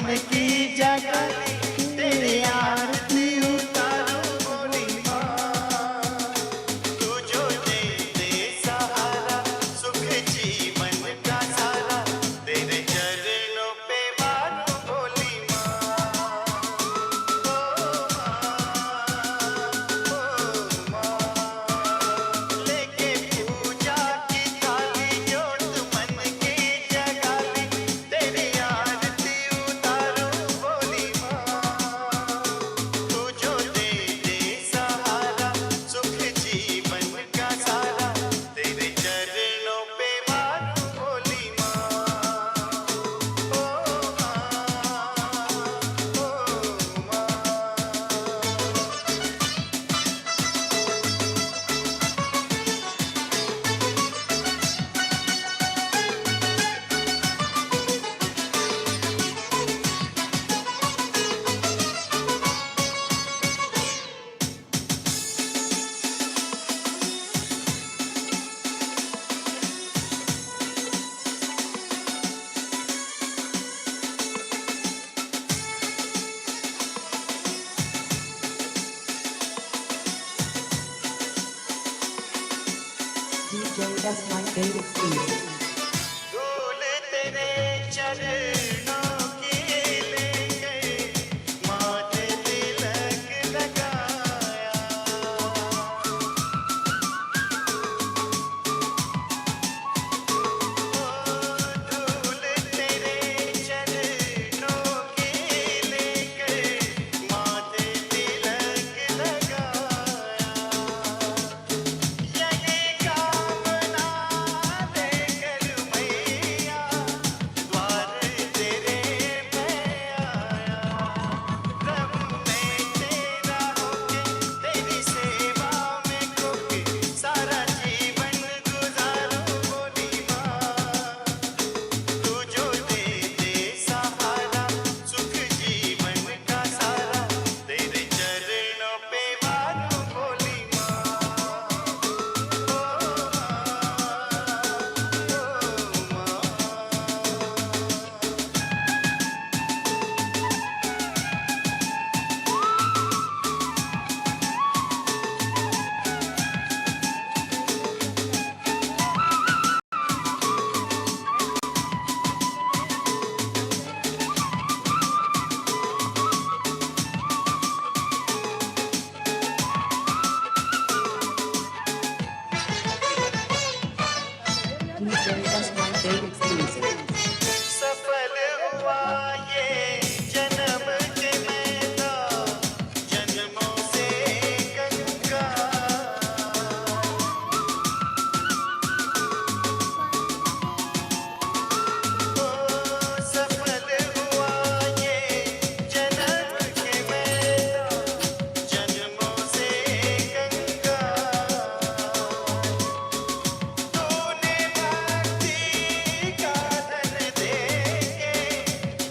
मन की जगह तेरी आरती उतारो बोली माँ। तू जो दे दे सहारा सुख जीवन का सारा तेरे चरणों पे वारो बोली माँ। लेके पूजा की थाली जोत मन की जगाली तेरी आरती उतारो बोली माँ। तू जो दे दे सहारा सुख जीवन का सारा तेरे चरणों पे वारो बोली माँ। ओ माँ, ओ माँ। DJ, that's my favorite season. धूल तेरे चरणों की लेके माथे तिलक लगाया। धूल तेरे चरणों की लेके माथे तिलक लगाया। यही कामना लेकर मैया द्वार तेरे मैं आया। प्रभु मैं तेरा होके तेरी सेवा में खोके सारा जीवन गुजारूं बोली माँ। तू जो दे दे सहारा सुख जीवन का सारा तेरे चरणों पे वारो बोली माँ। DJ, that's my favorite season. सफल हुआ ये जन्म के मैदा जन्मों से गंगा। ओ सफल हुआ ये जन्म के मैदा जन्मों से गंगा। तूने भक्ति का धन देके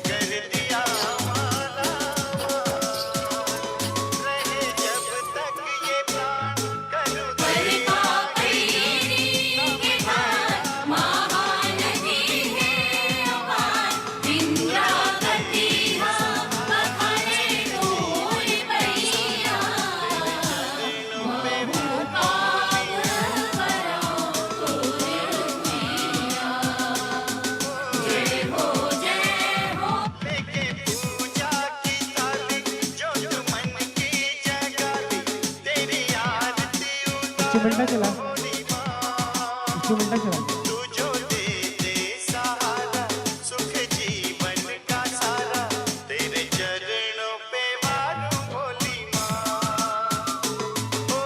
कर दिया माला रहे जब तक ये प्राण करूँ तेरी लेके पूजा की थाली जोत मन की जगाली तेरी आरती उतारो बोली माँ। तू जो दे दे सहारा सुख जीवन का सारा तेरे चरणों पे वारो बोली माँ। ओ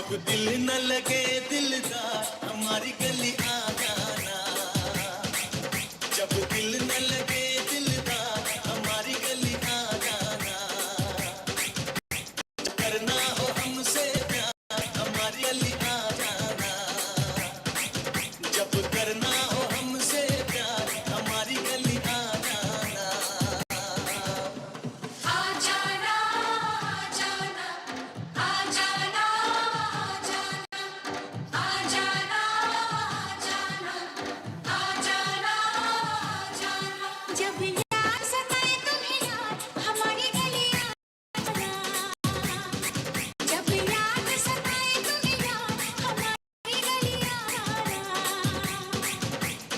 जब दिल न लगे दिलदार हमारी गली आ जाना, जब दिल न लगे दिलदार हमारी गली आ जाना, करना हो हमसे प्यार हमारी गली आ जाना, जब करना हो हमसे प्यार हमारी गली आ जाना। आ जाना आ जाना आ जाना आ जाना आ जाना जब याद सताए तुम्हें यार हमारी गली आ जाना, जब याद सताए तुम्हें यार हमारी गली आ जाना,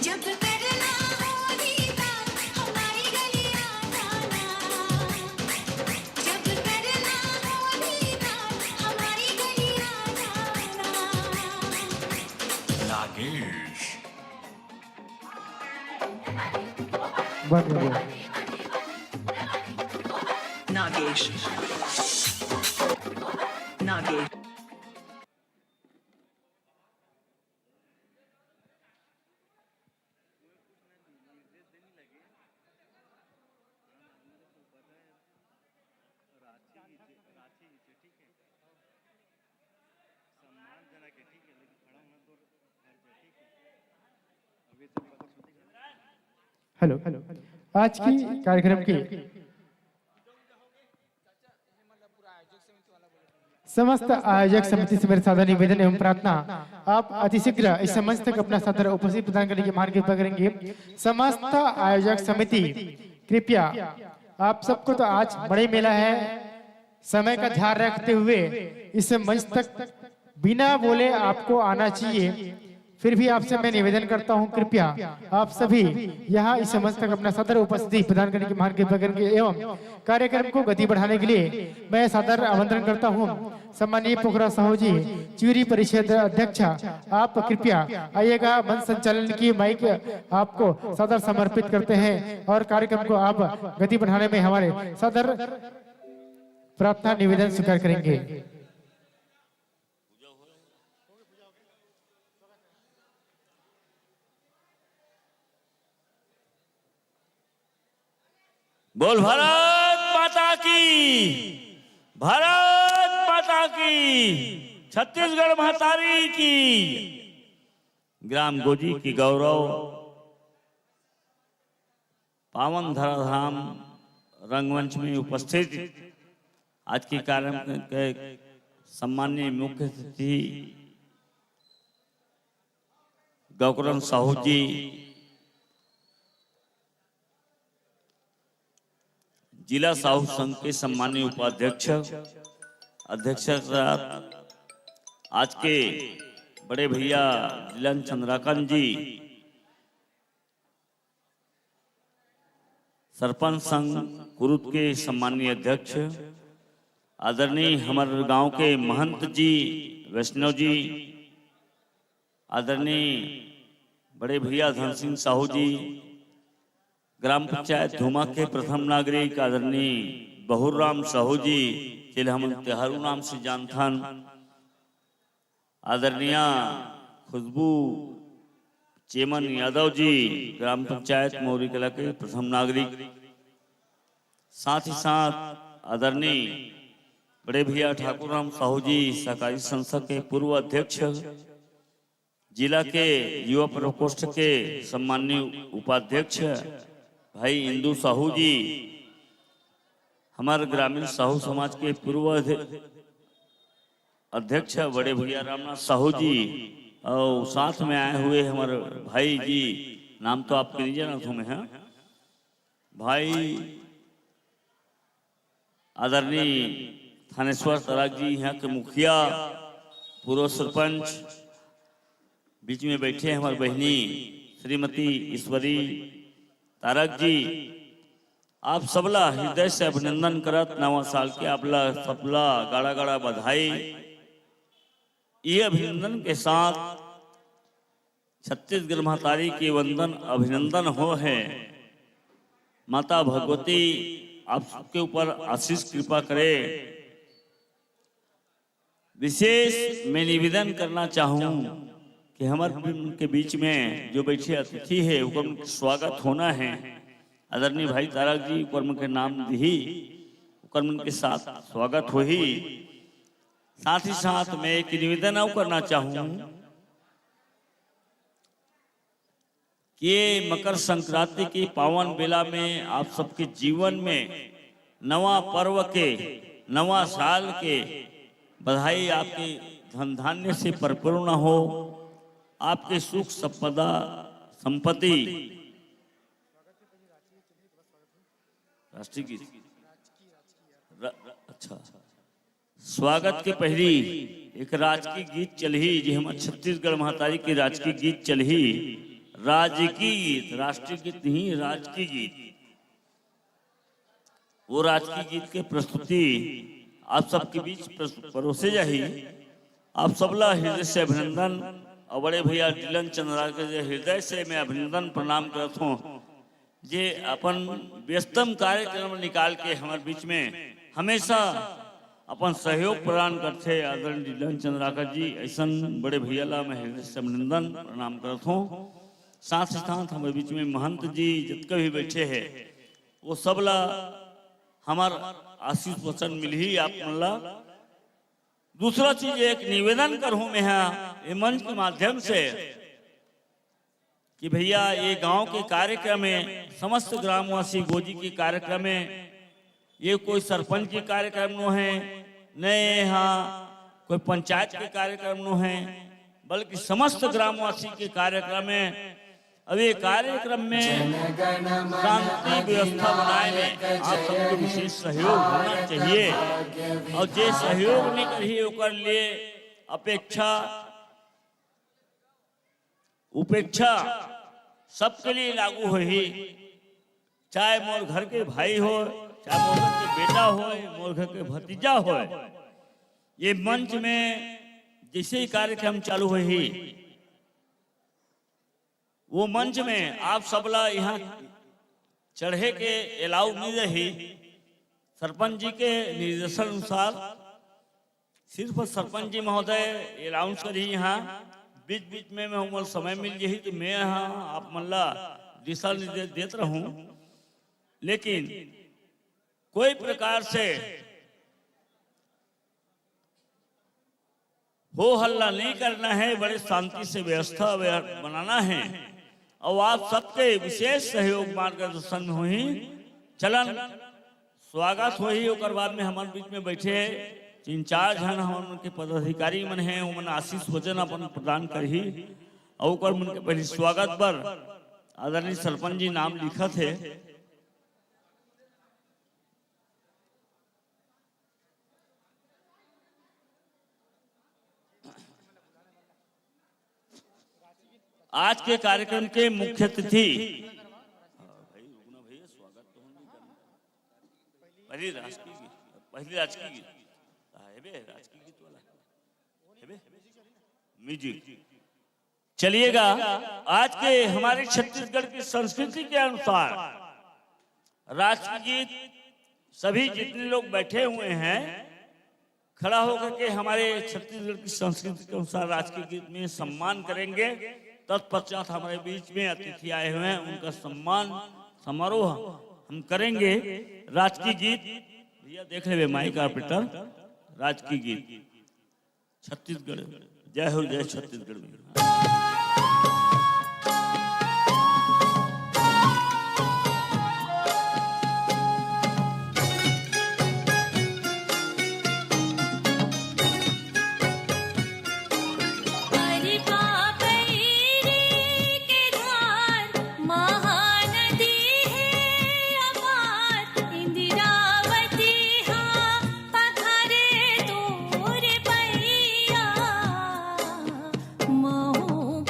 जब करना हो दीदार हमारी गली आ जाना, जब करना हो दीदार हमारी गली आ जाना। नागेश बहुत बढ़िया। नागेश नागेश हेलो, आज की कार्यक्रम की समस्त आयोजक समिति से मेरे सादर निवेदन एवं प्रार्थना, आप अतिशीघ्र इस समस्त तक अपना सादर उपस्थित प्रदान करने की मान कृपा करेंगे। समस्त आयोजक समिति कृपया आप सबको, तो आज बड़े मेला है, समय का ध्यान रखते हुए इस मंच तक बिना बोले आपको आना चाहिए। फिर भी आपसे मैं निवेदन करता हूं, कृपया आप सभी यहाँ इस मंच तक अपना सादर उपस्थिति प्रदान करने की मान कृपा करेंगे एवं कार्यक्रम को गति बढ़ाने के लिए मैं सादर आमंत्रण करता हूं सम्मानीय पोखरा साहू जी, च्यूरी परिषद अध्यक्ष, आप कृपया आइएगा। मंच संचालन की माइक आपको सादर समर्पित करते हैं और कार्यक्रम को आप गति बढ़ाने में हमारे सादर प्रार्थना निवेदन स्वीकार करेंगे। बोल भारत माता की, भारत माता की, छत्तीसगढ़ महतारी की, ग्राम गोजी की गौरव, पावन धराधाम रंगमंच में उपस्थित आज के कार्यक्रम के सम्माननीय मुख्य अतिथि गौकरण साहू जी, जिला साहू संघ के सम्मानीय उपाध्यक्ष, अध्यक्ष, आज के बड़े भैया जिलन चंद्राकांत जी, सरपंच संघ कुरुद के सम्मानीय अध्यक्ष, आदरणीय हमारे गांव के महंत जी वैष्णव जी, आदरणीय बड़े भैया धन सिंह साहू जी, ग्राम पंचायत धूमा के प्रथम नागरिक आदरणीय बहुराम साहू जी, जिन्हें हम तिहारू नाम से जानथन, आदरणीय खुशबू चेमन यादव जी, ग्राम पंचायत मौरी कला के प्रथम नागरिक, साथ ही साथ आदरणीय बड़े भैया ठाकुर राम साहू जी, सहकारी संसद के पूर्व अध्यक्ष, जिला के युवा प्रकोष्ठ के सम्माननीय उपाध्यक्ष भाई इंदू साहू जी, हमारे ग्रामीण साहू समाज के पूर्व अध्यक्ष बड़े भैया रामनाथ साहू जी, और साथ में आए हुए हमारे भाई जी, नाम तो आपके नहीं जाना तुम्हें है, भाई आदरणीय थानेश्वर तराग जी, यहाँ के मुखिया, पूर्व सरपंच, बीच में बैठे हमारी बहनी श्रीमती ईश्वरी तारक जी, आप सबला हृदय से अभिनंदन करत, नवा साल के आपला सबला गाड़ा गाड़ा बधाई। ये अभिनंदन के साथ छत्तीसगढ़ महतारी के वंदन अभिनंदन हो है। माता भगवती आप सबके ऊपर आशीष कृपा करे। विशेष मैं निवेदन करना चाहूँ कि हमारे के बीच में जो बैठे अतिथि है उनका स्वागत होना है। आदरणीय भाई तारक जी कर्म के नाम दी कर्म के साथ स्वागत हो ही। साथ ही साथ मैं एक निवेदन और करना चाहूँ कि ये मकर संक्रांति की पावन बेला में आप सबके जीवन में नवा पर्व के नवा साल के बधाई आपके धन धान्य से परिपूर्ण हो, आपके सुख संपदा संपत्ति। राष्ट्रीय गीत अच्छा स्वागत के पहली एक राजकीय गीत चलही जी हम छत्तीसगढ़ महतारी के राजकीय गीत चलही। राजकीय गीत राष्ट्रीय गीत नहीं राजकीय गीत। वो राजकीय गीत के प्रस्तुति आप सबके बीच परोसे जाही। आप सबला हृदय से अभिनंदन और बड़े भैया डिलन चंद्रा के हृदय से मैं अभिनंदन प्रणाम करता हूँ जे अपन व्यस्तम कार्यक्रम निकाल के हमारे बीच में हमेशा अपन सहयोग प्रदान करते। आदरणीय डिलन चंद्राकर जी ऐसा बड़े भैया ला मैं हृदय से अभिनंदन प्रणाम करता हूँ। साथ ही साथ हमारे बीच में महंत जी जितने भी बैठे हैं वो सबला हमार आशीष वचन मिल ही आप मल्ला। दूसरा चीज एक निवेदन करूं मैं ये मंच के माध्यम से कि भैया ये गांव के कार्यक्रम में समस्त ग्रामवासी गोजी के कार्यक्रम में ये कोई सरपंच के कार्यक्रम नो है न यहाँ कोई पंचायत के कार्यक्रम नो है बल्कि समस्त ग्रामवासी के कार्यक्रम में। अब ये कार्यक्रम में शांति व्यवस्था बनाए में आप सबको विशेष सहयोग होना चाहिए और जो सहयोग नहीं करिए ओकर लिए उपेक्षा सबके लिए लागू हो ही। चाहे मोर घर के भाई हो चाहे मोर घर के बेटा हो मोर घर के भतीजा हो। ये मंच में जैसे ही कार्यक्रम चालू हो ही वो मंच में आप सबला यहाँ चढ़े के अलाउ नहीं रही। सरपंच जी के निर्देशन अनुसार सिर्फ सरपंच जी महोदय अलाउंस करी। यहाँ बीच बीच में मैं समय मिल जाही तो मैं यहाँ आप मल्ला दिशा निर्देश देते रहूं। लेकिन कोई प्रकार से हो हल्ला नहीं करना है, बड़े शांति से व्यवस्था बनाना है और आप सबके विशेष सहयोग मार्गदर्शन में हुई चलन स्वागत हो ही। और बाद में हमारे बीच में बैठे 3-4 जन हम उनके पदाधिकारी मन हैं उमन आशीष वचन अपन प्रदान कर ही और उनके पहले स्वागत पर आदरणीय सरपंच जी नाम लिखा थे। आज के कार्यक्रम के मुख्य अतिथि पहली राजकीय गीत वाला म्यूजिक चलिएगा। आज के हमारे छत्तीसगढ़ की संस्कृति के अनुसार राष्ट्रीय गीत सभी जितने लोग बैठे हुए हैं खड़ा होकर के हमारे छत्तीसगढ़ की संस्कृति के अनुसार राष्ट्रीय गीत में सम्मान करेंगे। तत्पश्चात हमारे बीच में अतिथि आए हुए हैं उनका सम्मान समारोह हम करेंगे। राजकीय गीत भैया देख ले माइक ऑपरेटर। राजकीय गीत छत्तीसगढ़ जय हो जय छत्तीसगढ़। महू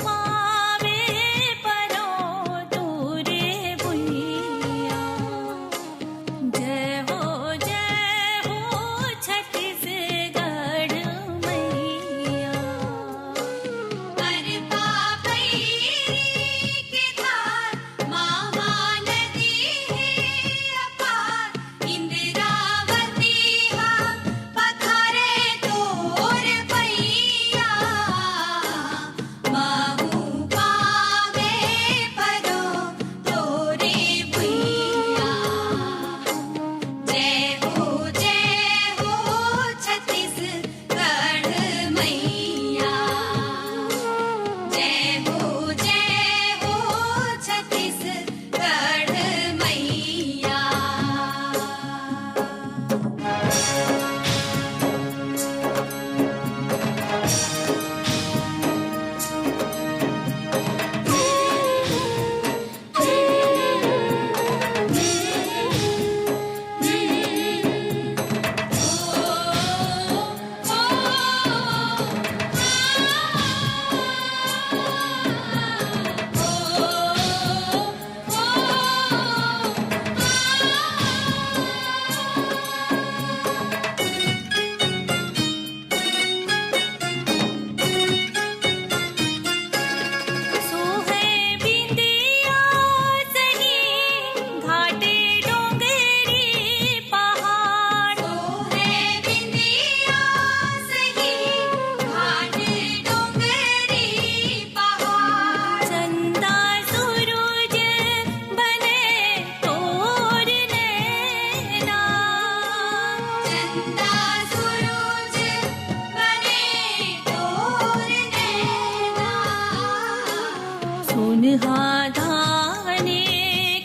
सुनहा धाने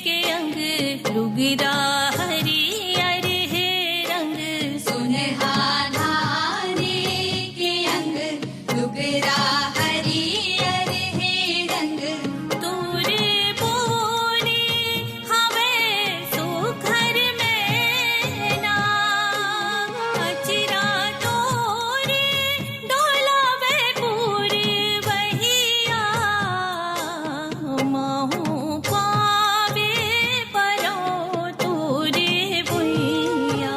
के अंग लुगरा हरियर है रंग सुनहा धाने के अंग लुगरा हरियर है रंग तोरे बोले हमें सुखर में ना अचरा तोरे डोलावे पूरे बहिया महू पावे परो तोरे बुइया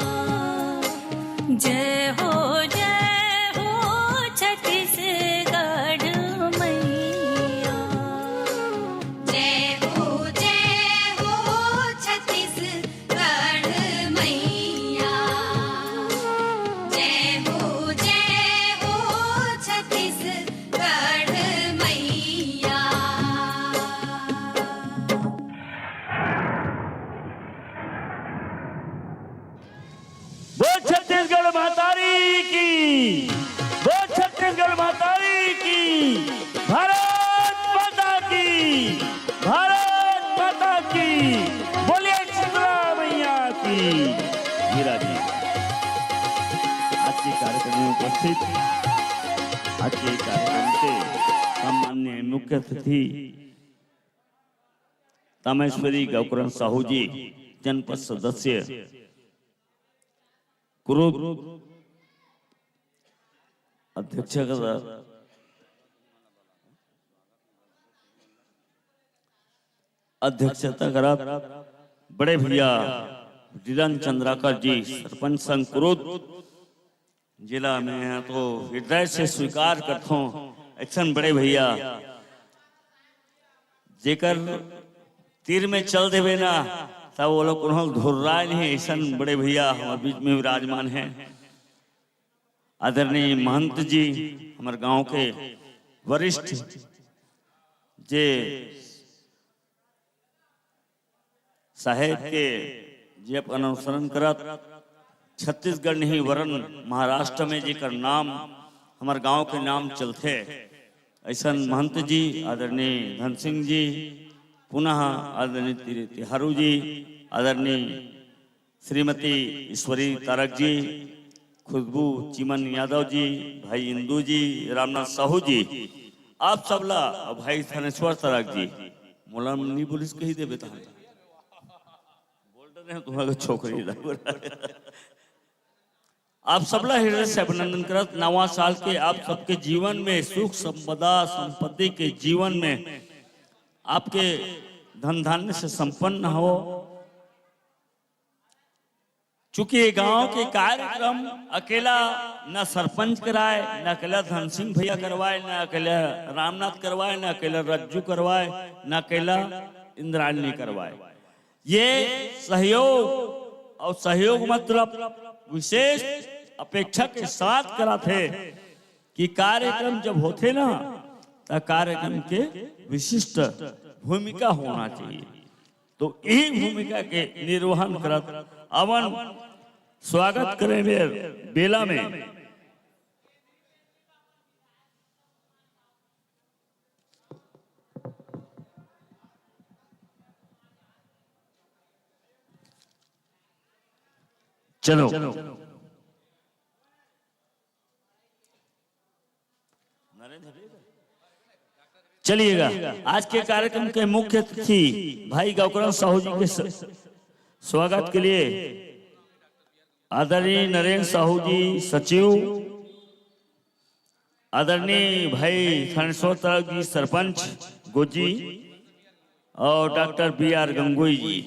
जय हो छत्तीसगढ़ मैया जय हो छत्तीसगढ़ मैया जय हो छत्तीसगढ़ मैया वो छत्तीसगढ़ मातारी की, वो छत्तीसगढ़ मातारी की, भारत माता की, भारत माता की, बोलिए शीतला मैया की। मीरा जी आज के कार्यक्रम में उपस्थित, आज के कार्यक्रम के सम्मान्य मुख्य अतिथि तामेश्वरी गौकरण साहू जी, जनपद सदस्य कुरुद अध्यक्ष अध्यक्षता करा बड़े भैया रीलन चंद्राकर जी, सरपंच संघ कुरुद जिला में, तो हृदय से स्वीकार करता हूँ एक्शन बड़े भैया जेकर तीर में चल देवे ना तब वो लोग उन्होंने धुर्राए नहीं, ऐसा बड़े भैया हमारे बीच में विराजमान हैं। आदरणीय महंत जी हमारे गांव के वरिष्ठ जे साहेब के जे अपन अनुसरण करत छत्तीसगढ़ नहीं वरन महाराष्ट्र में जेकर नाम हमारे गांव के नाम चलते, ऐसा महंत जी आदरणीय धन सिंह जी, पुनः आदरणीय तिहारू जी, आदरणीय श्रीमती ईश्वरी तारक जी, खुशबू चीमन यादव जी, भाई इंदू जी, रामनाथ साहू जी, आप सबला भाई थानेश्वर तारक जी, मोला नहीं पुलिस कही दे बेटा बोल रहे हैं तुम्हारा छोकरी आप सबला हृदय से अभिनंदन करत। नवा साल के आप सबके जीवन में सुख संपदा संपत्ति के जीवन में आपके धन धान्य से संपन्न हो। चूंकि गांव के कार्यक्रम अकेला न सरपंच कराए, न अकेला धन सिंह भैया करवाए, न अकेला रामनाथ करवाए, न अकेला रज्जू करवाए, न अकेला इंद्राणी करवाए। ये सहयोग और सहयोग मतलब विशेष अपेक्षा के साथ करा थे कि कार्यक्रम जब होते ना तो कार्यक्रम के विशिष्ट भूमिका होना चाहिए। तो यही भूमिका के निर्वहन करत अवन स्वागत करें बेला में चलो चलिएगा। आज के कार्यक्रम के मुख्य अतिथि भाई गौकरण साहू जी के स्वागत के लिए आदरणीय नरेंद्र साहू जी सचिव, आदरणीय भाई थानेश्वर तारक जी सरपंच गोजी और डॉक्टर BR गंगोई जी,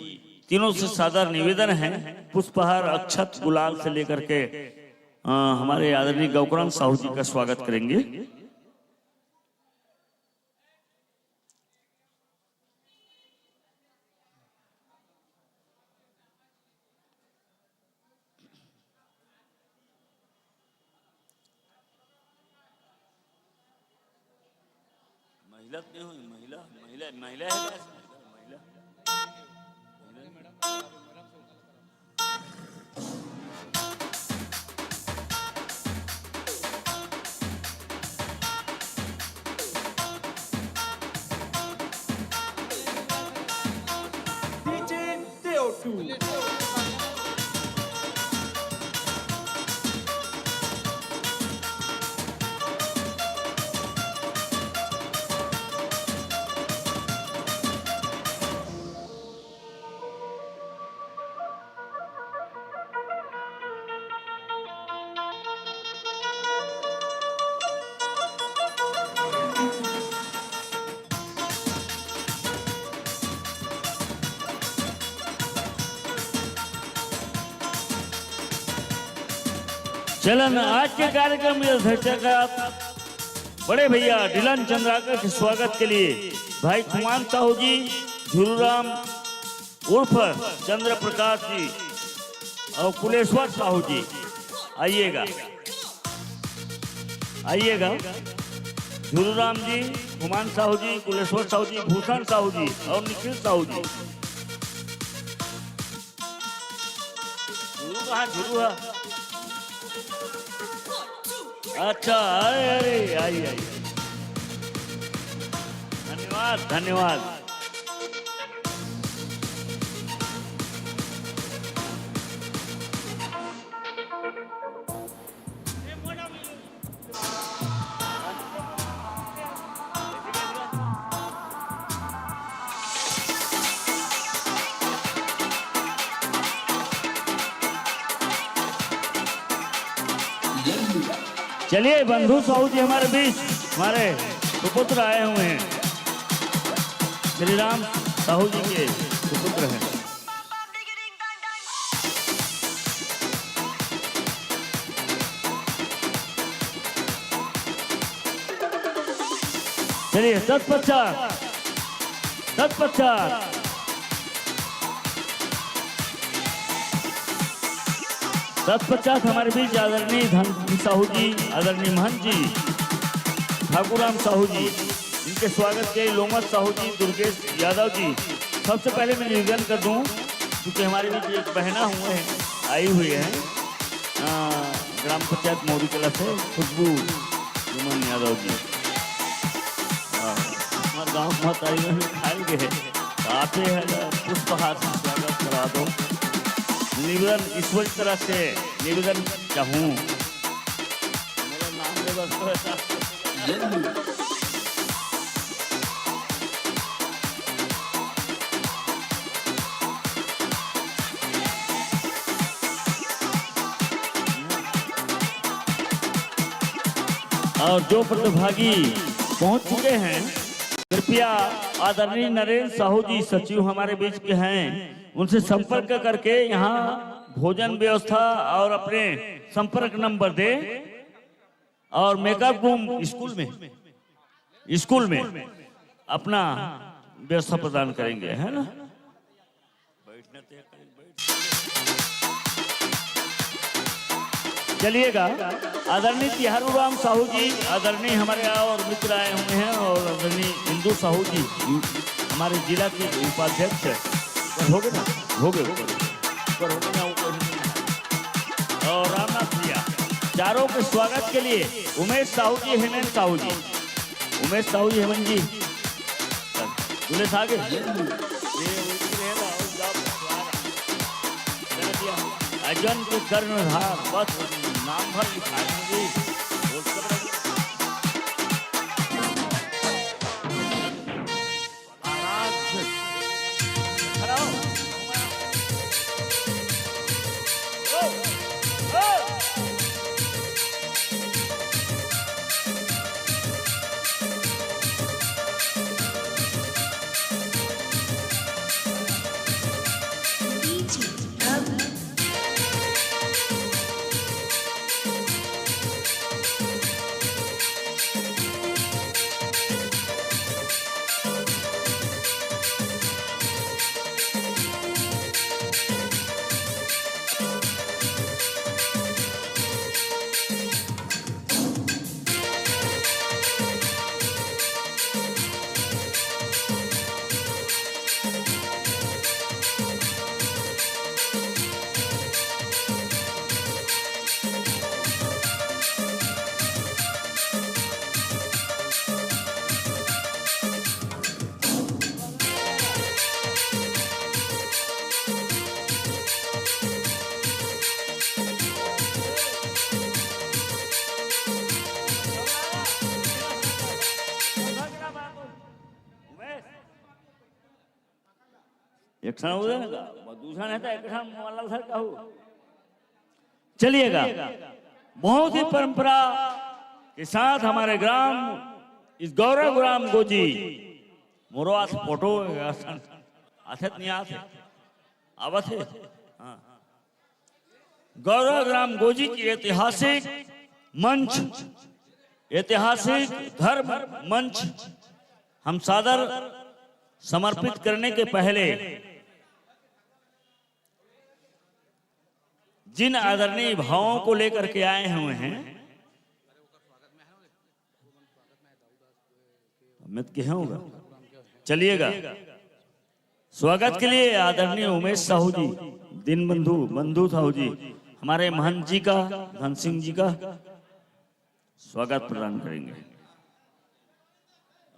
तीनों से सादर निवेदन है पुष्पहार अक्षत गुलाल से लेकर के हमारे आदरणीय गौकरण साहू जी का स्वागत करेंगे। महिला नहीं हुई, महिला महिला महिला है महिला चलन आज के कार्यक्रम में अध्यक्षता बड़े भैया डिलन चंद्राकर के स्वागत के लिए भाई कुमार साहू जी, झुरूराम उर्फ चंद्र प्रकाश जी और कुलेश्वर साहू जी आइएगा, आइएगा। झुरूराम जी, कुमार साहू जी, कुलेश्वर साहू जी, भूषण साहू जी और निखिल साहू जी। झुरू कहाँ? झुरू है? अच्छा, अरे अरे आइए आइए, धन्यवाद धन्यवाद। चलिए बंधु साहू जी हमारे बीच, हमारे सुपुत्र आए हुए हैं, श्री राम साहू जी के सुपुत्र हैं। चलिए तत्पश्चात तत्पश्चात तत्पश्चात हमारे बीच आदरणीय धन साहू जी, आदरणीय महंत जी, ठाकुराम साहू जी, इनके स्वागत के लोमत साहू जी, दुर्गेश यादव जी। सबसे पहले मैं निवेदन कर दूं, क्योंकि हमारे बीच एक बहना हुए हैं, आई हुई है ग्राम पंचायत मौरी कला से, खुशबू सुमन यादव जी। हमारे गाँव मत आई में खाए गए आते हैं, पुष्पहार से स्वागत करा दो। निवेदन ईश्वर की तरफ से निवेदन चाहूँ, मेरा नाम ले बस और जो प्रतिभागी पहुंच चुके हैं, कृपया आदरणीय नरेंद्र साहू जी सचिव हमारे बीच के हैं, उनसे संपर्क करके यहाँ भोजन व्यवस्था और अपने संपर्क नंबर दे और मेकअप रूम स्कूल में अपना व्यवस्था प्रदान करेंगे, है ना। चलिएगा। आदरणीय तिहारूराम साहू जी, आदरणीय हमारे और मित्र आए हुए हैं, और आदरणीय इंदू साहू जी हमारे जिला के उपाध्यक्ष हो गए ना, हो गए ना, और रामनाथ भैया, चारों के स्वागत के लिए उमेश साहू जी, हेमंत साहू जी, उमेश साहू जी, हेमंत जी, पुलिस आगे अजन के कर्णधार बस नाम भर लिखा जी। एक क्षण हो जाएगा दूसरा नहीं था एक क्षण माला सर का हो चलिएगा बहुत ही परंपरा के साथ हमारे ग्राम इस गौरव ग्राम गोजी मोरो आज फोटो आथत नहीं आते आवत है हाँ। गौरव ग्राम गोजी की ऐतिहासिक मंच ऐतिहासिक धर्म मंच हम सादर समर्पित करने के पहले जिन आदरणीय भावों को लेकर के आए हुए हैं अमित के होगा चलिएगा स्वागत के लिए आदरणीय उमेश साहू जी दिन बंधु साहू जी हमारे महंत जी का धन सिंह जी का स्वागत प्रदान करेंगे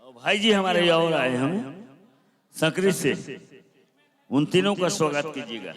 और भाई जी हमारे और आए हैं सकरी से उन तीनों का स्वागत कीजिएगा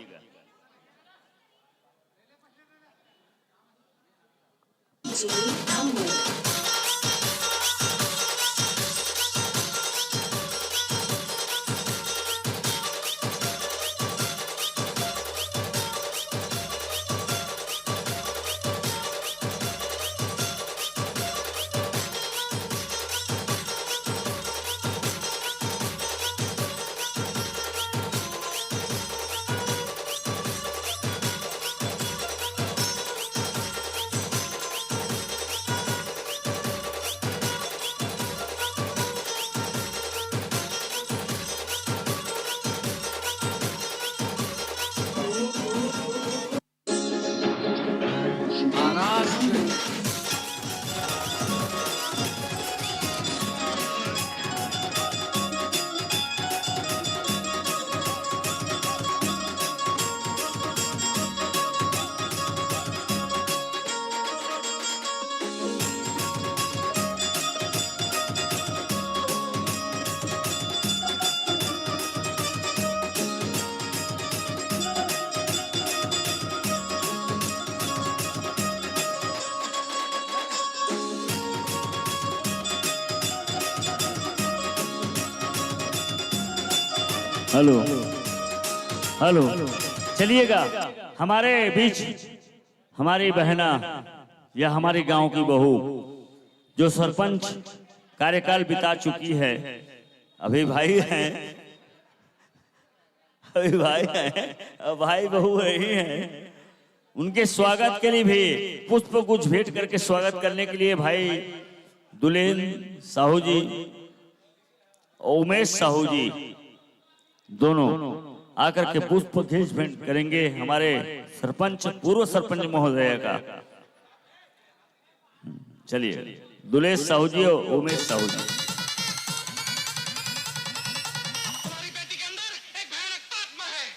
हेलो हेलो चलिएगा हमारे बीच हमारी बहना या हमारे गांव की बहू जो सरपंच कार्यकाल बिता चुकी है अभी भाई हैं भाई बहू ही हैं उनके स्वागत के लिए भी पुष्प कुछ भेंट करके स्वागत करने के लिए भाई दुलेन साहू जी उमेश साहू जी दोनों आकर के पुष्प भेंट करेंगे हमारे सरपंच पूर्व सरपंच महोदय का चलिए दुलेश साहू जी और उमेश साहू जी हमारी बेटी के अंदर एक भयानक आत्मा है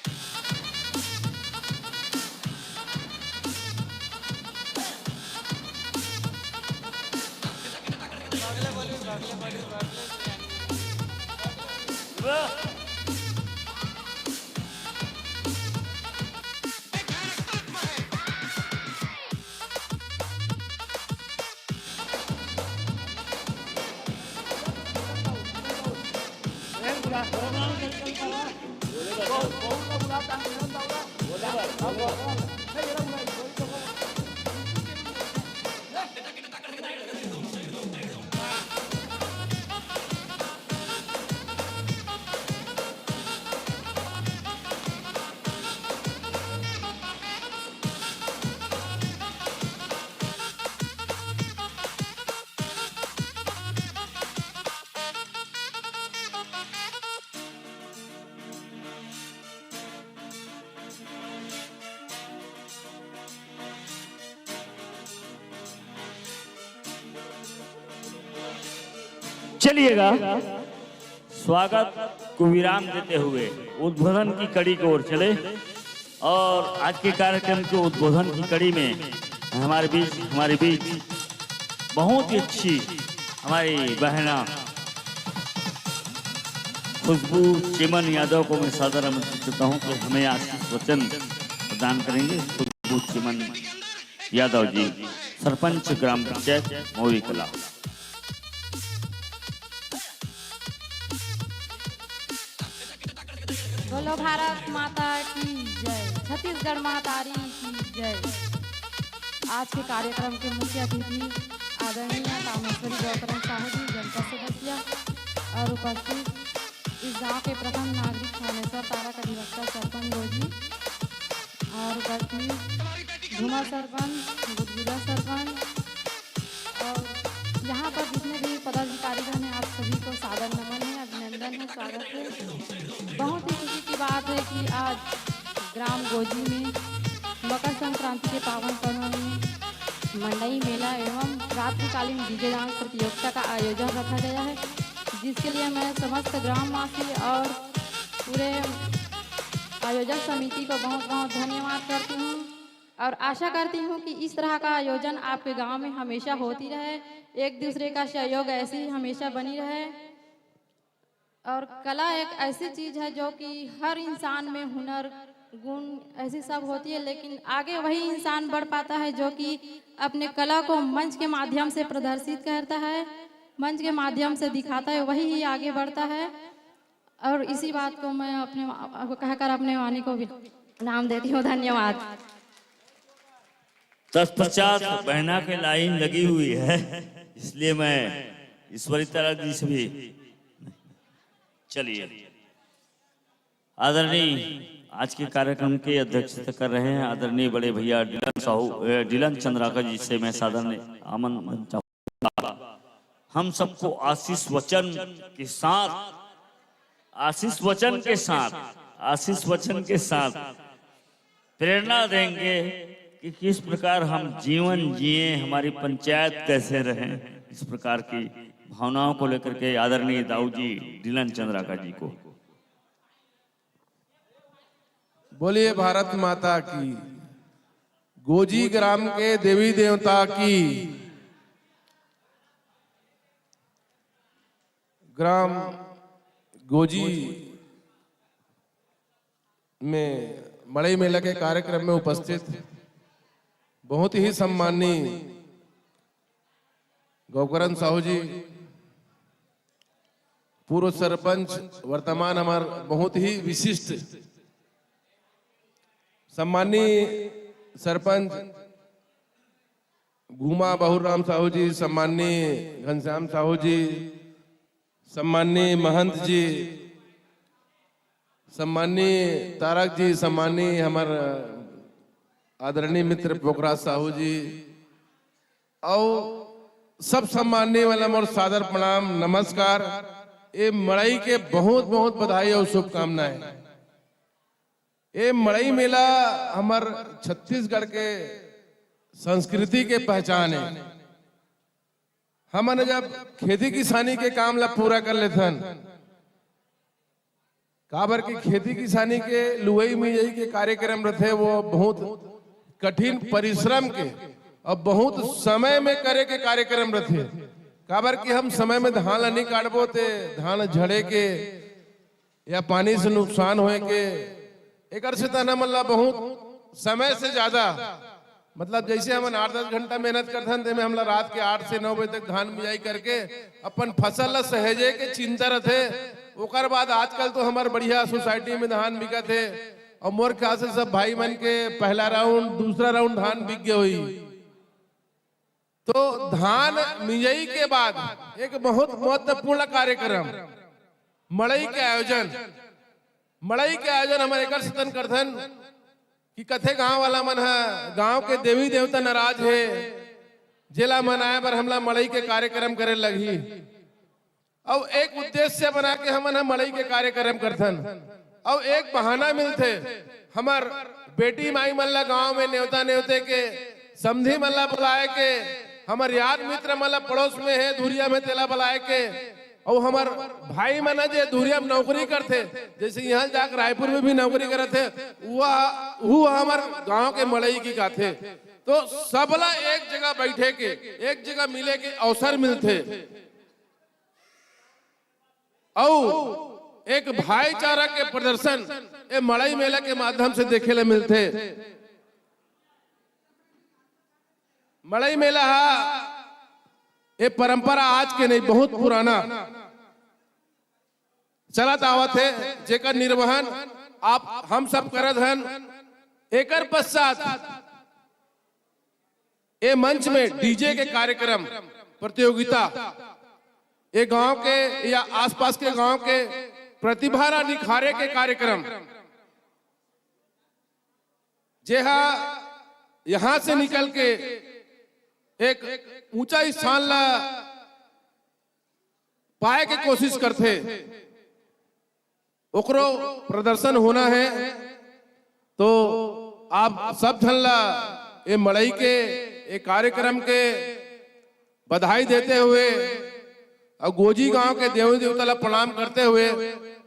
चलिएगा स्वागत को विराम देते हुए उद्बोधन की कड़ी की ओर चले और आज के कार्यक्रम के उद्बोधन की कड़ी में हमारे बीच बहुत ही अच्छी हमारी बहना खुशबू चेमन यादव को मैं सादर आमंत्रित करता हूं कि हमें आशीष वचन प्रदान करेंगे। खुशबू चेमन यादव जी सरपंच ग्राम पंचायत मौरी कला। बोलो भारत माता की जय, छत्तीसगढ़ महातारी की जय। आज के कार्यक्रम के मुख्य अतिथि आदरणीय कामेश्वरी गौतम साहू जी, जनता सदस्य और उपस्थित इस गांव के प्रथम नागरिक थानेश्वर तारक अधिवक्ता सरपंच गोजी और उपस्थित घुमा सरपंच, गुदगुदा सरपंच और यहाँ पर जितने भी पदाधिकारीगण हैं, आप सभी को सादर नमन है, अभिनंदन है, स्वागत है। बहुत ही खुशी की बात है कि आज ग्राम गोजी में मकर संक्रांति के पावन पर्व में मंडई मेला एवं रात्रिकालीन डीजे डांस प्रतियोगिता का आयोजन रखा गया है, जिसके लिए मैं समस्त ग्रामवासी और पूरे आयोजक समिति को बहुत बहुत धन्यवाद करती हूँ और आशा करती हूँ कि इस तरह का आयोजन आपके गांव में हमेशा होती रहे, एक दूसरे का सहयोग ऐसे ही हमेशा बनी रहे। और कला एक ऐसी चीज़ है जो कि हर इंसान में हुनर गुण ऐसी सब होती है, लेकिन आगे वही इंसान बढ़ पाता है जो कि अपने कला को मंच के माध्यम से प्रदर्शित करता है, मंच के माध्यम से दिखाता है, वही ही आगे बढ़ता है। और इसी बात को मैं अपने कहकर अपने वाणी को भी नाम देती हूँ। धन्यवाद। तत्पश्चात बहना के लाइन लगी हुई है, इसलिए मैं ईश्वरी तारक जी से भी चलिए आदरणीय आज के कार्यक्रम की अध्यक्षता कर रहे हैं आदरणीय बड़े भैया डिलन चंद्राकर जी से मैं सादर आमंत्रण चाहूंगा। हम सबको आशीष वचन के साथ प्रेरणा देंगे कि किस प्रकार हम जीवन जिए, हमारी पंचायत कैसे रहे, इस प्रकार की भावनाओं को लेकर के आदरणीय दाऊ जी डिलन चंद्राकर जी को। बोलिए भारत माता की, गोजी ग्राम के देवी देवता की। ग्राम गोजी में मड़ई मेला के कार्यक्रम में उपस्थित बहुत ही सम्माननीय गौकरण साहू जी, पूर्व सरपंच, वर्तमान हमार बहुत ही विशिष्ट सम्माननीय सरपंच घूमा बहुराम साहू जी, सम्माननीय घनश्याम साहू जी, सम्माननीय महंत जी, सम्माननीय तारक जी, सम्माननीय हमारे आदरणीय मित्र पोखराज साहू जी और सब सम्माननीय वाला मोर सादर प्रणाम नमस्कार। ये मड़ई के बहुत बहुत बधाई और शुभकामनाएं। ये मड़ई मेला हमार छत्तीसगढ़ के संस्कृति के पहचान है। हमने जब खेती किसानी के काम ला पूरा कर लेथन, काबर की खेती किसानी के लुवई मिजई के कार्यक्रम रहे, वो बहुत कठिन परिश्रम के और बहुत समय में करे के कार्यक्रम रहे। काबर की हम समय में धान नहीं काटबो ते धान झड़े के या पानी से नुकसान होए के एक से तना मतलब बहुत समय से ज्यादा मतलब जैसे हम 8-10 घंटा मेहनत करथन ते में हमला रात के 8 से 9 बजे तक धान बिजाई करके अपन फसल ला सहेजे के चिंता रथे। ओकर बाद आजकल तो हमारे बढ़िया सोसाइटी में धान बिका थे और मोर ख्याल से सब भाई मन के पहला राउंड दूसरा राउंड धान बिक गए हुई। तो धान मिजई के बाद एक बहुत महत्वपूर्ण कार्यक्रम मड़ई के आयोजन हमारे एक सतन करथन कि कथे गांव वाला मन है, गांव के देवी देवता नाराज है, जेला मनाए बर हमला मड़ई के कार्यक्रम करे लगी और एक उद्देश्य बना के हमन मड़ई के कार्यक्रम करथन और एक बहाना मिलते हमार बेटी माई मल्ला गांव में न्योते के समधी मल्ला बुलाए के, हमार यार मित्र मल्ला पड़ोस में है धुरिया में तेला बुलाए के और हमार भाई मन जे धुरिया में नौकरी करते, जैसे यहाँ जाकर रायपुर में भी नौकरी करते, वह हमार गांव के मड़ई की गाथे। तो सबला एक जगह बैठे के, एक जगह मिले के अवसर मिलते और एक भाईचारा के प्रदर्शन ये मड़ई मेला के माध्यम से देखे ले मिलते। मड़ई मेला ये परंपरा आज के नहीं बहुत पुराना चलत आवत है, जेकर निर्वहन आप हम सब करत हन। एकर पश्चात ए मंच में डीजे के कार्यक्रम प्रतियोगिता, ये गांव के या आसपास के गांव के प्रतिभा निखारे के कार्यक्रम जेहा यहां से निकल के एक ऊंचा स्थान ला पाए के कोशिश करते, ओकरो प्रदर्शन होना है। तो आप सब झन ला ये मड़ई के एक कार्यक्रम के बधाई देते हुए और गोजी गांव के देवी देवता ला प्रणाम करते हुए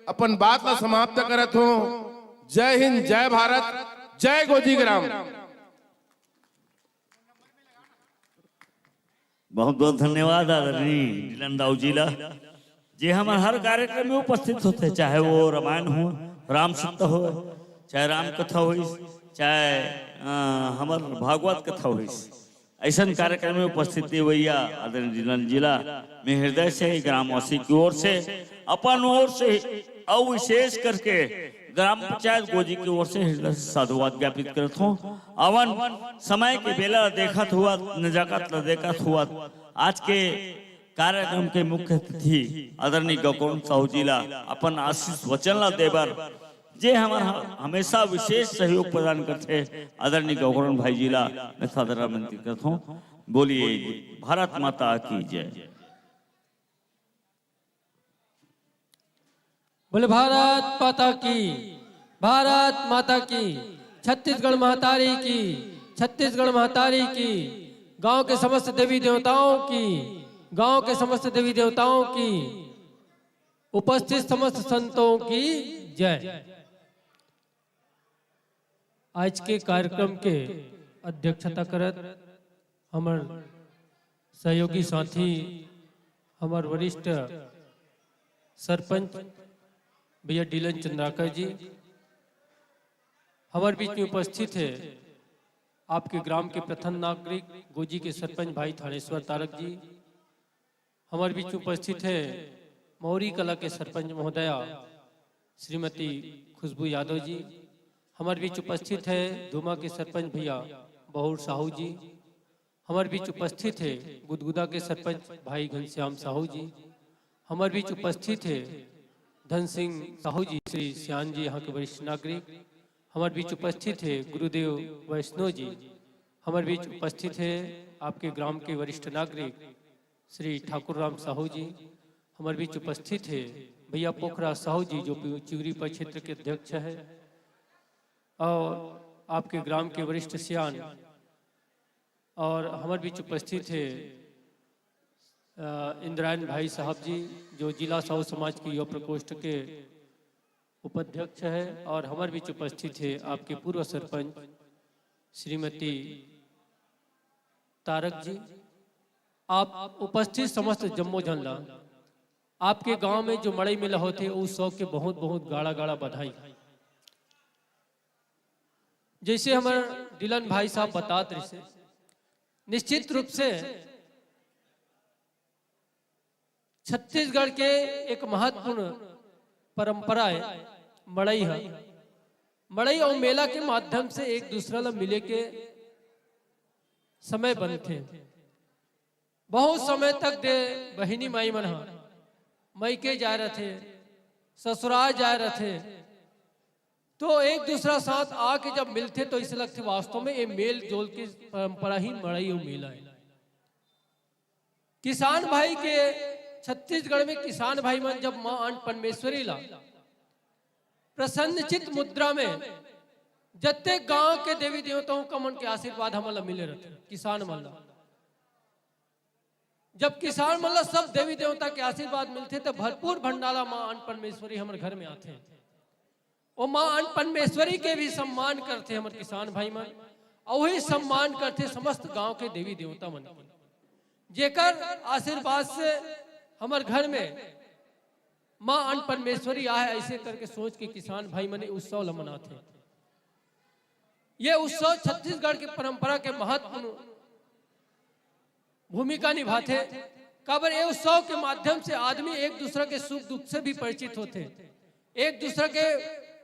अपन बात ला समाप्त करत हूं। जय हिंद, जय भारत, जय गोजी ग्राम। बहुत बहुत धन्यवाद आदरणीय नीलन राव जी ला, जे हमारे हर कार्यक्रम में उपस्थित होते, चाहे वो रामायण हो, राम सत्य हो, चाहे राम कथा हो, चाहे हमार भागवत कथा हो, ऐसा कार्यक्रम में उपस्थिति भैया आदरणीय नीलन जिला में हृदय से ग्रामवासी की ओर से, अपन ओर से और विशेष करके ग्राम पंचायत गोजी की ओर से हृदय से साधुवाद ज्ञापित करता हूँ। अवन समय के बेला देखत हुआ, नजाकत देखत हुआ, आज के कार्यक्रम के मुख्य अतिथि आदरणीय गौकर्ण साहू जी ला अपन आशीष वचन ला देवर, जे हमारा हमेशा विशेष सहयोग प्रदान करते आदरणीय गौकर्ण भाई जी ला मैं सादर विनती करता हूँ। बोलिए भारत माता की जय। बोले भारत माता की, भारत माता की, छत्तीसगढ़ महतारी की, छत्तीसगढ़ महतारी की, गांव के समस्त देवी देवताओं की, गांव के समस्त देवी देवताओं की, उपस्थित समस्त संतों की जय। आज के कार्यक्रम के अध्यक्षता करत हमार सहयोगी साथी, हमार वरिष्ठ सरपंच भैया डीलन चंद्राकर जी, हमारे बीच में उपस्थित है आपके ग्राम के प्रथम नागरिक गोजी के सरपंच भाई थानेश्वर तारक जी, हमारे बीच में उपस्थित है मौरी कला के सरपंच महोदया श्रीमती खुशबू यादव जी, हमारे बीच उपस्थित है धुमा के सरपंच भैया बहुर साहू जी, हमारे बीच उपस्थित है गुदगुदा के सरपंच भाई घनश्याम साहू जी, हमारे बीच उपस्थित है धन सिंह साहू जी, श्री श्याम जी यहाँ के वरिष्ठ नागरिक, हमारे बीच उपस्थित है गुरुदेव वैष्णव जी, हमारे बीच उपस्थित है आपके ग्राम के वरिष्ठ नागरिक श्री ठाकुर राम साहू जी, हमारे बीच उपस्थित है भैया पोखरा साहू जी जो चिगरी पर क्षेत्र के अध्यक्ष है, और आपके ग्राम के वरिष्ठ सियान, और हमारे बीच उपस्थित है इंद्रायण भाई साहब जी जो जिला साहू समाज के युवा प्रकोष्ठ के उपाध्यक्ष है, और हमारे बीच उपस्थित है आपके पूर्व सरपंच श्रीमती तारक जी। आप उपस्थित समस्त जम्मो जनला, आपके गांव में जो मड़ई मेला होते उस शौक के बहुत बहुत गाड़ा गाड़ा बधाई। जैसे हमारे डीलन भाई साहब बताते रहे, निश्चित रूप से छत्तीसगढ़ के एक महत्वपूर्ण परंपरा है मड़ई है। मड़ई और मेला के माध्यम से एक दूसरा ला मिले के समय बनते, बहुत समय तक दे बहिनी माई मन मैके जा रहे थे, ससुराल जा रहे थे, तो एक दूसरा साथ आके जब मिलते तो इसे लगते वास्तव में ये मेल जोल की परंपरा ही मड़ई और मेला है। किसान भाई के छत्तीसगढ़ में किसान भाई मन जब मां अन्न परमेश्वरी ला प्रसन्नचित मुद्रा में जत्ते गांव के देवी देवताओं का मन के आशीर्वाद हमला मिले रहते किसान मन ला। जब किसान मन ला सब देवी देवता के आशीर्वाद मिलते तो भरपूर भंडारा मां अन्न परमेश्वरी हमारे घर में आते, और मां अन्न परमेश्वरी के भी सम्मान करते हमारे किसान भाई मन, और वही सम्मान करते समस्त गांव के देवी देवता मन, जेकर आशीर्वाद से हमारे घर में मां अन्न परमेश्वरी आए, ऐसे करके सोच के किसान भाई मने उत्सव मनाते। ये उत्सव छत्तीसगढ़ की परंपरा के महत्वपूर्ण भूमिका निभाते। काबर ये उत्सव के माध्यम से आदमी एक दूसरे के सुख दुख से भी परिचित होते, एक दूसरे के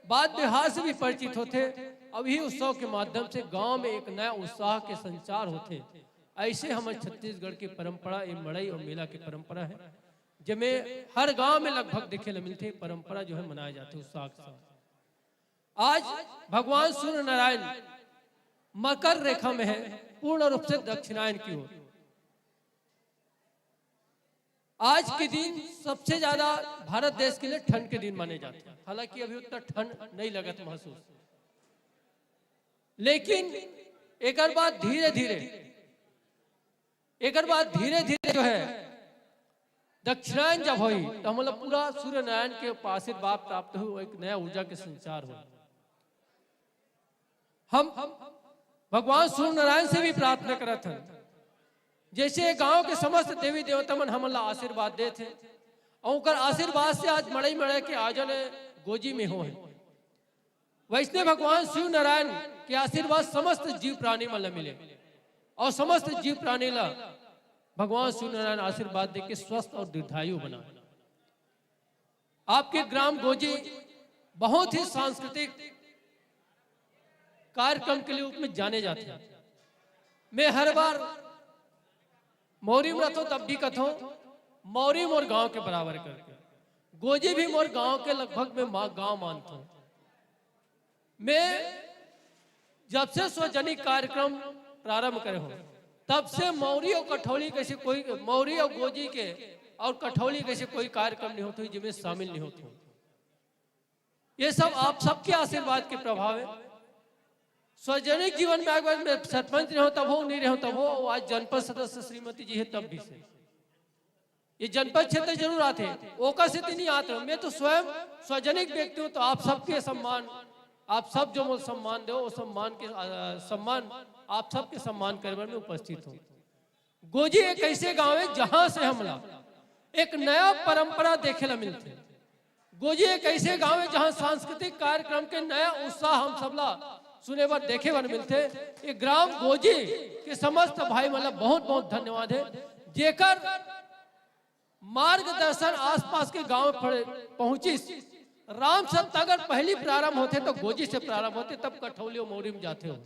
बात व्यवहार से भी परिचित होते। अब ही उत्सव के माध्यम से गांव में एक नया उत्साह के संचार होते। ऐसे हमारे छत्तीसगढ़ की परंपरा ये मड़ई और मेला की परंपरा है, जिसमें हर गांव में लगभग देखे न मिलते परंपरा जो है मनाए जाते उत्साह के साथ। आज भगवान सूर्य नारायण मकर रेखा में है, पूर्ण रूप से दक्षिणायन की ओर। आज के दिन सबसे ज्यादा भारत देश के लिए ठंड के दिन माने जाते हैं। हालांकि अभी उतना ठंड नहीं लगत महसूस, लेकिन एक बात धीरे धीरे जो है दक्षिणायन जब हुई तो मतलब पूरा सूर्य नारायण के आशीर्वाद प्राप्त हुई, एक नया ऊर्जा के संचार हुआ। हम भगवान सूर्य नारायण से भी प्रार्थना करते हैं, जैसे गांव के समस्त देवी देवता मन हमला आशीर्वाद दे थे, और आशीर्वाद से आज मड़ई के आजन गोजी में हो है। वैष्णव भगवान शिव नारायण के आशीर्वाद समस्त जीव प्राणी मन मिले, और समस्त जीव प्राणी ला भगवान शिव नारायण आशीर्वाद दे के स्वस्थ और दीर्घायु बना। आपके ग्राम गोजी बहुत ही सांस्कृतिक कार्यक्रम के लिए रूप में जाने जाते हैं। मैं हर बार मौरी में रहता तब भी कथो मौरी मोर गांव के बराबर करके, गोजी भी मोर गांव के लगभग में गांव मानता हूं। मैं जब से स्वजनिक कार्यक्रम प्रारंभ करे हूं तब से मौरी और कठौली कैसे कोई, मौरी और गोजी के और कठौली कैसे कोई कार्यक्रम नहीं होते जिसमें शामिल नहीं होते। ये सब आप सबके आशीर्वाद के प्रभाव है। स्वजनिक जीवन में अगर मैं सरपंच रहा तब हो, नहीं रहा तब हो, आज जनपद सदस्य श्रीमती जी है तब भी से ये जनपद क्षेत्र जरूर आते, ओका से नहीं आते। मैं तो स्वयं स्वजनिक व्यक्ति हूँ, तो आप सबके सम्मान, आप सब जो मुझे सम्मान दो, वो सम्मान आप सबके सम्मान करने में उपस्थित हूँ। गोजी एक ऐसे गांव है जहां से हमला एक नया परंपरा देखे ला मिलते। गोजी एक ऐसे गांव है जहां सांस्कृतिक कार्यक्रम के नया उत्साह हम सबला सुने बार देखे बार मिलते। ये ग्राम गोजी के समस्त भाई मतलब बहुत बहुत धन्यवाद है, जेकर मार्गदर्शन आसपास के गांव पहुंची। राम सप्त अगर पहली प्रारंभ होते तो गोजी से प्रारंभ होते, तब कठौली और मौरी में जाते हो।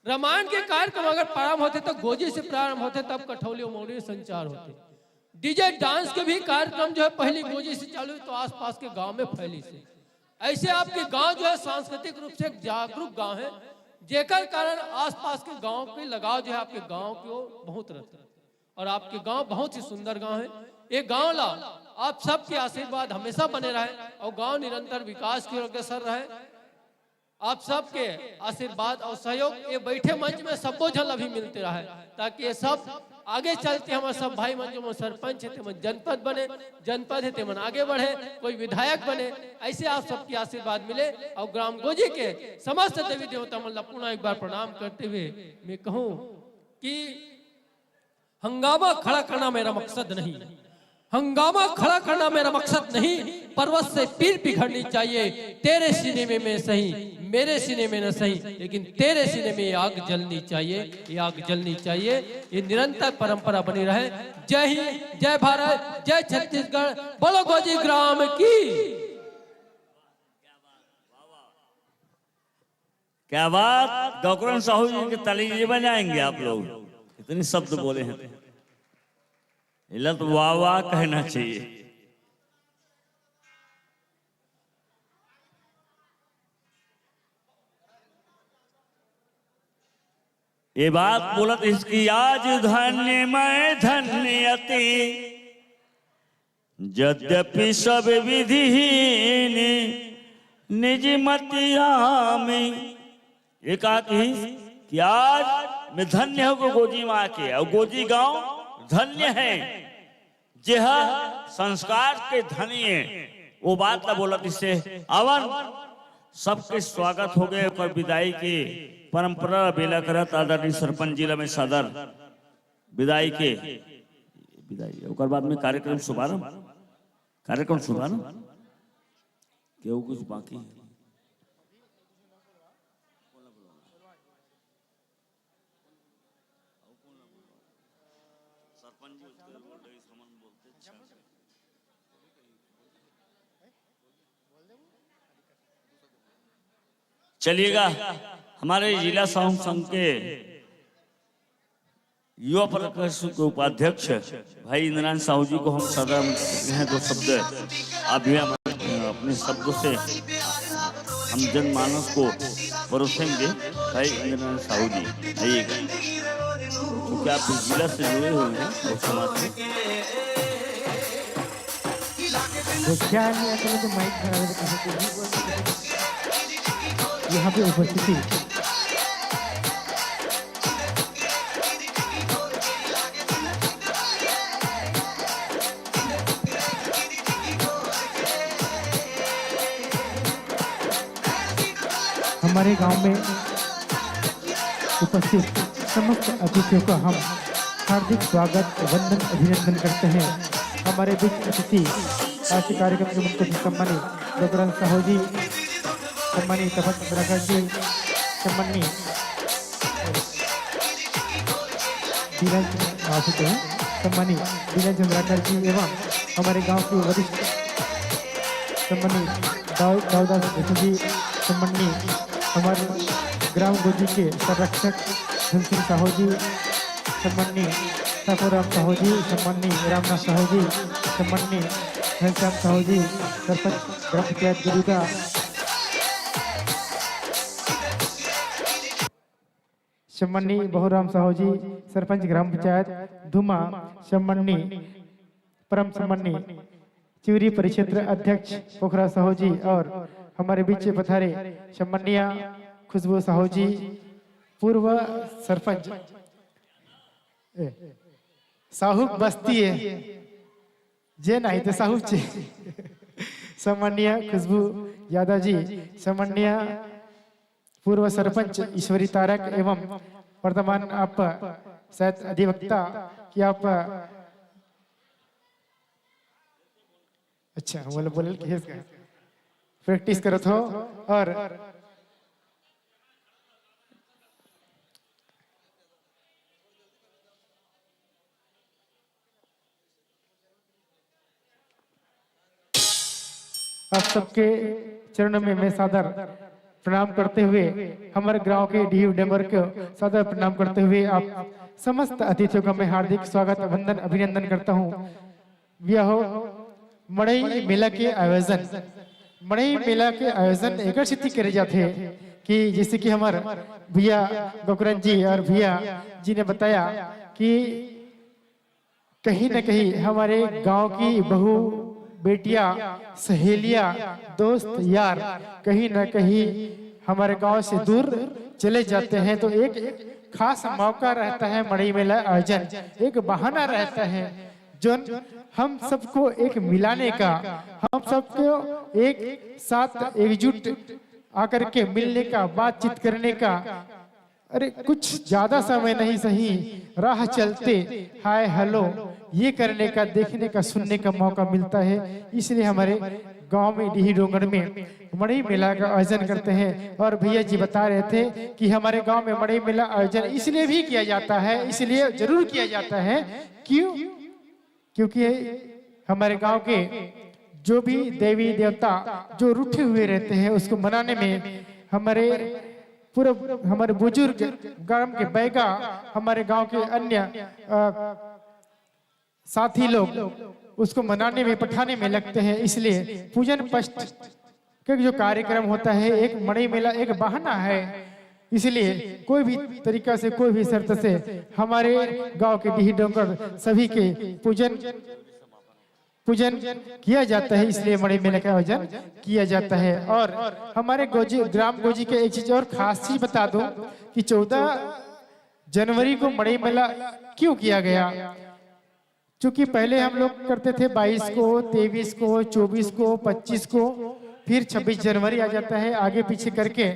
रामायण के कार्यक्रम अगर प्रारंभ होते तो गोजी से प्रारंभ होते, तब कठौली और मौरी में संचार होते। डीजे डांस के भी कार्यक्रम जो है पहली गोजी से चालू तो आसपास के गांव में फैली से। ऐसे आपके गांव जो है सांस्कृतिक रूप से जागरूक गांव है, जेकर कारण आसपास के गांव के लगाव जो है आपके गांव को बहुत रहता है, और आपके गांव बहुत ही सुंदर गांव है। ये गांव ला आप सबके आशीर्वाद हमेशा बने रहे, और गांव निरंतर विकास की ओर अग्रसर रहे। आप सबके आशीर्वाद और सहयोग ये बैठे मंच में सबको जल अभी मिलते रहे, ताकि ये सब आगे चलते हमारे सब भाई मन जो सरपंच है जनपद बने, जनपद है मन आगे बढ़े, कोई विधायक बने। ऐसे आप सबकी आशीर्वाद मिले, और ग्राम गोजी के समस्त देवी देवता मन पुनः एक बार प्रणाम करते हुए मैं कहूँ कि हंगामा खड़ा करना मेरा मकसद नहीं, हंगामा खड़ा करना मेरा मकसद नहीं। पर्वत से पीर पिघलनी चाहिए, तेरे सीने में सही, मेरे सीने में न सही, लेकिन तेरे सीने में आग जलनी चाहिए, ये आग जलनी चाहिए। ये निरंतर परंपरा बनी रहे। जय हिंद, जय भारत, जय छत्तीसगढ़, बोलो गोजी ग्राम की। क्या बात, गौकरण साहू जी के ताली बजाएंगे आप लोग, इतने शब्द बोले हैं, तो वाह वाह कहना चाहिए। ये बात बोलत इसकी आज धन्य मैं धन्यति, यद्यपि सब विधिहीन निज मतिया में। ये कहा कि आज मैं धन्य हूँ गोजी माँ के, और गोजी गांव धन्य है, यह संस्कार के धनी है। वो बात ना बोलत इससे अवन सबके स्वागत हो गए और विदाई की परंपरा बेला करत आदरणीय सरपंच जिला में सदर विदाई के विदाई और बाद में कार्यक्रम शुभारंभ केहू कुछ बाकी है। चलिएगा हमारे जिला साहू संघ के युवा परिषद के उपाध्यक्ष भाई इंद्रान साहू जी को हम सदा हैं दो शब्द आप भी अपने शब्दों से हम जनमानस को परोसेंगे। भाई इंद्रान साहू जी आइएगा, क्योंकि आप इस जिला से जुड़े हुए हैं और समाज से। यहाँ पे उपस्थिति हमारे गांव में उपस्थित समस्त अतिथियों का हम हार्दिक स्वागत वंदन अभिनंदन करते हैं। हमारे बीच अतिथि आज के कार्यक्रम के मुख्य सम्मानित डॉक्टर साहू जी, सम्मानित तपन चंद्राकर जी, सम्मानित सम्मानित दीनन चंद्राकर जी एवं हमारे गांव के वरिष्ठ सम्मानित दाऊदास जी, सम्मानित हमारे ग्राम गोजी के संरक्षक धनसिंह साहू जी, सम्मानित ठाकुराम साहू जी, सम्मानित रामनाथ साहू जी, सम्मानित घनश्याम साहू जी, सरपंच ग्राम पंचायत गुरुदा, सम्मानित बहुराम साहू जी, सरपंच ग्राम पंचायत धुमा, सम्मानित परम सम्मानित चिवरी परिक्षेत्र अध्यक्ष पोखरा साहू जी और हमारे बीच पधारे सम्मानीय खुशबू साहू जी, पूर्व सरपंच साहू बस्ती है जे नहीं तो साहू चे सम्मानीय खुशबू यादव जी, सम्मानीय पूर्व सरपंच ईश्वरी तारक एवं वर्तमान आप शायद अधिवक्ता कि आप अच्छा बोले प्रैक्टिस करत हो और आप सबके चरणों में मैं सादर प्रणाम करते हुए हमारे गांव के डीयू डेमर को सादर प्रणाम करते हुए आप समस्त अतिथियों का मैं हार्दिक स्वागत वंदन अभिनंदन करता हूं। यह मड़ई मेला के आयोजन मड़ई मेला के आयोजन एक स्थिति करे जाते हैं कि जैसे कि हमारे भैया गोकरण जी और भैया जी ने बताया कि कहीं न कहीं हमारे गांव की बहू बेटियां सहेलियां दोस्त यार कहीं न कहीं हमारे गांव से दूर चले जाते हैं, तो एक खास मौका रहता है मड़ई मेला आयोजन, एक बहाना रहता है जो हम सबको एक मिलाने का, हम सबको एक साथ एकजुट आकर के मिलने का, बातचीत करने का। अरे कुछ ज्यादा समय नहीं सही, राह चलते हाय हेलो ये करने का, देखने का, सुनने का मौका मिलता है। इसलिए हमारे गांव में डीही डोंगर में मड़ई मेला का आयोजन करते हैं। और भैया जी बता रहे थे कि हमारे गांव में मड़ई मेला आयोजन इसलिए भी किया जाता है, इसलिए जरूर किया जाता है क्यों, क्योंकि हमारे गांव के जो भी देवी देवता जो रूठे हुए रहते हैं उसको मनाने में हमारे पूरे हमारे बुजुर्ग गांव के बैगा, हमारे गांव के अन्य साथी लोग उसको मनाने में पठाने में लगते हैं। इसलिए पूजन पष्ट का जो कार्यक्रम होता है, एक मड़ई मेला एक बहाना है। इसलिए कोई भी तरीका से, कोई भी शर्त से हमारे गांव के डीही डोंगर सभी के पूजन किया जाता है, इसलिए मड़ई मेले का आयोजन किया जाता है। और हमारे ग्राम गोजी के एक चीज और खास चीज बता दूं कि 14 जनवरी को मड़ई मेला क्यों किया गया, क्योंकि पहले हम लोग करते थे 22 को, 23 को, 24 को, 25 को, फिर 26 जनवरी आ जाता है आगे पीछे करके,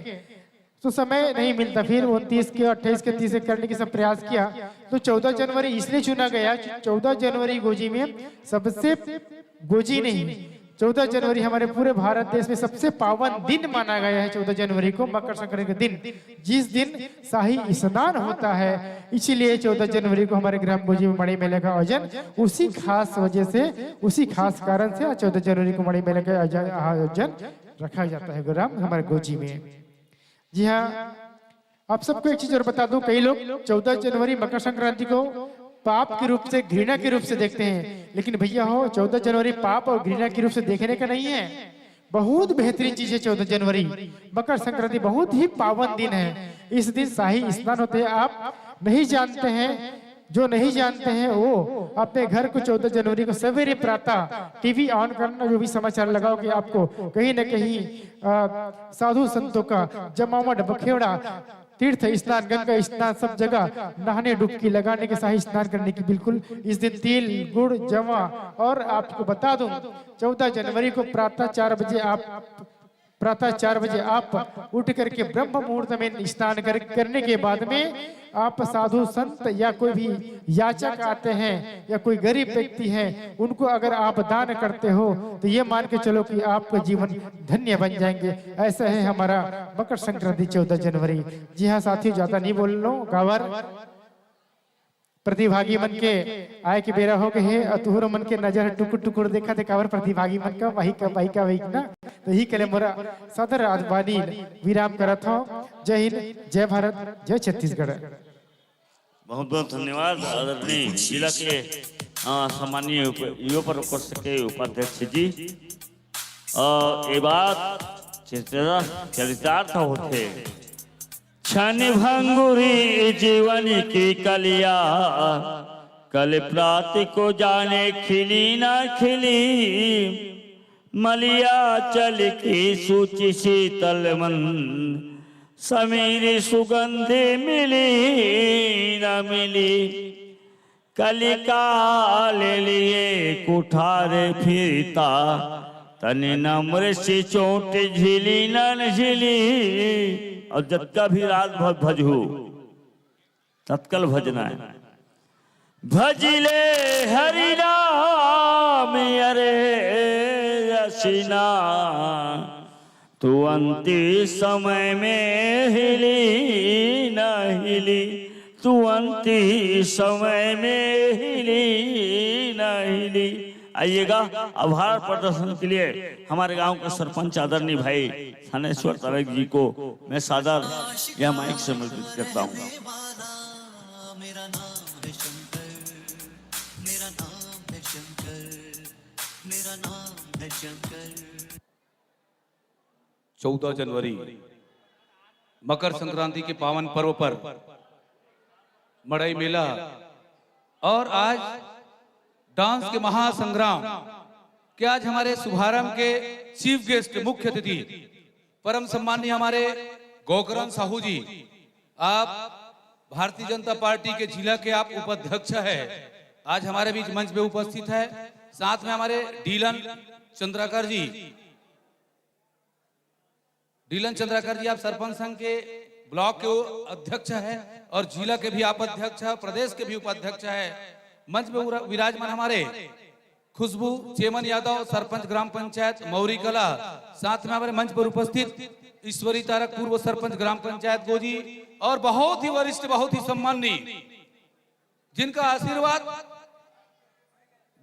तो समय नहीं मिलता। फिर 29 के, 28 के, 30 करने की सब प्रयास किया, तो 14 जनवरी इसलिए चुना गया। 14 जनवरी गोजी में सबसे गोजी नहीं, 14 जनवरी हमारे पूरे भारत देश में सबसे पावन दिन माना गया है। 14 जनवरी को मकर संक्रांति के दिन, जिस दिन शाही स्नान होता है, इसीलिए 14 जनवरी को हमारे ग्राम गोजी में मड़ई मेले का आयोजन उसी खास वजह से, उसी खास कारण से 14 जनवरी को मड़ई मेले का आयोजन रखा जाता है ग्राम हमारे गोजी में। जी हाँ, आप सबको एक चीज और बता दूं, कई लोग 14 जनवरी मकर संक्रांति को पाप के रूप से, घृणा के रूप से देखते हैं, लेकिन भैया हो 14 जनवरी पाप और घृणा के रूप से देखने का नहीं है। बहुत बेहतरीन चीज है 14 जनवरी मकर संक्रांति, बहुत ही पावन दिन है। इस दिन शाही स्नान होते हैं। आप नहीं जानते हैं, जो नहीं जानते हैं वो अपने घर को 14 जनवरी को सवेरे प्रातः टीवी ऑन करना, जो भी समाचार लगाओ कि आपको कहीं न कहीं साधु संतों का जमावट, बखेड़ा, तीर्थ स्नान, गंगा स्नान, सब जगह नहाने, डुबकी लगाने के, शाही स्नान करने की बिल्कुल इस दिन तिल, गुड़, जवा। और आपको बता दूं 14 जनवरी को प्रातः 4 बजे आप उठ करके ब्रह्म मुहूर्त में स्नान करने के बाद में आप साधु संत या कोई भी याचक आते हैं या कोई गरीब व्यक्ति है, उनको अगर आप दान करते हो तो ये मान के चलो कि आपका जीवन धन्य बन जाएंगे। ऐसा है हमारा मकर संक्रांति 14 जनवरी। जी हाँ साथियों, ज्यादा नहीं बोल लो, कावर प्रतिभागी मन के आय के बेरा हो गए है, अतुहर मन के नजर टुकुर टुकुर देखा थे कावर प्रतिभागी मन का वही ना, तो ही के लिए मोरा सदर आजबानी विराम करत हो। जय हिंद, जय भारत, जय छत्तीसगढ़। बहुत बहुत धन्यवाद आदरणीय जिला के सम्मानीय युवा प्रकोष्ठ के उपाध्यक्ष जी। ये बात चरितार्थ होते क्षण भंगुरी जीवन की कलिया, कल प्रात को जाने खिली ना खिली, मलिया चल की सूची शीतल मन, समीरी सुगंधि मिली न मिली, कलिका ले लिए कुठारे फिरता, तने नम्र से चोट झिली न झिली। और जत्का भी रात भर भजहू, तत्काल भजना है। भजिले हरि नाम अरे रसीना, तू अंति समय में हिली न हिली, तू अंति समय में हिली न हिली। आइएगा आभार प्रदर्शन के लिए हमारे गांव के सरपंच आदरणीय भाई थानेश्वर तारक जी को मैं सादर यह माइक समर्पित करता हूँ। मेरा नाम है शंकर, मेरा नाम है शंकर, मेरा नाम है शंकर। 14 जनवरी मकर संक्रांति के पावन पर्व पर मड़ई मेला और आज डांस के महासंग्राम के आज हमारे शुभारंभ के चीफ गेस्ट, मुख्य अतिथि परम सम्मानीय हमारे गोकरण साहू जी, आप भारतीय जनता पार्टी के जिला के आप उपाध्यक्ष है, आज हमारे बीच मंच पे उपस्थित है। साथ में हमारे डीलन चंद्राकर जी आप सरपंच संघ के ब्लॉक के अध्यक्ष है और जिला के भी आप अध्यक्ष है, प्रदेश के भी उपाध्यक्ष है। मंच में विराजमान हमारे खुशबू चेमन यादव, सरपंच ग्राम पंचायत मौरी कला, साथ में हमारे मंच पर उपस्थित ईश्वरी तारक, पूर्व सरपंच ग्राम पंचायत गोजी, और बहुत ही वरिष्ठ, बहुत ही सम्माननीय, जिनका आशीर्वाद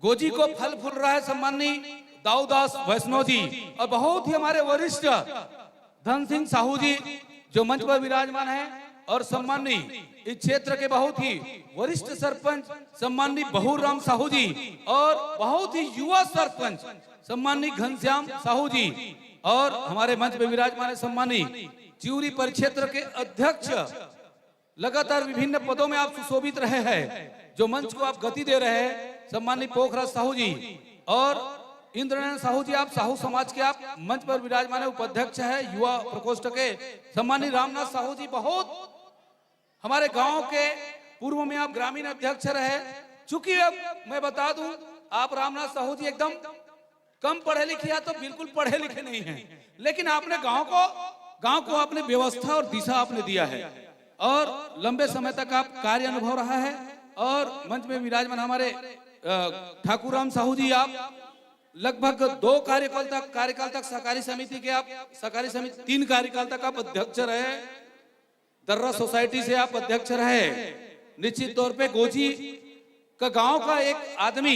गोजी को फल फूल रहा है, सम्माननीय दाऊदास वैष्णव जी, और बहुत ही हमारे वरिष्ठ धन सिंह साहू जी जो मंच पर विराजमान है, और सम्माननीय इस क्षेत्र के बहुत ही वरिष्ठ सरपंच सम्माननीय बहुराम साहू जी, और बहुत ही युवा सरपंच सम्माननीय घनश्याम साहू जी, और हमारे मंच पे विराजमान है सम्माननीय चिउरी परिक्षेत्र के अध्यक्ष। लगातार विभिन्न पदों में आप सुशोभित रहे हैं, जो मंच को आप गति दे रहे हैं, सम्माननीय पोखराज साहू जी और इंद्रनारायण साहू जी, आप साहू समाज के आप मंच पर विराजमान उपाध्यक्ष है युवा प्रकोष्ठ के। सम्माननीय रामनाथ साहू जी, बहुत हमारे गांव के पूर्व में आप ग्रामीण अध्यक्ष रहे। चूंकि अब मैं बता दूं, आप रामनाथ साहू जी एकदम कम पढ़े लिखे या तो बिल्कुल पढ़े लिखे नहीं हैं, लेकिन आपने गांव को आपने व्यवस्था और दिशा आपने दिया है, और लंबे समय तक आप कार्य अनुभव रहा है। और मंच में विराजमान हमारे ठाकुर राम साहू जी, आप लगभग 2 कार्यकाल तक सहकारी समिति के आप 3 कार्यकाल तक आप अध्यक्ष रहे, दर्रा सोसाइटी से आप अध्यक्ष रहे। निश्चित तौर पे गोजी का गांव का एक आदमी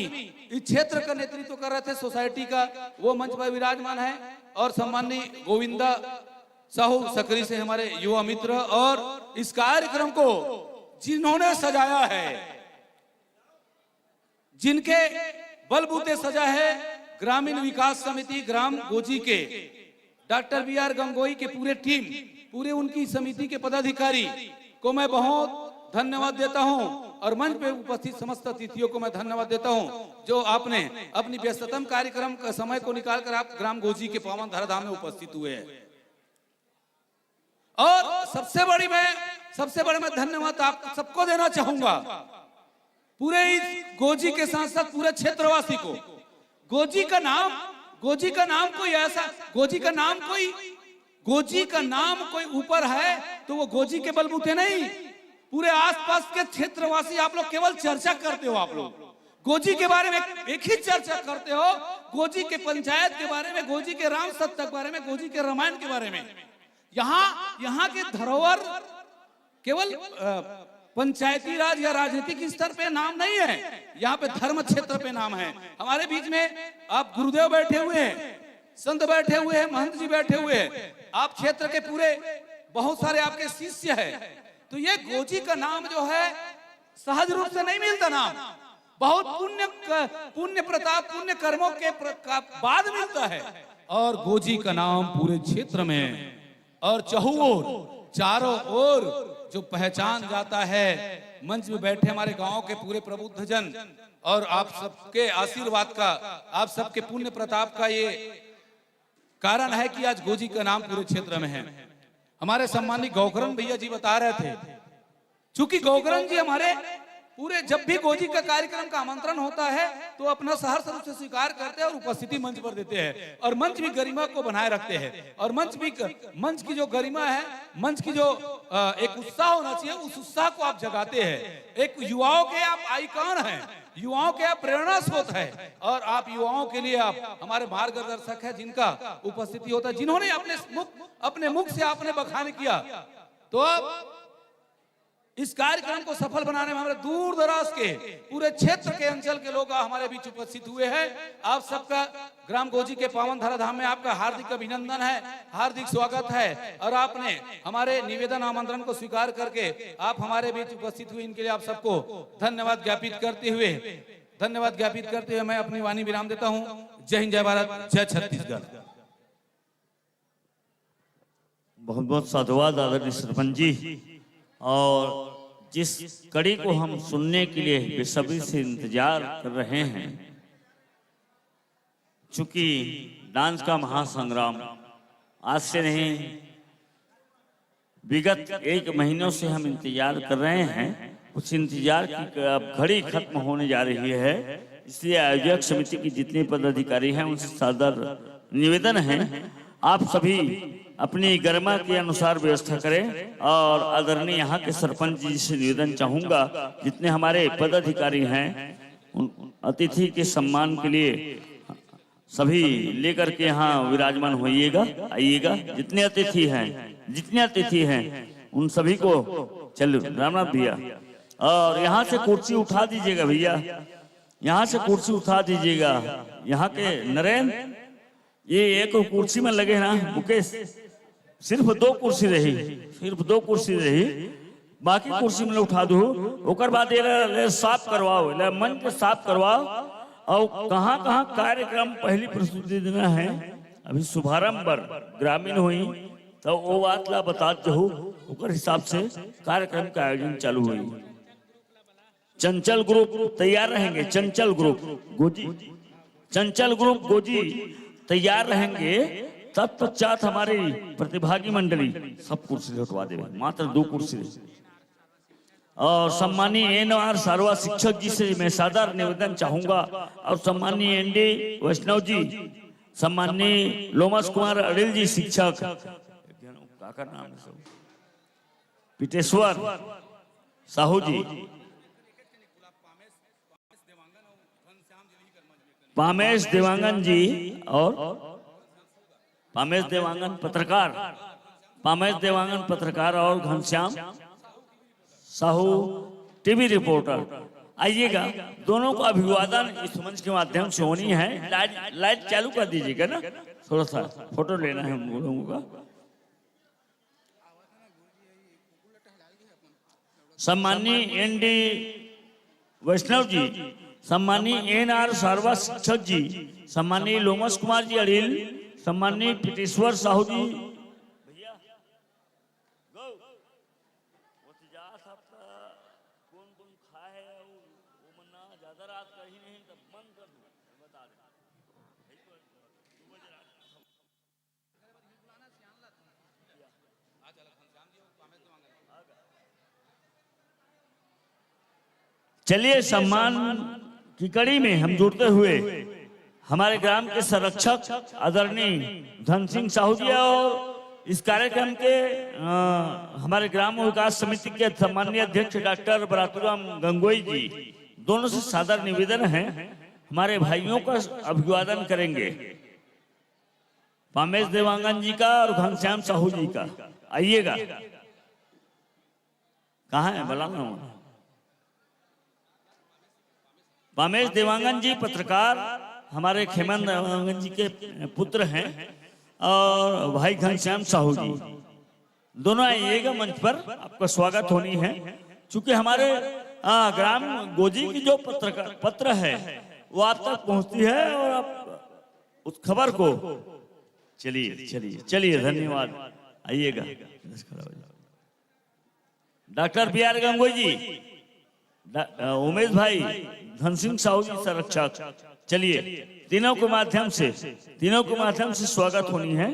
इस क्षेत्र का नेतृत्व कर रहे थे सोसाइटी का, वो मंच पर विराजमान है। और सम्माननीय गोविंदा साहू सकरी से हमारे युवा मित्र, और इस कार्यक्रम को जिन्होंने सजाया है, जिनके बलबूते सजा है, ग्रामीण विकास समिति ग्राम गोजी के डॉक्टर बी.आर. गंगोई के पूरे टीम, पूरे उनकी समिति के पदाधिकारी को मैं बहुत धन्यवाद देता हूं, और मंच पे उपस्थित समस्त अतिथियों को मैं धन्यवाद देता हूं, जो आपने अपनी व्यस्ततम कार्यक्रम का समय को निकालकर आप ग्राम गोजी के पावन धराधाम में उपस्थित हुए हैं। और सबसे बड़ी मैं धन्यवाद आप सबको देना चाहूंगा, पूरे इस गोजी के साथ साथ पूरे क्षेत्रवासी को। गोजी का नाम कोई ऐसा, गोजी का नाम कोई ऊपर है तो वो गोजी के बलबूते नहीं, पूरे आसपास के क्षेत्रवासी आप लोग केवल चर्चा करते हो। आप लोग गोजी के बारे में एक ही चर्चा करते हो, गोजी के पंचायत के बारे में, गोजी के राम सत्ता के बारे में, गोजी के रामायण के बारे में। यहाँ के धरोहर केवल पंचायती राज या राजनीतिक स्तर पे नाम नहीं है, यहाँ पे धर्म क्षेत्र पे नाम है। हमारे बीच में आप गुरुदेव बैठे हुए हैं, संत बैठे हुए हैं, महंत जी बैठे हुए हैं, आप क्षेत्र के पूरे बहुत सारे आपके शिष्य हैं। तो ये गोजी का नाम जो है सहज रूप से नहीं मिलता, नाम बहुत पुण्य प्रताप, पुण्य कर्मों के बाद मिलता है। और गोजी का नाम पूरे क्षेत्र में और चारों ओर जो पहचान जाता है। मंच में बैठे हमारे गांव के पूरे प्रबुद्ध जन और आप सबके आशीर्वाद का, आप सबके पुण्य प्रताप का ये कारण है कि आज गोजी का नाम पूरे क्षेत्र में है। हमारे सम्मानित गौकरण भैया जी बता रहे थे, चूंकि गौकरण जी हमारे पूरे जब भी गोजी का कार्यक्रम का आमंत्रण होता है तो अपना सहर्ष रूप से स्वीकार करते हैं और उपस्थिति मंच पर देते हैं, और मंच भी गरिमा को बनाए रखते हैं। और मंच की जो गरिमा है, मंच की जो एक उत्साह होना चाहिए, उस उत्साह को आप जगाते हैं। एक युवाओं के आप आइकॉन हैं, युवाओं के आप प्रेरणा स्रोत है, और आप युवाओं के लिए आप हमारे मार्गदर्शक है, जिनका उपस्थिति होता है, जिन्होंने अपने मुख से आपने बखान किया। तो अब इस कार्यक्रम को सफल बनाने में हमारे दूर दराज के पूरे क्षेत्र के अंचल के लोग हमारे बीच उपस्थित हुए हैं। आप सबका ग्राम गोजी के पावन धराधाम में आपका हार्दिक अभिनंदन है, हार्दिक स्वागत है। और आपने हमारे निवेदन आमंत्रण को स्वीकार करके आप हमारे बीच उपस्थित हुए, इनके लिए आप सबको धन्यवाद ज्ञापित करते हुए मैं अपनी वाणी विराम देता हूँ। जय हिंद, जय भारत, जय छत्तीसगढ़। बहुत बहुत साधुवाद आदरणीय सरपंच जी। और जिस कड़ी को हम सुनने के लिए बेसब्री से इंतजार कर रहे हैं, चूंकि डांस का महासंग्राम आज से नहीं, विगत 1 महीनों से हम इंतजार कर रहे हैं। उस इंतजार की अब घड़ी खत्म होने जा रही है, इसलिए आयोजक समिति की जितने पदाधिकारी हैं उनसे सादर निवेदन है, आप सभी अपनी गरिमा के अनुसार व्यवस्था करें। और आदरणीय यहाँ के सरपंच जी से निवेदन चाहूंगा, जितने हमारे पदाधिकारी हैं उन अतिथि के सम्मान के लिए सभी लेकर के यहाँ विराजमान होइएगा, आइएगा। जितने अतिथि हैं उन सभी को चलो रामनाथ भैया, और यहाँ से कुर्सी उठा दीजिएगा भैया, यहाँ से कुर्सी उठा दीजिएगा। यहाँ के नरेंद्र, ये एक कुर्सी में लगे ना मुकेश, सिर्फ 2 कुर्सी रही, बाकी कुर्सी में उठा दो। ओकर बाद ये साफ करवाओ, मंच के साफ करवाओ। और कहाँ कार्यक्रम पहली प्रस्तुति देना है, अभी शुभारंभ ग्रामीण हुई तो वो बात ला बता दो, ओकर हिसाब से कार्यक्रम का आयोजन चालू हुई। चंचल ग्रुप तैयार रहेंगे, चंचल ग्रुप गोजी तैयार रहेंगे। तत्पश्चात हमारी प्रतिभागी मंडली सब कुर्सी लौटवा देवे, मात्र 2 कुर्सी। और सम्मानीय एनआर सारवा शिक्षक जी से मैं सादर निवेदन चाहूंगा, और सम्मानीय एनडी वैष्णव जी, सम्मानीय लोमस कुमार अडिल जी शिक्षक, का नाम है पिटेश्वर साहू जी, पामेश देवांगन जी, और पामेश देवांगन पत्रकार और घनश्याम साहू टीवी रिपोर्टर। आइएगा, दोनों को अभिवादन इस मंच के माध्यम से होनी है। लाइट चालू कर दीजिएगा ना, थोड़ा सा फोटो लेना है हम लोगों का। सम्माननीय ND वैष्णव जी, सम्माननीय NR सारवा शिक्षक जी, सम्माननीय लोमस कुमार जी अड़िल, सम्माननीय पिटेश्वर साहू जी। चलिए सम्मान की कड़ी में हम जुड़ते हुए हमारे ग्राम के संरक्षक आदरणीय धन सिंह साहू जी और इस कार्यक्रम के हमारे ग्राम विकास समिति के सम्माननीय अध्यक्ष डॉक्टर बरातुराम गंगोई जी, दोनों से सादर निवेदन है हमारे भाइयों का अभिवादन करेंगे, पामेश देवांगन जी का और घनश्याम साहू जी का। आइएगा, कहाँ है बला पामेश देवांगन जी पत्रकार हमारे खेमन देवांगन जी के पुत्र हैं और भाई घनश्याम साहू जी, दोनों आइएगा मंच पर, आपका स्वागत होनी है। चूंकि हमारे ग्राम गोजी की जो पत्र है वो आप तक पहुंचती है और आप उस खबर को चलिए चलिए चलिए, धन्यवाद। आइएगा डॉक्टर BR गंगोई जी, उमेश भाई, धन सिंह साहू जी संरक्षक, चलिए तीनों के माध्यम से स्वागत होनी है।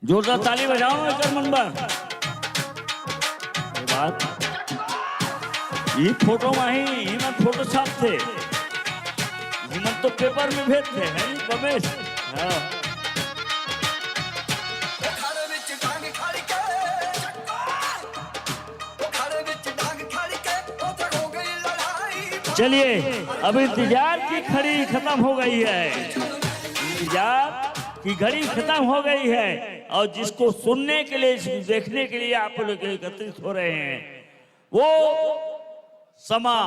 जोरदार ताली बजाओ मनबा। बात ये फोटो माही हिमंत फोटो छाप थे, हिमंत तो पेपर में भेज थे हैं रमेश। हाँ चलिए, अब इंतजार की घड़ी खत्म हो गई है, इंतजार की घड़ी खत्म हो गई है और जिसको सुनने के लिए, देखने के लिए आप लोग एकत्रित हो रहे हैं, वो समा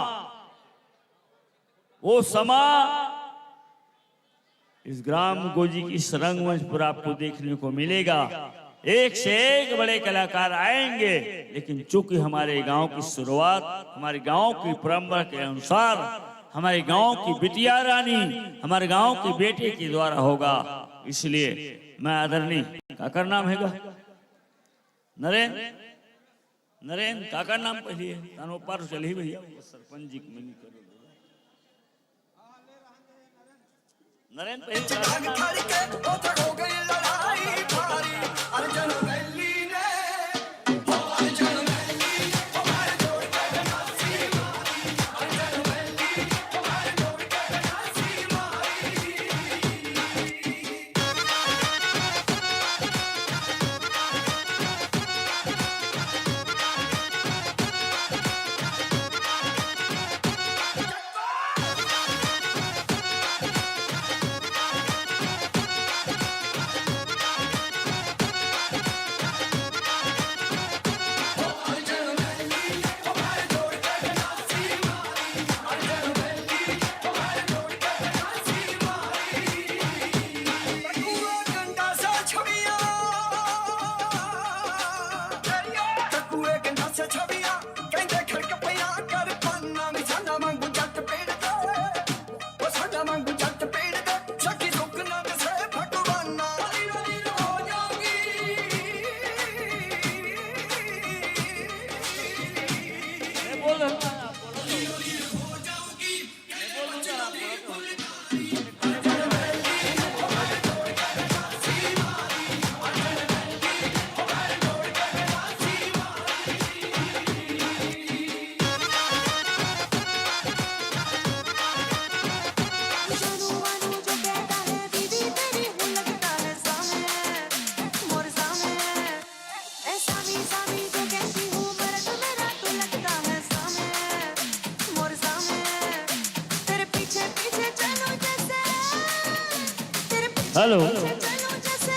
इस ग्राम गोजी की सरंग मंच पर आपको देखने को मिलेगा। एक से एक बड़े कलाकार आएंगे, लेकिन चूंकि हमारे गांव की शुरुआत हमारे गांव की परंपरा के अनुसार हमारे गांव की बिटिया रानी हमारे गांव के बेटे के द्वारा होगा, इसलिए मैं आदरणीय काकर नाम हैगा नरेंद्र काकर नाम पहले तानो पर चली भैया सरपंच जी में नरेंद्र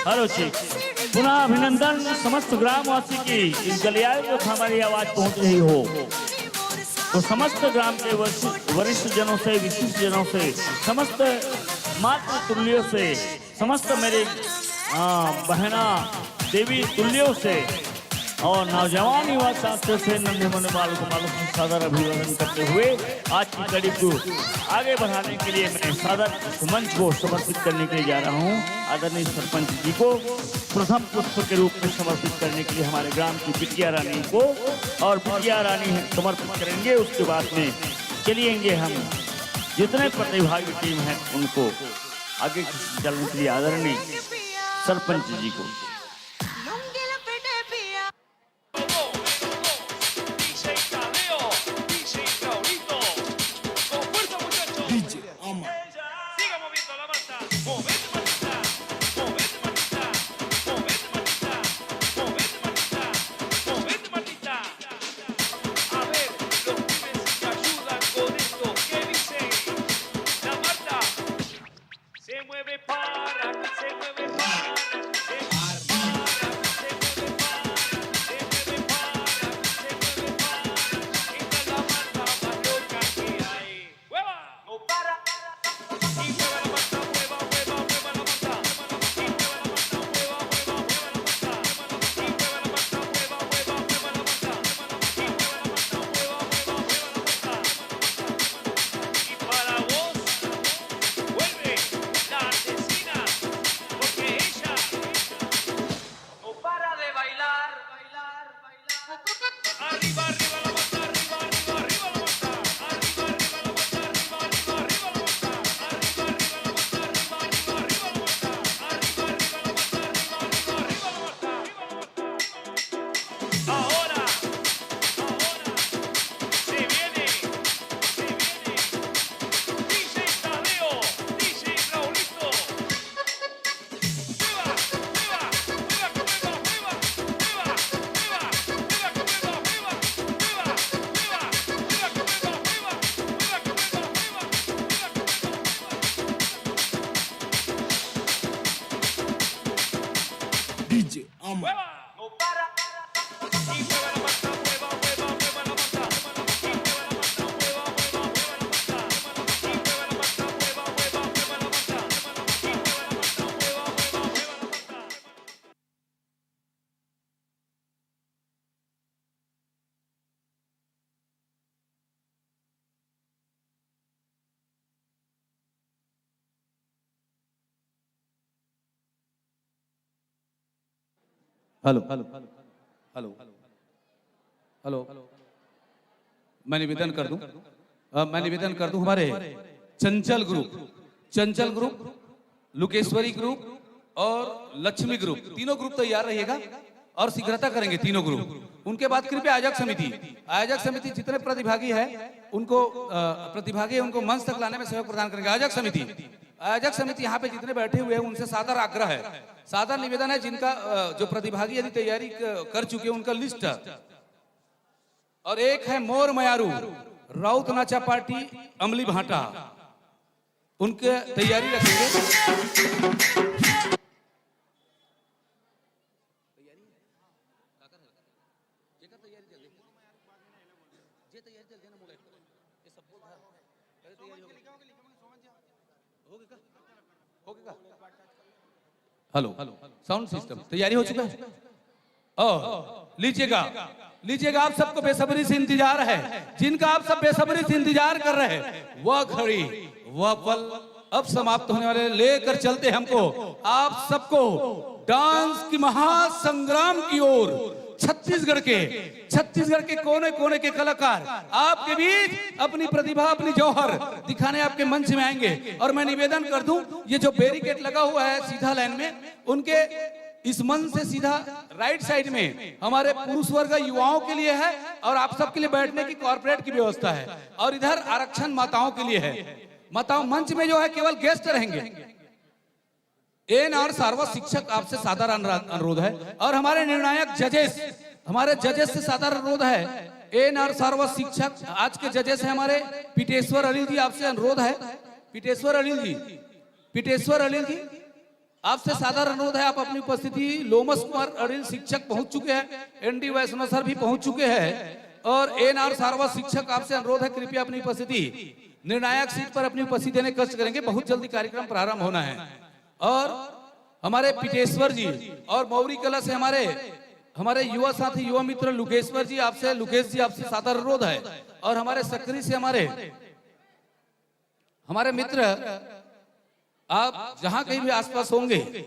हेलो ठीक, पुनः अभिनंदन समस्त ग्रामवासी की इस गलियारे तक हमारी आवाज पहुंच रही हो तो समस्त ग्राम के वरिष्ठ जनों से, विशिष्ट जनों से, समस्त मातृ तुल्यों से, समस्त मेरे बहना देवी तुल्यों से और नौजवान युवा छात्रों से नन्हे मुन्ने बालों को सादर अभिवादन करते हुए आज की कड़ी को आगे बढ़ाने के लिए मैं सादर मंच को समर्पित करने के लिए जा रहा हूँ। आदरणीय सरपंच जी को प्रथम पुष्प के रूप में समर्पित करने के लिए हमारे ग्राम की बिटिया रानी को और बिटिया रानी समर्पित करेंगे। उसके बाद में चलिएंगे हम जितने प्रतिभागी टीम है उनको आगे चलने के लिए आदरणीय सरपंच जी को। हेलो हेलो हेलो हेलो मैं निवेदन कर दूं हमारे चंचल ग्रुप लुकेश्वरी ग्रुप और लक्ष्मी ग्रुप तीनों ग्रुप तैयार रहिएगा और शीघ्रता करेंगे तीनों ग्रुप। उनके बाद कृपया आयोजक समिति जितने प्रतिभागी है उनको मंच तक लाने में सहयोग प्रदान करेंगे। आयोजक समिति यहाँ पे जितने बैठे हुए हैं उनसे सादर आग्रह है, सादर निवेदन है, जिनका जो प्रतिभागी यदि तैयारी कर चुके हैं उनका लिस्ट है। और एक है मोर मयारू राउत नाचा पार्टी अमली भाटा, उनके तैयारी रखेंगे। हेलो साउंड सिस्टम तैयारी हो चुका है? लीजिएगा आप सबको बेसब्री से इंतजार है, जिनका आप सब बेसब्री से इंतजार कर रहे हैं वह घड़ी वह पल अब समाप्त होने वाले, लेकर चलते हमको आप सबको डांस की महासंग्राम की ओर। छत्तीसगढ़ के कोने कोने के कलाकार आपके बीच अपनी प्रतिभा अपनी जौहर दिखाने आपके मंच में आएंगे। और मैं निवेदन कर दूं, ये जो बैरिकेड लगा हुआ है सीधा लाइन में, उनके इस मंच से सीधा राइट साइड में हमारे पुरुष वर्ग युवाओं के लिए है और आप सबके लिए बैठने की कॉर्पोरेट की व्यवस्था है, और इधर आरक्षण माताओं के लिए है। माताओं मंच में जो है केवल गेस्ट रहेंगे। एन और सार्वजनिक शिक्षक आपसे सादर अनुरोध है, और हमारे निर्णायक जजेस से सादर अनुरोध है। एन और सार्वजनिक शिक्षक आज के जजेस है हमारे पीटेश्वर अनिल जी, आपसे अनुरोध है। पीटेश्वर अनिल जी आपसे सादर अनुरोध है, आप अपनी उपस्थिति। लोमस कुमार अनिल शिक्षक पहुंच चुके हैं, एनडी वैष्णव सर भी पहुंच चुके हैं, और एन और सार्वजनिक शिक्षक आपसे अनुरोध है कृपया अपनी उपस्थिति निर्णायक सीट पर अपनी उपस्थिति देने कष्ट करेंगे। बहुत जल्दी कार्यक्रम प्रारंभ होना है। और हमारे पिटेश्वर जी और मौरी कला से हमारे युवा साथी युवा मित्र लुकेश्वर जी, लुकेश जी आपसे सादर अनुरोध है। और हमारे सकरी से हमारे मित्र, आप जहां कहीं भी आसपास होंगे,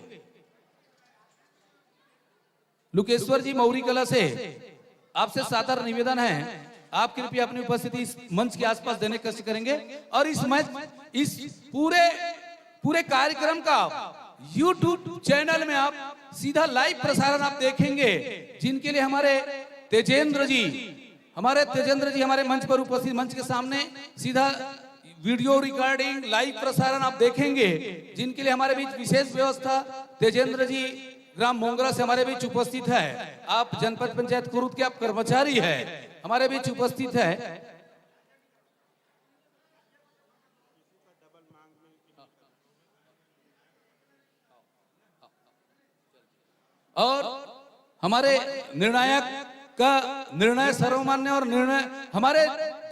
लुकेश्वर जी मौरी कला से आपसे सादर निवेदन है, आप कृपया अपनी उपस्थिति इस मंच के आसपास देने की कोशिश करेंगे। और इस पूरे कार्यक्रम का YouTube चैनल में आप सीधा लाइव प्रसारण आप देखेंगे, जिनके लिए हमारे तेजेंद्र जी हमारे मंच पर उपस्थित, मंच के सामने सीधा वीडियो रिकॉर्डिंग लाइव प्रसारण आप देखेंगे, जिनके लिए हमारे बीच विशेष व्यवस्था तेजेंद्र जी ग्राम मोंगरा से हमारे बीच उपस्थित है। आप जनपद पंचायत कुरुद के आप कर्मचारी है, हमारे बीच उपस्थित है। और हमारे निर्णायक का निर्णय सर्वमान्य और निर्णय हमारे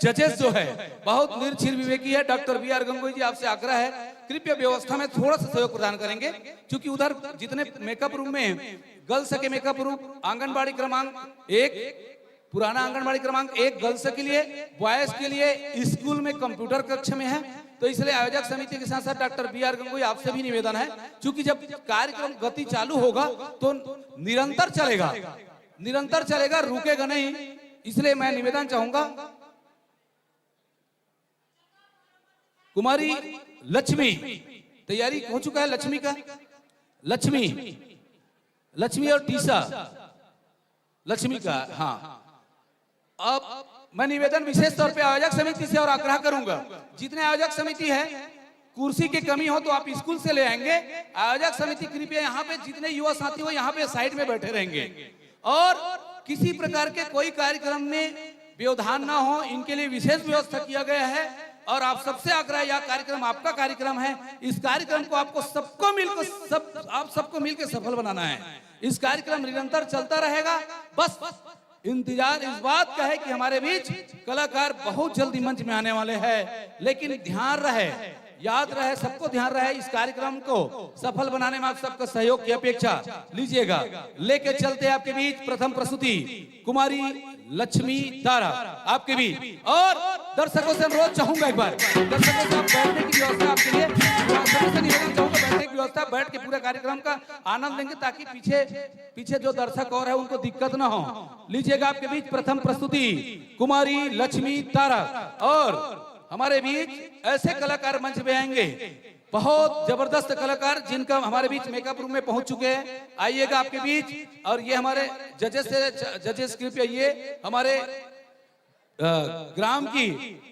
जजेस जो है बहुत निर्भीक विवेकी है। डॉक्टर BR गंगोई जी, आपसे आग्रह है कृपया व्यवस्था में थोड़ा सा सहयोग प्रदान करेंगे, क्योंकि उधर जितने मेकअप रूम में गर्ल्स के मेकअप रूम, आंगनबाड़ी क्रमांक 1, पुराना आंगनबाड़ी क्रमांक 1 गर्ल्स के लिए, बॉयज के लिए स्कूल में कंप्यूटर कक्ष में है। तो इसलिए आयोजक समिति के साथ साथ डॉक्टर BR गंगोई आपसे भी निवेदन है, क्योंकि जब कार्यक्रम गति चालू होगा तो निरंतर चलेगा, रुकेगा नहीं। इसलिए मैं निवेदन चाहूंगा, कुमारी लक्ष्मी, तैयारी हो चुका है लक्ष्मी का, लक्ष्मी और टीसा, लक्ष्मी का, हाँ। अब मैं निवेदन विशेष तौर पे आयोजक समिति से और आग्रह करूंगा, जितने आयोजक समिति है, कुर्सी की कमी हो तो आप स्कूल से ले आएंगे। आयोजक समिति कृपया यहाँ पे जितने युवा साथी हो यहाँ पे साइड में बैठे रहेंगे, और किसी प्रकार के कोई कार्यक्रम में व्यवधान ना हो, इनके लिए विशेष व्यवस्था किया गया है। और आप सबसे आग्रह, यह कार्यक्रम आपका कार्यक्रम है, इस कार्यक्रम को आप सबको मिलकर सफल बनाना है। इस कार्यक्रम निरंतर चलता रहेगा, बस इंतजार इस बात का है कि हमारे बीच कलाकार बहुत जल्दी मंच में आने वाले हैं। लेकिन ध्यान रहे, याद रहे, सबको ध्यान रहे, इस कार्यक्रम को सफल बनाने में आप सबका सहयोग की अपेक्षा लीजिएगा। लेके चलते आपके बीच प्रथम प्रस्तुति कुमारी लक्ष्मी तारा आपके बीच। और दर्शकों से अनुरोध चाहूंगा, एक बार दर्शकों से आप बैठने की व्यवस्था आपके लिए निवेदन चाहूंगा, बैठने की व्यवस्था, बैठ के पूरे कार्यक्रम का आनंद लेंगे, ताकि पीछे जो दर्शक और है उनको दिक्कत ना हो। लीजिएगा आपके बीच प्रथम प्रस्तुति कुमारी लक्ष्मी तारा। और हमारे बीच ऐसे कलाकार मंच पे आएंगे, बहुत जबरदस्त कलाकार, जिनका हमारे बीच मेकअप रूम में पहुंच चुके हैं। आइएगा आपके बीच। और ये हमारे जजेस कृपया, ये हमारे ग्राम की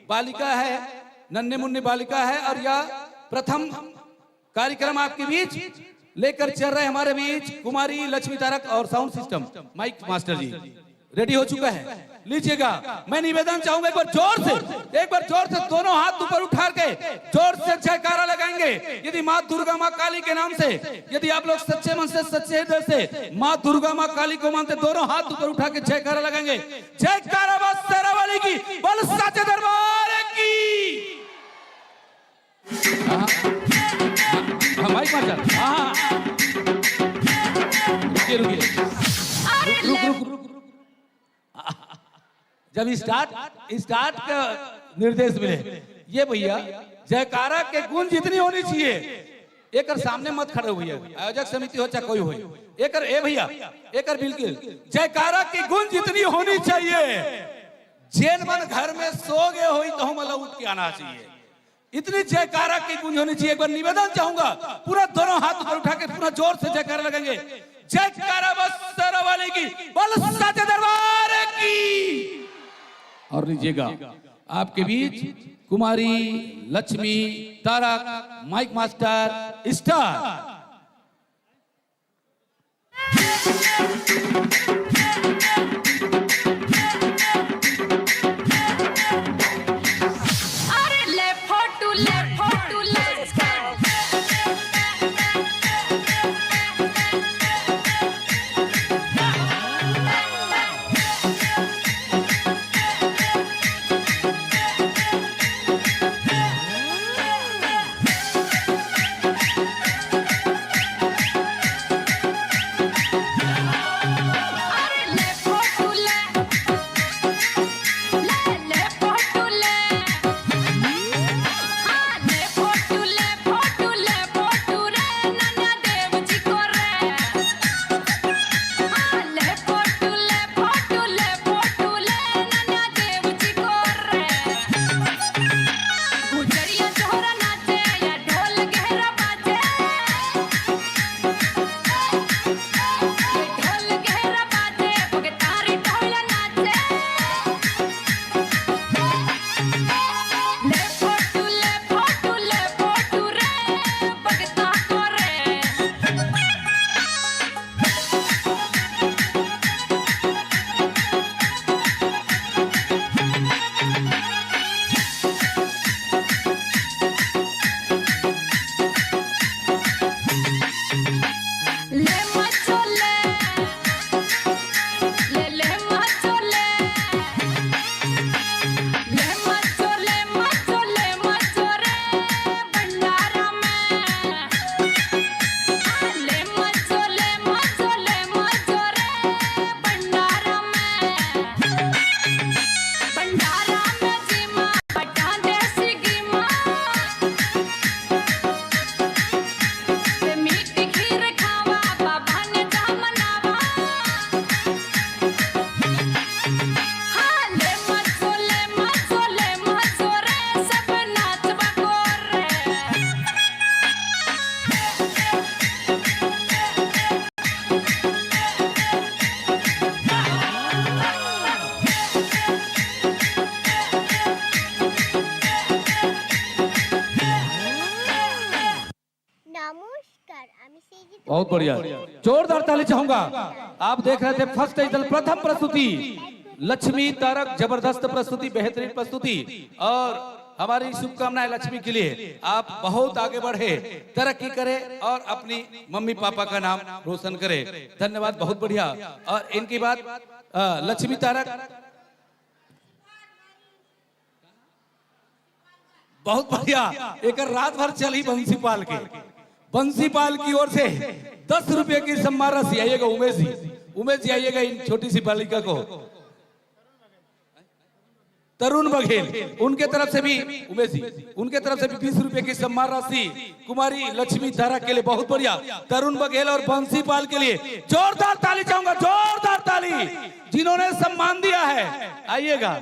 बालिका है, नन्हे मुन्ने बालिका है, और यह प्रथम कार्यक्रम आपके बीच लेकर चल रहे हमारे बीच कुमारी लक्ष्मी तारक। और sound system mic master ji ready हो चुका है, लीजिएगा। मैं निवेदन चाहूंगा एक बार जोर से दोनों हाथ ऊपर उठा के जोर से जयकारा लगाएंगे। यदि माँ दुर्गा माँ काली के नाम से, यदि आप लोग सच्चे मन से, सच्चे हृदय से माँ दुर्गा माँ काली को मानते, दोनों हाथ ऊपर उठा के जयकारा लगाएंगे। जयकारा बस शेरा वाली की, बोल सच्चे दरबार की। माइक मास्टर, रुकिए। जब स्टार्ट का निर्देश मिले, ये भैया जयकारा के गुण जितनी होनी चाहिए, एक सामने मत खड़े हुई, आयोजक समिति हो चाहे कोई हो, भैया एक बिल्कुल जयकारा की गुण जितनी होनी चाहिए, जेन मन घर में सो गए हो तो हम उठ के आना चाहिए, इतनी जयकारा की गुंज होनी चाहिए। एक बार निवेदन चाहूंगा, पूरा दोनों हाथ ऊपर उठा के पूरा जोर से जयकारा लगाएंगे। जयकारा बस शेरा वाली की, बोल सच्चे दरबार की। और लीजिएगा आपके बीच कुमारी लक्ष्मी तारा, माइक मास्टर स्टार। बहुत बढ़िया, जोरदार ताली चाहूंगा। आप देख रहे थे फर्स्ट दल प्रथम प्रस्तुति लक्ष्मी तारक, जबरदस्त प्रस्तुति, बेहतरीन प्रस्तुति और हमारी शुभकामनाएं लक्ष्मी के लिए। आप बहुत आगे बढ़े, तरक्की करें और अपनी मम्मी पापा का नाम रोशन करें। धन्यवाद, बहुत बढ़िया। और इनकी बात लक्ष्मी तारक बहुत बढ़िया, एक रात भर चली बंसीपाल की ओर से 10 रुपए की सम्मान राशि। आइएगा उमेश जी आइएगा, इन छोटी सी बालिका को। तरुण बघेल उनके तरफ से भी, उमेश जी उनके तरफ से भी 20 रुपए की सम्मान राशि कुमारी लक्ष्मी तारक के लिए। बहुत बढ़िया, तरुण बघेल और बंसीपाल के लिए जोरदार ताली चाहूंगा, जोरदार ताली, जिन्होंने सम्मान दिया है। आइएगा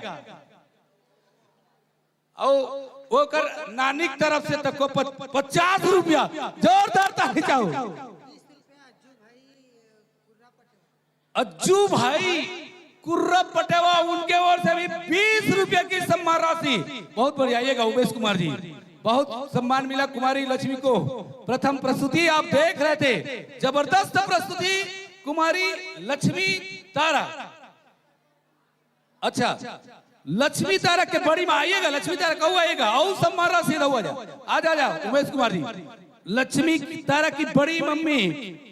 और वो कर नानी की तरफ से तक को 50 रुपया, जोरदार ताली चाहूं। अज्जू भाई कुर्रा पटेवा, उनके ओर से भी 20 रुपए की सम्मान राशि। बहुत बढ़िया, आइएगा उमेश कुमार जी, बहुत सम्मान मिला कुमारी लक्ष्मी को। प्रथम प्रस्तुति आप देख रहे थे, जबरदस्त प्रस्तुति कुमारी लक्ष्मी तारा। अच्छा, लक्ष्मी तारा के बड़ी मां आइएगा, लक्ष्मी तारा कहू आइएगा और सम्मान राशि आ जा उमेश कुमार जी। लक्ष्मी तारा की बड़ी मम्मी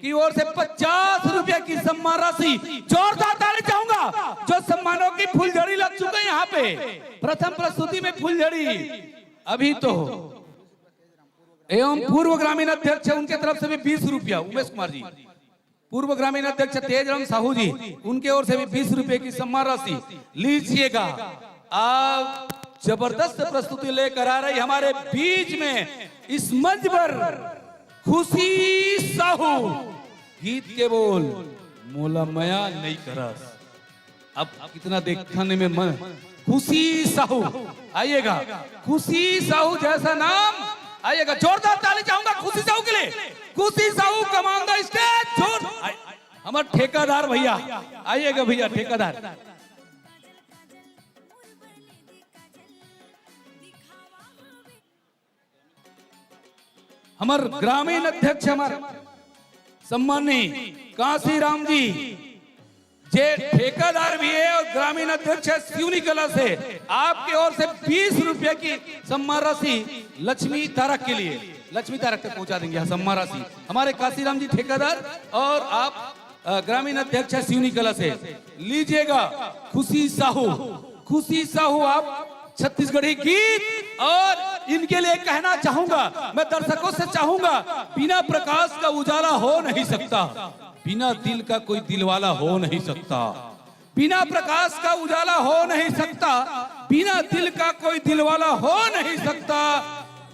की ओर से 50 रुपए की सम्मान राशि। जोरदार ताली चाहूंगा, जो सम्मानों की फुलझड़ी लग चुके यहाँ पे। प्रथम प्रस्तुति में फुलझड़ी अभी तो एवं पूर्व ग्रामीण अध्यक्ष उनके तरफ से भी 20 रुपया, उमेश कुमार जी। पूर्व ग्रामीण अध्यक्ष तेजराम साहू जी, उनके ओर से भी 20 रुपए की सम्मान राशि लीजिएगा। आप जबरदस्त प्रस्तुति लेकर आ रही हमारे बीच में इस मंच पर खुशी साहू। गीत के बोल मोला मया नहीं करस, अब कितना देखने में मन। खुशी साहू आइएगा, खुशी साहू जैसा नाम आइएगा। जोरदार ताली चाहूंगा खुशी साहू के लिए। खुशी साहू कमांडा स्टेज जोर। हमारे ठेकेदार भैया आइएगा, भैया ठेकेदार। हमारे ग्रामीण अध्यक्ष हमारे सम्माननीय कांसीराम जी, जे ठेकेदार भी है और ग्रामीण अध्यक्ष है सिवनी कला से। आपकी ओर से 20 रुपए की सम्मान राशि लक्ष्मी तारक के लिए, लक्ष्मी तारक तक पहुंचा देंगे सम्मान राशि। हमारे कांसीराम जी ठेकेदार और आप ग्रामीण अध्यक्ष है सिवनी कला से। लीजिएगा खुशी साहू। खुशी साहू आप छत्तीसगढ़ी गीत। और इनके लिए कहना चाहूंगा, मैं दर्शकों से चाहूंगा, बिना प्रकाश का उजाला हो नहीं सकता, बिना दिल का कोई दिलवाला हो नहीं सकता। बिना प्रकाश का उजाला हो नहीं सकता, बिना दिल का कोई दिलवाला हो नहीं सकता।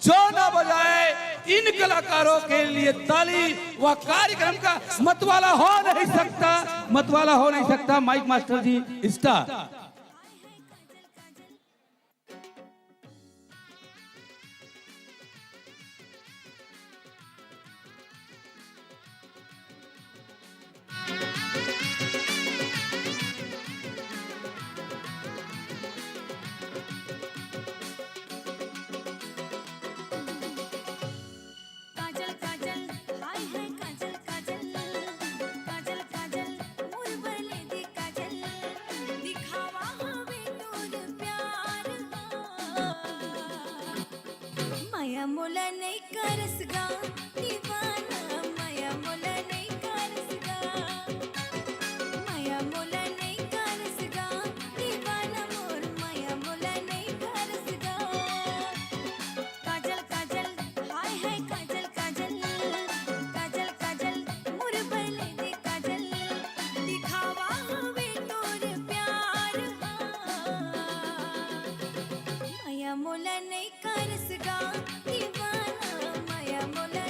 जो ना बजाए इन कलाकारों के लिए ताली, वह कार्यक्रम का मतवाला हो नहीं सकता, मतवाला हो नहीं सकता। माइक मास्टर जी स्टार। माया मोला नहीं करसगा दीवाना, माया मोला नहीं करसगा, माया मोला नहीं करसगा दीवाना मोर, माया मोला नहीं करसगा। काजल काजल हाय हाय काजल काजल, काजल काजल मोर भले दे काजल, दिखावा हवे तोर प्यार। माया मोला नहीं करसगा दीवाना, माया मोला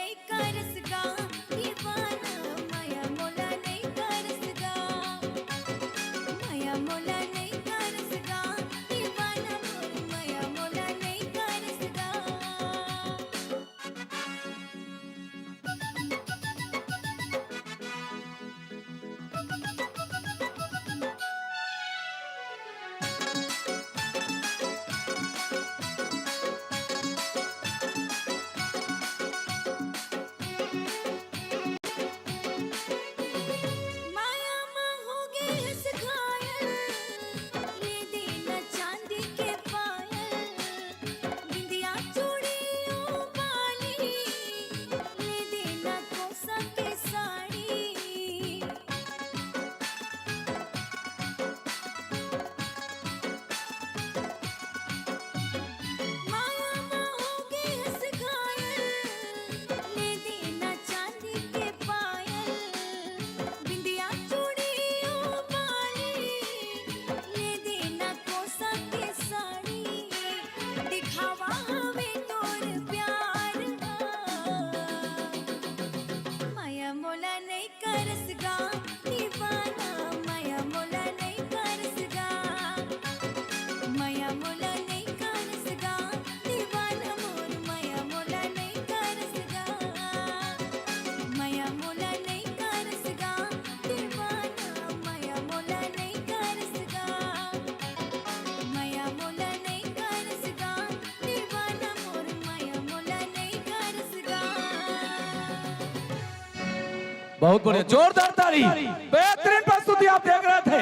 नहीं करसगा दीवाना माया मोला नहीं करसगा माया मोला नहीं करसगा दीवाना मोर माया मोला नहीं करसगा माया माँ हो गई हंस घायल ले देना चांदी के पायल बिंदिया चूड़ियों वाली ले देना कोसा के साड़ी माया माँ हो गई हंस घायल ले देना चांदी के पायल बिंदिया चूड़ियों वाली ले देना कोसा के साड़ी दिखावा हमें तोर प्यार माया मोला नहीं करसगा दीवाना माया मोला नहीं करसगा माया मोला नहीं करसगा दीवाना मोर माया मोला नहीं करसगा माया मोला नहीं करसगा दीवाना माया मोला नहीं करसगा माया मोला नहीं करसगा दीवाना मोर माया मोला नहीं करसगा बहुत बढ़िया, जोरदार ताली, बेहतरीन प्रस्तुति आप देख रहे थे।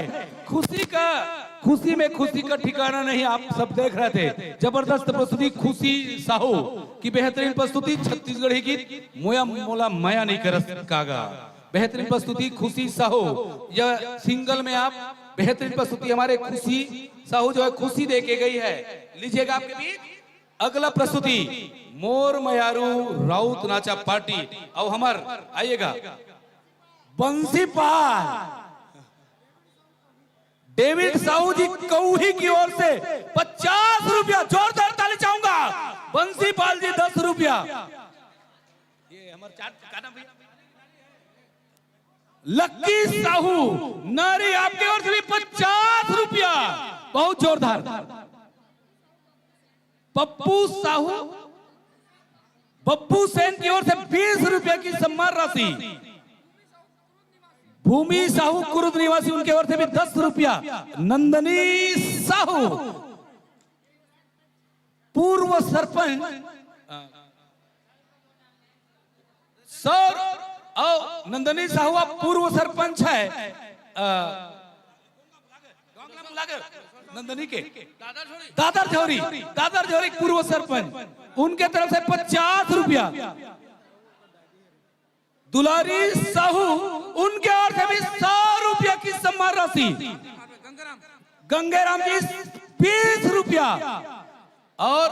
खुशी में खुशी का ठिकाना नहीं, आप सब देख रहे थे। जबरदस्त प्रस्तुति खुशी साहू की बेहतरीन प्रस्तुति, छत्तीसगढ़ी गीत मोया मोला माया नहीं करस कागा, बेहतरीन प्रस्तुति खुशी साहू। यह सिंगल में आप बेहतरीन प्रस्तुति हमारे खुशी साहू जो है खुशी दे के गई है। लीजिएगा आपके बीच अगला प्रस्तुति मोर मयारू राउत नाचा पार्टी। अब हमार आइएगा बंसीपाल डेविड साहू जी कौही की ओर से 50 रुपया, जोरदार ताली चाहूंगा। बंसीपाल जी 10 रुपया। ये हमारे चार भैया लक्की साहू नारी आपके ओर से भी 50 रुपया, बहुत जोरदार। पप्पू साहू बप्पू सेन की ओर से 20 रुपया की सम्मान राशि। भूमि साहू कुरुद निवासी उनके ओर से भी 10 रुपया। नंदनी साहू पूर्व सरपंच सर और नंदनी साहू आप पूर्व सरपंच है नंदनी के दादर झोरी पूर्व सरपंच, उनके तरफ से 50 रुपया। दुलारी साहू उनके ओर से भी 100 रुपया की सम्मान राशि। गंगेराम जी 20 रुपया और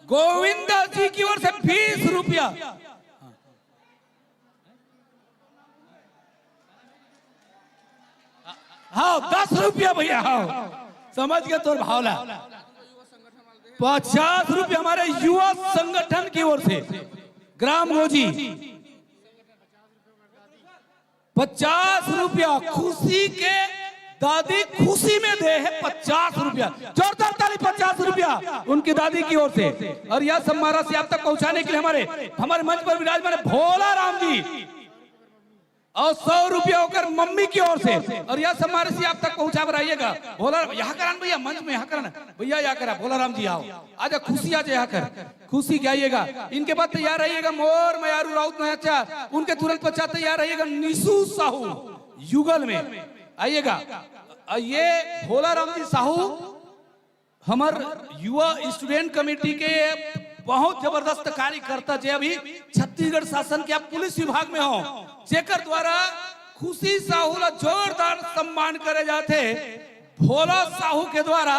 गोविंदा जी की ओर से 20 रुपया। हाँ 10 रुपया भैया, हाँ समझ गए तो भावला। 50 रुपया हमारे युवा संगठन की ओर से ग्राम गोजी। 50 रुपया खुशी के दादी खुशी में दे है 50 रुपया, जोरदार ताली 50 रुपया उनकी दादी की ओर से। और यह सम्मान राशि आप तक पहुंचाने के लिए हमारे मंच पर विराजमान भोला राम जी और 100 रुपया होकर मम्मी की ओर से। और यह सम्मान राशि आप तक पहुंचा कर आइएगा। भोला यहाँ करान भैया, मंच में यहाँ कराना भैया, यहाँ करा भोला राम जी आओ, आजा खुशी आज यहाँ कर खुशी के आइएगा। इनके बाद तैयार रहिएगा मोर मयारू राउत नाचा, उनके तुरंत पश्चात तैयार रहिएगा निशु साहू युगल में आइएगा। ये भोला राम जी साहू हमारे युवा स्टूडेंट कमेटी के बहुत जबरदस्त कार्यकर्ता जे अभी छत्तीसगढ़ शासन के आप पुलिस विभाग में हो, जेकर द्वारा खुशी साहू ला जोरदार सम्मान करे जाते भोला साहू के द्वारा।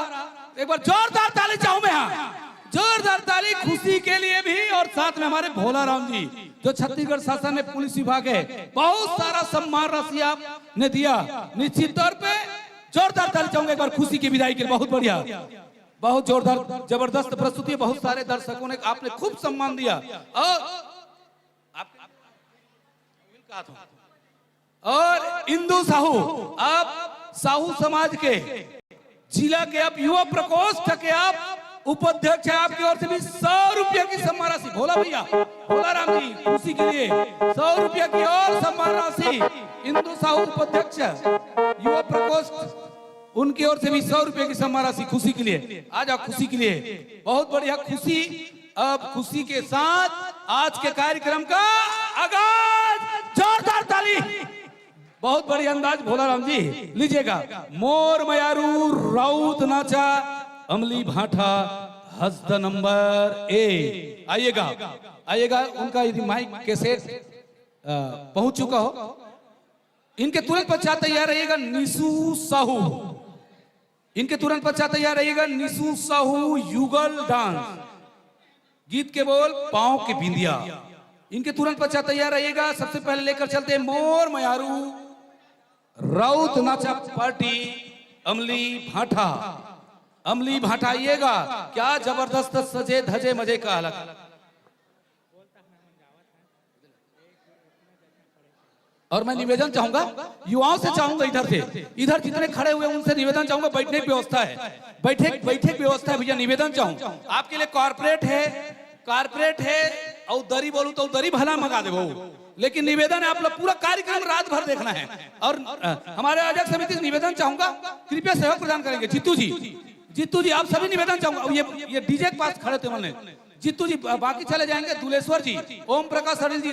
एक बार जोरदार ताली चाहूं मैं, यहाँ जोरदार ताली खुशी के लिए भी और साथ में हमारे भोला राम जी जो छत्तीसगढ़ शासन में पुलिस विभाग है, बहुत सारा सम्मान राशि आपने दिया। निश्चित तौर पे जोरदार ताली चाहूंगा एक बार खुशी की विदाई के लिए। बहुत बढ़िया, बहुत जोरदार जबरदस्त प्रस्तुति, बहुत सारे दर्शकों ने आपने खूब सम्मान दिया। और और इंदु साहू, आप साहू समाज के जिला के आप युवा प्रकोष्ठ के आप उपाध्यक्ष हैं। आपकी ओर से भी 100 रुपया की सम्मान राशि, भोला भैया, भोला राम जी, खुशी के लिए 100 रुपया की और सम्मान राशि इंदु साहू उपाध्यक्ष युवा प्रकोष्ठ, उनकी ओर से भी 100 रुपये की सम्मान राशि खुशी के लिए। आ जाओ खुशी के लिए, बहुत बढ़िया खुशी। अब खुशी के साथ आज के कार्यक्रम का आगाज, जोरदार ताली, बहुत बड़ी अंदाज भोला राम जी लीजिएगा। मोर मयारू राउत नाचा अमली भाटा हस्द नंबर ए, आइएगा आइएगा। उनका यदि माइक कैसेट पहुंच चुका हो, इनके तुरंत पश्चात तैयार रहिएगा निशु साहू, इनके तुरंत पश्चात तैयार रहिएगा निशु साहू युगल डांस, गीत के बोल पांव के बिंदिया, इनके तुरंत पश्चात तैयार रहिएगा। सबसे पहले लेकर चलते हैं मोर मयारू राउत नाचा पार्टी अमली भाटा, अमली भाटा आइएगा। क्या जबरदस्त सजे धजे मजे का अलग। और मैं निवेदन चाहूंगा युवाओं से, चाहूंगा इधर जितने खड़े हुए उनसे निवेदन चाहूंगा, बैठने की व्यवस्था है, बैठे की व्यवस्था है भैया, निवेदन चाहूं आपके लिए। कारपोरेट है और दरी बोलूं तो दरी भला मंगा दे, लेकिन निवेदन है आप लोग पूरा कार्यक्रम रात भर देखना है। और हमारे आयोजक समिति से निवेदन चाहूंगा, कृपया सहयोग प्रदान करेंगे। जीतू जी आप सभी निवेदन चाहूंगा, ये डीजे के पास खड़े थे मैंने, जीतू जी बाकी चले जाएंगे, दुलेश्वर जी, ओम प्रकाश अनिल जी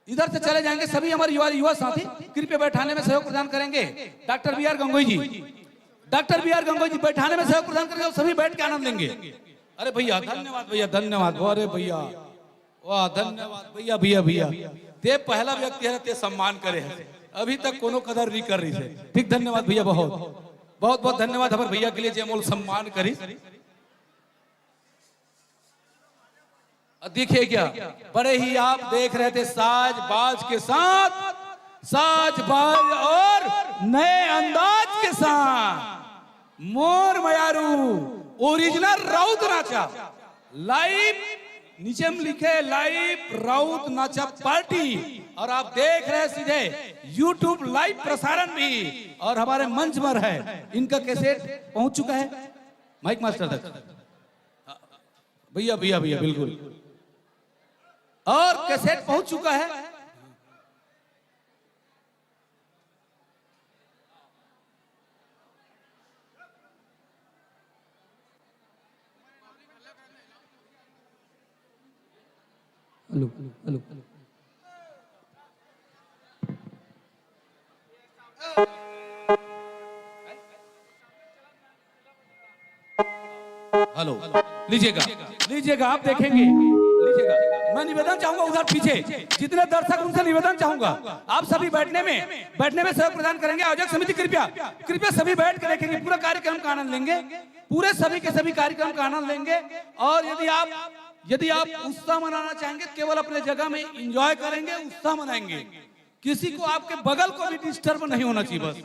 इधर से चले जाएंगे। सभी हमारे युवा साथी कृपया बैठाने में सहयोग प्रदान करेंगे। डॉक्टर बी आर गंगोई जी बैठाने में सहयोग प्रदान करेंगे और सभी बैठ के आनंद लेंगे। अरे भैया धन्यवाद, भैया धन्यवाद, अरे भैया वाह धन्यवाद भैया ते पहला व्यक्ति है ते सम्मान करे है, अभी तक कोनो कदर नहीं कर रही है। ठीक, धन्यवाद भैया, बहुत धन्यवाद हमारे भैया के लिए जयमोल सम्मान करी। देखिए क्या बड़े ही आप देख रहे थे साज बाज के साथ, साज बाज और नए अंदाज के साथ मोर मयारू ओरिजिनल राउत नाचा लाइव, नीचे में लिखे लाइव राउत नाचा पार्टी, और आप देख रहे हैं सीधे YouTube लाइव प्रसारण भी, और हमारे मंच पर है इनका कैसेट पहुंच चुका है माइक मास्टर तक। भैया बिल्कुल, और कैसेट पहुंच चुका है। हेलो लीजिएगा आप देखेंगे, लीजिएगा। मैं निवेदन चाहूंगा उधर पीछे जितने दर्शक उनसे निवेदन चाहूंगा आप सभी बैठने में सहयोग प्रदान करेंगे। आयोजक समिति कृपया सभी बैठ कर देखेंगे, पूरा कार्यक्रम का आनंद लेंगे, पूरे सभी के सभी कार्यक्रम का आनंद लेंगे। और यदि आप उत्साह मनाना चाहेंगे केवल अपने जगह में एंजॉय करेंगे, उत्साह मनाएंगे, किसी को आपके बगल को भी डिस्टर्ब नहीं होना चाहिए बस,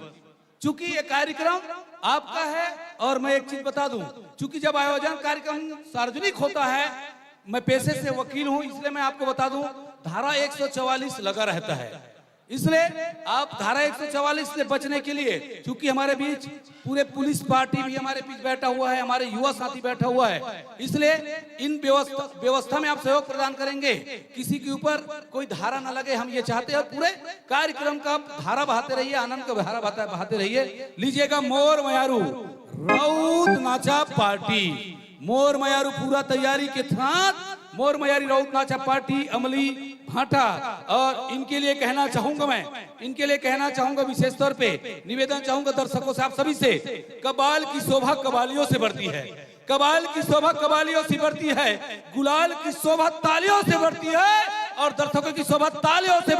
चूंकि ये कार्यक्रम आपका है। और मैं एक चीज बता दूं, चूंकि जब आयोजन कार्यक्रम सार्वजनिक होता है, मैं पेशे से वकील हूं, इसलिए मैं आपको बता दूं धारा 144 लगा रहता है, इसलिए आप धारा 144 से बचने के लिए, क्योंकि हमारे बीच पूरे पुलिस पार्टी भी हमारे बीच बैठा हुआ है, हमारे युवा साथी बैठा हुआ है, इसलिए इन व्यवस्था में आप सहयोग प्रदान करेंगे, किसी के ऊपर कोई धारा ना लगे, हम ये चाहते हैं। पूरे कार्यक्रम का धारा बहाते रहिए, आनंद का धारा बहाते रहिए। लीजिएगा मोर मयारू राउत नाचा पार्टी, मोर मयारू पूरा तैयारी के साथ मोर मयारी राउत नाचा पार्टी अमली भाटा। और इनके लिए कहना चाहूंगा विशेष तौर पे निवेदन चाहूंगा दर्शकों से, आप सभी से, कबाल की शोभा कबालियों से बढ़ती है, कबाल की शोभा कबालियों से बढ़ती है, गुलाल की शोभा तालियों से बढ़ती है, और दर्शकों की शोभा तालियों से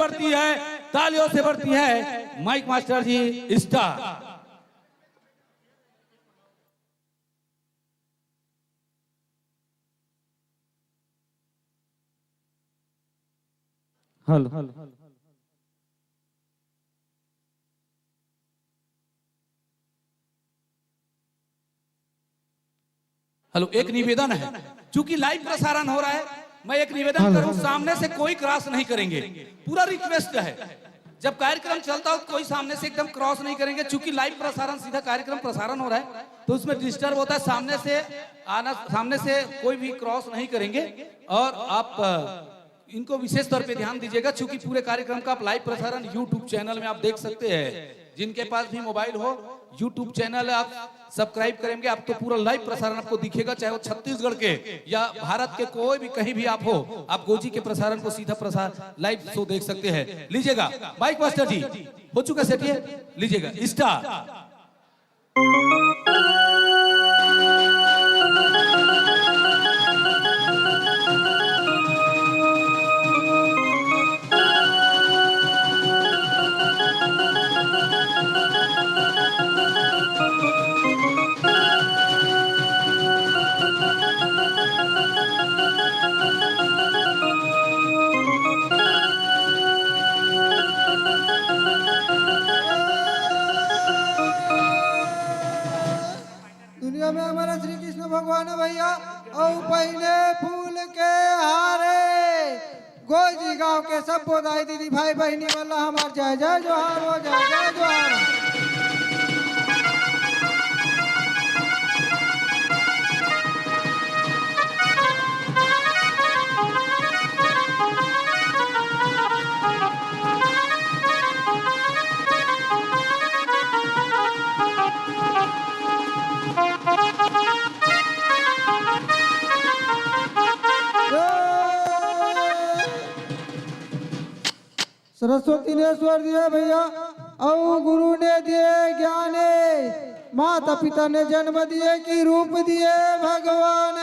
बढ़ती है। माइक मास्टर जी स्टार। हेलो एक निवेदन है, चूंकि लाइव प्रसारण हो रहा है, मैं एक निवेदन करूं, सामने से कोई क्रॉस नहीं करेंगे, पूरा रिक्वेस्ट है। जब कार्यक्रम चलता हो कोई सामने से एकदम क्रॉस नहीं करेंगे, चूंकि लाइव प्रसारण सीधा कार्यक्रम प्रसारण हो रहा है तो उसमें डिस्टर्ब होता है। सामने से आना, सामने से कोई भी क्रॉस नहीं करेंगे। और आप इनको विशेष तौर पे ध्यान दीजिएगा, चूंकि पूरे कार्यक्रम का आप लाइव प्रसारण YouTube चैनल में आप देख सकते हैं। जिनके पास भी मोबाइल हो, YouTube चैनल आप सब्सक्राइब करेंगे, आप तो पूरा लाइव प्रसारण आपको दिखेगा, चाहे वो छत्तीसगढ़ के या भारत के कोई भी कहीं भी आप हो, आप गोजी के प्रसारण को सीधा प्रसार लाइव शो देख सकते हैं। लीजिएगा माइक मास्टर जी, हो चुका सेट ये, लीजिएगा स्टार। दुनिया में हमारा श्री कृष्ण भगवान है भैया, और पहले फूल के हारे गोजी गांव के सब बोदाई दीदी भाई बहनी वाला हमार जय जय जोहार हो, जय जय जोहार। सरस्वती ने स्वर दिए भैया, और गुरु ने दिए ज्ञाने, माता पिता ने जन्म दिए कि रूप दिए भगवान।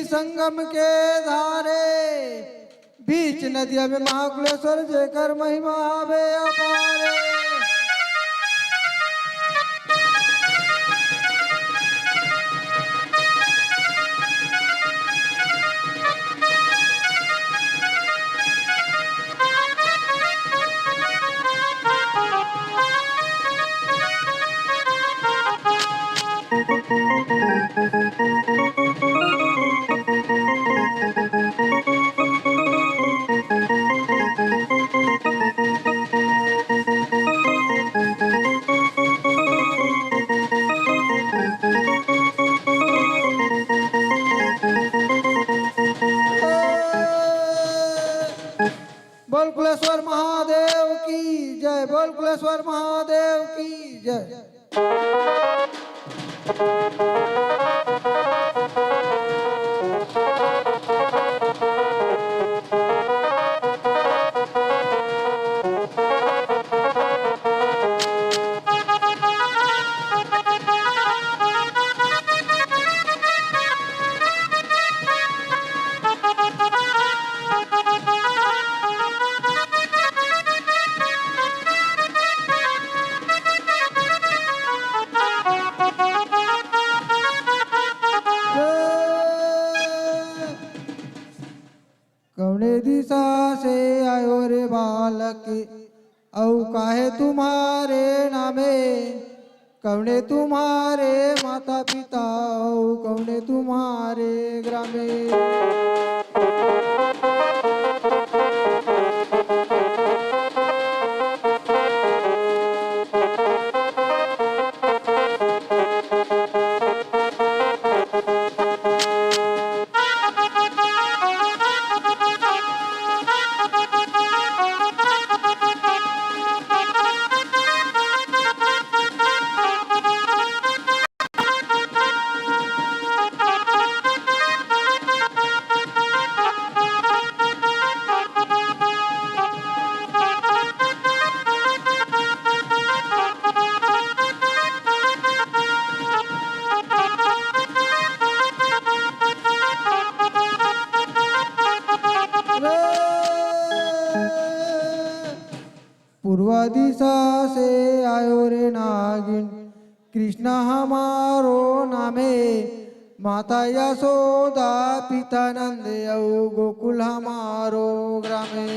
संगम के धारे बीच नदिया में महाकुलेश्वर जेकर महिमा आवे अपारे। बोल कुलेश्वर महादेव की जय, बोल कुलेश्वर महादेव की जय। कौने दिशा से आयो रे बालक, औ काहे तुम्हारे नामे, कौने तुम्हारे माता पिता, औ कौने तुम्हारे ग्रामे। पूर्व दिशा से आयो रे नागिन, कृष्ण हमारो नामे, माता यशोदा पिता नंद औ गोकुल हमारो ग्रामे।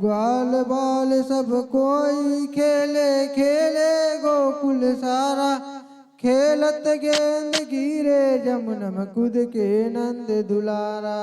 ग्वाल बाल सब कोई खेले खेले गोकुल सारा, खेलत गेंद गिरे जमुना में कूद के नंद दुलारा।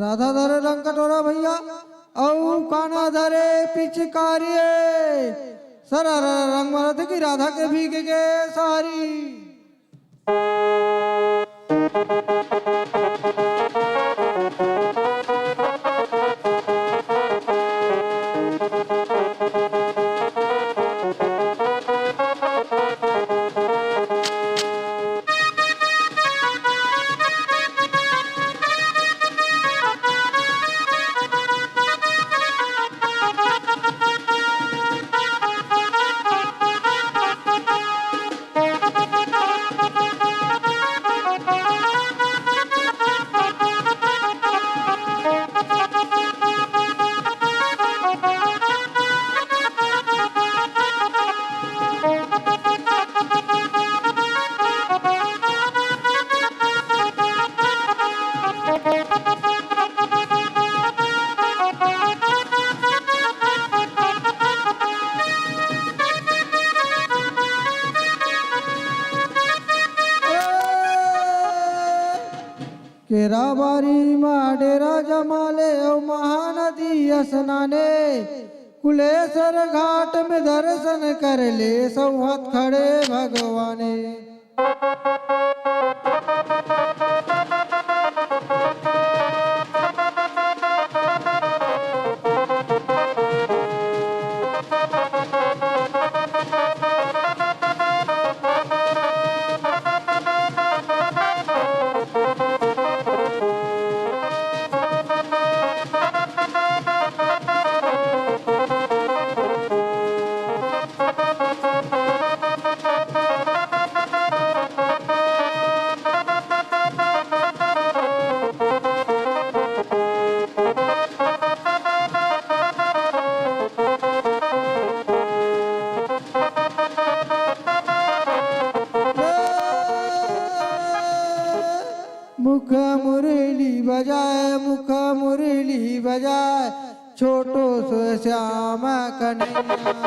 राधा धरे रंग कटोरा भैया औ काना धरे पिचकारी, सरा रंग मरत की राधा के भीग के सारी। केराबारी माँ डेरा जमाले औ महानदी स्नाने, कुलेश्वर घाट में दर्शन कर ले सौहत खड़े भगवाने। मुख मुरली बजाए, मुख मुरली बजाए, छोटो सो श्याम कन्हैया।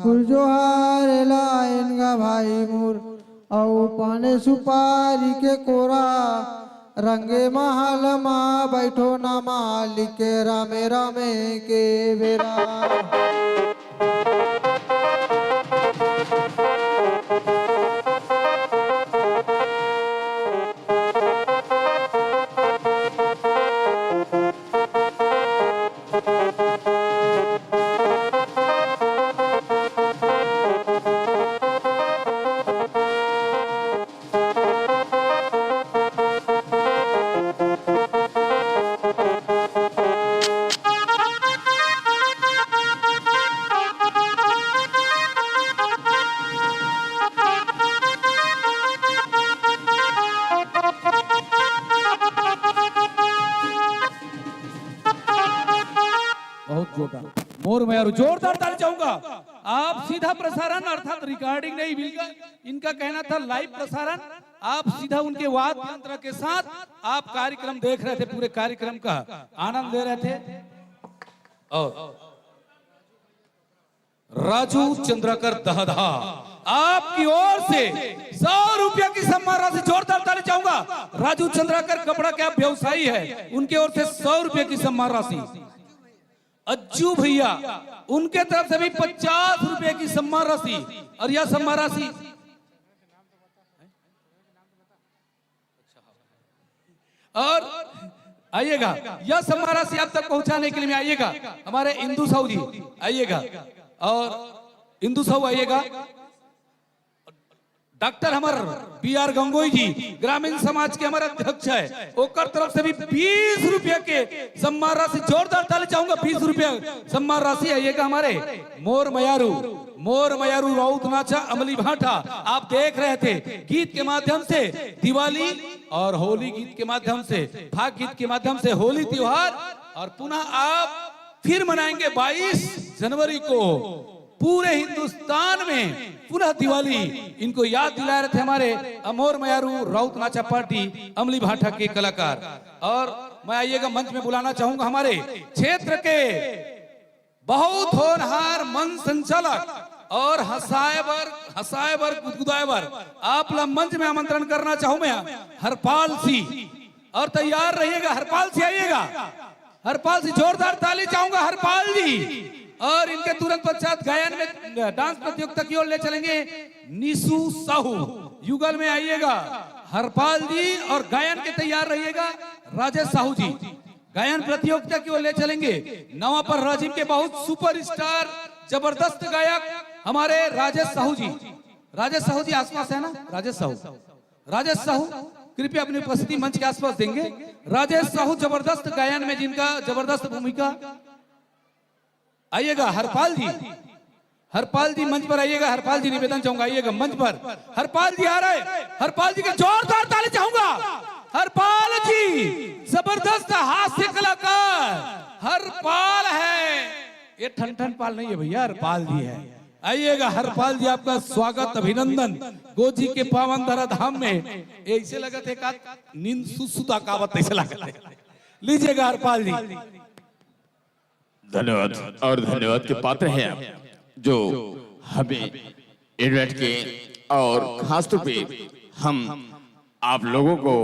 ठाकुर जोहार लाइन गा भाई मोर औ पाने सुपारी के कोरा रंगे महल मा बैठो ना मालिक रामे रामे के बेरा। बहुत जोरदार मोर मैं जोरदार ताली चाहूंगा। आप सीधा प्रसारण अर्थात रिकॉर्डिंग नहीं मिलगा, इनका कहना था लाइव प्रसारण। आप सीधा उनके वाद्य यंत्र के साथ आप कार्यक्रम देख रहे थे, पूरे कार्यक्रम का आनंद ले रहे थे। और राजू चंद्रकर दहदा आपकी ओर से 100 रुपया की सम्मान राशि, जोरदार ताली चाहूंगा। राजू चंद्रकर कपड़ा के आप व्यवसायी है, उनके ओर से 100 रुपये की सम्मान राशि। अज्जू भैया उनके तरफ से भी 50 रुपए की सम्मान राशि। और यह सम्मान राशि और आइएगा, यह सम्मान राशि आप तक पहुंचाने के लिए आइएगा हमारे इंदू साहू जी, आइएगा। और इंदू साहू आइएगा, डॉक्टर हमारे पी.आर. गंगोई जी ग्रामीण समाज के हमारे अध्यक्ष है, ओकर तरफ से भी 20 रुपए के सम्मान राशि, जोरदार ताली चाहूंगा। 20 रुपया सम्मान राशि आइएगा हमारे मोर मयारू राउत नाचा अमली भाटा। आप देख रहे थे गीत के माध्यम से दिवाली और होली, गीत के माध्यम से फाग, गीत के माध्यम से होली त्योहार, और पुनः आप फिर मनाएंगे 22 जनवरी को पूरे हिंदुस्तान में पुनः दिवाली। इनको याद दिला रहे थे हमारे अमोर मयारू राउत नाचा पार्टी अमली भाटा के कलाकार। और मैं आइएगा मंच में बुलाना चाहूंगा हमारे क्षेत्र के बहुत होनहार मंच संचालक और हसाएबर गुदगुदाएबर, आप लोग मंच में आमंत्रण करना चाहूं मैं हरपाल सिंह। और तैयार रहिएगा, हरपाल सिंह आइएगा, हरपाल सिंह जोरदार ताली चाहूंगा हरपाल जी। और इनके तुरंत पश्चात गायन में डांस प्रतियोगिता की ओर ले चलेंगे निशु साहू। युगल में आइएगा हरपाल जी, और गायन के तैयार रहिएगा राजेश साहू जी। गायन प्रतियोगिता की ओर ले चलेंगे नवा पर राजीव के बहुत सुपरस्टार जबरदस्त गायक हमारे राजेश साहू जी। राजेश साहू जी आसपास है ना? राजेश साहू कृपया अपनी उपस्थिति मंच के आसपास देंगे। राजेश साहू जबरदस्त गायन में जिनका जबरदस्त भूमिका। आइएगा हरपाल जी मंच पर आइएगा। हरपाल जी निवेदन चाहूंगा, आइएगा मंच पर। हरपाल जी आ रहे, हरपाल जी के जोरदार ताली चाहूंगा। हरपाल जी जबरदस्त हास्य कलाकार हरपाल है, ये ठन पाल नहीं है भैया, हरपाल जी है। आइएगा हरपाल जी, आपका स्वागत अभिनंदन गोजी के पावन धरा धाम में। ऐसे लगा थे का नींद सुसुता कावत, ऐसे लगा थे। लीजिएगा हरपाल जी। धन्यवाद, और धन्यवाद के पात्र हैं आप, जो हमें इन्वाइट किए। और खास तौर पे हम आप लोगों को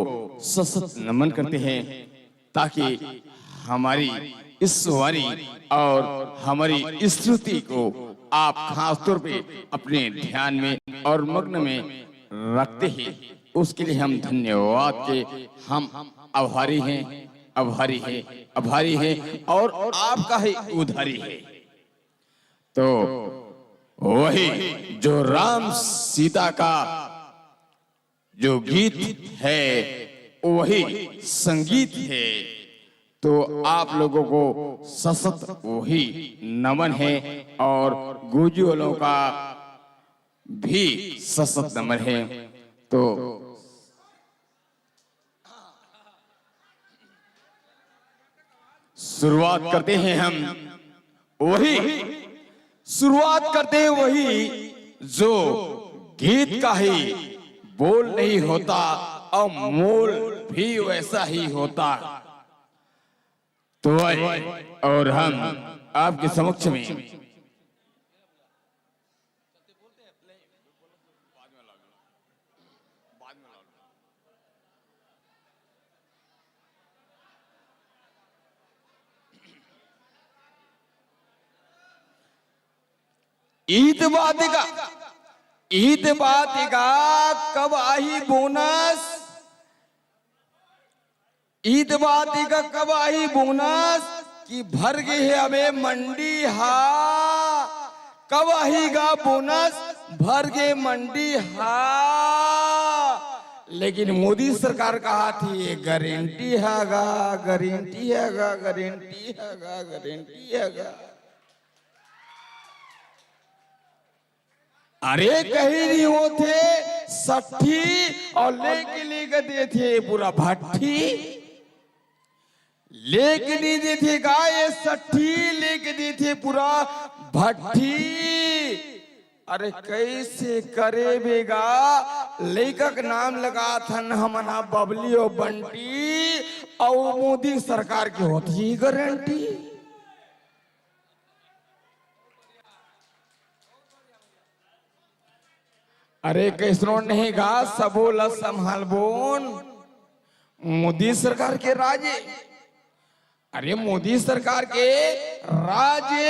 सशक्त नमन करते हैं, ताकि हमारी इस वारी और हमारी स्तुति को आप खास तौर पे अपने ध्यान में और मग्न में रखते हैं। उसके लिए हम धन्यवाद के हम आभारी हैं और आपका ही उधारी है। तो वही जो राम सीता का जो गीत है वही संगीत है, तो आप लोगों को सशक्त वही नमन है और गोजी वालों का भी सशक्त नमन है। तो शुरुआत करते हैं हम वही जो गीत का ही बोल नहीं होता और मोल भी वैसा ही होता। तो और हम आपके समक्ष में ईद बातेगा, ईद बातेगा कब आई बोनस, ईद बातेगा कब आई बोनस कि भर गई है हमें मंडी हा, कब आएगा बोनस भर गए मंडी हा। लेकिन मोदी सरकार कहा थी गारंटी हैगा, गारंटी हैगा, गारंटी हैगा, गारंटी हैगा। अरे कहीं नहीं होते सट्ठी और लेके दे थे पूरा भट्टी, लेके नहीं दे थे गाय सट्ठी, लेके दे थे पूरा भट्टी। अरे कैसे करे बेगा, लेखक नाम लगा था हमना बबली और बंटी, और मोदी सरकार की होती गारंटी। अरे कैसनो नहीं गा सबोला संभाल बोन, मोदी सरकार के राजे, अरे मोदी सरकार के राजे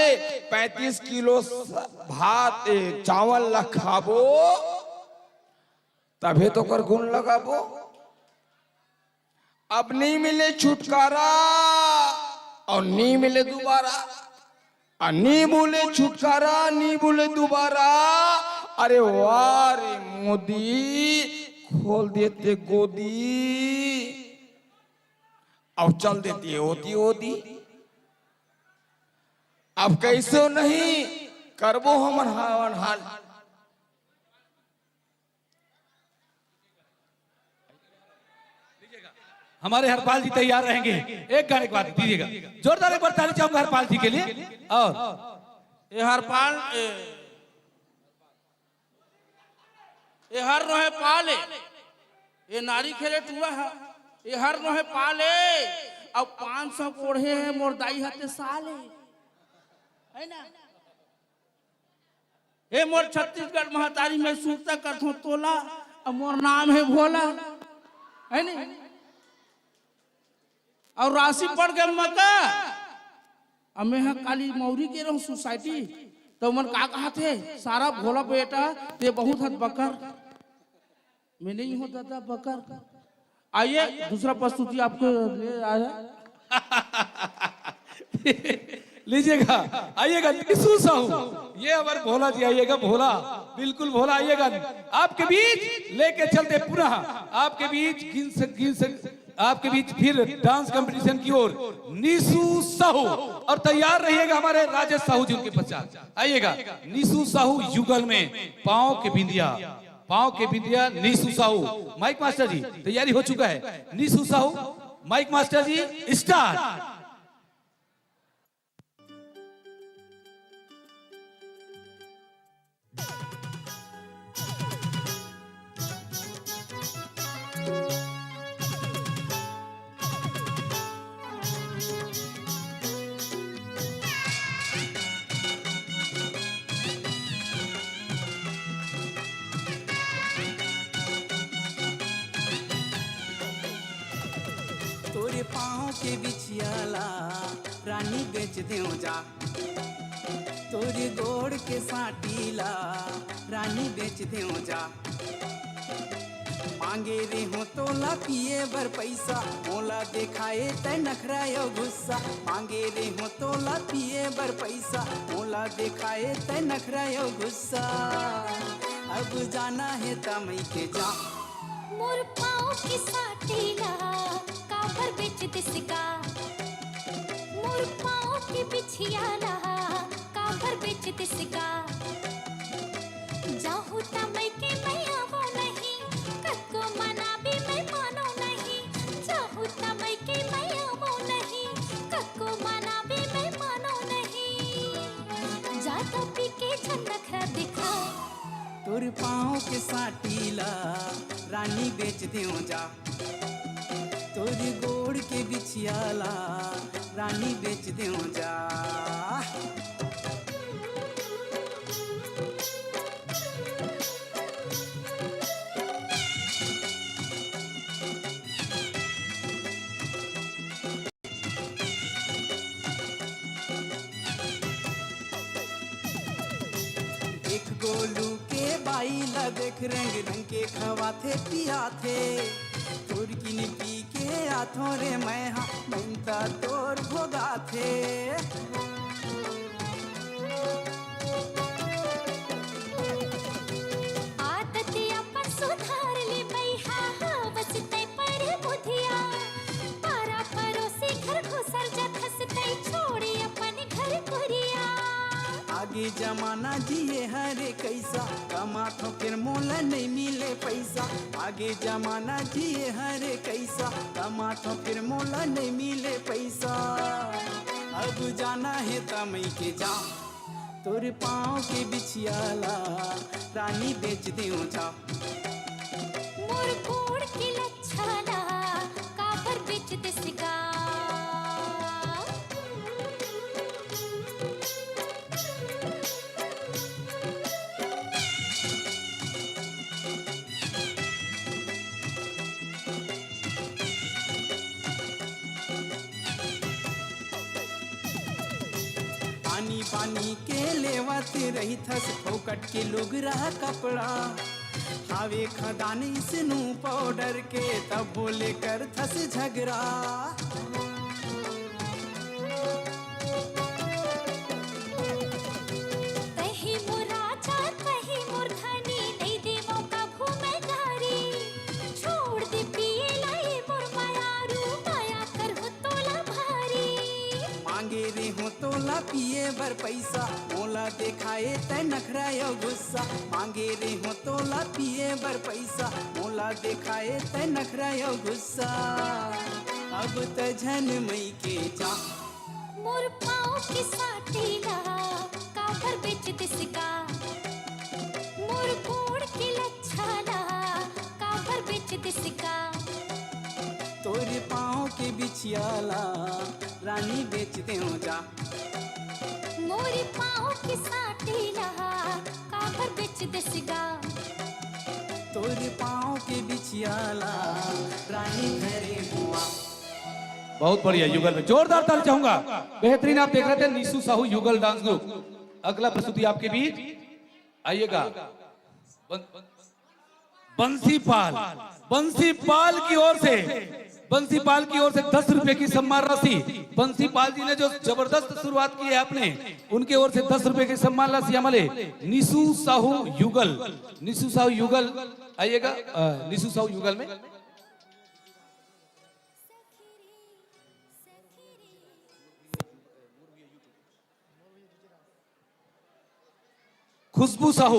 35 किलो भात चावल खाबो तभी तो कर गुण लगाबो। अब नहीं मिले छुटकारा और नहीं मिले दोबारा, नहीं बोले छुटकारा नहीं बोले दोबारा। अरे वाह रे मोदी खोल देते गोदी और चल देती है होती होती। अब कैसे नहीं करबो हमर हाल। हमारे हरपाल जी तैयार रहेंगे, एक गाने के बाद दीजिएगा जोरदार एक बार ताली चाहूंगा हरपाल जी के लिए। और ये हरपाल ये हर नो है पाले, ये नारी खेले टूआ है, ये हर नो है पाले। अब 500 कोढ़े हैं मोर दाई हाथे साले है ना। ये मोर छत्तीसगढ़ महतारी में सूखता करथो तोला, अब मोर नाम है भोला है ना। और राशि पड़ गए मका, अब मैं हाँ काली मौरी के रहूं सोसाइटी, तो मन का कहा थे सारा भोला बेटा ते बहुत हद बकर, मैं नहीं हूं दादा बकर। आइए दूसरा प्रस्तुति आपको ले आया लीजिएगा, आइएगा निशु साहू, ये हमारे भोला जी आइएगा, भोला बिल्कुल भोला आइएगा आपके बीच लेके चलते पुनः आपके बीच आपके बीच फिर डांस कंपटीशन की ओर निशु साहू। और तैयार रहिएगा हमारे राजेश साहू जी उनके पश्चात आइएगा। निशु साहू युगल में पांव के बिंदिया निशु साहू। माइक मास्टर जी तैयारी हो चुका है, निशु साहू माइक मास्टर जी स्टार्ट। तोरे पाँव के बिछियाला रानी बेच देऊ जा, तोरे गोड़ के साटीला रानी बेच देऊ जा। मांगे रे हो तोला पिए बर पैसा, मोला दिखाए तै नखरा यो गुस्सा। मांगे रे हो तोला पिए बर पैसा, मोला दिखाए तै नखरा यो गुस्सा। अब जाना है तमई के जा, मोर पाँव की साटीला काबर बेच दिसका, मोर पाँव की बिछियाला काबर बेच दिसका। जाहू तमई के मैया वो नहीं, कको मना भी मैं मानो नहीं। जाहू तमई के मैया वो नहीं, कको मना भी मैं मानो नहीं। जाता पी के झनखरा दिखा, तोर पाँव के साटीला रानी बेच देऊ जा, तोरी गोड़ के बिछियाला रानी बेच देऊ जा। भाई ला देख रंग रंग के खवा थे पिया थे तोर की पी के आथों रे मैं हाँ बनता तोर भोगा थे आदतिया पर सुधार ले भैया बस तै पर बुधिया पारा परोसी घर घुसर जखस तै छोड़ी अपन घर कुरिया आगे जमाना जिए हरे कैसा कमा तो फिर मोल नहीं मिले पैसा आगे जमाना जिए हरे कैसा कमा तो फिर मोल नहीं मिले पैसा अब जाना है तमई के जा तोर पाँव के बिछियाला रानी बेच देऊं जा मोर कोड़ के लच्छाला काबर बेच दिसगा पानी पानी के लेवत रही थस फोकट के लोग रहा कपड़ा हावे खदानी से नू पाउडर के तब बोले कर थस झगड़ा कहीं मुराचा कहीं मुरधनी नहीं दे मौका घूमे गारी छोड़ दे पिए लाई मोर मायारू माया कर हो तोला भारी मांगे रे हो तोला पिए बर पैसा मोला दिखाए तै नखरा यो गुस्सा मांगे रे हो तोला पिए बर पैसा मोला दिखाए तै नखरा यो गुस्सा अब त झन मई के जा मोर पाँव की साटीला काबर बेच दिसका मोर कोड़ के लच्छाला काबर बेच दिसका तोरे पाँव के बिछियाला रानी बेच देऊं जा मोर पाँव की साटीला काबर बेच दिसका तोरे पाँव के बिछियाला रानी घरे हुआ बहुत बढ़िया युगल में जोरदार ताली चाहूंगा। बेहतरीन आप देख रहे थे निशु साहू युगल डांस ग्रुप। अगला प्रस्तुति आपके बीच आइएगा बंसीपाल। बंसीपाल की ओर से 10 रुपए की सम्मान राशि। बंसीपाल जी ने जो जबरदस्त शुरुआत की है आपने, उनके ओर से 10 रुपए की सम्मान राशि हमारे निशु साहू युगल। निशु साहू युगल आइएगा। निशु साहू युगल में खुशबू साहू,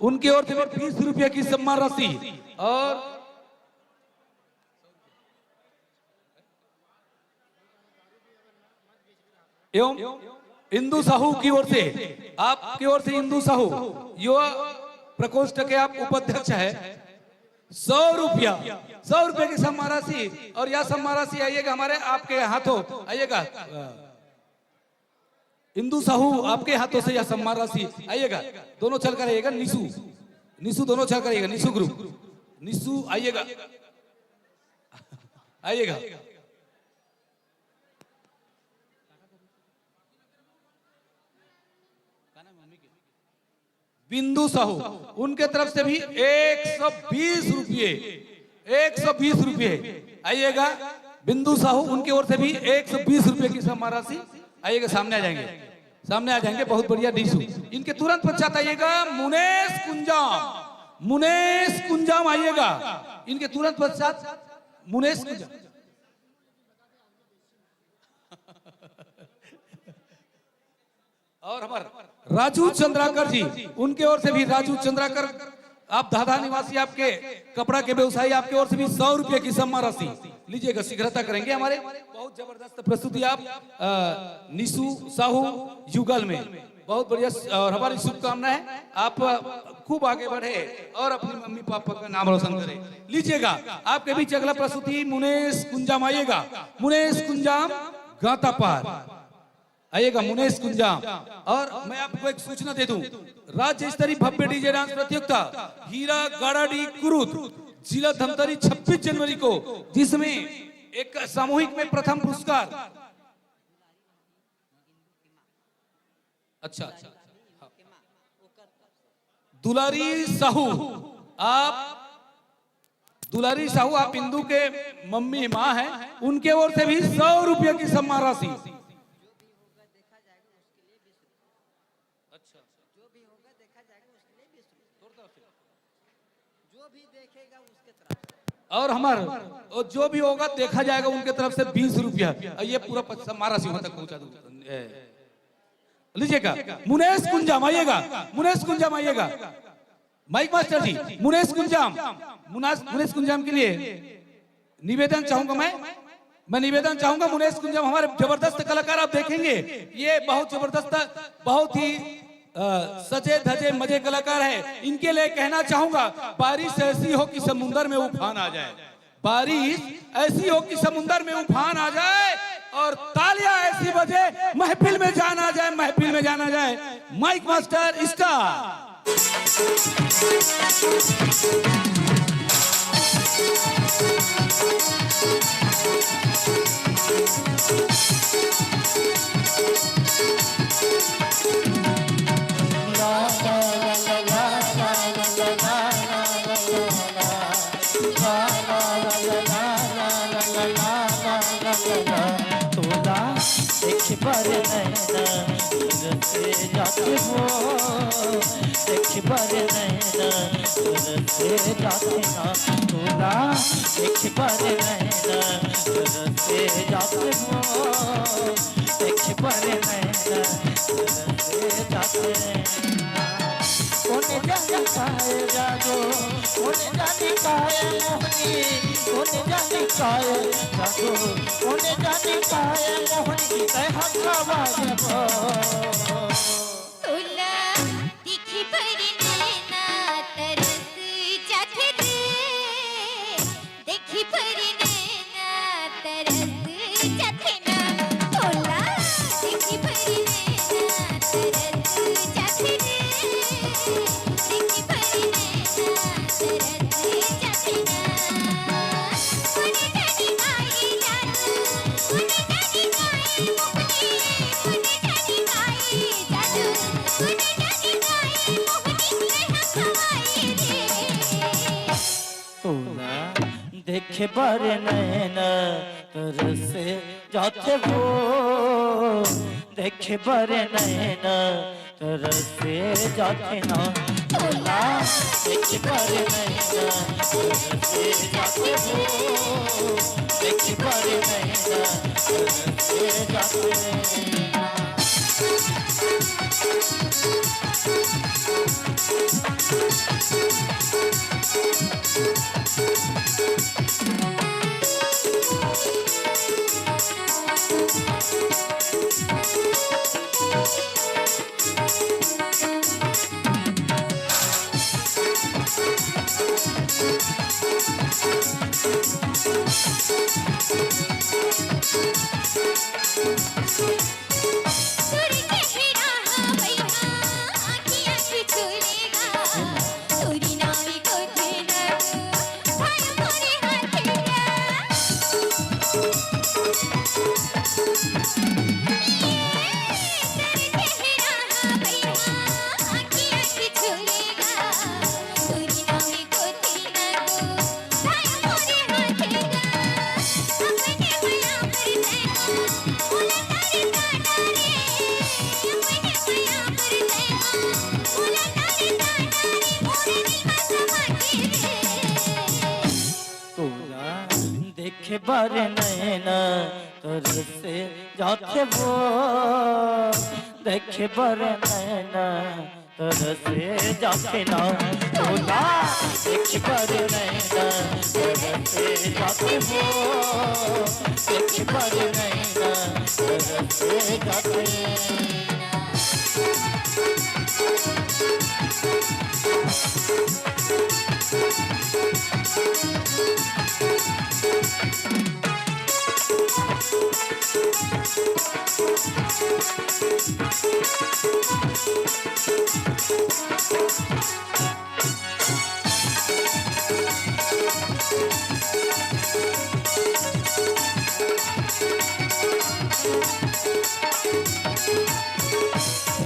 उनकी ओर से 20 रुपए की सम्मान राशि। और एवं इंदु साहू की ओर से, आपकी ओर से इंदु साहू युवा प्रकोष्ठ के आप उपाध्यक्ष है, 100 रुपया की सम्मान राशि। और यह सम्मान राशि आइएगा हमारे आपके हाथों, आइएगा इंदु साहू आपके हाथों से यह सम्मान राशि आइएगा। दोनों चलकर आइएगा। निशु दोनों चलकर आइएगा। निशु ग्रुप, निशु आइएगा, आइएगा। बिंदु साहू, उनके तरफ से भी 120 रुपये आइएगा। बिंदु साहू, उनकी ओर से भी 120 रुपये की सम्मान राशि आइएगा। सामने आ जाएंगे। बहुत बढ़िया निशु। इनके तुरंत पश्चात आइएगा मुनेश कुंजाम आइएगा। इनके तुरंत पश्चात मुनेश कुंजाम। और हमारे राजू चंद्राकर जी, उनके ओर से भी राजू चंद्राकर, आप दादा निवासी, आपके कपड़ा के व्यवसायी, आपके ओर से भी 100 रुपये की सम्मान राशि लीजिएगा। शीघ्रता करेंगे हमारे। बहुत जबरदस्त प्रस्तुति आप निशु साहू युगल में, बहुत बढ़िया। और हमारी शुभकामना है आप खूब आगे बढ़े और अपनी मम्मी पापा का नाम रोशन करें। लीजिएगा आपके बीच अगला प्रस्तुति मुनेश कुंजाम आइएगा। मुनेश कुंजाम गातापार आइएगा। मुनेश कुंजाम। और मैं आपको एक सूचना दे दूं, राज्य स्तरीय भव्य डीजे डांस प्रतियोगिता हीरा गाड़ाडी कुरुद जिला धमतरी 26 जनवरी को, जिसमें एक सामूहिक में प्रथम पुरस्कार, अच्छा दुलारी साहू, आप इंदू के मम्मी माँ हैं, उनके ओर से भी 100 रुपये की सम्मान राशि। और हमारा जो भी होगा देखा जाएगा उनके तरफ से 20 रुपया। ये पूरा सम्मान राशि वहां तक पहुंचा दो। लीजिएगा। मुनेश कुंजाम आइएगा, मुनेश कुंजाम आइएगा। माइक मास्टर जी, मुनेश कुंजाम के लिए निवेदन चाहूंगा मैं निवेदन चाहूंगा। मुनेश कुंजाम हमारे जबरदस्त कलाकार, आप देखेंगे ये बहुत जबरदस्त, बहुत ही सजे धजे मजे कलाकार है। इनके लिए कहना चाहूंगा, बारिश ऐसी हो कि समुंदर में उफान आ जाए, बारिश ऐसी हो कि समुंदर में उफान आ जाए, और तालियां ऐसी बजे महफिल में जाना जाए, महफिल में जाना जाए। Mic master star. पर नैना से जाते हो, देख पर नैना से जाते ना तोला, देख पर नैना से जाते हो, देख पर नैना से जाते। कौन जाने काहे जादू, कौन जाने काहे मोहनी, कौन जाने काहे जादू, कौन जाने काहे मोहनी, तै हम बाजबो। तोला दिखी पर नैना तरस जाते रे, देखी पर नैना तरस जाते ना तोला, देखी पर नैना तरस जाते रे, देखी पर नैना तरस जाते ना। कोने जाने काहे जादू, कोने जाने काहे मोहनी, कोने जाने काहे जादू, कोने जाने काहे मोहनी, तै हम हवाई रे। तोला देखे पर नैना तरसे जाते हो, देखे पर नैना तरसे जाते ना तोला, देखे पर नैना तरसे जाते हो, देखे पर नैना तरसे जाते। सुर के हिरा भैया आँखियाँ ठिठुरेगा, तोरी नावी को ठेला भाई मोरे हाथेला। सुर के हिरा भैया आँखियाँ ठिठुरेगा, तोरी नावी को ठेला भाई मोरे हाथेला। अपने भैया पर नैना बोला तारे ताड़ा रे, अपने भैया पर नैना बोला तारे ताड़ा रे, मोरे दिल में समा के रे। तोला देखे पर नैना तरसे जाते हो, देखे पर नैना तरसे जाते ना तोला, देखे पर नैना तरसे जाते हो, देखे पर नैना तरसे जाते।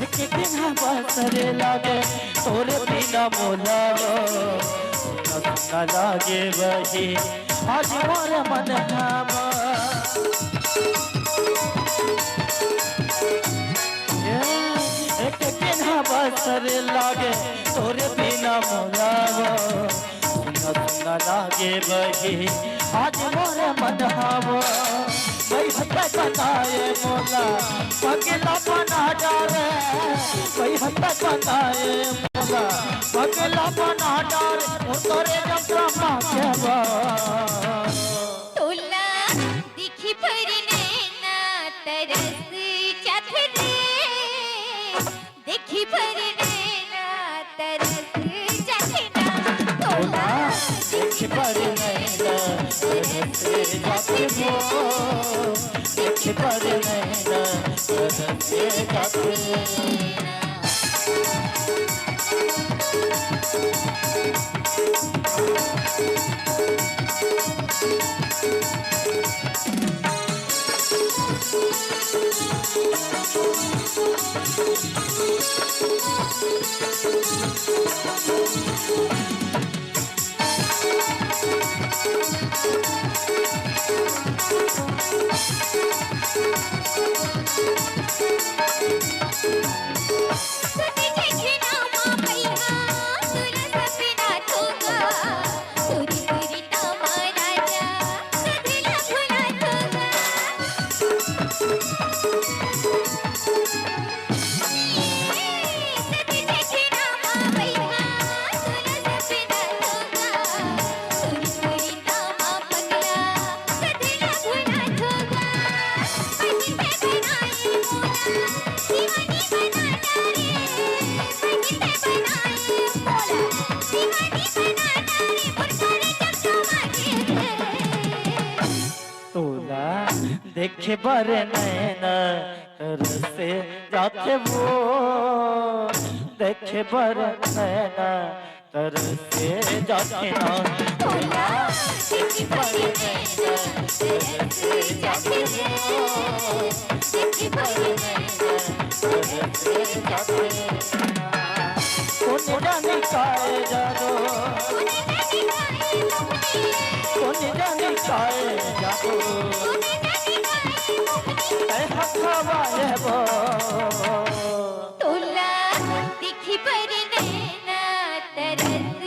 एक दिन बसरे लागे तोरे बिना मोलावो सुना लागे वही आज मोर मन हावा एक किन्हा बसरे लागे तोरे बिना मोलावो सुना लागे वही आज मोर मन हावा वही हत्या बताए मोला पगला बना डारे वही हत्या बताए मोला पगला बना डारे तोरे जब ब्रह्मा के तोला दिखी पर नैना तरस जात रे देखी पर नैना तरस जात ना तोला देखी पर नैना तरस जात हो देखी पर नैना तरस जात देखे बर नैना तरसे जाके वो देखे बर नैना तरसे जाके ना देखे बर नैना तरसे जाके वो देखे बर नैना तरसे जाके कौन जाने काए जादो कौन जाने काए जादो तोला दिखी पर नैना तरस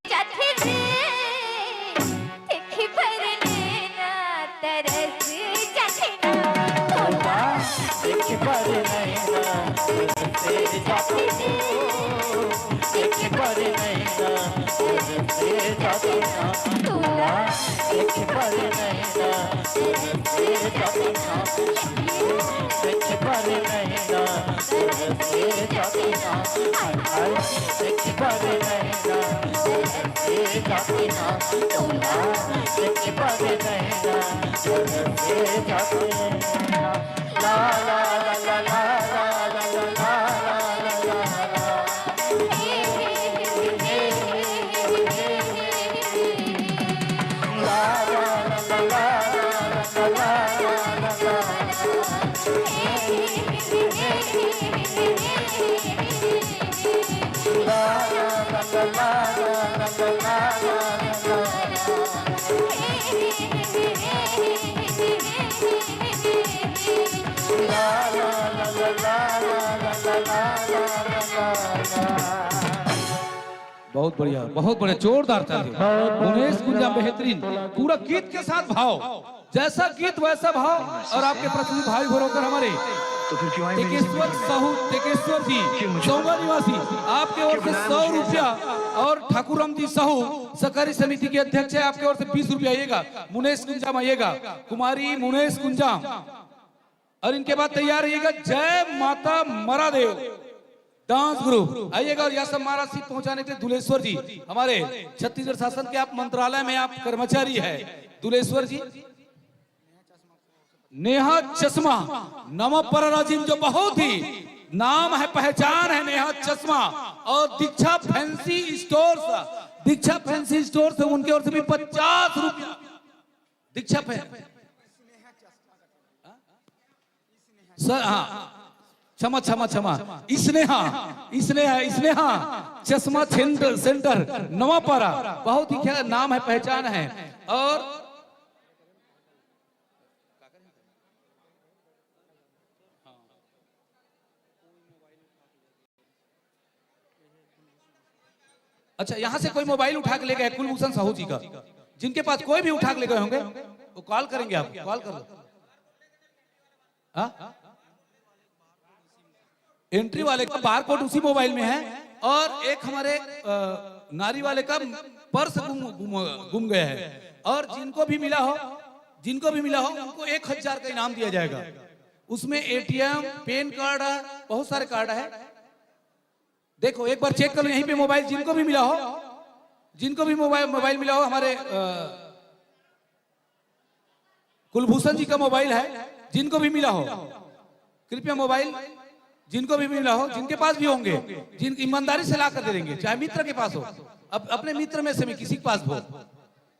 जात रे देखी पर नैना तरस जात ना तोला देखी पर नैना तरसे जात हो देखी पर नैना तरसे जात ना तोला देखी पर नैना तरसे जात ना देखी पर नैना तरसे जात ना देखी पर नैना तरसे जात ना तोला देखी पर नैना तरसे जात ना ला ला ला ला ला ला ला ला बहुत बढ़िया जोरदार था मुनेश कुंजा बेहतरीन पूरा गीत के साथ भाव जैसा गीत वैसा भाव और आपके प्रतिनिधि भाई भरोकर हमारे टेकेश्वर साहू टेकेश्वर जी चौगा निवासी आपके ओर से 100 रुपया और ठाकुरम जी साहू सहकारी समिति के अध्यक्ष है आपके ओर से 20 रुपया आइएगा मुनेश कुंजाम आइएगा कुमारी मुनेश कुंजाम और इनके बाद तैयार रहिएगा जय माता मरादेव डांस ग्रुप आइएगा और यह सब महाराष्ट्र पहुंचाने के लिए दुलेश्वर जी हमारे छत्तीसगढ़ शासन के आप मंत्रालय में आप कर्मचारी है दुलेश्वर जी नेहा चश्मा नमो परराजिम जो बहुत ही नाम है पहचान है नेहा चश्मा और दीक्षा फैंसी स्टोर से उनके ओर से भी 50 रुपया दीक्षा सर हाँ क्षमा क्षमा क्षमा, स्नेहा स्नेहा स्नेहा चश्मा सेंटर नवापारा, बहुत ही क्या नाम है, पहचान है। और अच्छा, यहां से कोई मोबाइल उठा के ले गए कुलभूषण साहू जी का, जिनके पास कोई भी उठा के ले गए होंगे वो कॉल करेंगे, आप कॉल कर लो। एंट्री वाले का बार कोड उसी मोबाइल में है, और एक हमारे नारी वाले का पर्स गुम गया है। और जिनको भी मिला हो उनको 1000 का इनाम दिया जाएगा। उसमें एटीएम, पैन कार्ड, बहुत सारे कार्ड है। देखो एक बार चेक कर लो यहीं पे मोबाइल, जिनको भी मिला हो हमारे कुलभूषण जी का मोबाइल है, जिनको भी मिला हो कृपया मोबाइल, जिनको भी मिला हो, जिनके पास भी होंगे, जिन ईमानदारी से ला कर दे देंगे, चाहे मित्र के पास हो, अब अपने मित्र में से भी किसी के पास हो,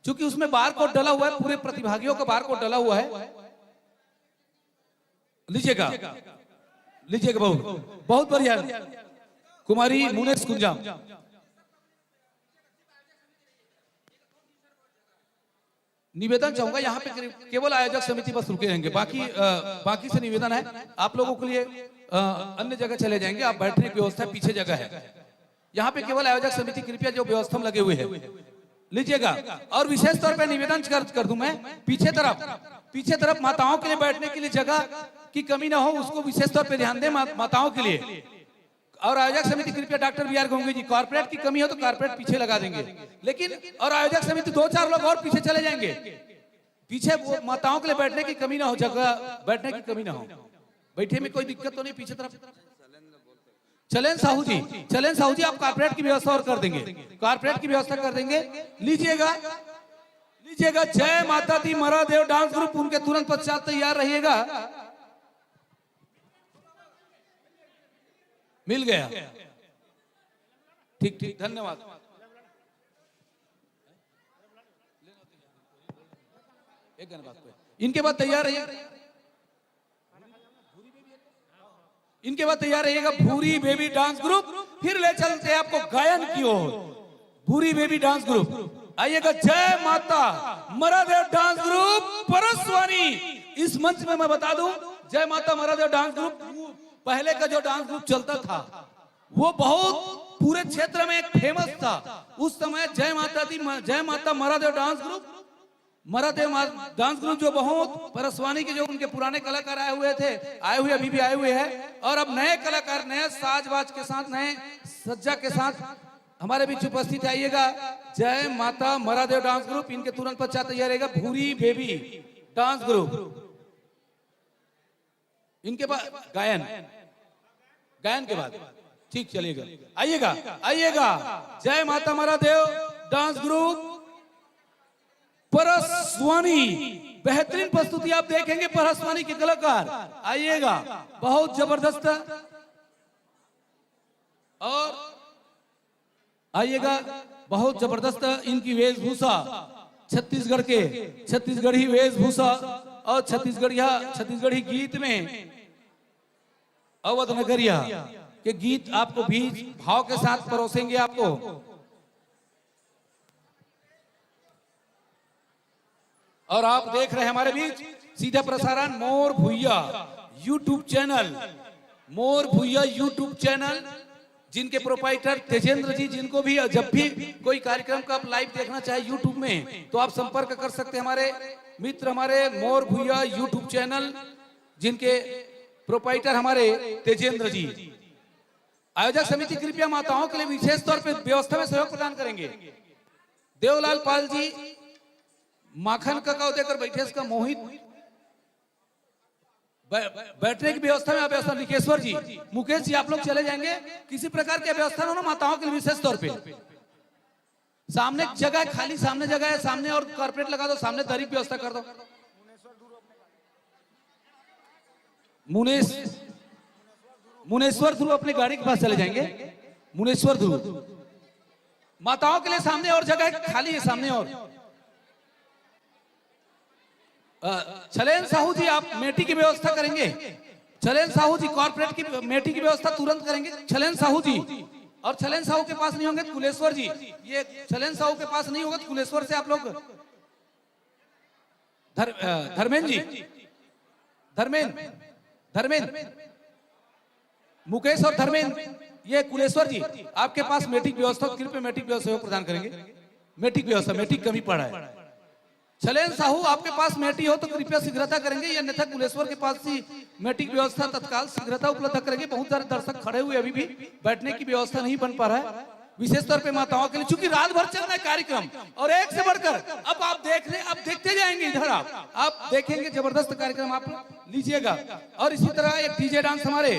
क्योंकि उसमें बार कोड डला हुआ है, पूरे प्रतिभागियों का बार कोड डला हुआ है। लीजिएगा बहुत बढ़िया। कुमारी मुनेश कुंजाम, निवेदन चाहूंगा यहाँ पे केवल आयोजक समिति बस रुके रहेंगे, बाकी से निवेदन है आप लोगों के लिए अन्य जगह चले जाएंगे, आप बैठने की व्यवस्था पीछे जगह है, यहाँ पे केवल आयोजक समिति कृपया जो व्यवस्था में लगे हुए हैं लीजिएगा। और विशेष तौर पर निवेदन कर दूं मैं, पीछे तरफ माताओं के लिए बैठने के लिए जगह की कमी ना हो, उसको विशेष तौर पर ध्यान दें माताओं के लिए। और आयोजक समिति कृपया doctor B R Gonge ji, carpet की कमी हो तो कारपेट पीछे लगा देंगे, लेकिन और आयोजक समिति 2-4 लोग और पीछे चले जाएंगे, पीछे वो माताओं के लिए बैठने की कमी ना हो, जगह बैठने की कमी ना हो, बैठे में कोई दिक्कत तो नहीं। पीछे तरफ चलें साहू जी आप कारपेट की व्यवस्था और कर देंगे, कारपेट की व्यवस्था कर देंगे। लीजिएगा जय माता दी मरादेव डांस ग्रुप, उनके तुरंत पश्चात तैयार रहिएगा। मिल गया, ठीक धन्यवाद। इनके बाद तैयार रहिएगा भूरी बेबी डांस ग्रुप, फिर ले चलते हैं आपको गायन की ओर। भूरी बेबी डांस ग्रुप आइएगा, जय माता मरादेव डांस ग्रुप परसवानी। इस मंच में मैं बता दूं, जय माता मरादेव डांस ग्रुप पहले का जो डांस ग्रुप चलता था वो बहुत पूरे क्षेत्र में एक फेमस था। उस समय जय माता मरादेव डांस ग्रुप जो बहुत परसवानी के जो उनके पुराने कलाकार आए हुए अभी भी आए हुए हैं, और अब नए कलाकार नए साजबाज के साथ, नए सज्जा के साथ हमारे बीच उपस्थित आइएगा। जय माता मरादेव डांस ग्रुप, इनके तुरंत पश्चात तैयार रहेगा भूरी बेबी डांस ग्रुप। इनके बाद गायन के बाद ठीक चलेगा। आइएगा जय माता मरादेव डांस ग्रुप परसवानी, बेहतरीन प्रस्तुति आप देखेंगे परसवानी के कलाकार। आइएगा, बहुत जबरदस्त। और आइएगा, बहुत जबरदस्त इनकी वेशभूषा, छत्तीसगढ़ी वेशभूषा और छत्तीसगढ़ी गीत में अवध नगरिया के गीत आपको बीच भाव के साथ परोसेंगे आपको। और आप देख रहे हैं हमारे बीच सीधा प्रसारण मोर भुइया यूट्यूब चैनल, जिनके प्रोपाइटर तेजेंद्र जी, जिनको भी जब भी कोई कार्यक्रम का आप लाइव देखना चाहे यूट्यूब में तो आप संपर्क कर सकते हैं हमारे मित्र, हमारे मोर भुइया यूट्यूब चैनल, जिनके प्रोपाइटर हमारे तेजेंद्र जी। आयोजक समिति कृपया माताओं के लिए विशेष तौर पर व्यवस्था में सहयोग प्रदान करेंगे। देवलाल पाल जी माखन का देकर बैठे, इसका मोहित बैठने की व्यवस्था में व्यवस्था। निकेश्वर जी, मुकेश जी, आप लोग चले जाएंगे, किसी प्रकार की व्यवस्था हो ना माताओं के लिए विशेष तौर पे। सामने जगह खाली, सामने जगह है, सामने और कारपेट लगा दो, सामने दरी की व्यवस्था कर दो। मुनेश्वर ध्रुव अपनी गाड़ी के पास चले जाएंगे। मुनेश्वर ध्रुव, माताओं के लिए सामने और जगह खाली है, सामने और। छलेन साहू जी, आप मेटी की व्यवस्था करेंगे, छलेन साहू जी कॉर्पोरेट की मेटी की व्यवस्था तुरंत करेंगे। छलेन साहू जी, और छलेन साहू के पास नहीं होंगे तो कुलेश्वर जी, ये छलेन साहू के पास नहीं होगा तो कुलेश्वर से आप लोग धर्मेंद्र जी, धर्मेंद्र मुकेश और धर्मेंद्र, ये कुलेश्वर जी आपके पास मेटिक व्यवस्था, कृपया मेटिक व्यवस्था प्रदान करेंगे। मेटिक व्यवस्था, मेटिक कमी पड़ा है। छलेन साहू आपके पास मेटी हो तो कृपया शीघ्रता करेंगे, या अन्यथा कुलेश्वर के पास ही मेटिक व्यवस्था तत्काल शीघ्रता उपलब्ध करेंगे। बहुत सारे दर्शक खड़े हुए अभी भी बैठने की व्यवस्था नहीं बन पा रहा है, विशेष तौर पे माताओं के लिए, चूंकि रात भर चल रहा है कार्यक्रम और एक से बढ़कर अब आप देखते जाएंगे इधर, आप देखेंगे जबरदस्त कार्यक्रम आप लीजिएगा। और इसी तरह एक डीजे डांस हमारे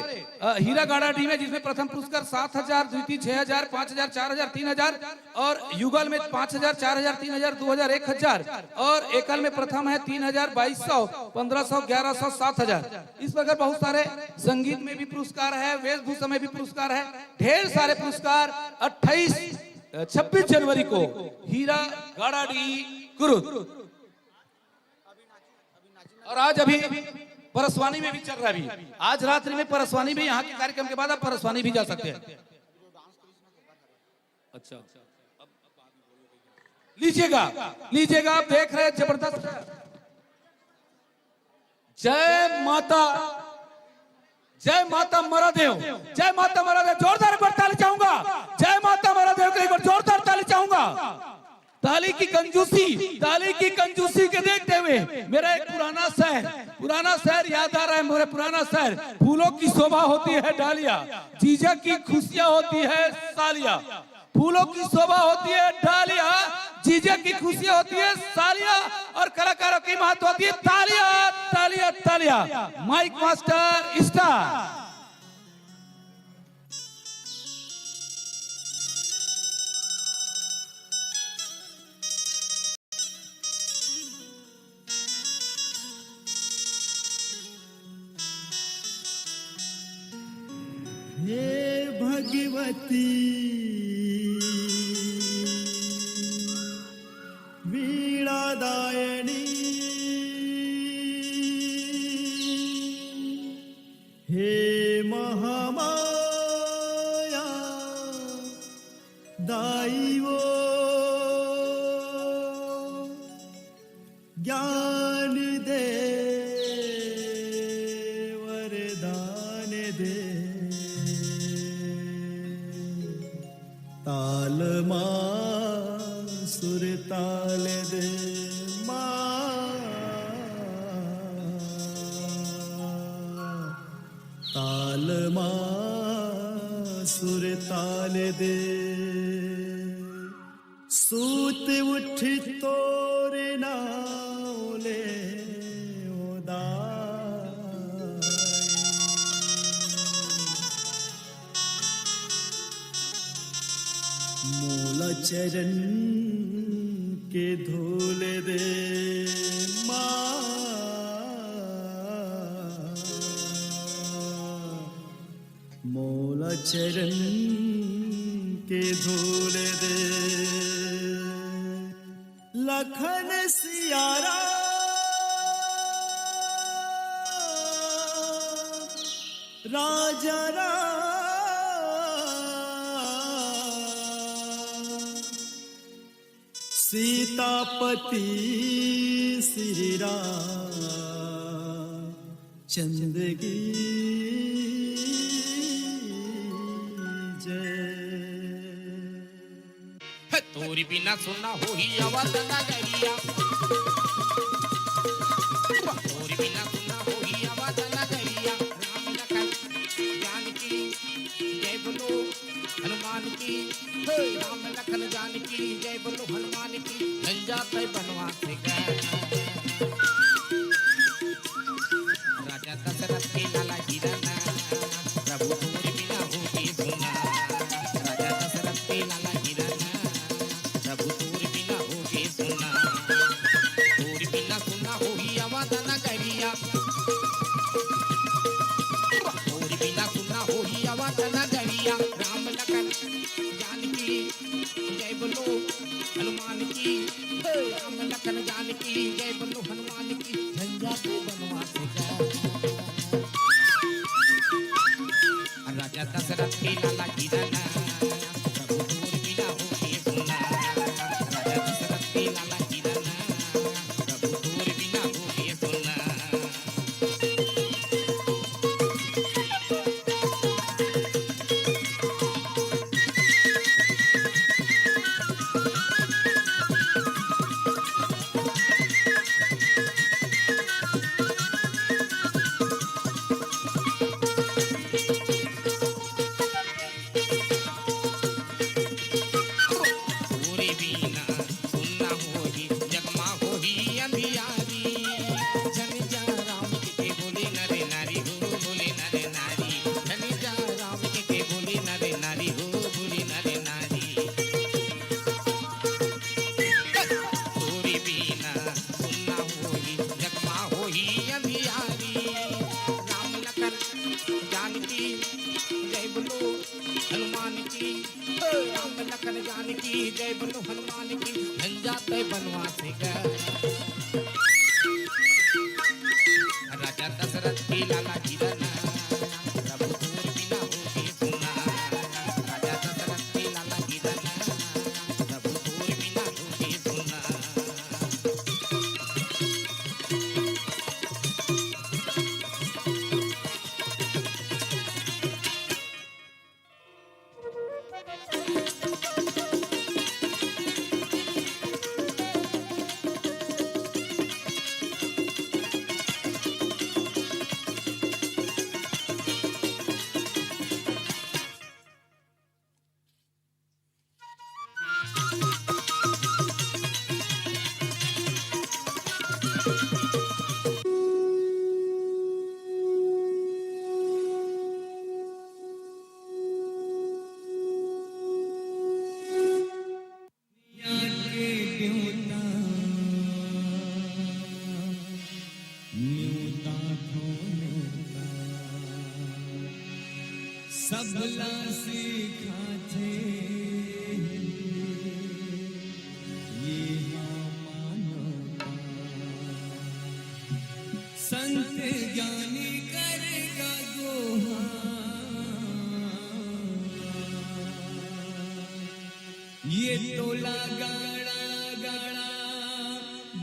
हीरा गाड़ा टीम है, जिसमें प्रथम पुरस्कार 7,000, द्वितीय 6,000, 5,000, 4,000, 3,000 और युगल में 5,000, 4,000, 3,000, 2,000, 1,000 और एकल में प्रथम है 3,000, 2,200, 1,500, 1,100, 7,000। इस प्रकार बहुत सारे संगीत में भी पुरस्कार है, वेशभूषा में भी पुरस्कार है, ढेर सारे पुरस्कार। 26 जनवरी को हीरा गाड़ाडी कुरुद, और आज अभी परसवानी में भी चल रहा है। अभी आज रात्रि में परसवानी में, यहाँ के कार्यक्रम के बाद आप परसवानी भी जा सकते हैं। अच्छा लीजिएगा, आप देख रहे हैं जबरदस्त। जय माता मरादेव, जय माता मरादेव, जोरदार एक बार ताली चाहूंगा। जय माता मरादेव के एक बार जोरदार ताली चाहूंगा। ताली की कंजूसी के देखते हुए मेरा एक पुराना शहर याद आ रहा है। मेरा पुराना शहर, फूलों की शोभा होती है डालिया, जीजा की खुशियां होती है सालिया। फूलों की शोभा होती है डालिया, जीजा की खुशियां होती है सालिया, और कलाकारों की महत्व होती है तालिया तालिया तालिया। Mike master star. हे भगवती वीणादायिनी, हे महामाया दाई वो ज्ञान दे वरदान दे, ताल मां सुर ताल दे ताल मां सुर ताल दे। सूत उठ तोर नाले मूल चरण के धूल दे मूल चरण के धूल दे। लखन सियारा राजा सीतापति श्री राम चंद्र की जय। तोरी बिना सुना हो ही आवाज नगरिया, तोरी बिना सुना हो ही आवाज नगरिया। राम लखन जानकी जय बोलो हनुमान की, राम लखन जानकी जय बोलो हनुमान की। जाते बनवास गए राजा दशरथ के लाला हिरन, प्रभु तोर बिना होती सुना। राजा दशरथ के लाला हिरन, प्रभु तोर बिना होती सुना। तोर बिना सुना हो ही आवाज नगरिया, तोर बिना सुना हो ही आवाज नगरिया। राम लखन जानकी जय बोलो हनुमान की, राम लखन जानकी जय बोलो हनुमान की। झंझा को बनवास गए दशरथ के लाला की राना प्रभु दूर बिना होके सुना राजा दशरथ के लाला की राना प्रभु दूर बिना होके सुना पूरी बीना सुनना होगी जगमा होगी अंधियारी जन जा राम के बोले नरे नारी हो बोले नरे नारी जन जा राम के बोले नरे नारी हो बोले नरे नारी पूरी बीना सुनना होगी जगमा होगी अंधियारी राम लखन जानकी जय बोलो हनुमान की राम लखन जानकी जय बोलो हनुमान की जाते बनवास गए राजा दशरथ की लाला की राना प्रभु दूर बिना होके सुना राजा दशरथ की लाला की राना प्रभु दूर बिना होके सुना सबला सीखा थे ये मानवता संत ज्ञानी करेगा ये टोला गाड़ा गाड़ा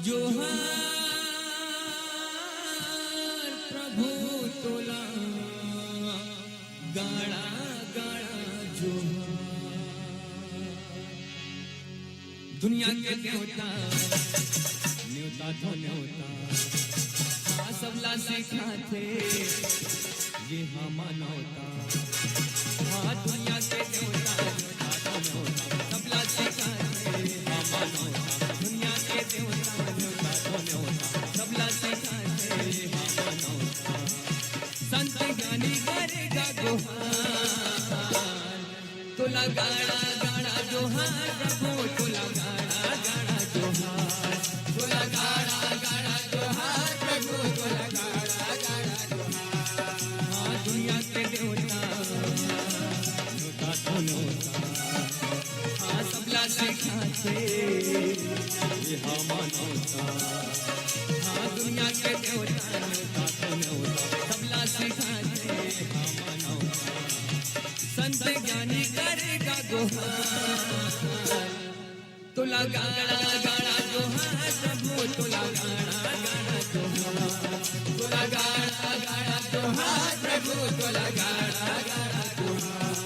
जोहार प्रभु टोला गाड़ा गाड़ा जोहार दुनिया के न्योता न्योता तो न्योता हाँ सबला सीखा थे ये हाँ मानवता हाँ दुनिया के न्योता न्योता तो न्योता सबला सीखा थे हाँ मानवता दुनिया के न्योता न्योता तो न्योता सबला सीखा थे हाँ मानवता संत ज्ञानी करेगा जोहार तुला गाड़ा गाड़ा जोहार प्रभु तुला गाड़ा गाड़ा जोहार तुला गाड़ा गाड़ा जोहार प्रभु तुला गाड़ा गाड़ा जोहार हाँ दुनिया के देवता न्योता तो न्योता हाँ सबला सिखाते ये हाँ मानवता हाँ दुनिया के देवता न्योता तो न्योता सबला सिखाते हाँ मानवता संत ज्ञानी करेगा गोहार तुला गाड़ा गाड़ा जोहार प्रभु तुला गाड़ा गाड़ा जोहार तुला गाड़ा गाड़ा जोहार प्रभु तुला गाड़ा गाड़ा जोहार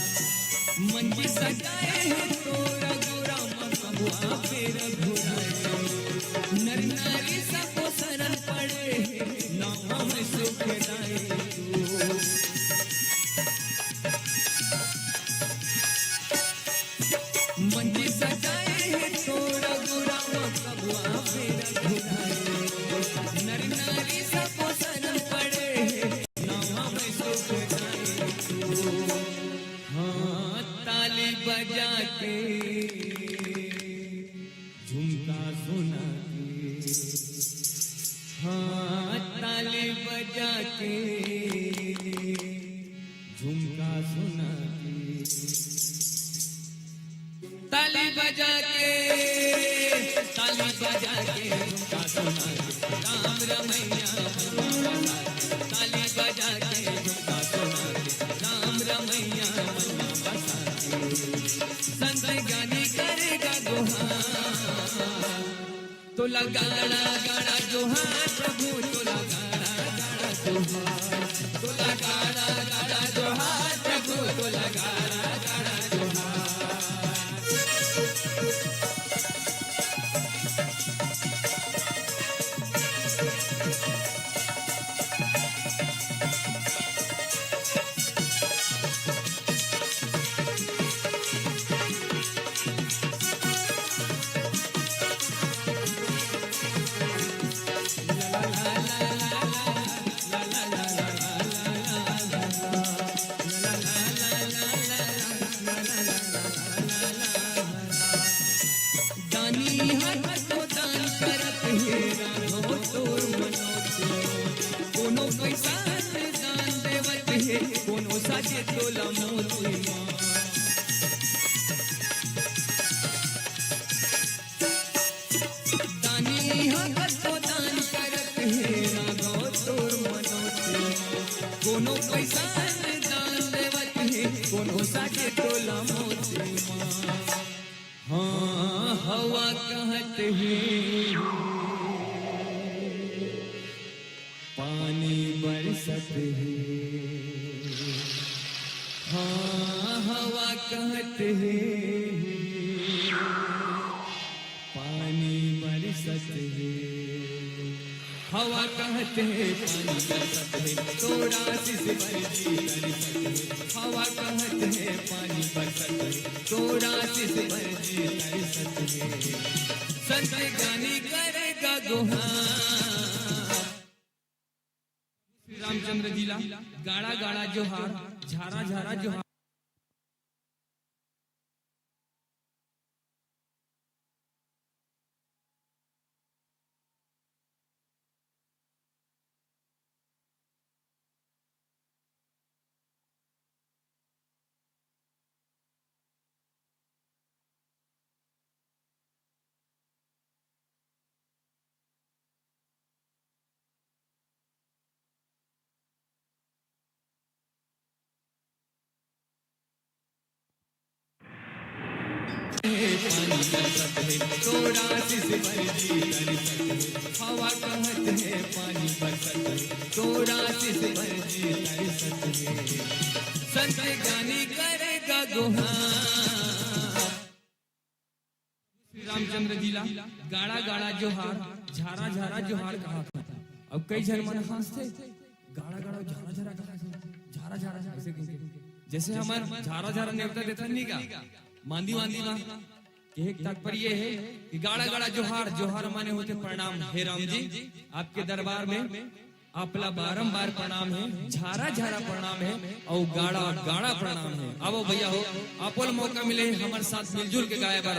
मंजी सजाए हैं तोरा गोरा मकबुआ पेर घुराए नर नारी सबको शरण पड़े नाम में सुख दाए मंजी सजाए हैं तोरा गोरा मकबुआ पेर घुराए नर नारी सबको शरण पड़े नाम में सुख के झुमका सुना के हाँ ताली बजा के झुमका सुना के ताली बजा के झुमका सुना के राम रमैया ताली बजा के झुमका सुना के राम रमैया मन्ना बसा के संत ज्ञानी करेगा गुहार तो लगाड़ा गाड़ा जोहार प्रभु तो लगाड़ा गाड़ा जोहार तो लगाड़ा गाड़ा जोहार प्रभु तो लगाड़ा गाड़ा जोहार कोनो साजे तोला मोती दानी हक तो दान करत है राघव तोर मनोती कोनो पैसा दान देवत है कोनो साजे तोला मोती हाँ हवा कहत है पानी बरसत है हाँ हवा कहते हैं पानी बरसत है हवा कहते हैं पानी बरसत है तोरा आशीष बरसी तरसत है हवा कहते हैं पानी बरसत है तोरा आशीष बरसी तरसत है संत ज्ञानी करेगा गुहार रामचंद्र जिला गाड़ा गाड़ा जोहार झारा झारा जोहार पानी बरसत है तोरा आशीष बरसी तरसत है हवा कहत है पानी बरसत है तोरा आशीष बरसी तरसत है संत ज्ञानी करेगा गुहार रामचंद्र जिला गाड़ा गाड़ा जोहार झारा झारा जोहार कहा था अब कई जन मन हंसते गाड़ा गाड़ा झारा झारा झारा झारा ऐसे जैसे हमारे झारा झारा नेवता देता नहीं का मांदी मांदी मां एक तात्पर्य है कि गाड़ा गाड़ा जोहार जोहार माने होते प्रणाम हे राम जी आपके दरबार में आपला बारंबार प्रणाम है झारा झारा प्रणाम है और गाड़ा गाड़ा प्रणाम है अब भैया हो आपको मौका मिले हमारे साथ मिलजुल के गाए बार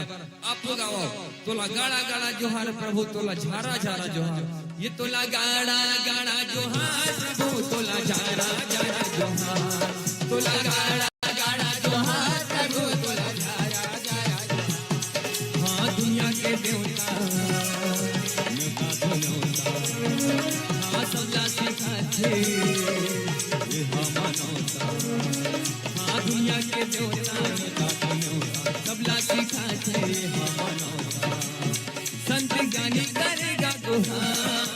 आप लोग आओ तोला गाड़ा गाड़ा जोहार प्रभु तोला झारा झारा जोहार ये तोला गाड़ा गाड़ा जोहार प्रभु तोला झारा झारा जोहार तोला गाड़ा गाड़ा जोहार प्रभु तोला झारा झारा हाँ दुनिया के देवता न्योता तो न्योता हाँ सबला सिखाते ये हम मनोता हाँ दुनिया के देवता न्योता तो न्योता सबला सिखाते ये हम मनोता संत ज्ञानी करेगा गुहार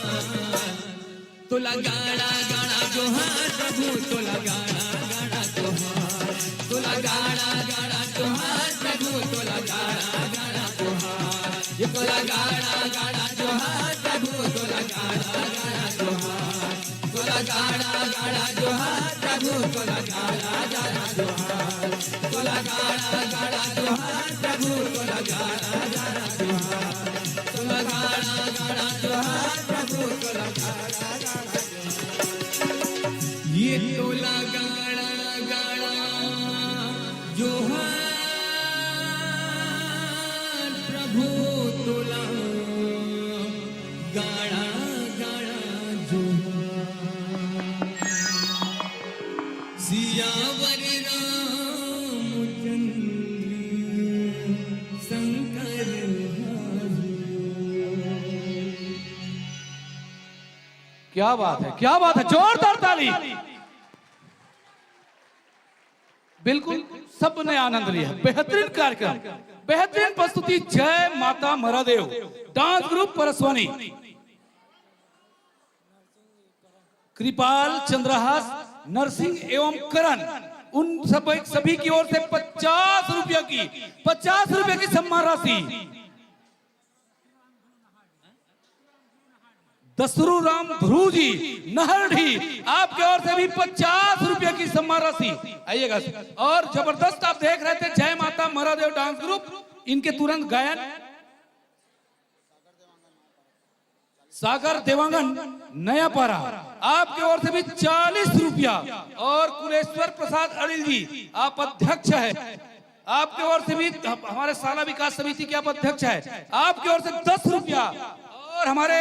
तोला गाड़ा गाड़ा जोहार प्रभु तोला गाड़ा गाड़ा जोहार तोला गाड़ा गाड़ा जोहार प्रभु तोला गाड़ा गाड़ा जोहार ये तोला गाड़ा गाड़ा जोहार प्रभु तोला गाड़ा गाड़ा जोहार तोला गाड़ा गाड़ा जोहार प्रभु तोला गाड़ा गाड़ा जोहार तोला गाड़ा गाड़ा जोहार प्रभु तोला गाड़ा गाड़ा जोहार तोला गाड़ा गाड़ा जोहार प्रभु तोला गाड़ा गाड़ा ये तोला गाड़ा गाड़ा जोहार सियावर रामचंद्र शंकर क्या बात है, क्या बात है, जोरदार ताली। बिल्कुल सबने आनंद लिया, बेहतरीन कार्यक्रम, बेहतरीन प्रस्तुति। जय माता मरादेव डांस ग्रुप परसवानी, कृपाल चंद्रहास, नरसिंह एवं करण, उन सभी की ओर से 50 रुपया की सम्मान राशि। दसरू राम ध्रुव जी नहरडी, आपके ओर से भी 50 रुपये की सम्मान राशि। आइएगा। और जबरदस्त आप देख रहे थे जय माता मरादेव डांस ग्रुप, इनके तुरंत गायन सागर देवांगन नयापारा, आपके ओर से भी 40 रुपया। और कुलेश्वर प्रसाद अनिल जी, आप अध्यक्ष है, आपके ओर से भी, हमारे साला विकास समिति के आप अध्यक्ष है, आपके ओर से 10 रुपया। और हमारे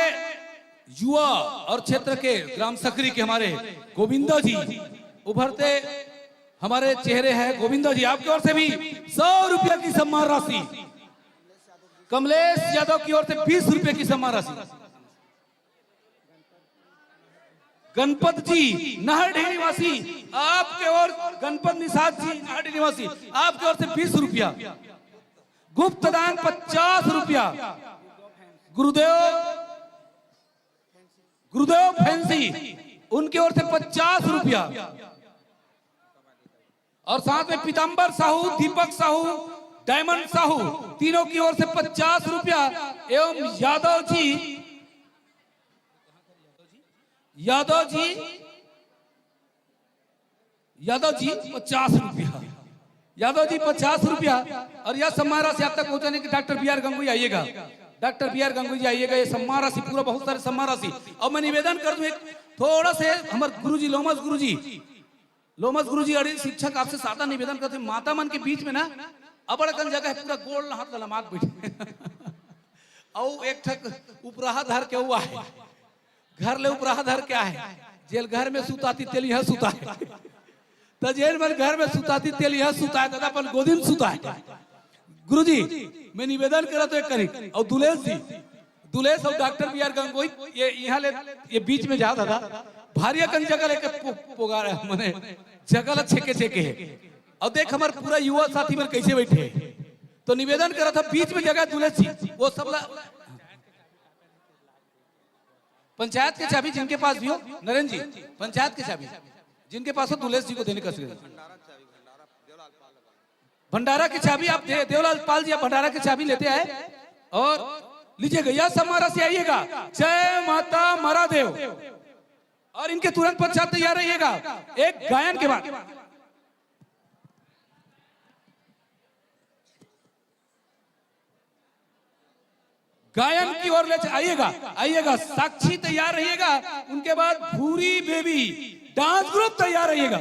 युवा और क्षेत्र के ग्राम सकरी के हमारे गोविंदा जी, उभरते हमारे चेहरे हैं गोविंदा जी, आपकी ओर से भी 100 रुपया की सम्मान राशि। कमलेश यादव की ओर से 20 रुपए की सम्मान राशि। गणपत जी नहरडी निवासी, आपके ओर गणपत निषाद जी नहरडी निवासी, आपके ओर से 20 रुपया। गुप्त दान 50 रुपया। गुरुदेव फैंसी, उनकी ओर से 50 रुपया। और साथ में पीताम्बर साहू, दीपक साहू, डायमंड साहू, तीनों की ओर से 50 रुपया। एवं यादव जी 50 रुपया। यादव जी 50 रुपया। और यह सम्मान राशि आप तक पहुंचाने के डॉक्टर बी आर गंगुई आइएगा, डॉक्टर बी आर गंगुई जी आइएगा। ये सम्मान राशि पूरा बहुत सारे सम्मान राशि। और मैं निवेदन कर दूं एक थोड़ा से, हमारे गुरुजी लोमस गुरुजी अड़ी शिक्षक, आपसे सादा निवेदन करते, माता मन के बीच में ना अबड़कन जगह है, पूरा गोल हाथ लमाक बैठे और एक ठक उपराहा धर के हुआ है, घर ले उपराहा धर क्या है, जेल घर में सुताती तेल यह सुता है, तो जेल में घर में सुताती तेल यह सुता है, दादा अपन गोदी में सुता है। गुरुजी मैं निवेदन करा तो एक करी। और दुलेश और डॉक्टर बी आर गंगोई ये यहाँ ले, ये बीच में जा दादा भारी अकन जगह लेके पोगा रहा है, मने जगह छेके है। और देख हमारे पूरा युवा साथी में कैसे बैठे, तो निवेदन करा था बीच में जगह दुलेश जी, वो सब पंचायत के चाबी जिनके पास भी हो, नरेंद्र जी पंचायत के चाबी जिनके पास हो दुलेश जी को देने का भंडारा की चाबी आप देवलाल पाल जी, आप भंडारा की चाबी लेते आए और लीजिएगा। यह समारोह से आइएगा। जय माता मरादेव। और इनके तुरंत पश्चात तैयार रहिएगा एक गायन के बाद। गायन की ओर ले आइएगा। साक्षी तैयार रहिएगा। उनके बाद भूरी बेबी डांस ग्रुप तैयार रहिएगा।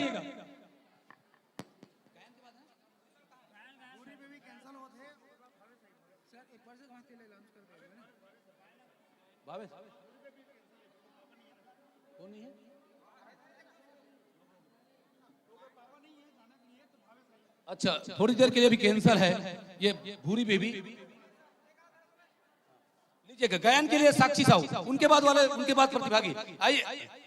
अच्छा थोड़ी देर के लिए भी कैंसल है ये भूरी बेबी। लीजिएगा गायन के लिए साक्षी साहू, उनके बाद प्रतिभागी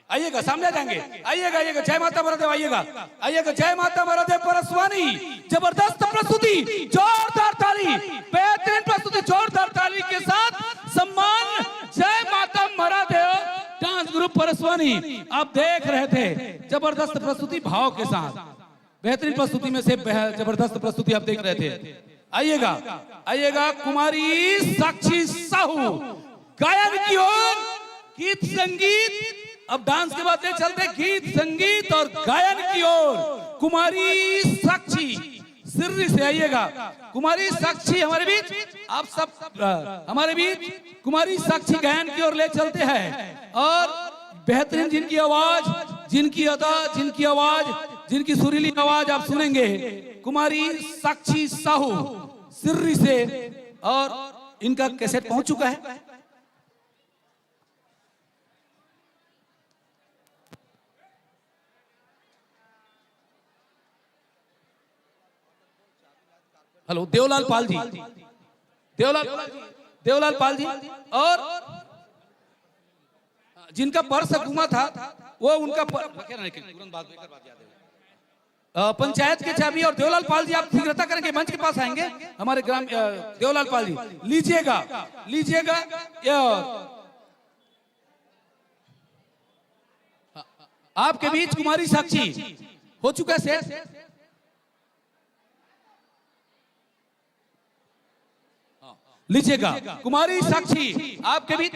आइएगा, सामने आ जाएंगे। आइएगा जय माता मरादेव आइएगा। जय माता मरादेव परसवानी। जबरदस्त प्रस्तुति, जोरदार ताली, बेहतरीन प्रस्तुति, जोरदार ताली के साथ सम्मान जय माता मरादेव डांस ग्रुप परसवानी। आप देख रहे थे जबरदस्त प्रस्तुति भाव के साथ, बेहतरीन प्रस्तुति में से जबरदस्त प्रस्तुति आप देख रहे थे। आइएगा कुमारी साक्षी साहू गायन की ओर। गीत संगीत अब डांस के बाद चलते गीत संगीत और गायन की ओर। कुमारी साक्षी सिर्री से आइएगा। कुमारी साक्षी हमारे बीच, आप सब हमारे बीच कुमारी साक्षी गायन की ओर ले चलते हैं। और बेहतरीन जिनकी आवाज, जिनकी अदा, जिनकी आवाज, जिनकी सुरीली आवाज आप सुनेंगे, कुमारी साक्षी साहू सिर्री से। और इनका कैसेट पहुंच चुका है। हेलो देवलाल पाल जी, देवलाल पाल जी, और जिनका पर्स गुमा था वो उनका पंचायत के चाबी, और देवलाल पाल जी आप शीघ्रता करेंगे, मंच के पास आएंगे हमारे ग्राम देवलाल पाल जी, लीजिएगा आपके बीच कुमारी साक्षी हो चुका है सेठ, लीजिएगा कुमारी साक्षी आपके बीच।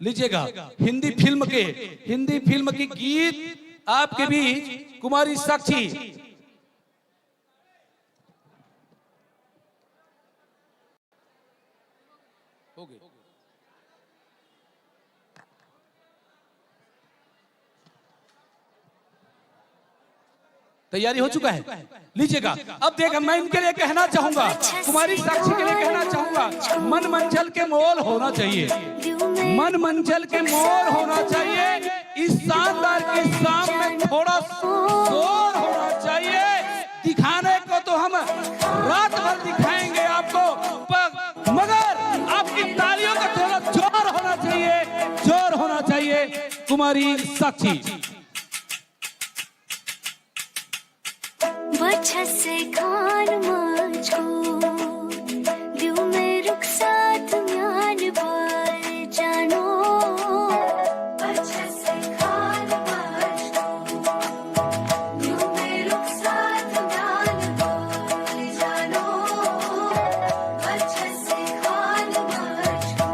लीजिएगा हिंदी फिल्म की गीत आपके बीच कुमारी साक्षी। हो गई। तैयारी हो चुका है, लीजिएगा। अब देखा मैं इनके लिए कहना चाहूंगा, कुमारी साक्षी के लिए कहना चाहूंगा, मन मंचल के मोल होना चाहिए, मन मंचल के मोल होना चाहिए। इस शानदार के सामने थोड़ा शोर होना चाहिए। दिखाने को तो हम रात भर दिखाएंगे आपको, मगर आपकी तालियों का थोड़ा जोर होना चाहिए, जोर होना चाहिए। कुमारी साक्षी बच्चा से खान मुझको दिल में रुखसात म्यान पर जानो, बच्चा से खान मुझको दिल में रुखसात म्यान पर जानो, बच्चा से खान मुझको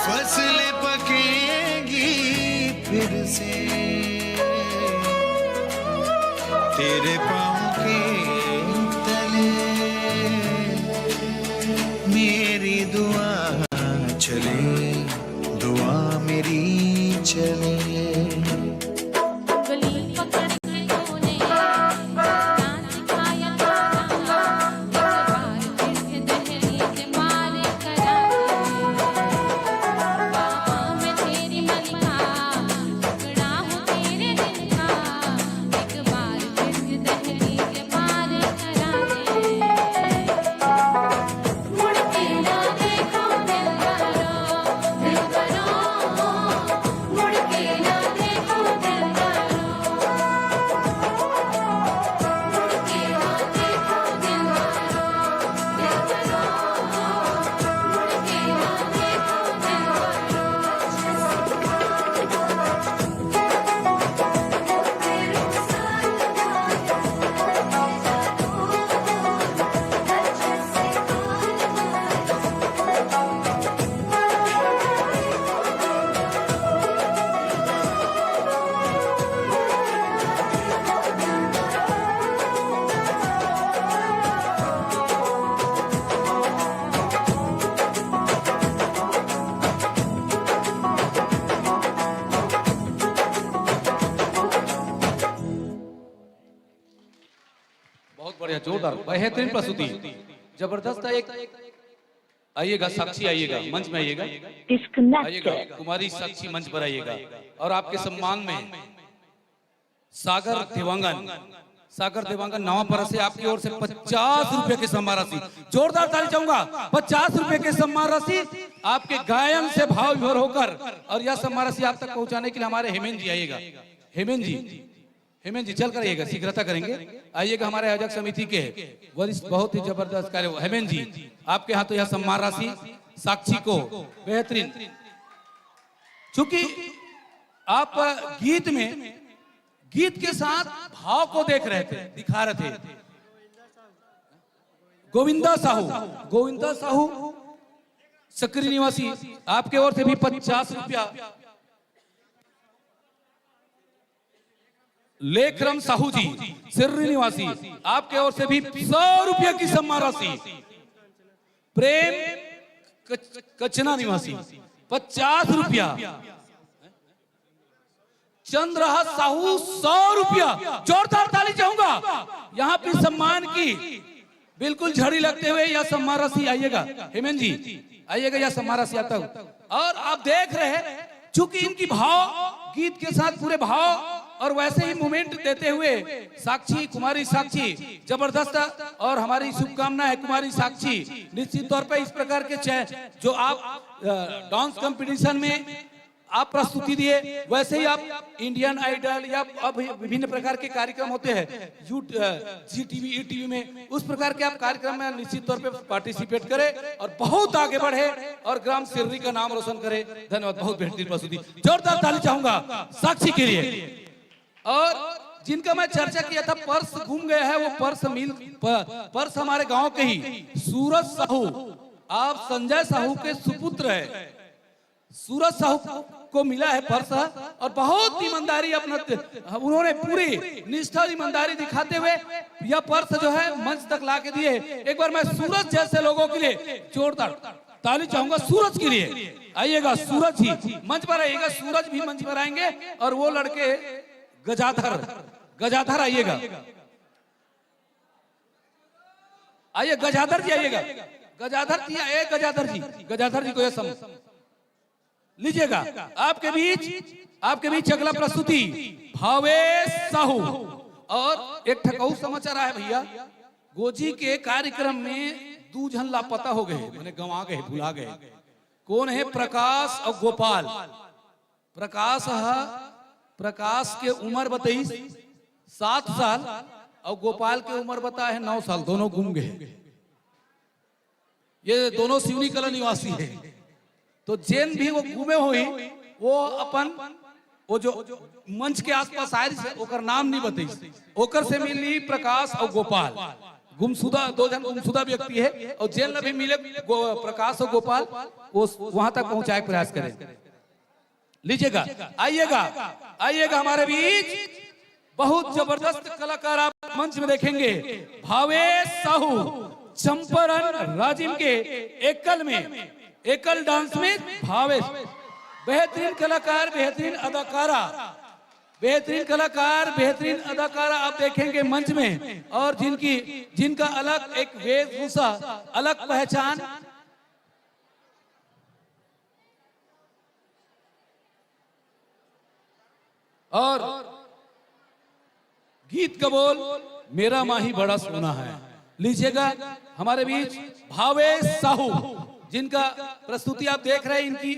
फसलें पकेंगी फिर से तेरे पाँव के तले मेरी दुआ चले दुआ मेरी चले जोरदार बेहतरीन प्रस्तुति जबरदस्त एक आइएगा साक्षी आइएगा मंच में आइएगा आइएगा कुमारी साक्षी मंच पर आइएगा और आपके सम्मान में सागर देवांगन नवापरा से आपकी ओर से 50 रुपए की सम्मान राशि जोरदार ताली चाहूंगा 50 रुपए की सम्मान राशि आपके गायन से भाव विभोर होकर और यह सम्मान राशि आप तक पहुंचाने के लिए हमारे हेमेंद्र जी आइएगा हेमेंद्र जी चल कर आइएगा शीघ्रता करेंगे आइएगा हमारे आयोजक समिति के वरिष्ठ बहुत ही जबरदस्त कार्य हेमेंद्र जी आपके हाथों यह सम्मान राशि साक्षी को बेहतरीन चूंकि आप गीत के साथ भाव को देख रहे थे दिखा रहे थे गोविंदा साहू सक्रिय निवासी आपके ओर से भी 50 रुपया लेखराम साहू जी सिर्री निवासी आपके ओर से भी 100 रुपये की सम्मान राशि प्रेम कचना निवासी 50 रुपया चंद्रहास साहू 100 रुपया जोरदार ताली चाहूंगा यहाँ पे सम्मान की बिल्कुल झड़ी लगते हुए यह सम्मान राशि आइएगा हेमेंद्र जी आइएगा यह सम्मान राशि आता और आप देख रहे हैं चूंकि इनकी भाव गीत के साथ पूरे भाव और वैसे ही मूवमेंट देते हुए साक्षी कुमारी साक्षी जबरदस्त और हमारी शुभकामना है कुमारी साक्षी निश्चित तौर पे इस प्रकार के जो आप डांस कंपटीशन में आप प्रस्तुति दिए वैसे ही आप इंडियन आइडल या अब विभिन्न प्रकार के कार्यक्रम होते हैं जी टीवी ई टीवी में उस प्रकार के आप कार्यक्रम में निश्चित तौर पे पार्टिसिपेट करें और बहुत आगे बढ़े और ग्राम सिर्री का नाम रोशन करें धन्यवाद बहुत बेहतरीन प्रस्तुति जोरदार ताली चाहूंगा साक्षी के लिए और जिनका मैं चर्चा किया था पर्स घूम गया है वो पर्स हमारे गांव के ही सूरज साहू आप संजय साहू के सुपुत्र है सूरज साहू को मिला है पर्स और बहुत ईमानदारी अपना उन्होंने पूरी निष्ठा ईमानदारी दिखाते हुए यह पर्स जो है मंच तक ला के दिए एक बार मैं सूरज जैसे लोगों के लिए जोरदार ताली चाहूंगा सूरज के लिए आइएगा सूरज जी मंच पर आइएगा सूरज भी मंच पर आएंगे और वो लड़के गजाधर आइएगा आइए गजाधर जी आइएगा गजाधर जी को यह समझ लीजिएगा आपके बीच अगला प्रस्तुति भावेश साहू और एक ठकाऊ समाचार आया भैया गोजी के कार्यक्रम में 2 जन लापता हो गए मैंने गंवा गए भुला गए कौन है प्रकाश और गोपाल प्रकाश के उम्र बताई 7 साल और गोपाल के उम्र बता है 9 साल दोनों गुम गए ये दोनों सिवनी कला निवासी है तो जैन भी वो घूमे हुई वो अपन वो जो मंच के आसपास आए ओकर नाम नहीं बताई ओकर से मिली प्रकाश और गुमशुदा, 2 जन गुमशुदा व्यक्ति है और जेल में भी मिले प्रकाश और गोपाल, वो वहां तक पहुंचाए प्रयास करें। लीजिएगा, आइएगा आइएगा हमारे बीच बहुत जबरदस्त कलाकार आप मंच में देखेंगे। भावेश साहू चंपारण राजिम के एकल डांस में भावेश, बेहतरीन कलाकार, बेहतरीन अदाकारा, बेहतरीन कलाकार, बेहतरीन अदाकारा आप देखेंगे मंच में, और जिनका अलग एक वेशभूषा, अलग पहचान। और गीत का बोल मेरा माही बड़ा सोना है। लीजिएगा हमारे बीच भावेश साहू, जिनका प्रस्तुति आप देख रहे हैं, इनकी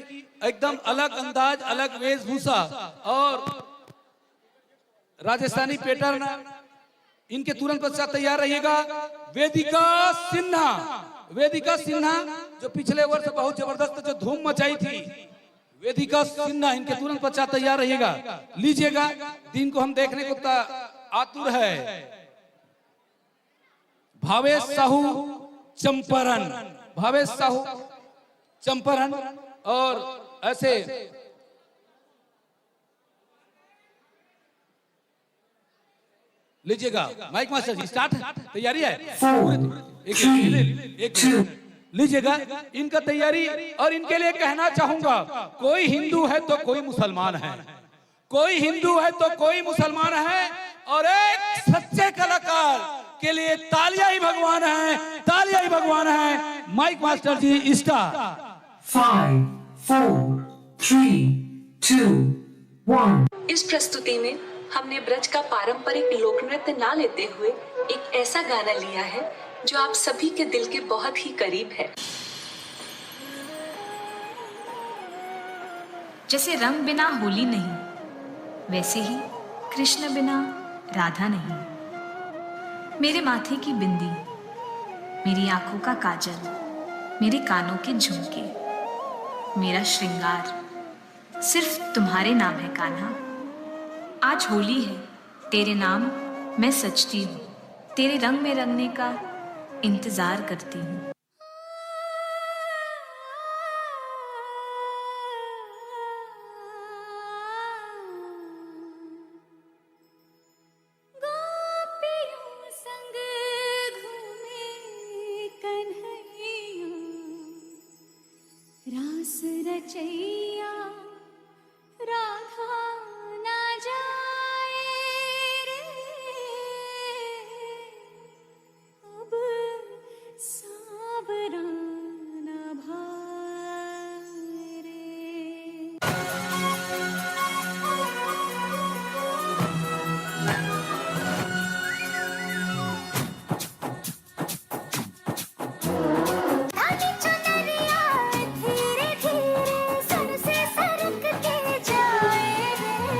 एकदम अलग अंदाज, अलग वेशभूषा और राजस्थानी पैटर्न। इनके तुरंत पश्चात तैयार रहिएगा वेदिका सिन्हा। वेदिका सिन्हा जो पिछले वर्ष बहुत जबरदस्त जो धूम मचाई थी, वेदिका सिन्हा, इनके तुरंत पश्चात तैयार रहिएगा। लीजिएगा, दिन को हम देखने को आतुर है। भावेश साहू चंपारण, भावेश साहू चंपारण। और ऐसे लीजिएगा, माइक मास्टर जी स्टार्ट, तैयारी है? एक लीजिएगा, इनका तैयारी। और इनके लिए कहना चाहूंगा, कोई हिंदू है तो कोई मुसलमान है, कोई हिंदू है तो कोई मुसलमान है, और एक सच्चे कलाकार के लिए तालियां ही भगवान है, तालियां ही भगवान है। माइक मास्टर जी स्टार्ट। 5, 4, 3, 2, 1। इस प्रस्तुति में हमने ब्रज का पारंपरिक लोक नृत्य ना लेते हुए एक ऐसा गाना लिया है जो आप सभी के दिल के बहुत ही करीब है। जैसे रंग बिना होली नहीं, वैसे ही कृष्ण बिना राधा नहीं। मेरे माथे की बिंदी, मेरी आंखों का काजल, मेरे कानों के झुमके, मेरा श्रृंगार सिर्फ तुम्हारे नाम है कान्हा। आज होली है, तेरे नाम मैं सजती हूँ, तेरे रंग में रंगने का इंतजार करती हूँ। रास रचैया राधा ना जाए रे, अब सावरा ना भाए रे। धीरे धीरे सर से सरक के जाए रे,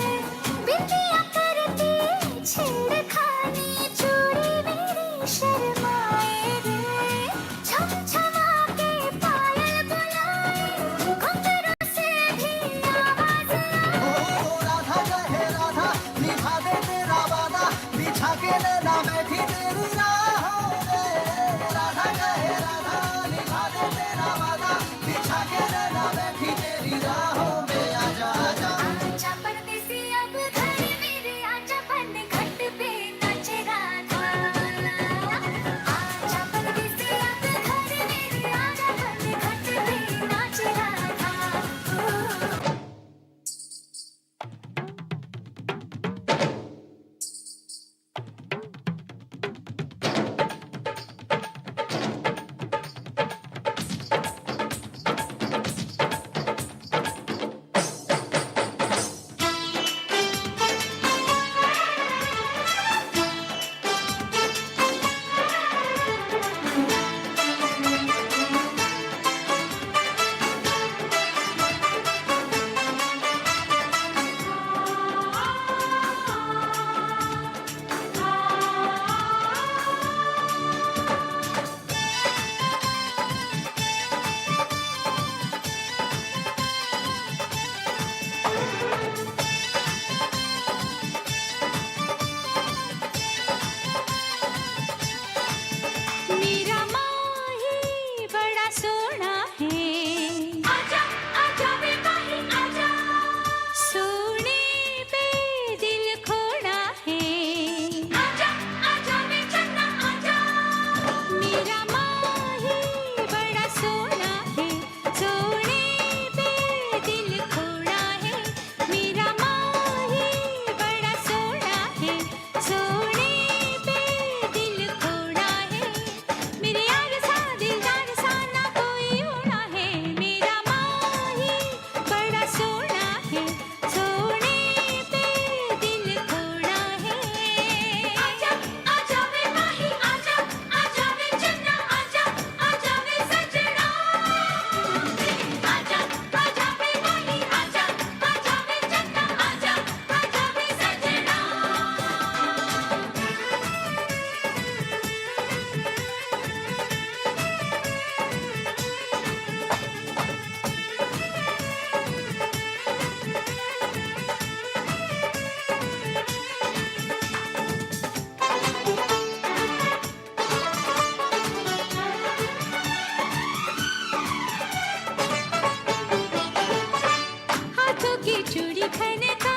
चूड़ी खनका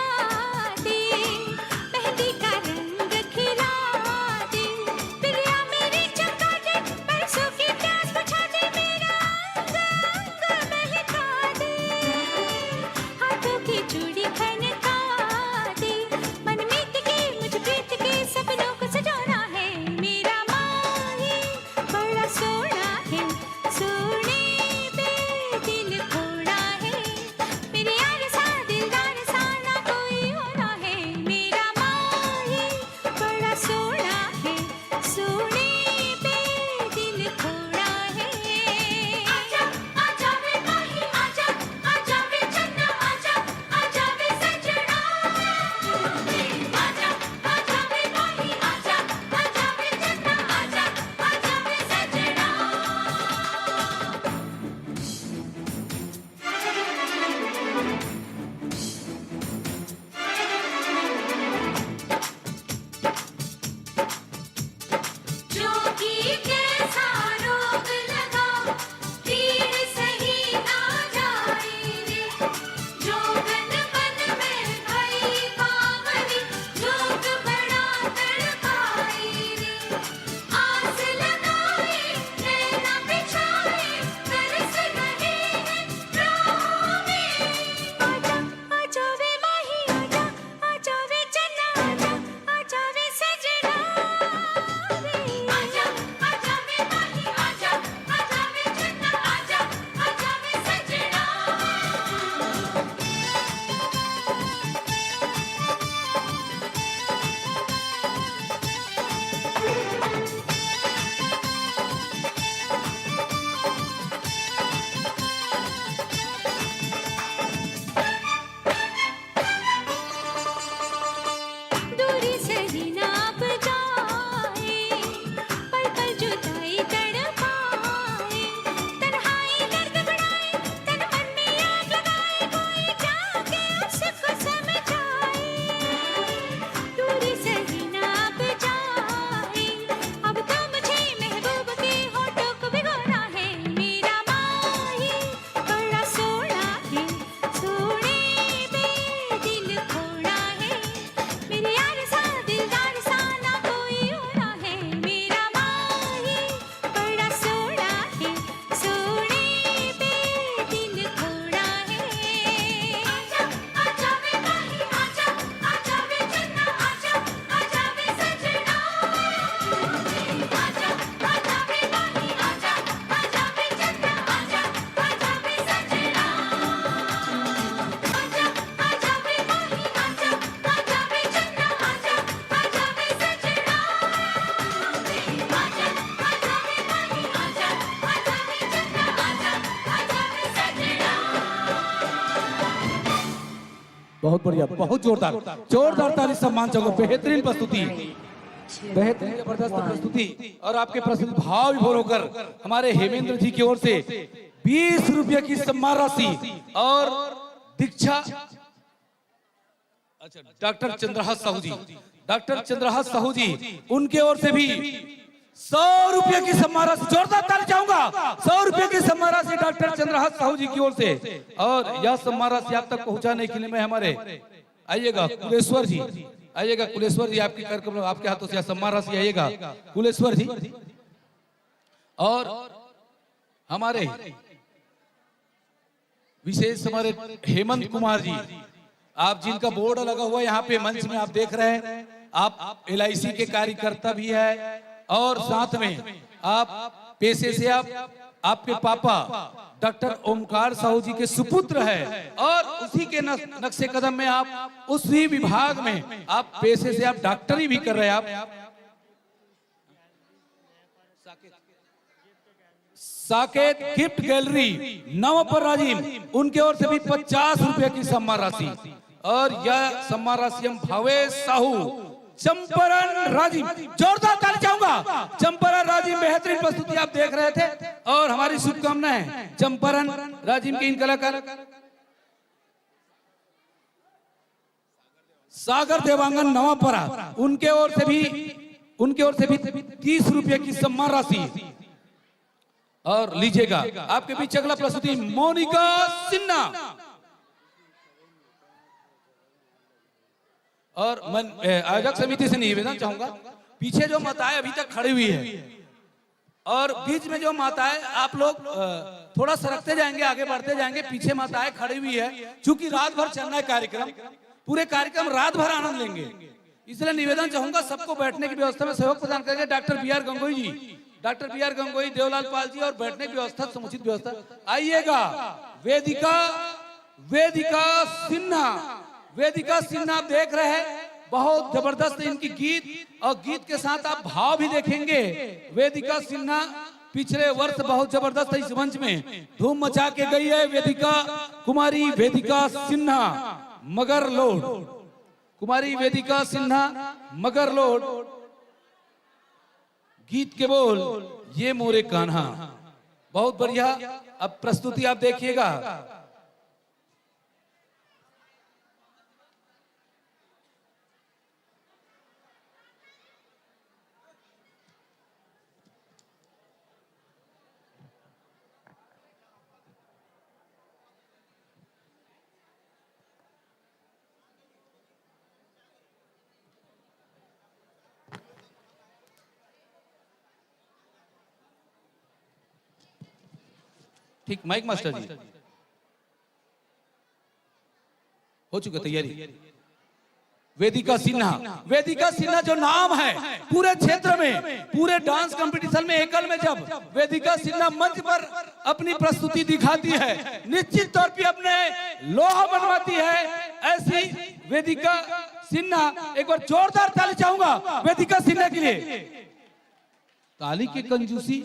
दे, मेहंदी का रंग खिला दे, प्रिया मेरी चमका दे, बरसों की प्यास बुझा दे, मेरा अंग अंग महका दे, हाथों की चूड़ी खनका दे, मन मीत के मुझ प्रीत के सपनों को सजाना है, मेरा माही बड़ा सोना है, सोने पे दिल खोड़ा है, मेरे यार सा दिलदार सा ना कोई होना है, मेरा माही बड़ा सोना है, सोने पे दिल खोड़ा है। आजा आजा वे माही आजा, आजा वे चन्ना आजा, आजा वे सजना, आजा आजा वे माही आजा, आजा वे चन्ना आजा, आजा वे सजना। जोगी कैसा रोग लगा, तीर सही ना जाए रे, जोगन मन में भई बावरी, जोग बड़ा तड़पाए रे, आस लगाए नैना बिछाए, तरस रहे हैं राहों में, आजा आजा वे माही आजा, आजा वे चन्ना आजा, आजा वे सजना, आजा आजा वे माही आजा, आजा वे चन्ना आजा, आजा वे सजना। दूरी सही नाप जाए, पल पल जुदाई तड़पाए, तन्हाई दर्द बढ़ाए, तन मन में आग लगाए, कोई जाके उसको समझाए, दूरी सही नाप जाए, अब तो मुझे महबूब के होठों को भिगोना है, मेरा माही बड़ा सोना है, सोने पे दिल खोड़ा है, मेरे यार सा दिलदार सा ना कोई होना है, मेरा माही बड़ा सोना है, सोने पे दिल खोड़ा है। आजा आजा वे माही आजा, आजा वे चन्ना आजा, आजा वे सजना, आजा आजा वे माही आजा, आजा वे चन्ना आजा, आजा वे सजना, आजा आजा वे माही आजा, आजा वे चन्ना आजा, आजा वे सजना, आजा आजा वे माही आजा, आजा वे चन्ना आजा, आजा वे सजना। बहुत बढ़िया, बहुत जोरदार जोरदार ताली सम्मान चाहिए, बेहतरीन प्रस्तुति, बेहतरीन जबरदस्त प्रस्तुति। और आपके प्रस्तुति भाव विभोर होकर हमारे हेमेंद्र जी की ओर से 20 रुपये की सम्मान राशि और दीक्षा डॉक्टर चंद्रहास साहू जी, डॉक्टर चंद्रहास साहू जी उनके ओर से भी 100 रुपये की सम्मान राशि, जोरदार ताली चाहूंगा, 100 रुपये की सम्मान राशि डॉक्टर चंद्रहास साहू जी की ओर से। और यह सम्मान राशि आप तक पहुंचाने के लिए मैं हमारे आइएगा कुलेश्वर जी, आइएगा कुलेश्वर जी, आपके कार्यक्रम में आपके हाथों से सम्मान राशि आइएगा कुलेश्वर जी। और हमारे विशेष हमारे हेमंत कुमार जी, आप जिनका बोर्ड लगा हुआ है यहाँ पे मंच में आप देख रहे हैं, आप LIC के कार्यकर्ता भी है और साथ में आप पेशे से आपके पापा डॉक्टर ओमकार साहू जी के सुपुत्र है और उसी के नक्शे कदम में आप उसी विभाग में आप पेशे से आप डॉक्टरी भी कर रहे हैं। आप साकेत गिफ्ट गैलरी नवपर राजीव, उनके ओर से भी 50 रुपए की सम्मान राशि। और यह सम्मान राशि हम भावेश साहू चंपारण राजीव, जोरदार ताली चाहूंगा, चंपारण राजीव बेहतरीन प्रस्तुति आप देख रहे थे और हमारी शुभकामनाएं चंपारण राजीव के इन कलाकार सागर देवांगन नवापरा, उनके ओर से भी 30 रुपए की सम्मान राशि। और लीजिएगा आपके बीच अगला प्रस्तुति मोनिका सिन्हा, और मैं आयोजक समिति से निवेदन चाहूंगा, पीछे जो माताएं अभी तक खड़ी हुई है और बीच में जो माताएं, आप लोग थोड़ा सरकते जाएंगे, आगे बढ़ते जाएंगे। पीछे माताएं खड़ी हुई है, क्योंकि रात भर चलना है कार्यक्रम, पूरे कार्यक्रम रात भर आनंद लेंगे, इसलिए निवेदन चाहूंगा सबको बैठने की व्यवस्था में सहयोग प्रदान करेंगे। Doctor B R. Gangoi ji, doctor B R. Gangoi, Deolal Pal ji, और बैठने की व्यवस्था, समुचित व्यवस्था। आइएगा। वेदिका सिन्हा, वेदिका सिन्हा आप देख रहे हैं, बहुत जबरदस्त इनकी गीत, और गीत के साथ आप भाव भी देखेंगे। वेदिका सिन्हा पिछले वर्ष बहुत जबरदस्त इस मंच में धूम मचा के गई है। वेदिका कुमारी वेदिका सिन्हा मगरलोड, कुमारी वेदिका सिन्हा मगरलोड। गीत के बोल ये मोरे कान्हा, बहुत बढ़िया। अब प्रस्तुति आप देखिएगा। ठीक, माइक मास्टर जी हो चुका तैयारी। वेदिका सिन्हा, वेदिका सिन्हा जो नाम है पूरे क्षेत्र में, पूरे डांस कंपटीशन में, एकल में जब वेदिका सिन्हा मंच पर अपनी प्रस्तुति दिखाती है, निश्चित तौर पे अपने लोहा बनवाती है। ऐसी वेदिका सिन्हा, एक बार जोरदार ताली चाहूंगा वेदिका सिन्हा के लिए। ताली की कंजूसी,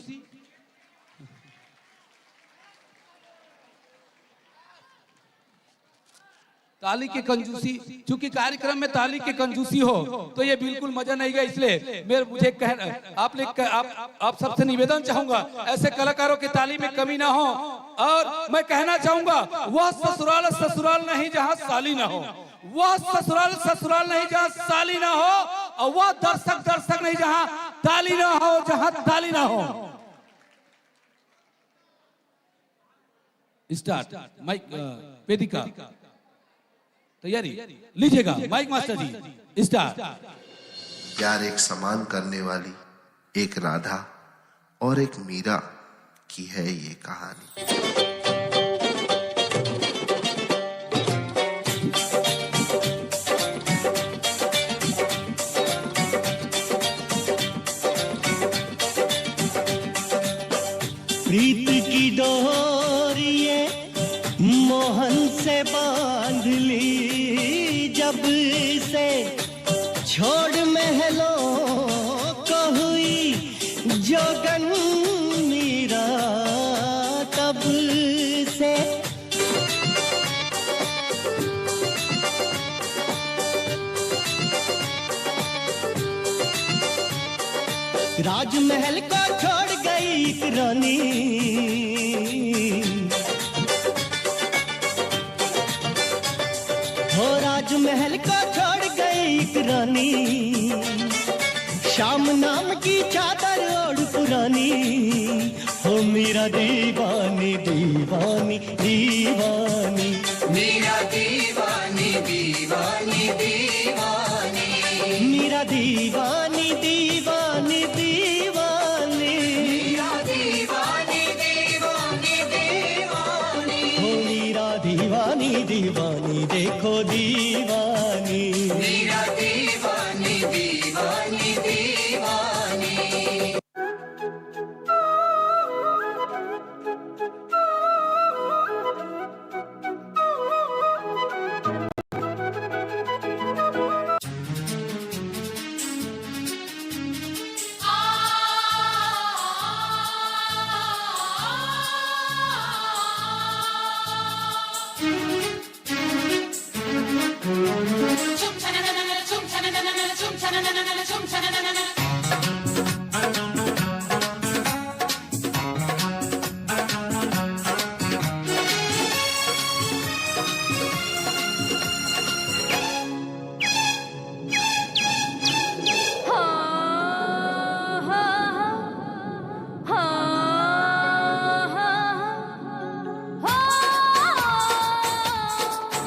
ताली की कंजूसी, चूंकि कार्यक्रम में ताली की कंजूसी हो तो ये बिल्कुल मजा नहीं गया, इसलिए मुझे आप सबसे निवेदन चाहूंगा, ऐसे कलाकारों की ताली में कमी ना हो। और मैं कहना चाहूंगा, वह ससुराल ससुराल नहीं जहां साली ना हो, वह ससुराल ससुराल नहीं जहां साली ना हो, और वह दर्शक दर्शक नहीं जहां ताली ना हो, जहां ताली ना हो। स्टार्ट माइक, वेदिका तैयारी लीजिएगा, माइक मास्टर जी स्टार्ट। प्यार एक समान करने वाली एक राधा और एक मीरा की है ये कहानी। प्रीत की डोरिये मोहन से बांध ली, जब से छोड़ महलों को हुई जोगन मीरा, तब से राजमहल को छोड़ गई एक रानी, राजमहल को छोड़ गई एक रानी, शाम नाम की चादर ओढ़ पुरानी, हो मेरा दीवानी दीवानी दीवानी, मेरा दीवानी दीवानी दीवानी, मेरा दीवानी दीवानी दीवानी, मेरा दीवानी दीवानी दीवानी, हो मेरा दीवानी दीवानी, देखो दीवानी, मेरा दीवानी दीवानी दीवानी।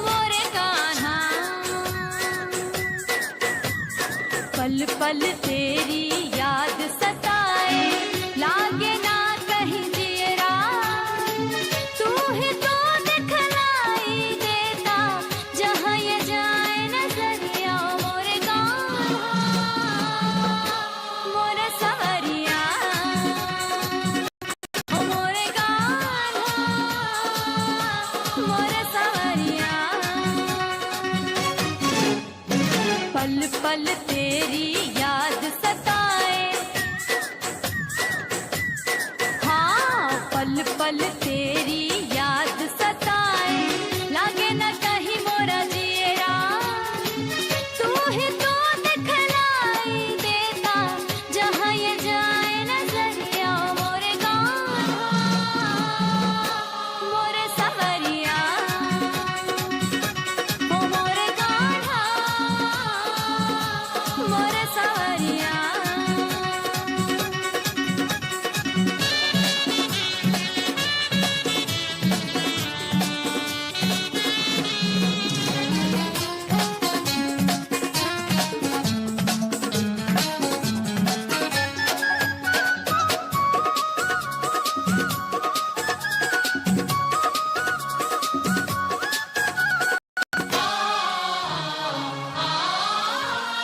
मोरे कान्हा पल पल तेरी याद सताए लागे ना कहीं जियरा तू ही तो दिखलाई देता जहाँ ये जाए नजरिया मोरे गाना मोरे सवरिया ओ मोरे गाना मोरे सवरिया पल पल तेरी याद सताए हाँ पल पल तेरी याद सताए लागे न कहीं मोरा जियरा तू ही तो दिखलाई देता जहाँ ये जाए नजरिया मोरे गाना मोरे सवरिया ओ मोरे गाना मोरे सवरिया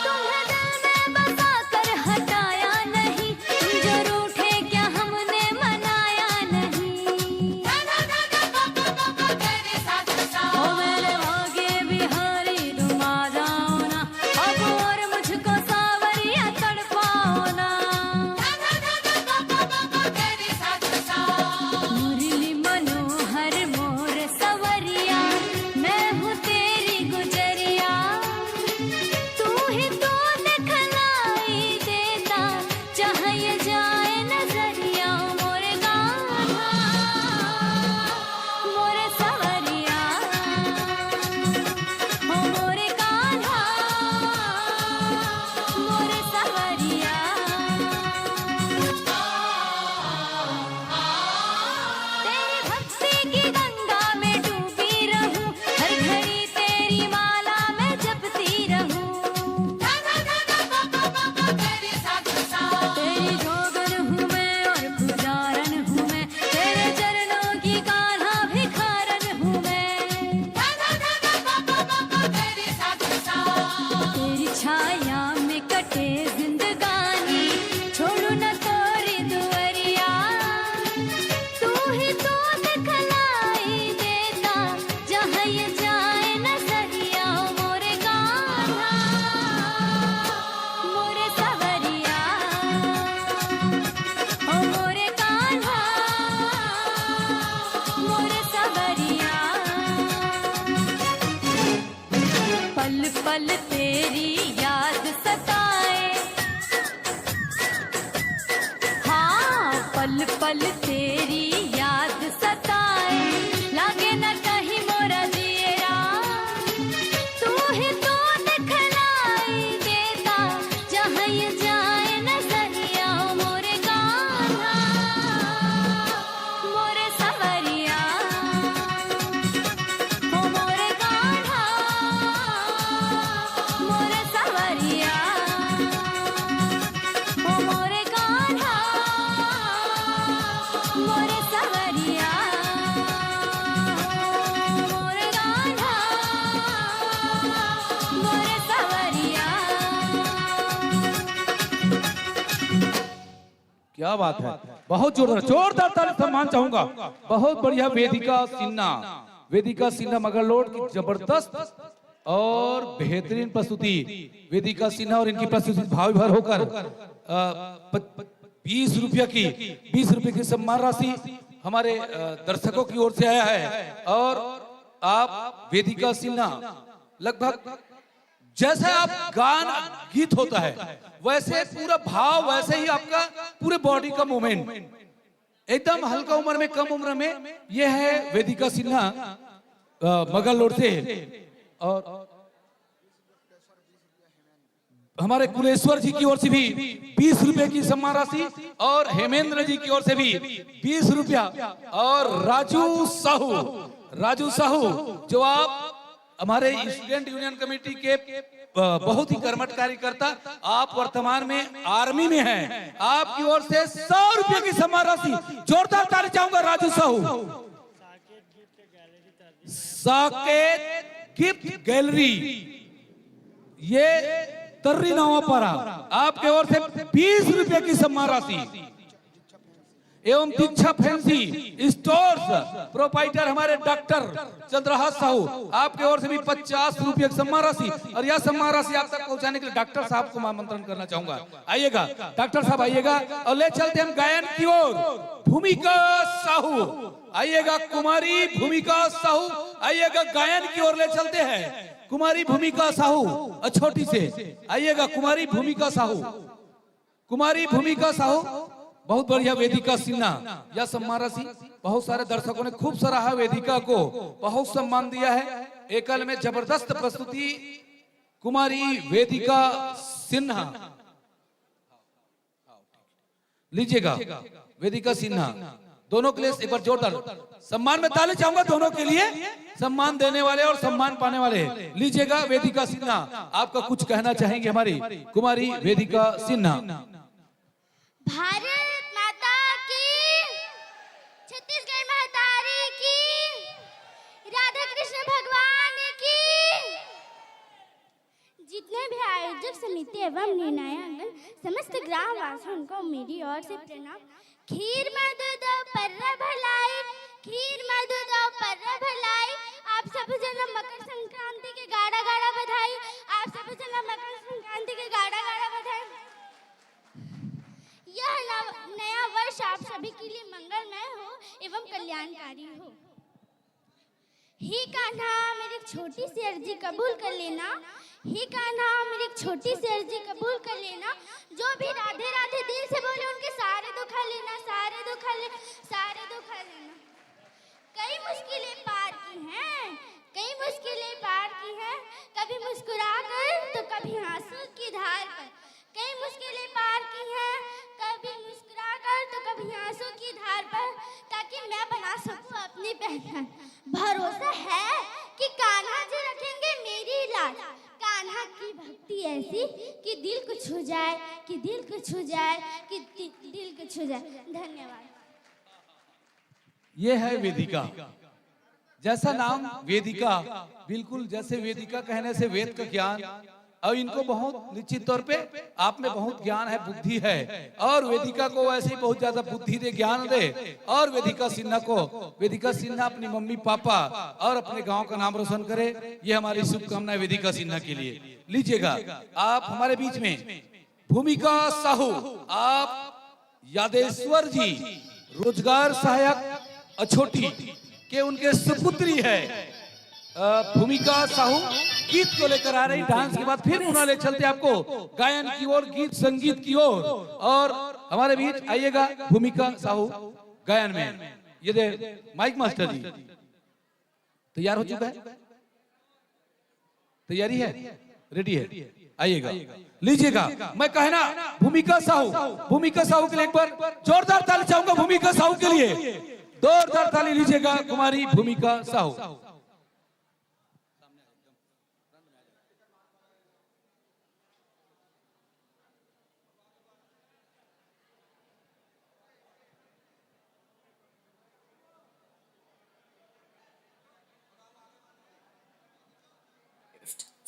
तुम्हें दिल में बसा कर हटाया नहीं जो रूठे क्या हमने मनाया नहीं ओ मेरे भागे बिहारी तुम आ जाओ ना अब और मुझको सावरिया तड़पाओ ना मुरली मनोहर मोर सवरिया मैं हूँ तेरी गुजरिया तू ही तो दिखलाई देता जहाँ ये जाए नजरिया मोरे गाना मोरे सवरिया ओ मोरे गाना मोरे सवरिया तेरी भक्ति की गंगा में डूबी रहूं हर घड़ी तेरी माला में जपती रहूं तेरी जोगन हूँ मैं और पुजारन हूँ मैं तेरे चरणों की कान्हा भिखारन हूँ मैं तेरी छाया में कटे जिंदगानी छोड़ू न तोरी दुआरिया तू ही तो दिखलाई देता जहाँ ये जाए नजरिया मोरे गाना मोरे सवरिया ओ मोरे गाना मोरे सवरिया पल पल तेरी याद सताए हाँ पल पल तेरी याद सताए लागे न कहीं मोरा जियरा तू ही तो दिखलाई देता जहाँ ये जाए नजरिया मोरे गाना मोरे सवरिया ओ मोरे गाना मोरे सवरिया ओ मोरे गाना मोरे सवरिया मोरे गाना मोरे सवरिया क्या बात है, बहुत जोरदार जोरदार ताली सम्मान चाहूंगा। बहुत बढ़िया वेदिका सिन्हा मगरलोड की जबरदस्त और बेहतरीन प्रस्तुति। वेदिका सिन्हा और इनकी प्रस्तुति भाव भर होकर 20 रुपये की सम्मान राशि हमारे दर्शकों की ओर से आया है। और आप वेदिका सिन्हा लगभग जैसे आप गाना गीत होता है वैसे पूरा भाव, वैसे ही आपका पूरे बॉडी का मूवमेंट एकदम हल्का उम्र में, कम उम्र में। यह है वेदिका सिन्हा मगरलोड से। और हमारे कुलेश्वर जी की ओर से भी 20 रुपए की सम्मान राशि और हेमेंद्र जी की ओर से भी 20 रुपया। और राजू साहू जो आप हमारे स्टूडेंट यूनियन कमेटी के बहुत ही कर्मठ कार्यकर्ता, आप वर्तमान में आर्मी में हैं। आपकी ओर से 100 रुपए की सम्मान राशि, जोरदार ताली चाहूंगा राजू साहू। साकेत गिफ्ट गैलरी, ये तर्री नवापारा, आपके ओर से 20 रुपए की सम्मान राशि। एवं दीक्षा फैंसी स्टोर्स प्रोपाइटर हमारे डॉक्टर चंद्रहास साहू, आपके ओर से भी 50 रुपए की सम्मान राशि। और यह सम्मान राशि आप तक पहुंचाने के लिए डॉक्टर साहब को मैं आमंत्रण करना चाहूंगा। आइएगा डॉक्टर साहब, आइएगा। और ले चलते हम गायन की ओर, भूमिका साहू आइएगा, कुमारी भूमिका साहू आइएगा, गायन की ओर ले चलते हैं कुमारी भूमिका साहू। छोटी से आइएगा कुमारी भूमिका साहू। कुमारी भूमिका साहू बहुत बढ़िया वेदिका सिन्हा, यह सम्मान राशि बहुत सारे दर्शकों ने खूब सराहा, वेदिका को बहुत सम्मान दिया है। एकल में जबरदस्त प्रस्तुति कुमारी वेदिका सिन्हा, लीजिएगा वेदिका सिन्हा। दोनों के लिए एक बार जोरदार सम्मान में ताली चाहूंगा, दोनों के लिए, सम्मान देने वाले और सम्मान पाने वाले। लीजिएगा वेदिका सिन्हा, आपका कुछ कहना चाहेंगे हमारी कुमारी वेदिका सिन्हा। भारत माता की, छत्तीसगढ़ महतारी की, राधा कृष्ण भगवान की। जितने भी आयोजक समिति एवं निर्णायक समस्त ग्राम वासियों को मेरी ओर से प्रणाम। खीर मधु दो पर्र भलाई, खीर मधु दो पर्र भलाई। आप सब जन मकर संक्रांति के गाड़ा गाड़ा बधाई, आप सब जन मकर संक्रांति के गाड़ा गाड़ा बधाई। यह नया वर्ष आप सभी के लिए मंगलमय हो एवं कल्याणकारी हो। ही कान्हा मेरी एक छोटी सी अर्जी कबूल कर लेना, ही कान्हा मेरी एक छोटी सी अर्जी कबूल कर लेना। जो भी राधे राधे दिल से बोले उनके सारे दुख लेना, सारे दुख सारे दुख लेना। कई मुश्किलें पार की हैं, कई मुश्किलें पार की हैं, कभी मुस्कुरा कर तो कभी आंसू की धार पर। कई मुश्किलें पार की हैं, कभी मुस्कुरा कर तो कभी आंसू की धार पर, ताकि मैं बना सकूं अपनी पहचान। भरोसा है कि कान्हा जी रखेंगे मेरी लाज। कान्हा की भक्ति ऐसी कि दिल को छू जाए, कि दिल को छू जाए, कि दिल को छू जाए। धन्यवाद। ये है वेदिका, जैसा नाम वेदिका, बिल्कुल जैसे वेदिका कहने से वेद का ज्ञान, और इनको बहुत निश्चित तौर पे आप में बहुत ज्ञान है, बुद्धि है, और वेदिका को वैसे ही बहुत ज्यादा बुद्धि दे, ज्ञान दे। और वेदिका सिन्हा को, वेदिका सिन्हा अपनी मम्मी पापा और अपने गांव का नाम रोशन करे, ये हमारी शुभकामनाएं वेदिका सिन्हा के लिए। लीजिएगा आप हमारे बीच में भूमिका साहू, आप यादेश्वर जी रोजगार सहायक अछोटी के उनके सुपुत्री है भूमिका साहू, गीत को लेकर आ रही। डांस के बाद फिर उन्हें ले चलते आपको गायन की ओर, गीत संगीत की ओर। और हमारे बीच आइएगा भूमिका साहू गायन में। ये दे माइक मास्टर जी तैयार हो चुका है, तैयारी है, रेडी है, आइएगा। लीजिएगा मैं कहना भूमिका साहू, भूमिका साहू के लिए एक बार जोरदार ताली चाहूंगा। भूमिका साहू के लिए जोरदार ताली लीजिएगा, कुमारी भूमिका साहू।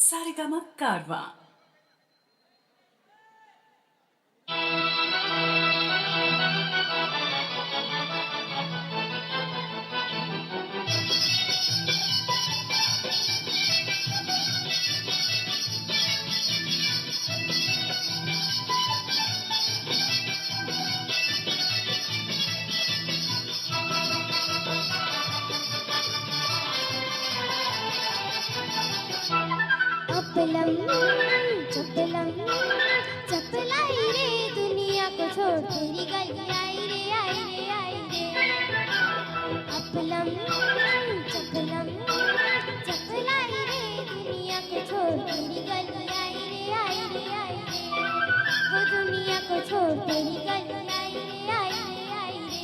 सारेगामा कारवा। चपलम चपलम चपलाई रे, दुनिया को छोड़ तेरी गली आई रे, आई रे, आई रे। अपलम चपलम चपलाई रे, दुनिया को छोड़ तेरी गली आई रे, आई रे, आई रे। वो दुनिया को छोड़ तेरी गली आई रे, आई रे, आई रे।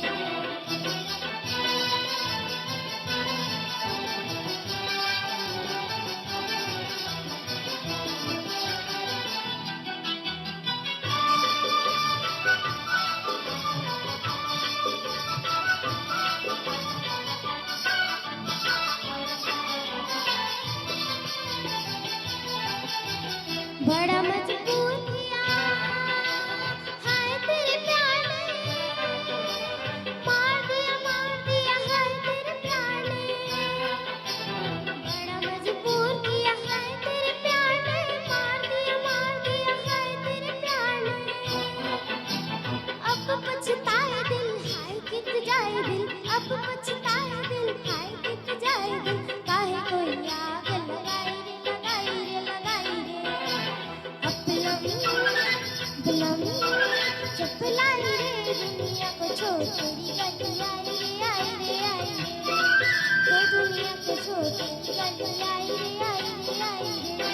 बड़ा मजबूर किया हाय तेरे प्यार ने, मार दिया हाय तेरे प्यार ने, बड़ा मजबूर किया हाय तेरे प्यार ने, मार दिया हाय तेरे प्यार ने। अब पछताए दिल हाय कित जाए दिल, अब पछताए दिल हाय कित जाए दिल, काहे कोई आग लगाई रे लगाई रे लगाई रे। अपलम बलम चपलाई रे दुनिया को छोड़ तेरी गली आई रे आई रे आई रे, तो दुनिया को छोड़ तेरी गली आई रे आई रे आई रे।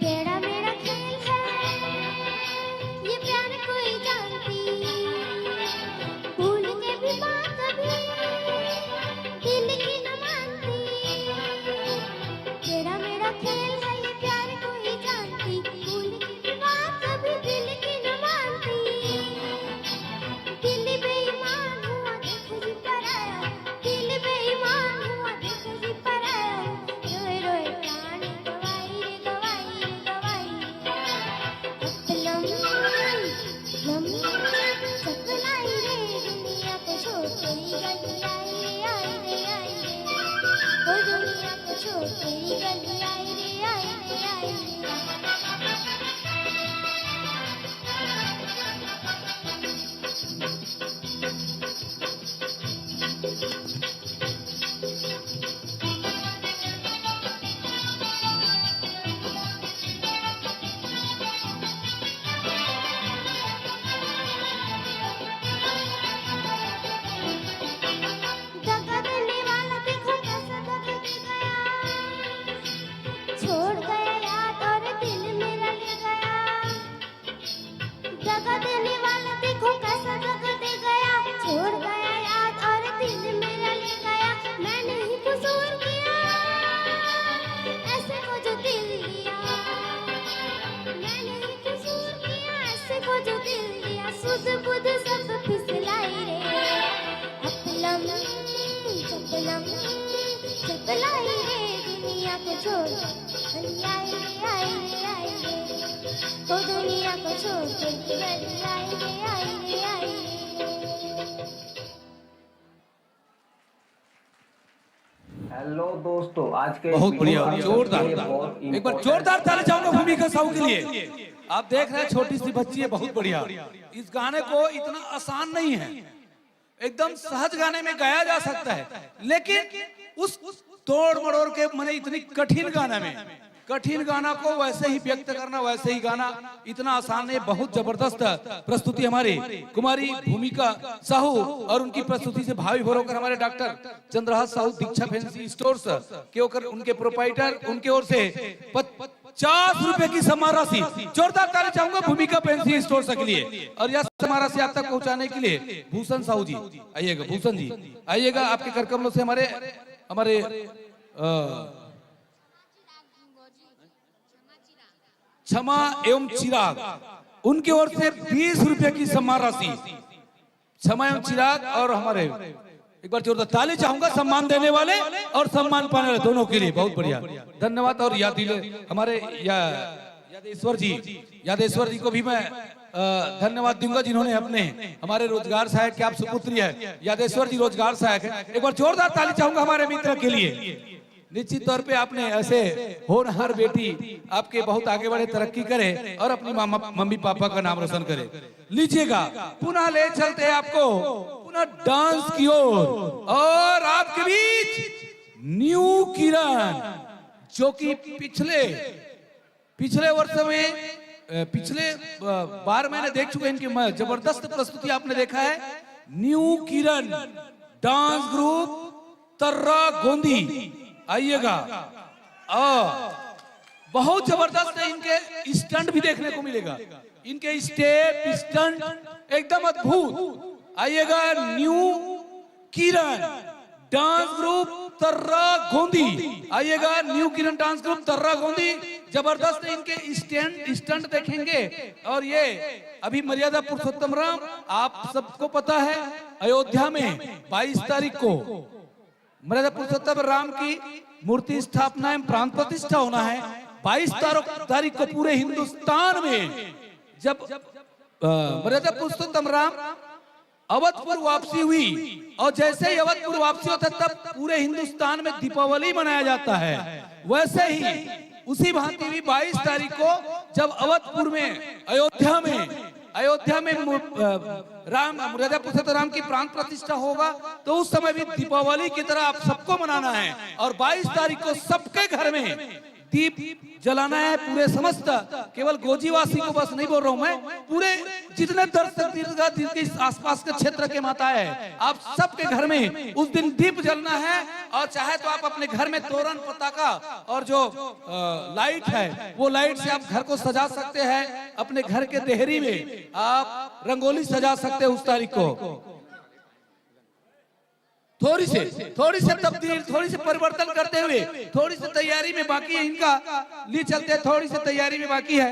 तेरा मेरा खेल है ये प्यार कोई जानती, भूल के भी बात कभी दिल की न मानती। तेरा मेरा खेल है ये प्यार कोई जानती, भूल के भी बात कभी दिल की न मानती। दिल बेईमान हुआ देखो जी पराया, दिल बेईमान हुआ देखो जी पराया, रोए रोए प्राण गवाई रे गवाई रे गवाई रे। अपलम लम चपलाई रे दुनिया को छोड़ तेरी गली आई रे आई रे आई रे, ओ दुनिया को छोड़ तेरी गली आई रे आई रे आई रे। दगा देने वाला देखो कैसा दगा दे गया, छोड़ गया याद और दिल मेरा ले गया। दगा देने वाला देखो कैसा दगा दे गया, छोड़ गया याद और दिल मेरा ले गया। मैंने ही कसूर किया ऐसे को जो दिल दिया, मैंने ही कसूर किया ऐसे को जो दिल दिया। सुध बुध सब फिसलाई रे अपलम चपलम चपलाई रे दुनिया को छोड़ गली आई रे आई रे आई रे, ओ दुनिया को छोड़ गली आई रे आई रे आई रे। हेलो दोस्तों, आज के बहुत बढ़िया, जोरदार। बहुत एक बार जोरदार ताली चाहूंगा भूमिका साहू के लिए। आप देख रहे हैं छोटी सी बच्ची है, बहुत बढ़िया। इस गाने को इतना आसान नहीं है, एकदम सहज गाने में गाया जा सकता है, लेकिन उस तोड़ मड़ोड़ के माने इतनी कठिन गाना में कठिन गाना को वैसे ही व्यक्त करना, वैसे ही गाना इतना आसान नहीं। बहुत जबरदस्त प्रस्तुति हमारी कुमारी भूमिका साहू और उनकी प्रस्तुति से भावी भर होकर हमारे डॉक्टर चंद्रहास साहू दीक्षा फैंसी स्टोर्स के होकर उनके प्रोप्राइटर उनके ओर से 50 रुपए की सम्मान राशि, जोरदार ताली चाहूंगा भूमिका फैंसी स्टोर्स के लिए। और यह सम्मान राशि आप तक पहुंचाने के लिए भूषण साहू जी आइएगा, भूषण जी आइएगा आपके कर कमलों से हमारे क्षमा एवं चिराग उनकी ओर से 20 रुपए की सम्मान राशि, क्षमा एवं चिराग और हमारे एक बार जोरदार ताली चाहूंगा सम्मान देने वाले और सम्मान पाने वाले दोनों के लिए, बहुत बढ़िया धन्यवाद। और हमारे यादेश्वर जी को भी मैं धन्यवाद दूंगा, जिन्होंने अपने हमारे रोजगार सहायक के आप सुपुत्री है यादेश्वर जी, रोजगार सहायक है। एक बार जोरदार ताली चाहूंगा हमारे मित्र के लिए। निश्चित तौर पे आपने ऐसे होनहार बेटी आपके बहुत आगे बढ़े, तरक्की करे और अपनी मम्मी पापा का नाम रोशन करे। लीजिएगा पुनः ले चलते हैं आपको पुनः डांस की ओर, और आपके बीच न्यू किरण, जो कि पिछले वर्ष में पिछले बार मैंने देख चुका इनकी जबरदस्त प्रस्तुति आपने देखा है। न्यू किरण डांस ग्रुप तर्रा गोंदी, आइएगा। बहुत जबरदस्त है, इनके स्टंट भी देखने को मिलेगा, इनके स्टेप स्टंट एकदम अद्भुत। आइएगा न्यू किरण डांस ग्रुप तर्रा गोंदी। आइएगा, न्यू किरण डांस ग्रुप तर्रा गोंदी। जबरदस्त इनके स्टंट देखेंगे। और ये अभी मर्यादा पुरुषोत्तम राम, आप सबको पता है अयोध्या में 22 तारीख को मर्यादा पुरुषोत्तम राम की मूर्ति स्थापना एवं प्राण प्रतिष्ठा होना है। 22 तारीख को पूरे हिंदुस्तान में जब मर्यादा पुरुषोत्तम राम अवधपुर वापसी हुई, और जैसे ही अवधपुर वापसी होता तब पूरे हिंदुस्तान में दीपावली मनाया जाता है। वैसे ही उसी भांति भी 22 तारीख को जब अवधपुर में अयोध्या में राम मर्यादा पुरुषोत्तम राम की प्राण प्रतिष्ठा होगा, तो उस समय भी दीपावली की तरह आप सबको मनाना है। और 22 तारीख को सबके घर में दीप जलाना है। पूरे समस्त, केवल गोजीवासी को बस नहीं बोल रहा हूं मैं, पूरे जितने दर्शक जिनके आसपास के क्षेत्र के माता है, आप सबके घर में उस दिन दीप जलना है। और चाहे तो आप अपने घर में तोरण पताका और जो लाइट है वो लाइट से आप घर को सजा सकते हैं। अपने घर के देहरी में आप रंगोली सजा सकते हैं उस तारीख को। थोड़ी से तब्दील, थोड़ी से परिवर्तन करते हुए, थोड़ी सी तैयारी में बाकी है इनका, ले चलते हैं। थोड़ी सी तैयारी में बाकी है,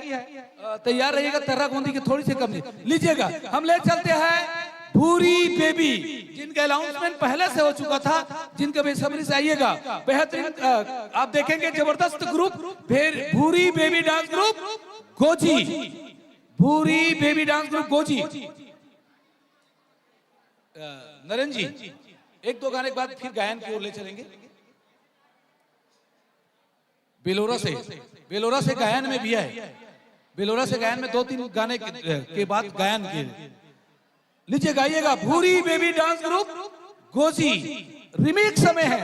तैयार रहिएगा। तर्रा गोंदी की थोड़ी सी कम लीजिएगा। हम ले चलते हैं भूरी बेबी, जिनका अनाउंसमेंट पहले से हो चुका था, जिनका बेसब्री से आइएगा। बेहतरीन आप देखेंगे जबरदस्त ग्रुप, फिर भूरी बेबी डांस ग्रुप गोजी, भूरी बेबी डांस ग्रुप गोजी। नरेंद्र जी एक दो गाने के बाद फिर गायन की ओर ले चलेंगे। बेलोरा से गायन में भी है। बेलोरा से गायन में 2-3 गाने के बाद गायन के लीजिए, गाइएगा। भूरी baby dance group goji remix में है।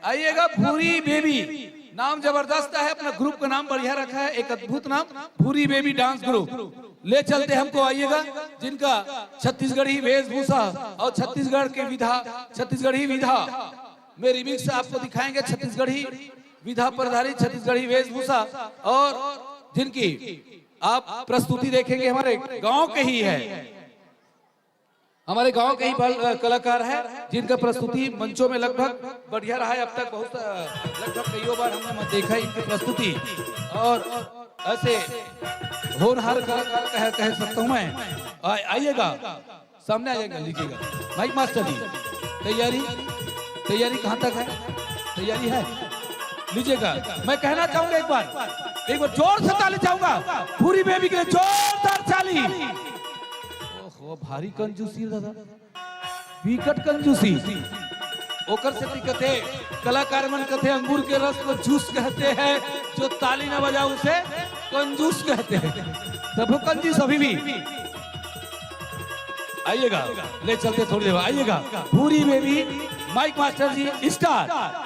आइएगा, भूरी बेबी नाम जबरदस्त है, अपना ग्रुप का नाम बढ़िया रखा है, एक अद्भुत नाम, भूरी बेबी डांस ग्रुप। ले चलते हमको, आइएगा, जिनका छत्तीसगढ़ी वेशभूषा और छत्तीसगढ़ी विधा में रिमिक्स आपको दिखाएंगे। छत्तीसगढ़ी विधा पर आधारित छत्तीसगढ़ी वेशभूषा, और जिनकी आप प्रस्तुति देखेंगे हमारे गांव के ही है, हमारे गांव के ही कलाकार है, जिनका प्रस्तुति मंचों में लगभग बढ़िया रहा है अब तक। बहुत लगभग कई बार हमने देखा इनकी प्रस्तुति, और ऐसे होनहार कलाकार कह सकता हूं मैं। आइएगा, सामने आ जाएगा, लीजिएगा। माइक मास्टर जी, तैयारी कहां तक है? तैयारी है, लीजिएगा। मैं कहना चाहूंगा एक बार जोर से ताली चाहूंगा भूरी बेबी के लिए, जोरदार ताली। ओहो, भारी कंजूसी दादा, विकट कंजूसी। ओकर से दिक्कत है, कलाकार मन कहते हैं अंगूर के रस को जूस कहते हैं, जो ताली न बजाओ उसे कंजूस कहते हैं। तब वो कंजूस अभी भी। आइएगा, ले चलते थोड़ी देर, आइएगा। भूरी बेबी, माइक मास्टर जी, स्टार।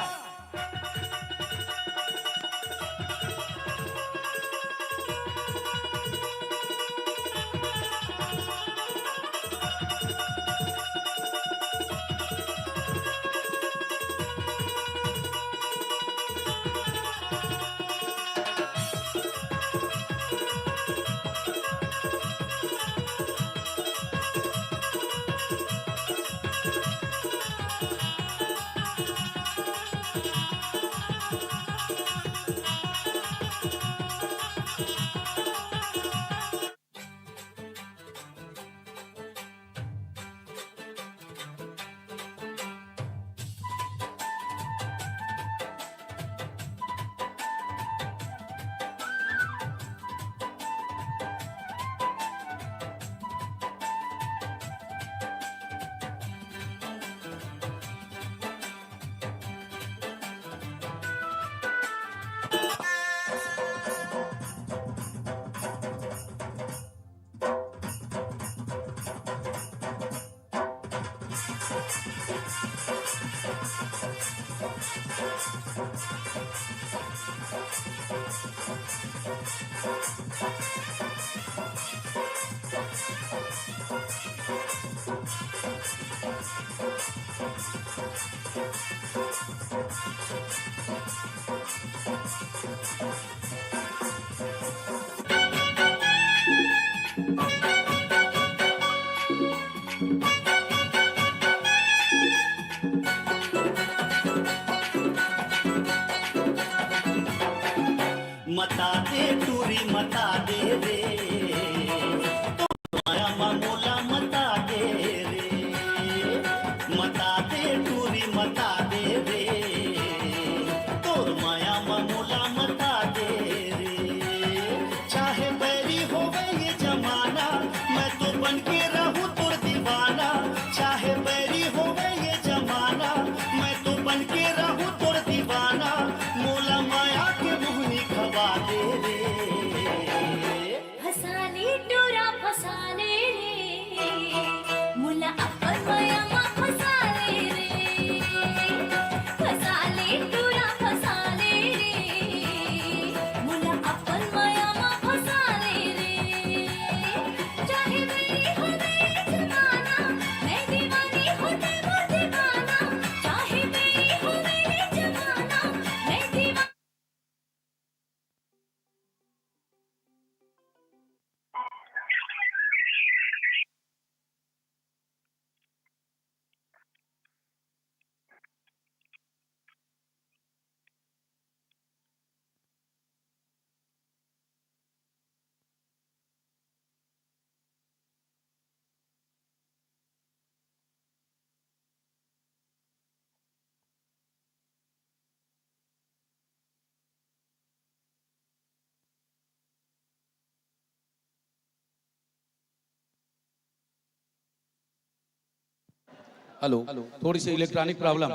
हेलो, थोड़ी सी इलेक्ट्रॉनिक प्रॉब्लम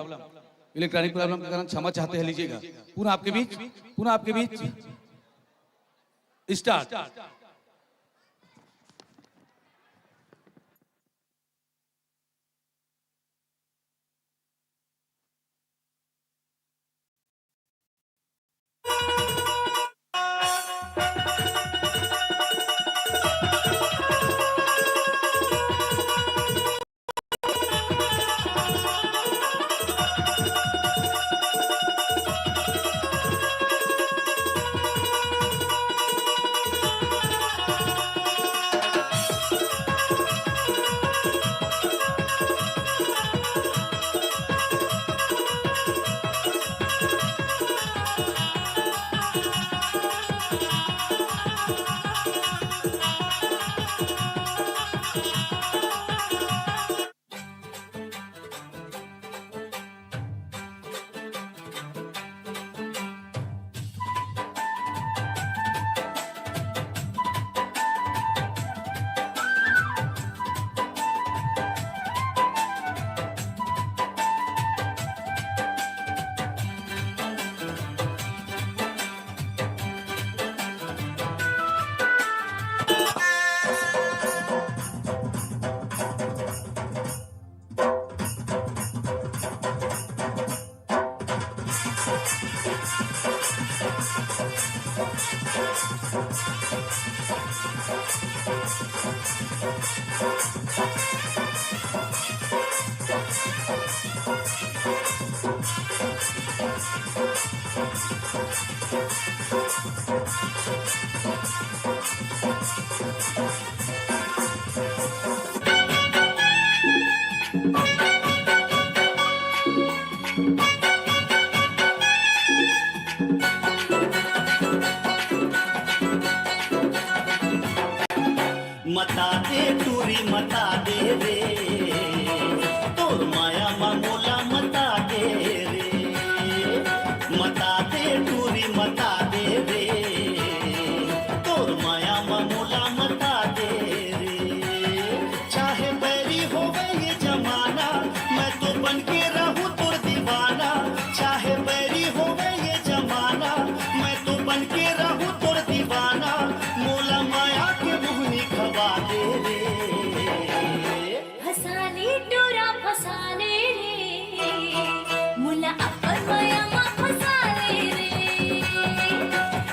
के कारण क्षमा चाहते हैं, लीजिएगा। पुनः आपके बीच स्टार्ट। मता दे टूरी मता दे रे तोर माया मामोला मता दे रे मता दे टूरी मता दे रे तोर माया मामोला मता दे रे चाहे बैरी होवे ये जमाना मैं तो बन के रहूं तोर दीवाना चाहे बैरी होवे ये जमाना मैं तो बन के रहूं तोर दीवाना मोला माया के मोहनी खवा दे रे फसाने डोरा फसाने रे मुला अपन माया मा फसाने रे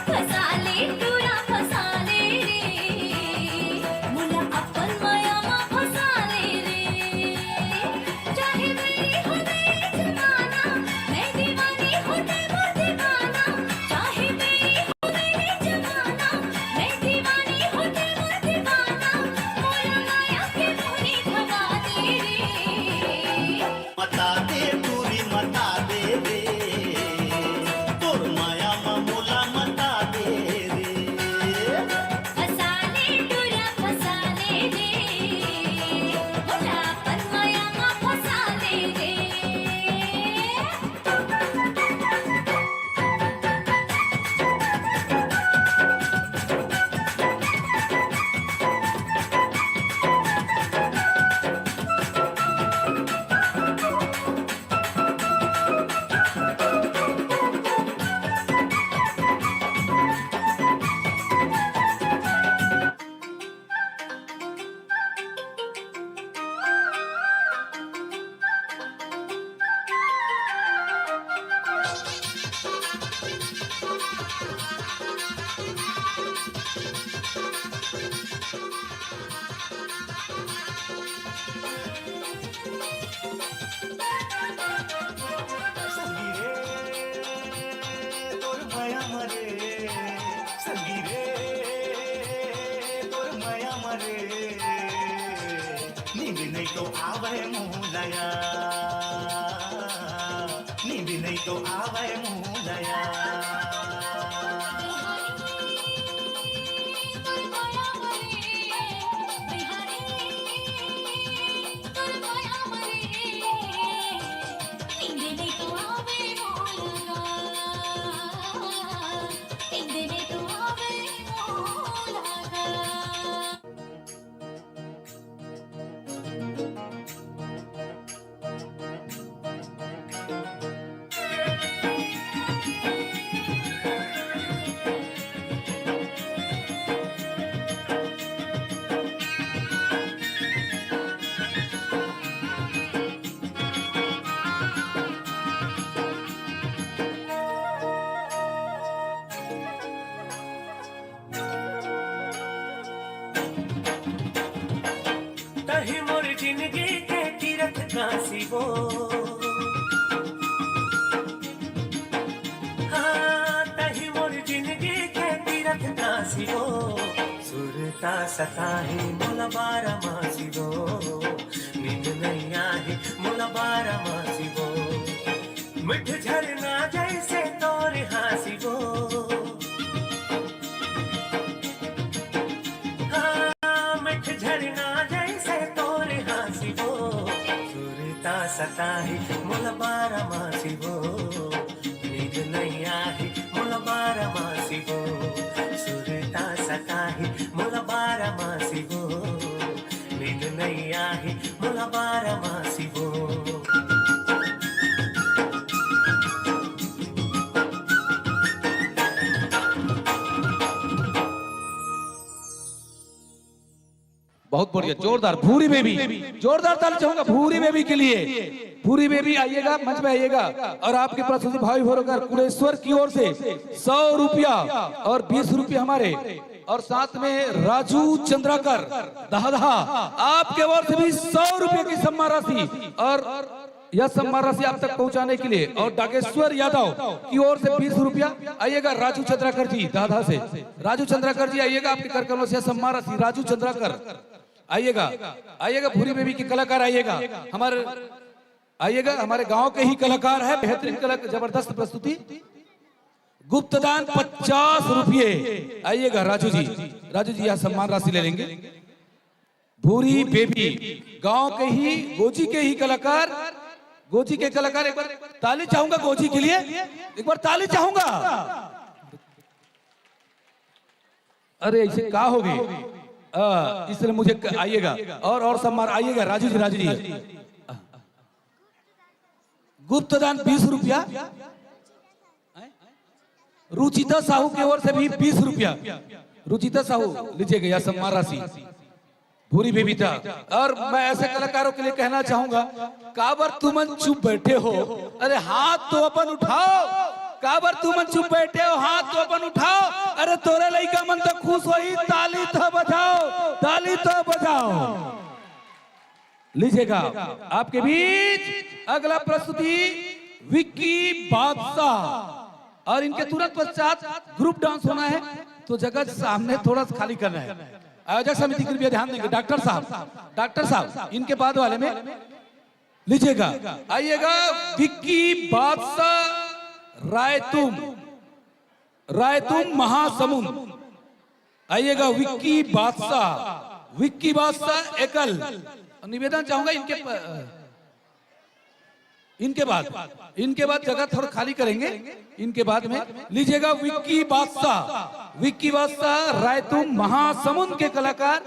फसाने डोरा फसाने रे मुला अपन माया मा फसाने रे चाहे मेरी हो गई जमाना मैं दीवानी होते वो दीवाना चाहे मेरी हो गई जमाना मैं दीवानी होते वो दीवाना मोला माया के मोहनी खवा दे रे मता दे टूरी मता दे रे तोर माया मामोला मता दे रे फसाने डोरा फसाने रे मुला अपन माया मा फसाने रे तोर माया मरे संगी रे तोर माया मरे नींद नहीं तो आवे मुलया नींद नहीं तो आवे मुलया जिंदगी के तीरथ का सिवो, हाँ तही मोर जिंदगी के तीरथ का सिवो, सुरता सताही मोला बारा मासिवो, नींद नहीं आही मोला बारा मासिवो, मिठ झरना जैसे तोरे हासिवो, हाँ मिठ झरना जैसे तोरे हासिवो, सुरता सताही मोला बारा मासिवो, नींद नहीं आही मोला बारा मासिवो, सुरता सताही मोला बारा मासिवो, नींद नहीं आही मोला बारा मासिवो। बहुत बढ़िया, जोरदार। भूरी बेबी, जोरदार ताली चाहूंगा भूरी बेबी के लिए। भूरी बेबी आइएगा, मंच पे आइएगा और आपके प्रस्तुति भाई भरोकर कुलेश्वर की ओर से 100 रुपया और 20 रुपया हमारे, और साथ में राजू चंद्राकर दहदहा आपके ओर से भी 100 रुपये की सम्मान राशि, और यह सम्मान राशि आप तक पहुंचाने के लिए, और डागेश्वर यादव की ओर से 20 रुपया। आइएगा राजू चंद्राकर जी दहदहा से, राजू चंद्राकर जी आइएगा, आपके कार्यक्रमों से सम्मान राशि राजू चंद्राकर आइएगा, आइएगा। भूरी बेबी के कलाकार आइएगा, हमारे आइएगा, हमारे गांव के ही कलाकार है, बेहतरीन कलाकार, जबरदस्त प्रस्तुति। गुप्तदान 50 रुपये, आइएगा राजू जी, राजू जी यह सम्मान राशि ले लेंगे। भूरी बेबी गांव के ही गोजी के ही कलाकार, गोजी के कलाकार, एक बार ताली चाहूंगा गोजी के लिए, एक बार ताली चाहूंगा। अरे ऐसे क्या हो गई, इसलिए मुझे आइएगा, और सम्मान आइएगा राजू जी, राजू जी। गुप्तदान 20 रुपया, रुचिता साहू की ओर से भी 20 रुपया, रुचिता साहू लीजिएगा यह सम्मान राशि भूरी बेबी था। और मैं ऐसे कलाकारों के लिए कहना चाहूंगा, काबर तुमन चुप बैठे हो, अरे हाथ तो अपन उठाओ, काबर तुमन चुप बैठे हो, हाथ तो अपन उठाओ, अरे तोरे लइका मन तो खुश होई, ताली तो बजाओ, ताली तो बजाओ। लीजिएगा आपके बीच अगला प्रस्तुति विक्की बादशाह, और इनके तुरंत पश्चात ग्रुप डांस होना है, तो जगह सामने थोड़ा खाली करना है। आयोजक समिति कृपया ध्यान देंगे, डॉक्टर साहब इनके बाद वाले में लीजिएगा। आइएगा विक्की बादशाह रायतुम महासमुंद, आइएगा विक्की बादशाह एकल। निवेदन चाहूंगा इनके बाद जगह थोड़ा खाली करेंगे, इनके बाद में लीजिएगा विक्की बादशाह रायतुम महासमुंद के कलाकार,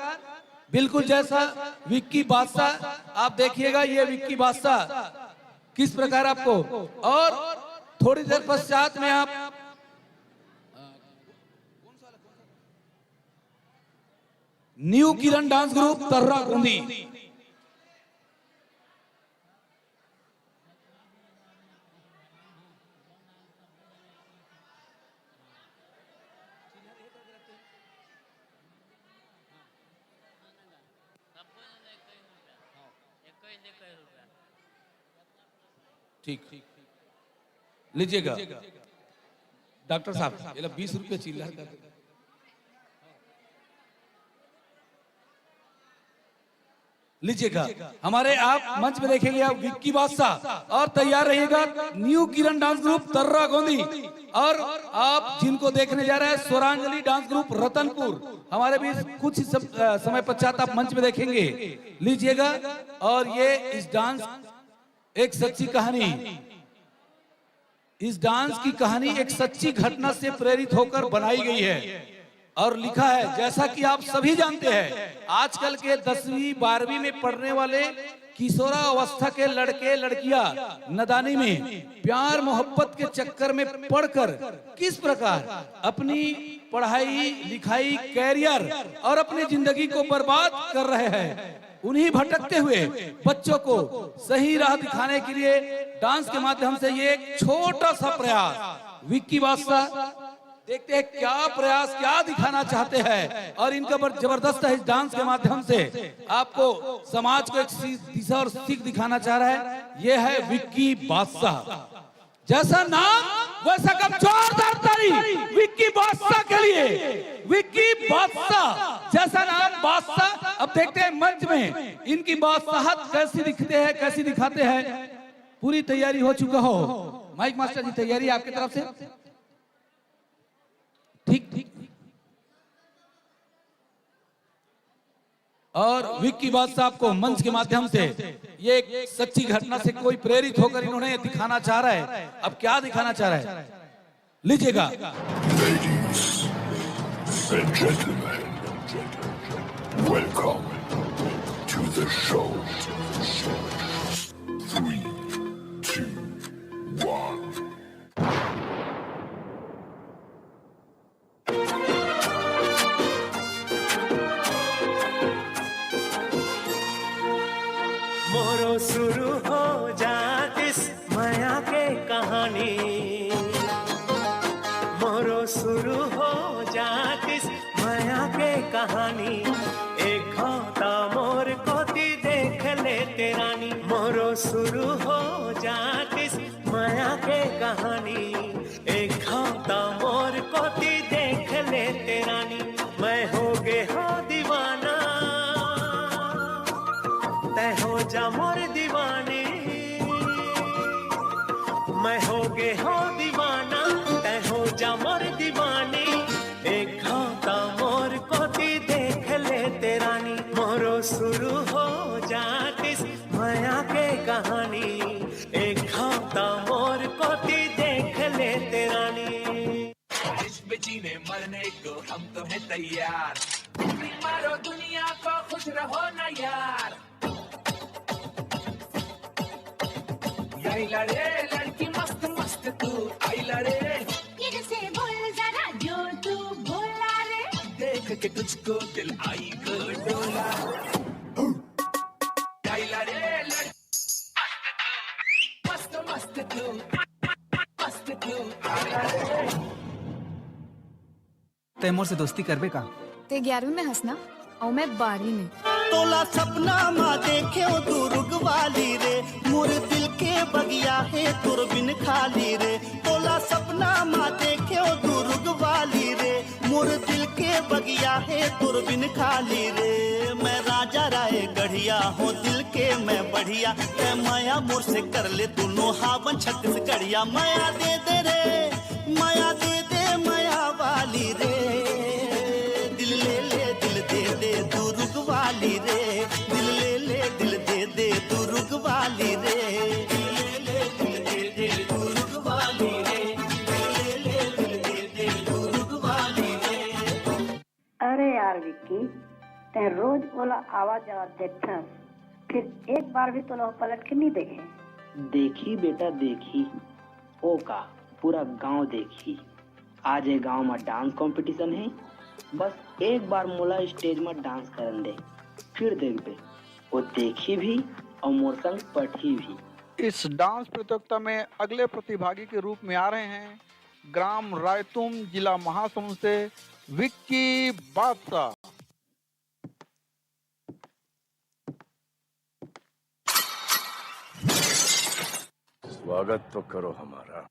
बिल्कुल जैसा विक्की बादशाह आप देखिएगा, ये विक्की बादशाह किस प्रकार आपको, और थोड़ी देर पश्चात में आप न्यू किरण डांस ग्रुप तर्रा गोंदी, ठीक लीजिएगा डॉक्टर साहब, 20 रुपये चिल्लर कर लीजिएगा। हमारे आप मंच में देखेंगे आप विक्की बादशाह, और तैयार रहिएगा न्यू किरण डांस ग्रुप तर्रा गोंदी, और आप जिनको देखने जा रहे हैं स्वरांजलि डांस ग्रुप रतनपुर, हमारे भी कुछ समय पश्चात आप मंच में देखेंगे। लीजिएगा, और ये इस डांस एक सच्ची कहानी, इस डांस की कहानी एक सच्ची घटना से प्रेरित होकर बनाई गई है, और लिखा है, जैसा कि आप सभी जानते हैं, आजकल के 10वीं 12वीं में पढ़ने वाले किशोरा अवस्था के लड़के लड़कियां नादानी में प्यार मोहब्बत के चक्कर में पड़कर किस प्रकार अपनी पढ़ाई लिखाई कैरियर और अपनी जिंदगी को बर्बाद कर रहे हैं, उन्हीं भटकते हुए बच्चों को सही राह दिखाने के लिए डांस के माध्यम से ये एक छोटा सा प्रयास विक्की बादशाह देखते हैं क्या प्रयास क्या दिखाना चाहते हैं और इनका जबरदस्त है इस डांस के माध्यम से आपको समाज को एक दिशा और सीख दिखाना चाह रहा है। ये है विक्की बादशाह। जैसा नाम वैसा कब जोरदार ताली विक्की बादशाह के लिए। विक्की बादशाह जैसा नाम बादशाह। अब देखते हैं मंच में इनकी बादशाहत कैसी दिखते हैं कैसी दिखाते हैं। पूरी तैयारी हो चुका हो माइक मास्टर जी, तैयारी आपकी तरफ से ठीक ठीक। और विक्की बादशाह आपको मंच के माध्यम से ये एक सच्ची घटना से कोई प्रेरित होकर इन्होंने दिखाना चाह रहा है। अब क्या दिखाना चाह रहा है लीजिएगा। Ladies and gentlemen, welcome to the show. 3, 2, 1. मोरो शुरू हो जातिस माया के कहानी। मोरो शुरू हो जातिस माया के कहानी। एक होता मोर कोती देख ले तेरानी। मोरो शुरू हो जातिस माया के कहानी। एक होता मोर कोती देख ले तेरानी। मैं हो गे हो दीवाना तै हो जा मोर दीवानी। मैं हो गे हो दीवाना तै हो जा मोर दीवानी। एक होता मोर कोती देख ले तेरानी। मोरो शुरू हो जातिस माया के कहानी। एक होता मोर कोती देख ले तेरानी। इसमें जीने मरने को हम तो हैं तैयार। मारो दुनिया को खुश रहो ना यार। आइला रे लड़की मस्त मस्त तू आइला रे। ये से बोल जरा जो तू बोला रे। देख के तुझको दिल आई को डोला। आइला रे मस्त मस्त तू मस्त तू आइला रे। तैमूर से दोस्ती करबे का? ते 11वीं में हंसना और मैं 12वीं में। तोला सपना माँ देखे दुर्ग वाली रे। मोर दिल के बगिया है तुरबिन खाली रे। तोला सपना माँ देखे दुर्ग वाली रे। मोर दिल के बगिया है तुरबिन खाली रे। मैं राजा राय गढ़िया हूँ दिल के मैं बढ़िया। ते माया मोर से कर ले दोनों हावन छत्तीस गढ़िया। माया दे दे रे माया दे दे माया वाली रे। दिल ले ले दिल दे दे दुर्ग वाली रे। दिल ले ले दिल दे दे दुर्ग वाली रे। दिल ले ले दिल दे दे दुर्ग वाली रे। दिल ले ले दिल दे दे दुर्ग वाली रे। अरे यार विक्की, ते रोज बोला आवाज जवाब देखता फिर एक बार भी तो लोग पलट के नहीं देखे। देखी बेटा देखी ओ का पूरा गांव देखी। आज ये गांव में डांस कंपटीशन है। बस एक बार मोला स्टेज में डांस करन दे फिर देख दे वो देखी भी और मोर संग पढ़ी भी। इस डांस प्रतियोगिता में अगले प्रतिभागी के रूप में आ रहे हैं ग्राम रायतुम जिला महासमुंद से विक्की बादशाह। स्वागत तो करो हमारा।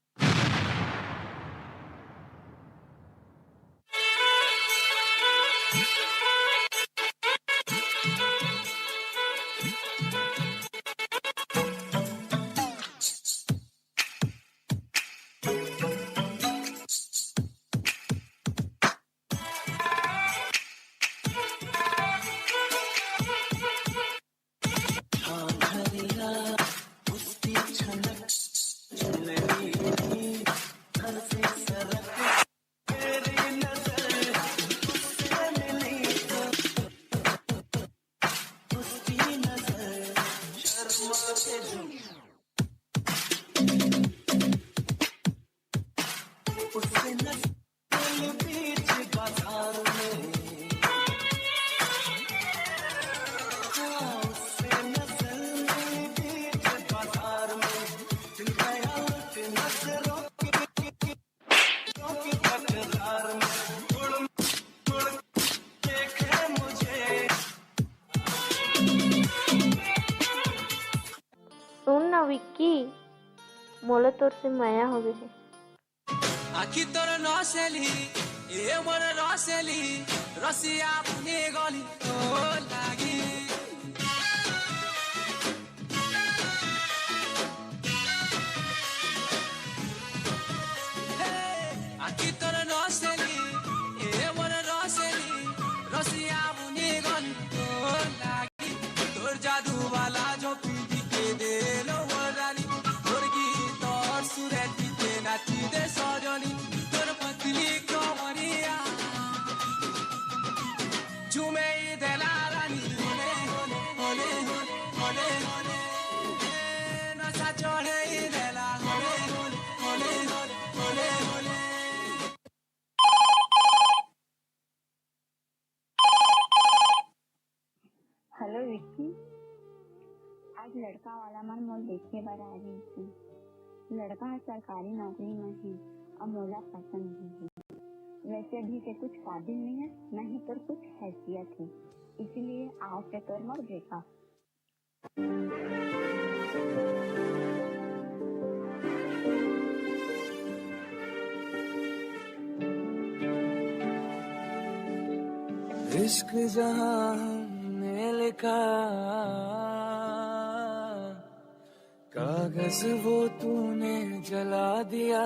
सुन ना विक्की, मोला तोर से माया हो गए है। आखी तोर नसेली ए मोर रसेली रसिया पुने गली ओ लागी आखी तोर नसेली ए मोर रसेली रसिया पुने गली ओ लागी तोर जादू वाला जो पीटी के दे लो वरानी तोर गीत और सुरेती के नाची दे सजनी तोर पतली कमरिया झूमे दे ला रानी होले होले होले होले नशा चढ़े दे ला होले होले होले होले हेलो विक्की, आज लड़का वाला मन मोल देखे बर आ रही थी। लड़का सरकारी नौकरी में है और मोला पसंद नहीं है। वैसे अभी से कुछ काबिल नहीं है, न ही तो कुछ हैसियत है, इसलिए आज से तोर मोर देखा। इश्क जहां हमने लिखा कागज वो तूने जला दिया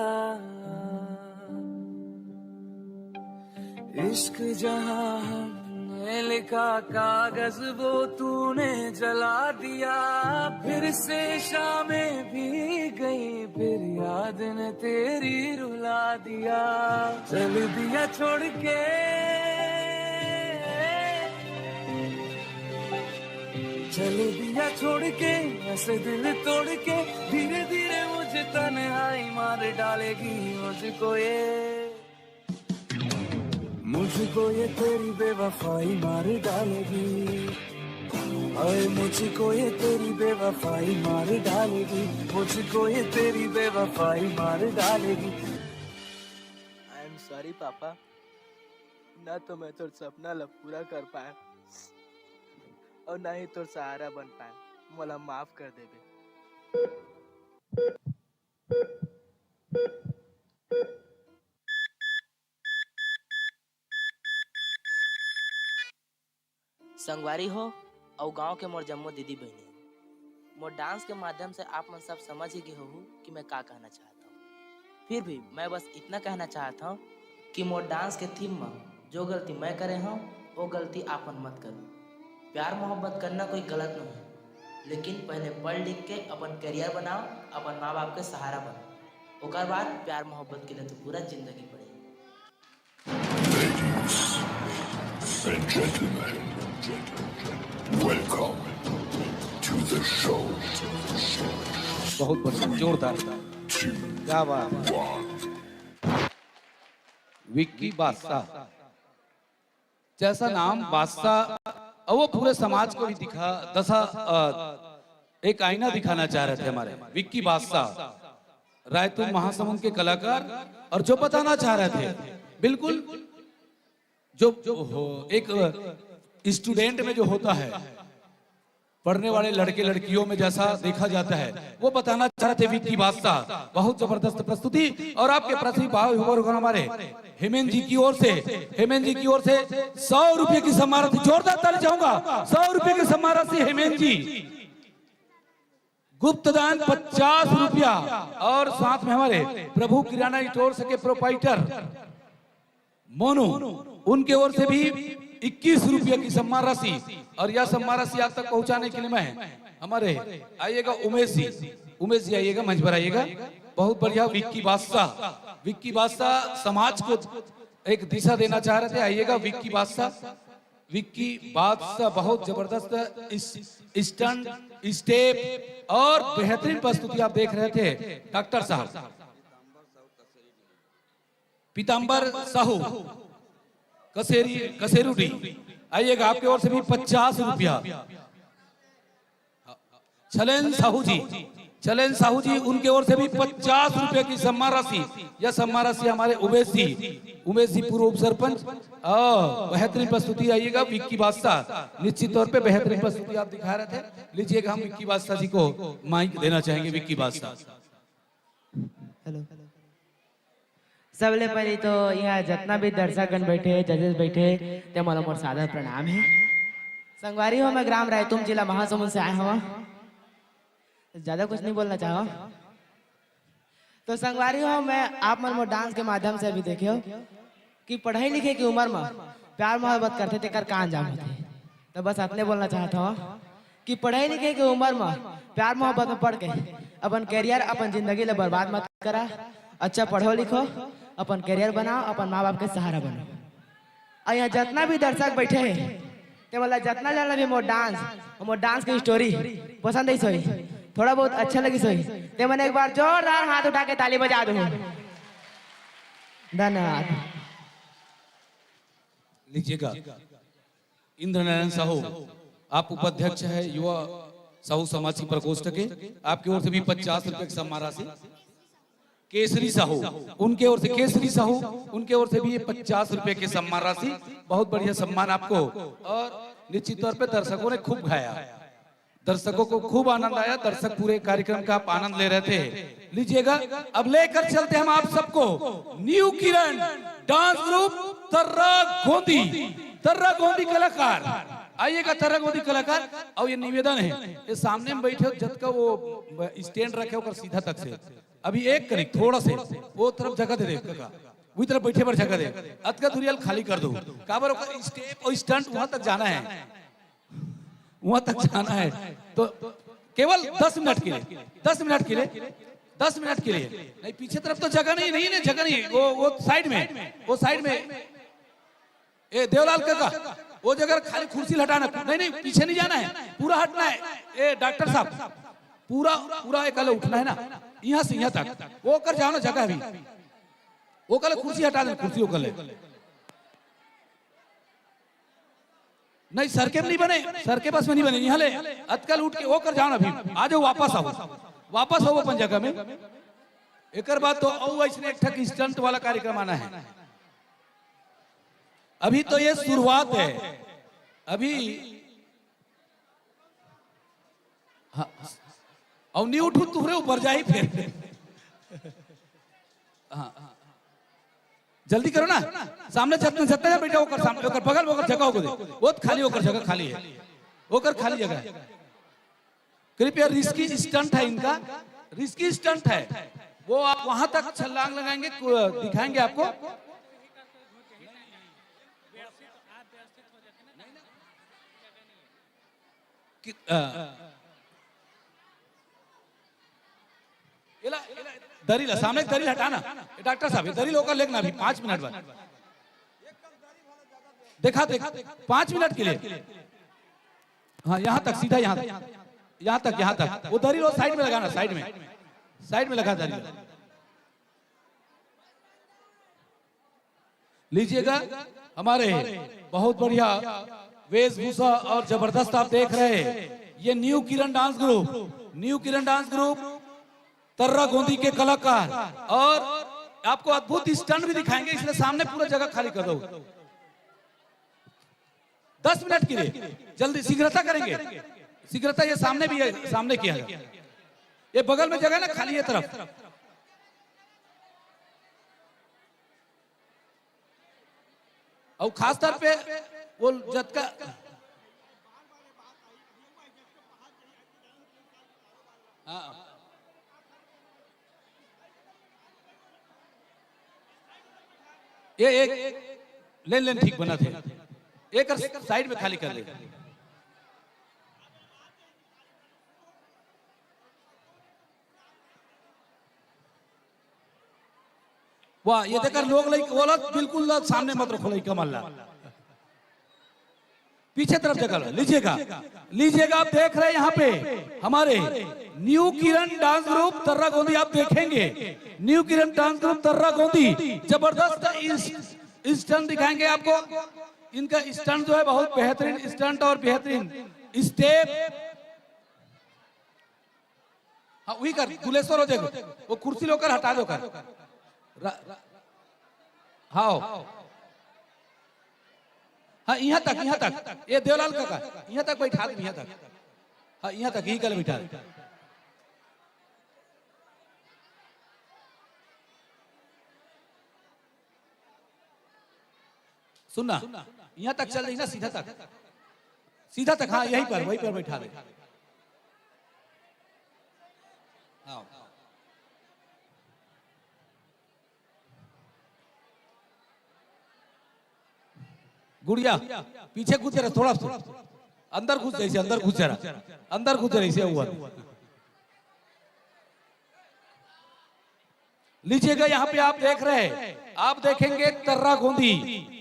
इश्क जहां हमने लिखा कागज वो तूने जला दिया फिर से शामें भी गई फिर याद ने तेरी रुला दिया चल दिया छोड़ के चल दिया छोड़ के ऐसे दिल तोड़ के धीरे धीरे मुझे तन्हाई मार डालेगी मुझको ये तेरी बेवफाई मार डालेगी अरे मुझको ये तेरी बेवफाई मार डालेगी मुझको ये तेरी बेवफाई मार डालेगी। आई एम सॉरी पापा, ना तो मैं तोर सपना ला पूरा कर पाया और ना ही तोर सहारा बन पाए, मोला माफ कर देबे। संगवारी हो और गांव के मोर जम्मो दीदी बहनी, मोर डांस के माध्यम से आप मन सब समझ ही गए हो कि मैं क्या कहना चाहता हूँ। फिर भी मैं बस इतना कहना चाहता हूँ कि मोर डांस के थीम में जो गलती मैं करे हूँ वो गलती आपन मत करो। प्यार मोहब्बत करना कोई गलत नहीं है, लेकिन पहले पढ़ लिख के अपन करियर बनाओ, अपन माँ बाप के सहारा बनो, ओकर बाद प्यार मोहब्बत के लिए तो पूरा जिंदगी पड़ेगी। Ladies and gentlemen, welcome to the show. बहुत बढ़िया, जोरदार, क्या बात। विक्की बादशाह जैसा नाम बादशाह, और वो पूरे समाज को भी दिखा एक आईना दिखाना चाह रहे थे हमारे विक्की बादशाह, रायतुम महासमुंद के कलाकार, और जो बताना चाह रहे थे बिल्कुल जो एक स्टूडेंट में जो होता है, पढ़ने वाले लड़के लड़कियों में जैसा देखा जाता है, वो बताना चाह रहे थे विक्की बादशाह। बहुत जबरदस्त प्रस्तुति, और आपके प्रतिभागी हमारे हेमेंद्र जी की ओर से 100 रुपए की सम्मान राशि, जोरदार ताली चाहूंगा, 100 रुपए की सम्मान राशि हेमेंद्र जी। गुप्त दान 50 रुपया, और साथ में हमारे प्रभु किराना स्टोर के प्रोपाइटर मोनू, उनके ओर से भी 21 रुपये की सम्मान राशि, और यह सम्मान राशि आप तक पहुंचाने के लिए मैं हमारे आइएगा उमेश जी आइएगा, मंच पर आइएगा। बहुत बढ़िया, विक्की बादशाह समाज को एक दिशा देना चाह रहे थे, आइएगा विक्की बादशाह बहुत जबरदस्त स्टंट स्टेप और बेहतरीन प्रस्तुति आप देख रहे थे। डॉक्टर साहब पीताम्बर साहू कसेरुडी, आइएगा, आपकी ओर से भी 50 रुपया। छलेन साहू जी चलें साहू जी, उनके ओर से भी 50 रुपए की सम्मान राशि। यह सम्मान राशि हमारे उमेश जी पूर्व उप सरपंच। बेहतरीन प्रस्तुति आइएगा विक्की बादशाह, निश्चित तौर पे बेहतरीन प्रस्तुति आप दिखा रहे थे। लीजिएगा, हम विक्की बादशाह जी को माइक देना चाहेंगे। विक्की बादशाह। हेलो, सबले पहले तो यहाँ जितना भी दर्शकगण बैठे, जजेस बैठे, ते मोला मोर सादर प्रणाम है। संगवारी हो, मैं ग्राम रायतुम जिला महासमुंद से आया हूँ। ज्यादा कुछ नहीं बोलना चाहो तो संगवारी हो, मैं आप मन डांस के माध्यम से अभी देखे हो कि पढ़ाई लिखे की उम्र में प्यार मोहब्बत करते थे कर का अंजाम होते। तो बस अपने बोलना चाहता हूँ कि पढ़ाई लिखे की उम्र में प्यार मोहब्बत में पढ़ के अपन करियर, अपन जिंदगी ले बर्बाद मत करा। अच्छा पढ़ो लिखो, अपन करियर बनाओ, अपन माँ बाप के सहारा बनो। और यहाँ जितना भी दर्शक बैठे हैं ते मतलब जितना जाना भी मोर डांस की स्टोरी पसंद है सोई, थोड़ा बहुत अच्छा लगी सोई, ते मैंने एक बार जोरदार हाथ उठा के ताली बजा दूं। धन्यवाद। लीजिएगा, इंद्र नारायण साहू, आप उपाध्यक्ष है युवा साहू समाज की प्रकोष्ठ के, आपकी ओर से भी 50 रुपए की सम्मान राशि। केसरी साहू, उनके ओर से केसरी साहू, उनके ओर से भी ये 50 रुपए की सम्मान राशि। बहुत बढ़िया सम्मान आपको। और निश्चित तौर पे दर्शकों ने खूब गाया, दर्शकों को खूब आनंद आया, दर्शक पूरे कार्यक्रम का आप आनंद ले रहे थे। लीजिएगा, अब लेकर चलते हम आप सबको न्यू किरण डांस ग्रुप तर्रा गोंदी कलाकार। आइएगा तर्रा गोंदी कलाकार। और ये निवेदन है, ये सामने में बैठे जब का वो स्टैंड रखे होकर सीधा तक से अभी एक करीब थोड़ा से वो तरफ जगह दे देगा, वही तरफ बैठे पर जगह दे, अतका दुरियल खाली कर दो। काबर स्टेप और स्टंट वहां तक जाना है, वहां तक जाना है। तो केवल 10 मिनट के लिए, 10 मिनट के लिए, 10 मिनट के लिए। नहीं पीछे तरफ तो जगह नहीं, नहीं जगह नहीं। वो साइड में, वो साइड में ए देवलाल काका, वो जगह खाली कुर्सी हटाना। नहीं पीछे नहीं जाना है, पूरा हटना है। ए डॉक्टर साहब, पूरा एक उठना है ना, यहाँ से यहाँ तक वो कर जाओ ना, जगह अभी वो कल कुर्सी हटा दे, कुर्सी वो कर ले। नहीं सर के नहीं बने, सर के पास में नहीं बने, यहाँ ले अतकल उठ के वो कर जाओ ना। अभी आ जाओ, वापस आओ अपन जगह में। एक बात तो ऐसे एक ठक स्टंट वाला कार्यक्रम आना है। अभी तो ये शुरुआत है, अभी हाँ, और नहीं उठू तुहरे ऊपर जा ही फिर। हाँ जल्दी करो ना, सामने छत्ता बैठा होकर, सामने होकर बगल होकर जगह होकर दे, वो खाली होकर जगह खाली है, होकर खाली जगह है। कृपया रिस्की स्टंट है इनका, रिस्की स्टंट है। वो आप वहां तक छलांग लगाएंगे, दिखाएंगे आपको। दरील सामने दरील हटाना। डॉक्टर साहब दरील होकर लेना अभी 5 मिनट बाद। देखा 5 मिनट के लिए। हाँ यहाँ तक सीधा, यहाँ तक वो दरील साइड में लगाना, साइड में लगा दरील। लीजिएगा, हमारे बहुत बढ़िया वेशभूषा और जबरदस्त आप देख रहे हैं, ये न्यू किरण डांस ग्रुप तर्रा गोंदी के कलाकार। और आपको अद्भुत स्टंट भी दिखाएंगे, इसलिए सामने पूरा जगह खाली कर दो। 10 मिनट के लिए जल्दी शीघ्रता करेंगे, शीघ्रता। ये सामने भी है, सामने किया है, ये बगल में जगह ना खाली है तरफ। और खास तौर पे वो जतका हाँ ये एक लेन ठीक बना थे, एक साइड में खाली कर ले। वाह, ये देखकर लोग बोला बिल्कुल सामने मत रखो कमल्ला, पीछे तरफ जगह। लीजिएगा आप देख रहे हैं यहाँ पे हमारे न्यू किरण डांस ग्रुप तर्रा गोंदी। आप देखेंगे न्यू किरण डांस ग्रुप तर्रा गोंदी जबरदस्त स्टंट दिखाएंगे आपको। इनका स्टंट जो है बहुत बेहतरीन स्टंट और बेहतरीन स्टेप। हाँ वही कर, दुलेश्वर हो जाएगा, वो कुर्सी लेकर हटा दो कर। हाँ हाँ यहाँ तक, ये देवलाल काका यहाँ तक बैठा दे, यहाँ तक, हाँ यहाँ तक ही कल बैठा दे। सुनना, यहाँ तक चल रही ना, सीधा तक, हाँ यहीं पर, वहीं पर बैठा दे। हाँ गुड़िया पीछे घुस जरा, थोड़ा अंदर घुस, जैसे अंदर घुस जरा, अंदर घुस जरा, ऐसे हुआ। लीजिएगा, यहाँ पे आप देख रहे हैं, आप देखेंगे तर्रा गोंदी।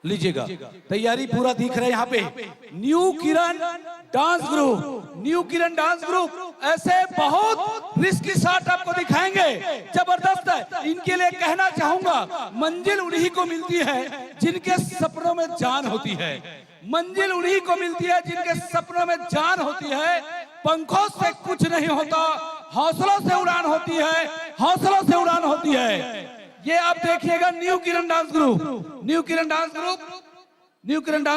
लीजिएगा, तैयारी पूरा दिख रहा है यहाँ पे। न्यू किरण डांस ग्रुप ऐसे बहुत रिस्की शॉट आपको दिखाएंगे, जबरदस्त है। इनके लिए कहना चाहूंगा, मंजिल उन्हीं को मिलती है जिनके सपनों में जान होती है। मंजिल उन्हीं को मिलती है जिनके सपनों में जान होती है। पंखों से कुछ नहीं होता, हौसलों से उड़ान होती है, हौसलों से उड़ान होती है। ये आप देखिएगा, न्यू किरण डांस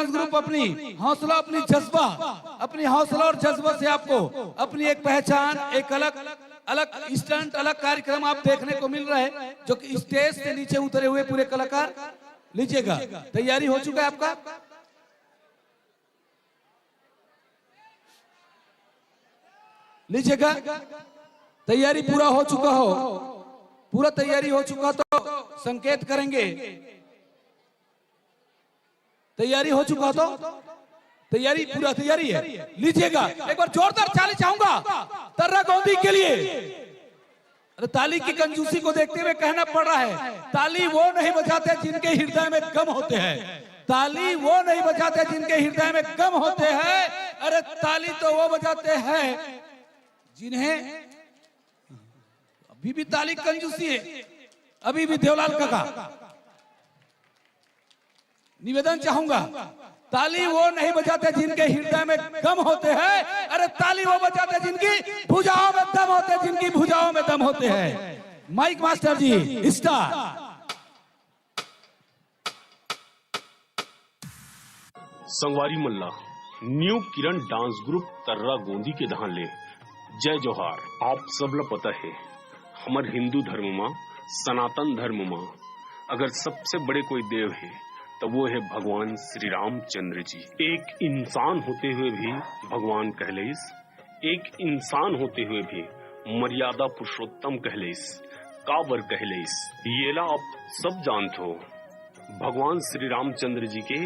ग्रुप अपनी हौसला, अपनी जज्बा, अपनी हौसला और जज्बा से आपको अपनी एक पहचान, एक अलग स्टंट, अलग कार्यक्रम आप देखने को मिल रहा है, जो कि स्टेज से नीचे उतरे हुए पूरे कलाकार। लीजिएगा, तैयारी हो चुका है आपका। लीजिएगा, तैयारी पूरा हो चुका हो, पूरा तैयारी हो चुका तो संकेत करेंगे। तैयारी हो चुका तो तैयारी, पूरा तैयारी है। लीजिएगा, एक बार जोरदार ताली चाहूंगा तर्रा गोंदी के लिए। अरे ताली की कंजूसी को देखते हुए कहना पड़ रहा है, ताली वो नहीं बजाते जिनके हृदय में गम होते हैं। ताली वो नहीं बजाते जिनके हृदय में गम होते हैं। अरे ताली तो वो बजाते हैं जिन्हें, अभी भी ताली कंजूसी है, अभी भी देवलाल काका निवेदन चाहूंगा, ताली वो नहीं बजाते जिनके हृदय में गम होते हैं। अरे ताली वो बजाते जिनकी भुजाओं में दम होते हैं, जिनकी भुजाओं में दम होते हैं। माइक मास्टर जी, स्टार। संगवारी मल्ला न्यू किरण डांस ग्रुप तर्रा गोंदी के दहान ले जय जोहार। आप सबला पता है, हमारे हिंदू धर्म में, सनातन धर्म में अगर सबसे बड़े कोई देव है तो वो है भगवान श्री रामचंद्र जी। एक इंसान होते हुए भी भगवान कहलेस, एक इंसान होते हुए भी मर्यादा पुरुषोत्तम कहलेस, काबर कहलेस। ये ला आप सब जानते हो। भगवान श्री रामचंद्र जी के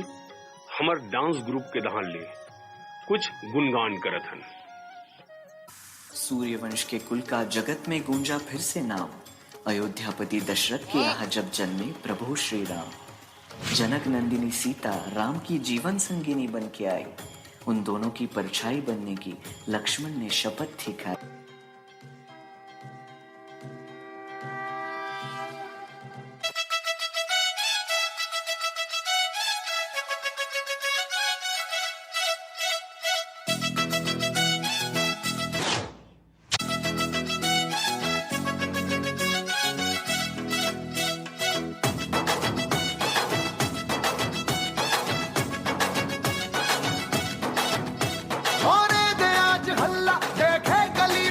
हमार डांस ग्रुप के दहान ले कुछ गुणगान करत हन। सूर्यवंश के कुल का जगत में गूंजा फिर से नाम, अयोध्यापति दशरथ के यहाँ जब जन्मे प्रभु श्री राम। जनक नंदिनी सीता राम की जीवन संगिनी बन के आई, उन दोनों की परछाई बनने की लक्ष्मण ने शपथ थी खाई। होने दे आज हल्ला, देखे गली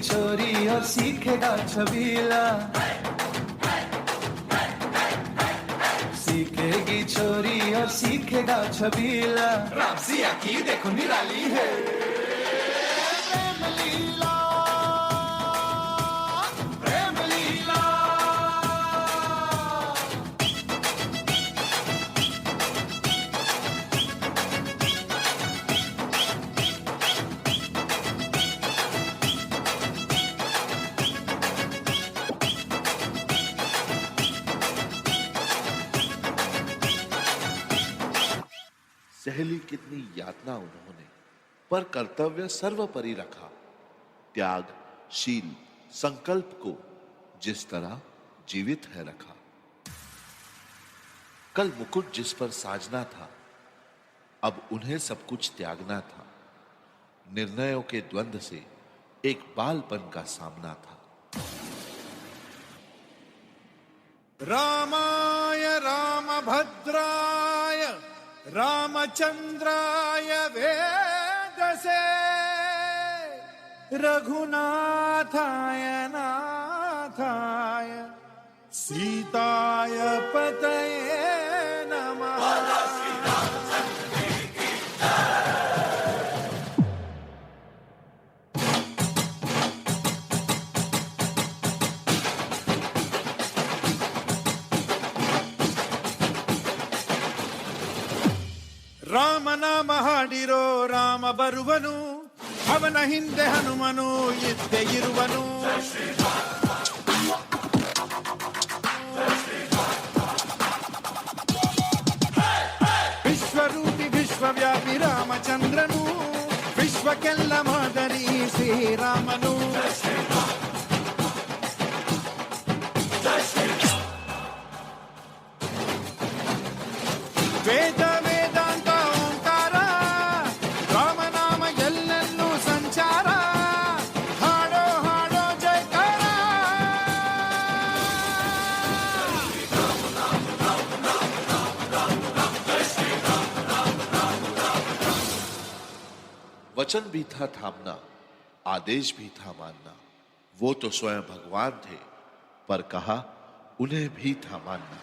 चोरी और सीखेगा छबीला, सीखेगी चोरी और सीखेगा छबीला। रामसिया की देखो निराली है प्रेम लीला, प्रेम लीला। सहली कितनी यातना उन्होंने, पर कर्तव्य सर्वोपरि रखा। त्याग, शील, संकल्प को जिस तरह जीवित है रखा। कल मुकुट जिस पर साजना था, अब उन्हें सब कुछ त्यागना था। निर्णयों के द्वंद्व से एक बालपन का सामना था। रामाय रामभद्राय रामचंद्राय वेदसे रघुनाथाय नाथाय सीताय पतये नमः। ರಾಮ ನಾಮ ಹಾಡಿರೋ ರಾಮ ಬರುವನು, ಅವನ ಹಿಂದೆ ಹನುಮನು ಇದ್ದೇ ಇರುವನು. ವಿಶ್ವರೂಪಿ ವಿಶ್ವವ್ಯಾಪಿ ರಾಮಚಂದ್ರನು, ವಿಶ್ವಕ್ಕೆಲ್ಲ ಮಾದರಿ ಶ್ರೀರಾಮನು. ವೇದ ವೇದಾಂತ ಓಂಕಾರ, ರಾಮನಾಮ ಎಲ್ಲೆಲ್ಲೂ ಸಂಚಾರ. ಹಾಡೋ ಹಾಡೋ ಜಯಕಾರ. वचन भी था थामना, आदेश भी था मानना। वो तो स्वयं भगवान थे, पर कहा उन्हें भी था मानना।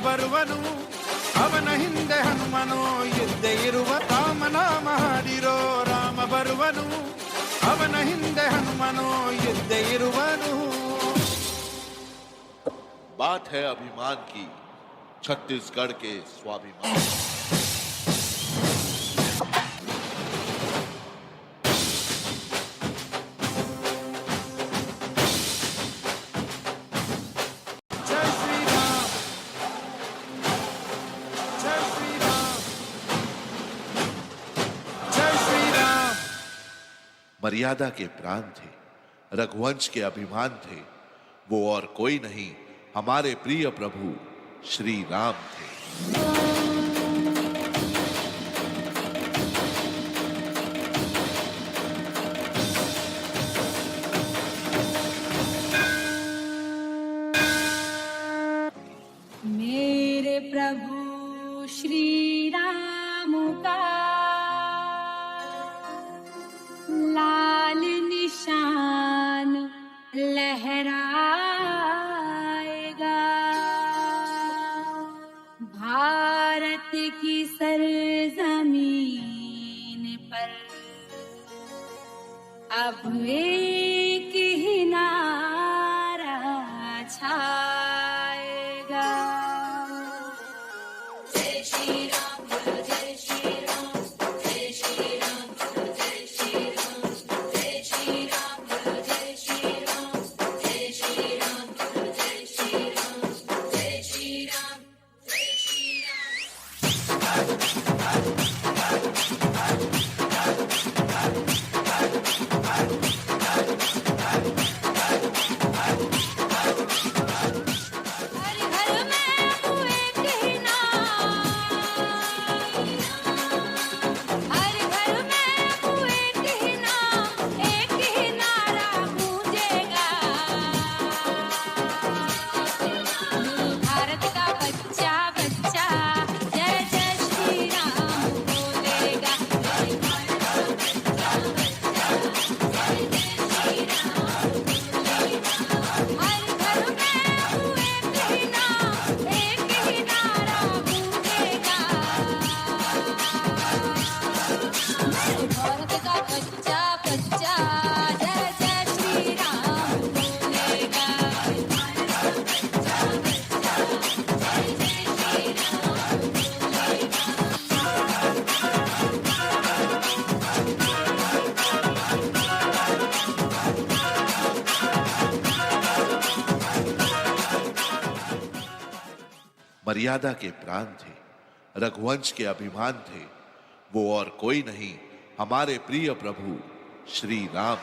ಬರುವನು, ಅವನ ಹಿಂದೆ ಹನುಮನು ಇದ್ದೇ ಇರುವ. ರಾಮನಾಮ ಹಾಡಿರೋ ರಾಮ ಬರುವನು, ಅವನ ಹಿಂದೆ ಹನುಮನು ಇದ್ದೇ ಇರುವನು. बात है अभिमान की, छत्तीसगढ़ के स्वाभिमान। मर्यादा के प्राण थे, रघुवंश के अभिमान थे। वो और कोई नहीं, हमारे प्रिय प्रभु श्री राम थे। मेरे प्रभु श्री राम का लाल निशान लहराएगा, भारत की सरजमीन पर अब एक ही नारा छाएगा। जय श्री राम, जय श्री राम, जय श्री राम, जय श्री राम, जय श्री राम, जय श्री राम, जय श्री राम, जय श्री राम, जय श्री राम, जय श्री राम। मर्यादा के प्राण थे, रघुवंश के अभिमान थे। वो और कोई नहीं, हमारे प्रिय प्रभु श्री राम।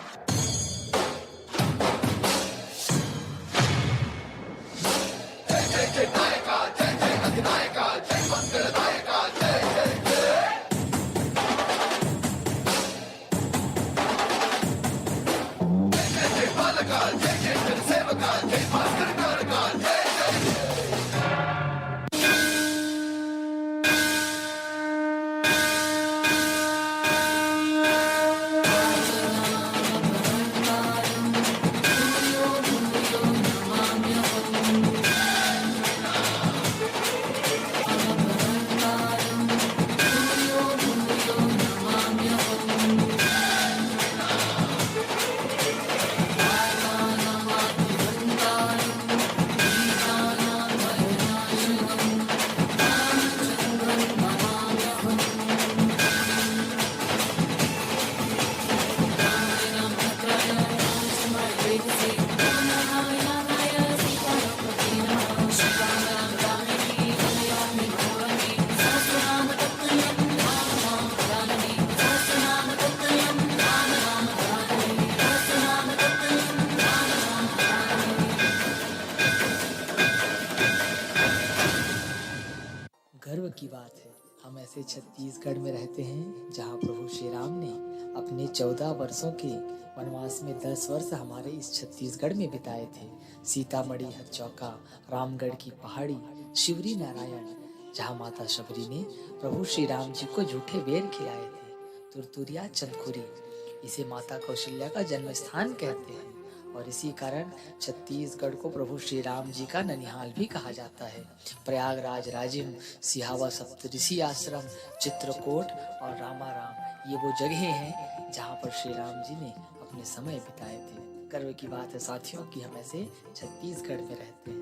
गर्व की बात है, हम ऐसे छत्तीसगढ़ में रहते हैं जहां प्रभु श्री राम ने अपने 14 वर्षों के वनवास में 10 वर्ष हमारे इस छत्तीसगढ़ में बिताए थे। सीतामढ़ी, हरचौका, रामगढ़ की पहाड़ी, शिवरी नारायण, जहां माता शबरी ने प्रभु श्री राम जी को झूठे बेर खिलाए थे। तुरतुरिया चंदखुरी, इसे माता कौशल्या का जन्म स्थान कहते हैं और इसी कारण छत्तीसगढ़ को प्रभु श्री राम जी का ननिहाल भी कहा जाता है। प्रयागराज, राजिम, सिहावा सप्तऋषि आश्रम, चित्रकूट और रामाराम ये वो जगह हैं जहाँ पर श्री राम जी ने अपने समय बिताए थे। गर्व की बात है साथियों कि हम ऐसे छत्तीसगढ़ में रहते हैं।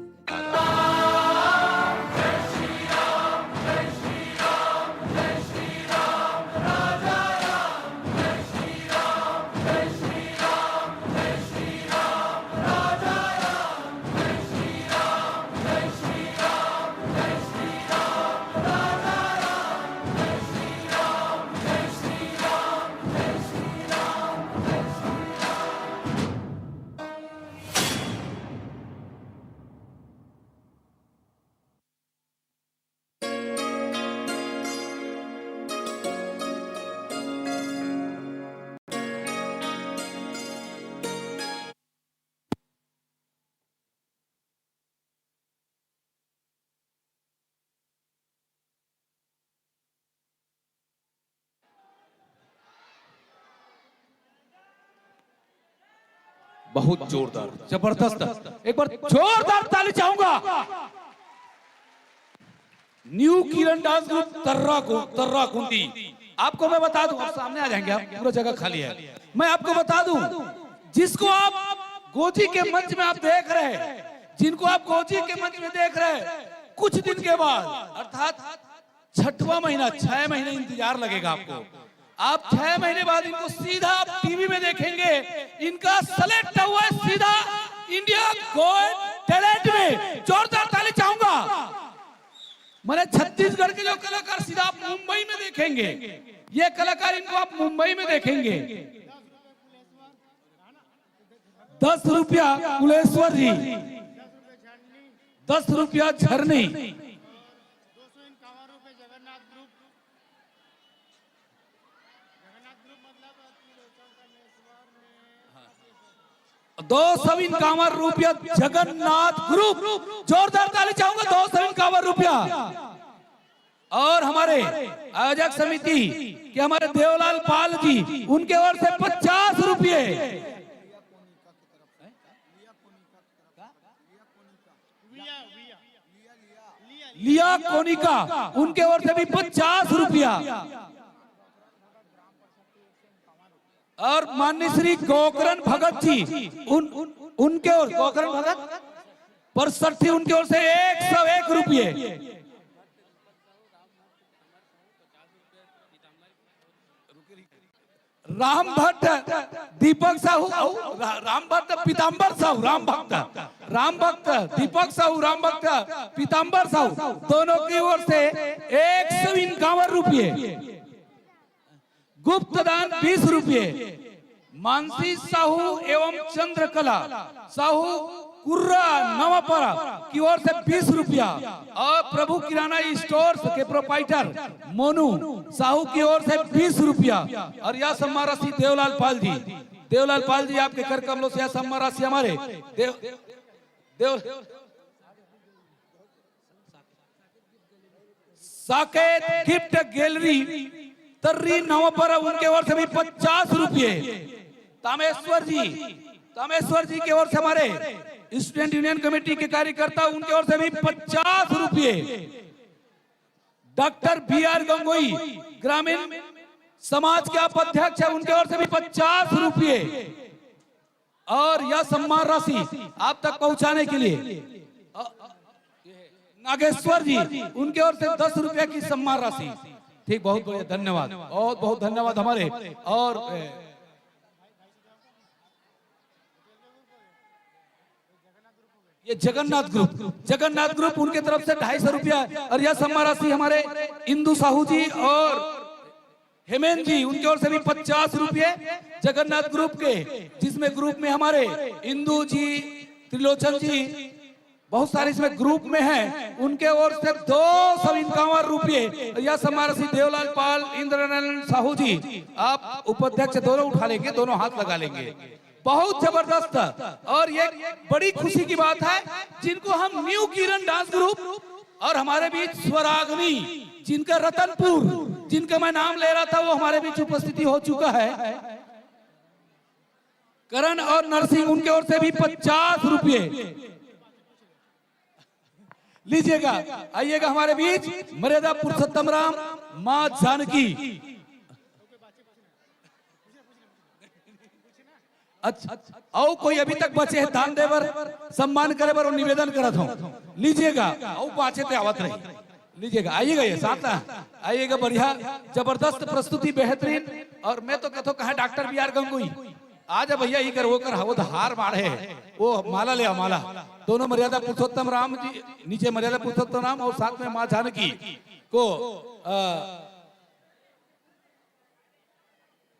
बहुत जोरदार, जबरदस्त, एक बार जोरदार ताली चाहूंगा। न्यू किरण डांस ग्रुप तर्रा कुंती। आपको मैं बता दूं, आप सामने आ जाएंगे, आप पूरा जगह खाली है। मैं आपको बता दूं, जिसको आप गोजी के मंच में आप देख रहे हैं, जिनको आप गोजी के मंच में देख रहे हैं, कुछ दिन के बाद अर्थात 6वां महीना, 6 महीने इंतजार लगेगा आपको। आप 6 महीने बाद इनको सीधा टीवी में देखेंगे। इनका सेलेक्ट हुआ है सीधा इंडिया गॉट टैलेंट में। जोरदार ताली चाहूंगा। मैंने छत्तीसगढ़ के जो कलाकार सीधा आप मुंबई में देखेंगे, ये कलाकार इनको आप मुंबई में देखेंगे। 10 रुपया कुलेश्वर जी, 10 रुपया झरनी, 251 रुपया जगन्नाथ ग्रुप। जोरदार ताली चाहूंगा। 251 रुपया। और हमारे आयोजक समिति के हमारे देवलाल पाल जी, उनके ओर से 50 रुपये। लिया कोनिका, उनके ओर से भी 50 रुपया। और माननीय श्री गोकरण भगत जी, उनके ओर गोकरण भगत परसठी, उनके ओर से 101 रुपये। राम भट्ट दीपक साहू राम भट्ट पीताम्बर साहू राम भक्त दीपक साहू राम भक्त पीताम्बर साहू दोनों की ओर से 151 रुपये, गुप्त दान 20 रुपये, मानसी साहू एवं चंद्रकला साहू कुर्रा नवापरा की ओर से 20 रुपया और प्रभु किराना स्टोर्स के प्रोपाइटर मोनू साहू की ओर से 20 रुपया और यह सम्मान राशि देवलाल पाल जी आपके कर कमलों से यह सम्मान राशि हमारे साकेत गिफ्ट गैलरी तर्री नवापरा उनके ओर से भी 50 रुपये, तामेश्वर जी की ओर से हमारे स्टूडेंट यूनियन कमेटी के कार्यकर्ता उनकी ओर से भी 50 रुपये, डॉक्टर BR गंगोई ग्रामीण समाज के आप अध्यक्ष है उनके ओर से भी 50 रुपये और यह सम्मान राशि आप तक पहुंचाने के लिए नागेश्वर जी उनके ओर से 10 रुपये की सम्मान राशि। ठीक, बहुत बहुत धन्यवाद, बहुत बहुत धन्यवाद हमारे। और ये जगन्नाथ ग्रुप उनके तरफ से 250 रुपया और यह सम्मान राशि हमारे इंदु साहू जी और हेमेंद्र जी उनकी ओर से भी 50 रुपये जगन्नाथ ग्रुप के, जिसमें ग्रुप में हमारे इंदु जी त्रिलोचन जी बहुत सारे इसमें ग्रुप में हैं, उनके ओर से 251 रुपये। यह सम्मान राशि देवलाल पाल इंद्रनारायण साहू जी आप उपाध्यक्ष दोनों उठा लेंगे, दोनों हाथ लगा लेंगे। बहुत जबरदस्त और ये बड़ी खुशी की बात है जिनको हम न्यू किरण डांस ग्रुप और हमारे बीच स्वरागनी जिनका रतनपुर जिनका मैं नाम ले रहा था वो हमारे बीच उपस्थिति हो चुका है, करण और नरसिंह उनके ओर से भी 50 रुपये लीजिएगा। आइएगा हमारे बीच मर्यादा पुरुषोत्तम राम मां जानकी। अच्छा आओ कोई अभी तक बचे है दान देवर सम्मान करे बर निवेदन करत हूँ, लीजिएगा आओ पाचे ते आवत रही, लीजिएगा आइएगा, ये साथ आइएगा। बढ़िया जबरदस्त प्रस्तुति बेहतरीन। और मैं तो कहता हूँ कहा डॉक्टर BR गंगोई आज भैया ही कर वो कर वो हार मारे वो माला ले माला दोनों मर्यादा पुरुषोत्तम राम जी नीचे मर्यादा पुरुषोत्तम राम और साथ में मां जानकी को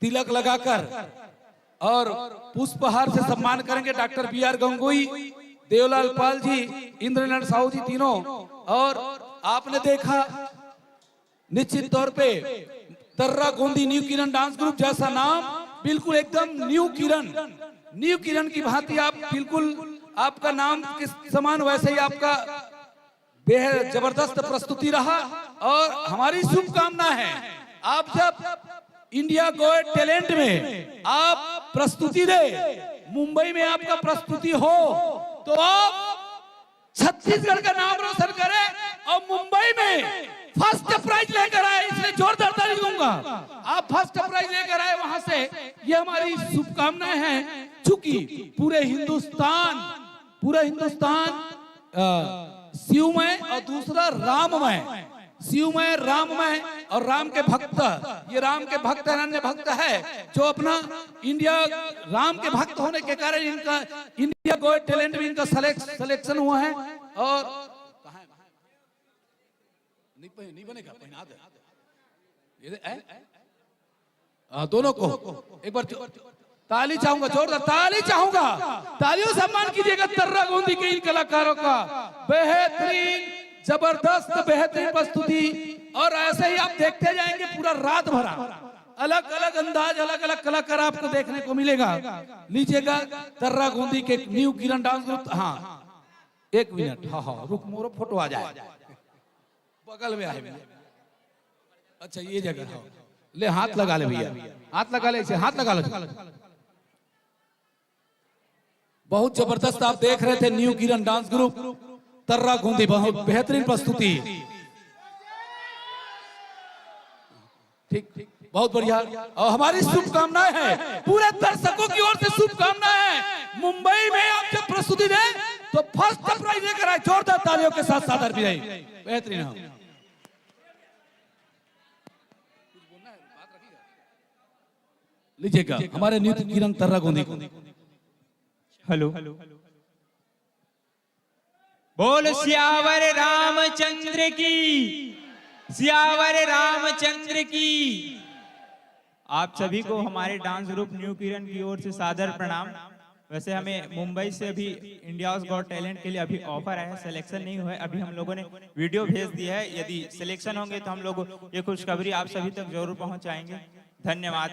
तिलक लगाकर और पुष्पहार से सम्मान करेंगे डॉक्टर BR गंगोई, देवलाल पाल जी, इंद्रनारायण साहू जी तीनों। और आपने देखा निश्चित तौर पे तर्रा गोंदी न्यू किरण डांस ग्रुप जैसा नाम बिल्कुल एकदम न्यू किरण की भांति आप बिल्कुल आपका नाम के समान वैसे ही आपका बेहद जबरदस्त प्रस्तुति रहा। और हमारी शुभकामना है आप जब इंडिया गोट टैलेंट में आप प्रस्तुति दे, मुंबई में आपका प्रस्तुति हो तो आप छत्तीसगढ़ का नाम रोशन करें और मुंबई में फर्स्ट प्राइज लेकर आए, इसलिए जोरदार ताली दूंगा। आप फर्स्ट प्राइज लेकर आए वहां से, ये हमारी शुभकामनाएं हैं। चूंकि पूरे हिंदुस्तान शिवमय और दूसरा राममय, शिवमय राममय और राम के भक्त, ये राम के भक्त अनन्य भक्त है जो अपना इंडिया राम के भक्त होने के कारण इनका इंडिया गोट टैलेंट में इनका सिलेक्शन हुआ है। और नहीं बनेगा पहना दे दोनों को एक बार ताली चाहूंगा, जोरदार ताली चाहूंगा, तालियों सम्मान कीजिएगा तर्रा गोंदी के इन कलाकारों का। बेहतरीन जबरदस्त बेहतरीन प्रस्तुति और ऐसे ही आप देखते जाएंगे पूरा रात भरा अलग अलग अंदाज अलग अलग कलाकार आपको देखने को मिलेगा। लीजिएगा तर्रा गोंदी के न्यू किरण डांस ग्रुप। हाँ एक मिनट, हाँ रुक मोरो फोटो आ जाए बगल में आए। अच्छा ये जगह ले हाथ लगा ले भैया, हाथ लगा ले, इसे हाथ लगा लो। बहुत जबरदस्त आप देख रहे थे न्यू किरण डांस ग्रुप तर्रा गोंदी, बहुत बेहतरीन प्रस्तुति। ठीक बहुत बढ़िया। और हमारी शुभकामनाएं हैं पूरे दर्शकों की ओर से, शुभकामनाएं हैं। मुंबई में आप जब प्रस्तुति दें तो फर्स्ट प्राइज लेकर आए, जोरदार तालियों के साथ सादर भी रही बेहतरीन। लीजिएगा हमारे नृत्य किरण तर्रा गोंदी को। हेलो, बोल सियावर रामचंद्र की, सियावर रामचंद्र की। आप सभी को हमारे डांस ग्रुप न्यू किरण की ओर से सादर प्रणाम। वैसे हमें मुंबई से अभी इंडियाज गॉट टैलेंट के लिए अभी ऑफर आया है, सिलेक्शन नहीं हुआ है। अभी हम लोगों ने वीडियो भेज दिया है, यदि सिलेक्शन होंगे तो हम लोग ये खुशखबरी आप सभी तक जरूर पहुंचाएंगे। धन्यवाद।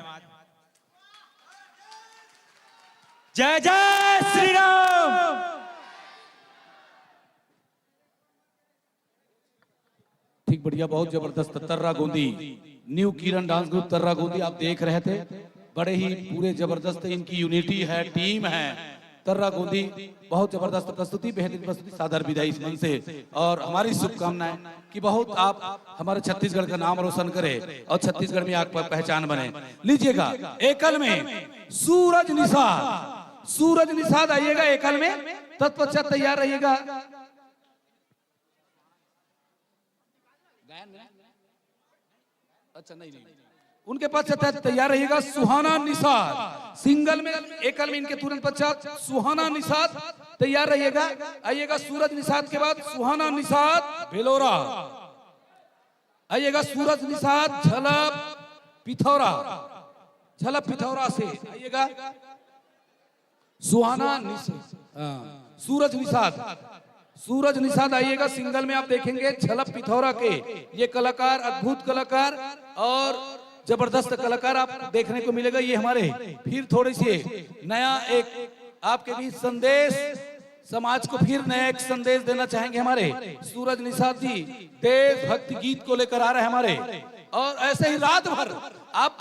जय जय श्री राम। ठीक, बढ़िया, बहुत जबरदस्त। तर्रा गोंदी, न्यू किरण डांस ग्रुप तर्रा गोंदी आप देख रहे थे। बड़े ही पूरे जबरदस्त इनकी यूनिटी है, टीम है। तर्रा गोंदी बहुत जबरदस्त प्रस्तुति, बेहतरीन प्रस्तुति, सादर विदाई इस मन से। और हमारी शुभकामनाएं कि बहुत आप हमारे छत्तीसगढ़ का नाम रोशन करें और छत्तीसगढ़ में आप पहचान बने। लीजिएगा एकल में सूरज निषाद, सूरज निषाद आइएगा एकल में, तत्पश्चात तैयार रहिएगा। अच्छा नहीं, उनके पश्चात तैयार रहिएगा सुहाना निषाद। सिंगल में एकल में इनके तुरंत पश्चात सुहाना निषाद तैयार रहिएगा। आइएगा सूरज निषाद के बाद सुहाना निषाद बेलोरा। आइएगा सूरज निषाद झलक पिथौरा, झलक पिथौरा से आइएगा सुहाना निषाद, सूरज निषाद, सूरज निषाद आइएगा। सिंगल में आप देखेंगे झलक पिथौरा के ये कलाकार, अद्भुत कलाकार और जबरदस्त कलाकार आप देखने को मिलेगा। ये हमारे फिर थोड़ी सी नया एक आपके बीच संदेश, समाज को फिर नया एक संदेश देना चाहेंगे। हमारे सूरज निषाद जी देशभक्ति गीत को लेकर आ रहे हैं हमारे। और ऐसे ही रात भर आप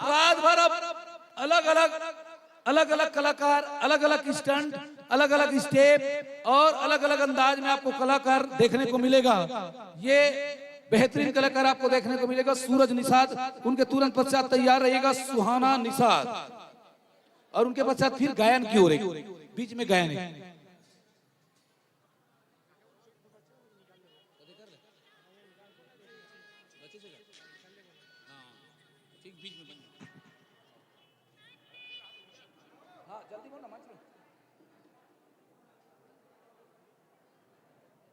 अलग अलग कलाकार, अलग अलग स्टंट, अलग अलग स्टेप और अलग अलग अंदाज में आपको कलाकार देखने को मिलेगा। ये बेहतरीन कलाकार आपको देखने को मिलेगा सूरज निषाद। उनके तुरंत पश्चात तैयार रहेगा सुहाना निषाद और उनके पश्चात फिर गायन की ओर, बीच में गायन है।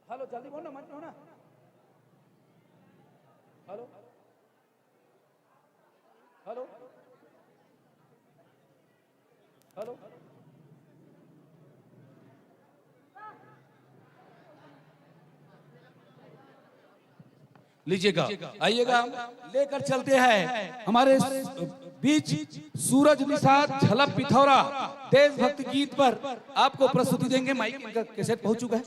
हेलो, जल्दी बोलो ना, मंच में हो ना। हेलो हेलो हेलो, लीजिएगा आइएगा, लेकर चलते हैं हमारे बीच सूरज निषाद झलक पिथौरा देशभक्ति गीत पर आपको प्रस्तुति देंगे। माइक इनका कैसेट पहुंच चुका है।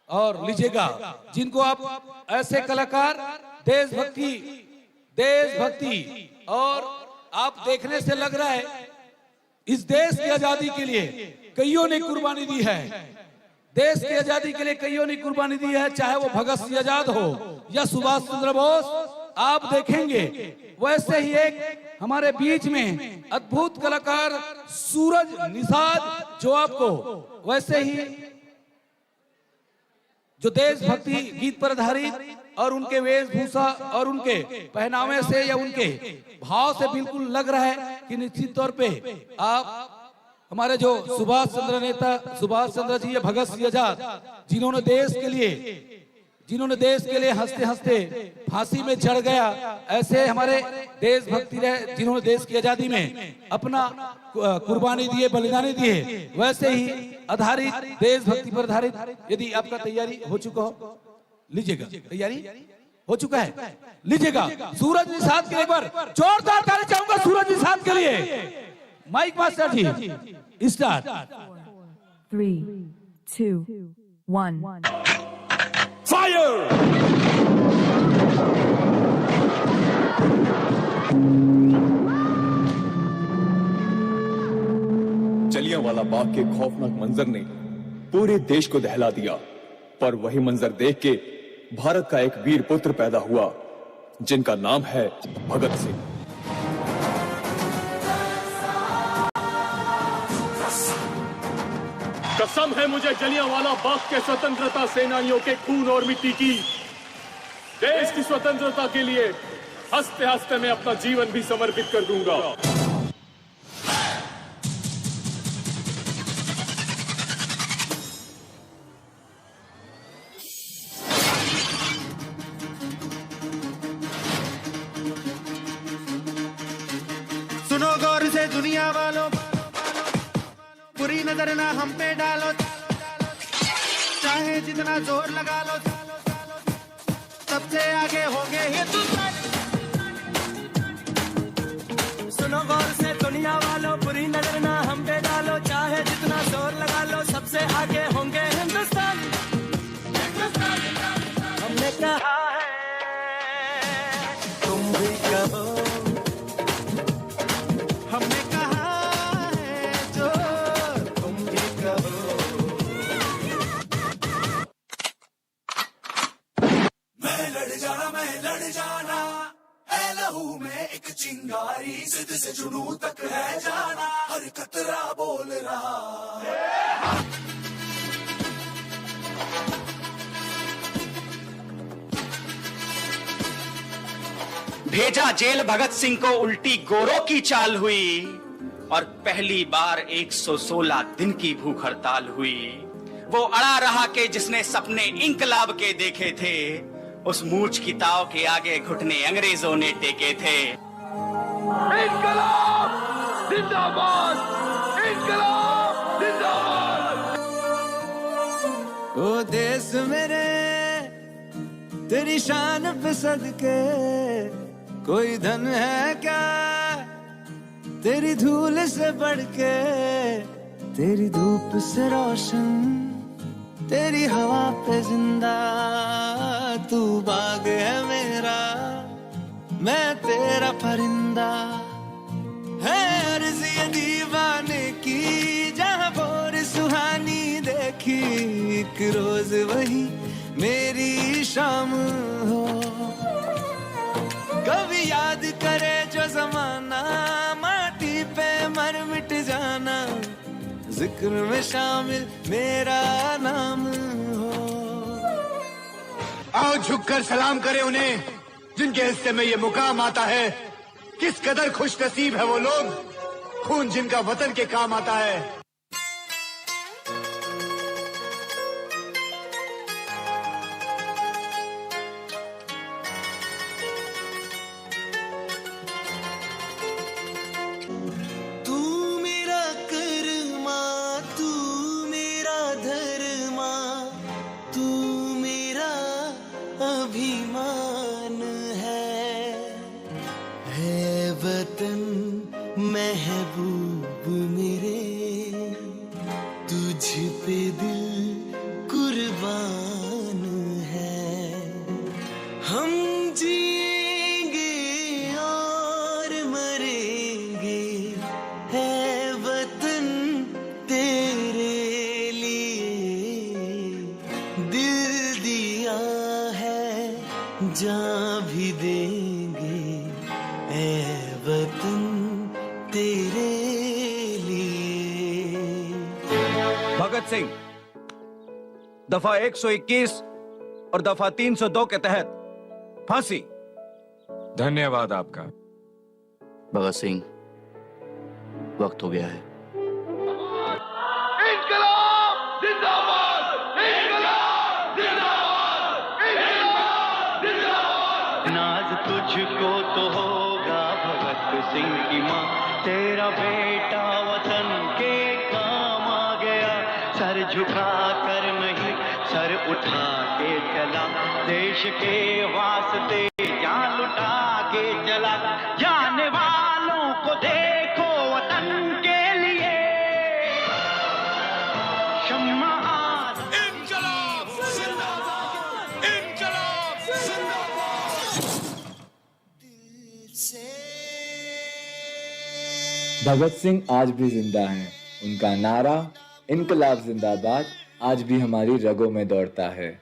और लीजिएगा जिनको आप ऐसे कलाकार देशभक्ति और आप देखने से लग रहा है इस देश की आजादी के लिए कईयों ने कुर्बानी दी है। देश की आजादी के लिए कईयों ने कुर्बानी दी है, चाहे वो भगत सिंह आजाद हो या सुभाष चंद्र बोस। आप देखेंगे वैसे ही एक हमारे बीच में अद्भुत कलाकार सूरज निषाद जो आपको वैसे ही जो देशभक्ति गीत पर आधारित और उनके वेशभूषा और उनके पहनावे से या उनके भाव से बिल्कुल लग रहा है कि निश्चित तौर पे आप हमारे जो सुभाष चंद्र नेता सुभाष चंद्र जी या भगत सिंह आजाद जिन्होंने देश के लिए हंसते हंसते फांसी में चढ़ गया, ऐसे हमारे देशभक्ति रहे जिन्होंने देश की आजादी में अपना कुर्बानी दिए, बलिदानी दिए, वैसे ही आधारित देशभक्ति पर आधारित। यदि आपका तैयारी हो चुका हो, लीजिएगा तैयारी हो चुका है, लीजिएगा सूरज निषाद के एक बार जोरदार ताली चाहूंगा सूरज निषाद के लिए। माइक मास्टर जी स्टार्ट। 3, 2, 1 फायर। जलियांवाला बाग के खौफनाक मंजर ने पूरे देश को दहला दिया, पर वही मंजर देख के भारत का एक वीर पुत्र पैदा हुआ जिनका नाम है भगत सिंह। कसम है मुझे जलियांवाला बाग के स्वतंत्रता सेनानियों के खून और मिट्टी की। देश की स्वतंत्रता के लिए हंसते हंसते मैं अपना जीवन भी समर्पित कर दूंगा। नजर ना हम पे डालो, चाहे जितना जोर लगा लो, सबसे आगे होंगे हिंदुस्तान। सुनो गौर से दुनिया वालों, बुरी नजर ना हम पे डालो, चाहे जितना जोर लगा लो, सबसे आगे होंगे हिंदुस्तान। हमने कहा है तुम भी कहो, हमने कहा है जो तुम भी कहो। मैं लड़ जाना है लहू में एक चिंगारी, जिद से जुनू तक है जाना, हर कतरा बोल रहा है। भेजा जेल भगत सिंह को, उल्टी गोरों की चाल हुई, और पहली बार 116 दिन की भूख हड़ताल हुई। वो अड़ा रहा के जिसने सपने इंकलाब के देखे थे, उस मूछ की ताव के आगे घुटने अंग्रेजों ने टेके थे। इनकलाब जिंदाबाद, इनकलाब जिंदाबाद। ओ देश मेरे तेरी शान पे सदके, कोई धन है क्या तेरी धूल से बढ़ के, तेरी धूप से रोशन, तेरी हवा पे जिंदा, तू बाग है मेरा, मैं तेरा परिंदा। है अर्ज़ ये दीवाने की, जहाँ भोर सुहानी देखी, एक रोज वही मेरी शाम हो। कभी याद करे जो जमाना, माटी पे मर मिट जाना, जिक्र में शामिल मेरा नाम हो। आओ झुककर सलाम करें उन्हें जिनके हिस्से में ये मुकाम आता है। किस कदर खुश नसीब है वो लोग, खून जिनका वतन के काम आता है। तू मेरा कर्मा, तू मेरा धर्मा, तू मेरा अभिमान है वतन महबूब मेरे, तुझ पे दिल कुर्बान है। हम जिएंगे और मरेंगे, है वतन तेरे लिए, दिल दिया है जान भी देंगे, है वतन तेरे लिए। भगत सिंह दफा 121 और दफा 302 के तहत फांसी। धन्यवाद आपका। भगत सिंह, वक्त हो गया है। इनकलाब जिंदाबाद, इनकलाब जिंदाबाद, इनकलाब जिंदाबाद। नाज तुझको तो होगा भगत सिंह की माँ, तेरा बेटा वतन के काम आ गया। सर झुका कर नहीं, सर उठा के चला, देश के वास्ते जान लुटा के चला। जाने वालों को देखो वतन के लिए, शम्मा इनकलाब जिंदाबाद, इनकलाब जिंदाबाद। भगत सिंह आज भी जिंदा हैं। उनका नारा इनकलाब जिंदाबाद आज भी हमारी रगों में दौड़ता है।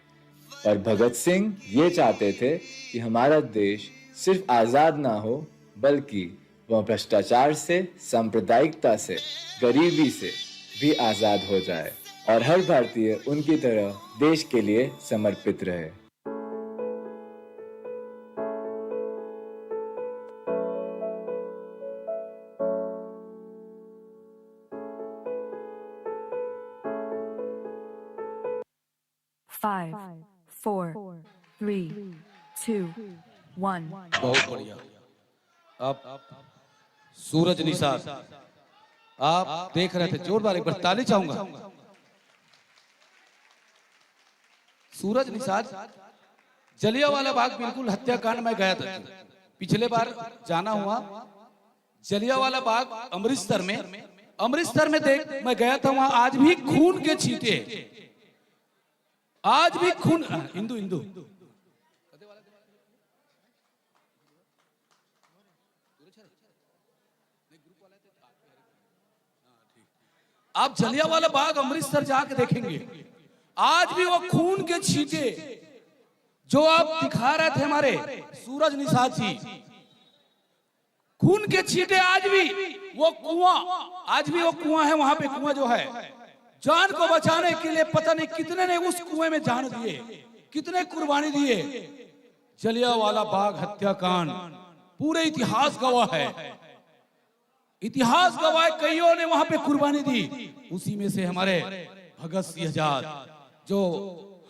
और भगत सिंह ये चाहते थे कि हमारा देश सिर्फ आज़ाद ना हो, बल्कि वह भ्रष्टाचार से, सांप्रदायिकता से, गरीबी से भी आज़ाद हो जाए और हर भारतीय उनकी तरह देश के लिए समर्पित रहे। Five, 4, 3, 2, 1. बहुत बढ़िया। अब सूरज निसार आप देख रहे थे, जोरदार एक बार ताली चाहूंगा। सूरज निषाद, जलियांवाला बाग बिल्कुल हत्याकांड में गया था, पिछले बार जाना हुआ। जलियांवाला बाग अमृतसर में देख मैं गया था, वहां आज भी खून के छींटे, आज भी खून। हिंदू हिंदू आप जलियांवाला बाग अमृतसर जाके देखेंगे, आज भी वो खून के छींटे जो आप दिखा रहे थे हमारे सूरज निषाद जी, खून के छींटे आज भी वो कुआं, आज भी वो कुआं है, वहां पे कुआं जो है, जान को बचाने के लिए पता नहीं कितने ने उस कुएं में जान दिए, कितने कुर्बानी दिए। जलियांवाला बाग हत्याकांड पूरे इतिहास गवाह है, इतिहास गवाह, कईयों ने वहां पे कुर्बानी दी। उसी में से हमारे भगत सिंह आजाद जो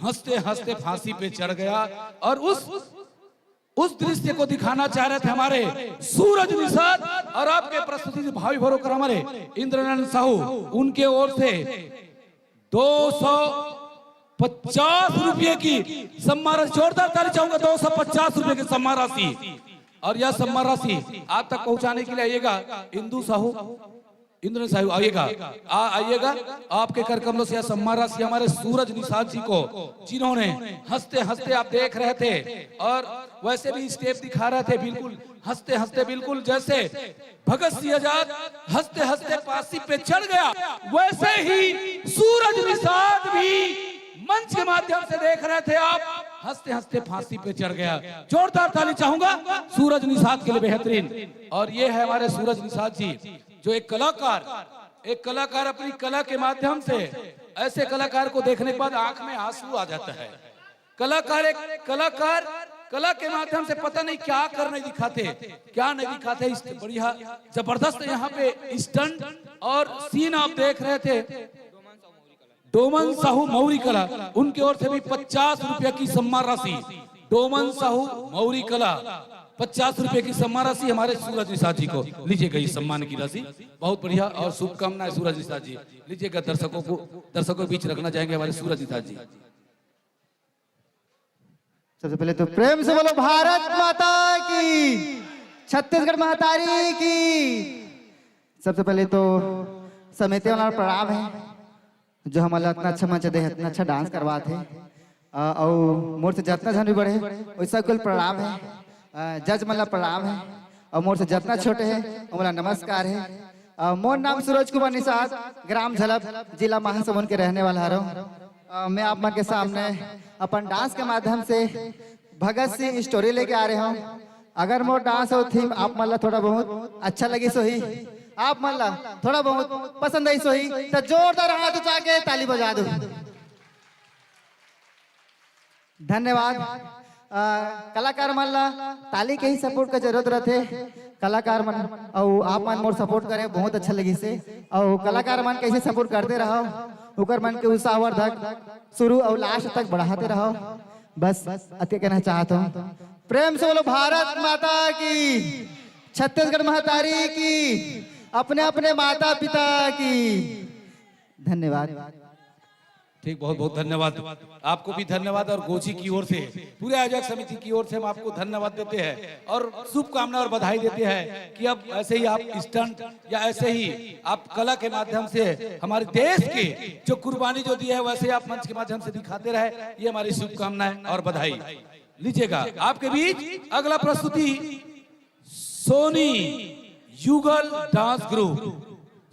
हंसते हंसते फांसी पे चढ़ गया, और उस दृश्य को दिखाना चाह रहे थे हमारे सूरज निषाद। और आपके प्रस्तुति से भावी भरोकर हमारे इंद्रनंद साहू, उनके ओर से 250 रुपये की सम्मान राशि, जोरदार ताली चाहूंगा, 250 रुपये की सम्मान राशि। और यह सम्मान राशि आप तक पहुंचाने के लिए आइएगा इंदु साहू, इंद्र साहू आइएगा, आइएगा। आपके कर कमलों से यह सम्मान राशि हमारे सूरज निषाद जी को, जिन्होंने हंसते हंसते आप देख रहे थे, और वैसे भी स्टेप दिखा रहे थे, बिल्कुल हंसते हंसते, बिल्कुल जैसे भगत सिंह आजाद हंसते हंसते फांसी पे चढ़ गया, वैसे ही सूरज निषाद भी मंच के माध्यम से देख रहे थे आप, हंसते हंसते फांसी पे चढ़ गया। जोरदार ताली चाहूंगा सूरज निषाद के लिए, बेहतरीन। और ये है हमारे सूरज निषाद जी, जो एक कलाकार अपनी कला के माध्यम से, ऐसे कलाकार को देखने के बाद आंख में आंसू आ जाता है। कलाकार कला के माध्यम से पता नहीं क्या करने दिखाते, क्या नहीं दिखाते। बढ़िया जबरदस्त यहाँ पे स्टंट और सीन आप देख रहे थे। डोमन साहू मौरी कला, उनकी ओर से भी 50 रुपए की सम्मान राशि। डोमन साहू मौरी कला 50 रुपए की सम्मान राशि हमारे सूरज निषाद जी को। लीजिएगा इस सम्मान की राशि, बहुत बढ़िया और शुभकामनाएं सूरज निषाद जी। लीजिएगा, दर्शकों के बीच रखना चाहेंगे हमारे सूरज निषाद जी। सबसे पहले तो प्रेम से बोलो भारत माता की, छत्तीसगढ़ महतारी की। सबसे पहले तो समिति वाला प्रणाम है जो हमारा इतना अच्छा मंच दे, इतना अच्छा डांस करवा थे, और मोर से जितना जन भी बढ़े वैसा कुल प्रणाम है। जज मला प्रणाम है, और मोर से जितना छोटे है हमारा नमस्कार है। मोर नाम सूरज कुमार निषाद, ग्राम झलप, जिला महासमुंद के रहने वाला हूँ। मैं आप मन के सामने अपन डांस के माध्यम से भगत सिंह स्टोरी लेके आ रहे हूँ। अगर मोर डांस और थीम आप मला थोड़ा बहुत अच्छा लगी सो ही, आप मला थोड़ा बहुत पसंद आई सो ही, तो जोरदार हाथ उठा के ताली बजा दो। धन्यवाद। कलाकार मन ला ताली के ही सपोर्ट का जरूरत रहते। कलाकार मन और आप मन मोर सपोर्ट करे, बहुत अच्छा लगी से। और कलाकार मन कैसे सपोर्ट करते रहो, उकर मन के उत्साहवर्धक शुरू और लास्ट तक बढ़ाते रहो। बस अति कहना चाहता हूँ, प्रेम से बोलो भारत माता की, छत्तीसगढ़ महतारी की, अपने अपने माता पिता की। धन्यवाद। ठीक, बहुत बहुत धन्यवाद। आपको भी धन्यवाद, और गोची की ओर से, पूरे आयोजक समिति की ओर से हम आपको धन्यवाद देते हैं और शुभकामना और बधाई देते हैं कि अब ऐसे ही आप स्टंट या ऐसे ही आप कला के माध्यम से हमारे देश की जो कुर्बानी जो दी है वैसे आप मंच के माध्यम से दिखाते रहे। ये हमारी शुभकामनाएं और बधाई। लीजिएगा आपके बीच अगला प्रस्तुति सोनी युगल डांस ग्रुप,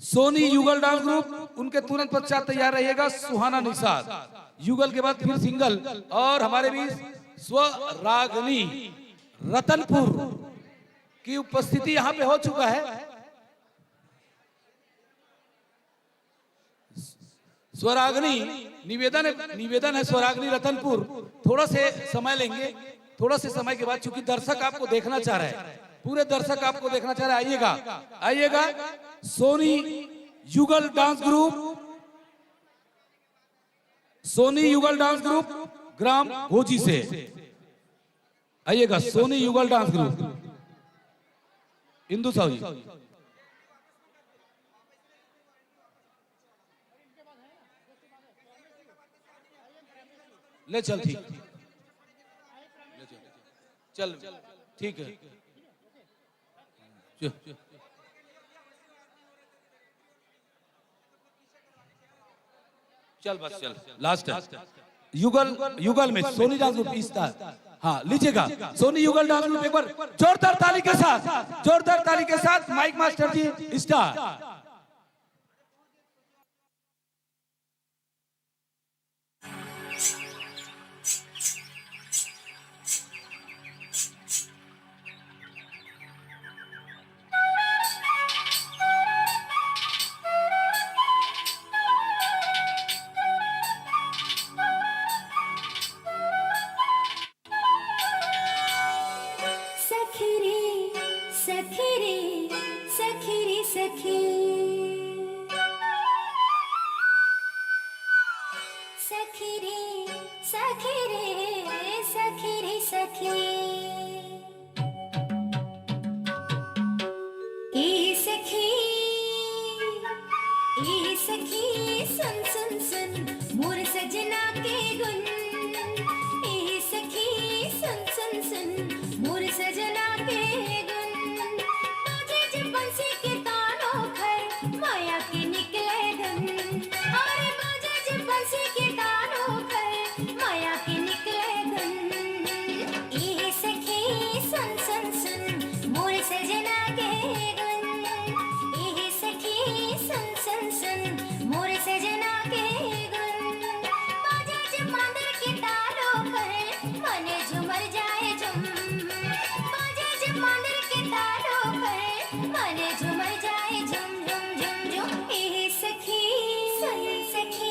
सोनी युगल डांस ग्रुप। उनके तुरंत पश्चात तैयार रहिएगा सुहाना निषाद। युगल के बाद फिर सिंगल, और हमारे बीच स्वरागनी रतनपुर की उपस्थिति यहाँ पे हो चुका है। स्वरागनी निवेदन है स्वरागनी रतनपुर, थोड़ा से समय लेंगे, थोड़ा से समय के बाद, चूंकि दर्शक आपको देखना चाह रहे हैं, पूरे दर्शक आपको देखना चाह रहे हैं। आइएगा सोनी युगल डांस ग्रुप, सोनी युगल डांस ग्रुप ग्राम भोजी से आइएगा। सोनी युगल डांस ग्रुप, इंदु साहू जी। ले चल ठीक, चल ठीक है, चल बस चल, लास्ट है। युगल में सोनी डांस ग्रुप इस्ता, हाँ लीजिएगा सोनी युगल डांस ग्रुप, एक बार जोरदार ताली के साथ, जोरदार ताली के साथ माइक मास्टर जी स्टार। सखी रे सखी रे सखी रे सखी, सखी रे सखी रे सखी रे सखी, ए सखी सुन सुन सुन मोर सजना के गुन, ए सखी सुन सुन सुन मोर सजना के गुन, बाजे जब बंसी के तानों खर माया के निकले धन, अरे बाजे जब बंसी के तानों खर माया के निकले धन, ए सखी सुन सुन सुन मोर सजना के गुन, ए सखी सुन सुन सुन मोर सजना के गुन, बाजे जब मांदर के तानों पर मने झूमर जाए झूम, बाजे जब मांदर के तानों पर मने झूमर जाए झूम झूम झूम झूम, ए सखी सुन सखी।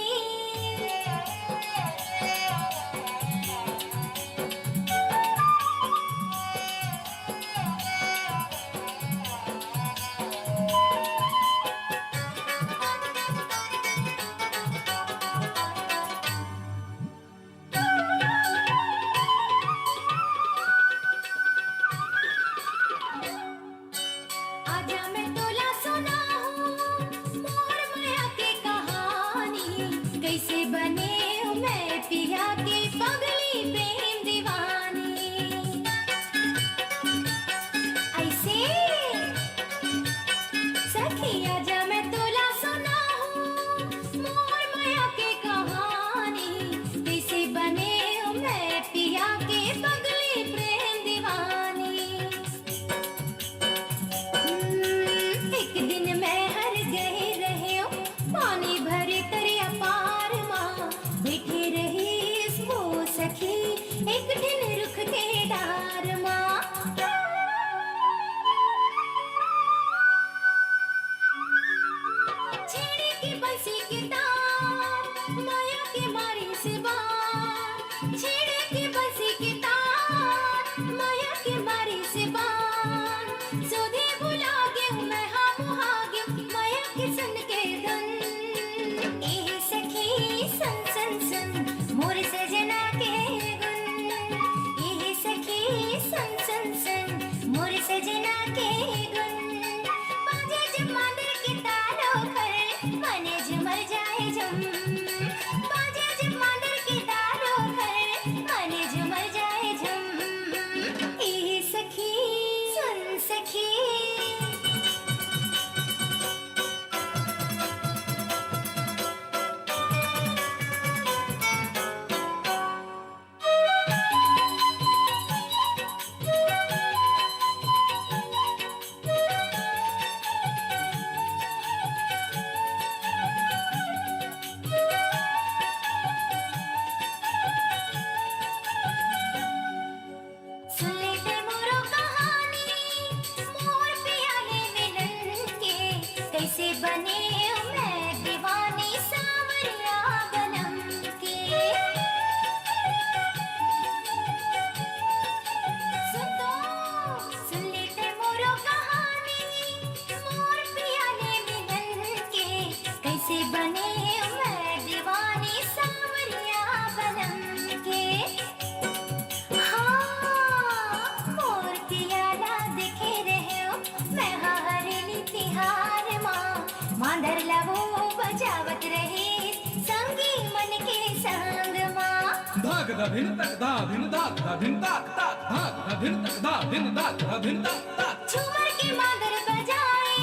धा धिन तक धा धिन धा धा धिन धा धा धा धा धिन तक धा धिन धा धा धिन धा धा। झूमर के मादर बजाए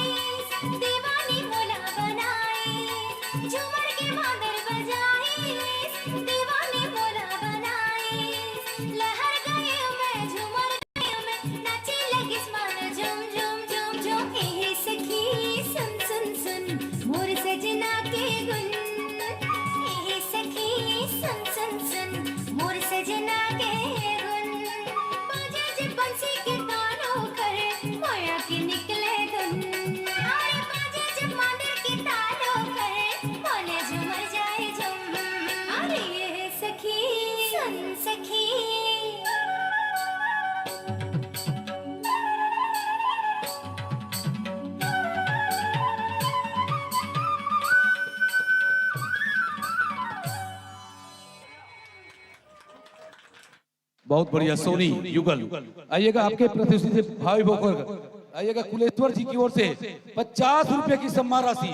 दीवानी मोला बनाए झूमर के मादर बजाए दीवानी मोला बनाए लहर गए मैं झूमर गए मैं नाचे लगी स्मान झूम झूम झूम झूम हे सखी सुन सुन सुन मोर सजना के गुन हे सखी सुन सुन सुन मोर सजना के गुन बाजे जे बंसी के तानों कर माया के निकले धुन अरे बाजे जे मादर के तानों कर बोले झूमर जाए झूम अरे ये सखी सुन सखी बहुत बढ़िया सोनी युगल आइएगा आपके प्रतिष्ठित से भाई होकर आइएगा कुलेश्वर जी की ओर से 50 रुपए की सम्मान राशि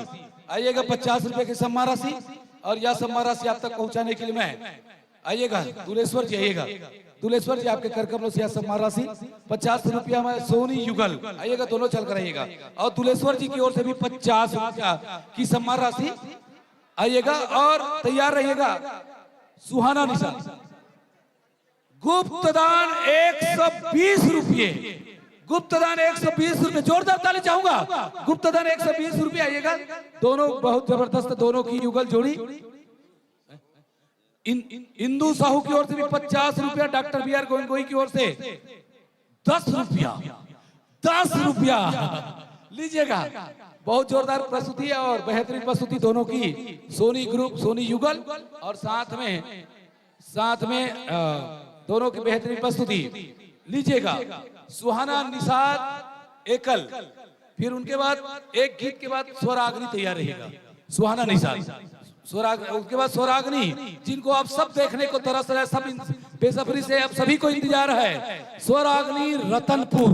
आइएगा 50 रुपए की सम्मान राशि और यह सम्मान राशि आप तक पहुंचाने के लिए मैं आइएगा दुलेश्वर जी आइएगा दुलेश्वर जी आपके कर कमलों से यह सम्मान राशि 50 रुपया में सोनी युगल आइएगा दोनों चल कर आइएगा और दुलेश्वर जी की ओर से भी 50 रुपया की सम्मान राशि आइएगा और तैयार रहिएगा सुहाना निशा गुप्तदान 120 रुपये गुप्तदान 120 रुपये जोरदार ताली चाहूंगा गुप्तदान 120 रुपये आइएगा दोनों बहुत जबरदस्त दोनों की युगल जोड़ी इंदू साहू की ओर से भी 50 रुपया डॉक्टर बी आर गोविंद गोई की ओर से 10 रुपया लीजिएगा बहुत जोरदार प्रस्तुति है और बेहतरीन प्रस्तुति दोनों की सोनी ग्रुप सोनी युगल और साथ में दोनों की बेहतरीन प्रस्तुति लीजिएगा सुहाना निषाद एकल फिर उनके बाद एक गीत के बाद स्वराग्नि तैयार रहेगा सुहाना निषाद उसके बाद स्वराग्नि जिनको आप सब देखने को तरस रहे सब बेसब्री से अब सभी को इंतजार है स्वराग्नि रतनपुर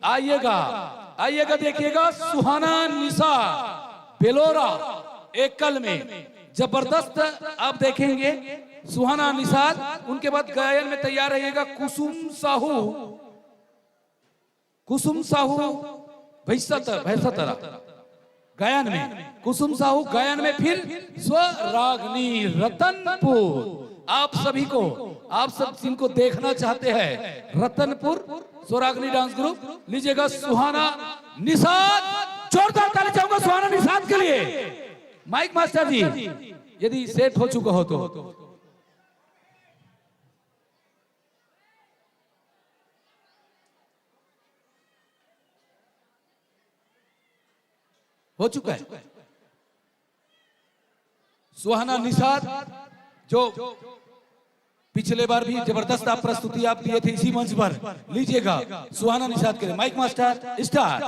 आइएगा देखिएगा सुहाना निषाद बेलोरा एकल में जबरदस्त आप देखेंगे सुहाना निषाद उनके बाद गायन में तैयार रहिएगा कुसुम साहू भैंसतरा गायन में कुसुम साहू गायन में फिर स्वराग्नि रतनपुर आप सब जिनको देखना चाहते हैं रतनपुर स्वराग्नि डांस ग्रुप लीजिएगा सुहाना निषाद जोरदार ताली चाहूंगा सुहाना निषाद के लिए माइक मास्टर जी यदि सेट हो चुका हो तो हो चुका है सुहाना निषाद जो पिछले बार भी जबरदस्त आप प्रस्तुति आप दिए थे इसी मंच पर लीजिएगा सुहाना निषाद के लिए माइक मास्टर स्टार्ट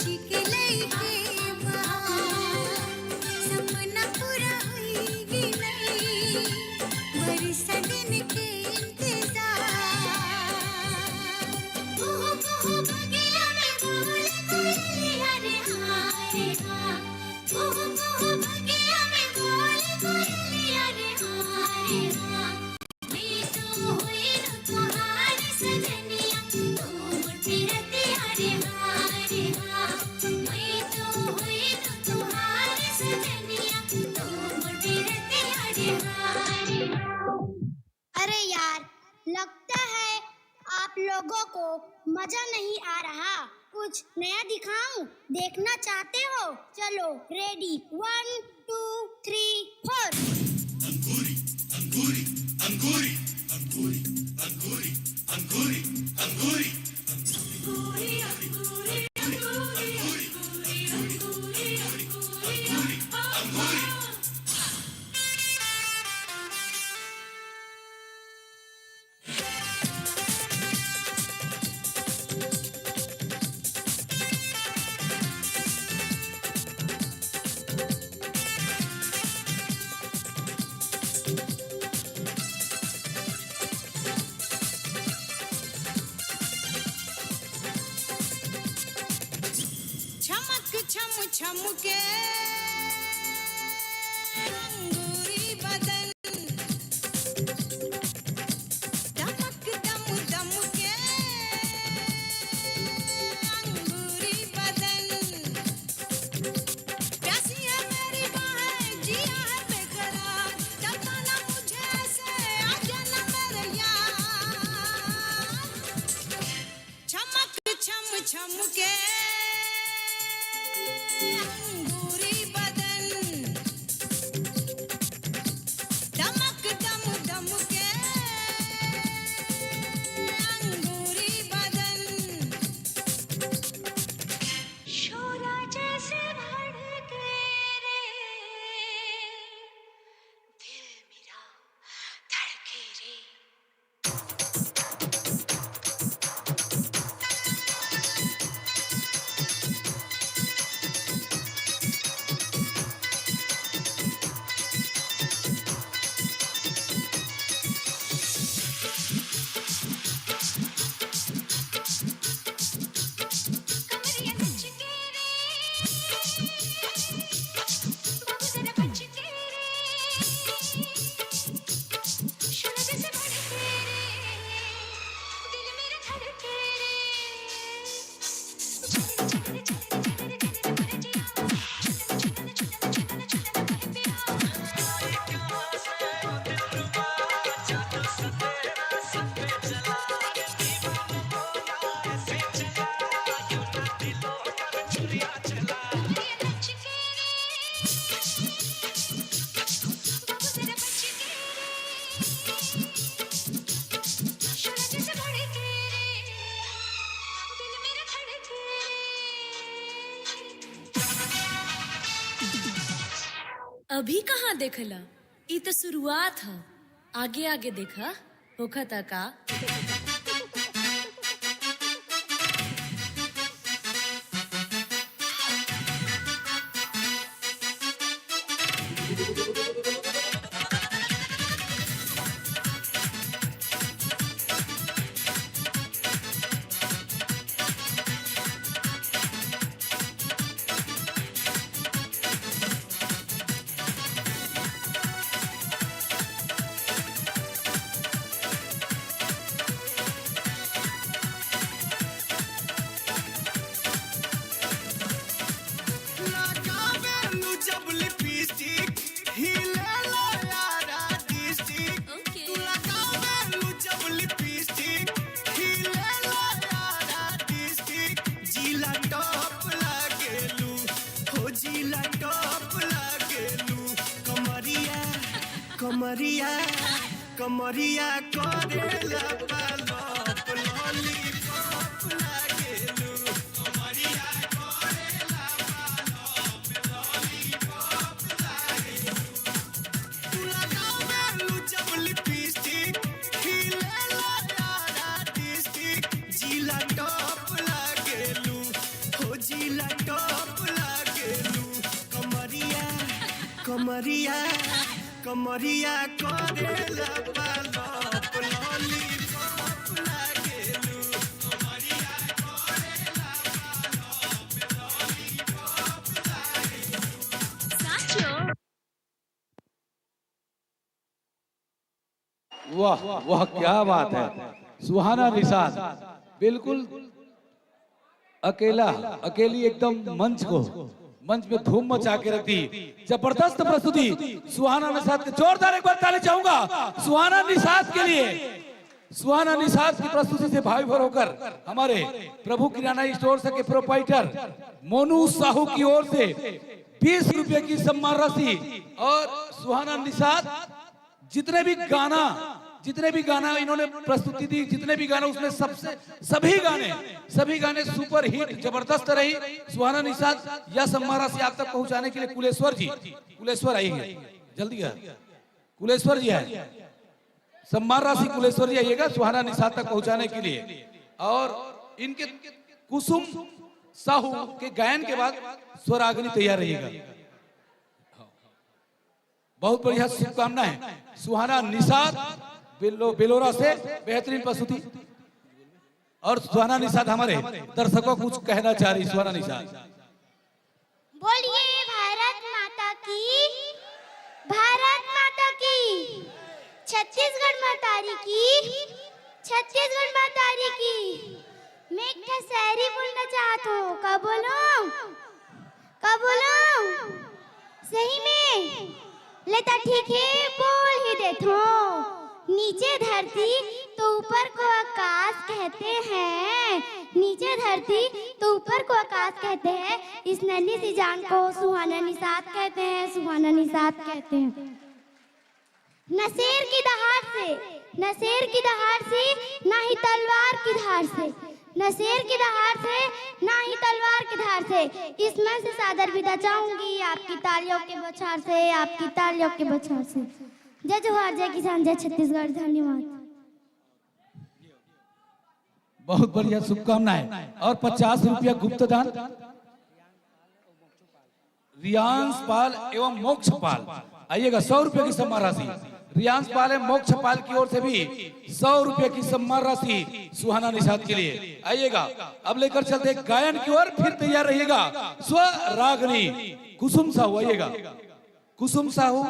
छिकले के बहार सपना पूरा होई नहीं बरस दिन के इंतजार ओहो बगिया में बोल कोयलिया रे हाय हाँ ओहो बगिया में बोल कोयलिया रे हाय हाँ मैं तो हुई न तुम्हारी सजनिया तू मुझे रतिया रे हाय हाँ मैं तो हुई न तुम्हारी सजनिया तू मुझे रतिया रे हाय अरे यार लगता है आप लोगों को मजा नहीं आ रहा कुछ नया दिखाऊं देखना चाहते हो चलो रेडी 1 2 3 4 अंगूरी अंगूरी अंगूरी अंगूरी अंगूरी अंगूरी अंगूरी छमक छम छम के अंगूरी बदन दमक दम दम के अंगूरी बदन प्यासी है मेरी बाहें जिया है बेकरार जताना मुझे ऐसे आजा ना मेरे यार छमक छम छम के अंगूरी बदन दमक दम दम के अंगूरी बदन शोरा जैसे भड़के रे दिल मेरा धड़के रे कमरिया नच के रे बाबू जरा बच के रे शोला जैसे भड़के रे दिल मेरा धड़के रे शोला जैसे भड़के रे दिल मेरा धड़के अभी कहाँ देखला ई तो शुरुआत है आगे आगे देखा होखा था का लगावेलू जब लिपस्टिक हिलेला यारा डिस्ट्रिक्ट तू लगावेलू जब लिपस्टिक हिलेला यारा डिस्ट्रिक्ट जिला टॉप लागेलू हो जिला टॉप लागेलू कमरिया कमरिया कमरिया करेला पालप लॉलीपॉप लागेलू कमरिया करेला पालप लॉलीपॉप लागेलू तू लगावेलू जब लिपस्टिक हिलेला यारा डिस्ट्रिक्ट जिला टॉप लागेलू हो जिला कमरिया कमरिया करेला पालप लॉलीपॉप लागेलू कमरिया करेला पालप लॉलीपॉप लागेलू साचो वाह वाह क्या बात है, सुहाना निशान बिल्कुल अकेली एकदम मंच में धूम मचा के रखती। जबरदस्त प्रस्तुति सुहाना निषाद के, जोरदार एक बार ताली चाहूंगा सुहाना निषाद के लिए। सुहाना निषाद की प्रस्तुति से भावी होकर हमारे प्रभु किराना स्टोर के प्रोपाइटर मोनू साहू की ओर से 20 रुपए की सम्मान राशि और सुहाना निषाद जितने भी गाना इन्होंने प्रस्तुति दी, जितने भी गाना उसमें सभी गाने सुपर हिट जबरदस्त रही। सुहाना निषाद यह सम्मान राशि आप तक पहुंचाने के लिए कुलेश्वर आइए जल्दी कुलेश्वर जी है, सम्मान राशि कुलेश्वर जी आइएगा सुहाना निषाद तक पहुंचाने के लिए। और इनके कुसुम साहू के गायन के बाद स्वराग्नि तैयार रहिएगा। बहुत बढ़िया शुभकामनाएं सुहाना निषाद बेलोरा से बेहतरीन प्रस्तुति। और सुहाना निषाद हमारे दर्शकों को कुछ कहना चाह रही। सुहाना निषाद बोलिए भारत माता की, छत्तीसगढ़ मातारी की। मैं एक शायरी बोलना चाहता हूँ। कब बोलूं? सही में लेता ठीक है, बोल ही देता हूँ। नीचे धरती तो ऊपर को आकाश कहते हैं, नीचे धरती तो ऊपर को आकाश कहते हैं। इस नन्ही सी जान को सुहाना निषाद कहते हैं, सुहाना निषाद कहते हैं। न शेर की दहाड़ से ना ही तलवार की धार से, न शेर की दहाड़ से ना ही तलवार की धार से। इस मन से सादर विदा चाहूंगी आपकी तालियों के बौछार से, आपकी तालियों के बौछार से। जय जोहार, जय किसान, जय छत्तीसगढ़। धन्यवाद। बहुत बढ़िया शुभकामनाएं। और 50 रुपया गुप्त दान रियांश पाल एवं मोक्ष पाल आइएगा। 100 रुपए की सम्मान राशि रियांश पाल एवं मोक्ष पाल की ओर से भी 100 रुपए की सम्मान राशि सुहाना निषाद के लिए आइएगा। अब लेकर चलते गायन की ओर, फिर तैयार रहिएगा स्वराग्नि कुसुम साहू आइएगा। कुसुम साहू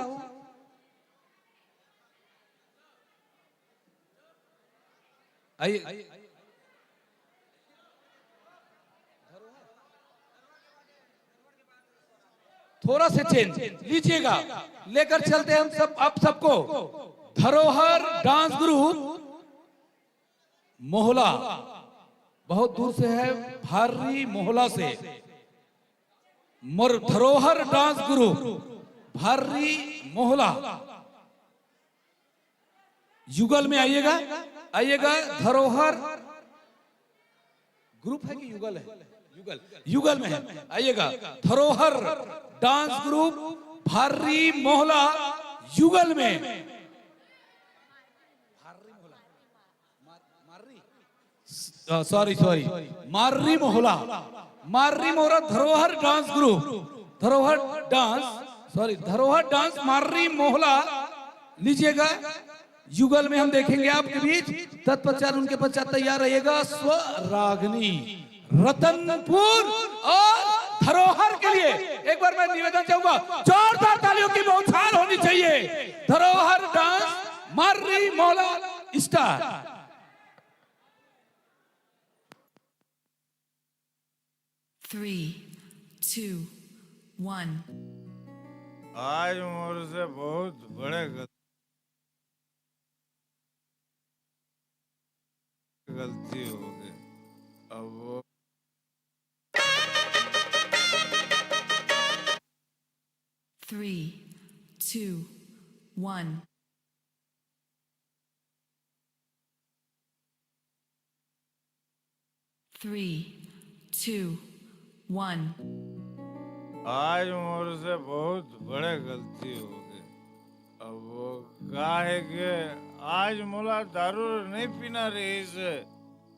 आइए। थोड़ा से चेंज लीजिएगा। लेकर चलते हम सब आप सबको धरोहर डांस ग्रुप मोहला, बहुत दूर से है, भारी मोहला से। धरोहर डांस ग्रुप भारी मोहला युगल में आइएगा। धरोहर ग्रुप है कि युगल है? युगल में है, आइएगा। धरोहर डांस ग्रुप भारी मोहला युगल में। सॉरी मार्री मोहला धरोहर डांस ग्रुप, धरोहर डांस मार्री मोहला लीजिएगा। युगल में हम देखेंगे आपके बीच। तत्पश्चात उनके पश्चात तैयार रहिएगा स्वराग्नि रतनपुर और धरोहर के लिए। एक बार मैं निवेदन चाहूंगा, जोरदार तालियों की बौछार होनी चाहिए। धरोहर dance Marri Mohla star. Three, two, one. आज मोर से बहुत बड़े गलती हो गई। अब वो Three, two, one. Three, two, one. आज मोर से बहुत बड़े गलती हो गई। अब वो काहे के आज मोला दारू नहीं पीना रही से।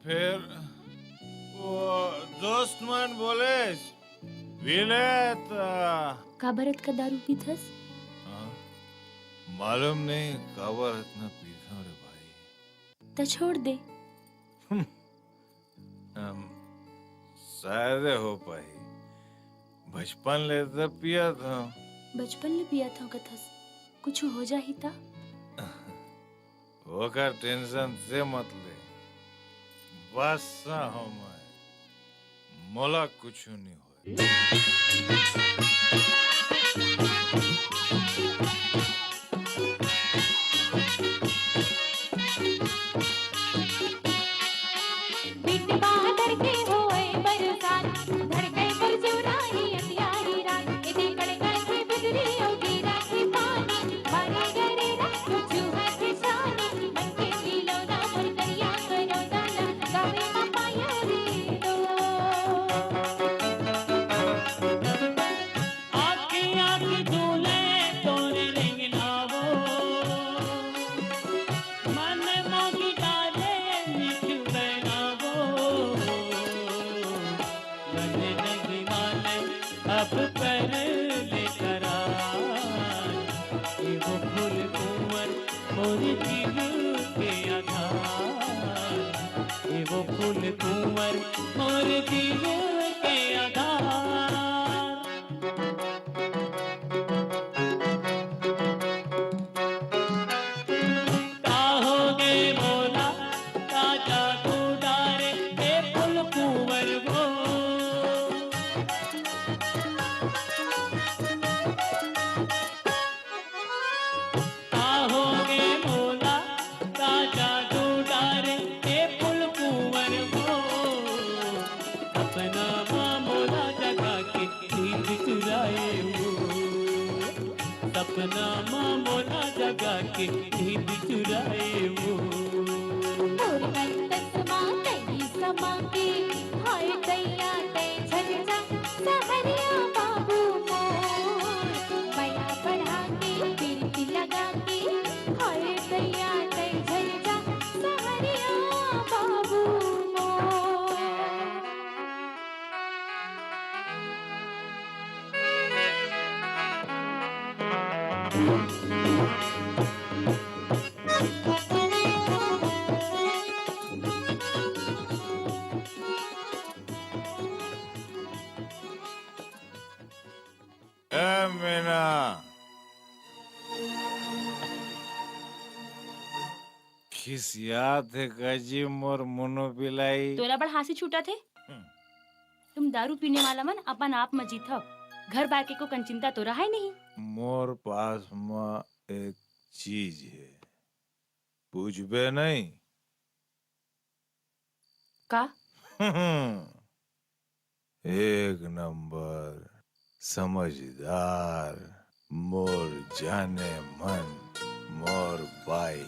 फिर वो दोस्त मन बोले पीले का बरत का दारू पीथस? मालूम नहीं काबर इतना पीता रे भाई। तो छोड़ दे। शायद हो पाई। बचपन ले तो पिया था। बचपन में पिया था कथस कुछ हो जा ही था। वो का टेंशन से मत ले। बस हो मैं मोला कुछ नहीं हो। बीट बहादुर के होए बरसात धड़के पर जुराही अंधियारी रात इते कड़का के बिजली होगी राखी पानी मारे गरे रात कुछ हाथ शानी मन के दिलो ना पर करिया करो दाना गावे पाया रे दो आँखें आँखें झूले तोरे रिंगनावो मन मोगी डाले मिठू बनावो मन नहीं माने अब पर ले करार ये वो फूल कुंवर मोर दिल के आधार ये वो फूल कुंवर मोर दिल के आधार काहोगे बोला ताजा गुडारे ए फूल कुंवर वो काहोगे बोला ताजा गुडारे ए फूल कुंवर वो अपना मामोला जगा के नींद चुराए वो सपना मामोला जगा के नींद चुराए वो मोर तस्मा तई समा के हाय दैया ते झरझा सहरिया बाबू मोर बया बढ़ा के पीरती लगा के हाय दैया ते झरझा सहरिया बाबू मोर ए मीना किस याद है गजी मोर मुनो पिलाई। तोरा बड़ हासी छूटा थे। तुम दारू पीने वाला मन अपन आप मजी था। घर बार के को कंचिंता तो रहा ही नहीं। मोर पास में एक चीज है पूछबे नहीं का? एक नंबर समझदार मोर जाने मन मोर बाई।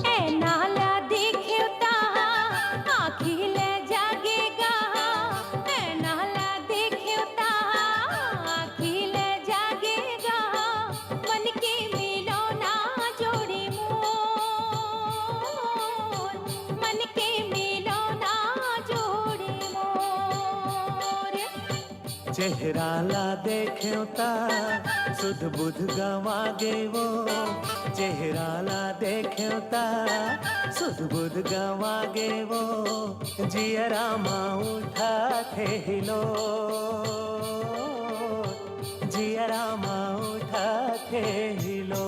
ए नाला देखियो ता आँखी ले जागेगा ए नाला देखियो ता आँखी ले जागेगा मन के मिलो ना जोड़ी मोर मन के मिलो ना जोड़ी मोर चेहरा ला देख्यो ता सुध बुध गवा गे वो चेहरा ला देख्यो ता सुध बुध गवा गे वो जियरा माँ उठा थे हिलो जियरा माँ उठा थे हिलो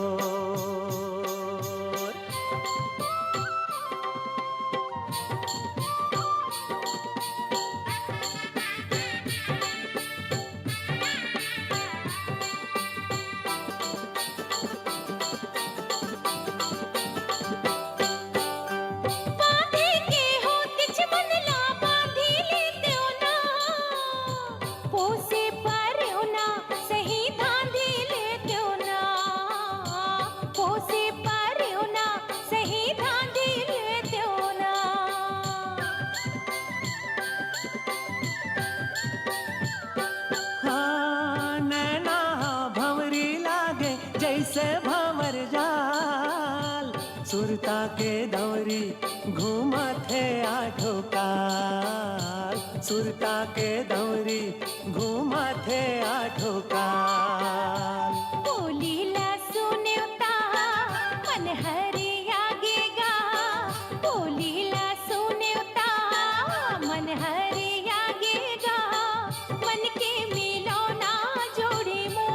बांधे के हो तिच मन ला बांधी लेते हो ना पोसे पर हो ना सही धांधी लेते हो ना सुरता के दौरी घूमा थे आठों काल, सुरता के दौरी घूमा थे आठों काल। बोलीला सुन्योता मन हरिया गेगा, बोलीला सुन्योता मन हरिया गेगा, मन के मिलो ना जोड़ी मोर,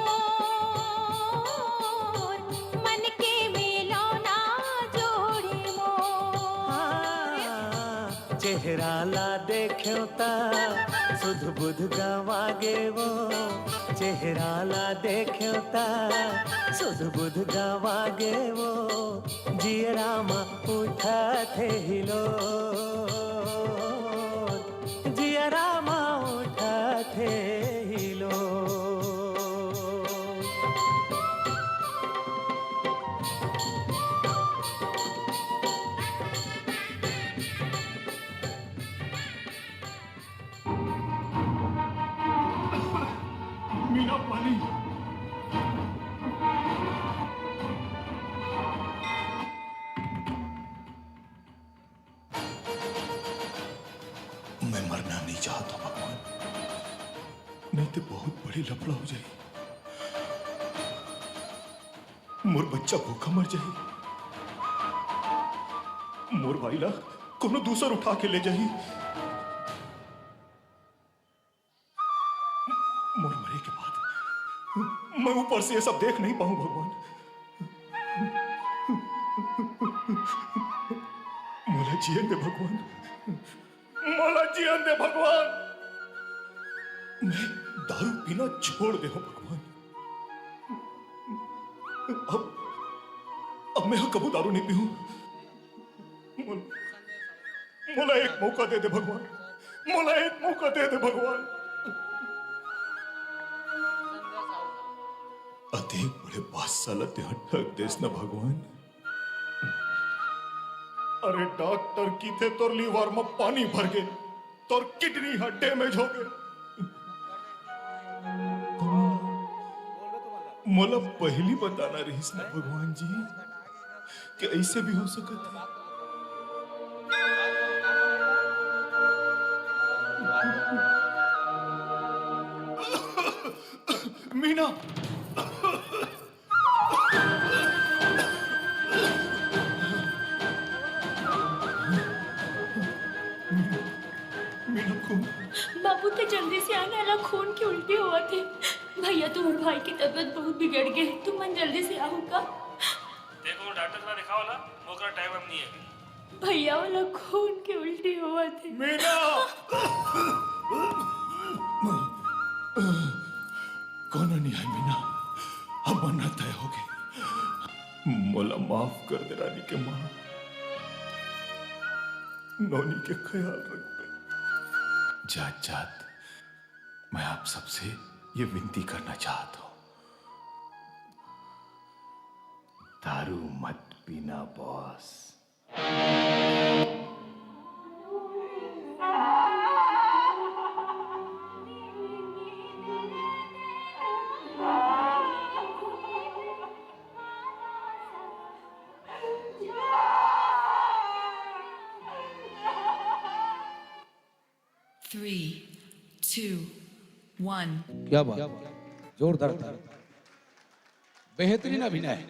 मन के मिलो ना जोड़ी मोर। चेहरा ला देखो ता सुध बुध गवागे वो, चेहरा ला देखो ता सुध बुध गवागे वो, जियरामा उठा थे हिलो, जियरामा उठा थे हिलो। मीना पानी। मैं मरना नहीं चाहता भगवान, नहीं तो बहुत बड़ी लफड़ा हो जाए, मोर बच्चा भूखा मर जाए, मोर भाईला कोनो दूसर उठा के ले जाई, मोर मरे के बाद मैं ऊपर से ये सब देख नहीं पाऊं भगवान। मोला जियन दे भगवान, मोला जियन दे भगवान। मैं दारू पीना छोड़ दे हूं भगवान। अब मैं कबू दारू नहीं पीऊं। मोला एक मौका दे दे भगवान, मोला एक मौका दे दे भगवान। अधिक बड़े बादशाला त्याग ठग देस ना भगवान। अरे डॉक्टर की थे तोर लीवर में पानी भर गए, तोर किडनी हा डैमेज हो गए। मोला पहली बताना रहीस ना भगवान जी कि ऐसे भी हो सकता है। मीना बाबू तो जल्दी से आने वाला, खून की उल्टी हुआ थे। भैया तुम्हारे भाई की तबीयत बहुत बिगड़ गई, तुम मन जल्दी से आओ का। देखो डॉक्टर का दिखाओ ला, मोकरा टाइम अब नहीं है। भैया वाला खून की उल्टी हुआ थे। मीना कौन नहीं है मीना, अब मरना तय हो गई। मोला माफ कर दे रानी के माँ, नौनी के ख्याल रख। जात जात मैं आप सबसे ये विनती करना चाहता हूं, दारू मत पीना बॉस। Three, two, one. क्या बात, जोरदार ताली। बेहतरीन अभिनय,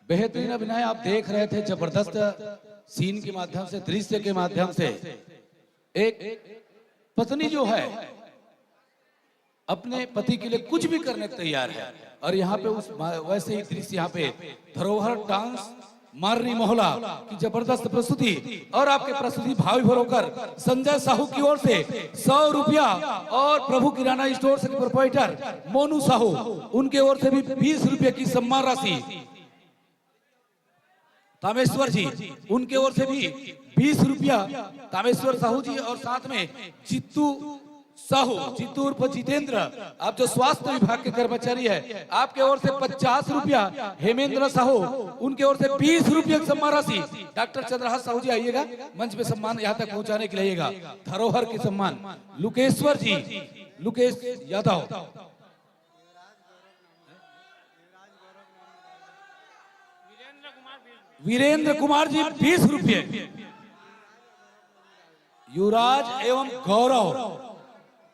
बेहतरीन अभिनय आप देख रहे थे। जबरदस्त सीन के माध्यम से, दृश्य के माध्यम से एक पत्नी जो है अपने पति के लिए कुछ भी करने को तैयार है, और यहाँ पे उस वैसे ही दृश्य यहाँ पे धरोहर डांस मारनी मोहल्ला की जबरदस्त प्रस्तुति। और आपके प्रस्तुति भावी भरोकर संजय साहू की ओर से 100 रुपया, और प्रभु किराना स्टोर के प्रोप्राइटर मोनू साहू उनके ओर से भी 20 रुपये की सम्मान राशि। तामेश्वर जी उनके ओर से भी 20 रुपया तामेश्वर साहू जी, और साथ में जित्तू साहू, जित्तू उर्फ जितेंद्र, आप जो स्वास्थ्य विभाग के कर्मचारी है, आपके ओर से 50 रुपया। हेमेंद्र साहू उनके ओर से 20 रुपये सम्मान राशि। डॉक्टर चंद्रहास साहू जी आइएगा मंच पे, सम्मान यहाँ तक पहुँचाने के लिए आइएगा। धरोहर के सम्मान लुकेश्वर जी, लुकेश यादव, वीरेंद्र कुमार वीरेंद्र कुमार जी 20 रुपये। युवराज एवं गौरव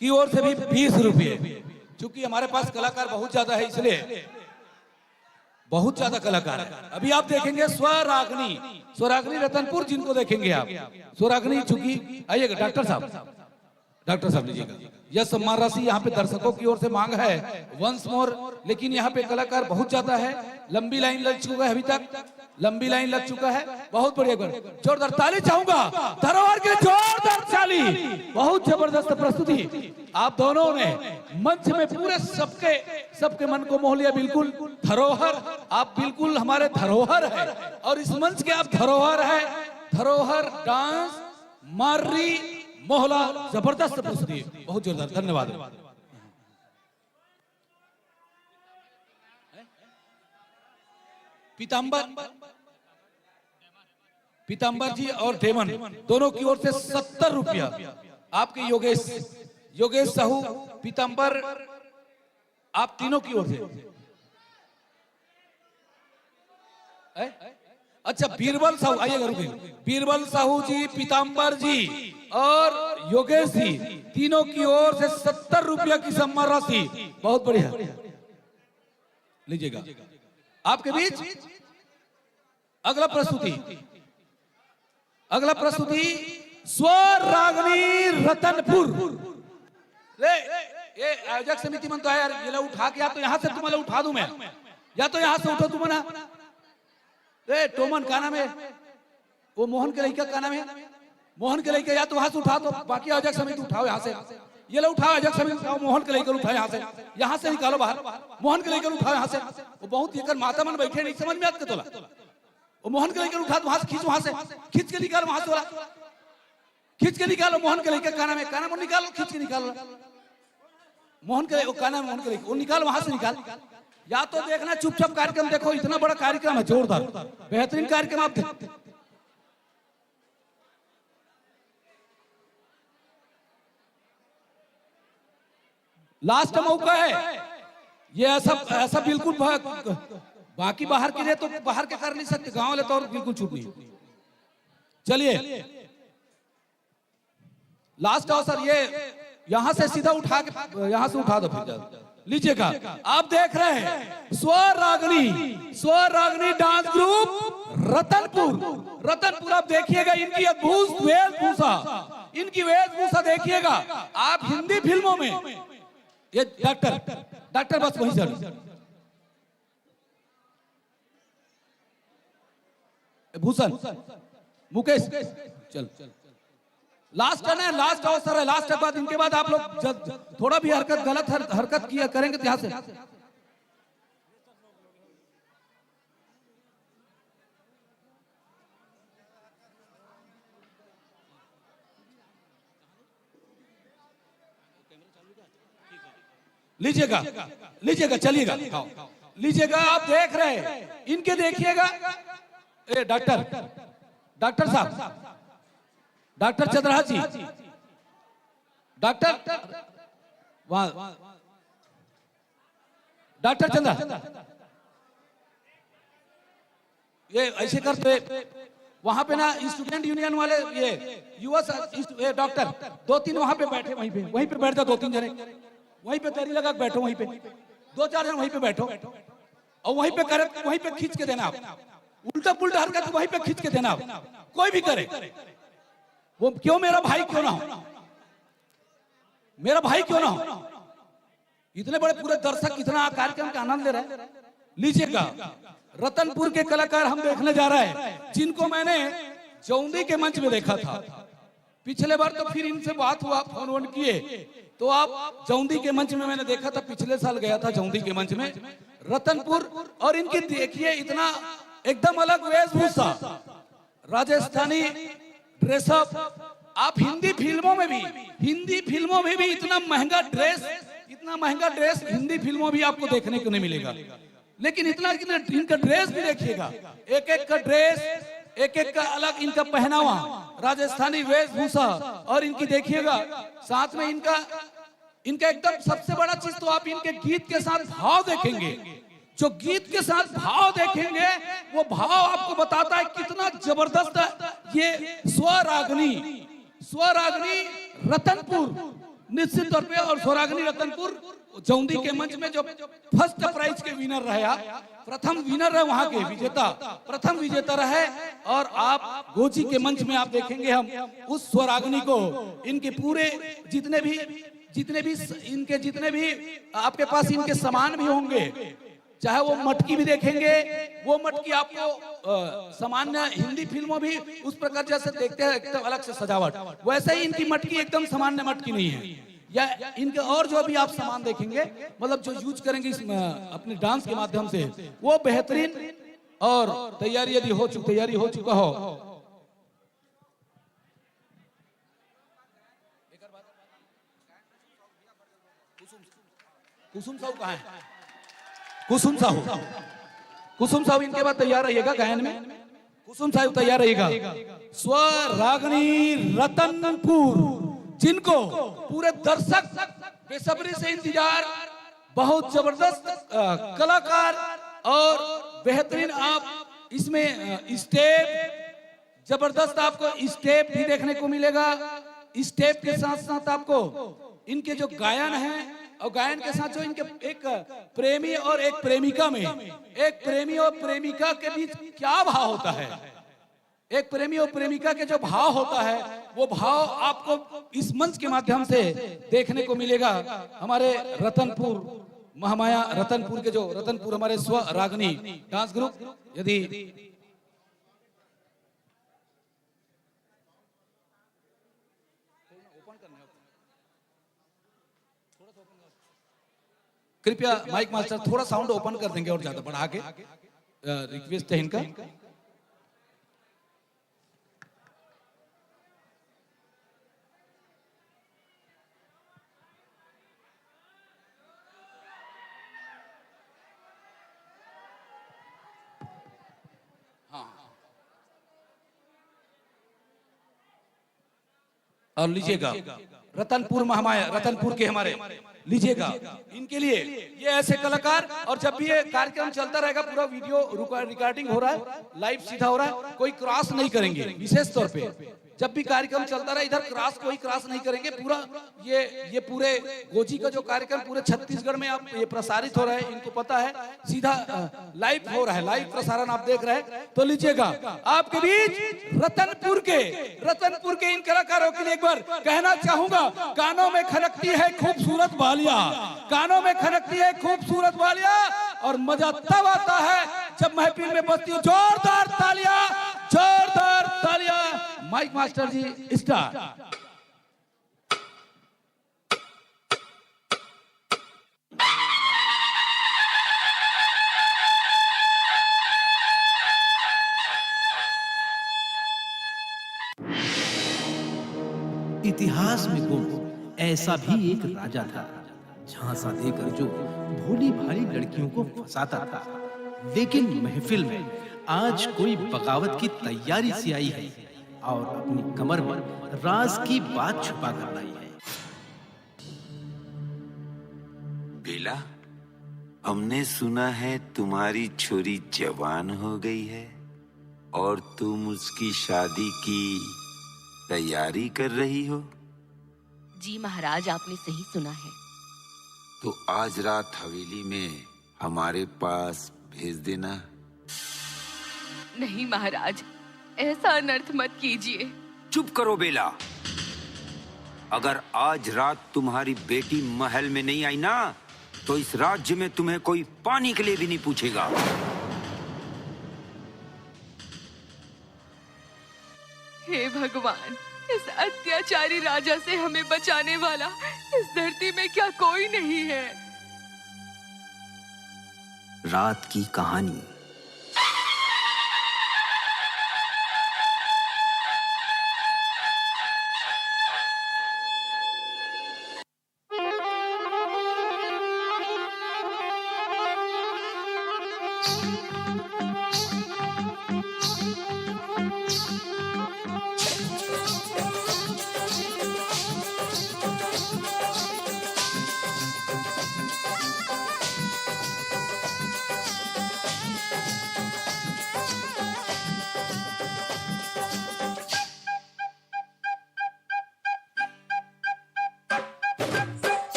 की ओर से भी 20 रुपये। चूंकि हमारे पास कलाकार बहुत ज्यादा है, इसलिए बहुत ज्यादा कलाकार है। अभी आप देखेंगे स्वरागनी रतनपुर, जिनको देखेंगे आप स्वरागनी, चूंकि आइएगा डॉक्टर साहब लीजिएगा। यह सम्मान राशि यहाँ पे दर्शकों की ओर से मांग है वंस मोर, लेकिन यहाँ पे कलाकार बहुत ज्यादा है। लंबी लाइन लग चुका है, अभी तक लंबी लाइन लग चुका है। बहुत बढ़िया, जोरदार ताली चाहूंगा धरोहर के, जोरदार ताली। बहुत जबरदस्त प्रस्तुति आप दोनों ने मंच में पूरे सबके मन को मोह लिया। बिल्कुल धरोहर, आप बिल्कुल हमारे धरोहर है, और इस मंच के आप धरोहर है। धरोहर डांस मार्री मोहला, जबरदस्त प्रस्तुति, बहुत जोरदार, धन्यवाद। पीताम्बर जी और डेमन दोनों की ओर से 70 रुपया आपके योगेश साहू, पीताम्बर, आप तीनों की ओर से। अच्छा, बीरबल साहू आइएगा, रुकिए। बीरबल साहू जी, पीताम्बर जी और योगेश जी, तीनों की ओर से 70 रुपया की सम्मान राशि। बहुत बढ़िया, लीजिएगा। आपके बीच अगला प्रस्तुति स्वरागनी रतनपुर। ये आयोजक समिति मन तो है यार, ये उठा के, या तो यहाँ से तुम्हें उठा दूं मैं, या तो यहाँ से उठो तुम ना। टोमन का नाम है वो, मोहन के लड़का का नाम है, मोहन के लड़का, या तो वहां से उठा दो। बाकी आयोजक समिति उठाओ यहाँ से, ये लो उठाओ, आयोजक समिति उठाओ, मोहन के लड़का उठाओ यहाँ से निकालो बाहर, मोहन के लड़का उठाओ यहाँ से। वो बहुत एक माता मन बैठे, नहीं समझ में आते तोला। वो मोहन के लड़का उठा, वहां से खींच, वहां से खींच के निकालो, वहां से वाला खींच के निकालो। मोहन के लड़का का नाम है, का नाम निकालो, खींच के निकालो। मोहन के का नाम, मोहन के लड़का, वो निकाल, वहां से निकाल। या तो देखना चुपचाप कार्यक्रम देखो, इतना बड़ा कार्यक्रम है, जोरदार बेहतरीन कार्यक्रम आप देखते। लास्ट मौका है ये, ऐसा बिल्कुल बाकी बाहर के लिए तो बाहर के कर नहीं सकते, गांव ले तो और बिल्कुल छूट नहीं। चलिए लास्ट अवसर, ये यहां से सीधा उठा के, यहां से उठा दो फिर लीजिएगा। आप देख रहे हैं स्वरागनी डांस ग्रुप रतनपुर। आप देखिएगा इनकी अद्भुत वेशभूषा देखिएगा। आप हिंदी फिल्मों में ये डॉक्टर बस वहीं से भूषण मुकेश, चल लास्ट है ना, लास्ट अवसर है, लास्ट के बाद इनके बाद आप लोग थोड़ा भी गलत हरकत किया करेंगे तो यहाँ से लीजिएगा, चलिएगा, लीजिएगा। आप देख रहे हैं इनके, देखिएगा डॉक्टर साहब, डॉक्टर चंद्रा जी, डॉक्टर चंद्रा, ये ऐसे करते वहां पे ना स्टूडेंट यूनियन वाले, ये युवा डॉक्टर 2-3 वहां पे बैठे, वहीं पे बैठ जाओ, 2-3 जने वहीं पे तैयारी लगा बैठो, वहीं पे 2-4 जन वहीं पे बैठो, और वहीं पे करे, वहीं पे खींच के देना। आप उल्टा पुल्टा हरकत वहीं पे खींच के देना। आप कोई भी करे, वो क्यों मेरा भाई क्यों ना हो, मेरा भाई क्यों ना हो। इतने बड़े पूरे दर्शक इतना कार्यक्रम का आनंद ले रहे हैं। लीजिएगा, रतनपुर के कलाकार हम देखने जा रहे हैं, जिनको मैंने जौंदी के मंच में देखा था पिछले बार। तो फिर इनसे बात हुआ, फोन किए तो आप जौंदी के मंच में मैंने देखा था, पिछले साल गया था जौंदी के मंच में रतनपुर। और इनकी देखिए इतना एकदम अलग वेशभूषा, राजस्थानी ड्रेसअप। आप हिंदी फिल्मों में भी इतना महंगा ड्रेस हिंदी फिल्मों भी आपको देखने को नहीं मिलेगा। लेकिन इनका ड्रेस भी देखिएगा, एक का ड्रेस, एक का अलग इनका पहनावा, राजस्थानी वेशभूषा। और इनकी देखिएगा साथ में इनका एकदम सबसे बड़ा चीज तो आप इनके गीत के साथ भाव देखेंगे। जो गीत के साथ भाव देखेंगे वो भाव आपको बताता है कितना जबरदस्त है। ये स्वरागनी रतनपुर निश्चित तौर पे, और स्वरागनी रतनपुर जौंदी के मंच में जो फर्स्ट प्राइज के विनर रहे, आप प्रथम विनर है, वहां के विजेता प्रथम विजेता रहे। और आप गोची के मंच में आप देखेंगे हम उस स्वरागनी को, इनके पूरे जितने भी आपके पास इनके सामान भी होंगे, चाहे वो मटकी भी देखेंगे, वो मटकी आपको सामान्य हिंदी फिल्मों भी उस प्रकार जैसे देखते हैं एकदम अलग से सजावट, वैसे ही इनकी मटकी एकदम सामान्य मटकी नहीं है। या इनके और जो भी आप सामान देखेंगे, मतलब जो यूज करेंगे इस अपने डांस के माध्यम से, वो बेहतरीन। और तैयारी यदि हो चुका हो, कुसुम साहू कहाँ है? कुसुम साहू इनके बाद तैयार रहिएगा गायन में। कुसुम साहू तैयार रहिएगा। स्वरागनी रतनपुर, जिनको पूरे दर्शक बेसब्री से इंतजार, बहुत जबरदस्त कलाकार और बेहतरीन आप इसमें स्टेप, जबरदस्त आपको स्टेप भी देखने को मिलेगा। स्टेप के साथ साथ आपको इनके जो गायन है, और गायन के साथ जो इनके एक प्रेमी और एक प्रेमिका में, एक प्रेमी और प्रेमिका के बीच क्या भाव होता है, एक प्रेमी और प्रेमिका के जो भाव होता है, वो भाव आपको इस मंच के माध्यम से देखने को मिलेगा। हमारे रतनपुर महामाया रतनपुर के जो रतनपुर हमारे स्वरागनी डांस ग्रुप, यदि कृपया माइक मास्टर थोड़ा साउंड ओपन कर देंगे और ज्यादा बढ़ा के, रिक्वेस्ट है इनका। और लीजिएगा रतनपुर महामाया, रतनपुर के हमारे लीजिएगा इनके लिए ये ऐसे कलाकार। और जब भी ये कार्यक्रम चलता रहेगा, पूरा वीडियो रिकॉर्डिंग हो रहा है, लाइव सीधा हो रहा है, कोई क्रॉस नहीं करेंगे। विशेष तौर पे जब भी कार्यक्रम चलता रहे, इधर कोई क्रॉस नहीं करेंगे। पूरा ये पूरे गोजी का जो कार्यक्रम पूरे छत्तीसगढ़ में आप ये प्रसारित हो रहा है, इनको पता है, सीधा लाइव हो रहा है, लाइव प्रसारण आप देख रहे हैं। तो लीजिएगा आपके बीच रतनपुर के इन कलाकारों के लिए एक बार कहना चाहूंगा, कानों में खनकती है खूबसूरत बालियां, कानों में खनकती है खूबसूरत बालियां, और मजा तब आता है जब महफिल में बजती हो जोरदार तालियां, जोरदार तालियां। माइक मास्टर जी स्टार्ट। इतिहास में गुम ऐसा भी एक राजा था, झांसा देकर जो भोली भाली लड़कियों को फंसाता था। लेकिन महफिल में आज कोई बगावत की तैयारी सी आई है और अपनी कमर में राज की बात छुपा कर लाई है। बेला, हमने सुना है तुम्हारी छोरी जवान हो गई है और तुम उसकी शादी की तैयारी कर रही हो। जी महाराज, आपने सही सुना है। तो आज रात हवेली में हमारे पास भेज देना। नहीं महाराज, ऐसा अनर्थ मत कीजिए। चुप करो बेला, अगर आज रात तुम्हारी बेटी महल में नहीं आई ना, तो इस राज्य में तुम्हें कोई पानी के लिए भी नहीं पूछेगा। हे भगवान, इस अत्याचारी राजा से हमें बचाने वाला इस धरती में क्या कोई नहीं है। रात की कहानी।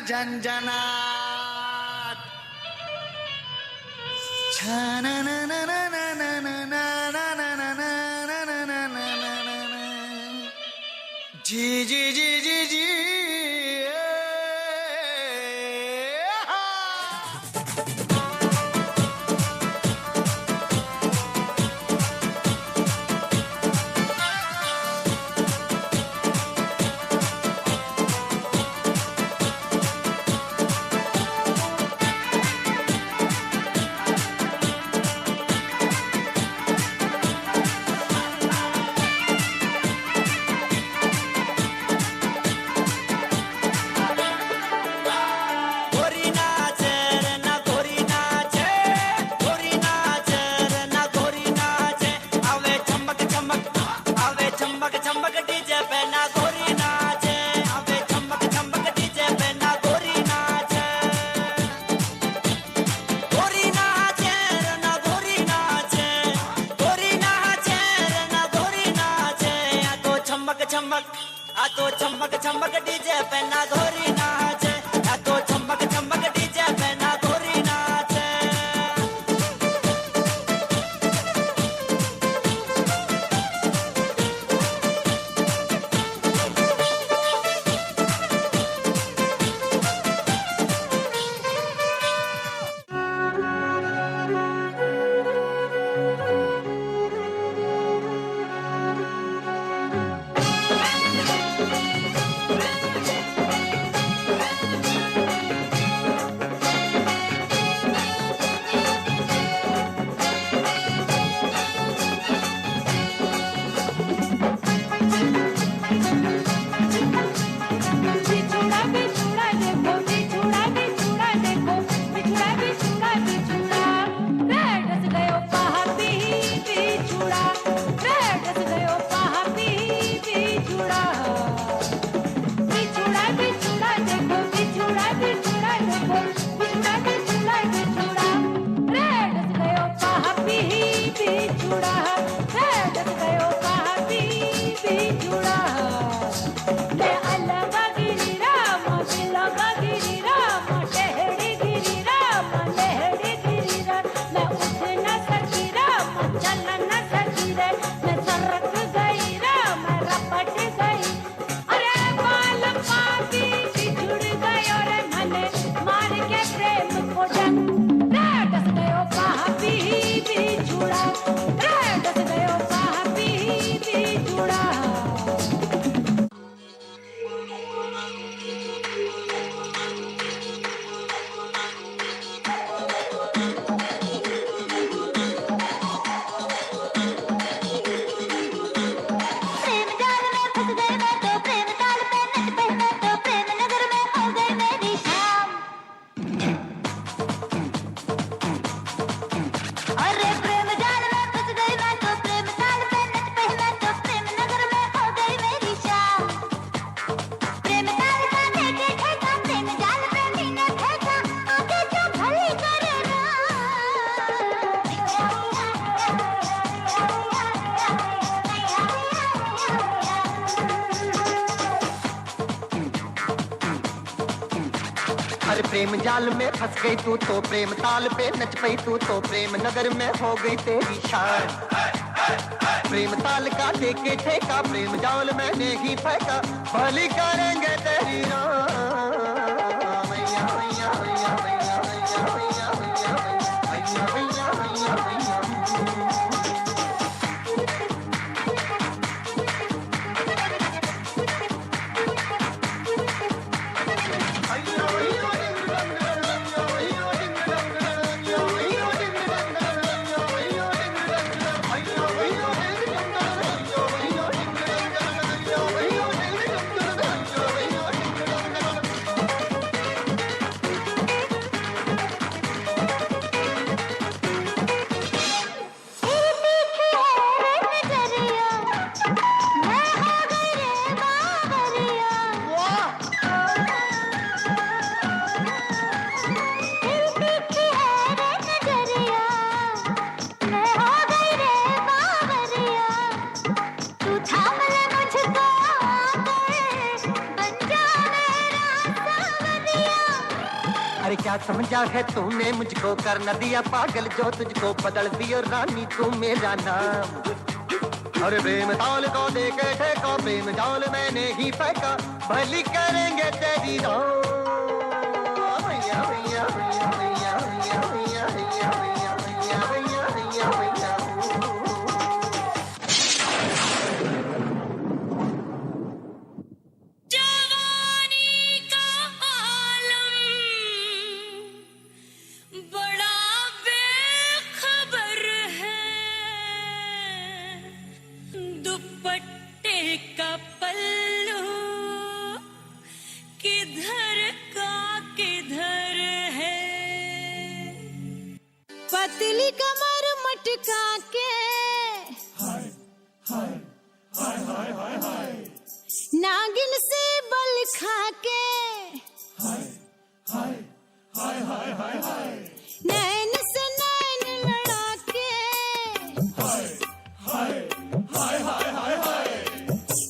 झंझनात छाना ना ना ना ना ना ना ना ना ना ना ना ना ना ना ना जी जी जी जी जी चमक चमक डीजे पे ना घोरी नाचे, या तो चमक चमक डीजे पे ना घोरी नाचे। अरे प्रेम जाल में फंस गई तू तो प्रेम ताल पे नच पई तू तो प्रेम नगर में हो गई तेरी शान। प्रेम ताल का देके ठेका प्रेम जाल में नहीं फेंका भली करेंगे तेरी क्या समझा है तूने मुझको, कर न दिया पागल जो तुझको, बदल दियो रानी तू मेरा नाम। अरे प्रेम ताल को देके ठेका, प्रेम जाल मैंने ही फेंका, भली करेंगे तेरी पतली कमर मटका के नागिन से बल खा के नैन से नैन लड़ा के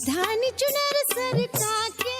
धानी चुनर सरका के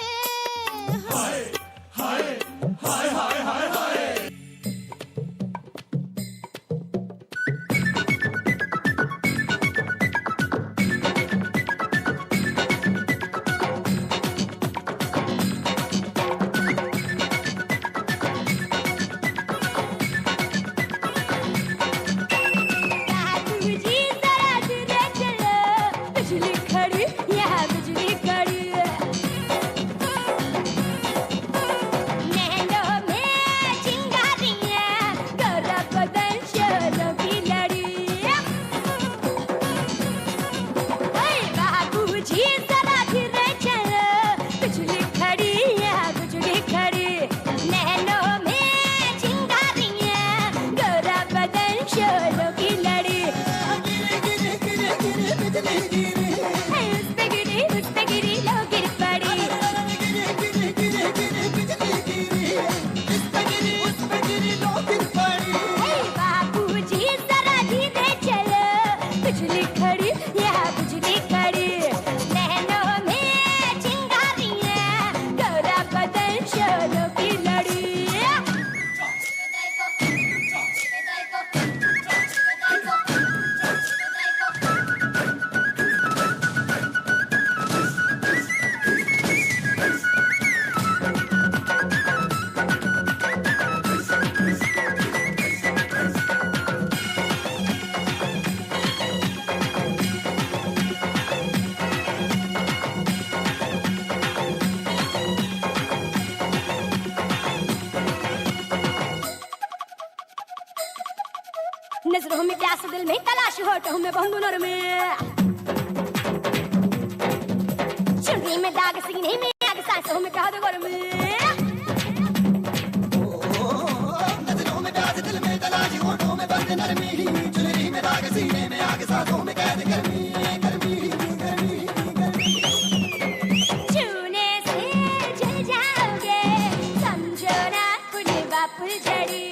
नजरों में प्यास दिल में तलाश होठों में बहुनर में चुनरी में दाग सीने में आग सांसों में कहा दो में नजरों में प्यास दिल में तलाश होठों में बंद नरमी चुनरी में दाग सीने में आग सांसों में कैद गर्मी गर्मी गर्मी गर्मी छूने से जल जाओगे समझो ना फुलवा फुलझड़ी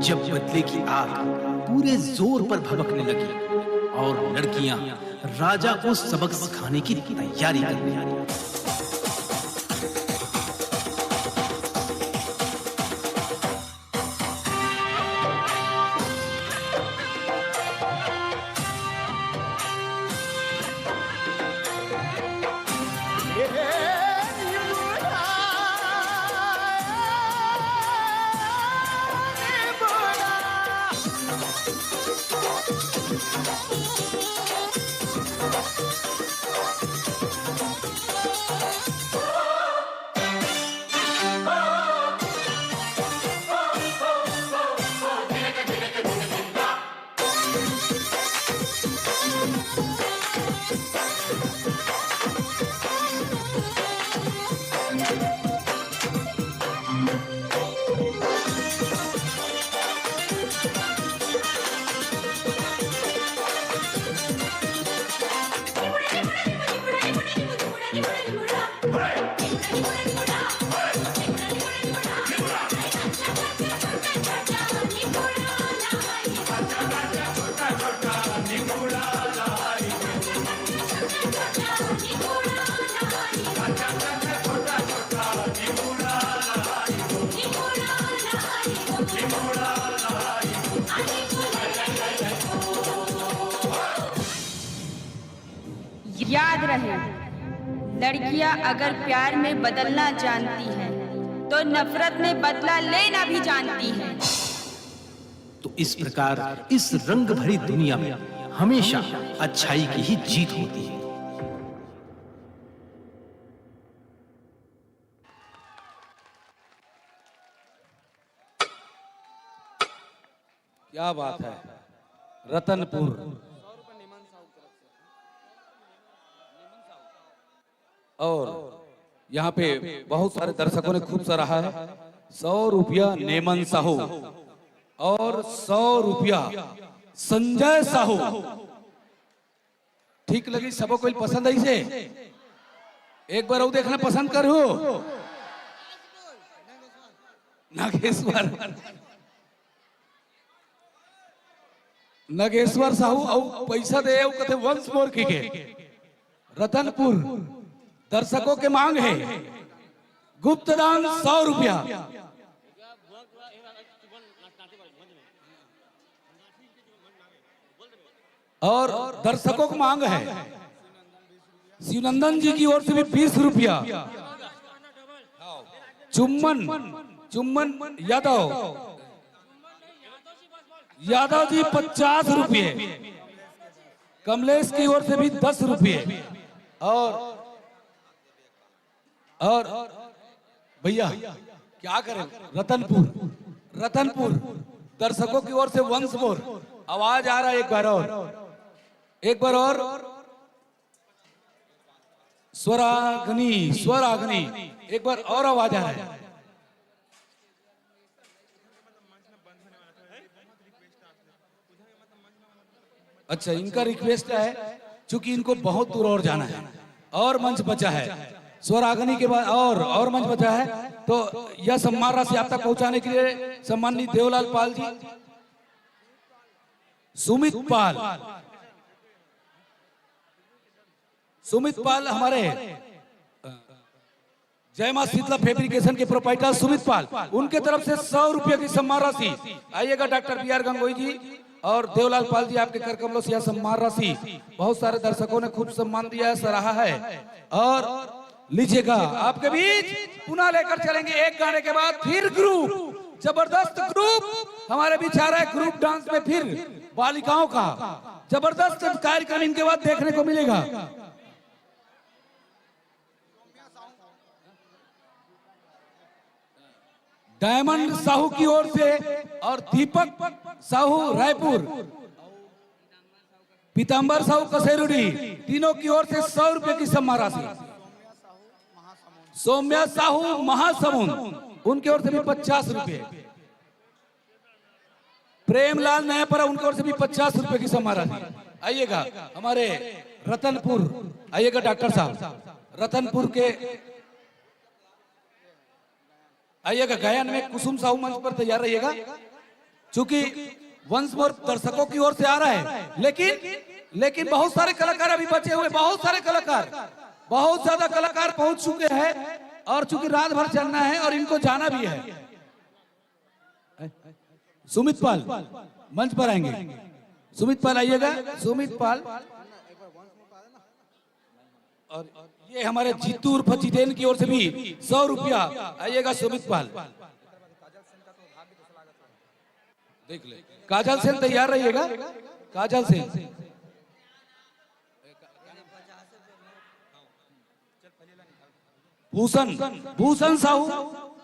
जब बदले की आग पूरे जोर पर भभकने लगी और लड़कियां राजा को सबक सिखाने की तैयारी करने लगी। याद रहे, लड़कियां अगर प्यार में बदलना जानती हैं, तो नफरत में बदला लेना भी जानती हैं। तो इस प्रकार इस रंग भरी दुनिया में हमेशा अच्छाई की ही जीत होती है। क्या बात है। रतनपुर और यहाँ पे बहुत सारे दर्शकों ने खूब सराहा है। 100 रुपया नेमन साहू और 100 रुपया संजय साहू। ठीक लगी सबको? कोई पसंद आई से? एक बार वो देखना पसंद करो। नागेश्वर साहू और पैसा दे कहते वंश मोर की के। रतनपुर दर्शकों के मांग है गुप्त दान 100 रुपया। और दर्शकों को मांग है शिवनंदन जी की ओर से भी 20 रुपया। चुम्बन यादव जी 50 रुपये। कमलेश की ओर से भी 10 रुपये। और भैया क्या करें? रतनपुर दर्शकों की ओर से वंश मोर। आवाज आ रहा है एक बार और स्वराग्नि एक बार और आवाज आ रहा है। अच्छा, इनका रिक्वेस्ट है क्योंकि इनको बहुत दूर और जाना है और मंच बचा है। स्वराग्नि के बाद और मंच बचा है, तो यह सम्मान राशि आप तक पहुंचाने के लिए सम्मानित देवलाल पाल जी, सुमित पाल हमारे जय मां शीतला फैब्रिकेशन के प्रोपाइटर सुमित पाल, उनके तरफ से 100 रुपये की सम्मान राशि। आइएगा डॉक्टर बी आर गंगोई जी और देवलाल पाल जी, आपके कर कमलों से यह सम्मान राशि। बहुत सारे दर्शकों ने खूब सम्मान दिया है, सराहा है। और लीजिएगा आपके बीच पुनः लेकर चलेंगे एक गाने के बाद फिर ग्रुप, जबरदस्त ग्रुप हमारे बीच आ रहा है। ग्रुप डांस में फिर बालिकाओं का जबरदस्त कार्यक्रम इनके बाद देखने को मिलेगा। डायमंड साहू की ओर से और दीपक साहू रायपुर, पीताम्बर साहू कसेरुडी, तीनों की ओर से 100 रुपये की सम्मान राशि। सौम्या साहू महासमुंद, उनकी ओर से भी 50 रुपये। प्रेमलाल नयापरा, उनकी ओर से भी 50 रुपये की सम्मान राशि। आइएगा हमारे रतनपुर, आइएगा डॉक्टर साहब रतनपुर के, आइएगा गायन में कुसुम साहू मंच पर तैयार रहिएगा, क्योंकि वंश मोर दर्शकों की ओर से आ रहा है। लेकिन बहुत सारे कलाकार अभी बचे हुए, बहुत ज्यादा कलाकार पहुंच चुके हैं, और चूंकि रात भर चलना है और इनको जाना भी है। सुमित पाल मंच पर आएंगे। सुमित पाल आइएगा। सुमित पाल और ये हमारे जीतू उर्फ जितेन की ओर से भी 100 रुपया। आइएगा सुमित पाल। देख ले काजल सेन तैयार रहिएगा। काजल सेन, भूषण साहू,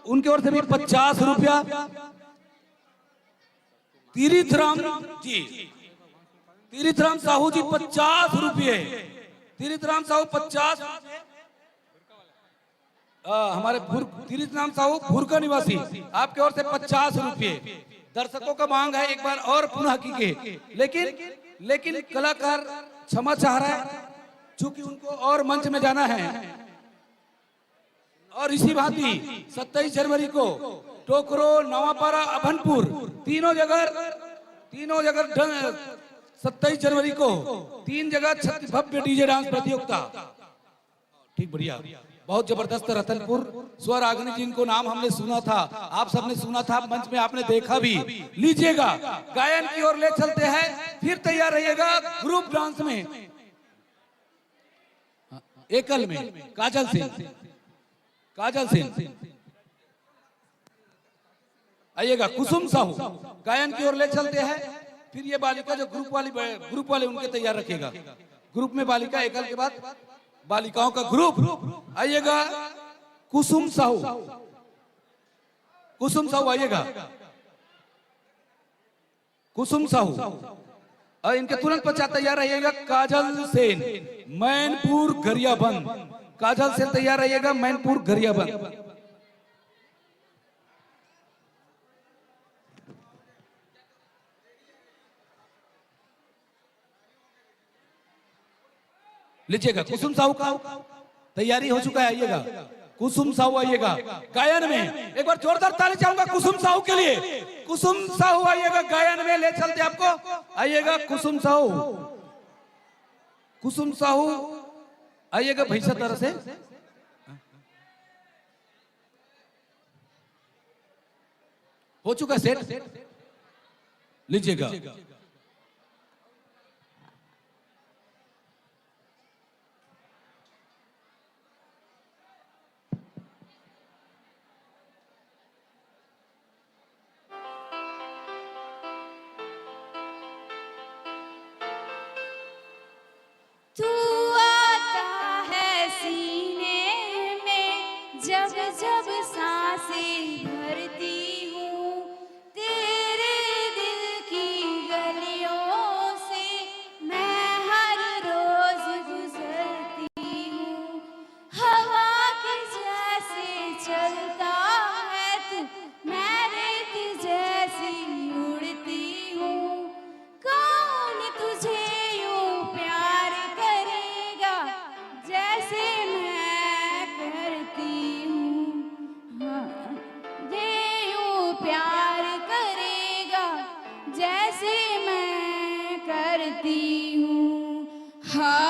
उनकी ओर से भी 50 रुपया। तीर्थराम साहू जी 50 रुपये। तीर्थराम साहू 50। हमारे तीर्थराम साहू भुरका निवासी, आपके ओर से 50 रुपये। दर्शकों का मांग है एक बार और पुनः कीजिए, लेकिन कलाकार क्षमा चाह रहा है क्योंकि उनको और मंच में जाना है। और इसी भांति 27 जनवरी को टोकरो, नवापारा, अभनपुर, तीनों जगह 27 जनवरी को 3 जगह भव्य डीजे डांस प्रतियोगिता। ठीक, बढ़िया, बहुत जबरदस्त। रतनपुर स्वर रागिनी जिनको नाम हमने सुना था, आप सबने सुना था, मंच में आपने देखा भी। लीजिएगा, गायन की ओर ले चलते हैं, फिर तैयार रहिएगा ग्रुप डांस में। एकल में काजल सिंह आइएगा। कुसुम साहू गायन की ओर ले चलते हैं, फिर ये बालिका जो ग्रुप वाले उनके तैयार रखेगा। ग्रुप में बालिका, एकल के बाद बालिकाओं का ग्रुप आइएगा। कुसुम साहू आइएगा। कुसुम साहू और इनके तुरंत पश्चात तैयार रहिएगा काजल सेन, मैनपुर गरियाबंद। काजल सेन तैयार रहिएगा, मैनपुर गरियाबंद। लीजिएगा, कुसुम साहू का तैयारी हो चुका है, आइएगा। कुसुम साहू आइएगा गायन में। एक बार जोरदार ताली चाहूंगा कुसुम साहू के लिए। कुसुम साहू आइएगा गायन में, ले चलते आपको। आइएगा कुसुम साहू आइएगा भैंसा तरह से। हो चुका सेट, लीजिएगा। तू आता है सीने में, जब जब सांसें भरती हूँ, तेरे दिल की गलियों से मैं हर रोज गुजरती हूँ। हवा के जैसे चलता है तू, मैं रेत जैसी उड़ती हूँ। कौन तुझे जैसे मैं करती हूँ, हाँ, ये यूं प्यार करेगा जैसे मैं करती हूँ। हाँ,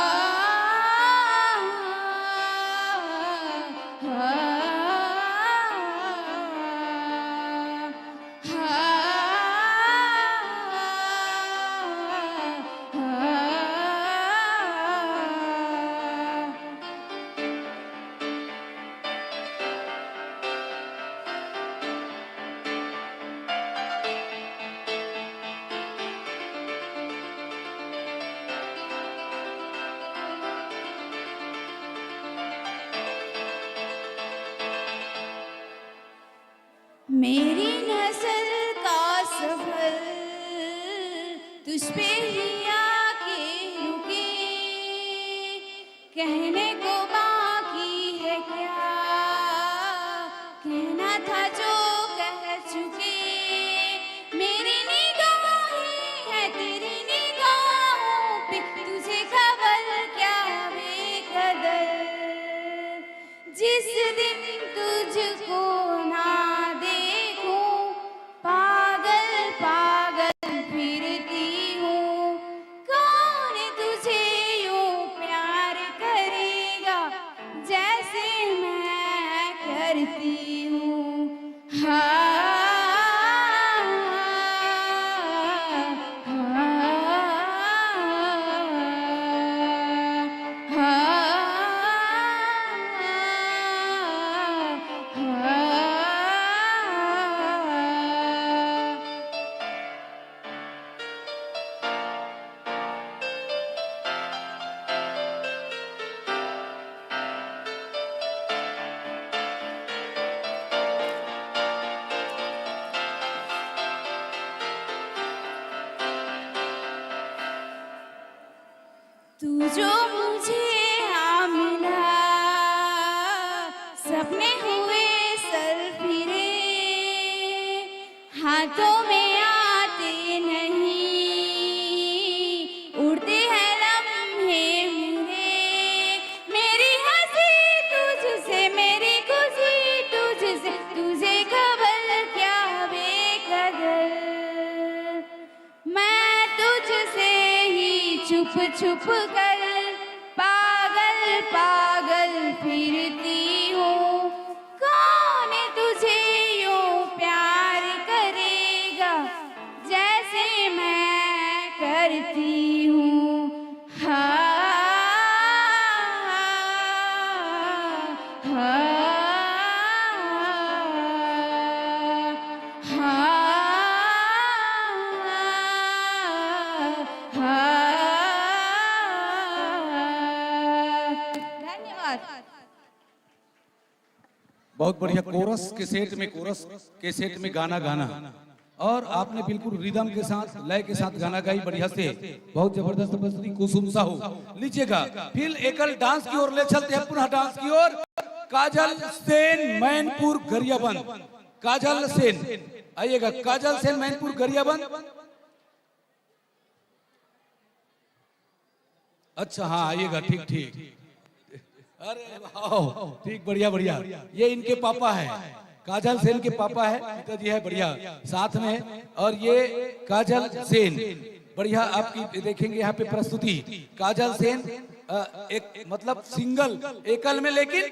मेरी नस्ल का सफर तुझ पे ही आके रुके, कहने को बाकी है क्या, कहना था जो कह चुके। मेरी निगाहें है तेरी निगाहों पे, तुझे खबर क्या बेकदर। जिस दिन तुझको ना पागल पागल फिरती हूँ। कौन तुझे यूं प्यार करेगा जैसे मैं करती हूँ। हाँ, तू जो मुझे आ मिला, सपने हुए सर फिरे, हाथों में आते नहीं, उड़ते हैं लम्हे मेरे। मेरी हंसी तुझसे, मेरी खुशी तुझसे, तुझे खबर क्या बेकदर। मैं तुझसे छुप कर पागल पागल फिरती हूँ। कौन तुझे यूं प्यार करेगा जैसे मैं करती हूँ। हाँ बहुत बढ़िया कोरस के सेट में गाना गाना और आपने बिल्कुल रिदम के साथ लय के साथ गाना गाई बढ़िया से, बहुत जबरदस्त प्रस्तुति कुसुम साहू। लीजिएगा फिर एकल डांस की ओर ले चलते हैं, पुनः डांस की ओर। काजल सेन मैनपुर गरियाबंद, काजल सेन आइएगा, काजल सेन मैनपुर गरियाबंद। अच्छा हाँ आइएगा, ठीक ठीक, अरे वाह ठीक, बढ़िया बढ़िया। ये इनके पापा है, काजल सेन के पापा है, पिताजी है, बढ़िया साथ में। और ये काजल सेन, बढ़िया आपकी देखेंगे यहाँ पे प्रस्तुति। काजल सेन एक मतलब सिंगल एकल में, लेकिन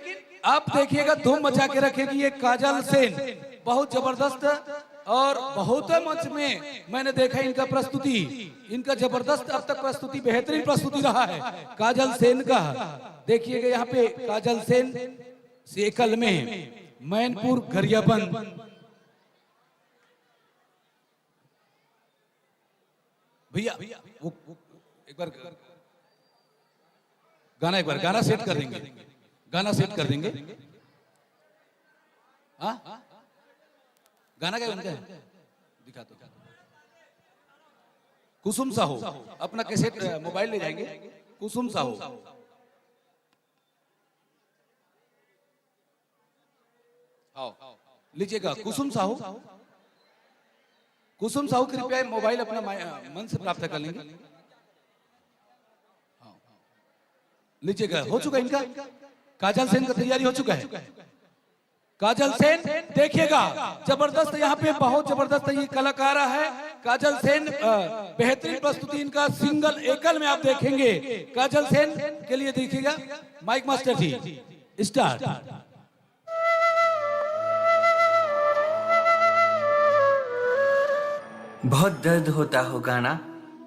आप देखिएगा धूम मचा के रखेगी ये काजल सेन, बहुत जबरदस्त। और बहुत मंच में मैंने देखा इनका प्रस्तुति, इनका जबरदस्त अब तक प्रस्तुति, बेहतरीन प्रस्तुति रहा है काजल सेन का। देखिएगा यहाँ पे काजल सेन एकल में मैनपुर गरियाबंद। भैया वो एक बार गाना सेट कर देंगे, गाना सेट कर देंगे। हाँ गाना क्या उनका है, दिखा दो। कुसुम साहू अपना कैसेट मोबाइल ले जाएंगे, कुसुम साहू। आओ लीजिएगा कुसुम साहू, कुसुम साहू कृपया मोबाइल अपना मन से प्राप्त कर लेंगे। लीजिएगा, हो चुका इनका, काजल सेन का तैयारी हो चुका है। काजल सेन देखिएगा जबरदस्त, यहाँ पे बहुत जबरदस्त ये कलाकार है काजल सेन, बेहतरीन प्रस्तुति इनका सिंगल एकल में आप देखेंगे। काजल सेन के लिए देखिएगा, माइक मास्टर जी स्टार्ट। बहुत दर्द होता होगा ना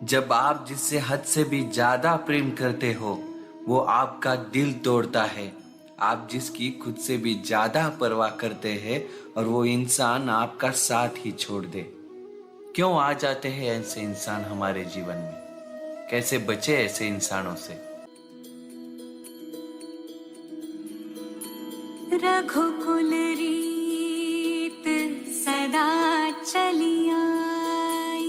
जब आप जिससे हद से भी ज्यादा प्रेम करते हो वो आपका दिल तोड़ता है। आप जिसकी खुद से भी ज्यादा परवाह करते हैं और वो इंसान आपका साथ ही छोड़ दे। क्यों आ जाते हैं ऐसे इंसान हमारे जीवन में? कैसे बचे ऐसे इंसानों से? रघुकुल रीत सदा चली आई,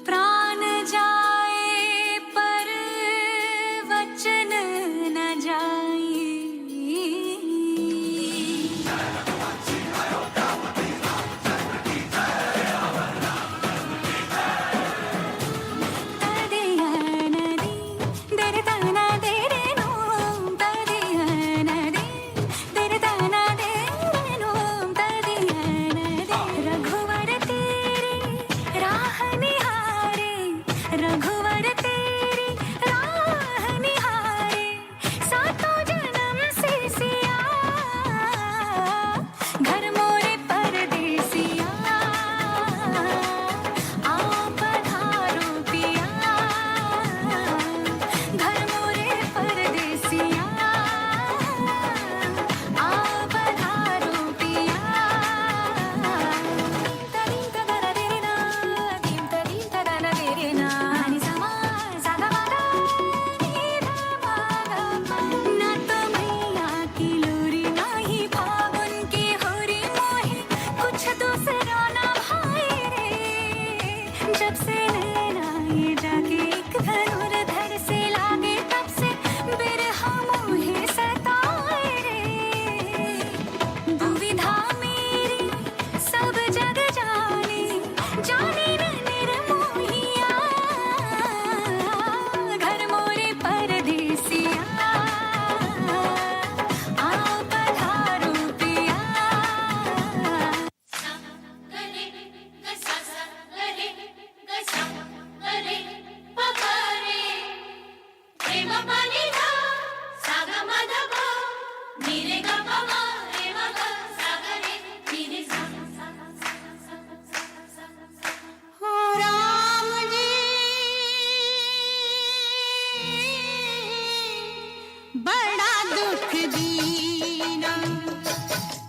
प्राण जाए पर वचन न जाए। रघुवर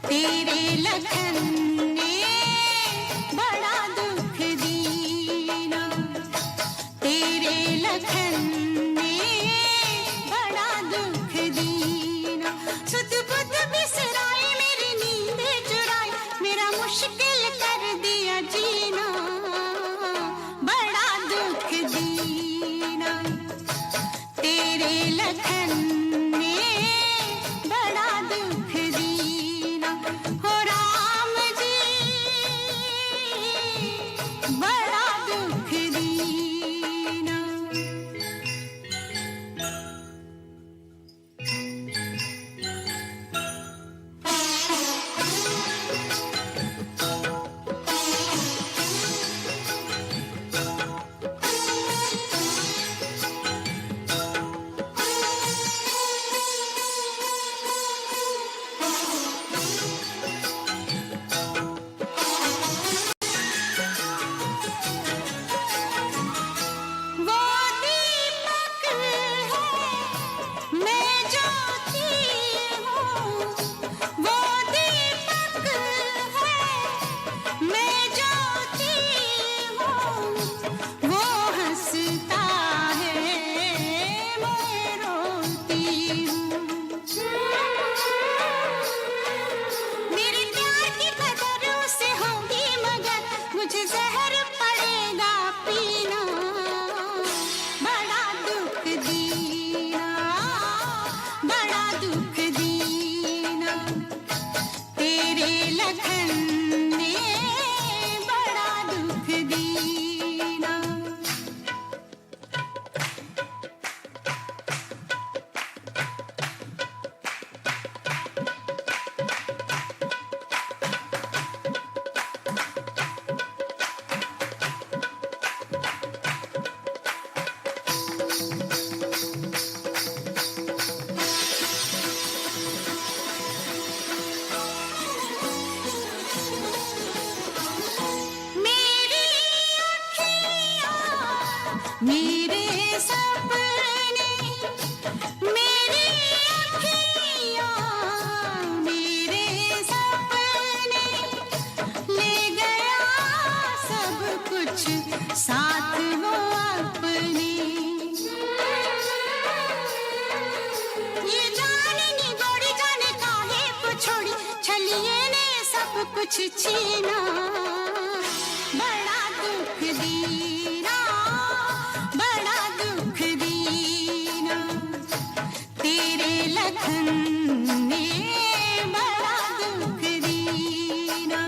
तेरे लखन ने बड़ा दुख दीना, तेरे लखन ने बड़ा दुख दीना। सुध बुध बिसराए मेरी नींद चुराई, मेरा मुश्किल कर दिया जीना, बड़ा दुख दीना। तेरे लखन ने बड़ा दुख दीना, हो राम जी बड़ा दुख दीना। वो दीपक है मैं ज्योति हूँ, वो दीपक है मैं ज्योति हूँ, वो हंसता है मैं रोती हूँ। मेरे प्यार की कदर उसे होगी मगर मुझे जहर पड़ेगा पीना, बड़ा दुख दीना, बड़ा दुख दीना। तेरे लखन ने बड़ा दुख दीना। मेरी अखियाँ मेरे सपने, मेरी अखियाँ मेरे सपने, ले गया सब कुछ साथ वो अपने। ये जाने गोरी जाने काहे को छोड़ी, छलिए ने सब कुछ छीना, बड़ा दुख दीना, बड़ा दुख दीना। तेरे लखन ने बड़ा दुख दीना।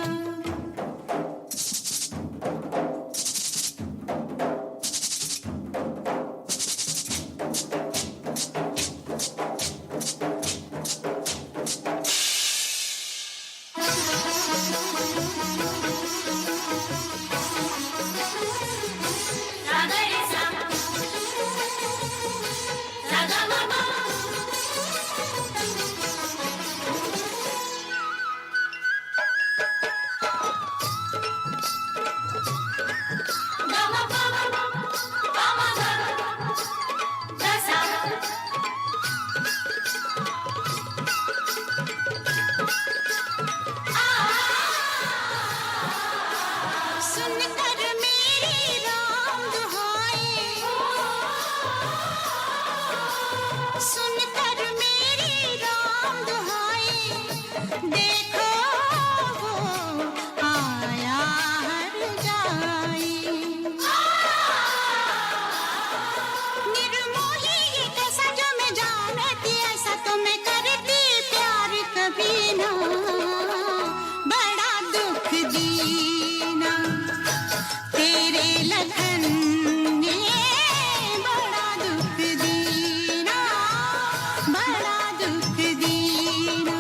सुनकर मेरी राम दुहाई, सुनकर मेरी राम दुहाई, देखो वो आया हर जाई। निर्मोही ये कैसा जो मैं जानती, ऐसा तो मैं करती प्यार कभी ना, बड़ा दुख दीना। तेरे लखन ने बड़ा दुख दीना, बड़ा दुख दीना।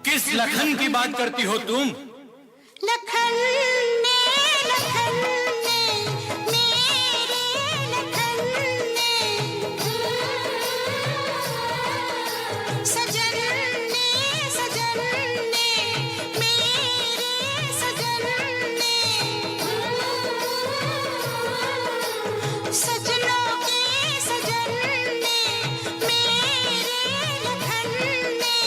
किस लखन की बात करती हो तुम? लखन ने, लखन ने, मेरे लखन ने, सजन ने, सजन ने, मेरे सजन ने, सजनों के सजन ने, मेरे लखन ने।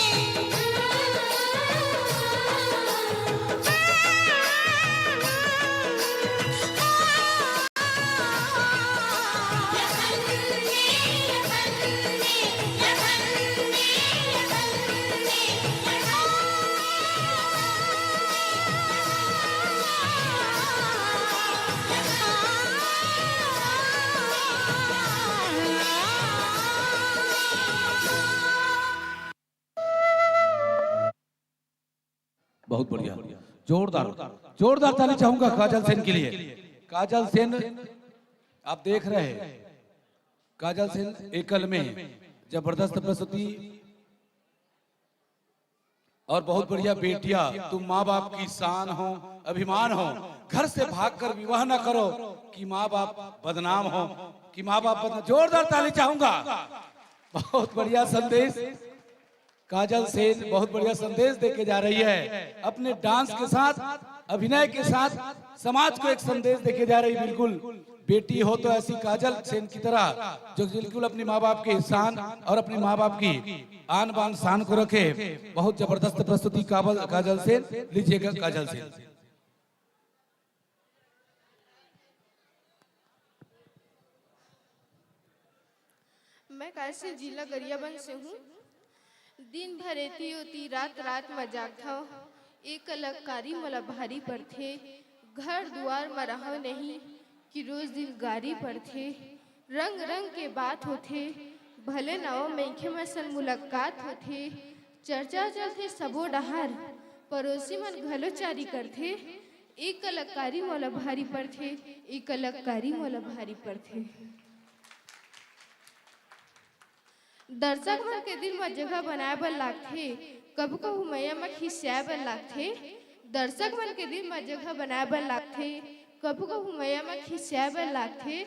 बहुत बढ़िया, जोरदार जोरदार ताली चाहूंगा काजल सेन के लिए। काजल सेन आप देख रहे हैं, काजल सेन एकल में जबरदस्त प्रस्तुति और बहुत बढ़िया। बेटिया तुम माँ बाप की शान हो, अभिमान हो, घर से भागकर विवाह ना करो कि माँ बाप बदनाम हो, कि माँ बाप बदनाम। जोरदार ताली चाहूंगा। बहुत बढ़िया संदेश काजल सेन बहुत बढ़िया संदेश देके जा रही है अपने डांस के साथ, अभिनय के साथ समाज को एक संदेश देके जा रही। बिल्कुल बेटी हो तो ऐसी काजल सेन की तरह जो बिल्कुल अपने माँ बाप के शान और अपने माँ बाप की आन बान शान को रखे। बहुत जबरदस्त प्रस्तुति काजल सेन। लीजिएगा काजल सेन। मैं कैसे जिला गरियाबंद से हूँ। दिन भर एती होती रात रात मजाक था। एक कलाकारी मला भारी पर थे। घर दुआर में रहो नहीं कि रोज दिन गारी पर थे। रंग रंग के बात होते, भले नव मैखे में सन मुलाकात होते। चर्चा चलते सबो डहार, पड़ोसी मन घलो चारी करते। एक कलाकारी मोला भारी पर थे, एक कलाकारी मोला भारी पर थे। दर्शक मन के दिल में जगह बनाए बर लागथे, कब कबू मैया में खिसियाए बर लागथे। दर्शक मन के दिल में जगह बनाए बर लागथे, कब कबू मैया में खिसियाए बर लागथे।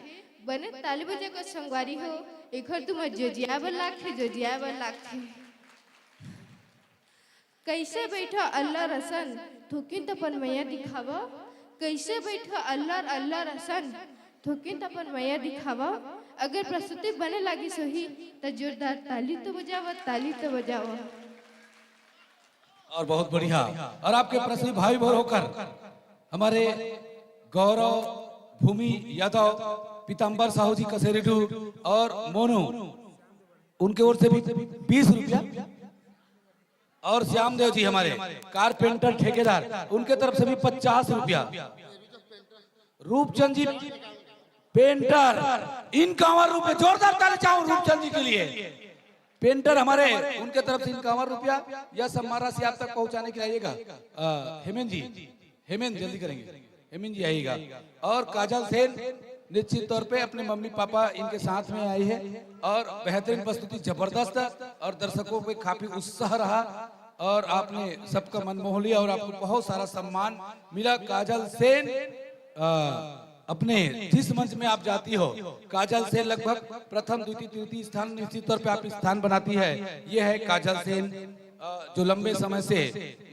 बने ताली बजा को संगवारी हो, एखर तुम जोजिया बर लागथे, जोजिया बर लागथे। कैसे बैठा अल्लाह रसन, थोकिन तपन मैया दिखावा। कैसे बैठा अल्लाह अल्लाह रसन, थोकिन तपन मैया दिखावा। अगर प्रस्तुति बने लगी सही तो जोरदार ताली तो बजावा, ताली तो बजावा। और बहुत बढ़िया। और आपके प्रस्तुति भाई भोर होकर हमारे गौरव भूमि यादव, पीताम्बर साहू जी कसेरीडू और मोनू, उनके ओर से भी 20 रुपया। और श्यामदेव जी हमारे कारपेंटर ठेकेदार, उनके तरफ से भी 50 रुपया। रूपचंद जी पेंटर, इनकावर रुपए। जोरदार ताली चाहूं रूपचंद जी के लिए। पेंटर हमारे, उनके तरफ से 51 रुपया। यह सम्मान राशि आप तक पहुंचाने के लिए आइएगा हेमेंद्र जी, हेमेंद्र जल्दी करेंगे, हेमेंद्र जी आइएगा। और काजल सेन निश्चित तौर पे अपने मम्मी पापा इनके साथ में आई है और बेहतरीन प्रस्तुति जबरदस्त और दर्शकों पे काफी उत्साह रहा और आपने सबका मन मोह लिया और आपको बहुत सारा सम्मान मिला। काजल सेन अपने जिस मंच में आप जाती हो, काजल सेन लगभग प्रथम द्वितीय तृतीय स्थान निश्चित तौर पे आप स्थान बनाती है। ये है काजल सेन जो लंबे समय से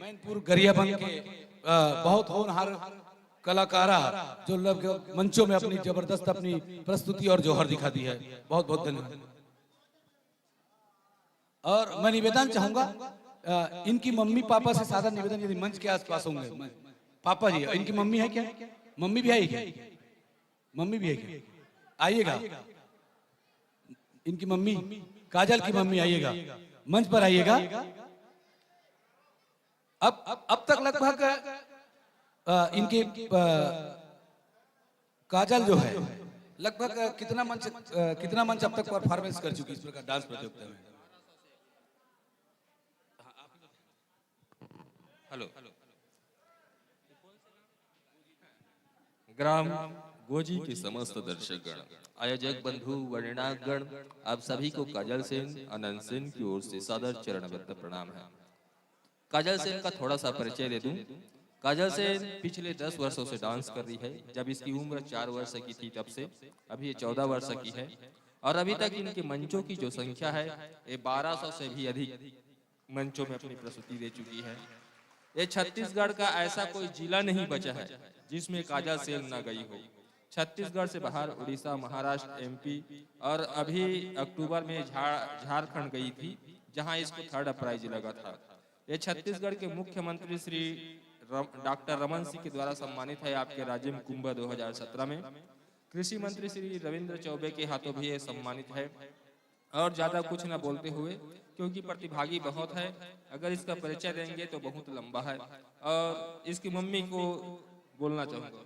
मैनपुर गरियाबंद के बहुत होनहार कलाकारा जो मंचों में अपनी जबरदस्त अपनी प्रस्तुति और जौहर दिखाती है। बहुत बहुत धन्यवाद। और मैं निवेदन चाहूंगा इनकी मम्मी पापा से सादा निवेदन, यदि मंच के आसपास होंगे पापा जी, इनकी मम्मी है क्या? मम्मी भी आई क्या? मम्मी भी है क्या? आइएगा। इनकी मम्मी, काजल की मम्मी आइएगा, मंच पर आइएगा। अब तक लगभग इनके काजल जो है लगभग कितना मंच अब तक परफॉर्मेंस कर चुकी इस प्रकार डांस प्रतियोगिता में? हेलो, ग्राम गोजी के समस्त दर्शकगण, आयोजक बंधु, वर्णनागण, आप सभी को काजल सेन, अनंत सेन की ओर से सादर चरणबद्ध प्रणाम है। काजल सेन का थोड़ा सा परिचय दे दूं। काजल सेन पिछले 10 वर्षों से डांस कर रही है। जब इसकी उम्र 4 वर्ष की थी तब से अभी ये 14 वर्ष की है और अभी तक इनके मंचों की जो संख्या है ये 1200 से भी अधिक मंचों में अपनी प्रस्तुति दे चुकी है। ये छत्तीसगढ़ का ऐसा कोई जिला नहीं बचा है जिसमें काजल सेन न गई हो। छत्तीसगढ़ से बाहर उड़ीसा, महाराष्ट्र, MP और अभी अक्टूबर में झारखंड गई थी जहां इसको 3rd प्राइज लगा था। ये छत्तीसगढ़ के मुख्यमंत्री श्री डॉक्टर रमन सिंह के द्वारा सम्मानित है आपके राज्य कुंभ 2017 में। कृषि मंत्री श्री रविंद्र चौबे के हाथों भी ये सम्मानित है। और ज्यादा कुछ न बोलते हुए, क्योंकि प्रतिभागी बहुत है, अगर इसका परिचय देंगे तो बहुत लंबा है और इसकी मम्मी को बोलना चाहूंगा।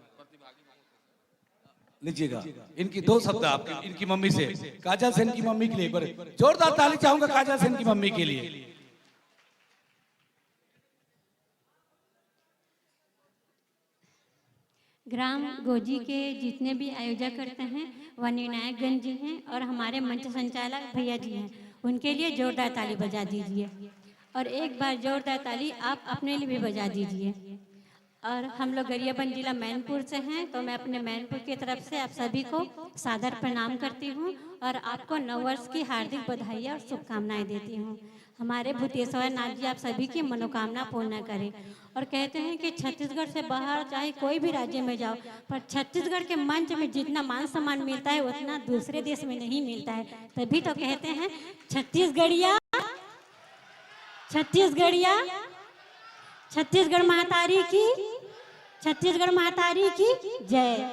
लीजिएगा इनकी 2 शब्द आपके इनकी मम्मी से, काजल सेन की मम्मी के लिए एक बार जोरदार ताली चाहूंगा काजल सेन की मम्मी के लिए। ग्राम गोजी के जितने भी आयोजक करते हैं वह निर्णायकगण जी हैं और हमारे मंच संचालक भैया जी हैं, उनके लिए जोरदार ताली बजा दीजिए। और एक बार जोरदार ताली आप अपने लिए भी बजा दीजिए। और हम लोग गरियाबंद जिला मैनपुर से हैं, तो मैं अपने मैनपुर की तरफ से आप सभी को सादर प्रणाम करती हूँ और आपको नववर्ष की हार्दिक बधाई और शुभकामनाएं देती हूँ। हमारे भूतेश्वर नाथ जी आप सभी की मनोकामना पूर्ण करें। और कहते हैं कि छत्तीसगढ़ से बाहर चाहे कोई भी राज्य में जाओ, पर छत्तीसगढ़ के मंच में जितना मान सम्मान मिलता है उतना दूसरे देश में नहीं मिलता है। तभी तो कहते हैं छत्तीसगढ़िया छत्तीसगढ़िया छत्तीसगढ़ महातारी की छत्तीसगढ़ महातारी की जय।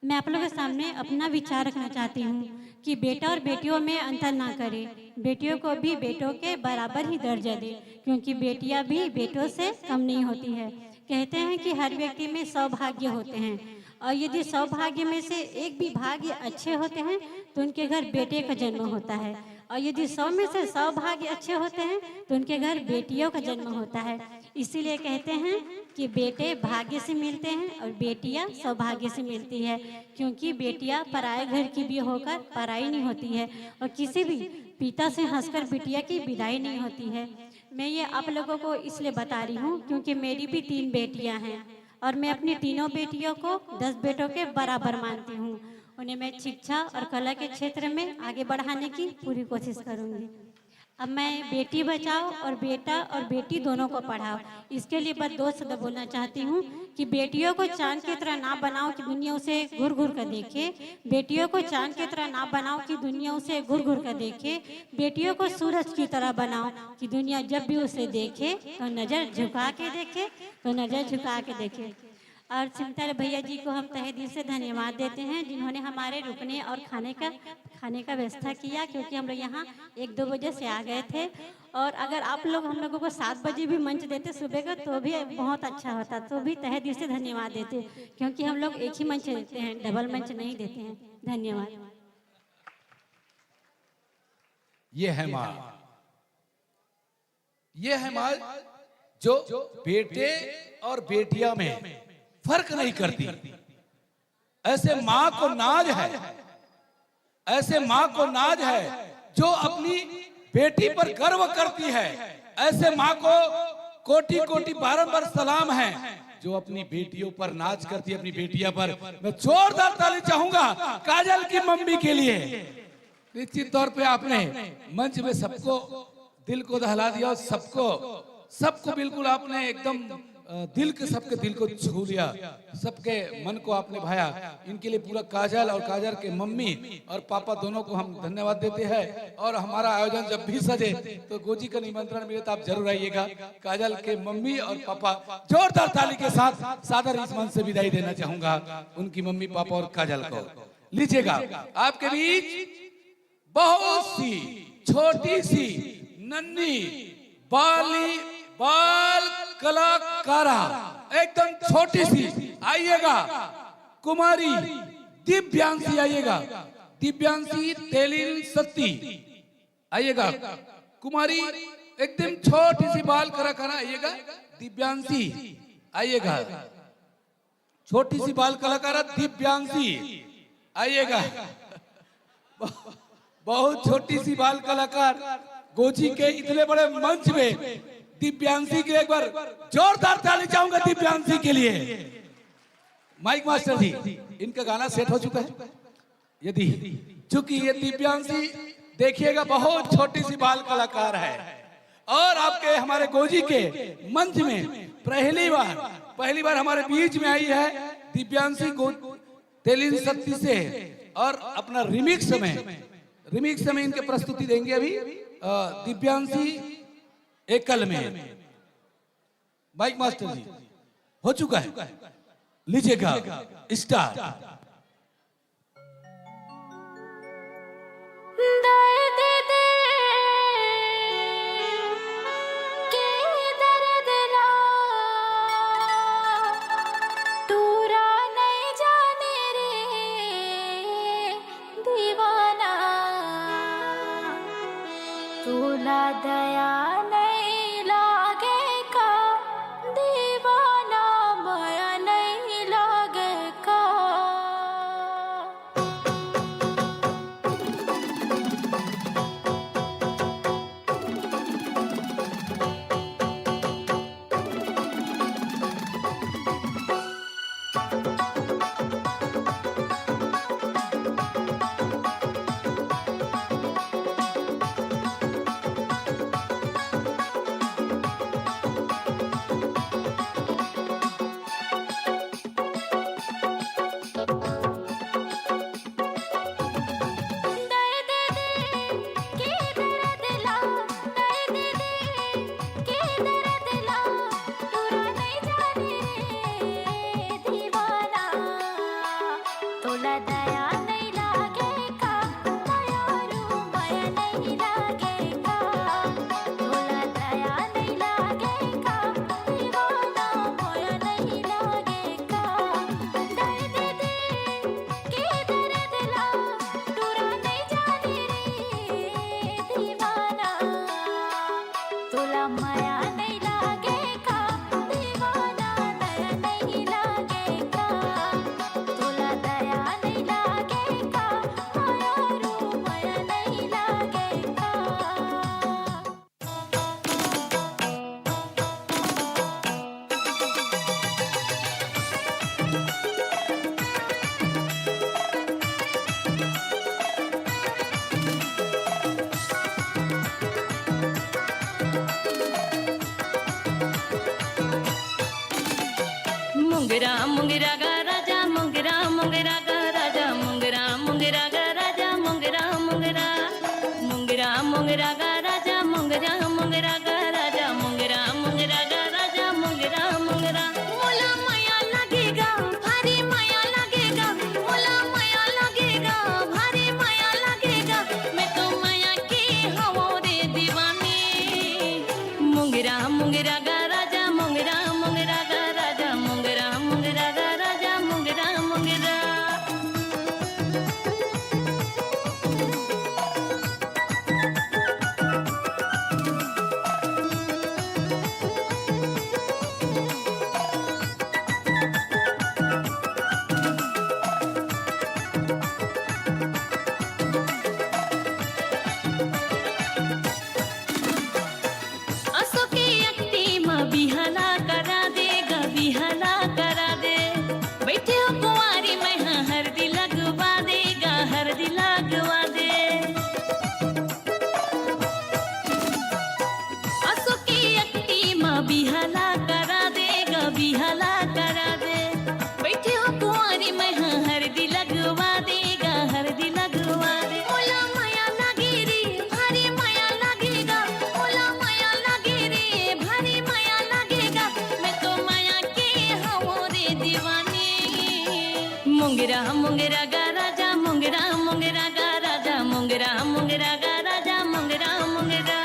मैं आप लोगों के सामने अपना विचार रखना चाहती हूँ कि बेटा और बेटियों में अंतर ना करें, बेटियों को भी बेटों के बराबर ही दर्जा दें, क्योंकि बेटियाँ भी बेटों से कम नहीं होती है। कहते हैं कि हर व्यक्ति में सौभाग्य होते हैं और यदि सौभाग्य में से एक भी भाग्य अच्छे होते हैं तो उनके घर बेटे का जन्म होता है, और यदि 100 में से 100 भाग्य अच्छे होते हैं तो उनके घर बेटियों का जन्म होता है। इसीलिए कहते हैं कि बेटे भाग्य से मिलते हैं और बेटियां सौभाग्य से मिलती है, क्योंकि बेटियां पराए घर की भी होकर पराई नहीं होती है और किसी भी पिता से हंसकर बिटिया की विदाई नहीं होती है। मैं ये आप लोगों को इसलिए बता रही हूँ क्योंकि मेरी भी 3 बेटियाँ हैं और मैं अपनी तीनों बेटियों को 10 बेटों के बराबर मानती हूँ। उन्हें मैं शिक्षा और कला के क्षेत्र में आगे बढ़ाने की पूरी कोशिश करूँगी। अब मैं बेटी बचाओ और बेटा और बेटी दोनों को पढ़ाओ, इसके लिए बस 2 शब्द बोलना चाहती हूँ कि बेटियों को चांद की तरह ना बनाओ कि दुनिया उसे घूर घूर कर देखे, बेटियों को चांद की तरह ना बनाओ कि दुनिया उसे घूर घूर कर देखे, बेटियों को सूरज की तरह बनाओ कि दुनिया जब भी उसे देखे तो नज़र झुका के देखे तो नज़र झुका के देखे। और चिंतल भैया जी को हम तहे दिल से धन्यवाद देते हैं जिन्होंने हमारे रुकने और खाने का व्यवस्था किया, क्योंकि हम लोग यहाँ 1-2 बजे से आ गए थे। और अगर आप लोग हम लोगों को 7 बजे भी मंच देते सुबह का तो भी बहुत अच्छा होता, तो भी तहे दिल से धन्यवाद देते, क्योंकि हम लोग एक ही मंच देते हैं, डबल मंच नहीं देते हैं। धन्यवाद। ये है माँ जो बेटे और बेटियां में फर्क नहीं करती। ऐसे माँ को नाज है, ऐसे माँ को नाज है जो अपनी बेटी पर गर्व करती है। ऐसे माँ को कोटि कोटि बारंबार सलाम है जो अपनी बेटियों पर नाज करती है, अपनी बेटियां पर। मैं जोरदार ताली चाहूंगा काजल की मम्मी के लिए। निश्चित तौर पे आपने मंच में सबको दिल को दहला दिया और सबको बिल्कुल आपने एकदम सबके दिल को छू लिया, सबके मन को आपने भाया। इनके लिए पूरा काजल और काजल के मम्मी और पापा दोनों को हम धन्यवाद देते हैं। और हमारा आयोजन जब भी सजे तो गोजी का निमंत्रण मिले तो आप जरूर आइएगा। काजल के मम्मी और पापा जोरदार ताली के साथ सादर इस मंच से विदाई देना चाहूंगा उनकी मम्मी पापा और काजल को। लीजिएगा आपके बीच बहुत सी छोटी सी नन्ही बाल कलाकारा, एकदम छोटी सी आइएगा, कुमारी दिव्यांशी आइएगा, दिव्यांशी तेलिन सत्ती आइएगा, कुमारी एकदम छोटी सी बाल कलाकारा आइएगा, दिव्यांशी आइएगा, छोटी सी बाल कलाकारा दिव्यांशी आइएगा। बहुत छोटी सी बाल कलाकार गोजी के इतने बड़े मंच में दिव्यांशी के एक बार जोरदार ताली चाहूंगा दिव्यांशी के लिए। माइक मास्टर जी, इनका गाना सेट हो चुका है। यदि चूंकि ये दिव्यांशी देखिएगा बहुत छोटी सी बाल कलाकार है और आपके हमारे गोजी के मंच में पहली बार हमारे बीच में आई है दिव्यांशी तेलिन सत्ती से, और अपना रिमिक्स में इनके प्रस्तुति देंगे अभी दिव्यांशी एकल में। माइक मास्टर जी हो चुका है, लीजिएगा स्टार्ट। दया नहीं लागे का दीवाना, माया नहीं लागे माया नहीं लागेगा दीवाना दया नहीं लागेगा तुला दया नहीं लागेगा माया रू माया नहीं लागेगा मुंगरा मुंगरा गा राजा मुंगरा मुंगरा गा राजा मुंगरा मुंगरा गा राजा मुंगरा मुंगरा मुंगरा मुंगरा गा राजा मुंगरा मुंगरा गा राजा मुंगरा मुंगरा गा राजा मुंगरा मुंगरा मोला माया लगेगा भारी माया लगेगा मोला माया लगेगा भारी माया लगेगा मैं तो माया की हूँ रे दीवानी मुंगरा मुंगरा गा राजा मुंगरा मुंगरा गा राजा मुंगरा मुंगरा गा राजा मुंगरा मुंगरा असो की अक्ति माँ बिहाला करा देगा बिहाला करा दे बैठे हो कुंवारी मैं हाँ हरदी लगवा देगा हरदी लगवा दे असो की अक्ति माँ बिहाला करा देगा बिहाला करा दे बैठे हो कुंवारी मैं हाँ हरदी लगवा देगा हरदी लगवा दे मोला माया लगी रे भारी माया लगेगा मोला माया लगी रे भारी माया लगेगा मैं तो माया की हूँ रे दीवानी मुंगरा मुंगरा गा राजा मुंगरा मुंगरा गा राजा मुंगरा मुंगरा गा राजा मुंगरा मुंगरा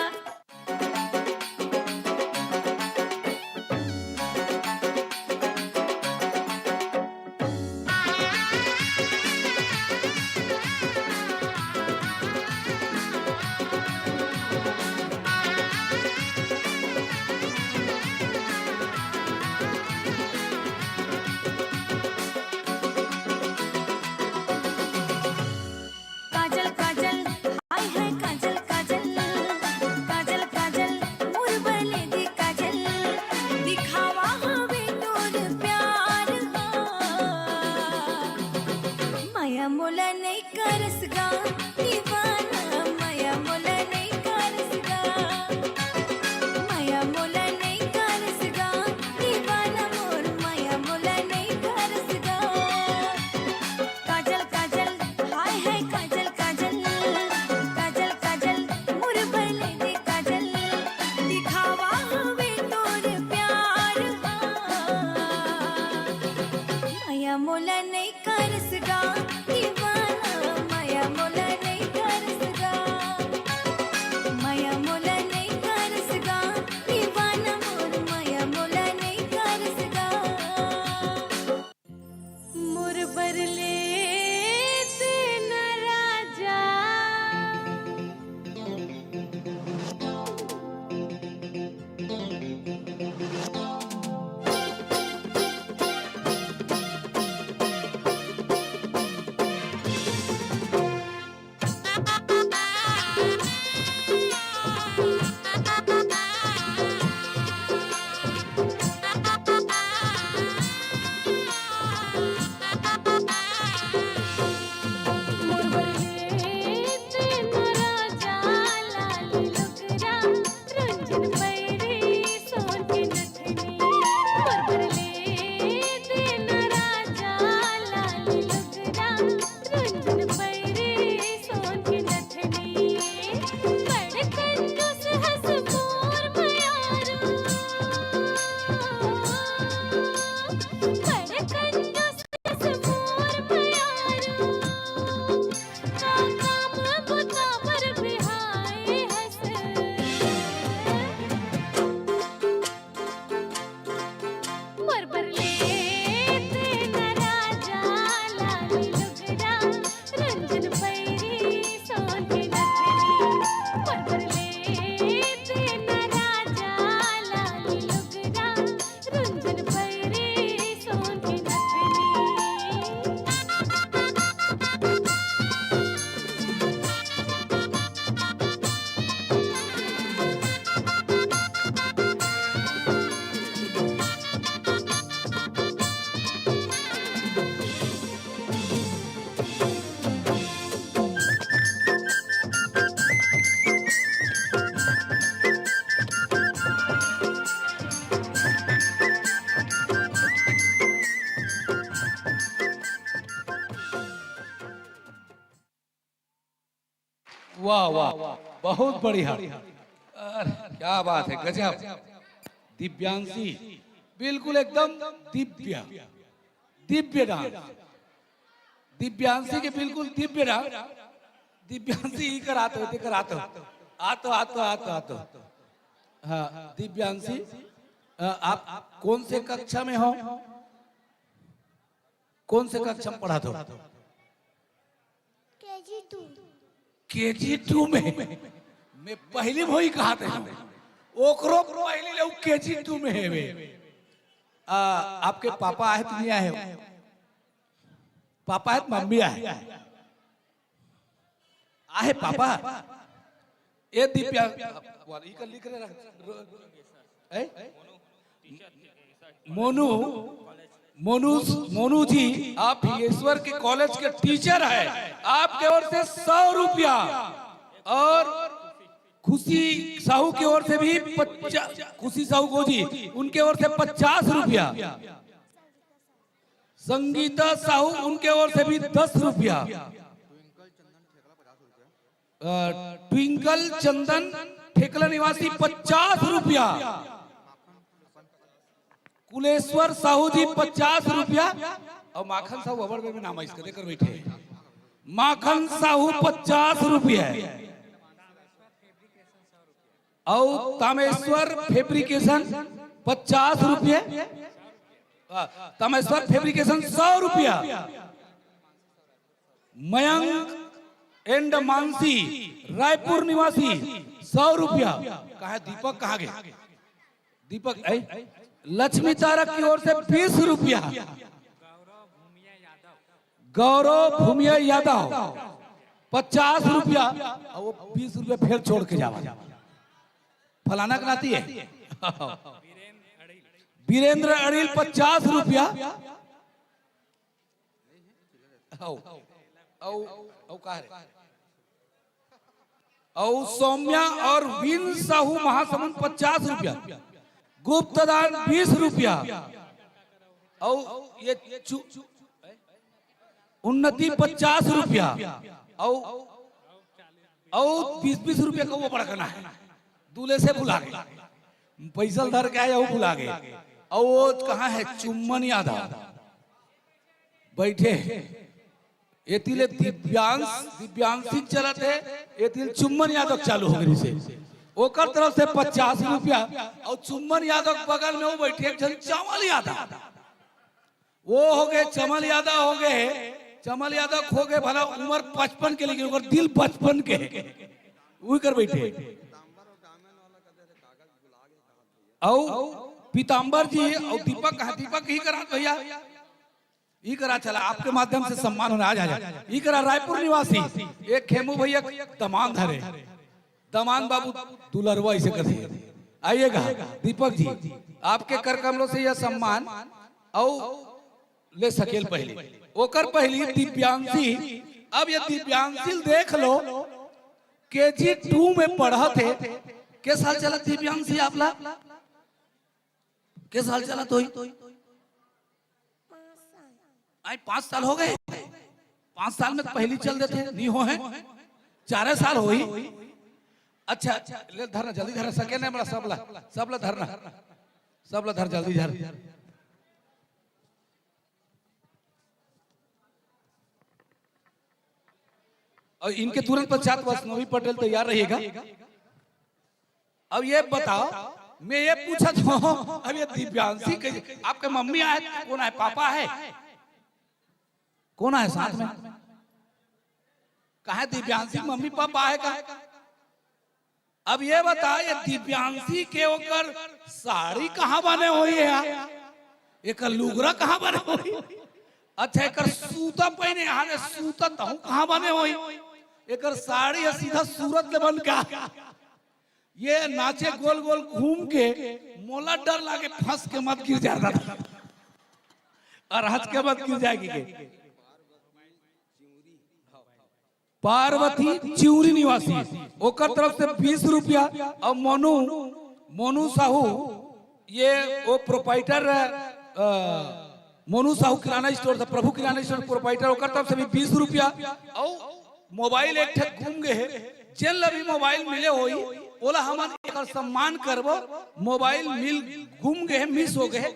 बहुत बढ़िया। अरे, क्या बात है, गजब। दिव्यांशी बिल्कुल एकदम दिव्य दिव्य डांस। दिव्यांशी के बिल्कुल दिव्य डांस। दिव्यांशी ही कराते होते कराते आतो आतो आतो आतो। हाँ दिव्यांशी, आप कौन से कक्षा में हो? कौन से कक्षा में पढ़ाते हो? KG2 में। मैं पहली वही कहा थे ओकरो पहली लोग KG2 में है वे। आपके पापा आए तुम आए हो? पापा है मम्मी आए? आहे पापा ये दिव्या लिख रहे मोनू मोनू मोनू जी, आप ईश्वर के कॉलेज के टीचर हैं। आपके ओर से 100 रुपया और खुशी साहू की ओर से भी 50, खुशी साहू को जी उनके ओर से 50 रुपया। संगीता साहू उनके ओर से भी 10 रुपया। ट्विंकल चंदन ठेकला निवासी 50 रुपया। कुलेश्वर साहू जी 50 रुपया। और माखन साहू अवर में नाम है इसका, देकर बैठे। माखन साहू 50 रुपया। और तामेश्वर फैब्रिकेशन 50 रुपये। तामेश्वर फैब्रिकेशन 100 रुपया। मयंक एंड मानसी रायपुर निवासी 100 रुपया। कहा दीपक कहाँ गए? दीपक लक्ष्मी तारक की ओर से 20 रुपया। गौरव भूमिया यादव 50 रुपया। और वो 20 रुपया फिर छोड़ के जावा। फलाना कनाती है। वीरेंद्र अड़िल 50 रुपया। और सौम्या और विन साहू महासमुंद 50 रुपया। गुप्तदान 20 रुपया। और ये उन्नति 50 रुपया। और 20-20 रुपया का वो बड़कना है। दूल्हे से भुला गए, पैसा धर के आया वो भुला गए। और वो कहाँ है? चुम्बन यादव बैठे। एतिले दिव्यांशी चलत है। एतिल चुम्बन यादव चालू हो गई से ओकर तरफ से 50 रुपया। और चुम्बन यादव बगल में वो बैठे चमल यादव। वो हो गए चमल यादव हो गए। चमल यादव खो गए भला उम्र 55 के, लेकिन उनका दिल 55 के वही कर बैठे। और पीताम्बर जी और दीपक कहा? दीपक ही करा भैया, ही करा चला आपके माध्यम से सम्मान होने आ जाए। ही करा रायपुर निवासी एक खेमू भैया दमान धरे। दमान बाबू दुलरवा इसे करते। आइएगा दीपक जी, आपके कर कमलों से यह सम्मान और ले सकेल पहली ओकर पहली दिव्यांशी। अब ये दिव्यांशी देख लो KG2 में पढ़ा थे। के साल चला दिव्यांशी आपला? के साल चला? तो 5 साल हो गए। 5 साल में पहली चल देते नहीं हो है। 4 साल हो ही। अच्छा ले धरना जल्दी धर सके ना बड़ा सबला धरना सबला धर जल्दी धर। और इनके तुरंत पश्चात वैष्णवी पटेल तैयार रहिएगा। अब ये बताओ, मैं ये पूछा था अब ये दिव्यांशी आपके मम्मी आए? कौन है? पापा है? कौन है साथ में? कहा दिव्यांशी मम्मी पापा है का? अब ये बता ये दिव्यांशी के ओकर साड़ी कहाँ बने हुई है? एक लुगरा कहाँ बने हुई? अच्छा एक सूता पहने यहाँ सूता तहु कहाँ बने हुई? एक साड़ी है सीधा सूरत ले बन का। ये नाचे गोल गोल घूम के मोला डर लागे फंस के मत गिर जाता था। और हंस के मत गिर जाएगी के। पार्वती चिउरी निवासी ओकर तरफ से 20 रुपया। और मोनू साहू ये वो प्रोपाइटर मोनू साहू किराना स्टोर था, प्रभु किराना स्टोर प्रोपाइटर ओकर तरफ से भी 20 रुपया। और मोबाइल एक ठे घूम गए जेन ला भी मोबाइल मिले होई ओला हमन एकर सम्मान करबो। मोबाइल मिल गुम गए मिस हो गए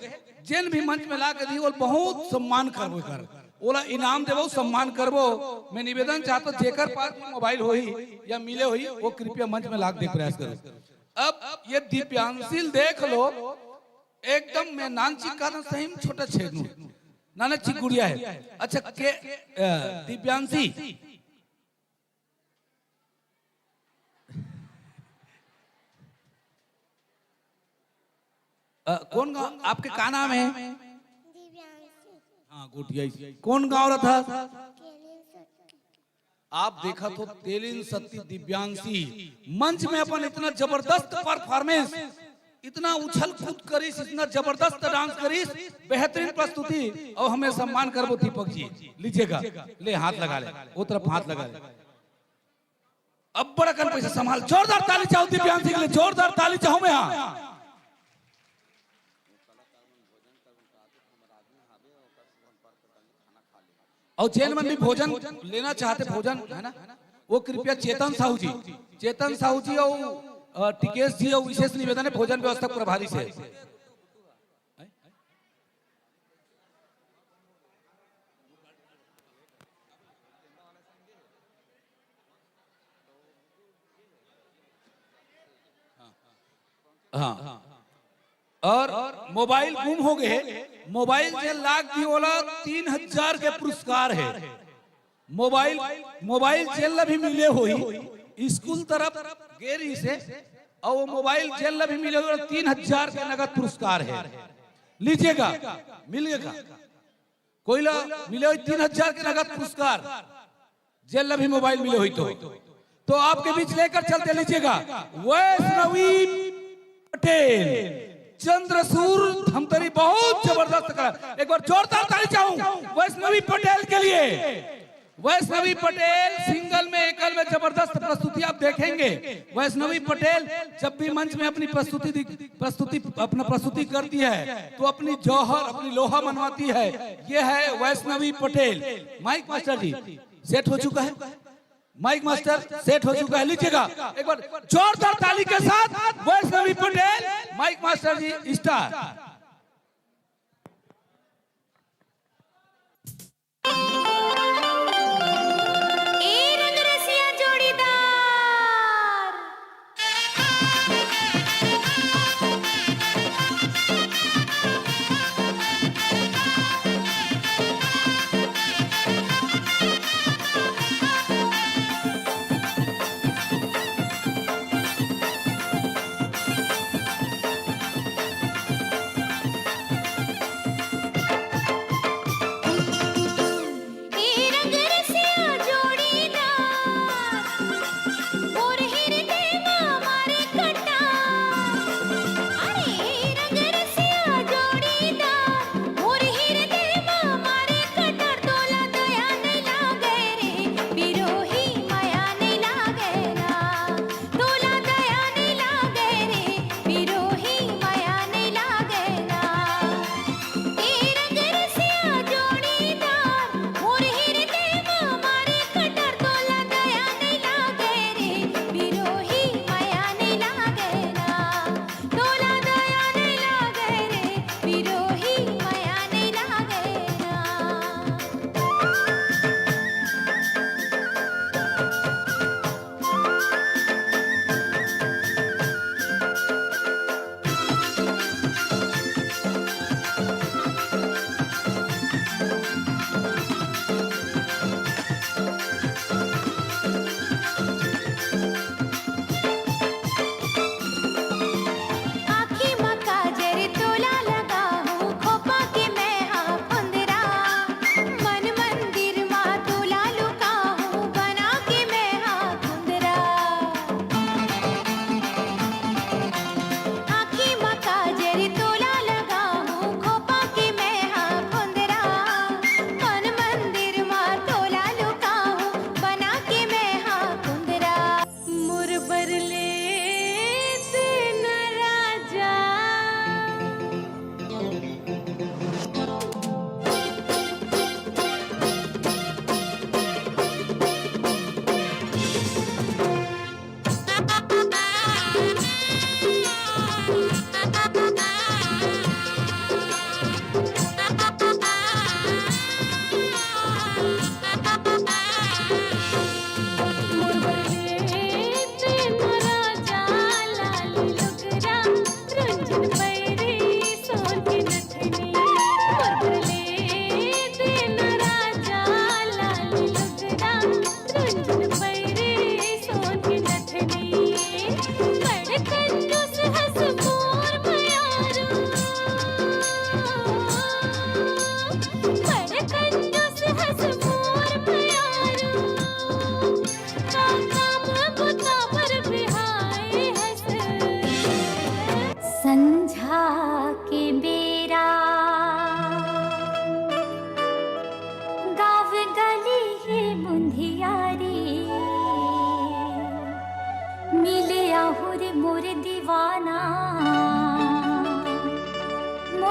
जेन भी मंच में ला के दी ओल बहुत सम्मान करबो कर ओला इनाम देबो सम्मान करबो। मैं निवेदन चाहता जेकर पास मोबाइल होई या मिले होई वो कृपया मंच में ला के दे प्रयास करो। अब ये दिव्यांशील देख लो एकदम मैं नानची का सही में छोटा छेदू नाना ची गुड़िया है। अच्छा के दिव्यांशी कौन गाँव आपके का नाम है? हाँ गुड़िया कौन गाँव रहा था? आप देखा तो तेलिन सत्ती दिव्यांशी मंच में अपन इतना जबरदस्त परफॉर्मेंस इतना उछल कूद करीस इतना जबरदस्त डांस करीस बेहतरीन प्रस्तुति और हमें सम्मान करबो। दीपक जी लीजिएगा ले हाथ लगा ले वो तरफ हाथ लगा ले। अब बड़ा कन पैसा संभाल जोरदार ताली चाहो दिव्यांशी के लिए जोरदार ताली चाहो। मैं यहाँ और जैन मन भी भोजन लेना चाहते भोजन है ना वो कृपया चेतन साहू जी और टिकेश जी और विशेष निवेदन है भोजन व्यवस्था प्रभारी से। हाँ और मोबाइल गुम हो गए मोबाइल से लाख दी ओला 3000 के पुरस्कार है। मोबाइल जेल भी मिले हुई स्कूल तरफ गेरी से और वो मोबाइल जेल भी मिले हुए 3000 के नगद पुरस्कार है। लीजिएगा मिलेगा कोई मिले हुई 3000 के नगद पुरस्कार जेल भी मोबाइल मिले हुई तो आपके बीच लेकर चलते। लीजिएगा वैष्णवी पटेल चंद्रसूर धमतरी बहुत जबरदस्त करा। एक बार जोरदार ताली चाहूं वैष्णवी पटेल के लिए। वैष्णवी पटेल सिंगल में एकल में जबरदस्त प्रस्तुति आप देखेंगे। वैष्णवी पटेल जब भी मंच में अपनी प्रस्तुति करती है तो अपनी जौहर अपनी लोहा मनवाती है। ये है वैष्णवी पटेल। माइक मास्टर जी सेट हो चुका है। माइक मास्टर सेट हो चुका है। लीजिएगा एक बार जोरदार ताली के साथ वैष्णवी पटेल। माइक मास्टर जी स्टार।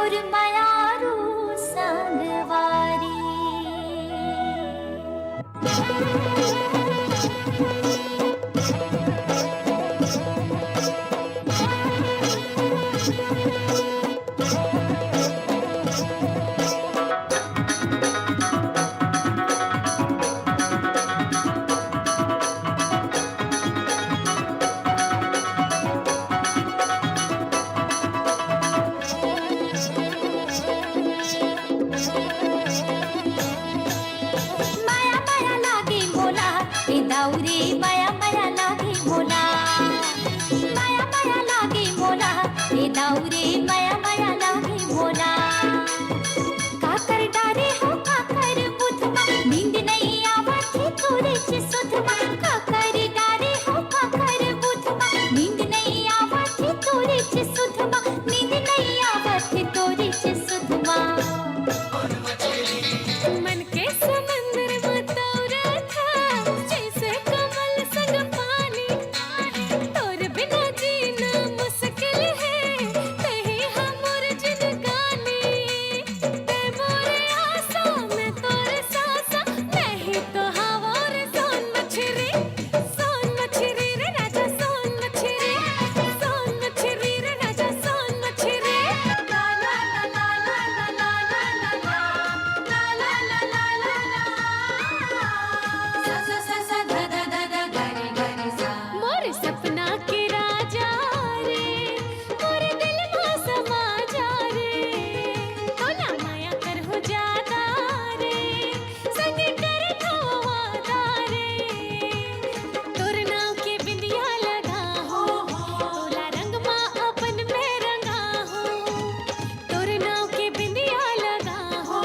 मोर मायारू संगवारी। माया माया लागे मोला ए दाऊरे, माया माया लागे मोला। माया माया लागे मोला ए दाऊरे, माया माया लागे मोला। काकर डारे हो काकर बुधमा, नींद नहीं आवत तोरे से सुधमा। काकर डारे हो काकर बुधमा, नींद नहीं आवत तोरे से सुधमा। नींद नहीं आवत तोरे से सुधमा। मन के समंदर में तोरा था, जैसे कमल संग पानी। तोर बिना जीना मुश्किल है, कहीं हमर जिंदगानी। ते मोरे आसा में तोरे सासा, नहीं तो हवा रे सोन मछरी। सोन मछरी रे राजा सोन मछरी। सोन मछरी रे राजा सोन मछरी। ला ला ला ला ला ला ला ला ला ला ला ला ला ला ला। सा सा सा सा धा धा धा धा गा रे गा रे सा। मोर सपना के राजा रे, मोर दिल में समा जा रे। तोला माया कर हो जाता रे, संग कर खो वादा रे। तोर नाव के बिंदिया लगा हो, तोला रंग माँ अपन में रंगा हो। तोर नाव के बिंदिया लगा हो,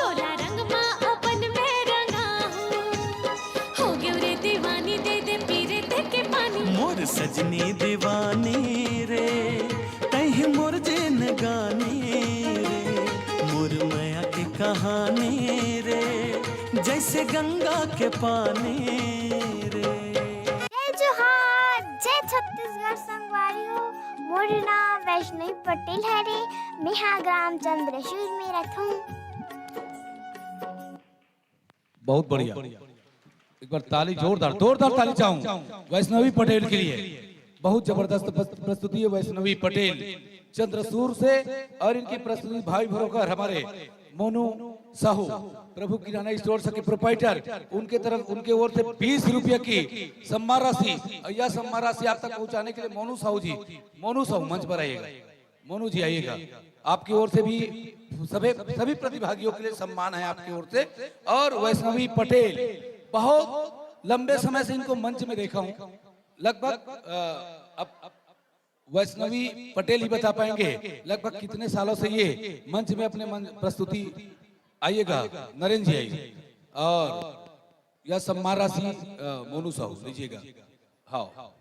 तोला रंग माँ अपन में रंगा हो। गयो रे दीवानी दे दे पीरे दे के पानी। मोर सजनी दीवानी रे, तही मोर जेन गाने रे। मोर माया के कहानी रे, जैसे गंगा के पानी रे। जय जोहार, जय छत्तीसगढ़ संगवारी हो। मोर नाम वैष्णवी पटेल है रे, मैं ग्राम चंद्रशूर में रहता हूँ। बहुत बढ़िया। एक बार ताली, जोरदार जोरदार ताली चाहूं वैष्णवी पटेल के लिए। बहुत जबरदस्त प्रस्तुति है वैष्णवी पटेल चंद्रसूर से। और इनकी प्रस्तुति भाई भरोकर हमारे मोनू साहू प्रभु किराना स्टोर के प्रोपाइटर, उनके तरफ उनके ओर से 20 रुपये की सम्मान राशि। यह सम्मान राशि आप तक पहुंचाने के लिए मोनू साहू जी, मोनू साहू मंच पर आइएगा। मोनू जी आइएगा, आपकी ओर से भी सभी प्रतिभागियों के लिए सम्मान है आपकी ओर से। और वैष्णवी पटेल, बहुत लंबे समय से इनको मंच में देखा हूं, लगभग अब वैष्णवी पटेल ही बता पाएंगे लगभग कितने सालों से ये मंच में अपने प्रस्तुति। आइएगा नरेंद्र जी आइए। और यह सम्मान राशि मोनू साहू लीजिएगा। हाँ हाँ।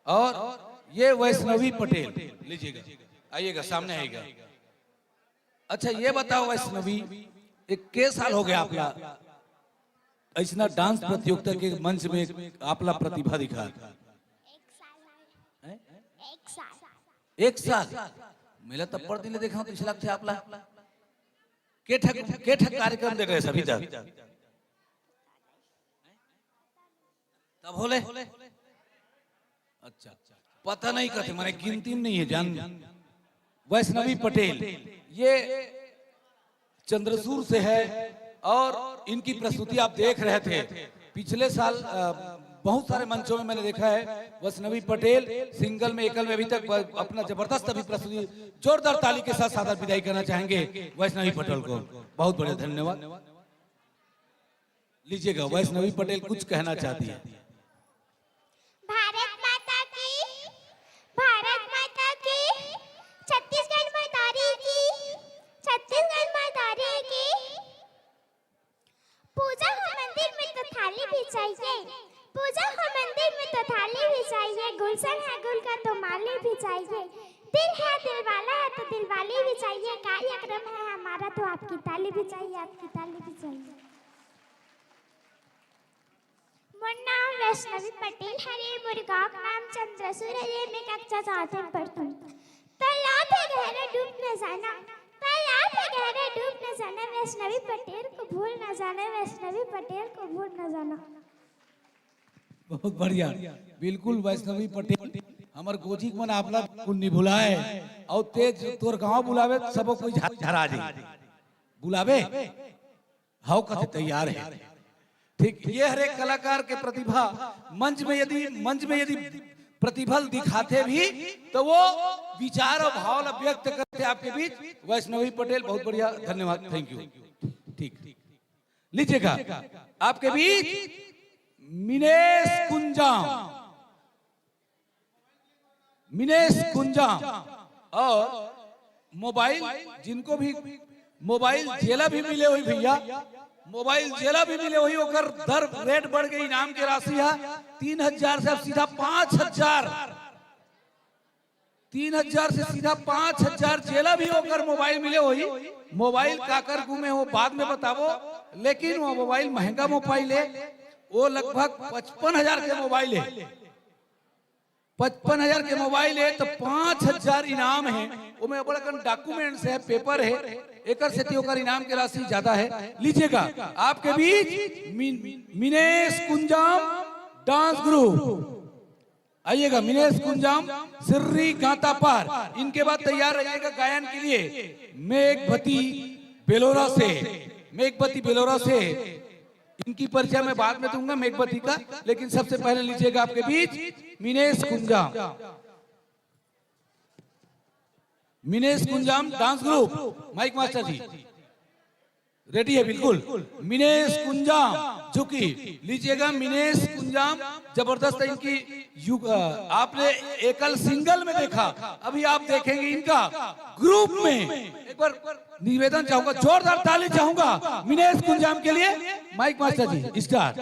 और ये वैष्णवी पटेल लीजिएगा, आइएगा सामने आइएगा। अच्छा ये बताओ वैष्णवी, एक के साल हो गया आपला ऐसा डांस प्रतियोगिता के मंच में आपला प्रतिभा दिखा? एक साल मेला तब पर दिन देखा पिछला थे आपला के ठक कार्यक्रम देख रहे सभी तक तब होले। अच्छा पता नहीं कहते माने गिनती नहीं है जान। वैष्णवी पटेल ये चंद्रसूर से है और इनकी प्रस्तुति आप देख रहे थे पिछले साल। बहुत सारे मंचों में मैंने देखा है वैष्णवी पटेल सिंगल में एकल में अभी तक अपना जबरदस्त अभी प्रस्तुति। जोरदार ताली के साथ सादर विदाई करना चाहेंगे वैष्णवी पटेल को। बहुत बढ़िया, धन्यवाद। लीजिएगा वैष्णवी पटेल कुछ कहना चाहती है। भारत माता की, भारत माता की, छत्तीसगढ़ मातारी की, छत्तीसगढ़ मातारी की। पूजा हो मंदिर में तो थाली भी चाहिए, पूजा हो मंदिर में तो थाली भी चाहिए। गुलशन है गुल का तो माली भी चाहिए। दिल है दिल वाला है तो दिल वाली भी चाहिए। कार्यक्रम है हमारा तो आपकी ताली भी चाहिए, आपकी ताली भी चाहिए। मोर नाम वैष्णवी पटेल, हरे मुर्गा नाम चंद्र सूर्य में कक्षा 7 में पढ़ता हूँ। तालाब है गहरा डूब न जाना, तालाब है गहरा डूब न जाना, वैष्णवी पटेल को भूल न जाना, वैष्णवी पटेल को भूल न जाना। बहुत बढ़िया, बिल्कुल वैष्णवी पटेल हमार गोजी मन आपला कुल नहीं भुलाए और तेज तोर गांव बुलावे सबो कोई झरा जाए बुलावे हाउ कथे तैयार है। ठीक, ये हर एक कलाकार के प्रतिभा मंच में यदि प्रतिफल दिखाते भी तो वो विचार और भाव व्यक्त करते आपके बीच। वैष्णवी पटेल बहुत बढ़िया, धन्यवाद, थैंक यू। ठीक, लीजिएगा आपके बीच मिनेश कुंजाम और मोबाइल, जिनको भी मोबाइल जेला भी मिले हुई भैया, मोबाइल जेला भी मिले हुई होकर दर रेट बढ़ गई, इनाम की राशि है 3000 से अब सीधा 5000, 3000 से सीधा 5000 जेला भी होकर मोबाइल मिले हुई। मोबाइल काकर घूमे हो बाद में बतावो, लेकिन वो मोबाइल महंगा मोबाइल है, वो लगभग 55,000 के मोबाइल है, 55,000 के मोबाइल है तो 5,000 इनाम है। वो में बड़ा डॉक्यूमेंट्स है, पेपर है, एक इनाम की राशि ज्यादा है। लीजिएगा आपके बीच मिनेश कुंजाम डांस ग्रुप, आइएगा मिनेश कुंजाम सिर्री गाता पार। इनके बाद तैयार रहिएगा गायन के लिए मेघवती बेलोरा से इनकी परिचय मैं बाद में दूंगा मेघवती का, लेकिन सबसे पहले लीजिएगा आपके बीच Minesh Kunjam dance group. Mic master ji ready है बिल्कुल। मिनेश कुंजाम झुकी, लीजिएगा मिनेश कुंजाम, जबरदस्त इनकी आपने एकल सिंगल में देखा, अभी आप देखेंगे इनका ग्रुप में। एक बार निवेदन चाहूंगा, जोरदार ताली चाहूंगा मिनेश कुंजाम के लिए। माइक मास्टर जी स्टार्ट।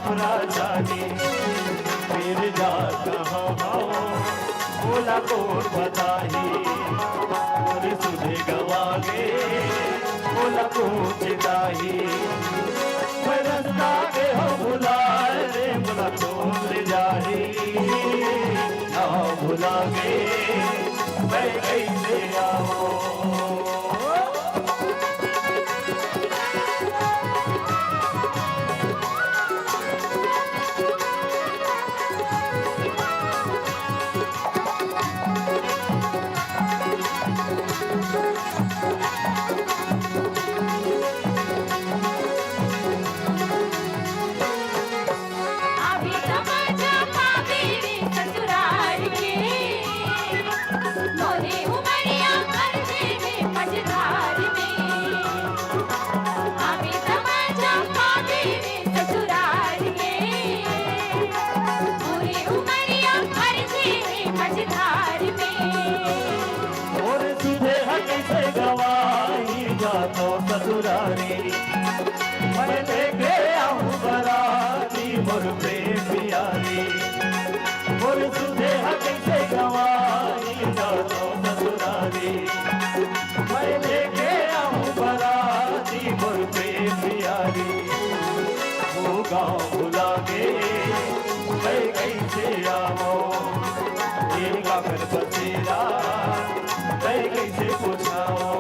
हमरा जानी फिर जा कहाँ आओ बोला कौन बताही और सुधे गवा गे बोला कौन चिताही मैं रास्ता के हो भुलाए रे बोला कौन ले जाही ना भुला गे मैं कैसे आओ ससुरारी मैं लेके आऊं बराती मोर प्रेम प्यारी मोर सुधे कैसे गवाई जातो ससुरारी मैं लेके आऊं बराती मोर प्रेम प्यारी वो गाँव भुला गे मैं कैसे आओ ये काकर बसेरा मैं कैसे पूछाओ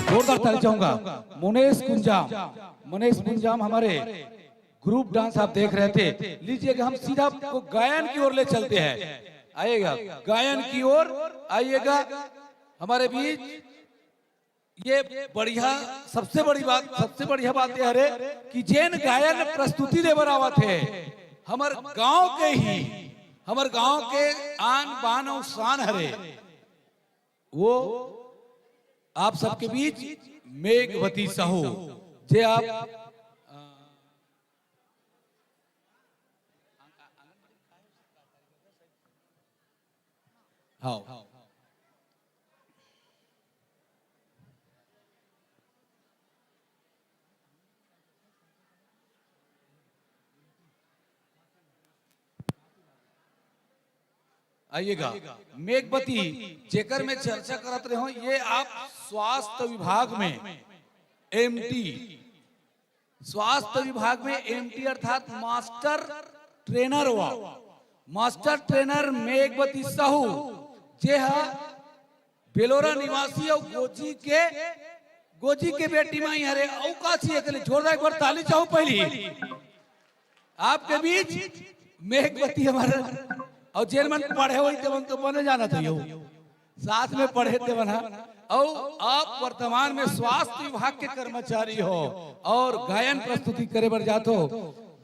जोरदार ताली चाहूंगा मुनेश कुंजाम हमारे ग्रुप डांस आप देख रहे थे। लीजिएगा हम सीधा को गायन की ओर ले चलते हैं। आइएगा गायन की ओर आइएगा हमारे बीच। ये बढ़िया सबसे बढ़िया बात यह है कि जैन गायन प्रस्तुति दे बरावा थे हमार गांव के आन बान और शान हरे वो आप सबके बीच मेघवती साहू जे आप हाँ आइएगा मेघवती जेकर में चर्चा करत रहे हो। ये आप स्वास्थ्य विभाग में एमटी अर्थात मास्टर ट्रेनर हुआ। मास्टर ट्रेनर मेघवती साहू जे बेलोरा निवासी और गोजी के बेटी माई हरे अवकाशी के लिए जोरदार एक बार ताली चाहूं। पहली आपके बीच मेघवती हमारे और जेल में पढ़े हुए थे तो बने जाना था साथ में पढ़े थे बना। और आप वर्तमान में स्वास्थ्य विभाग के कर्मचारी हो और गायन प्रस्तुति करे बर जात हो।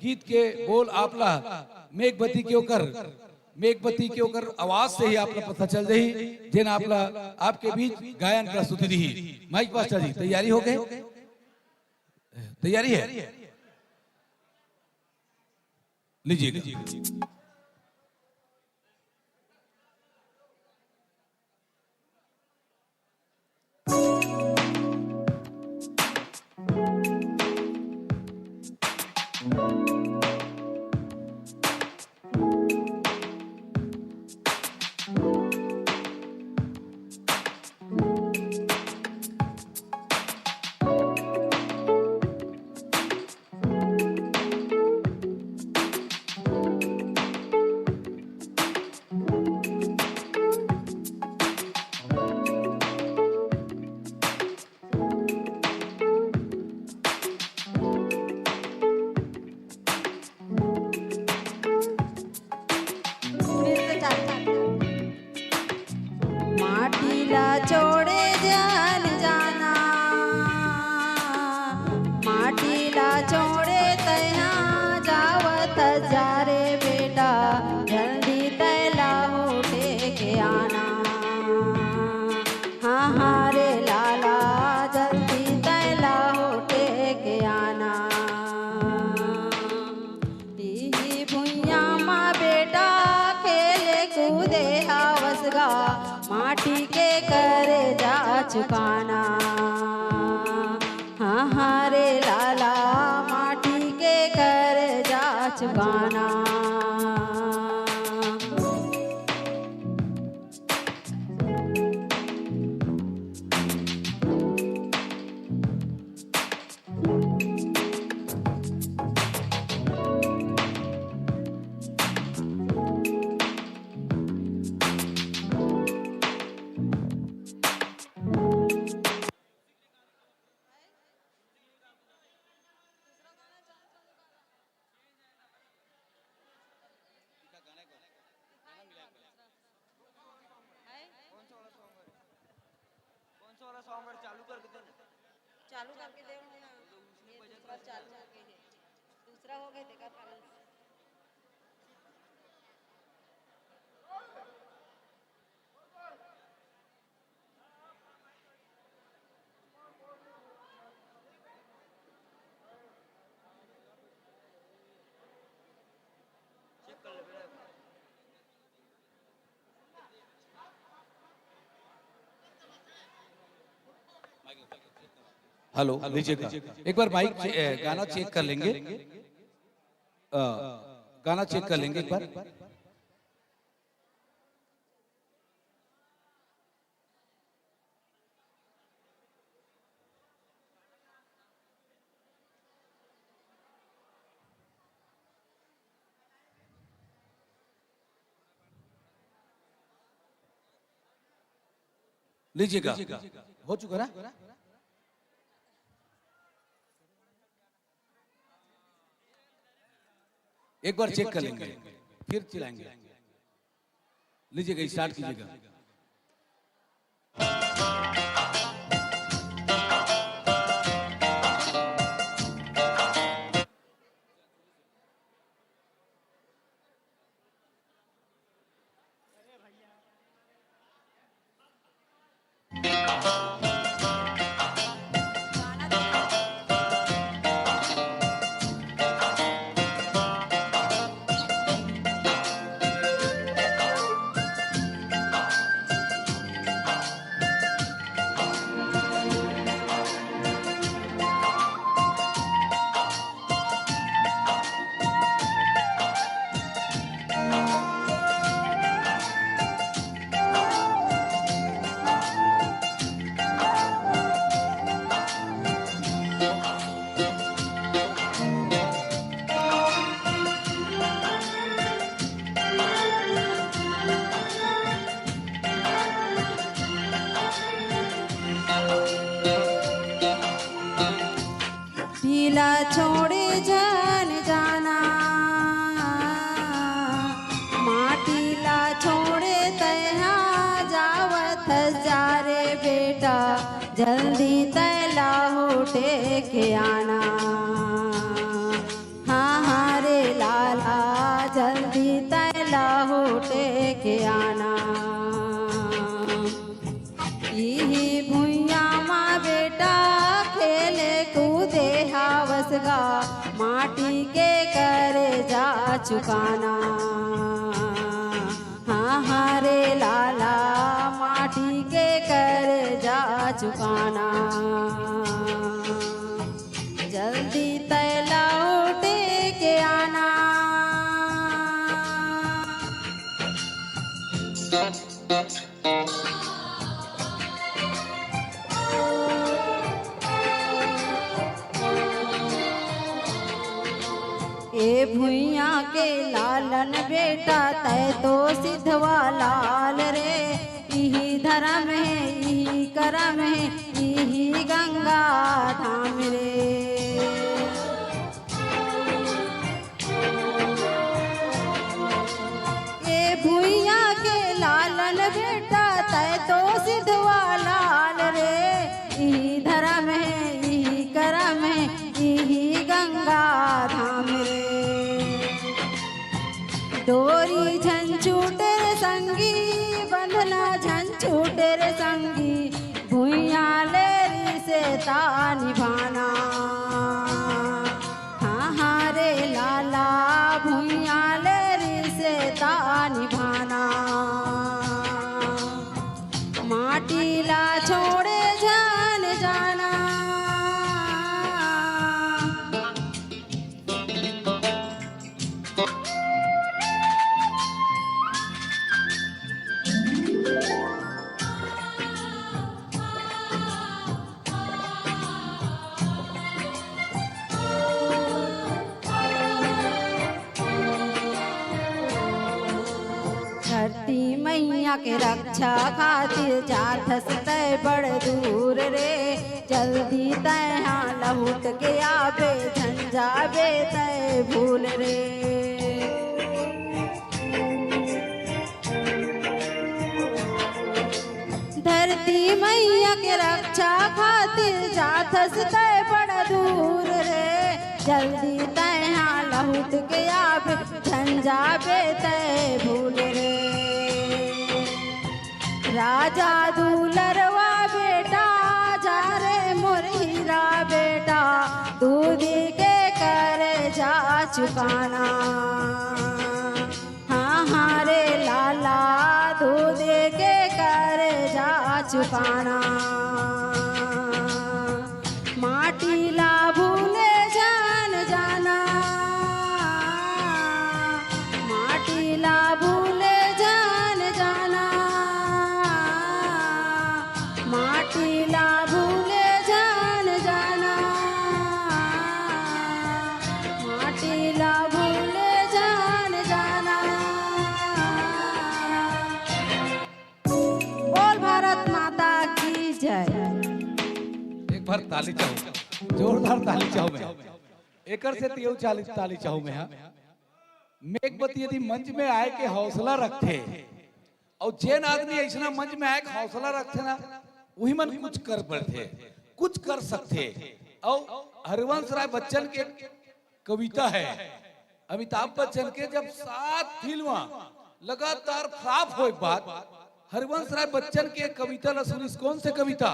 गीत के बोल आपला मेघवती के ओकर आवाज से ही आपला पता चल रही जिन आपला आपके बीच गायन प्रस्तुति दी। माइक मास्टर जी तैयारी हो गए? तैयारी है? लीजिए। माटीला छोड़े जान जाना, माटीला छोड़े तया जावत जा रे बेटा, जल्दी तैला उठे के आना। हाँ हाँ रे लाला जल्दी तैला उठे के आना। ही भुइया माँ बेटा खेले कूदे आवसगा, माटी के करे जा चुकाना। हाँ हाँ रे लाला माटी के करे जा चुकाना। चालू करके दे ना, दूसरा चालू करके दे, दूसरा हो गया देखा कारण। हेलो लीजिएगा, एक बार माइक गाना चेक कर लेंगे, गाना चेक कर लेंगे एक बार। लीजिएगा, हो चुका ना? एक बार चेक कर लेंगे फिर चलाएंगे। लीजिएगा, स्टार्ट कीजिएगा। पीला छोड़े जन जाना, माटीला छोड़े तया जावत जा रे बेटा, जल्दी तैला उठे के आना। हाँ हाँ रे लाला जल्दी तैला उठे के आना। यही भुइया माँ बेटा खेले कूदे हावसगा, माटी के करे जा चुकाना। हाँ हाँ रे लाला माटी के करे जा चुकाना। जल्दी तैला उठे के आना। ए भुइया के लालन बेटा तय तो सिद्धवा लाल रे, यही धर्म है यही करम है यही गंगा धाम रे। ए भुइया के लालन बेटा तय तो सिद्धवा डोरी झंझूटे रे संगी बंधना झंझूटे रे संगी भुइया लेरी से निभाना हाँ हाँ रे लाला भुइया लेरी से निभाना माटीला छोड़े जान जाना धरती मैया के रक्षा खातिर जाथस तय बड़ दूर रे जल्दी तय लहुट के आबे झंझाबे तय भूल रे धरती मैया के रक्षा खातिर जाथस तय बड़ दूर रे जल्दी तय लहुट के आबे झंझाबे तय भूल रे राजा दूलरवा बेटा जा रे मोर हीरा बेटा दूधी के करे जा चुकाना हाँ हाँ रे लाला दूधी के करे जा चुकाना माटी ला भूले जान जाना माटी ला भूले जान जाना माटी ला भूले जान जाना माटी ला भूले जान जाना बोल भारत माता की जय। एक बार ताली चाहूँ, जोरदार ताली चाहूँ मैं, एकर से तियो ताली चाहूँ मैं। हाँ मेघवती यदि मंच में आए के हौसला रखे और जैन आदमी ऐसा मंच में आए के हौसला रखे ना वही मन कुछ कर पड़ते कुछ कर सकते। और हरिवंश राय बच्चन के कविता है, अमिताभ बच्चन के जब 7 फिल्म लगातार फ्लॉप हो बात हरिवंश राय बच्चन के कविता ला सुनिस। कौन से कविता?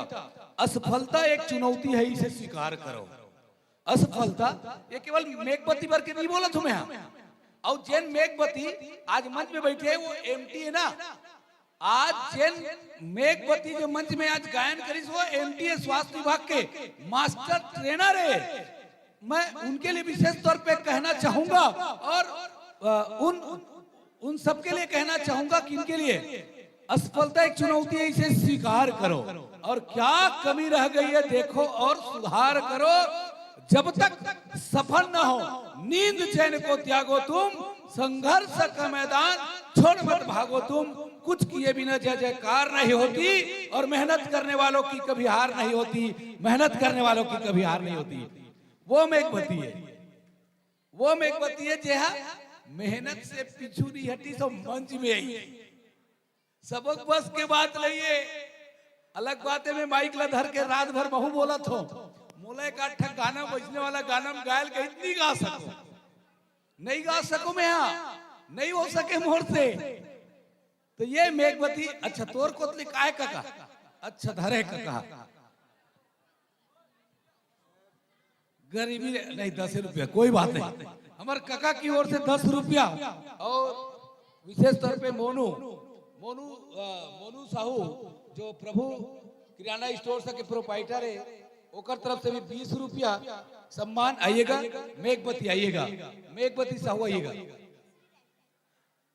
असफलता एक चुनौती है इसे स्वीकार करो। असफलता ये केवल मेघवती पर के नहीं बोला तुम्हें। और जैन मेघवती आज मंच में बैठे वो एमटी है ना। आज जैन मेघवती जो मंच में आज गायन करीस वो एमटी है, स्वास्थ्य विभाग के मास्टर ट्रेनर है। मैं उनके लिए विशेष तौर पे कहना चाहूंगा और उन सबके लिए कहना चाहूंगा कि इनके लिए असफलता एक चुनौती है इसे स्वीकार करो और क्या कमी रह गई है देखो और सुधार करो। जब तक सफल न हो नींद चैन को त्यागो तुम, संघर्ष का मैदान छोड़ मत भागो तुम। कुछ किए बिना जय जयकार नहीं होती और मेहनत करने वालों की कभी हार नहीं होती। मेहनत करने वालों की कभी हार नहीं होती। वो मेघवती है, वो मेघवती है जेहा मेहनत से पीछू नहीं हटी तो मंच में आई। सबक बस के बात लइए। अलग बात है मैं माइक ला धर के रात भर बहु बोला थो मोला का ठक गाना बजने वाला गाना में गायल के इतनी गा सको नहीं गा सको मैं। यहाँ नहीं हो सके मोर से। तो ये मेघवती अच्छा तोर कोतली काय का अच्छा धरे का गरीबी नहीं 10 रुपया कोई बात नहीं। हमारे काका की ओर से 10 रुपया और विशेष तौर पे मोनू साहू जो प्रभु किराना स्टोर के प्रोपाइटर है ओकर तरफ से भी 20 रुपया सम्मान आइएगा। मेघवती आइएगा, मेघवती साहू आइएगा।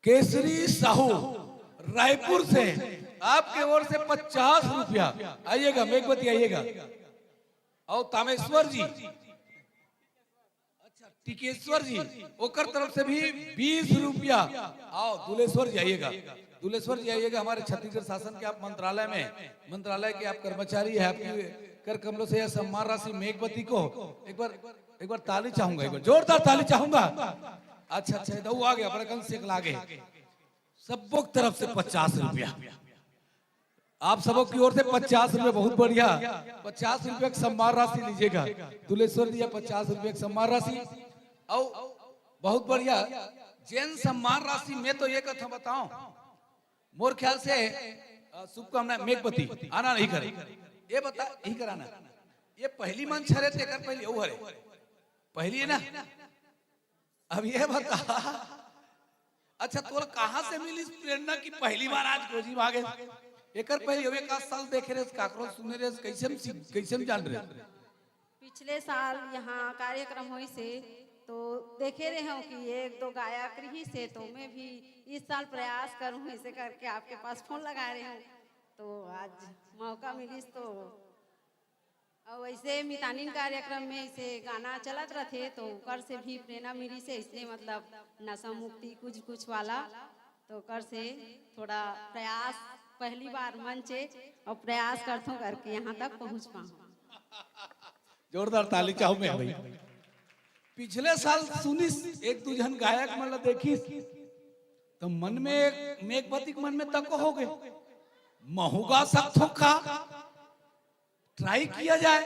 केसरी साहू रायपुर से आपके ओर से 50 रुपया आइएगा। मेघवती आइएगा। और तामेश्वर जी टिकेश्वर जी ओकर तरफ से भी 20 रुपया। आओ दुलेश्वर जी आइएगा, दुलेश्वर जी आइएगा। हमारे छत्तीसगढ़ शासन के आप मंत्रालय के आप कर्मचारी है। आपकी कर कमलों से यह सम्मान राशि मेघवती को एक बार ताली चाहूंगा, एक बार जोरदार ताली चाहूंगा। अच्छा दऊ आ गया बड़ा कल से लागे। सबों की तरफ से 50 रुपया आप सबों की ओर से 50 रुपये बहुत बढ़िया। 50 रुपये की सम्मान राशि लीजिएगा। दुलेश्वर जी 50 रुपये की सम्मान राशि। और बहुत बढ़िया जैन सम्मान राशि में तो ये कथा बताऊं, मोर ख्याल से शुभकामना मेघपति आना नहीं करे, ये बता यही कराना। ये पहली मंच हरे तेकर पहले वो हरे पहली है ना। अब ये बता, अच्छा तोर कहाँ से मिली प्रेरणा की पहली बार आज गोजी भागे? एकर पहले वे का साल देखे रे, काकरो सुने रे, कैसे जान रहे? पिछले साल यहाँ कार्यक्रम हुई से तो देखे रहे हो कि एक दो गायक रही से, तो मैं भी इस साल प्रयास करूँ ऐसे करके आपके पास फोन लगा रहे हूँ। तो आज मौका मिली तो और वैसे मितानिन कार्यक्रम में ऐसे गाना चलत रहे तो कर से भी प्रेरणा मिली से, इसलिए मतलब नशा मुक्ति कुछ वाला तो कर से थोड़ा प्रयास पहली बार मंचे और प्रयास करता करके यहाँ तक पहुँच पाऊँ। जोरदार ताली चाहूँ मैं भाई। पिछले साल सुनी एक दो जन गायक मतलब देखी तो मन में एक मेघपति मन में तक हो गए महूगा सख्तों का ट्राई किया जाए,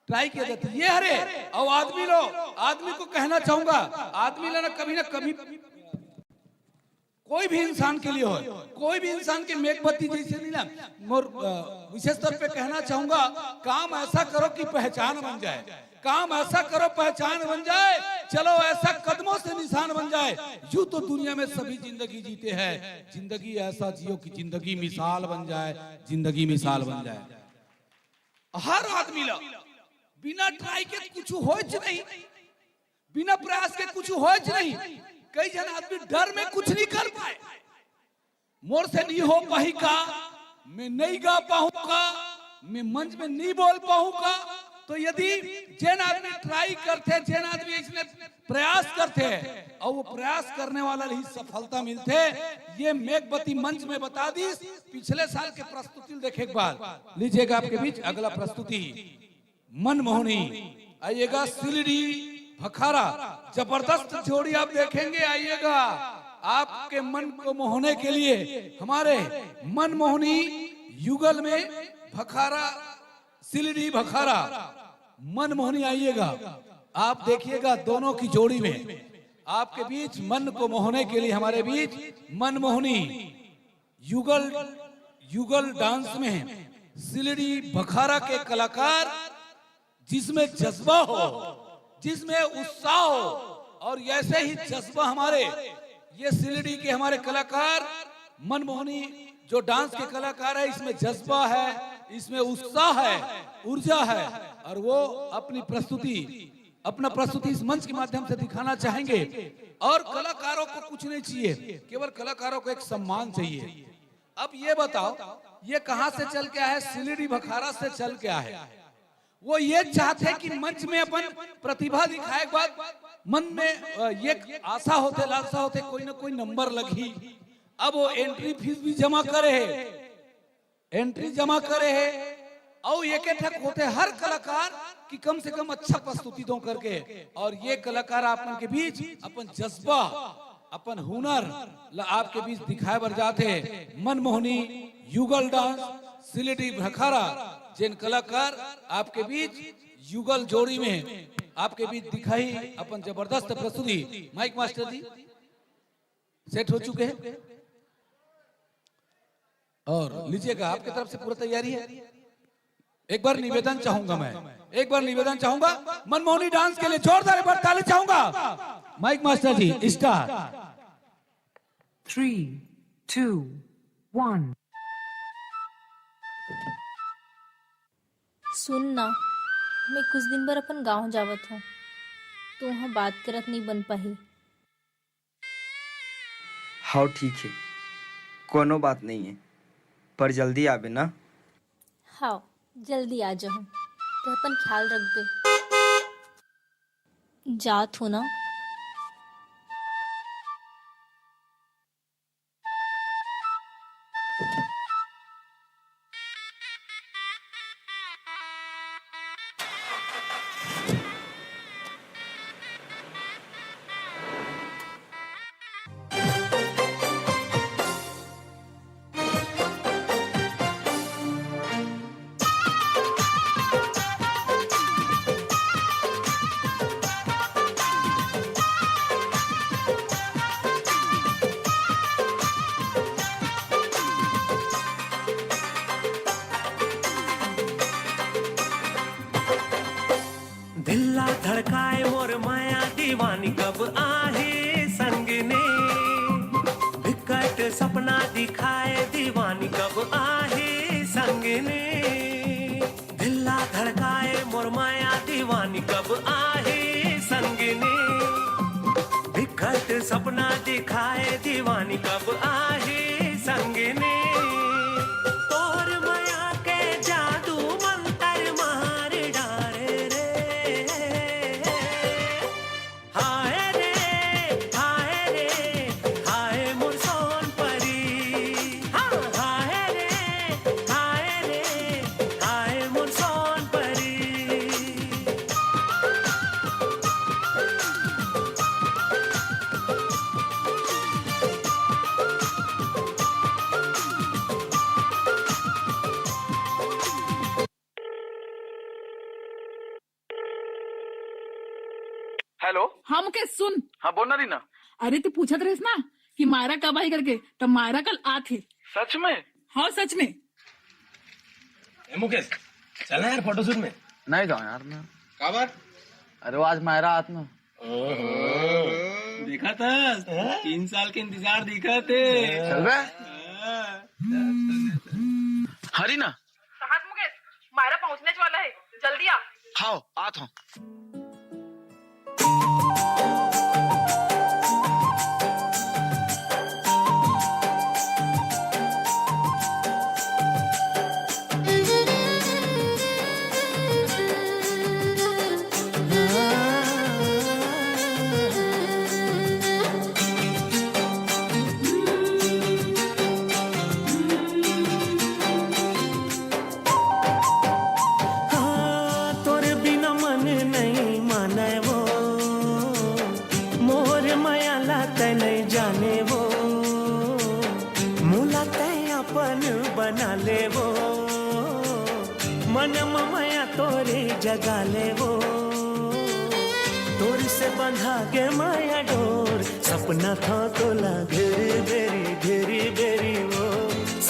ट्राई किया जाता ये हरे। और आदमी को कहना चाहूंगा, आदमी ना कभी कोई भी इंसान के लिए हो, कोई भी इंसान के मेघपति जैसे नहीं ना, विशेष तौर पे कहना चाहूंगा काम ऐसा करो कि पहचान बन जाए, काम ऐसा करो पहचान बन जाए, चलो ऐसा कदमों से निशान बन जाए। यूं तो दुनिया में सभी जिंदगी जीते हैं, जिंदगी ऐसा जियो कि जिंदगी मिसाल बन जाए, जिंदगी मिसाल बन जाए। हर आदमी ला बिना ट्राई के कुछ होच नहीं, बिना प्रयास के कुछ होच नहीं। कई जन आदमी डर में कुछ नहीं कर पाए, मोर से नहीं हो पाएगा, मैं नहीं गा पाऊंगा, मैं मंच में नहीं बोल पाऊंगा। तो यदि जैन आदमी ट्राई करते, जैन आदमी इसमें प्रयास करते और वो प्रयास करने वाला ही सफलता मिलते। ये मेघपति मंच में बता दी। पिछले साल के प्रस्तुति देखे एक बार लीजिएगा आपके बीच अगला प्रस्तुति मनमोहनी आइएगा, सिलडी भखारा, जबरदस्त जोड़ी आप देखेंगे। आइएगा आपके मन को मोहने के लिए हमारे मनमोहनी युगल में भखारा, सिलडी भखारा मनमोहनी आइएगा, आप देखिएगा दोनों की जोड़ी में आपके बीच मन को मोहने के लिए हमारे बीच मनमोहनी युगल डांस में सिलडी भखारा के कलाकार, जिसमें जज्बा हो, जिसमें उत्साह हो, और ऐसे ही जज्बा हमारे ये सिलडी के हमारे कलाकार मनमोहनी जो डांस के कलाकार है, इसमें जज्बा है, इसमें उत्साह है, ऊर्जा है, और वो अपना प्रस्तुति इस मंच के माध्यम से दिखाना चाहेंगे। और कलाकारों को कुछ नहीं चाहिए, केवल कलाकारों को एक सम्मान चाहिए। अब ये बताओ ये कहां से चल के आया है? सिलडी भखारा से चल के आया है। वो ये चाहते कि मंच में अपन प्रतिभा दिखाए, बाद मन में ये आशा होते, लालसा होते कोई ना कोई नंबर लगी। अब वो एंट्री फीस भी जमा करे है, एंट्री जमा करे है, और एक ठक होते हर कलाकार की कम से कम अच्छा प्रस्तुति दो करके। और ये कलाकार अपन के बीच अपन जज्बा, अपन हुनर आपके बीच दिखाए बर जाते। मनमोहनी युगल डांस सिलडी भखारा, जिन कलाकार आपके बीच युगल जोड़ी में आपके बीच दिखाई अपन जबरदस्त प्रस्तुति। माइक मास्टर जी सेट हो चुके हैं और लीजिएगा, आपकी तरफ से पूरा तैयारी है। एक बार निवेदन चाहूंगा मैं, एक बार निवेदन चाहूंगा मनमोहनी डांस के लिए जोरदार एक बार ताली चाहूंगा। माइक मास्टर जी स्टार्ट। 3, 2, 1। सुन ना, मैं कुछ दिन बर अपन गांव जावत हूँ, तो वहाँ बात करत नहीं बन पाही। हाँ ठीक है, कोनो बात नहीं है, पर जल्दी आबे ना। हाँ जल्दी आ जाऊँ, तो अपन ख्याल रख दे। जात हो ना। सपना दिखाए दीवानी कब आहे संगने दिल्ला धड़काए मोर माया दीवानी कब आहे संगने बिखरत सपना दिखाए दीवानी कब आहे संगने तोर माया के जादू मंतर मार डारे रे हाय रे हाय रे हाय मोर सोन परी हाँ हाय रे हाय मोर सोन परी हेलो। हाँ मुकेश सुन। हाँ बोल ना रीना। अरे तू पूछत रहे ना कि मायरा कब आई करके, तो मायरा कल आ थे। सच में? हाँ सच में। मुकेश चलना यार फोटोशूट में। नहीं जाओ यार मैं। काबर? अरे वो आज मायरा आत में। देखा था 3 साल के इंतजार दिखा थे। चल रहा हरी ना कहाँ मुकेश? मायरा पहुँचने वाला है, जल्दी आ। हाँ आता हूँ। तोरे बिना मन नहीं माने वो मोर माया लाते नहीं जाने वो मुलाते अपन बना ले वो मन माया तोरे जगा ले वो तोर से बंधा के माया डोर सपना था तोला घेरी बेरी घेरी बेरी वो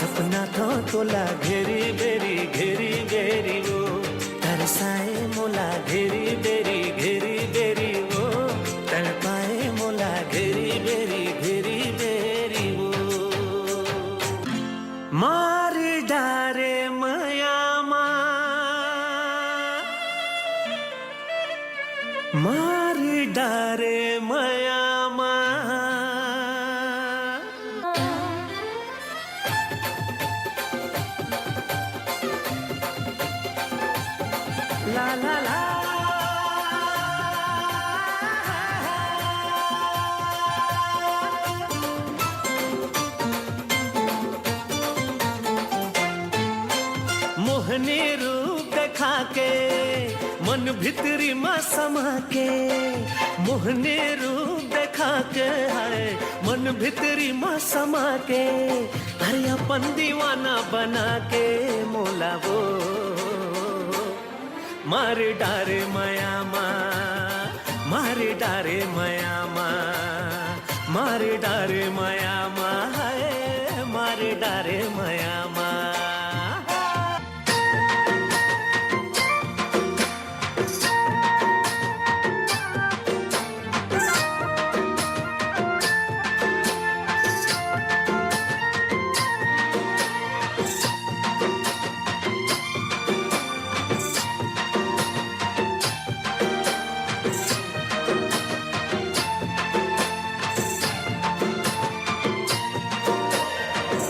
सपना था तोला घेरी बेरी वो तरसाए मोला घेरी बेरी वो तड़पाए मोला घेरी बेरी वो मार डारे माया मार डारे माया ला ला ला मोहनी रूप देखा के मन भितरी माँ समा के मोहनी रूप देखा के है मन भितरी माँ समा के अरे अपन दीवाना बना के मोला वो मार डारे माया मार डारे माया मार डारे माया है मार डारे माया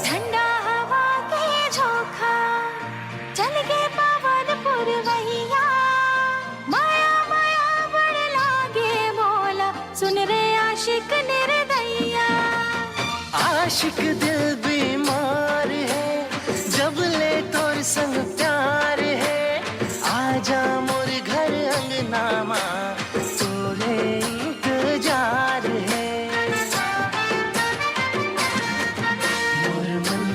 ठंडा हवा के झोंका चल के पवन पुरवैया माया माया बड़ लागे मोला सुन रे आशिक निर्दयया आशिक दिल बीमार है जब ले तोर संग प्यार है आजा मोर घर अंगनामा तोरे इंतजार है मोर मन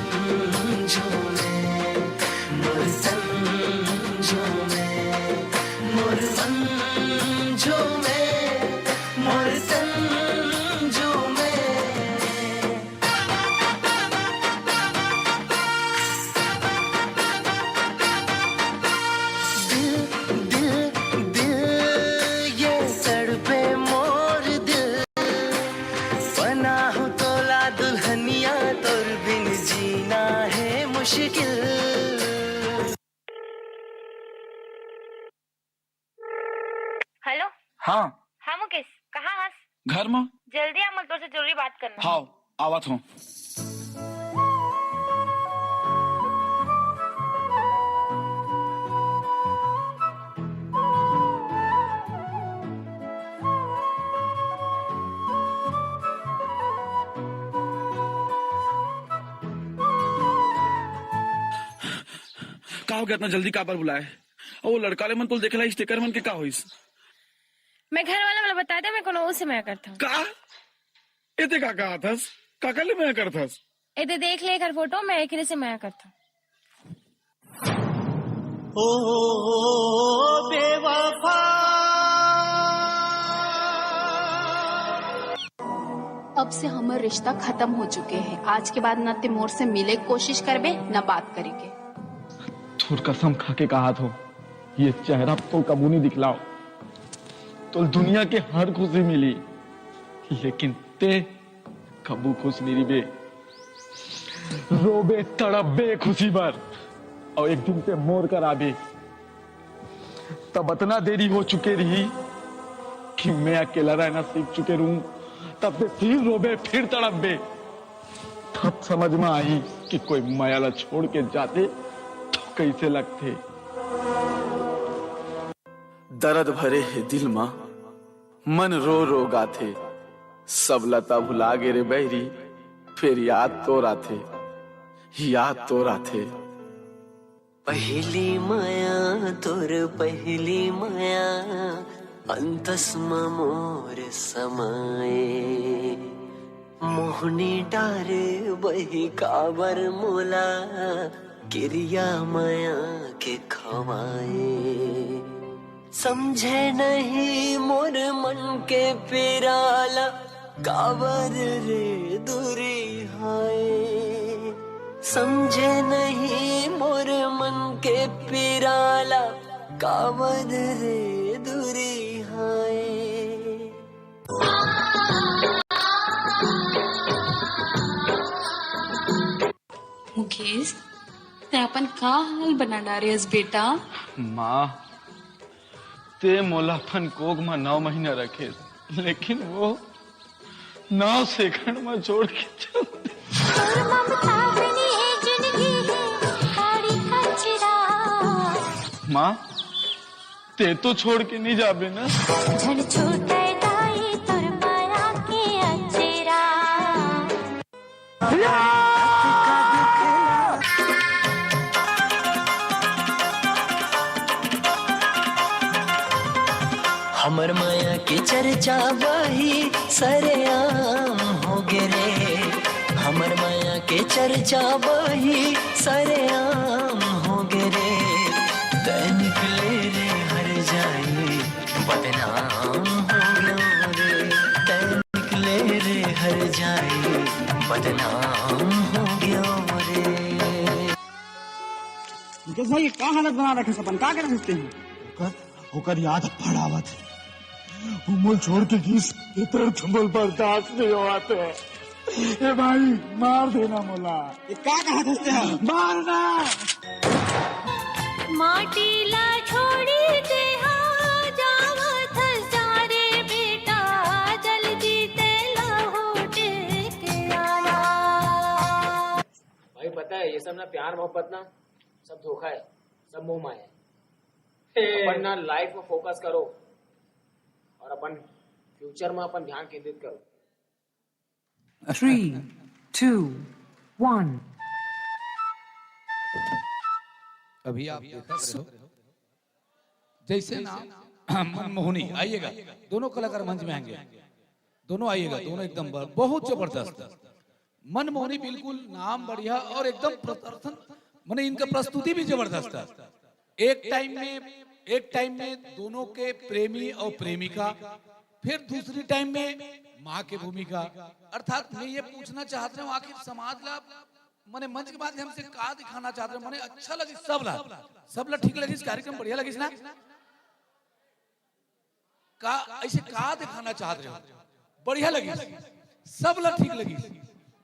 झूमे मोर तन झूमे मोर मन झूमे मोर तन झूमे मुश्किल। हेलो। हाँ हाँ मुकेश, कहाँ हंस? घर में। जल्दी आ, मुझे तो से जरूरी बात करना। हाँ आवत हूँ। का हो गया इतना जल्दी का पर बुलाए? और वो लड़का ले मन तो देखला स्टिकर मन के का होइस? मैं घर वाला वाला बताया था, मैं कोनो उसे मैं करता हूँ। का एते का कहा थस? का ले मैं करथस? एते देख ले घर फोटो, मैं एक से मैं करता हूँ। ओ बेवफा। अब से हमारे रिश्ता खत्म हो चुके हैं। आज के बाद न ते मोर से मिले कोशिश करबे न बात करेंगे। थोर कसम खा के कहा था ये चेहरा तो कबू नहीं दिखलाओ तो दुनिया के हर खुशी मिली, लेकिन ते कबू खुश नहीं बे। रोबे तड़पबे खुशी भर और एक दिन पे मोर कर आबे। तब इतना देरी हो चुके रही कि मैं अकेला रहना सीख चुके रहूं। तब से फिर रोबे फिर तड़पबे। तब समझ में आई कि कोई मायाला छोड़ के जाते तो कैसे लगते। दर्द भरे है दिल मां, मन रो रो गाथे। सब लता भुला गे रे बहरी, फिर याद तो राथे, याद तो राथे। पहली माया तोर पहली माया, अंतस मोर समाए। मोहनी डारे बही काबर मोला, किरिया माया के खवाए। समझे नहीं मोर मन के पिराला, काबर रे दूरी हाय। समझे नहीं मोर मन के पिराला, काबर रे दूरी हाय। मुकेश, ते अपन का हाल बना डारेस बेटा? माँ ते मोलापन कोग में 9 महीना रखे, लेकिन वो 9 सेकंड में छोड़ के चल दे। माँ ते तो छोड़ के नहीं जाबे ना? हमर माया के चर्चा वही सरेआम हो गे रे। हमर माया के चर्चा वही सरेआम हो गे रे। तै निकले रे हर जाए बदनाम हो गयो रे। तै निकले रे हर जाए बदनाम हो गयो रे। मुकेश भाई क्या हालत बना रखे सपन, क्या कर सकते हैं? होकर याद पड़ावत है वो मोल छोड़ के किस इतर तुमल बर्दाश्त नहीं होते। ए भाई मार देना मोला। ये क्या कहा थसते हैं? मारना। माटीला छोड़ी दे जावत सारे बेटा, जल्दी ते लौट के आना। भाई पता है ये सब ना प्यार मोहब्बत ना सब धोखा है, सब मोह माया है। अपन ना लाइफ में फोकस करो और अपन फ्यूचर में अपन ध्यान केंद्रित करो। 3, 2, 1। अभी आप देख रहे हो जैसे ना मनमोहनी आइएगा, दोनों कलाकार मंच में आएंगे, दोनों आइएगा, दोनों एकदम बहुत जबरदस्त। मनमोहनी बिल्कुल नाम बढ़िया और एकदम प्रदर्शन, माने इनका प्रस्तुति भी जबरदस्त है। एक टाइम में दोनों के प्रेमी और प्रेमिका, फिर दूसरी टाइम में माँ की भूमिका। अर्थात मैं ये पूछना चाहता हूँ आखिर समाज ला मैंने मंच के माध्यम से का दिखाना चाहते हैं? मैंने अच्छा लगी सब ला ठीक लगी, कार्यक्रम बढ़िया लगी ना? का ऐसे का दिखाना चाहते हो? बढ़िया लगी, सब ला ठीक लगी,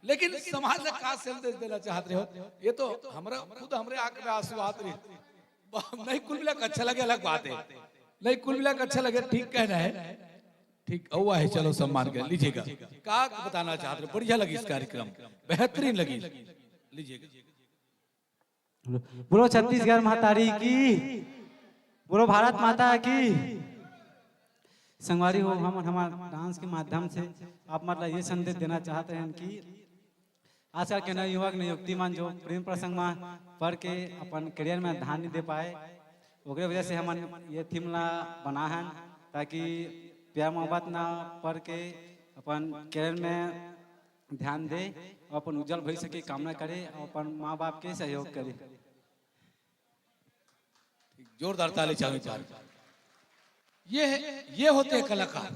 लेकिन समाज का का संदेश देना चाहते हो? ये तो हमरा खुद हमरे आंख में आंसू आते रहे। नहीं कुल मिला के अच्छा लगे अलग बात है, नहीं कुल मिला के अच्छा लगे ठीक कहना है, ठीक हुआ है। चलो सम्मान कर लीजिएगा। का बताना चाहते हो? बढ़िया लगी इस कार्यक्रम, बेहतरीन लगी, लीजिएगा। बोलो छत्तीसगढ़ मातारी की, बोलो भारत माता की। संगवारी हो, हम हमारे डांस के माध्यम से आप मतलब ये संदेश देना चाहते हैं कि आजकल के नए युवक नए युवतीमान जो प्रेम प्रसंग में पढ़ के अपन करियर में ध्यान नहीं दे पाए, ओकरे वजह से हम ये थीम ला बना है ताकि प्यार मोहब्बत ना पढ़ के अपन करियर में ध्यान दे और अपन उज्जवल भविष्य की कामना करे और अपन माँ बाप के सहयोग करे। जोरदार ताली चाहिए। ये होते कलाकार,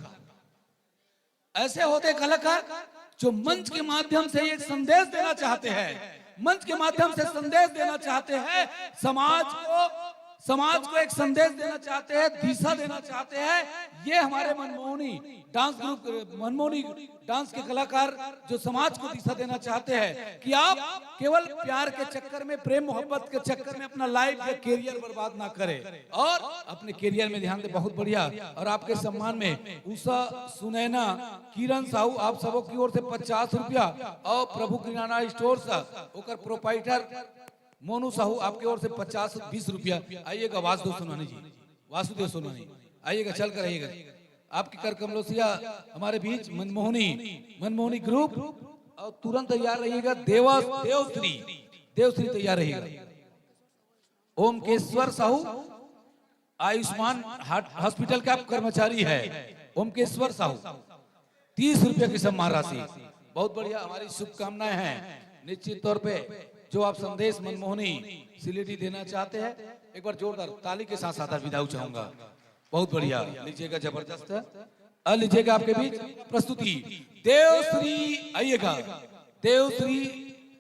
ऐसे होते कलाकार जो मंच के माध्यम से एक संदेश देना चाहते हैं, मंच के माध्यम से संदेश देना चाहते हैं, समाज को एक संदेश देना चाहते हैं, दिशा देना चाहते हैं। ये हमारे Manmohini dance group, Manmohini dance के कलाकार जो समाज को दिशा देना चाहते हैं कि आप केवल प्यार के चक्कर में, प्रेम मोहब्बत के चक्कर में अपना लाइफ या कैरियर बर्बाद ना करें और अपने कैरियर में ध्यान दें। बहुत बढ़िया। और आपके सम्मान में उषा सुनैना, किरण साहू, आप सबों की ओर से 50 रुपया और प्रभु किराना स्टोर से प्रोपाइटर मोनू साहू आपकी ओर से 50-20 रुपया। आइएगा वासुदेव सोनानी जी, वासुदेव सोनानी आइएगा, चल कर आइएगा। आपकी कर कमलोसिया हमारे बीच मनमोहनी ग्रुप, और तुरंत तैयार रहिएगा। देवश्री तैयार रहिएगा। ओमकेश्वर साहू आयुष्मान हॉस्पिटल का कर्मचारी है। ओमकेश्वर साहू 30 रुपया की सम्मान राशि। बहुत बढ़िया, हमारी शुभकामनाएं हैं। निश्चित तौर पे जो आप संदेश मनमोहनी सिलेटी देना चाहते हैं, एक बार जोरदार ताली के साथ साथ विदाई चाहूंगा। बहुत बढ़िया, लीजिएगा, जबरदस्त है। अब लीजिएगा आपके बीच प्रस्तुति देवश्री, आइएगा देवश्री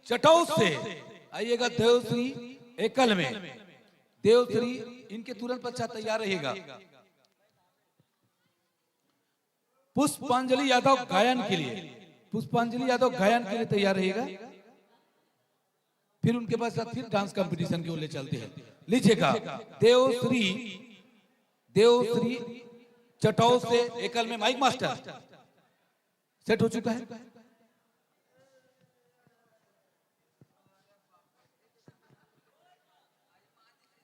चटौस से, आइएगा देवश्री एकल में, देवश्री इनके तुरंत पश्चात तैयार रहिएगा। पुष्पांजलि यादव गायन के लिए, पुष्पांजलि यादव गायन के लिए तैयार रहिएगा। फिर उनके पास फिर डांस कंपटीशन की ओर ले चलते हैं। लीजिएगा देवश्री चटौल से एकल में। माइक मास्टर सेट हो चुका है।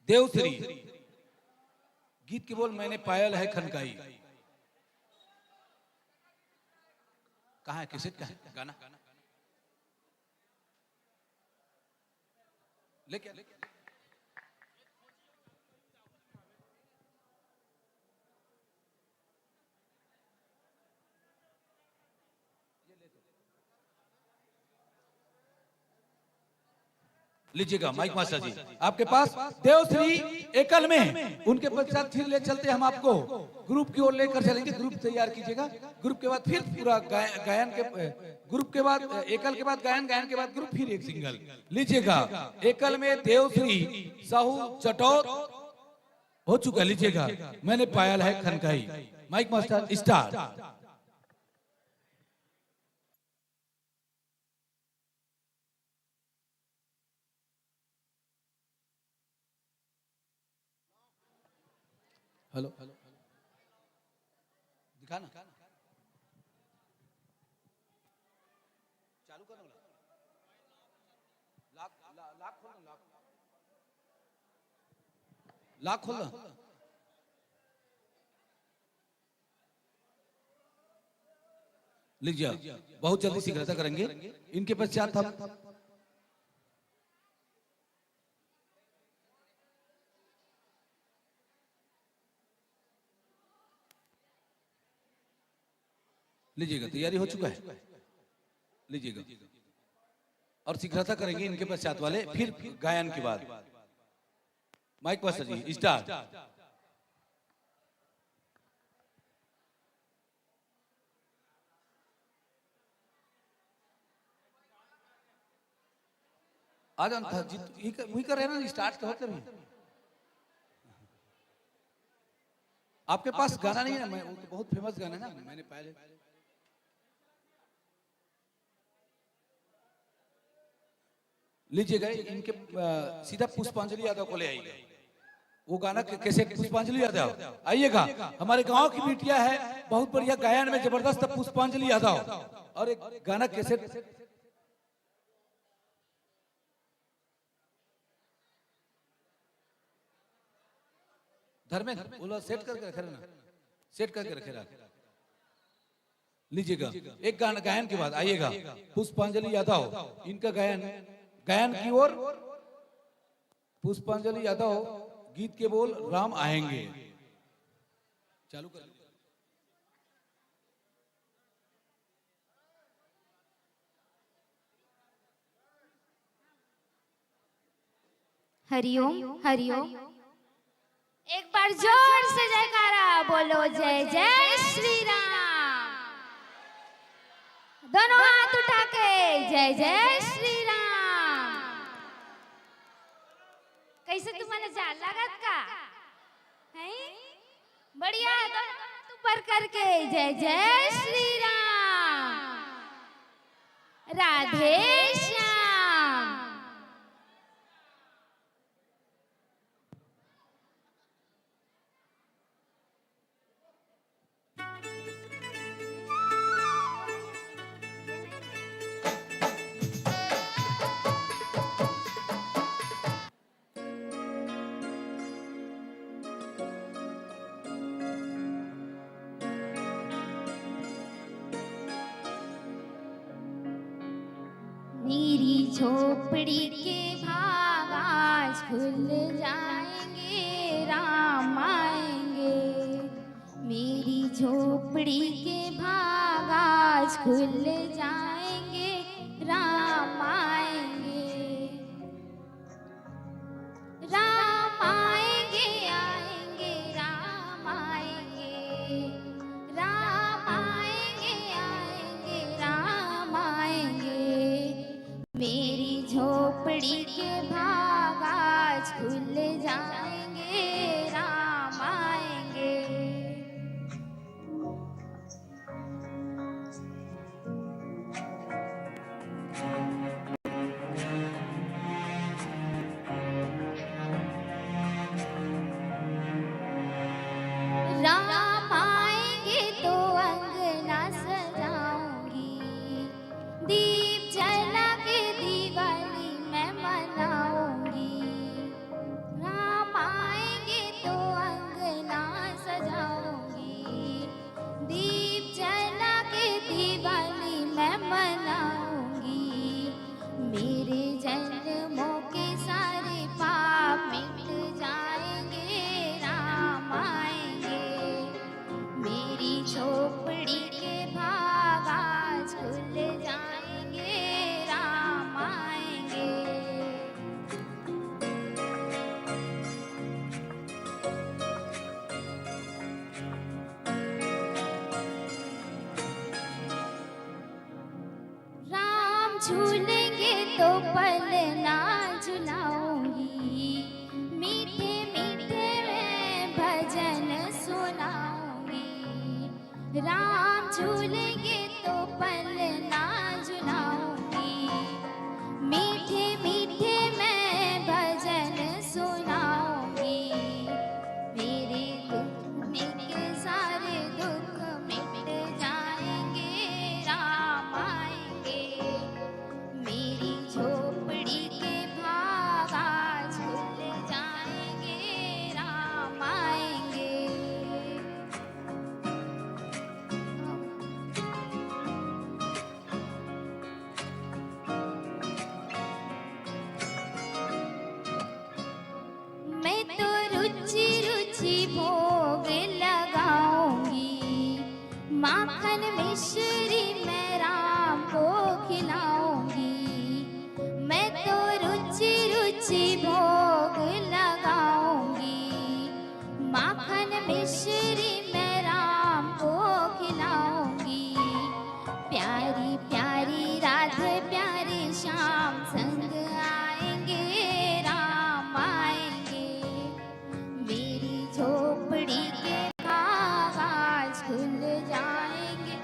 देवश्री गीत के बोल मैंने पायल है खनकाई। कहाँ है कैसेट, कहाँ है गाना? लेके लीजिएगा माइक मास्टर जी, आपके पास देवश्री एकल में। उनके पश्चात फिर ले चलते हम आपको ग्रुप की ओर लेकर चलेंगे। ग्रुप तैयार कीजिएगा। ग्रुप के बाद फिर पूरा गायन के, ग्रुप के बाद एकल के बाद गायन, गायन के बाद ग्रुप, फिर एक सिंगल। लीजिएगा एकल में देवश्री साहू चटौर हो चुका। लीजिएगा मैंने पायल है खनकाई। Mike master start. हेलो दिखाना, चालू करना, लाख खोलना। लीजिए, बहुत जल्दी शीघ्रता करेंगे। इनके पश्चात हम लीजिएगा, तैयारी हो चुका है। लीजिएगा और शीघ्रता करेंगे इनके पश्चात वाले, फिर गायन के बाद। माइक मास्टर जी स्टार्ट। आज वही कर रहे हैं ना, स्टार्ट तो होते नहीं। आपके पास गाना नहीं है? वो तो बहुत फेमस गाना है ना, मैंने पहले लीजिएगा इनके सीधा पुष्पांजलि यादव को ले आइए। वो गाना कैसे पुष्पांजलि यादव आइएगा, हमारे गांव की बिटिया है, बहुत बढ़िया गायन में जबरदस्त पुष्पांजलि यादव। और एक गाना कैसे धर्मेंद्र बोला सेट करके रखे ना, सेट करके रखे ना। लीजिएगा एक गाना गायन के बाद आइएगा पुष्पांजलि यादव, इनका गायन की ओर। पुष्पांजलि यादव गीत के बोल राम आएंगे। चालू कर। हरिओम हरिओम। एक बार जोर से जयकारा बोलो, जय जय श्री राम। दोनों हाथ उठा के जय जय श्री राम। कैसे तुम्हारे जा लागत का है? बढ़िया, दोनों हाथ ऊपर करके जय जय श्री राम। राधे श्याम। मेरी झोपड़ी के भाग आज खुल जाएंगे, राम आएंगे। मेरी झोपड़ी के भाग आज खुल जाएंगे, राम आएंगे। राम आएंगे आएंगे राम आएंगे। राम आएंगे आएंगे राम आएंगे। मेरी झोपड़ी के भाग आज खुल जाएंगे, राम आएंगे। राम आएंगे तो अंगना सजाऊंगी, दीप जला के दिवाली मैं मनाऊंगी। राम आएंगे तो अंगना सजाऊंगी, दीप जला के दिवाली मैं मनाऊंगी। मेरे जन्मों के सारे पाप मिट जाएंगे, राम आएंगे। मेरी झोपड़ी के भाग आज खुल जाएंगे, राम आएंगे। राम झूलेंगे तो पल ना झुलाऊंगी, मीठे मीठे मैं भजन सुनाऊंगी। राम झूलेंगे तो पल ना झुलाऊंगी, मीठे मीठे मैं भजन सुनाऊंगी। मेरे दुख के सारे दुख मिट जाएंगे, राम आएंगे। मेरी झोपड़ी के भाग आज खुल जाएंगे, राम आएंगे। मैं तो रुचि रुचि भोग लगाऊंगी, माखन मिश्री मैं राम को खिलाऊंगी। मैं तो रुचि रुचि भोग लगाऊंगी, माखन मिश्री मैं राम को खिलाऊंगी। प्यारी प्यारी राधे प्यारे श्याम संग आएंगे, राम आएंगे। मेरी झोपड़ी के भाग आज खुल जाएंगे,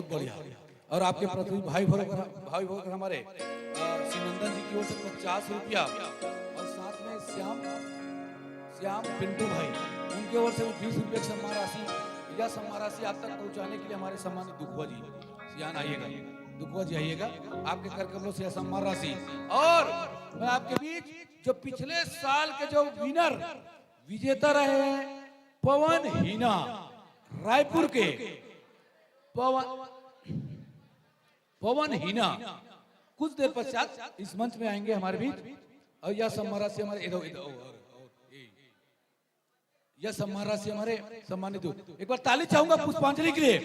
बहुत बढ़िया। और आपके प्रतिनिधि भाई भोर हमारे शिवनंदन जी की ओर से 50 रुपया और साथ में श्याम पिंटू भाई उनके ओर से 20 रुपये की सम्मान राशि। यह सम्मान राशि आप तक पहुंचाने के लिए हमारे सम्मानित दुखुआ जी सियान आइएगा, दुखुआ जी आइएगा, आपके कर कमलों से यह सम्मान राशि। और मैं आपके बीच जो पिछले साल के जो विनर विजेता रहे हैं पवन हीना रायपुर के पवन हीना कुछ देर पश्चात इस मंच में आएंगे हमारे बीच। और यह सम्मान राशि हमारे यह सम्मान राशि हमारे सम्मानित। एक बार ताली चाहूंगा पुष्पांजलि के लिए।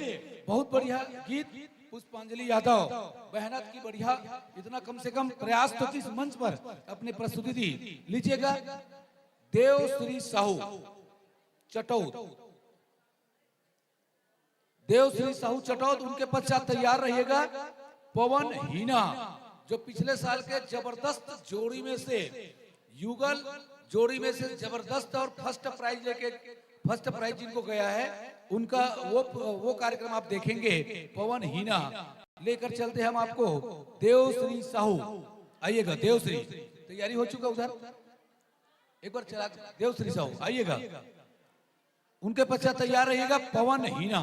बहुत बढ़िया गीत पुष्पांजलि यादव मेहनत की बढ़िया, इतना कम से कम प्रयास तो किस मंच पर अपनी प्रस्तुति दी। लीजिएगा देवश्री साहू चटौद, देवश्री साहू चटौद, उनके पश्चात तैयार रहिएगा पवन हीना जो पिछले साल के जबरदस्त जोड़ी में से युगल जोड़ी में से जबरदस्त और फर्स्ट प्राइज जिनको गया है उनका वो कार्यक्रम आप देखेंगे। पवन हीना लेकर चलते हम आपको देवश्री साहू। आइएगा देवश्री, तैयारी हो चुका उधर, एक बार चला देवश्री साहू आइएगा। उनके पश्चात तैयार रहिएगा पवन हीना।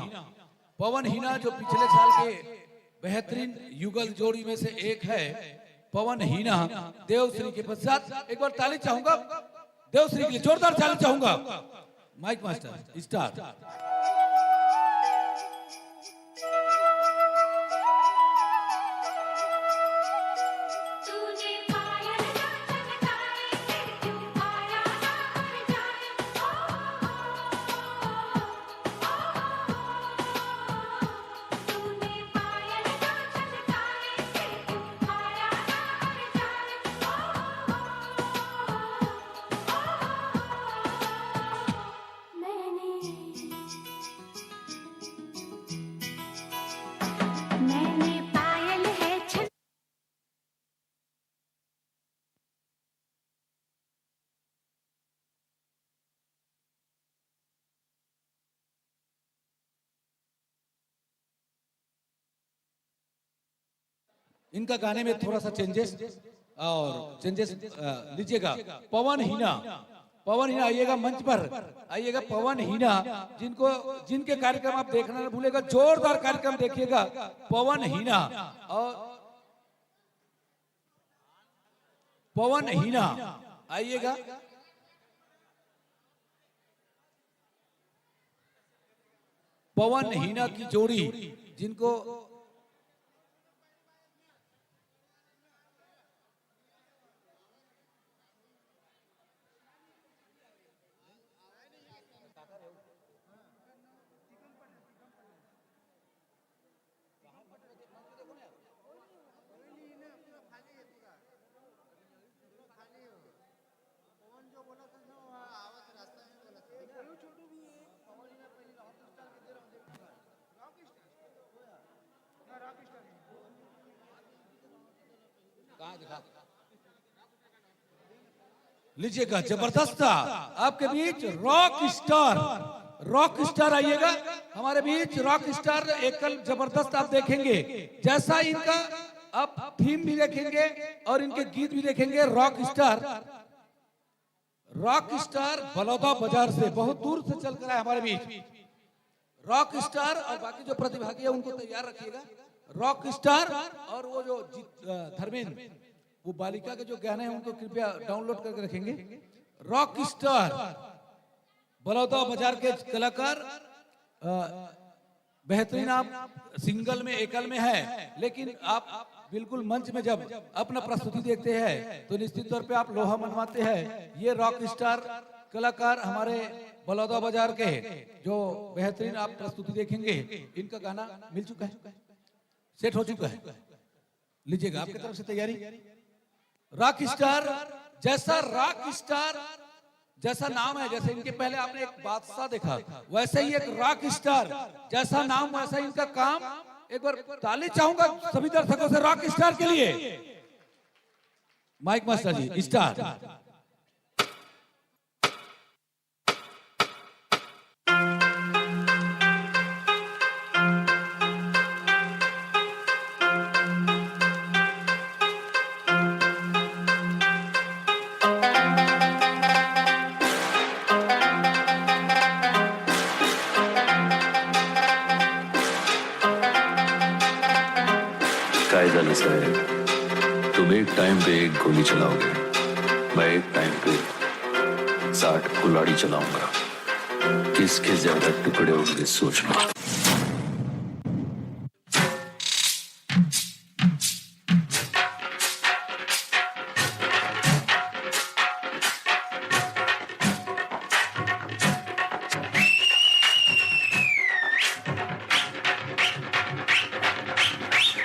पवन हीना जो पिछले साल के बेहतरीन युगल जोड़ी में से एक है पवन हीना। देवश्री के पश्चात एक बार ताली चाहूंगा देवश्री के लिए, जोरदार ताली चाहूंगा। Mic master start. इनका गाने में थोड़ा सा चेंजेस लीजिएगा। पवन हीना आइएगा मंच पर, आइएगा पवन हीना जिनके कार्यक्रम आप देखना न भूलेगा, जोरदार कार्यक्रम देखिएगा पवन हीना। और पवन हीना आइएगा, पवन हीना की जोड़ी जिनको लीजिएगा जबरदस्त आपके बीच रॉक स्टार आइएगा हमारे बीच। रॉक स्टार एकल जबरदस्त आप देखेंगे, जैसा इनका आप थीम भी देखेंगे और इनके गीत भी देखेंगे। रॉक स्टार बलौदा बाजार से बहुत दूर से चल कर आए हमारे बीच। रॉक स्टार और बाकी जो प्रतिभागी है उनको तैयार रखिएगा। रॉक स्टार और वो जो धर्मेंद्र वो बालिका के जो गाने हैं उनको कृपया डाउनलोड करके रखेंगे। रॉक स्टार बलौदा बाजार के कलाकार, बेहतरीन आप सिंगल में एकल में है, लेकिन आप बिल्कुल मंच में जब अपना प्रस्तुति देखते हैं तो निश्चित तौर पे आप लोहा मनवाते हैं। ये रॉक स्टार कलाकार हमारे बलौदा बाजार के जो बेहतरीन आप प्रस्तुति देखेंगे, इनका गाना मिल चुका है, सेट हो चुका है। लीजिएगा आपकी तरफ से तैयारी। रॉक स्टार जैसा नाम है, जैसे इनके पहले आपने एक बादशाह देखा, वैसे ही एक रॉक स्टार जैसा नाम वैसा इनका काम। एक बार ताली चाहूंगा सभी दर्शकों से रॉक स्टार के लिए। माइक मास्टर जी स्टार्ट। जाना साहिल, तुम एक टाइम पे एक गोली चलाओगे, मैं एक टाइम पे 60 कुल्हाड़ी चलाऊंगा। किसके ज्यादा टुकड़े होंगे सोचना।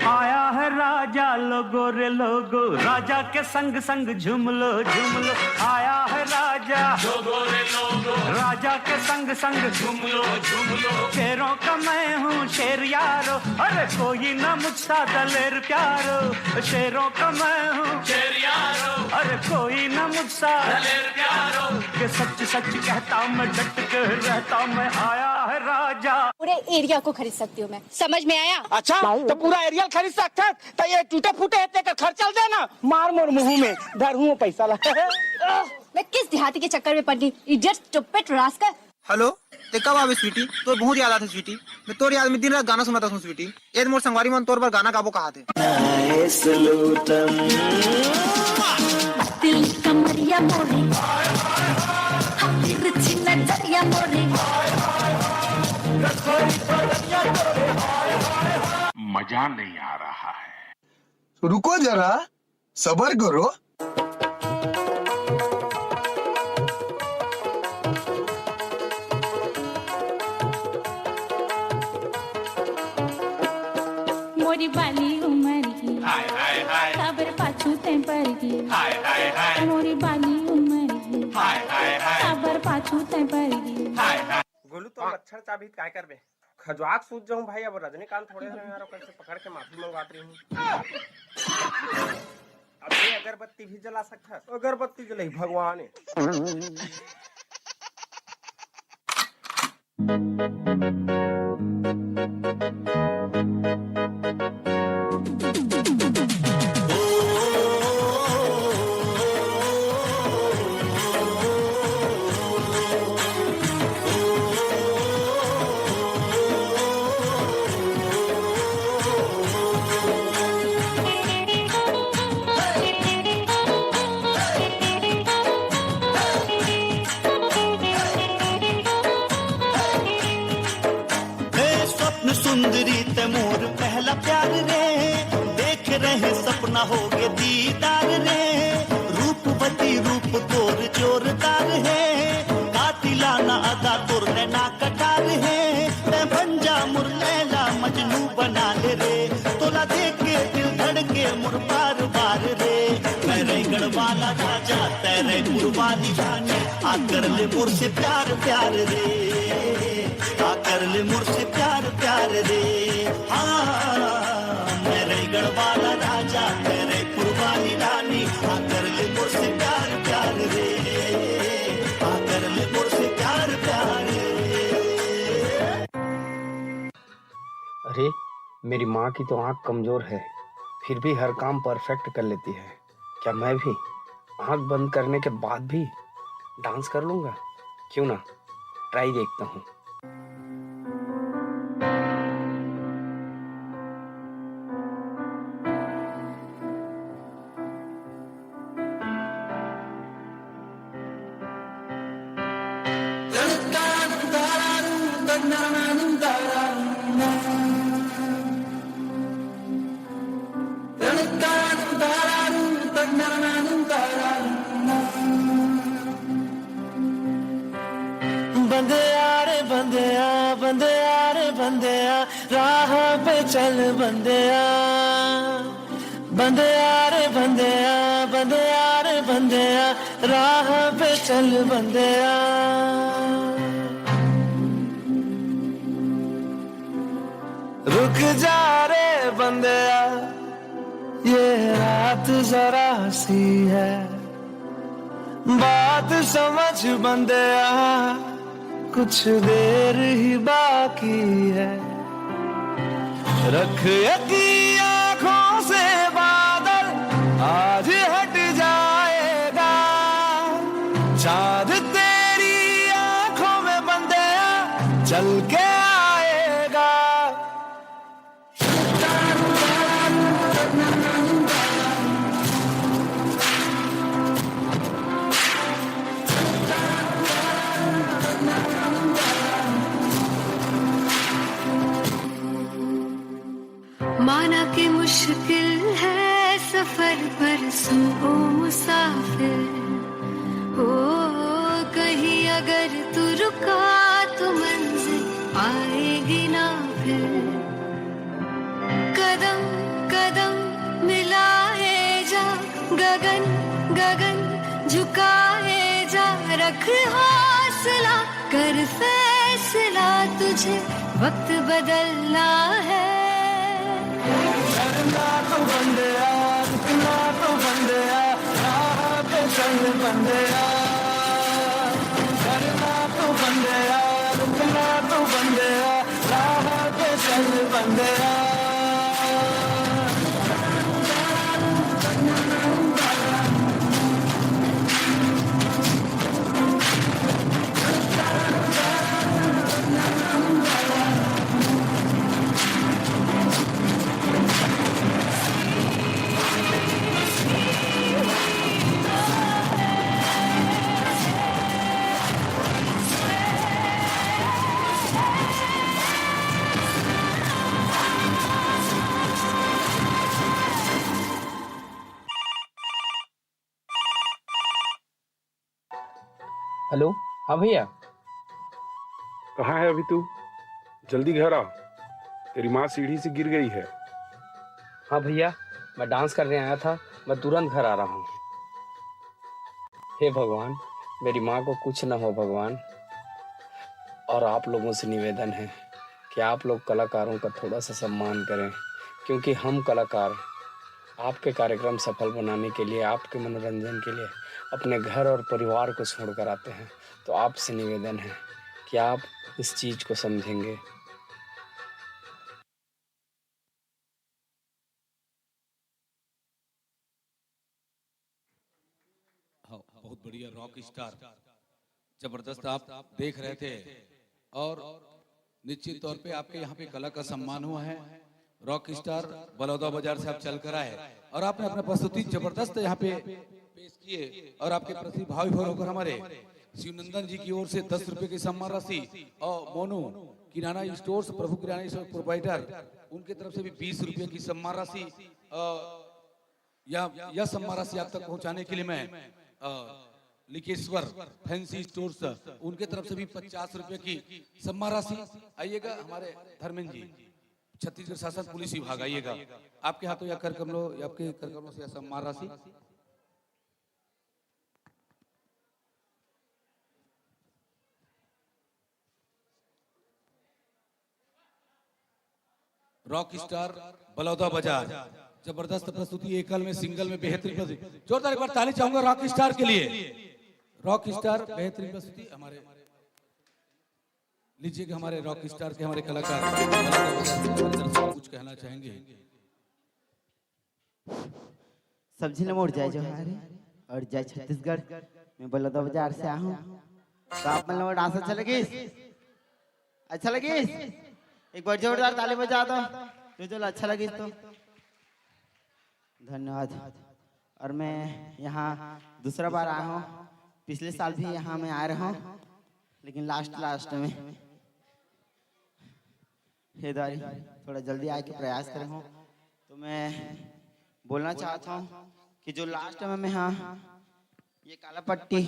आया है राजा लोगो रे लोगो, राजा के संग संग झूम लो झूम लो। आया है राजा लोगो रे लोगो, राजा के संग संग झूम लो झूम लो। शेरों का मैं हूँ शेर यारो, अरे कोई ना मुझसा दलेर प्यारो। शेरों का मैं हूँ शेर यारो, अरे कोई ना मुझसा दलेर प्यारो। के सच सच कहता मैं, डट के रहता मैं। आया है राजा, पूरे एरिया को खरीद सकती हूँ मैं, समझ में आया? अच्छा तो पूरा एरियल खरीद सकते हैं, तो ये टूटे फूटे हेते का खर्चा देना, मार मोर मुंह में धर हूँ पैसा ला। मैं किस देहाती के चक्कर में पड़ गई, इडियट स्टूपिड रास्कल। हेलो, ते कब आवे स्वीटी? तो बहुत याद आते स्वीटी। मैं तोर याद में दिन रात गाना सुनाता हूँ स्वीटी। एक मोर संगवारी मन तोर पर गाना गाबो कहा थे। दिल कमरिया मोरी, तिरछी नजरिया मोरी। मजा नहीं आ रहा है। रुको जरा, सब्र करो। मोरी बाली उमर की, खबर पाछू ते पर की। मोरी बाली उमर की, खबर पाछू ते पर की। गोलू तो मच्छर चाबी काय करबे? खजवाक सूझ जाऊं भाई। अब रजनीकांत थोड़े से यार कैसे पकड़ के माफी मंगवात रही हूँ। अब ये अगरबत्ती भी जला सकता है? अगरबत्ती जलाई भगवान है। सुंदरी ते मोर पहला प्यार रे, देख रहे सपना हो गए दीदार रे। रूपवती रूप तोर जोरदार है, कातिलाना अदा तोर नैना कटार है। मैं बन जा मुर लैला मजनू बना ले रे, तोला देख के दिल धड़के मुर बार बार रे। तेरे गढ़वाला राजा तेरे कुर्बानी रानी, आकर ले मुर से प्यार प्यार रे, आकर ले मुर से प्यार प्यार रे। हाँ मेरे गढ़वाला राजा तेरे कुर्बानी रानी, आकर ले मुर से प्यार प्यार रे, आकर ले मुर से प्यार प्यार रे। अरे मेरी माँ की तो आंख कमजोर है, फिर भी हर काम परफेक्ट कर लेती है। क्या मैं भी आंख बंद करने के बाद भी डांस कर लूंगा? क्यों ना ट्राई देखता हूँ। बंदिया रे बंदिया, बंदिया रे बंदिया, राह पे चल बंदिया। बंदिया रे बंदिया, बंदिया रे बंदिया, राह पे चल बंदिया। रुक जा रे बंदिया, ये रात जरा सी है, बात समझ बंदिया, कुछ देर ही बाकी है। रख यकीन आँखों से बादल, आज हट जाएगा। चाँद तेरी आँखों में बंदिया, चल के आएगा। रुका तो मंजिल आएगी ना फिर। कदम कदम मिलाए जा, गगन गगन झुकाए जा, रख हौसला कर फैसला, तुझे वक्त बदलना है। करना तो बंदिया, रुकना तो बंदिया, राह पे चल बंदिया। करना तो बंदिया, रुकना तो बंदिया, राह पे चल बंदिया। हेलो, हाँ भैया। कहाँ है अभी तू? जल्दी घर आ, तेरी माँ सीढ़ी से गिर गई है। हाँ भैया, मैं डांस करने आया था, मैं तुरंत घर आ रहा हूँ। हे भगवान, मेरी माँ को कुछ न हो भगवान। और आप लोगों से निवेदन है कि आप लोग कलाकारों का थोड़ा सा सम्मान करें, क्योंकि हम कलाकार आपके कार्यक्रम सफल बनाने के लिए, आपके मनोरंजन के लिए अपने घर और परिवार को छोड़कर आते हैं। तो आपसे निवेदन है कि आप इस चीज़ को समझेंगे। हाँ, बहुत बढ़िया रॉक स्टार जबरदस्त आप देख रहे थे, और निश्चित तौर पे आपके यहाँ पे कला का सम्मान हुआ है। रॉक स्टार बलौदा बाजार से आप चल कर आए और आपने अपना प्रस्तुति जबरदस्त यहाँ पे पेश किए, और आपके प्रति भावी भर होकर हमारे शिवनंदन जी की ओर से 10 रुपए की सम्मान राशि, और मोनू किराना स्टोर्स, प्रभु किराना स्टोर प्रोपाइटर, उनके तरफ से भी 20 रुपए की सम्मान राशि। यह सम्मान राशि आप तक पहुंचाने के लिए मैं लिकेश्वर फैंसी स्टोर्स, उनके तरफ से भी 50 रुपए की सम्मान राशि। आइएगा हमारे धर्मेंद्र जी, छत्तीसगढ़ शासन पुलिस विभाग, आइएगा, आपके हाथों या कर कमलों, आपके कर कमलों से सम्मान राशि। रॉक स्टार बलौदा बाजार, जबरदस्त प्रस्तुति, एकल में सिंगल में बेहतरीन प्रस्तुति। जोरदार एक बार ताली चाहूंगा रॉक स्टार के लिए। रॉक स्टार बेहतरीन प्रस्तुति। हमारे लीजिएगा हमारे रॉक स्टार के हमारे कलाकार कुछ कहना चाहेंगे। सब्जी मोड़ जय जोहार और जय छत्तीसगढ़। मैं बलौदा बाजार से आया हूँ, तो आप मतलब डांस अच्छा लगी? अच्छा लगी? एक बार जोरदार ताली बजा दो जो अच्छा लगी तो। धन्यवाद। और मैं यहाँ दूसरा बार आया हूँ, पिछले साल भी यहाँ मैं आ रहा हूँ, लेकिन लास्ट में हे द्वारी थोड़ा जल्दी आके प्रयास कर रहा हूँ। तो मैं बोलना चाहता हूँ कि जो लास्ट में मैं यहाँ ये काला पट्टी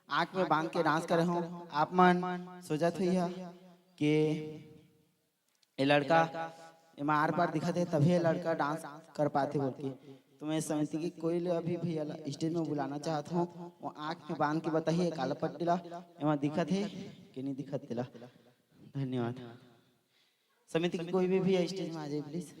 आँख में बांध के डांस कर रहा हूँ, आप मन सोचत हुई है कि ये लड़का आर पार दिखा दे तभी ये लड़का डांस कर पाते बोल के। तो मैं समिति की कोई अभी भैया स्टेज में बुलाना चाहता हूँ, वो आँख में बांध के बताइए काला पट्टी ला एवं दिखत है कि नहीं दिखत ला। धन्यवाद। समिति की कोई भी भैया स्टेज में आ जाए प्लीज।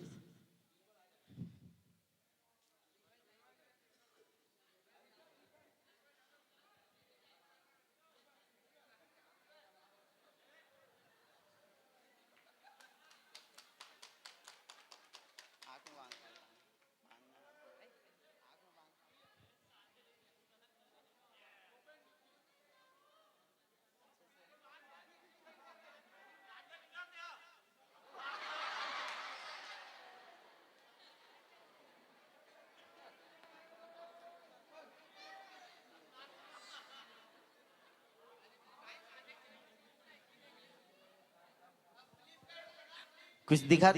कुछ दिखा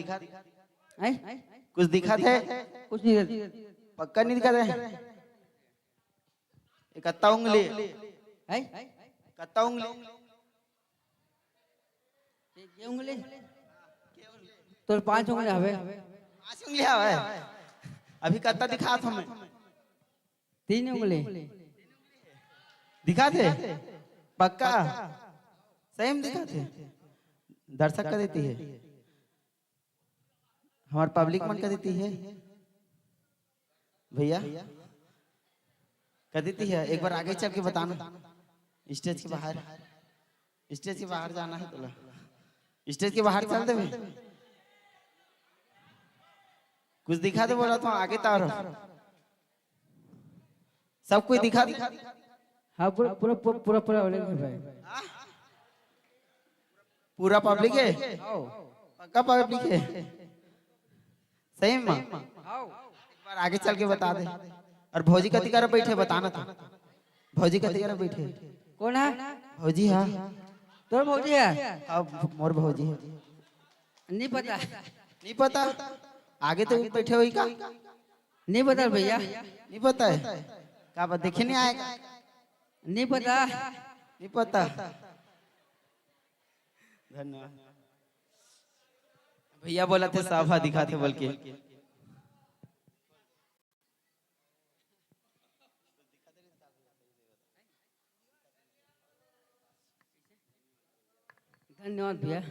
है? कुछ दिखा थे? कुछ नहीं, पक्का नहीं दिखा थे। कत्ता उंगली है? कत्ता उंगली ये उंगली तो 5 उंगली हवे 5 उंगली हवे अभी करता दिखा था मैं 3 उंगली दिखा थे पक्का सही में दिखा थे दर्शक का देती है हमारे पब्लिक मन का देती है भैया कर देती है एक बार आगे चल के बताना स्टेज के बाहर जाना है तुला स्टेज के बाहर चल दे कुछ दिखा दे बोला तो आगे तारो सब कोई दिखा हाँ पूरा पूरा पूरा पूरा पूरा भाई पूरा पब्लिक है पक्का पब्लिक है सही में एक बार आगे चल के बता दे और भौजी कति कर बैठे बताना था भौजी कति कर बैठे कौन है भौजी हाँ तोर भौजी है अब मोर भौजी है नहीं पता आगे तो बैठे हुई का नहीं पता भैया नहीं पता है क्या बात देखे नहीं आएगा नहीं पता धन्यवाद भैया बोला थे साफा दिखाते बोल के धन्यवाद भैया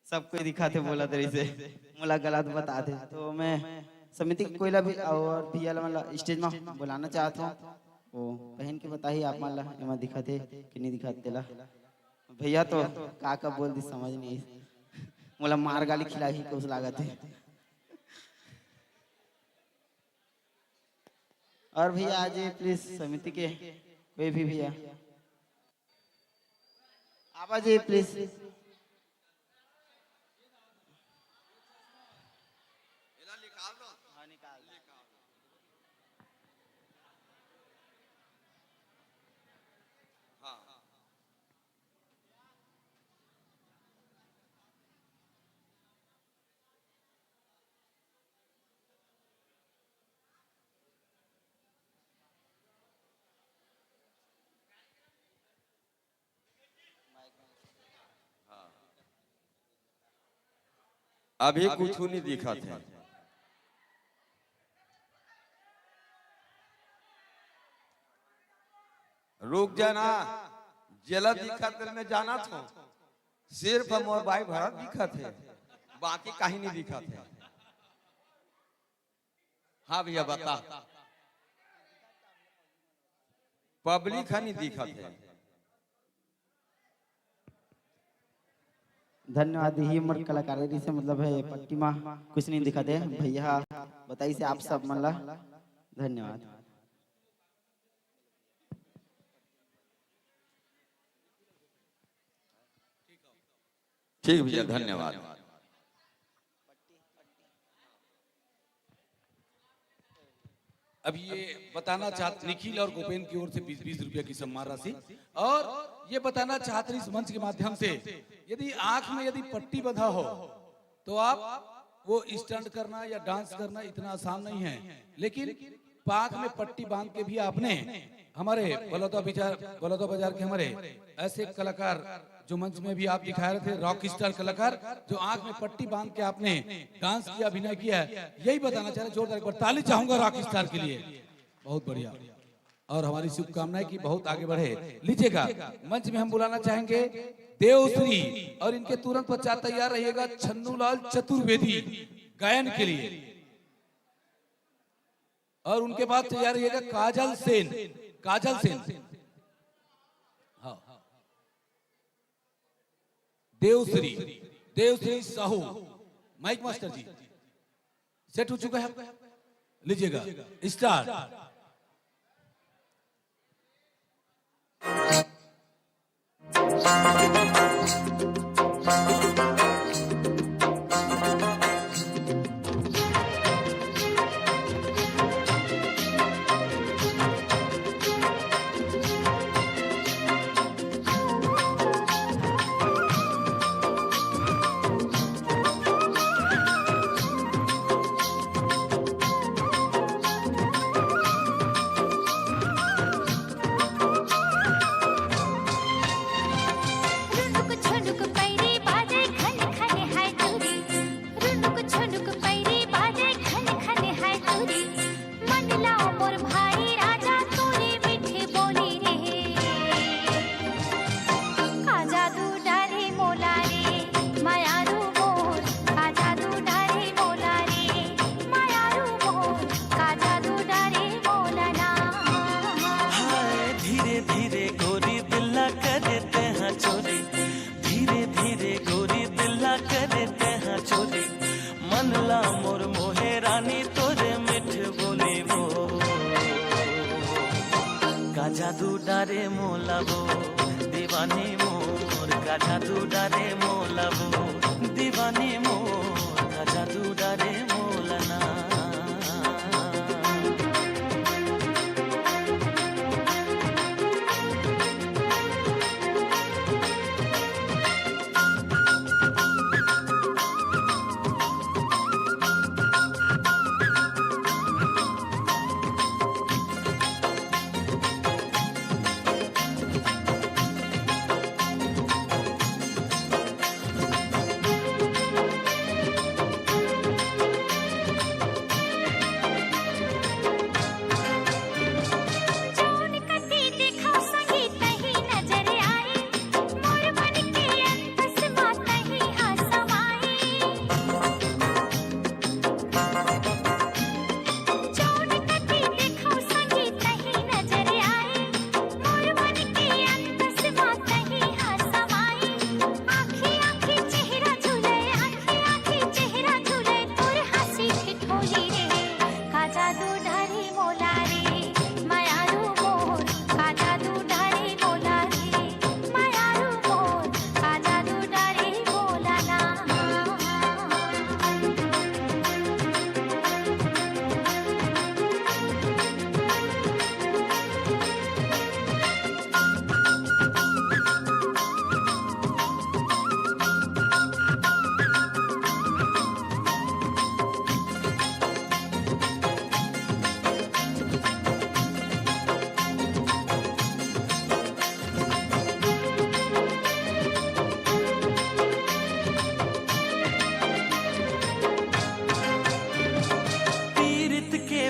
सबको दिखाते बोला तेरी से मुला गलत बता दे तो मैं समिति कोयला भी और भैया मतलब स्टेज में बुलाना चाहता हूँ वो बहन के बताइए आप माला एमा दिखाते कि नहीं दिखाते तेला भैया तो काका बोल दी समझ नहीं मुला मार गाली खिला ही कुछ लागत है और भैया आज प्लीज समिति के कोई भी भैया आप आ जाइए प्लीज अभी कुछ नहीं दिखा था रुक जाना जला दिखा तेरे में जाना था सिर्फ हम और भाई भरत दिखा थे बाकी कहीं नहीं दिखा थे हाँ भैया बता पब्लिक नहीं दिखा थे धन्यवाद ही मर कलाकारी से मतलब है पट्टी माँ कुछ नहीं दिखाते भैया बताइए से आप सब मतलब धन्यवाद ठीक भैया धन्यवाद अब ये बताना चाहते निखिल और गोपेन की ओर से 20-20 रुपया की सम्मान राशि और ये बताना चाहते हैं इस मंच के माध्यम से यदि आंख में यदि पट्टी बंधा हो तो आप वो स्टंट करना या डांस करना इतना आसान नहीं है लेकिन पाक में पट्टी बांध के भी आपने हमारे बलौदा बाजार के हमारे ऐसे कलाकार जो मंच में भी आप दिखा रहे थे रॉक स्टार कलाकार जो आंख में पट्टी बांध के आपने डांस किया अभिनय किया है यही बताना चाह रहे जोरदार एक बार ताली चाहूंगा रॉक स्टार के लिए बहुत बढ़िया और हमारी शुभकामनाएं कि बहुत आगे बढ़े लीजिएगा मंच में हम बुलाना चाहेंगे देवश्री और इनके तुरंत पश्चात तैयार रहिएगा छन्नूलाल चतुर्वेदी गायन के लिए और उनके बाद तैयार रहिएगा काजल सेन हाँ देवश्री साहू माइक मास्टर जी सेट हो चुका है लीजिएगा स्टार्ट जादू डारे मोलाबो दीवानी मोर का जादू डारे मोलाबो दीवानी मोर का जादू डारे मोलना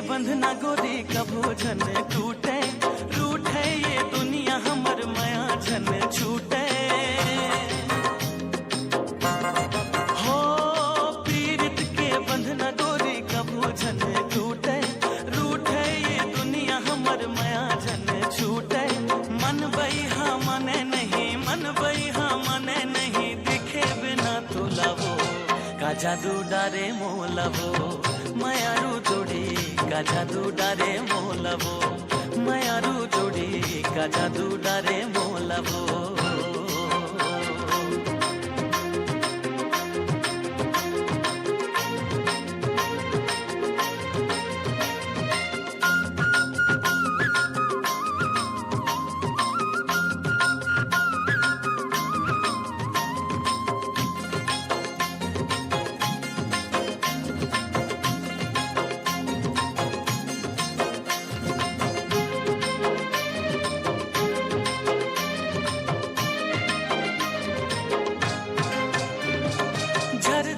बंधना गोरी कभो झन टूटे रूठे ये दुनिया हमर माया झन छूटे हो पीरित के बंधना गोरी कभो झन टूटे रूठे ये दुनिया हमर माया झन छूटे मन बइहा मने नहीं दिखे बिना तुलावो का जादू डारे मोलावो मायारू जोड़ी का जादू डारे मोलावो मायारू जोड़ी का जादू डारे मोलावो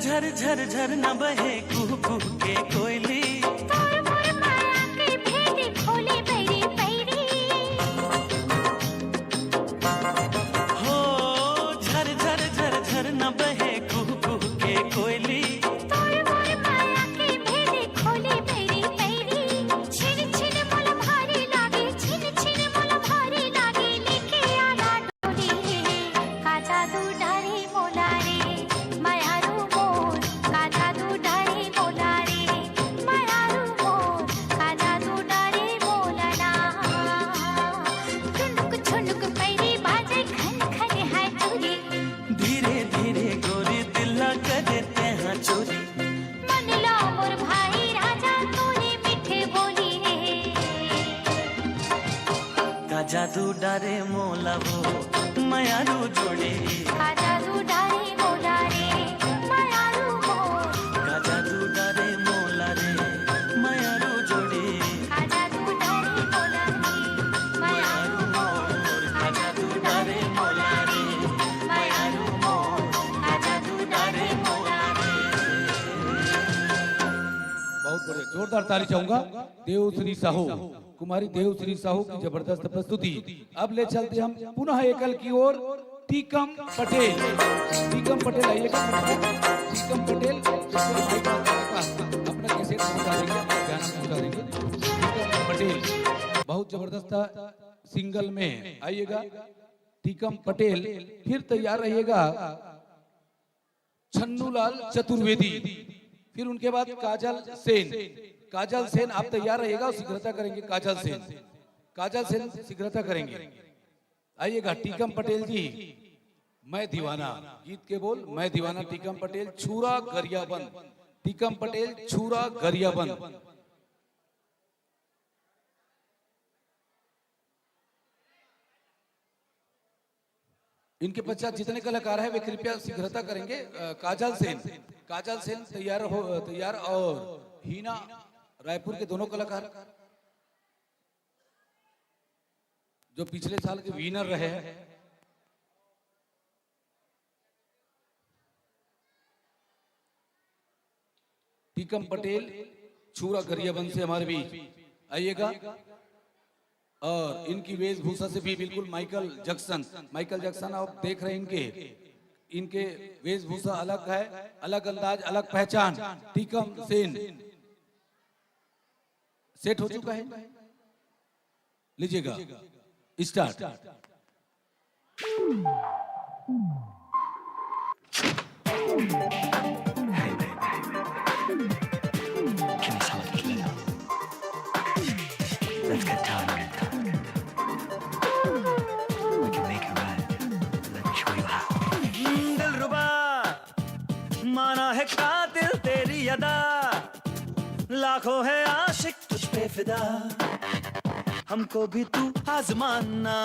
झर झर झर न बहे कुह कुह के कोयली हो झर झर झर झर न बहे कुह कुह के कोयली जादू डारे मोलावो मायारू जोड़ी का जादू डारे मोला रे मायारू मोर का जादू डारे मोला रे मायारू जोड़ी का जादू डारे मोला रे मायारू मोर का जादू डारे मोला रे मायारू मोर का जादू डारे मोला रे। बहुत बढ़िया, जोरदार ताली चाहूंगा देवश्री साहू, कुमारी देवश्री साहू की जबरदस्त प्रस्तुति। अब ले चलते हम पुनः एकल की ओर। टीकम पटेल, टीकम पटेल आइएगा। टीकम पटेल अपना कैसे पहुंचा देंगे। टीकम पटेल बहुत जबरदस्त सिंगल में आइएगा। टीकम पटेल फिर तैयार रहिएगा। छन्नूलाल चतुर्वेदी, फिर उनके बाद काजल सेन। काजल सेन आप तैयार रहिएगा, शीघ्रता करेंगे। काजल सेन, काजल सेन शीघ्रता करेंगे। आइएगा टीकम पटेल जी, मैं दीवाना गीत के बोल, मैं दीवाना टीकम पटेल, छुरा गरियाबंद, टीकम पटेल छुरा गरियाबंद। इनके पश्चात जितने कलाकार हैं वे कृपया शीघ्रता करेंगे। काजल सेन तैयार और हीना रायपुर के दोनों कलाकार जो पिछले साल के विनर रहे हैं। टीकम पटेल छुरा गरियाबंद से हमारे बीच आइएगा। और इनकी वेशभूषा से भी बिल्कुल माइकल जैक्सन आप देख रहे हैं इनके वेशभूषा अलग है, अलग अंदाज, अलग पहचान। टीकम सेन सेट हो चुका है, लीजिएगा start. Let's get down on it. We can make it right. Let me show you how. दिलरुबा माना है कातिल तेरी अदा, लाखों है आशिक तुझ पे फिदा, हमको भी तू आजमाना।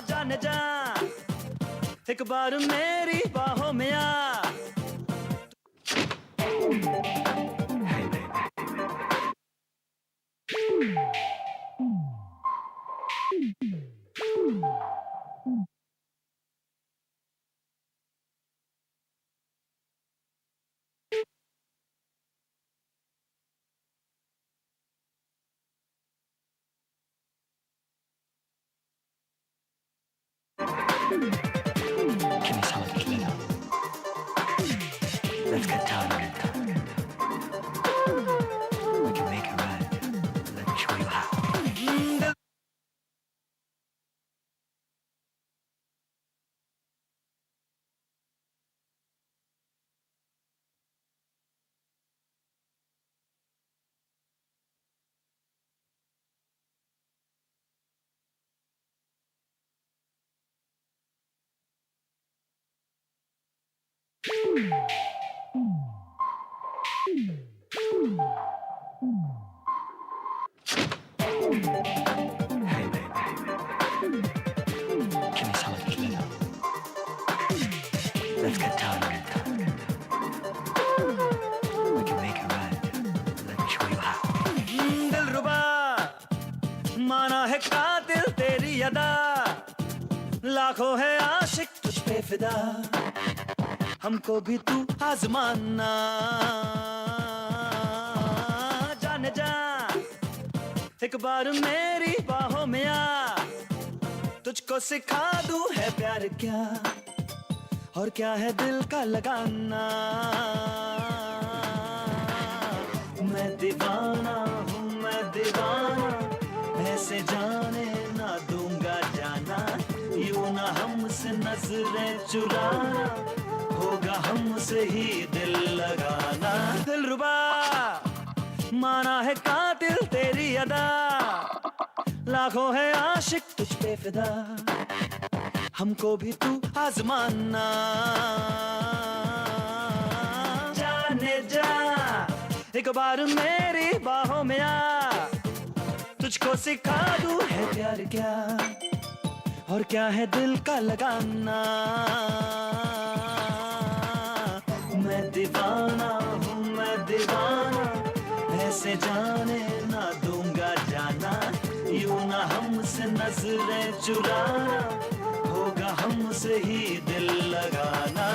जाने जा एक बार मेरी बाहों में आ। Give me some of the kilo. Let's get down on it. We can make it right. Let me show you how. Let's get down on it. We can make it right. Let me show you how. दिलरुबा माना है कातिल तेरी अदा, लाखों है आशिक तुझ पे फिदा, हमको भी तू आजमाना। जाने जा एक बार मेरी बाहों में आ, तुझको सिखा दूं है प्यार क्या और क्या है दिल का लगाना। मैं दीवाना हूँ, मैं दीवाना, ऐसे जाने ना दूंगा जाना, यूं ना हमसे नजरें चुराना, होगा हमसे ही दिल लगाना। दिलरुबा माना है कातिल तेरी अदा, लाखों है आशिक तुझ पे फिदा, हमको भी तू आजमाना। जाने जा एक बार मेरी बाहों में आ, तुझको सिखा दूं है प्यार क्या और क्या है दिल का लगाना। मैं दीवाना हूँ, मैं दीवाना, ऐसे जाने ना दूंगा जाना, यूं ना हमसे नजरें चुराना, होगा हमसे ही दिल लगाना।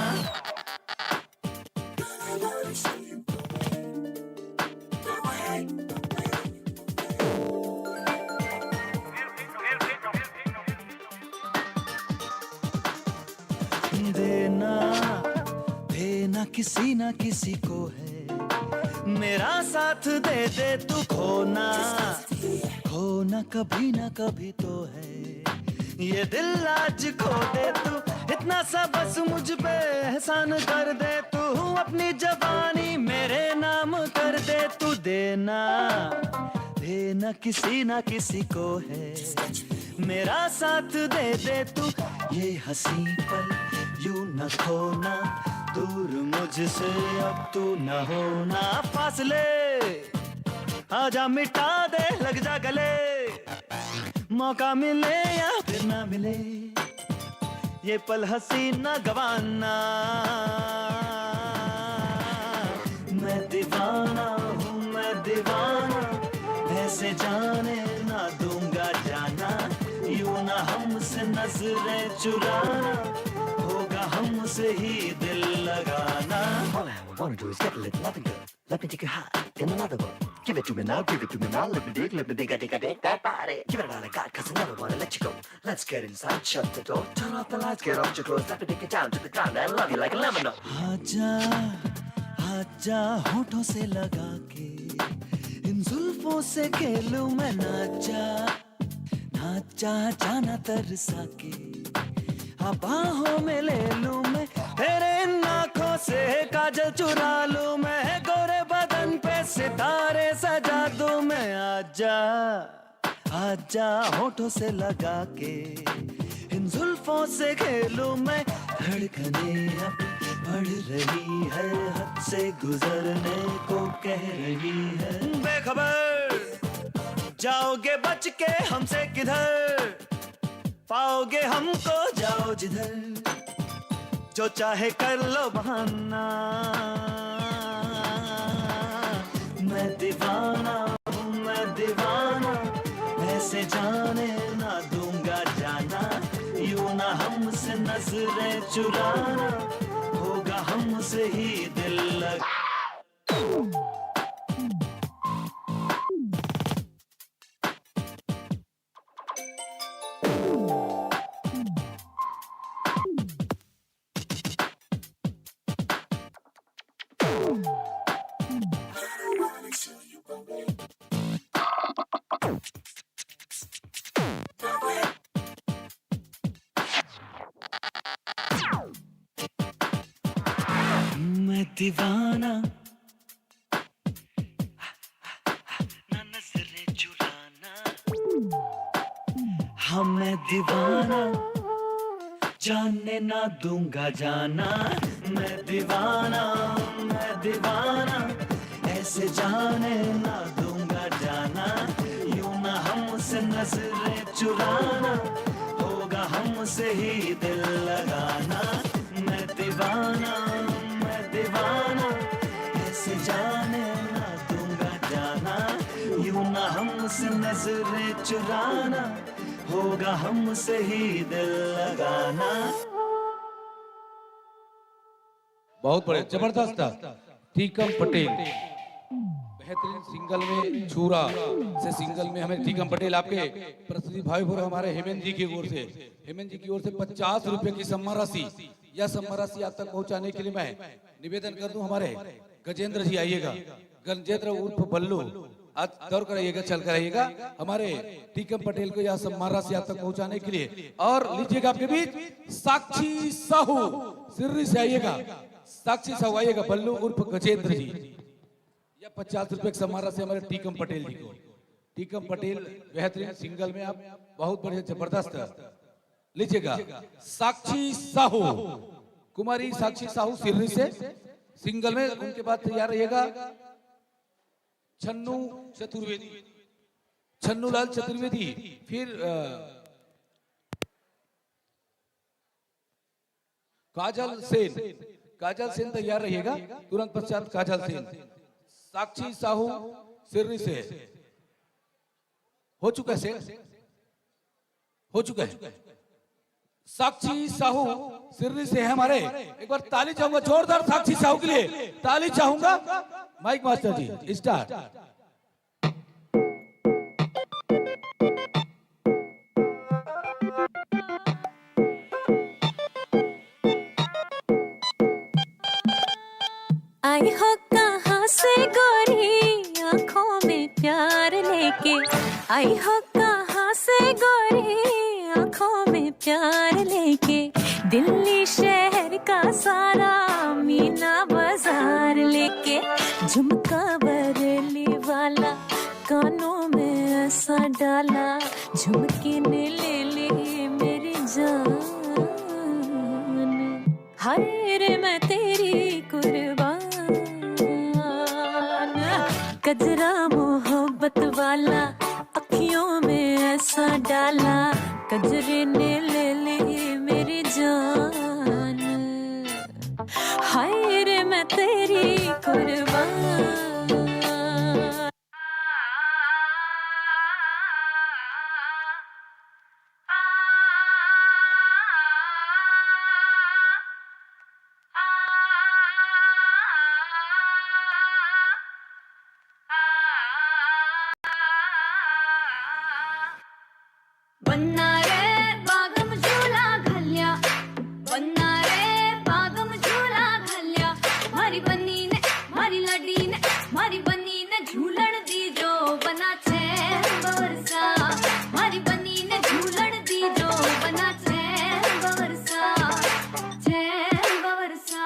देना देना किसी ना किसी को है, मेरा साथ दे दे तू, खोना खोना कभी ना कभी तो है, ये दिल आज खो दे तू, इतना सा बस मुझ पे एहसान कर दे तू, अपनी जवानी मेरे नाम कर दे तू। देना आधे न किसी को है, मेरा साथ दे दे तू, ये हंसी पल यूं न खोना, दूर मुझसे अब तू न होना, फासले आजा मिटा दे, लग जा गले, मौका मिले या फिर ना मिले, ये पल हंसी न गवाना, मैं दीवाना हूँ मैं दीवाना, ऐसे जाने ना दूंगा जाना, यूं ना हमसे नजरें चुराना, होगा हमसे ही दिल लगाना। All I wanna do is get a little loving girl. Let me take you high in another world. Give it to me now, give it to me now. Let me dig that body. Give it all I got, cause I never wanna let you go. Let's get inside, shut the door, turn off the lights, get off your clothes. Let me take you down to the ground and love you like a lemon. आजा आजा होठों से लगा के, इन जुल्फों से खेलूं मैं, नाचा नाचा जाना तरसा के, अब बाहों में ले लूं मैं, तेरे इन आँखों से काजल चुरा लूं मैं, गोरे बदन पे सितारे सजा दूं मैं, आजा आजा होठों से लगा के, इन जुल्फों से खेलूं मैं, धड़कने अब बढ़ रही है, हद से गुजरने को कह रही है, बेखबर जाओगे बच के हमसे किधर, पाओगे हमको जाओ जिधर, जो चाहे कर लो बहाना, मैं दीवाना हूँ मैं दीवाना, ऐसे जाने ना दूंगा जाना, यूं ना हमसे नजरें चुराना, होगा हमसे ही दिल लगा। मैं दीवाना ना नजरें चुराना, हाँ मैं दीवाना जानने ना दूंगा जाना, मैं दीवाना ऐसे जाने ना दूंगा जाना, यूं ना हमसे नजरें चुराना, होगा हमसे ही दिल लगाना, मैं दीवाना ऐसे जाने ना दूंगा जाना, यूं ना हमसे नजरें चुराना, होगा हमसे ही दिल लगाना। बहुत बड़े जबरदस्त टीकम पटेल, बेहतरीन सिंगल में छूरा से सिंगल में हमें टीकम पटेल आपके प्रसिद्ध भाई भोर हमारे हेमंत जी की ओर से 50 रुपए की सम्मान राशि, यह सम्मान राशि आप तक पहुंचाने के लिए मैं निवेदन कर दूं, हमारे गजेंद्र जी आइएगा, गजेंद्र उर्फ बल्लू आज दौड़ कर आइएगा, चल कर आइएगा, हमारे टीकम पटेल को यह सम्मान राशि आप तक पहुंचाने के लिए। और लीजिएगा आपके बीच साक्षी साहू सिर्री से आइएगा, साक्षी साहू आइएगा, बल्लू उर्फ गजेंद्र जी, यह 50 रुपए की सम्मान राशि हमारे टीकम पटेल जी को। टीकम पटेल बेहतरीन सिंगल में आप बहुत बढ़िया जबरदस्त लीजिएगा, साक्षी साहू कुमारी साक्षी साहू सिर्री से सिंगल में, उनके बाद तैयार रहिएगा छन्नू चतुर्वेदी, छन्नूलाल चतुर्वेदी, फिर काजल सेन तैयार रहिएगा, तुरंत पश्चात काजल सेन। साक्षी साहू सिर्री से हो चुका है, हो चुका है, साक्षी साहू सिर्री से है हमारे। एक बार ताली चाहूंगा जोरदार साक्षी साहू के लिए, ताली चाहूंगा। माइक मास्टर जी स्टार्ट। आई हो कहाँ से गोरी आँखों में प्यार लेके, आई हो कहाँ से गोरी आँखों में प्यार लेके, दिल्ली शहर का सारा मीना बाजार लेके, झुमका बरेली वाला कानों में ऐसा डाला झुमके ने ले ली मेरी जान। हाय रे मैं तेरी कुर्बान, कजरा मोहब्बत वाला अखियों में ऐसा डाला, कजरे ने ले ली मेरी जान। हाय रे मैं तेरी कुर्बान। बन्ना रे बागम झूला घाल्या, बन्ना रे बागम झूला घाल्या, मारी बन्नी ने मारी लाडी ने मारी बन्नी ने झूलण दी जो बना छे बरसा, मारी बन्नी ने झूलण दी जो बना छे बरसा, छे बरसा।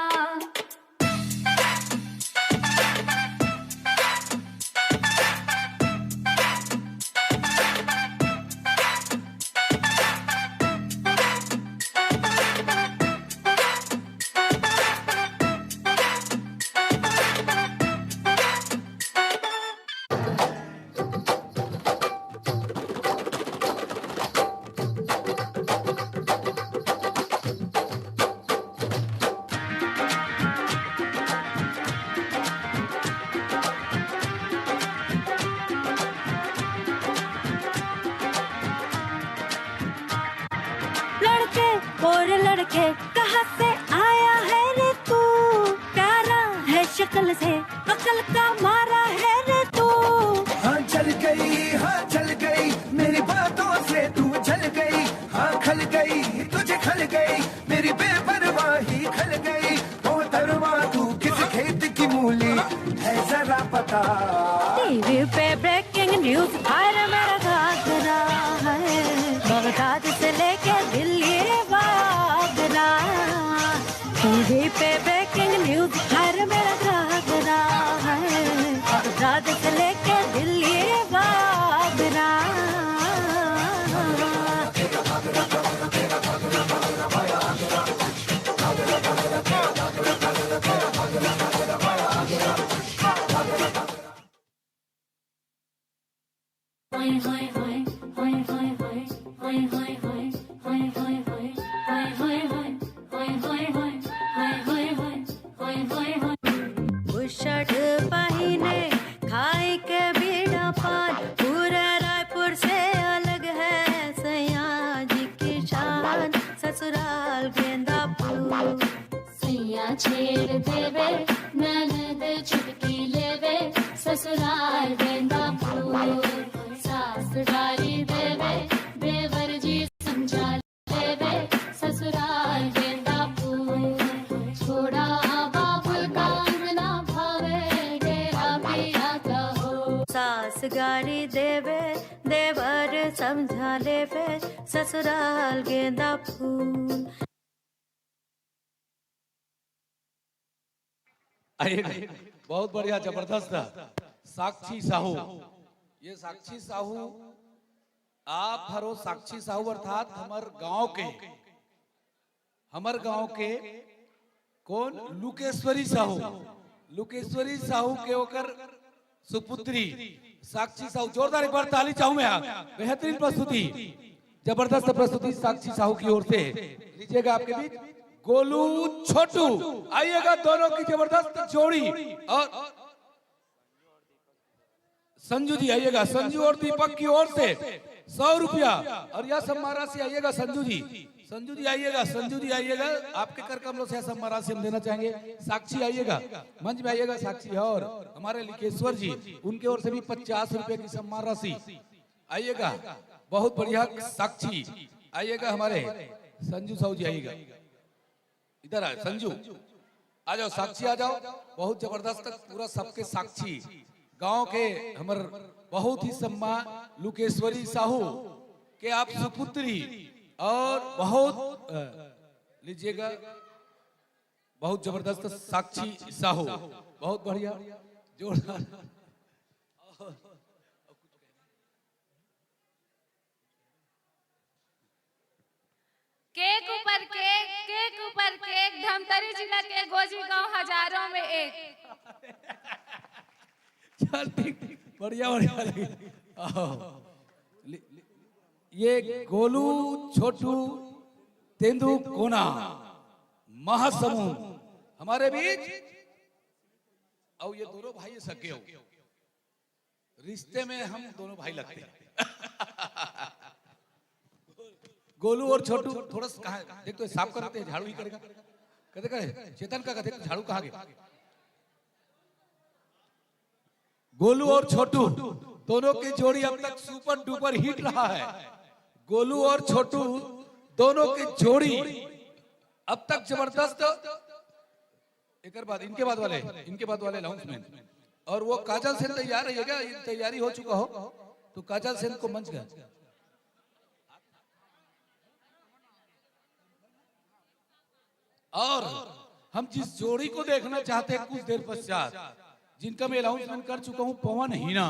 लड़के और लड़के कहाँ से आया है रे तू, प्यारा है शक्ल से अकल का मारा है रे तू। हाँ चल गई मेरी बातों से तू जल गई, हाँ खल गई तुझे खल गई मेरी बेपरवाही खल गई। ओ दरवा तू किस खेत की मूली है जरा पता। टीवी पे ब्रेकिंग न्यूज हर मेरा घाघरा है, बगदाद से लेके दिल्ली वागरा। टीवी पे ब्रेकिंग न्यूज हर मेरा घाघरा है, बगदाद से लेके दिल्ली वागरा। बुशर्ट पहिने खाई के बीड़ा पान, पूरे रायपुर से अलग है सैया जी की शान, ससुराल गेंदा फूल। सैया छेड़ देवे ननद छुटकी लेवे, ससुराल गेंदा फूल। सास गाली देवे देवर जी समझा लेवे, ससुराल गेंदा फूल। छोड़ा बाबुल का अंगना भावे डेरा पिया का हो। सास गारी देवे देवर समझा लेवे, ससुराल गेंदा फूल। बहुत बढ़िया, जबरदस्त। साक्षी साहू, ये साक्षी साहू आप हरो साक्षी साहू अर्थात हमर गांव के कौन लुकेश्वरी साहू, लुकेश्वरी साहू के ओकर सुपुत्री साक्षी साहू। जोरदार एक बार ताली चाहूं मैं। बेहतरीन प्रस्तुति, जबरदस्त प्रस्तुति साक्षी साहू की ओर से। लीजिएगा आपके बीच गोलू छोटू, आइएगा दोनों की जबरदस्त जोड़ी। और संजू जी आइएगा, संजू और दीपक की ओर से 100 रुपया। और यह सम्मान राशि आइएगा संजू जी, संजू जी आइएगा, संजू जी आइएगा, आपके कर कमलों से सम्मान राशि हम देना चाहेंगे। साक्षी आइएगा, मंच में आइएगा साक्षी। और हमारे लिकेश्वर जी, उनके ओर से भी 50 रुपए की सम्मान राशि आइएगा। बहुत बढ़िया साक्षी आइएगा। हमारे संजू साहू जी आइएगा, इधर आए संजू, आ जाओ साक्षी आ जाओ। बहुत जबरदस्त पूरा सबके साक्षी गांव के हमर बहुत ही सम्मान लुकेश्वरी साहू के आप सुपुत्री और बहुत लीजिएगा बहुत जबरदस्त साक्षी साहू, बहुत बढ़िया जोरदार। जिला के गोजरी गांव हजारों में एक। चल ठीक, बढ़िया बढ़िया। ये गोलू छोटू तेंदु कोना महासमूह हमारे बीच, और ये दोनों भाई सगे हो, रिश्ते में हम दोनों भाई लगते हैं। गोलू और छोटू थोड़ा सा कहा देख, तो साफ करते हैं, झाड़ू ही करेगा, कहते करे चेतन का कहते झाड़ू कहाँ गया। गोलू और छोटू दोनों की जोड़ी अब तक सुपर डुपर हिट रहा है। गोलू और छोटू दोनों की जोड़ी अब तक जबरदस्त। एक बाद इनके बाद वाले अनाउंसमेंट, और वो काजल सेन तैयार रहिएगा, ये तैयारी हो चुका हो तो काजल सेन को मंच गया। और हम जिस जोड़ी को देखना चाहते हैं कुछ देर पश्चात, जिनका मैं अनाउंसमेंट कर चुका हूं, पवन हीना,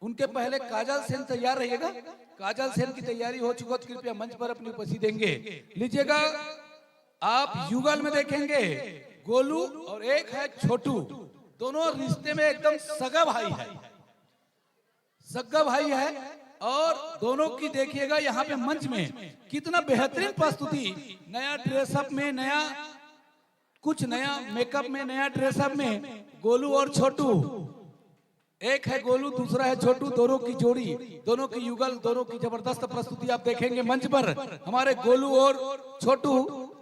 उनके पहले काजल सेन तैयार रहिएगा। काजल सेन की तैयारी हो चुका तो कृपया मंच पर अपनी उपस्थिति देंगे। लीजिएगा, आप युगल में देखेंगे गोलू और एक है छोटू, दोनों रिश्ते में एकदम सगा भाई है, सगा भाई है। और दोनों की देखिएगा यहाँ पे मंच में कितना बेहतरीन प्रस्तुति, नया ड्रेसअप में, नया कुछ नया मेकअप में, नया ड्रेसअप में गोलू और छोटू, एक है गोलू दूसरा है छोटू, दोनों की जोड़ी, दोनों की युगल, दोनों की जबरदस्त प्रस्तुति आप देखेंगे मंच पर हमारे गोलू और छोटू।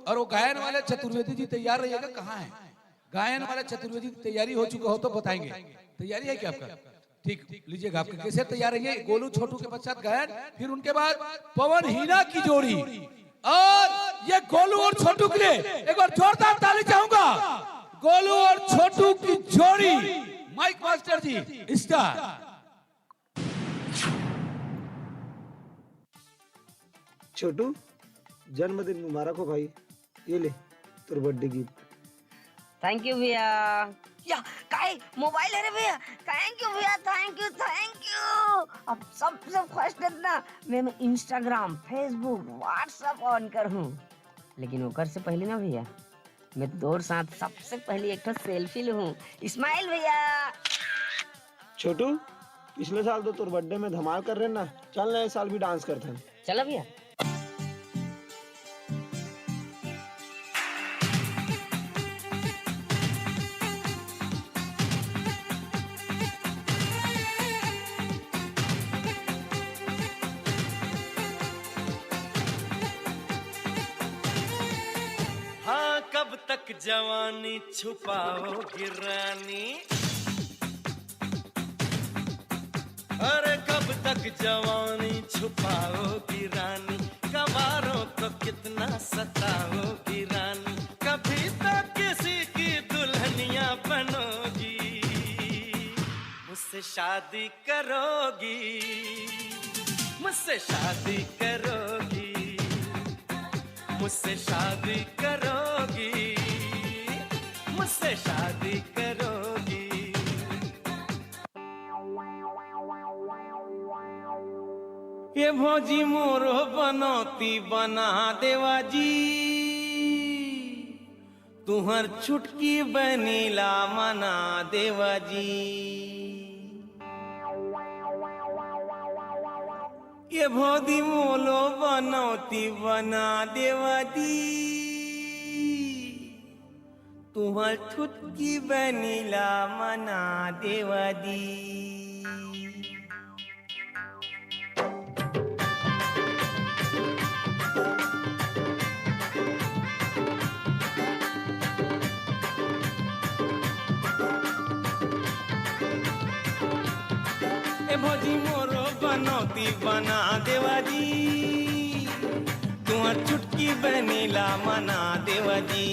और वो गायन वाले चतुर्वेदी जी तैयार रहिएगा। कहाँ है गायन वाले चतुर्वेदी? तैयारी हो चुका हो तो बताएंगे। तैयारी है क्या आपका? ठीक, लीजिएगा। आपके कैसे तैयार रहेंगे? गोलू छोटू के पश्चात गायन, फिर उनके बाद पवन हीना की जोड़ी। और ये गोलू और छोटू के लिए एक बार जोरदार ताली चाहूंगा। गोलू और छोटू की जोड़ी। माइक मास्टर जी स्टार। छोटू, जन्मदिन मुबारक हो भाई, ये ले तेरा बर्थडे गिफ्ट। थैंक यू भैया। या काय मोबाइल है रे भैया, थैंक यू भैया, थैंक यू थैंक यू। अब सबसे फर्स्ट ना मैं इंस्टाग्राम, फेसबुक, व्हाट्सएप ऑन कर हूँ, लेकिन ओकर से पहले ना भैया मैं तोर साथ सबसे पहले एक सेल्फी लूँ। इस्माइल भैया। छोटू, पिछले साल तो तोर बर्थडे में धमाल कर रहे ना, चल नए साल भी डांस करते हैं। चलो भैया। हाँ, कब तक जवानी छुपाओगी रानी, अरे कब तक जवानी छुपाओगी रानी, कवारों को कितना सताओगी रानी, कभी तो किसी की दुल्हनिया बनोगी, मुझसे शादी करोगी, मुझसे शादी करोगी, मुझसे शादी करोगी, मुझसे शादी करोगी। ये भौजी मोरो बनौती बना देवा जी, तुहर छुटकी बनीला मना देवा जी। ये भौजी मोलो बनौती बना देवा दी, तुहर छुटकी बनीला मना देवा दी। भौजी मोरो बनौती बना देवा जी, तुम्हार चुटकी बनीला मना देवा जी।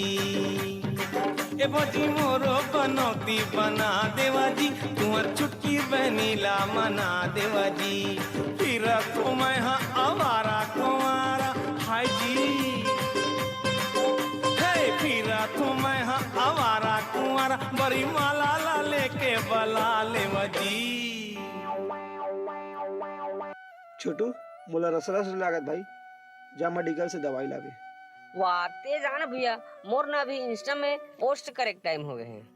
ए भौजी मोरो बनौती बना देवा जी, तुम्हार चुटकी बनीला मना देवा जी। फिर तो मैं हाँ आवारा कुंवारा, हाय जी, फिर तो मैं हाँ आवारा कुंवारा, बड़ी माला ला लेके बला लेवा जी। छोटू, मोला रसरस लागत भाई, जा मेडिकल से दवाई लावे। वाह तेज आना भैया, मोर ना अभी इंस्टा में पोस्ट करेक्ट टाइम हो गए हैं।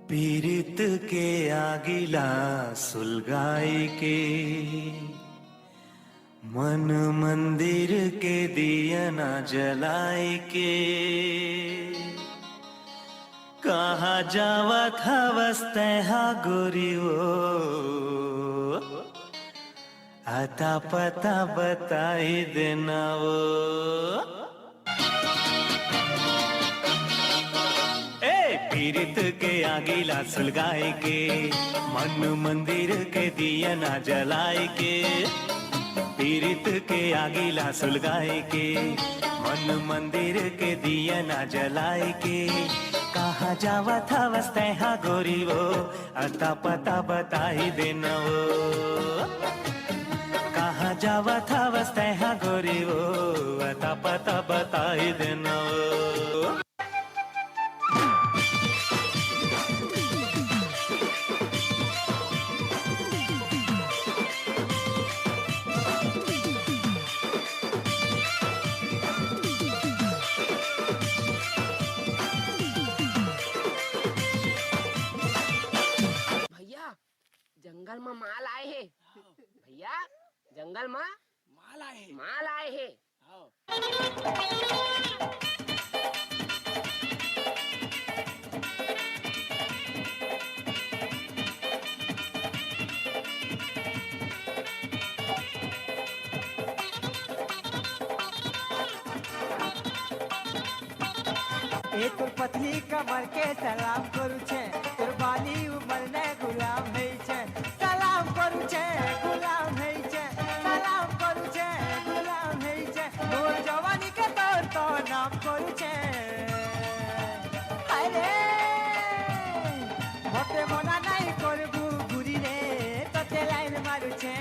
पीरित के आगिला सुलगाई के, मन मंदिर के दिया ना जलाई के, कहा जावा था वस्ते हा गोरी वो, आता पता बताई देना वो। पीरित के आगिला सुलगाए के, मन मंदिर के दिया ना जलाए के, पीरित के आगिला सुलगाए के, मन मंदिर के दिया ना जलाए के, कहा जावा था वस्ते हा गोरी वो, अता पता बताई देना वो, कहा जावा था वस्ते हा गोरी वो, अता पता बताई देना वो। जंगल में माल आए है भैया, जंगल में माल आए है। ए तोर पतली कमर के सलाम करू छे, तोर बाली उमर ने गुलाम है छे, सलाम करू छे गुलाम है छे, सलाम करू छे गुलाम है छे, मोर जवानी के तोर तो नाम करू छे। अरे होते मना नहीं करबू गुरी रे, तते लाइन मारू छे,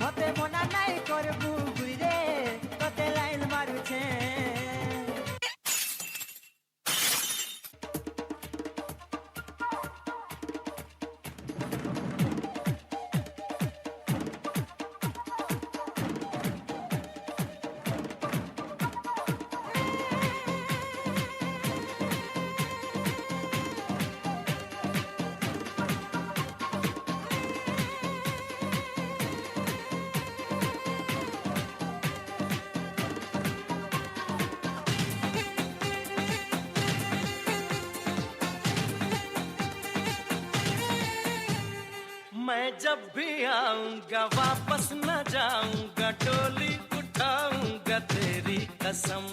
होते मना नहीं करबू गुरी रे, तते लाइन मारू छे। मैं जब भी आऊंगा वापस न जाऊंगा, टोली उठाऊंगा तेरी कसम,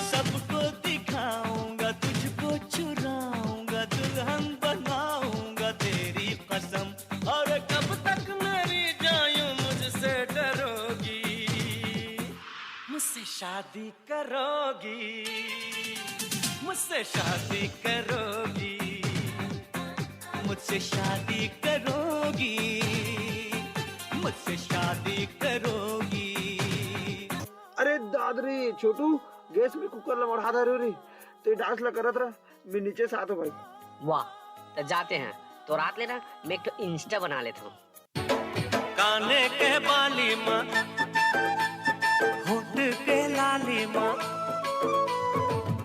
सबको दिखाऊंगा तुझको चुराऊंगा, दुल्हन बनाऊंगा तेरी कसम। और कब तक मेरी जायूं मुझसे डरोगी, मुझसे शादी करोगी, मुझसे शादी करोगी, मुझसे शादी करोगी, मुझसे शादी करोगी। अरे दादरी छोटू गैस में कुकर ला बढ़ा दे रे, ते डांस ला करत रहा, मैं नीचे साथ हो भाई। वाह तो जाते हैं, तो रात लेना मैं एक तो इंस्टा बना लेता हूँ। काने के बाली माँ, होठ के लाली माँ,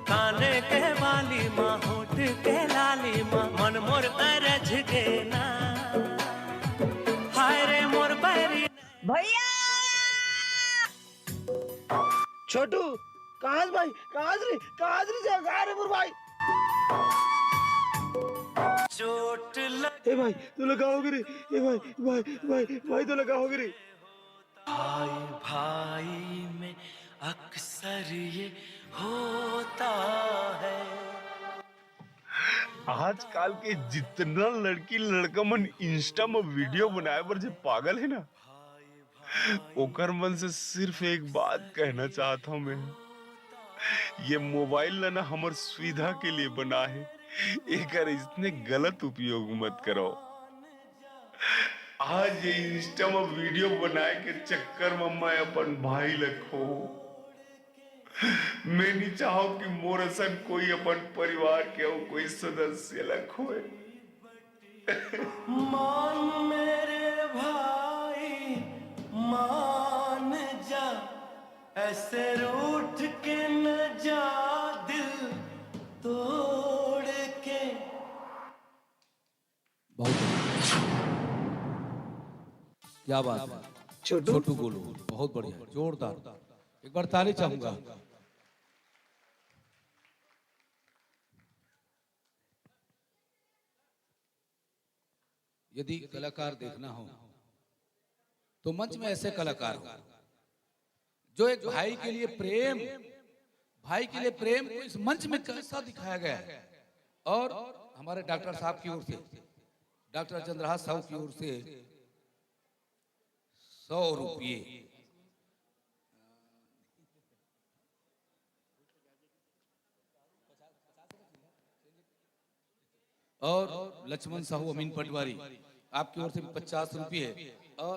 काने के बाली माँ, होठ के लाली माँ, मन मोर अरझ के ना, हाय रे मोर बैरी भैया। छोटू कहाँ भाई, कहाँ रे जा रे मोर भाई। चोट लग ए भाई तू लगाओगे रे, ए भाई तो लगाओगे रे। भाई भाई में अक्सर ये होता है। आजकल के जितना लड़की लड़का मन इंस्टा में वीडियो बनाए पर जो पागल है ना, ओकर मन से सिर्फ एक बात कहना चाहता हूँ मैं, ये मोबाइल ना हमार सुविधा के लिए बना है, एकर इतने गलत उपयोग मत करो। आज ये इंस्टा में वीडियो बनाए के चक्कर में मैं अपन भाई लखो, मैं नहीं चाहो कि मोर ऐसा कोई अपन परिवार के कोई सदस्य लखोए। मान मेरे भाई मान जा, ऐसे रूठ के न जा दिल तोड़ के। क्या बात है, छोटू गोलू, बहुत बढ़िया, जोरदार, एक बार ताली चाहूंगा। यदि कलाकार देखना हो तो मंच में ऐसे कलाकार हो जो एक भाई के लिए प्रेम को इस मंच में कैसा दिखाया गया है। और हमारे डॉक्टर साहब की ओर से, डॉक्टर चंद्रहास साहू की ओर से 100 रुपये और लक्ष्मण साहू अमीन पटवारी आपकी ओर से भी 50 रुपये। और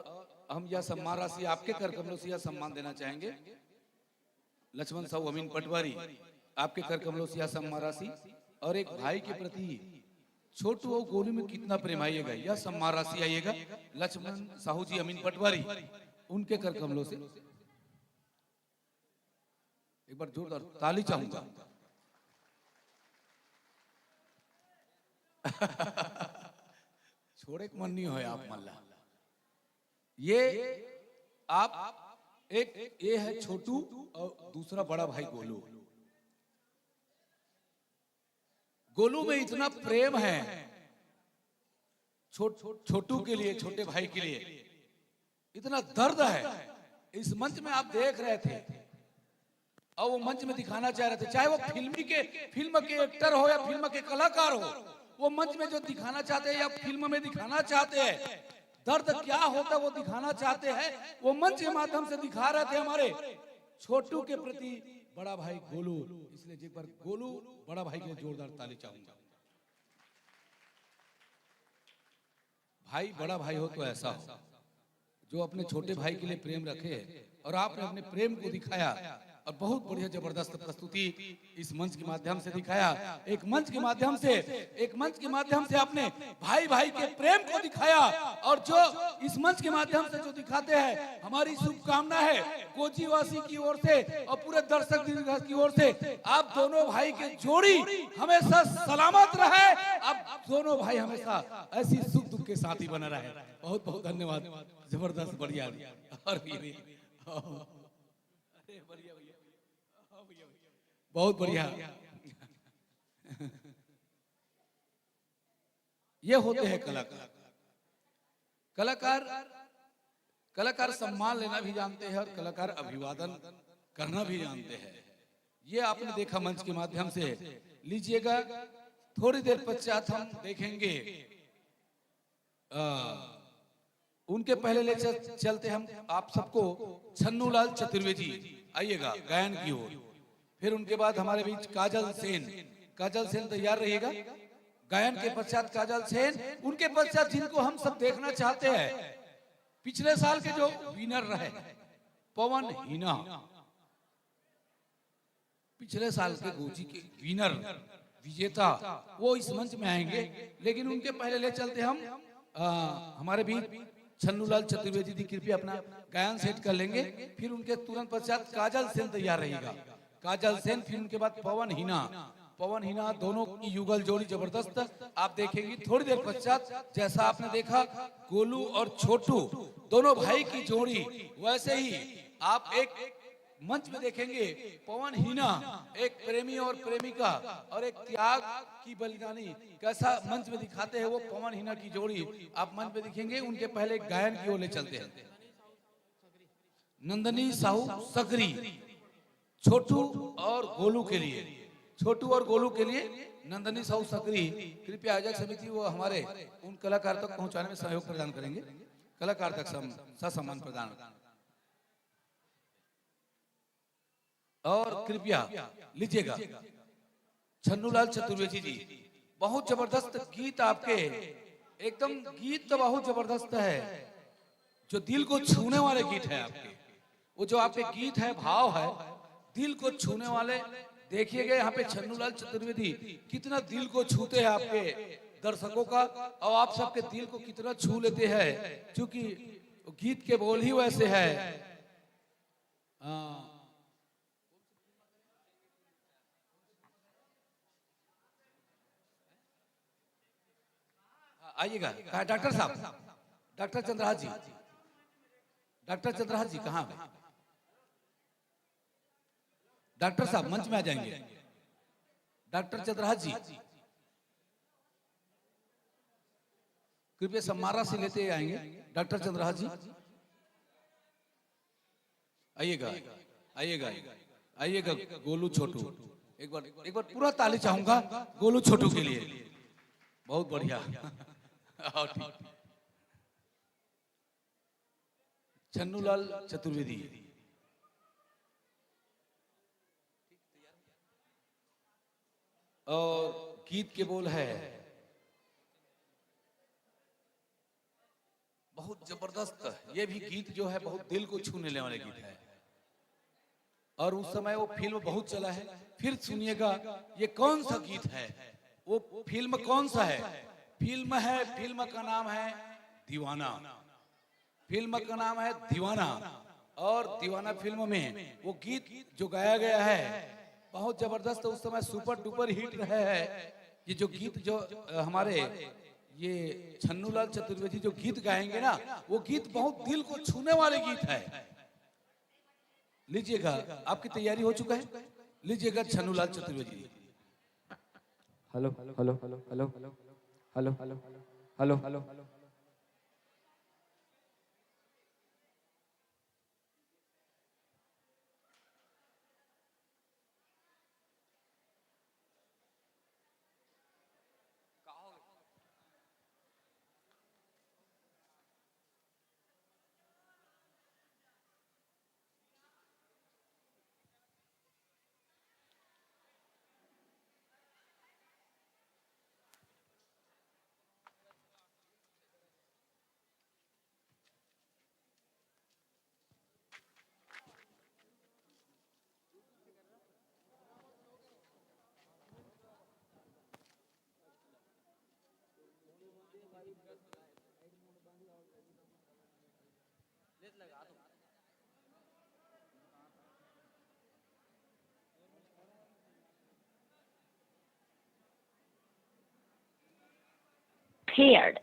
हम यह सम्मान राशि आपके कर कमलों से यह सम्मान देना चाहेंगे। लक्ष्मण साहू अमीन पटवारी आपके कर कमलों से यह सम्मान राशि, और एक भाई के प्रति छोटू और गोलू में कितना प्रेम आइएगा, यह सम्मान राशि आइएगा लक्ष्मण साहू जी अमीन पटवारी, उनके कर कमलों से। एक बार जोरदार ताली चाहूंगा। छोड़े मन नहीं हो आप मल्ला। ये आप एक ये है छोटू और दूसरा बड़ा भाई गोलू। गोलू में इतना प्रेम है छोटू के लिए, छोटे भाई के लिए, इतना दर्द है। इस मंच में आप देख रहे थे और वो मंच में दिखाना चाह रहे थे, चाहे वो फिल्म के एक्टर हो या फिल्म के कलाकार हो, वो मंच में जो दिखाना चाहते हैं या फिल्म में दिखाना चाहते हैं, दर्द क्या होता है वो दिखाना चाहते हैं, वो मंच के माध्यम से दिखा रहे थे हमारे छोटू के प्रति बड़ा भाई गोलू। इसलिए एक बार गोलू बड़ा भाई के लिए जोरदार ताली चाहूंगा। भाई बड़ा भाई हो तो ऐसा हो जो अपने छोटे भाई के लिए प्रेम रखे, और आपने अपने प्रेम को दिखाया और बहुत बढ़िया जबरदस्त प्रस्तुति इस मंच के माध्यम से दिखाया। एक मंच के माध्यम से आपने भाई भाई के प्रेम को दिखाया, और जो इस मंच के माध्यम से जो दिखाते हैं, हमारी शुभकामना है कोचीवासी की ओर से और पूरे दर्शक की ओर से, आप दोनों भाई के जोड़ी हमेशा सलामत रहे, आप दोनों भाई हमेशा ऐसी सुख दुख के साथ ही बने रहे। बहुत बहुत धन्यवाद, जबरदस्त बढ़िया। और बहुत बढ़िया। ये होते हैं कलाकार सम्मान लेना भी जानते हैं और कलाकार अभिवादन करना भी जानते हैं। ये आपने देखा मंच के माध्यम से। लीजिएगा, थोड़ी देर पश्चात हम देखेंगे, उनके पहले ले चलते हम आप सबको छन्नूलाल चतुर्वेदी, आइएगा गायन की ओर। फिर उनके बाद हमारे बीच काजल सेन तैयार रहिएगा। गायन के पश्चात काजल सेन, उनके पश्चात जिनको हम सब देखना चाहते हैं, पिछले साल के जो विनर रहे पवन हीना, पिछले साल के गोजी के विनर विजेता, वो इस मंच में आएंगे। लेकिन उनके पहले ले चलते हम हमारे बीच छन्नूलाल चतुर्वेदी जी, कृपया अपना गायन सेट कर लेंगे। फिर उनके तुरंत पश्चात काजल सेन तैयार रहेगा, काजल सेन, फिर उनके बाद पवन हीना, दोनों की युगल जोड़ी जबरदस्त आप देखेंगे थोड़ी देर पश्चात। जैसा आपने देखा गोलू और छोटू दोनों भाई की जोड़ी, वैसे ही आप एक मंच में देखेंगे पवन हीना, एक प्रेमी और प्रेमिका और एक त्याग की बलिदानी, कैसा मंच में दिखाते हैं वो पवन हीना की जोड़ी आप मंच में दिखेंगे। उनके पहले गायन की ओर ले चलते हैं। नंदनी साहू सकरी, छोटू और गोलू के लिए नंदनी साहू सकरी, कृपया आयोजक समिति वो हमारे उन कलाकार तक पहुंचाने में सहयोग प्रदान करेंगे। कलाकार तक सम्मान प्रदान। और कृपया लीजिएगा छन्नूलाल चतुर्वेदी जी, बहुत जबरदस्त गीत आपके, एकदम गीत तो बहुत जबरदस्त है, जो दिल को छूने वाले गीत है आपके। वो जो आपके गीत है, भाव है, दिल को छूने वाले। देखिएगा यहाँ पे छन्नूलाल चतुर्वेदी कितना दिल को छूते हैं आपके, दर्शकों का और आप सबके दिल को कितना छू लेते हैं, क्योंकि गीत के बोल ही वैसे है। आइएगा डॉक्टर साहब, डॉक्टर चंद्रहास जी, डॉक्टर चंद्रहास जी कहाँ है? डॉक्टर साहब मंच में आ जाएंगे। डॉक्टर चंद्रहास जी कृपया सम्मारा से लेते आएंगे। डॉक्टर चंद्रहास जी आइएगा, आइएगा, आइएगा। गोलू छोटू, एक बार पूरा ताली चाहूंगा गोलू छोटू के लिए। बहुत बढ़िया। छन्नूलाल चतुर्वेदी, और गीत के बोल है बहुत जबरदस्त। ये भी गीत जो है बहुत दिल को छूने लेने वाले गीत है, और उस समय वो फिल्म बहुत चला है। फिर सुनिएगा ये कौन सा गीत है, वो फिल्म कौन सा है? फिल्म है, फिल्म का नाम है दीवाना। फिल्म का नाम है दीवाना, और दीवाना फिल्म में वो गीत जो गाया गया है बहुत जबरदस्त, उस समय सुपर डुपर हिट रहे है। ये जो गीत जो हमारे ये छन्नूलाल चतुर्वेदी जो गीत गाएंगे ना, वो गीत बहुत दिल को छूने वाले गीत है। लीजिएगा, आपकी तैयारी हो चुका है, लीजिएगा Chhannulal Chaturvedi. Hello hello hello hello hello hello hello hello hello hello. Paired.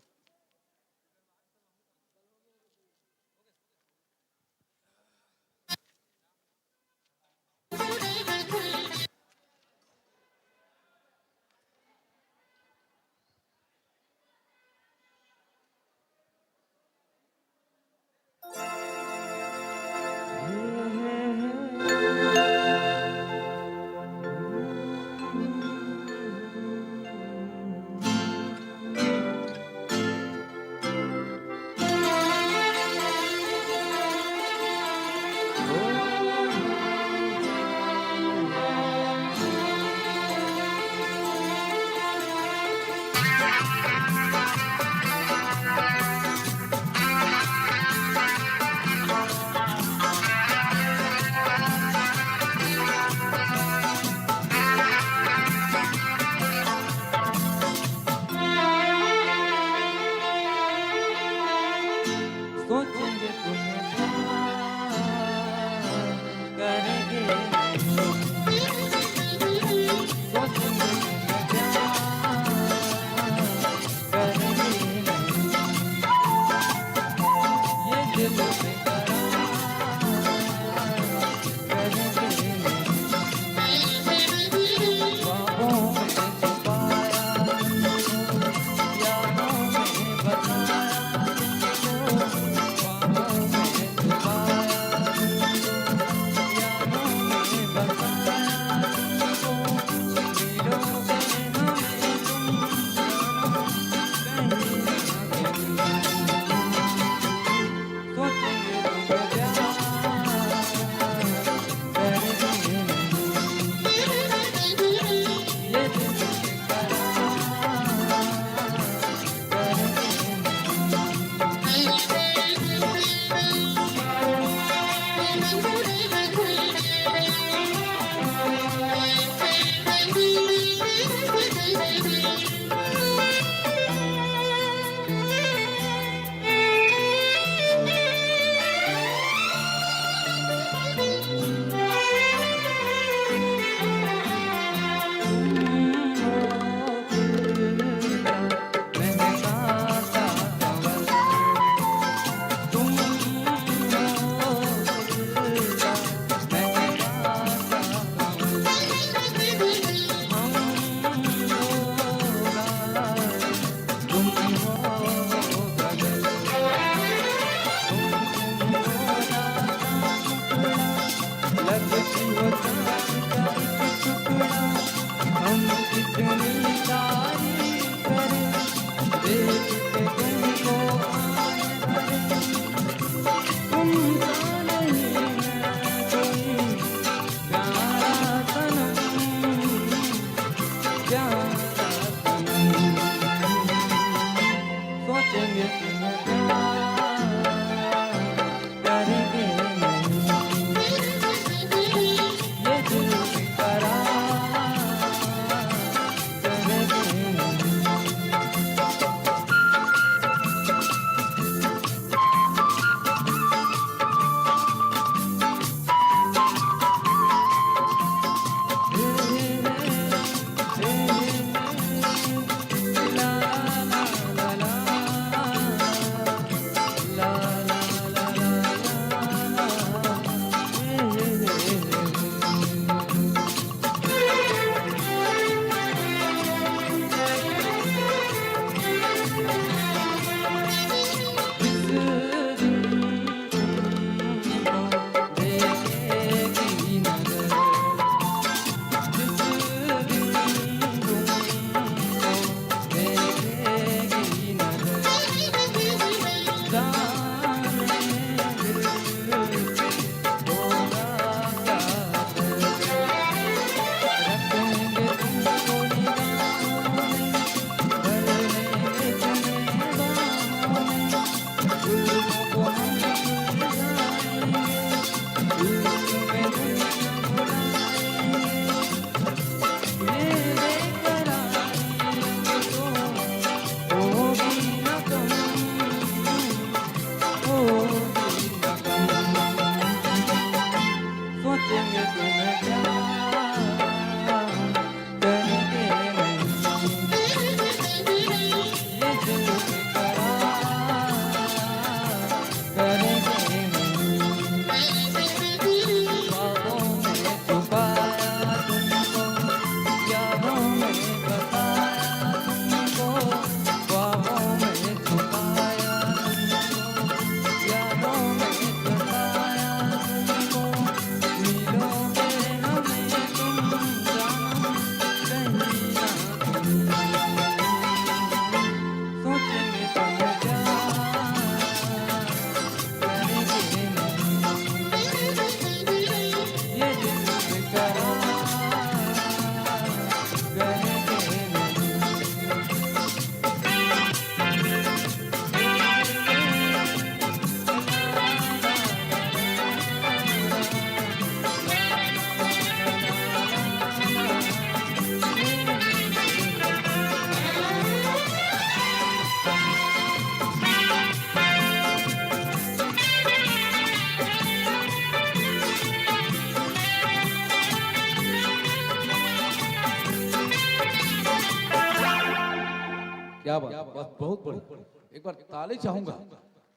क्या बात, बस बहुत बढ़िया। एक बार ताली चाहूंगा,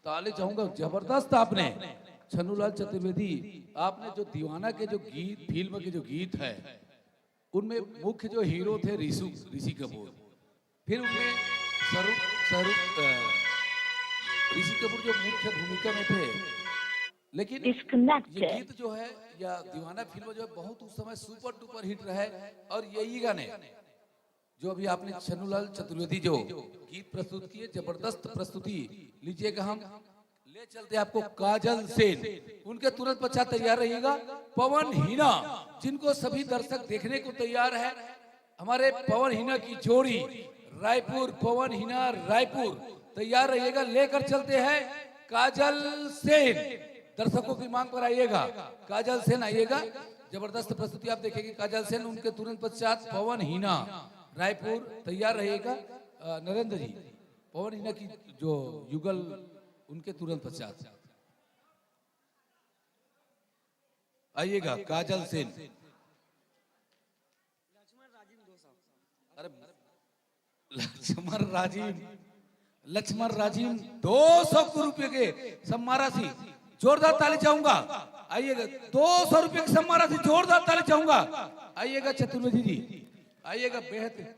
ताली चाहूंगा। जबरदस्त आपने छन्नूलाल चतुर्वेदी, आपने जो दीवाना के जो गीत, फिल्म के जो गीत है, उनमें मुख्य जो हीरो थे ऋषि कपूर, फिर उनमें ऋषि कपूर जो मुख्य भूमिका में थे। लेकिन ये गीत जो है या दीवाना फिल्म जो है बहुत उस समय सुपर डुपर हिट रहे। और यही गाने जो अभी आपने छन्नूलाल चतुर्वेदी जो गीत प्रस्तुत किए, जबरदस्त प्रस्तुति। लीजिएगा, हम ले चलते आपको काजल सेन, उनके तुरंत पश्चात तैयार रहिएगा पवन हीना, जिनको सभी दर्शक देखने को तैयार है। हमारे पवन हीना की जोड़ी रायपुर, पवन हीना रायपुर, तैयार रहिएगा। लेकर चलते हैं काजल सेन, दर्शकों की मांग पर आइएगा, काजल सेन आइएगा। जबरदस्त प्रस्तुति आप देखेंगे काजल सेन, उनके तुरंत पश्चात पवन हीना रायपुर, तैयार रहिएगा। नरेंद्र जी, पवन हीना की जो युगल, उनके तुरंत पश्चात आइएगा काजल सेन। अरे लक्ष्मण राजीव 200 रुपए के सम्मान राशि, जोरदार ताली चाहूंगा। आइएगा, 200 रुपए की सम्मान राशि, जोरदार ताली चाहूंगा। आइएगा चतुर्वेदी जी, आइएगा। बेहद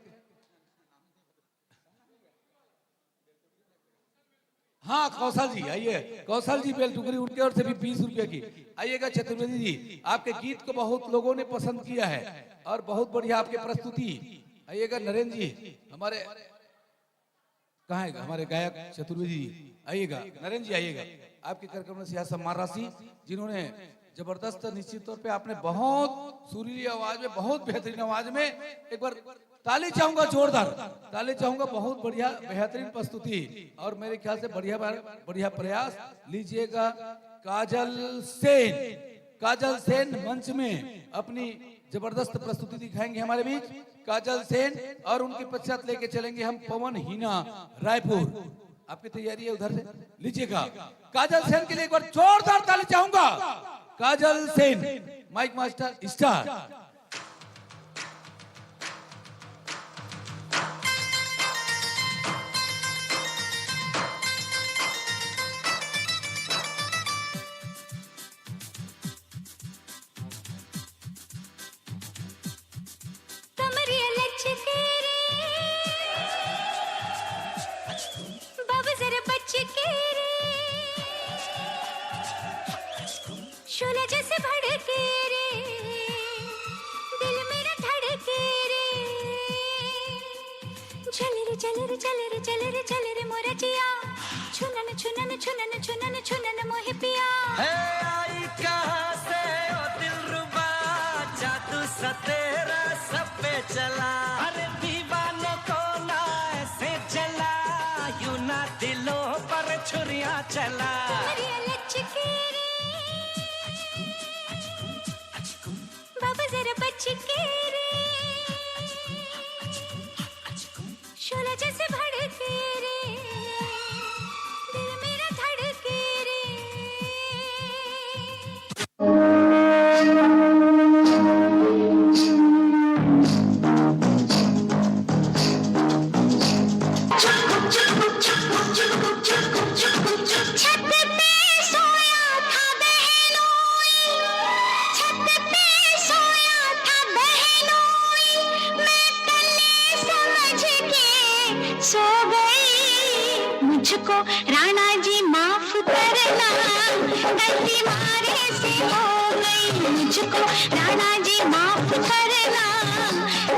हाँ, कौशल जी आइए, कौशल जी बेलटुकरी, उनके ओर से भी 20 रुपए की। आइएगा चतुर्वेदी जी, आपके गीत को बहुत लोगों ने पसंद किया है और बहुत बढ़िया आपकी प्रस्तुति। आइएगा नरेंद्र जी, हमारे कहाँ है हमारे गायक चतुर्वेदी जी, आइएगा। नरेंद्र जी आइएगा, आपके कार्यक्रम में सिया सम्मान राशि, जिन्होंने जबरदस्त, निश्चित तौर पे आपने बहुत सुरीली आवाज में, बहुत बेहतरीन आवाज में, एक बार ताली चाहूंगा, जोरदार ताली चाहूंगा। बहुत बढ़िया बेहतरीन प्रस्तुति और मेरे ख्याल से बढ़िया प्रयास। लीजिएगा काजल सेन, काजल सेन मंच में अपनी जबरदस्त प्रस्तुति दिखाएंगे हमारे बीच, काजल सेन। और उनके पश्चात लेके चलेंगे हम पवन हीना रायपुर। आपकी तैयारी है उधर से? लीजिएगा काजल सेन के लिए एक बार जोरदार ताली चाहूंगा। काजल सेन, माइक मास्टर स्टार। शोला जैसे भड़के रे, दिल मेरा धड़के रे, चले रे चले रे चले रे चले रे चले रे मोरा जिया, छुनन छुनन छुनन छुनन छुनन मोहे पिया। है आई कहाँ से ओ दिलरुबा, जादू सा तेरा सब पे चला, अरे दीवानों को ना ऐसे चला, यूं ना दिलों पर छुरियां चला। बाबा जरा बचके रे, शोला जैसे भड़के रे, दिल मेरा धड़के रे। सो गई मुझको राणा जी माफ करना, गलती मारे से हो गई, मुझको राणा जी माफ करना,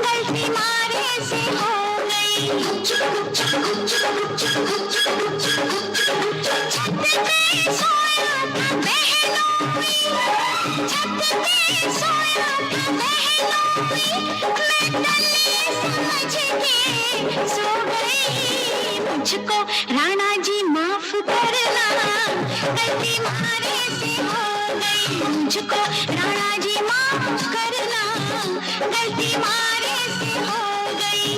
गलती मारे से हो गई। छत पे सोया था बहनोई, छत पे सोया था बहनोई, मैं गले समझ के सो गई, मुझको राणा जी माफ करना, गलती मारे से हो गई, मुझको राणा जी माफ करना, गलती मारे से हो गई।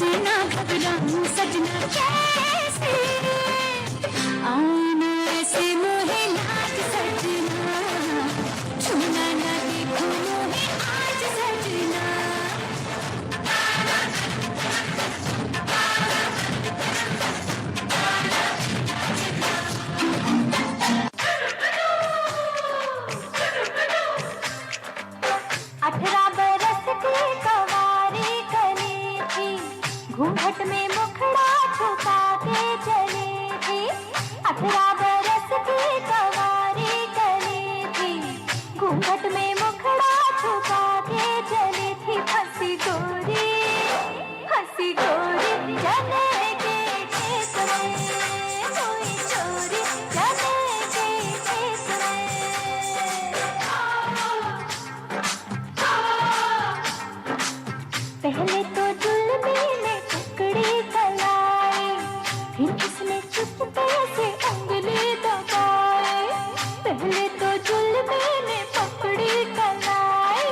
कैसे ना घबराऊं सजना कैसे आईने ऐसे मोहे लाज सजना छूना ना देखो मोहे आज सजना अठारह बरस की कवारी कली थी घूंघट में मुखड़ा छुपा के चली थी 18 बरस की कवारी कली थी घूंघट में मुखड़ा छुपा के चली थी हंसी गोरी जने के खेत में कोई चोरी जने के खेत में पहले तो जुल्मी में टुकड़ी कलाई फिर उसने चुपके से उंगली दबाई पहले तो जुल्मी ने पकड़ी कलाई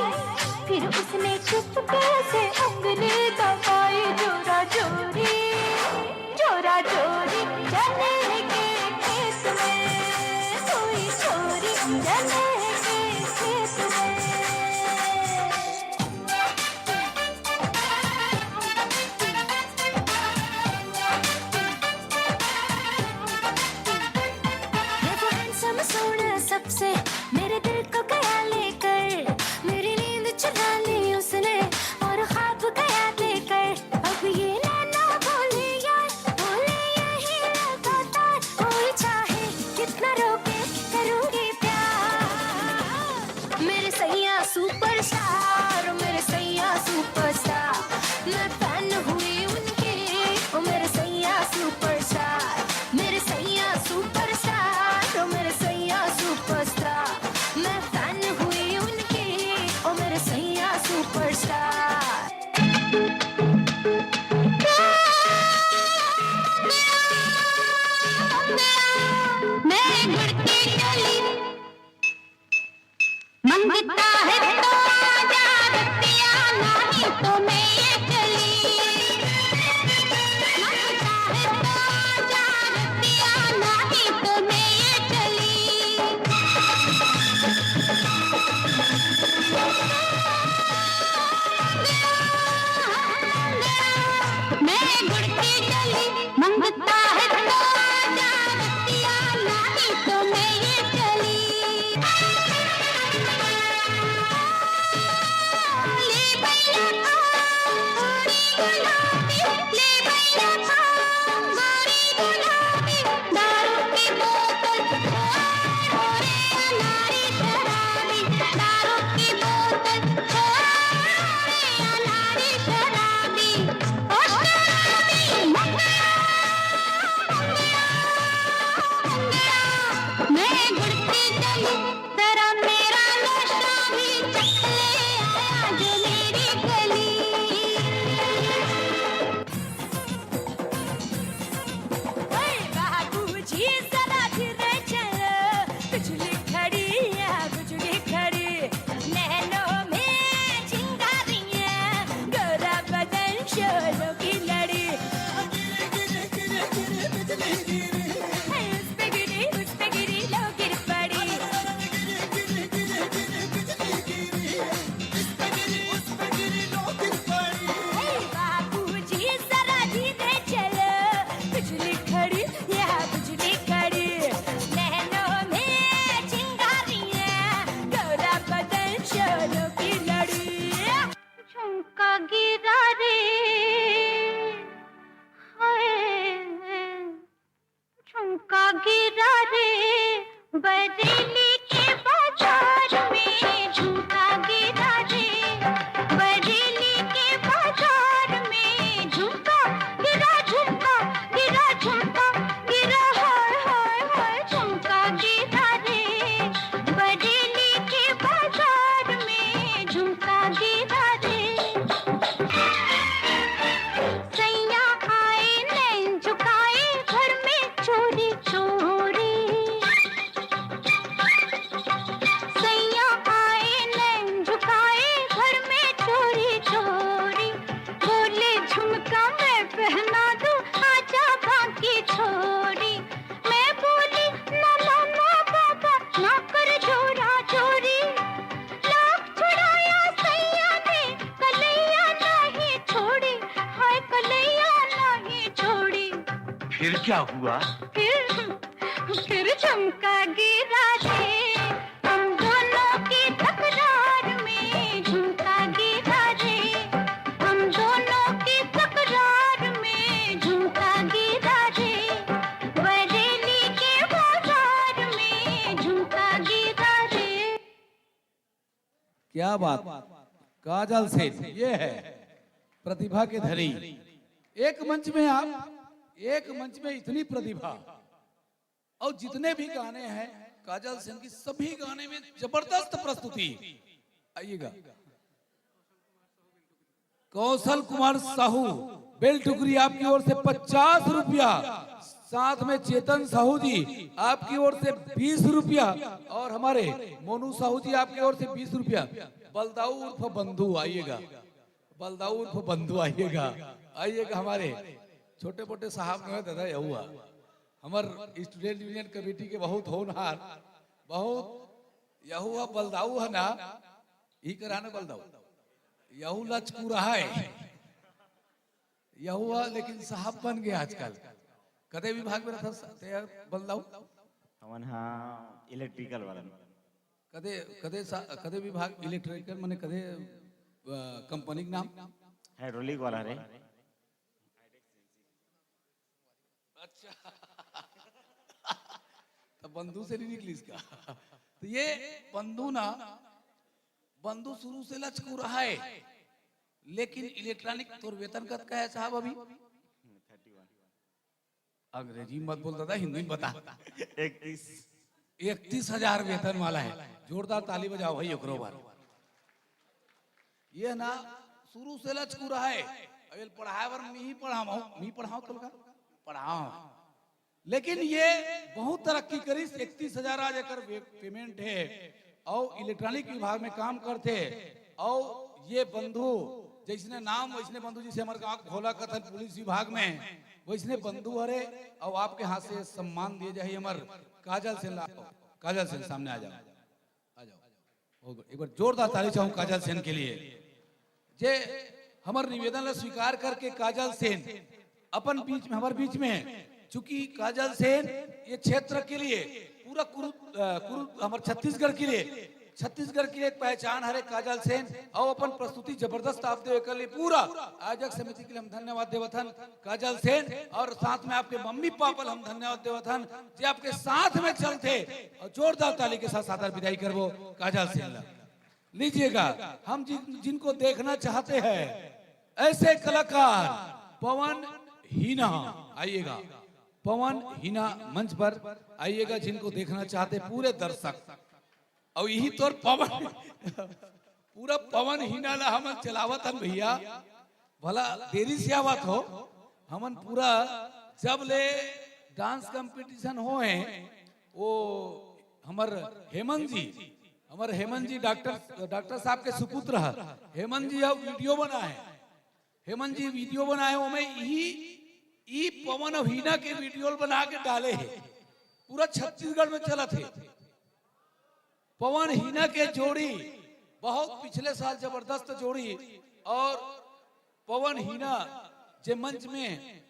फिर उसने चुपके से उंगली दबाई जोरा जोरी जने के खेत में कोई चोरी जने के खेत में सोना सबसे मेरे दिल को गया लेकर मेरी नींद चुरा ली उसने और ख्वाब गया लेकर अब ये नैना बोले यार बोले यही लगातार कोई चाहे कितना रोके करूंगी प्यार मेरे सैया सुपरस्टार मैं फैन हुई उनकी ओ मेरे सैया सुपरस्टार मेरे सैया सुपरस्टार मेरे सैया सुपरस्टार मैं फैन हुई उनकी ओ मेरे सैया सुपरस्टार मेरे गुड़ की गली मंगता है तो आजा रतिया नहीं तो मैं ये चली मंगता है तो आजा रतिया नहीं तो मैं ये चली मेरे गुड़ की गली मंगता है तो आजा रतिया नहीं तो मैं ये चली ले भैया गोरी गुलाबी ले भैया गोरी गुलाबी दारू की बोतल हो रे अनारी शराबी दारू की बोतल हो रे अनारी शराबी ओ शराबी मैं गुड़ती चली जरा मेरा नशा भी चख ले आया जो मेरी गली बाबूजी जरा धीरे चलो बिजली खड़ी है बिजली खड़ी नैनों में चिंगारियां गोरा बदन शोलों की लड़ी उस पे गिरी लो गिर पड़ी बाबूजी जरा धीरे चलो बिजली खड़ी यहाँ बिजली खड़ी नैनों में चिंगारियां गोरा बदन शोलों की लड़ी झुमका गिरा रे हाय झुमका गिरा रे बरेली के बाजार में झुमका गिरा रे बरेली के बाजार में झुमका गिरा गिरा हाय हाय हाय झुमका गिरा रे बरेली के बाजार में झुमका गिरा रे सैया आए नैन झुकाए घर में चोरी चोरी फिर क्या हुआ? फिर झुमका गिरा रे, हम दोनों की तकरार में झुमका गिरा रे, हम दोनों की तकरार में झुमका गिरा रे, बरेली के बाजार में झुमका गिरा रे। क्या बात, काजल सेन ये है प्रतिभा के धनी। एक मंच में इतनी प्रतिभा और जितने भी गाने हैं काजल सेन की, सभी गाने में जबरदस्त प्रस्तुति। आइएगा कौशल कुमार साहू बेल टुकरी आपकी ओर से 50 रुपया, साथ में चेतन साहू जी आपकी ओर से 20 रुपया और हमारे मोनू साहू जी आपकी ओर से 20 रुपया। बलदाऊ उर्फ बंधु आइएगा, बलदाऊ उर्फ बंधु आइएगा, आइएगा हमारे छोटे मोटे साहब ने दादा यहुआ हमार स्टूडेंट यूनियन कमेटी के बहुत होनहार, बहुत यहुआ बलदाऊ है ना, ही कराने बलदाऊ यहू लचकू रहा है यहुआ, लेकिन साहब बन गया आजकल। कदे विभाग में रहता बलदाऊ? हमन हाँ इलेक्ट्रिकल वाला। कदे विभाग इलेक्ट्रिकल माने कदे कंपनी के नाम? हाइड्रोलिक वाला रे। अच्छा तो बंधु से नहीं निकली इसका। तो ये बंधु शुरू से लचकू रहा है, लेकिन इलेक्ट्रॉनिक तो वेतन कद का है साहब अभी? 31। अंग्रेजी मत बोल दादा, हिंदी में बता। 31,000 वेतन वाला है। जोरदार ताली बजाओ भाई ओकरो बार। ये ना शुरू से लचकू रहा है, अबे पढ़ाए वर नहीं पढ़ाऊं कल का पढ़ाऊं, लेकिन ये बहुत तरक्की करी। 31,000 आज एकर पेमेंट है और इलेक्ट्रॉनिक विभाग में काम करते। और ये बंधु जैसने नाम वैसने बंधु, जिसे हमारे गाँव भोला कथन पुलिस विभाग में वैसने बंधु हरे। और आपके हाथ से सम्मान दिए जाए हमारे काजल सेन। काजल सेन सामने आ जाओ, आ जाओ। एक बार जोरदार ताली चाहूँ काजल सेन के लिए। जे हमारे निवेदन ला स्वीकार करके काजल सेन अपन बीच में हमारे बीच में, चूंकि काजल सेन ये क्षेत्र के लिए पूरा हमारे छत्तीसगढ़ के लिए एक पहचान है काजल सेन। और अपन प्रस्तुति जबरदस्त आप देवे के लिए पूरा आयोजक समिति के लिए हम धन्यवाद देवथन काजल सेन। और साथ में आपके मम्मी पापा हम धन्यवाद देवथन जो आपके साथ में चलते। और जोरदार ताली के साथ सादर विदाई करबो काजल सेन। लीजिएगा हम जिनको देखना चाहते हैं ऐसे कलाकार पवन हीना, आइएगा पवन हीना मंच पर आइएगा, जिनको देखना चाहते पूरे दर्शक। और यही तो पूरा पवन हीना ला हमन चलावत हन भैया, भला देरी से आवत हो। हमन पूरा जब ले डांस कंपटीशन हो है, वो हमारे हेमंत जी डॉक्टर साहब के सुपुत्र है। हेमंत जी वीडियो बनाए, हेमंत जी वीडियो बनाए, वो में यही पवन और हीना के वीडियो बना के डाले हैं, पूरा छत्तीसगढ़ में चला थे। पवन हीना के जोड़ी बहुत पिछले साल जबरदस्त जोड़ी। और पवन हीना जे मंच में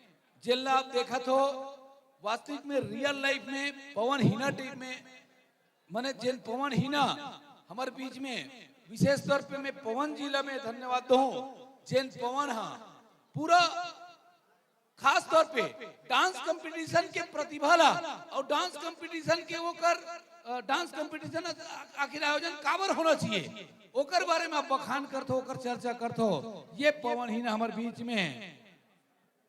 जिला आप देखा तो वास्तविक में रियल लाइफ में पवन हीना टीम में मैंने जिन पवन हीना हमारे बीच में विशेष तौर पे मैं पवन जिला में धन्यवाद दूं। जिन पवन हाँ पूरा खास तौर पे डांस कंपटीशन के प्रतिभा ला और डांस कंपटीशन के डांस कंपटीशन आखिर आयोजन काबर होना चाहिए ओकर बारे में आप बखान करते हो, ओकर चर्चा करते हो। ये पवन हीना हमारे बीच में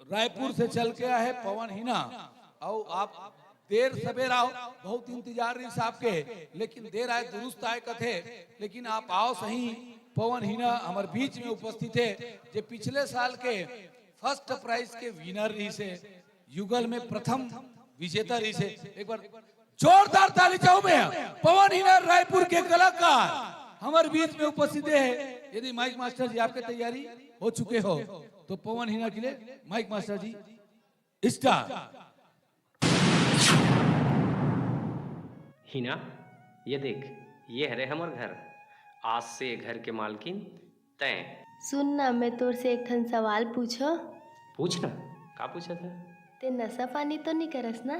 रायपुर से चल के आया है पवन हीना। और आप देर सवेर आओ, बहुत इंतजार रही साहब के, लेकिन देर आए दुरुस्त आए कथे, लेकिन आप आओ सही। पवन हीना हमारे बीच में उपस्थित है, जो पिछले साल के फर्स्ट प्राइज के विनर रही से, युगल में प्रथम विजेता रही से। एक बार जोरदार ताली चाहूं मैं। पवन हीना रायपुर के कलाकार हमारे बीच में उपस्थित है। यदि माइक मास्टर जी आपके तैयारी हो चुके हो तो पवन हीना के लिए माइक मास्टर जी स्टार। हीना ये देख, ये है रे हमर घर। आज से घर के मालकिन तय। सुन ना, मैं तोर से एक ठन सवाल पूछो। पूछना, का पूछा था? ते नशा पानी तो नहीं करस ना?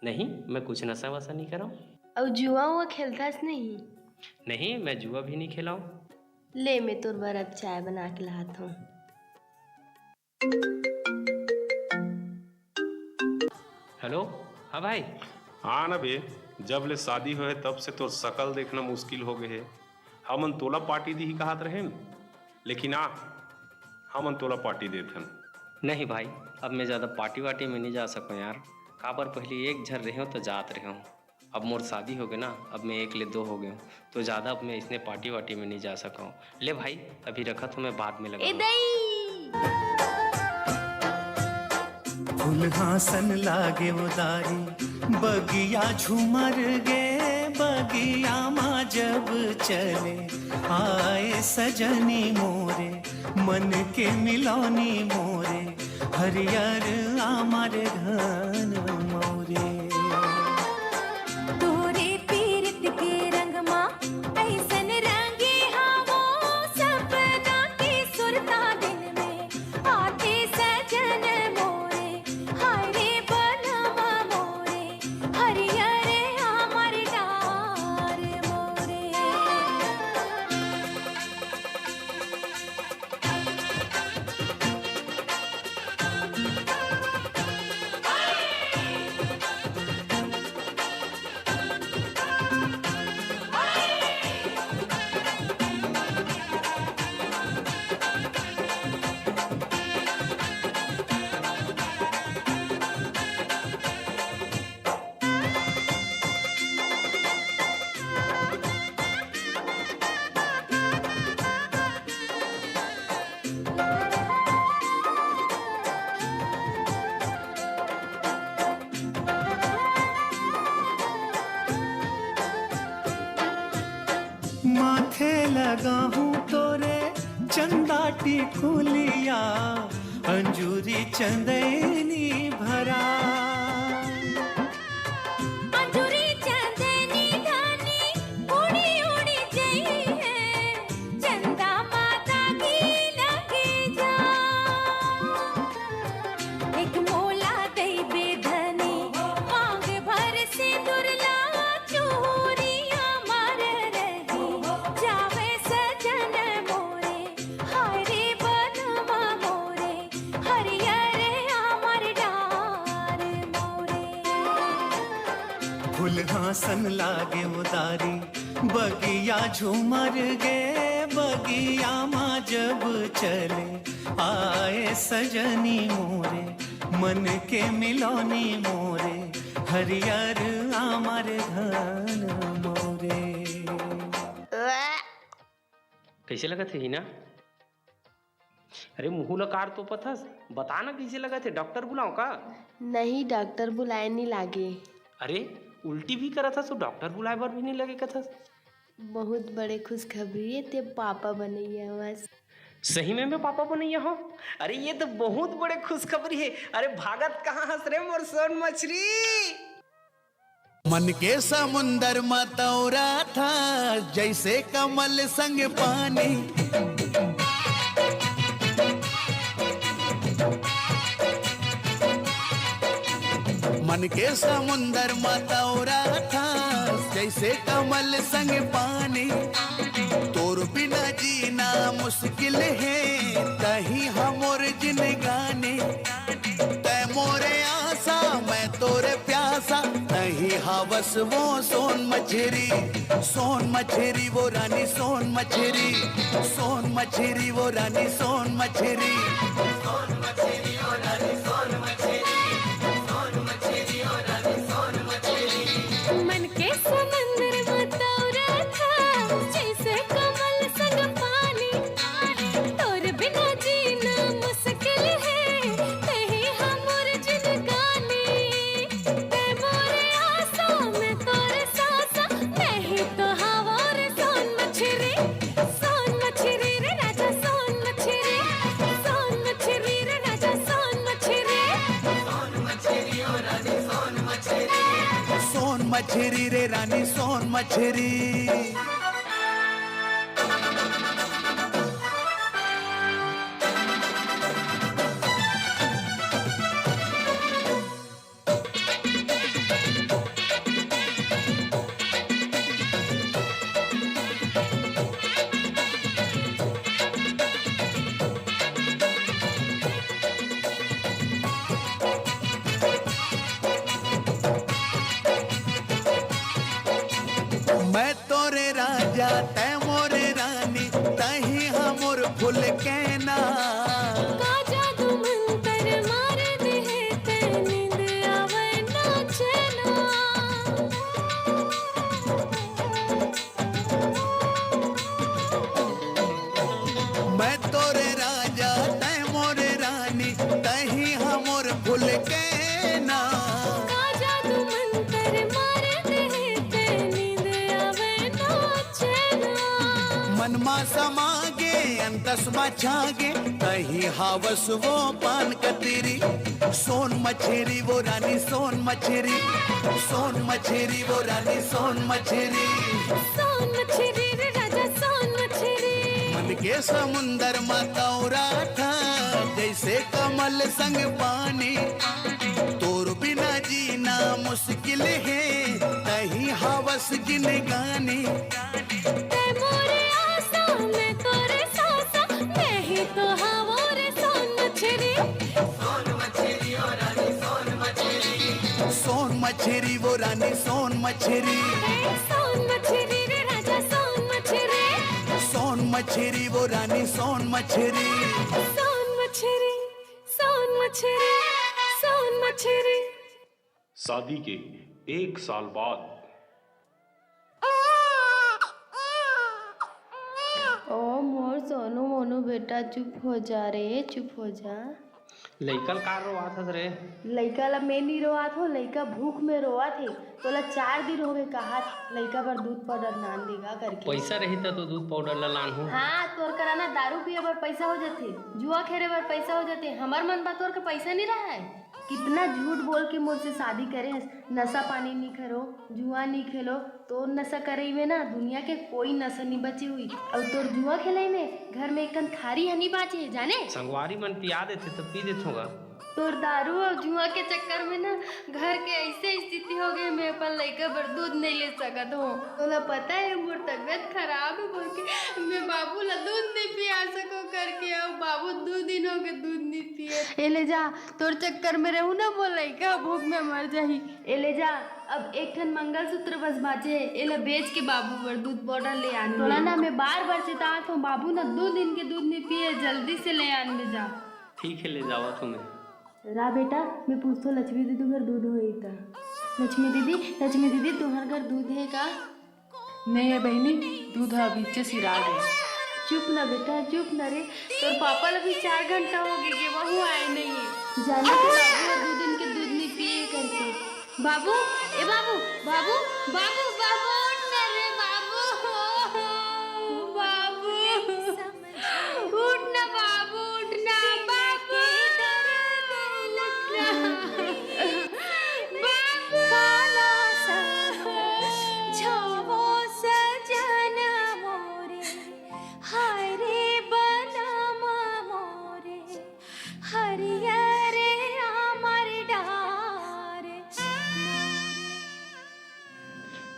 नहीं, मैं कुछ नशा वशा नहीं करा हूँ। और जुआ हुआ खेलतास नहीं? नहीं, मैं जुआ भी नहीं खेला हूँ। ले मैं तोर बर अब चाय बना के लात हूँ। हेलो, हाँ भाई। हाँ ना बे, जब ले शादी हो है तब से तो शकल देखना मुश्किल हो गए है। हमन तोला पार्टी दी ही कहत रहे न, लेकिन हमन तोला पार्टी देथन। नहीं भाई, अब मैं ज़्यादा पार्टी वार्टी में नहीं जा सकूँ यार। काबर पहले एक झर रहे हो तो जात रहे हूँ। अब मोर शादी हो गए ना, अब मैं 1 ले 2 हो गए हूँ, तो ज़्यादा अब मैं इसने पार्टी वार्टी में नहीं जा सका हूँ। ले भाई, अभी रखा तो मैं बाद में लगा। फुलहासन लागे उदारी, बगिया झूमर गे, बगिया माँ जब चले आए सजनी मोरे, मन के मिलौनी मोरे, हरियर आमर घन मोरे। तोरे पीरत के रंग माँ ऐसन रंगे हावो, सपना की सुरता दिन में आते सजन मोरे, हरे बनवा मोरे, हरियर आमर डार मोरे। माथे लगा हूँ तोरे चंदा टिकुलिया, अंजूरी चंदनी भरा। अंजूरी चंदनी धानी उड़ी उड़ी गई है, चंदा माता की लगे जा। एक मोला दई बेधनी, मांग भर से दुर्ला, चूरिया मार रही जावे सजन मोरे, हरे बनवा मोरे, हरियर आमर डार मोरे। फुलहासन लागे उदारी, बगिया झूमर गे, बगिया माँ जब चले आए सजनी मोरे, मन के मिलौनी मोरे, हरियर आमर घन मोरे। कैसे लगा थे हिना? अरे मुँह लकार तो पथस, बता ना कैसे लगा थे? डॉक्टर बुलाऊं का? नहीं, डॉक्टर बुलाए नहीं लागे। अरे उल्टी भी करा था तो डॉक्टर बुलाए बार भी नहीं लगे का था। बहुत बड़े खुशखबरी है, ते पापा बनैया बस। सही में मैं पापा बनैया हूँ? अरे ये तो बहुत बड़े खुशखबरी है। अरे भागत कहाँ हंस रहे मोर सोन मछली। मन के समुंदर मतौरा था, जैसे कमल संग पानी। मन के समुंदर मतौरा था, जैसे कमल संग पानी। तोर बिना जीना मुश्किल है, कहीं हमोर जिनगानी। तै मोरे आशा मैं तोरे प्यासा, नहीं हवस वो सोन मछरी वो रानी सोन मछरी, सोन मछरी वो रानी सोन मछरी। सोन मछरी वो रानी सोन मछरी, सोन मछरी वो रानी सोन मछरी। मन के समंदर मतौरा था, जैसे कमल संग पानी। तोर बिना जीना मुश्किल है, कहीं हमोर जिनगानी। ते मोरे आशा मैं तोरे सासा, नहीं तो हवार सोन मछरी। सोन मछरी रे राजा सोन मछरी, सोन मछरी रे राजा सोन मछरी। सोन मछरी ओ रानी सोन मछरी, सोन मछरी रे रानी सोन मछरी। तही हमर भूल के ना का जादू मंतर मारे देते नींद आवे ना चैना मनमा समागे अंतस्मा छागे तही हावस वो पान कतीरी सोन मछेरी वो रानी सोन मछेरी वो रानी सोन मछेरी रे राजा सोन मछरी मन के समुंदर मतौरा था जैसे कमल संग पानी तोर बिना जीना मुश्किल है तही हवस गिन गानी ते मोरे आसा मैं तोरे सासा मैं ही तो हवो रे सोन मछरी सोन मछेरी वो रानी सोन मछेरी रे राजा सोन मछरी सोन मछेरी वो रानी सोन मछेरी सोन मछरी शादी के 1 साल बाद ओ मोर सोनू मोनू बेटा चुप हो जा रे, चुप हो जा। लइकल का रोआत हस रे? लइका ला मैं नहीं रोआत हो, लइका भूख में रोआत है। तोला 4 दिन हो गए कहा लइका पर दूध पाउडर नान देगा करके। पैसा रही तो दूध पाउडर ला लान हूँ। हाँ तोर कराना दारू पिए बर पैसा हो जाते, जुआ खेले बर पैसा हो जाते। हमार मन बा तोर के पैसा नहीं रहा है। कितना झूठ बोल के मुझसे शादी करे, नशा पानी नहीं करो, जुआ नहीं खेलो, तो नशा करे में ना दुनिया के कोई नशा नहीं बची हुई। और तोर जुआ खेले में घर में एक खारी हनी बाचे जाने। संगवारी मन पिया देते तो पी देते होगा। तोर दारू और जुआ के चक्कर में ना घर के ऐसे स्थिति हो गई, मैं अपन लड़का पर दूध नहीं ले सकत हूँ। तोला पता है मोर तबियत खराब है बोल के मैं बाबू ला दूध नहीं पिया सको करके, और बाबू 2 दिन हो गए दूध नहीं पिए। ए ले जा, तोर चक्कर में रहूँ ना वो लड़का भूख में मर जाही। ए ले जा, अब एक ठन मंगलसूत्र बस बाचे, एला बेच के बाबू पर दूध पाउडर ले आन। तोला ना मैं बार चितात हूँ, बाबू ना 2 दिन के दूध नहीं पिए, जल्दी से ले आन ले जा। ठीक है ले जाओ तुम्हें। रा बेटा मैं पूछतो लक्ष्मी दीदी घर दूध होई का? लक्ष्मी दीदी तुम्हारे घर दूध है का? नहीं है बहनी, दूध अभी से सिरा गए। चुप ना बेटा, चुप ना रे। तोर पापा ला भी 4 घंटा हो गए कि वहू आए नहीं है। जाने के बाबू 2 दिन के दूध नहीं पिए करके। बाबू ए बाबू बाबू बाबू बाबू उठ ना रे बाबू, बाबू उठ ना बाबू, उठ ना बाबू,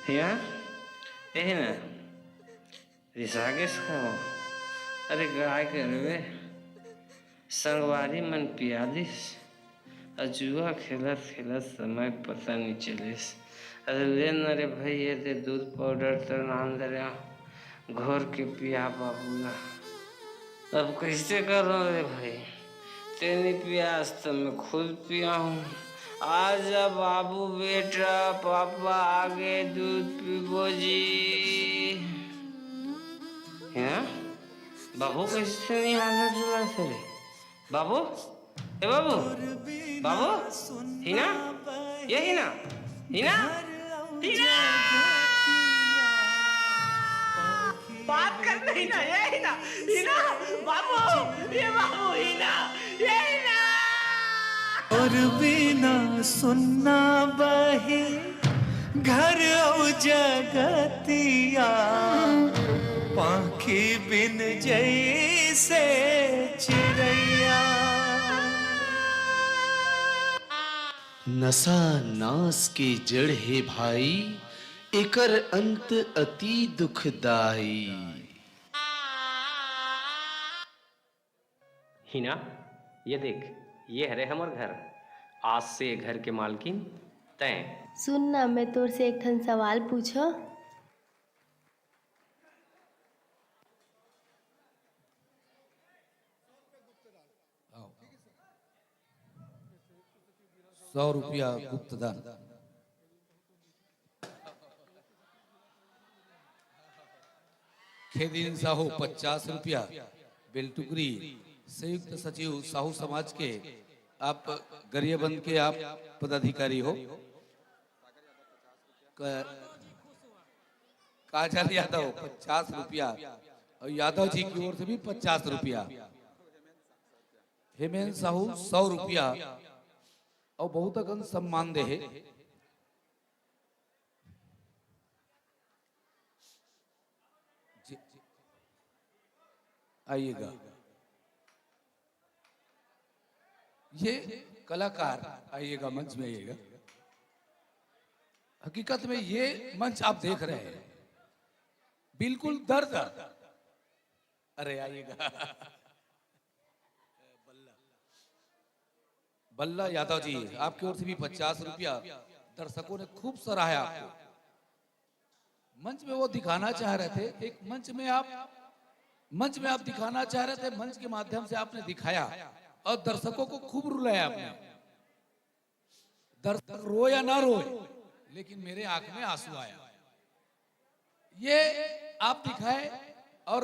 या यही ना रिसागेस का हो। अरे गाय करवे संगवारी मन पियादिस, अजुआ खेलत खेलत समय पता नहीं चलिस। अरे ले न रे भाई ये दे दूध पाउडर तो नाम दे रहा घोर के पिया बाबूला। अब कैसे करो रे भाई, तेनी पियास तो मैं खुद पिया हूँ। आजा बाबू बेटा, पापा आगे दूध पीबो जी। है बाबू कैसे नहीं हालत जुला से रे? बाबू ए बाबू, बाबू हिना, ये हिना, हिना, हिना बात कर नहीं ना, ये हिना, हिना बाबू, ये बाबू हिना, ये हिना। और बिना सुनना बहे घर जगतिया, पाखी बिन जैसे चिड़ैया। नशा नास के जड़ है भाई, एकर अंत अति दुखदाई। हिना ये देख, ये है रे हमर घर। आज से घर के मालकिन तय। सुन ना मैं तोर से एक ठन सवाल पूछो। ₹100 गुप्त दान। खेदीन साहू ₹50, बेलटुकरी संयुक्त सचिव साहू समाज के आप गरियाबंद के आप पदाधिकारी हो। काजल यादव 50 रुपया और यादव जी की ओर से भी 50 रुपया। हेमेंद्र साहू 100 रुपया और बहुत अगन सम्मान दे है। आइएगा, ये कलाकार आइएगा, मंच में आइएगा। हकीकत में ये मंच आप देख रहे हैं बिल्कुल दर्द। अरे आइएगा। बल्ला यादव जी आपकी ओर से भी 50 रुपया। दर्शकों ने खूब सराहा आपको। मंच में वो दिखाना चाह रहे थे, एक मंच में आप दिखाना चाह रहे थे, मंच के माध्यम से आपने दिखाया और दर्शकों को खूब रुलाया आपने। दर्शक रोए या ना रोए, लेकिन मेरे आंख में आंसू आया। ये आप दिखाए और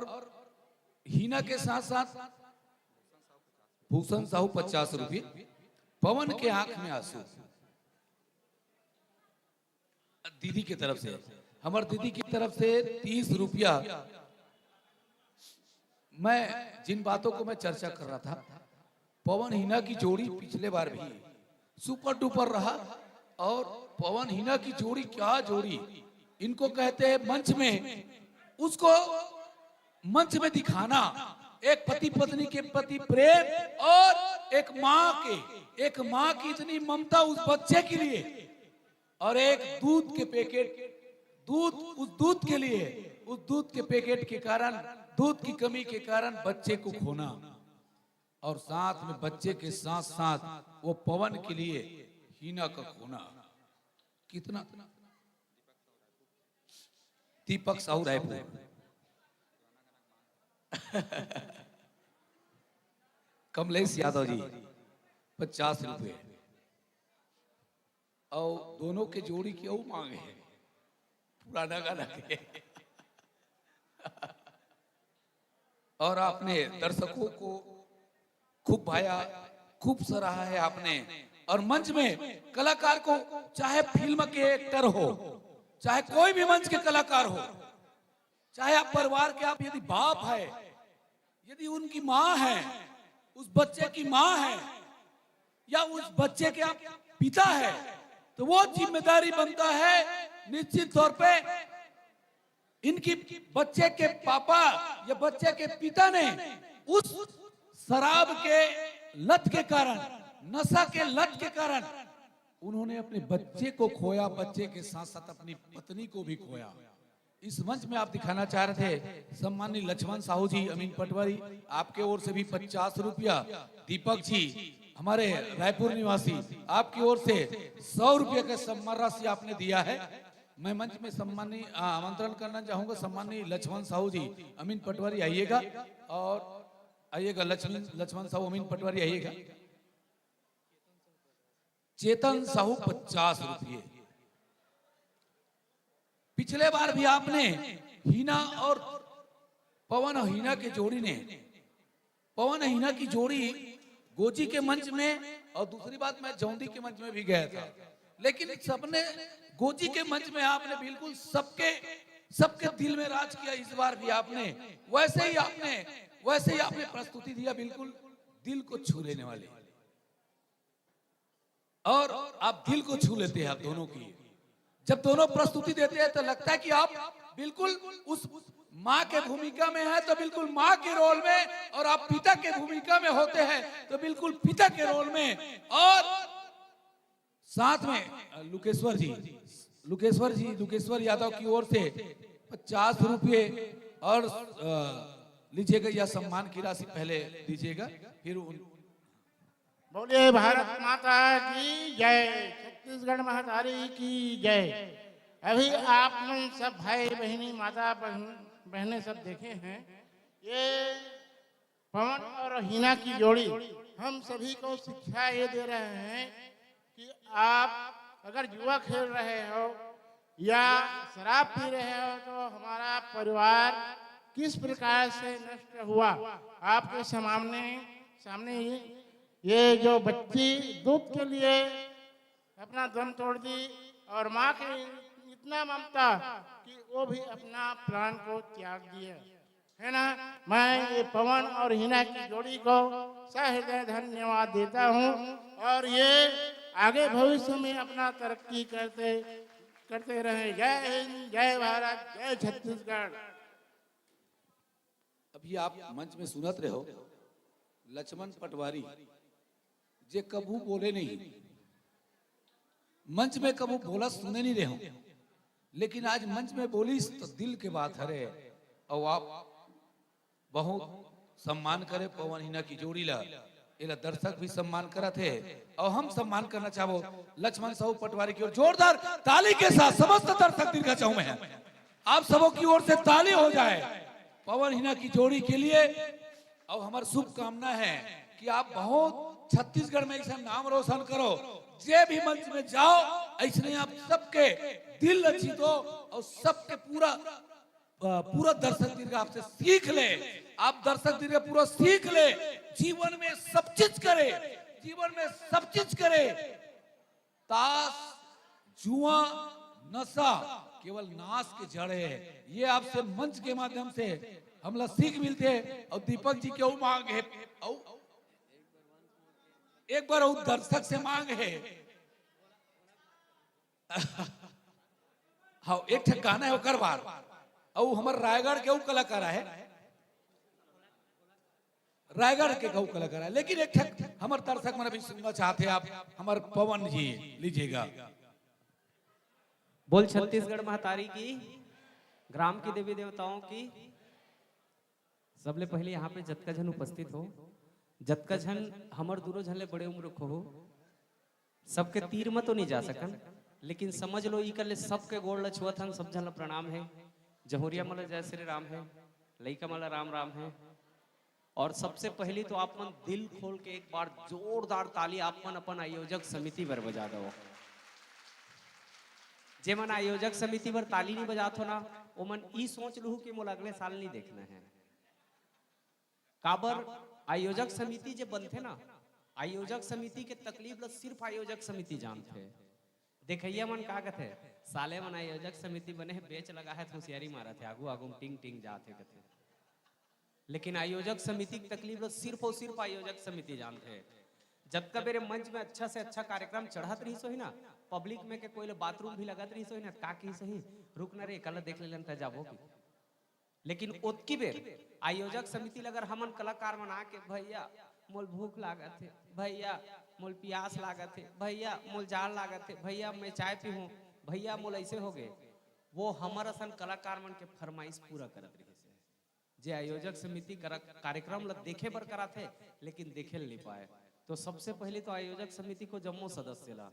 हीना के साथ साथ भूषण साहू 50 रुपये। पवन के आंख में आंसू दीदी की तरफ से, हमारे दीदी की तरफ से 30 रुपया। मैं जिन बातों को मैं चर्चा कर रहा था, पवन हीना की जोड़ी पिछले बार भी सुपर डुपर रहा और पवन हीना की जोड़ी क्या जोड़ी, इनको कहते हैं मंच में, उसको मंच में दिखाना। एक पति पत्नी के प्रति प्रेम और एक माँ की इतनी ममता उस बच्चे के लिए, और एक दूध के पैकेट, उस दूध के लिए, उस दूध के पैकेट के कारण, दूध की कमी के कारण बच्चे को खोना, और साथ में बच्चे के साथ साथ वो पवन के लिए हीना का खोना। कितना दीपक साहू रायपुर कमलेश यादव जी 50 रुपए और दोनों के जोड़ी क्यों मांगे हैं, पुराना गाना के। और आपने दर्शकों को खूब भाया, खूब सराहा है आपने। और मंच में कलाकार को, चाहे फिल्म के एक्टर हो, चाहे कोई भी मंच के कलाकार हो, चाहे आप परिवार के, आप यदि बाप है, यदि उनकी माँ है, उस बच्चे की माँ है, या उस बच्चे के आप पिता है, तो वो जिम्मेदारी बनता है निश्चित तौर पे इनकी बच्चे के पापा या बच्चे के पिता ने उस शराब के लत के कारण, नशा के लत के कारण उन्होंने अपने बच्चे को खोया, बच्चे के साथ साथ अपनी पत्नी को भी खोया। इस मंच में आप दिखाना चाह रहे थे सम्मानित लक्ष्मण साहू जी अमीन पटवारी, आपके ओर से भी 50 रुपया। दीपक जी हमारे रायपुर निवासी, आपकी ओर से 100 रुपये का सम्मान राशि आपने दिया है। मैं मंच में सम्मानी आमंत्रण करना चाहूंगा सम्मानित लक्ष्मण साहू जी अमीन पटवारी, आइएगा और आइएगा। लक्ष्मण साहू अमीन पटवारी आइएगा। चेतन साहू 50 रुपये। पिछले बार भी आपने हीना और पवन और हीना की जोड़ी ने, पवन हीना की जोड़ी गोजी के मंच में, और दूसरी बात मैं जौंदी के मंच में भी गया था, लेकिन सबने गोजी के मंच में आपने बिल्कुल सबके दिल में राज किया। इस बार भी आपने वैसे ही आपने प्रस्तुति दिया, बिल्कुल दिल को छू लेने वाले, और आप दिल को छू लेते हैं आप दोनों की। जब दोनों प्रस्तुति देते हैं तो लगता है कि आप बिल्कुल उस माँ के भूमिका में है तो बिल्कुल माँ के रोल में, और आप पिता के भूमिका में होते हैं तो बिल्कुल पिता के रोल में। और साथ में लुकेश्वर यादव की ओर से 50 रुपये और लीजिएगा, यह सम्मान की राशि पहले दीजिएगा, फिर बोलिए भारत माता की जय, छत्तीसगढ़ महातारी की जय। अभी आप लोग सब भाई बहनी माता बहनें सब देखे हैं, ये पवन और हीना की जोड़ी हम सभी को शिक्षा ये दे रहे हैं कि आप अगर जुआ खेल रहे हो या शराब पी रहे हो तो हमारा परिवार किस प्रकार से नष्ट हुआ आपके सामने ये जो बच्ची दूध के लिए अपना दम तोड़ दी और माँ की इतना ममता कि वो भी अपना प्राण को त्याग दिए, है ना। मैं ये पवन और हिना की जोड़ी को सहृदय धन्यवाद देता हूँ और ये आगे भविष्य में अपना तरक्की करते रहे। जय हिंद, जय भारत, जय छत्तीसगढ़। अभी आप मंच में सुनत रहे हो लक्ष्मण पटवारी जे कबू बोले नहीं, मंच में कबू बोला सुने नहीं रहे हो, लेकिन आज मंच में बोली तो दिल के बात हरे। और आप बहुत सम्मान करे पवन हिना की जोड़ी ला, इला दर्शक भी सम्मान करा थे और हम सम्मान करना चाहो लक्ष्मण साहू पटवारी की ओर जोरदार ताली के साथ समस्त दर्शक दीर्घा चाहूं मैं आप सबों की ओर से ताली हो जाए पवन हिना की जोड़ी के लिए। और हमारी शुभकामना है कि आप बहुत छत्तीसगढ़ में ऐसा नाम रोशन करो, जे भी मंच में जाओ ऐसे आप सबके दिल जीतो और सबके पूरा दर्शक दीर्घ आपसे सीख ले। आप दर्शक दीर्घ पूरा सीख ले, जीवन में सब चीज करे, जीवन में सब चीज करे। ताश जुआ नशा केवल नाश के जड़ है। ये आपसे मंच के माध्यम से हमला सीख मिलते हैं। और दीपक जी के मांग है, एक बार वो दर्शक से मांग है हाँ एक गाना है ओकर बार और हमारे रायगढ़ के कलाकार है, रायगढ़ के गौ कलाकार है। लेकिन एक हमारे दर्शक मन भी सुनना चाहते हैं, आप हमारे पवन जी लीजिएगा। बोल छत्तीसगढ़ महतारी की, ग्राम की देवी देवताओं की। सबले पहले यहाँ पे जतका जन उपस्थित हो, जतका जन हमर दूरो झन ले बड़े उम्र को हो, सबके तीर में तो नहीं जा सकन, लेकिन समझ लो ई कर ले सबके गोड़ ल छुअत हन, सब झन ल प्रणाम है। जहुरिया मला जय श्री राम है, लइका मला राम राम है। और सबसे पहली तो आप मन दिल खोल के एक बार जोरदार ताली आप मन अपन आयोजक समिति पर बजा दो। जे मन आयोजक समिति पर ताली नहीं बजात हो ना, वो मन ई सोच लू कि मोला अगले साल नहीं देखना है। काबर आयोजक समिति जे बनते ना, आयोजक समिति के तकलीफ ल सिर्फ आयोजक समिति जानते। देखैया मन का कहते साले मन आयोजक समिति बने है, बेच लगा है, होशियारी मारा थे, आगू आगू टिंग टिंग जाते कहते। लेकिन आयोजक समिति की तकलीफ सिर्फ और सिर्फ आयोजक समिति जानते हैं। जब का मेरे मंच में अच्छा से अच्छा कार्यक्रम चढ़त रही सही ना, पब्लिक में के कोई बाथरूम भी लगत रही सही ना, का की सही रुक न रे कल देख लेलन त जाबो की। लेकिन ओतकी बेर आयोजक समिति अगर हमन कलाकार बना के भैया मोल भूख लागत है, भैया मोल प्यास लागत है, भैया मोल जाड़ लागत है, भैया मैं चाय पीऊं, भैया मोल ऐसे हो गए, वो हमारा सन कलाकार मन के फरमाइश पूरा करत रही। जे आयोजक समिति कार्यक्रम ल देखे बर करा थे, लेकिन देखे नहीं पाए। तो सबसे पहले तो आयोजक समिति को जम्मो सदस्य ला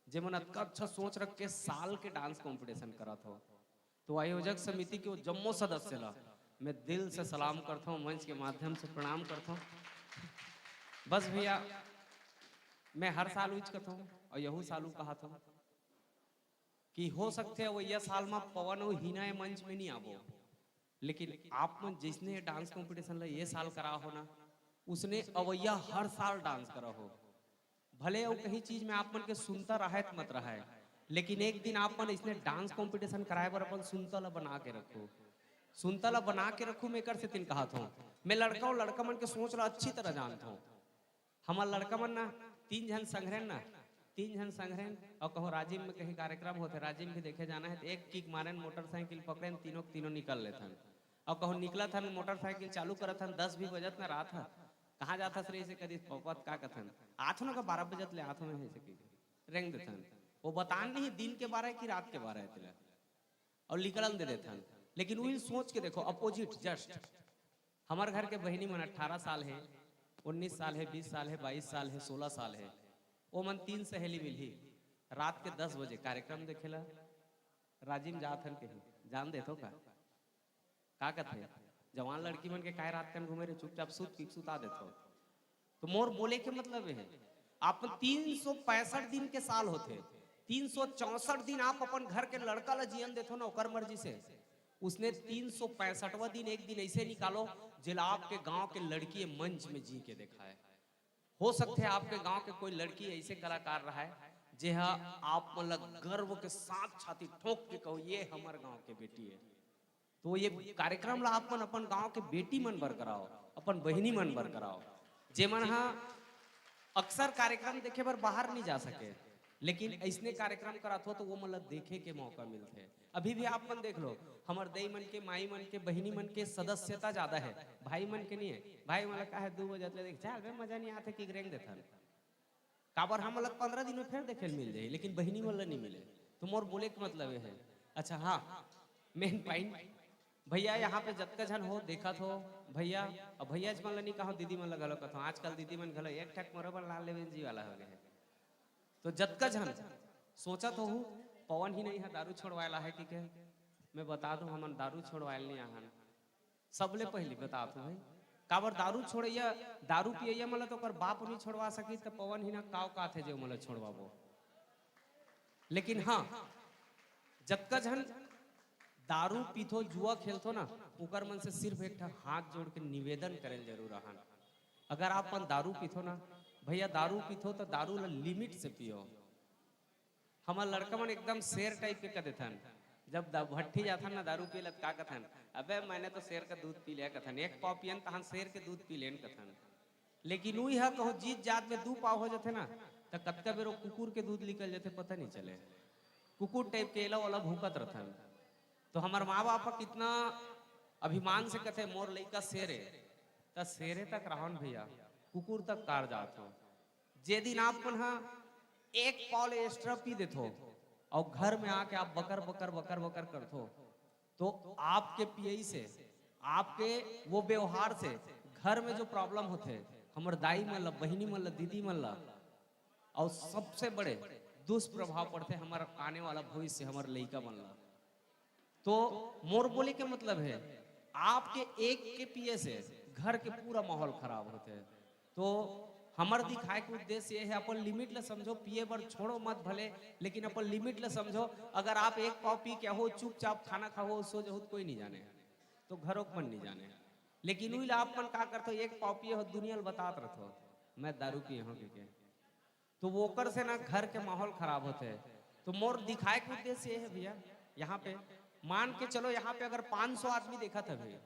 जे मन अच्छा सोच रख के साल के डांस कंपटीशन करा था, तो आयोजक समिति के जम्मो सदस्य ला मैं दिल से सलाम करता हूँ, मंच के माध्यम से प्रणाम करता हूँ। बस भैया मैं हर साल उच कहता हूँ और यहू सालू कहा था कि हो सकते है वो यह साल में पवन और हिना मंच में नहीं आबो, लेकिन आप मन जिसने डांस कंपटीशन ये साल करा हो ना, उसने अवैया हर साल डांस करा हो। भले वो कहीं चीज में आप मन के सुनता रहे मत रहा है, लेकिन एक दिन आप मन इसने डांस कंपटीशन कराए बर अपन सुनता बना के रखो, सुनता बना के रखो। मैं कर से तीन कहा था मैं लड़का और लड़का मन के सोच ला अच्छी तरह जानता हूँ। हमारा लड़का मन ना तीन जन संग्रहण और कहो राजिम में कहीं कार्यक्रम होते, राजिम भी देखे जाना है तो एक किक मारे मोटरसाइकिल पकड़े तीनों निकल लेते हैं। और कहो निकला था मोटरसाइकिल चालू करा था 10 भी बजत ना रात है, कहाँ जाता सर ऐसे कदी पपत का कथन आथो ना का 12 बजत ले आथो में ऐसे की रेंग देते हैं। वो बतान नहीं दिन के 12 की रात के 12 है और निकल दे देते हैं। लेकिन वही सोच के देखो अपोजिट जस्ट हमारे घर के बहनी मन 18 साल है, 19 साल है, 20 साल है, 22 साल है, 16 साल है। वो मन 3 सहेली मिली रात के 10 बजे कार्यक्रम देखेला राजिम जात हन कहीं जान देतो का कहते जवान लड़की मन के काय रात कन घूमे रे चुपचाप सुता देतो। तो मोर बोले के मतलब है आप 365 दिन के साल होते, 364 दिन आप अपन घर के लड़का ला जीवन देतो ना ओकर मर्जी से। उसने 365वां दिन एक दिन ऐसे निकालो जिला आपके गांव के लड़की मंच में जी के देखा है। हो सकते है आपके गांव के कोई लड़की ऐसे कलाकार रहा है जे आप मतलब गर्व के साथ छाती ठोक के कहो ये हमारे गांव के बेटी है। तो ये कार्यक्रम ला अपन अपन गांव के बेटी मन बर कराओ, अपन बहिनी मन बर कराओ, जे मन अक्सर कार्यक्रम देखे बर बाहर नहीं जा सके, लेकिन ऐसने कार्यक्रम करात हो तो वो मतलब देखे के मौका मिलते हैं। अभी भी आप मन देख लो, हमार दई मन के, माई मन के, बहिनी मन के सदस्यता ज्यादा है, भाई मन के नहीं है। भाई मन का है 2 बजे देख चल बे मजा नहीं आते कि ग्रेंग देथन काबर हम अलग 15 दिन में फिर देखे मिल जाए, लेकिन बहिनी वाला नहीं मिले। तो मोर बोले के मतलब है। अच्छा हाँ, मेन पॉइंट भैया यहाँ पे जतका जन हो देखा हो भैया, अब भैया मन नहीं कहो दीदी मन लगा कहो, आजकल दीदी मन घलो एक ठक मोरबल लाल लेवन जी वाला हो गए। तो जतका जन सोचा तो हूँ पवन ही नहीं है दारू छोड़वाला है कि क्या, मैं बता दूं हमन दारू छोड़वाल नहीं आहन। सबले पहले बता दूं भाई काबर दारू छोड़ैया, दारू पियैया मतलब तो कर बाप नहीं छोड़वा सकी तो पवन ही ना काव का थे जो मतलब छोड़वाबो। लेकिन हाँ जतका जन दारू पीथो जुआ खेलतो ना उकर मन से सिर्फ एक हाथ जोड़ के निवेदन करें जरूर आहन। अगर आप मन दारू पीथो ना भैया, दारू पीथो तो दारू ला लिमिट से पियो। हमार लड़का मन एकदम शेर टाइप के कर देथन, जब भट्टी जाथन ना दारू पी लत का कथन, अबे मैंने तो शेर का दूध पी लिया कथन, 1 पाव पियन तहन शेर के दूध पी लेन कथन। लेकिन वही है कहो जीत जात में 2 पाव हो जाते ना तो कतका बेरो कुकुर के दूध निकल जाते पता नहीं चले, कुकुर टाइप के एला वाला भूकत रहथन। तो हमार माँ बाप कितना अभिमान से कहते मोर लइका शेर है, तो शेरे तक रहन भैया, कुकुर तक कार जात हो। जे दिन आप मन 1 पाव एक्स्ट्रा पी देथो और घर में आके आप बकर बकर बकर बकर करथो, तो आपके पियई से, आपके वो व्यवहार से घर में जो प्रॉब्लम होते हमर दाई मन ला, बहिनी मन ला, दीदी मन ला, और सबसे बड़े दुष्प्रभाव पड़ते हमारा आने वाला भविष्य हमारे लइका मन ला। तो मोर बोले के मतलब है आपके एक के पिए से घर के पूरा माहौल खराब होते हैं। तो हमार दिखाए के उद्देश्य ये है अपन लिमिट ले समझो, पिए बर छोड़ो मत भले, लेकिन अपन लिमिट ले समझो। अगर आप 1 पाव पी के हो चुपचाप खाना खाओ सो जो कोई नहीं जाने, तो घरों मन नहीं जाने। लेकिन वही आप मन का करते 1 पाव पिए हो दुनिया बतात रहो मैं दारू पिए हूँ के, तो वो कर से ना घर के माहौल खराब होते हैं। तो मोर दिखाए के उद्देश्य ये है भैया, यहाँ पे मान के चलो यहाँ पे अगर 500 आदमी देखा था भैया,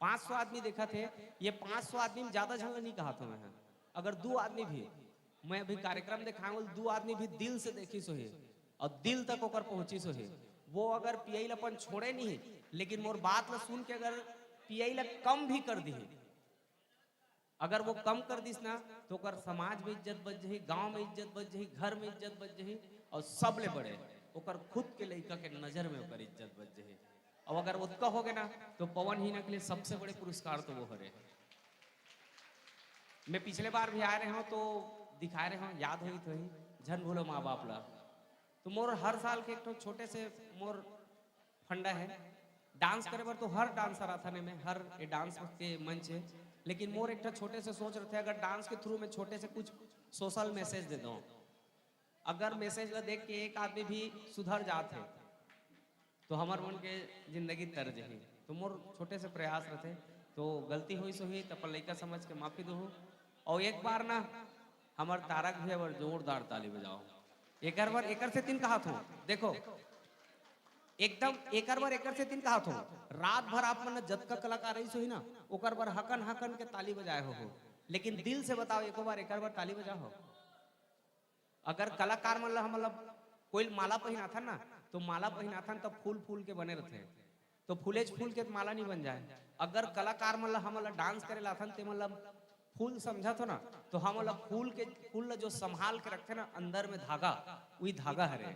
500 आदमी देखा थे, ये 500 आदमी में ज्यादा झगड़ा नहीं कहा था मैं। अगर 2 आदमी भी, मैं अभी कार्यक्रम दिखाऊंगा, 2 आदमी भी दिल से देखी सो है और दिल तक होकर पहुंची सो है, वो अगर पियई अपन छोड़े नहीं, लेकिन मोर बात ला सुन के अगर पियई ला कम भी कर दी, अगर वो कम कर दिस ना तो कर समाज में इज्जत बच जाही, गांव में इज्जत बच जाही, घर में इज्जत बच जाही, और सबले बड़े ओकर खुद के लड़का के नजर में ओकर इज्जत बच जाही। और अगर उसका हो गया ना तो पवन हीना के लिए सबसे बड़े पुरस्कार तो वो हरे। मैं पिछले बार भी आ रहे हूँ तो दिखा रहे हूँ, याद हुई तो ही झन भूलो माँ बाप ला। तो मोर हर साल के एक तो छोटे से मोर फंडा है डांस करे बर, तो हर डांसर आता ने में हर डांस के मंच है, लेकिन मोर एक छोटे से सोच रहे थे अगर डांस के थ्रू में छोटे से कुछ सोशल मैसेज दे दो, अगर मैसेज ला देख के एक आदमी भी सुधर जाते तो हमार मन के जिंदगी तर जाही। तो मोर छोटे से प्रयास रहते, तो गलती हुई सो ही तो लड़का समझ के माफी दो। और एक बार ना हमार तारक भी और जोरदार ताली बजाओ, एक बार एकर से 3 कहा था, देखो एकदम एक बार एकर से 3 कहा था, रात भर आप मन जतका कलाकार रही सो ही ना ओकर बार हकन हकन के ताली बजाए हो, लेकिन दिल से बताओ एक बार ताली बजाओ। अगर कलाकार मतलब कोई माला पहना था ना तो माला पहना था तो फूल फूल के बने रहते, तो फूलेज फूल के माला नहीं बन जाए। अगर कलाकार हम डांस करे लाथन ते मतलब फूल समझा तो ना, तो हम फूल जो संभाल के रखते ना अंदर में धागा, वही धागा हरे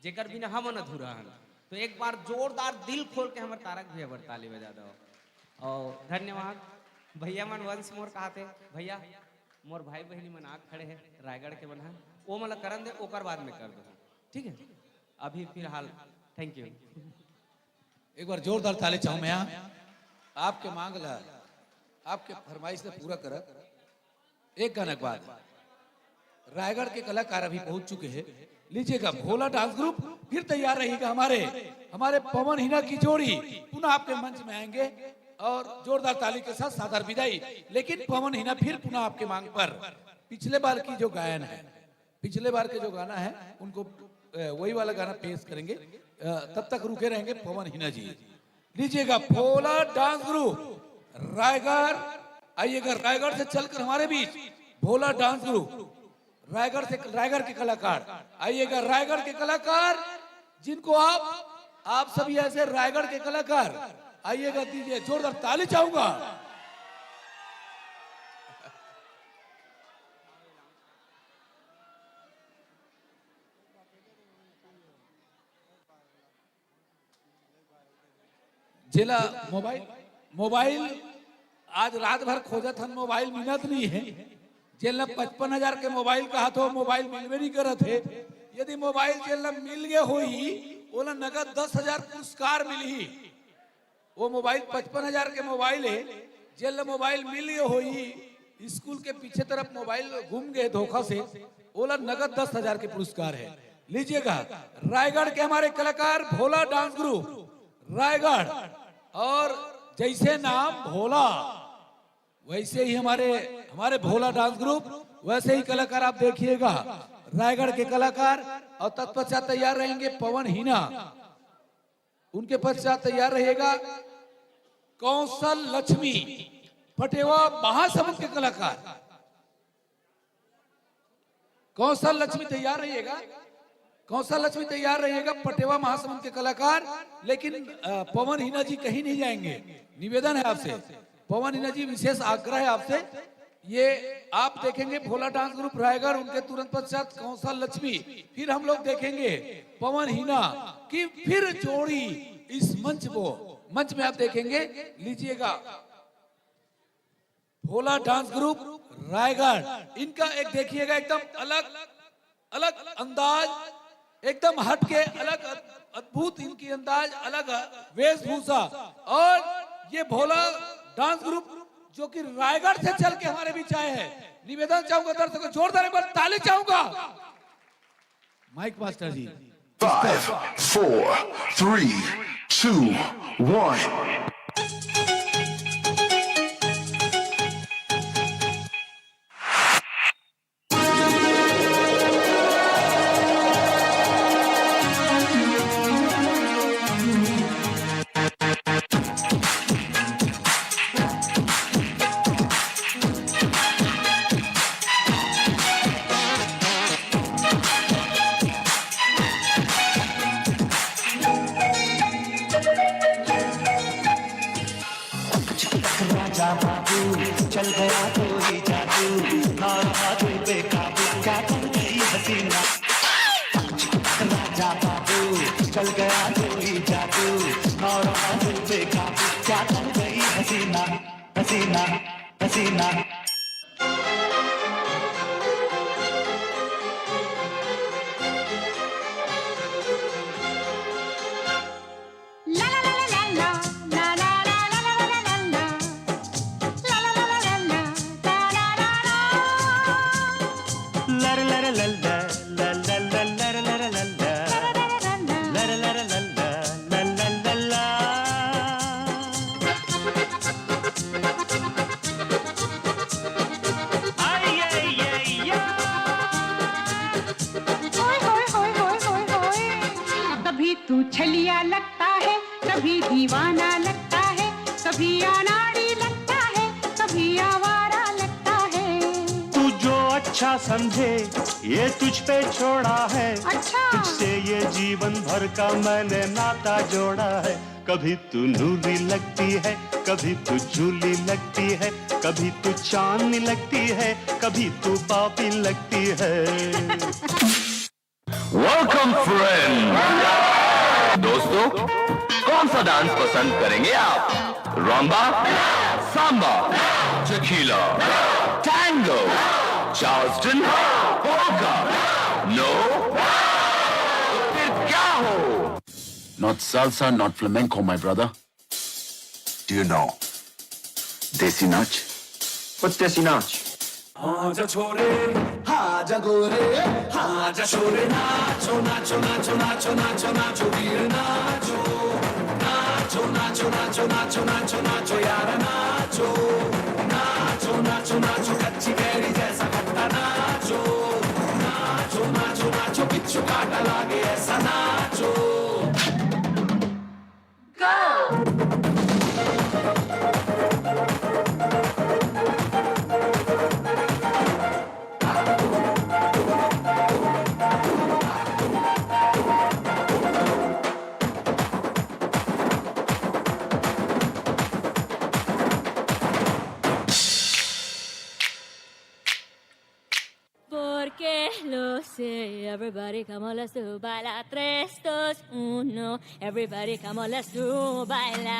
जेकर बिना हम अधूरा है। तो एक बार जोरदार दिल खोल के हमारे तारक भैया पर ताली बजा दो। और धन्यवाद भैया मन वंश मोर कहते भैया मोर भाई बहनी मन आग खड़े हैं रायगढ़ के बना, वो मतलब करन दे ओकर बाद में कर दो, ठीक है। अभी फिलहाल थैंक यू। एक बार जोरदार ताली चाहूं मैं यहाँ आपके मांग ला, आपके फरमाइश से पूरा कर। एक गाना के बाद रायगढ़ के कलाकार अभी पहुंच चुके हैं, लीजिएगा भोला डांस ग्रुप फिर तैयार रहेगा। हमारे पवन हीना की जोड़ी पुनः आपके मंच में आएंगे। और जोरदार ताली के साथ सादर विदाई। लेकिन पवन हिना फिर पुनः आपके मांग पर पिछले बार की जो गायन है, पिछले बार के जो गाना है उनको वही वाला गाना पेश करेंगे। तब तक रुके रहेंगे पवन हिना जी। लीजिएगा भोला डांस ग्रुप रायगढ़, आइएगा रायगढ़ से चलकर हमारे बीच भोला डांस ग्रुप रायगढ़ से, रायगढ़ के कलाकार आइएगा, रायगढ़ के कलाकार जिनको आप सभी ऐसे रायगढ़ के कलाकार आइएगा, दीजिए जोरदार ताली चाहूंगा। जिला मोबाइल आज रात भर खोजत हन, मोबाइल मिलत नहीं है। जेल 55,000 के मोबाइल कहा तो मोबाइल मिलवे नहीं करत है। यदि मोबाइल जेल मिल गए होई ओला नगद 10,000 पुरस्कार मिली। वो मोबाइल 55,000 के मोबाइल है, जेल मोबाइल मिल गए होई, स्कूल के पीछे तरफ मोबाइल घूम गए धोखा से, ओला नगद 10,000 के पुरस्कार है। लीजिएगा रायगढ़ के हमारे कलाकार भोला डांस ग्रुप रायगढ़, और जैसे नाम भोला वैसे ही हमारे भोला डांस ग्रुप, वैसे ही कलाकार आप देखिएगा रायगढ़ के कलाकार। और तत्पश्चात तैयार रहेंगे पवन हिना, उनके पश्चात तैयार रहेगा कौशल लक्ष्मी पटेवा महासमुंद के कलाकार। कौशल लक्ष्मी तैयार रहिएगा, कौशल लक्ष्मी तैयार रहिएगा, पटेवा महासमुंद के कलाकार। लेकिन पवन हिना जी कहीं नहीं जाएंगे, निवेदन है आपसे, पवन हिना जी विशेष आग्रह है आपसे। ये आप देखेंगे भोला डांस ग्रुप रायगढ़, उनके तुरंत पश्चात कौशल लक्ष्मी, फिर हम लोग देखेंगे पवन हिना की फिर जोड़ी इस मंच में आप देखेंगे। लीजिएगा भोला डांस ग्रुप रायगढ़, इनका एक देखिएगा एकदम अलग अंदाज, एकदम हटके अलग अद्भुत इनकी अंदाज, अलग वेशभूषा। और ये भोला डांस ग्रुप जो कि रायगढ़ से चल के हमारे बीच आए हैं। निवेदन चाहूंगा दर्शकों जोरदार एक बार ताली चाहूंगा। माइक मास्टर जी। 5, 4, 3, 2, 1 चल गया तो ही जादू, ना रहा दिल बेकाबू, क्या कर गई हसीना। राजा बाबू चल गया तो ही जादू, ना रहा दिल बेकाबू, क्या कर गई हसीना हसीना हसीना। तू छलिया लगता है, कभी दीवाना लगता है, कभी अनाड़ी लगता है, कभी आवारा लगता है। तू जो अच्छा समझे ये तुझ पे छोड़ा है, अच्छा तुझसे ये जीवन भर का मैंने नाता जोड़ा है। कभी तू नूरी लगती है, कभी तू झूली लगती है, कभी तू चांदनी लगती है, कभी तू पापी लगती है। Welcome friend. दोस्तों कौन सा डांस पसंद करेंगे आप? Rumba, samba, tequila, tango, Charleston, polka? No? फिर क्या हो? Not salsa, not flamenco, my brother. Do you know Desi Nach? What's Desi Nach? आजा छोरे आजा गोरे आजा छोरे नाचो नाचो नाचो नाचो नाचो नाचो वीर नाचो नाचो नाचो नाचो नाचो नाचो नाचो नाचो यार नाचो नाचो नाचो नाचो कच्ची कैरी जैसा खट्टा नाचो नाचो नाचो नाचो बिच्छू काटा लागे ऐसा नाचो Porque lo sé, everybody come on, let's do baila. 3, 2, 1, everybody come on, let's do baila.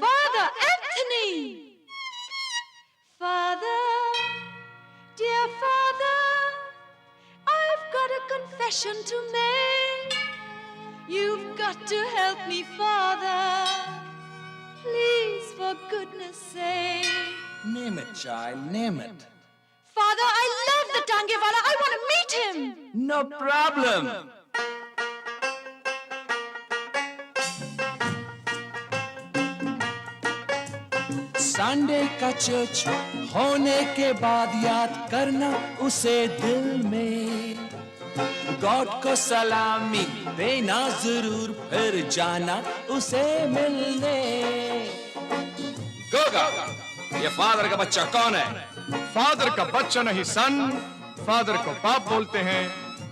Father Anthony! Father, dear Father, I've got a confession to make. You've got to help me, Father. Please, for goodness sake. Name it, child, name it. Father, I love the Tangewala. I want to meet him. No problem. Sunday का church होने के बाद याद करना उसे दिल में God को सलामी देना जरूर फिर जाना उसे मिलने गोगा ये फादर का बच्चा कौन है? फादर का बच्चा नहीं सन, फादर को बाप बोलते हैं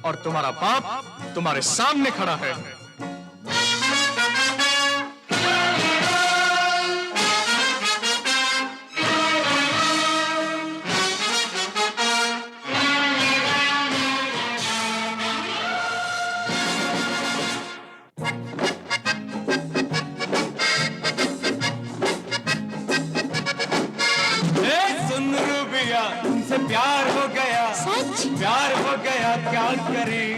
और तुम्हारा बाप तुम्हारे सामने खड़ा है। प्यार हो गया सच प्यार हो गया क्या करें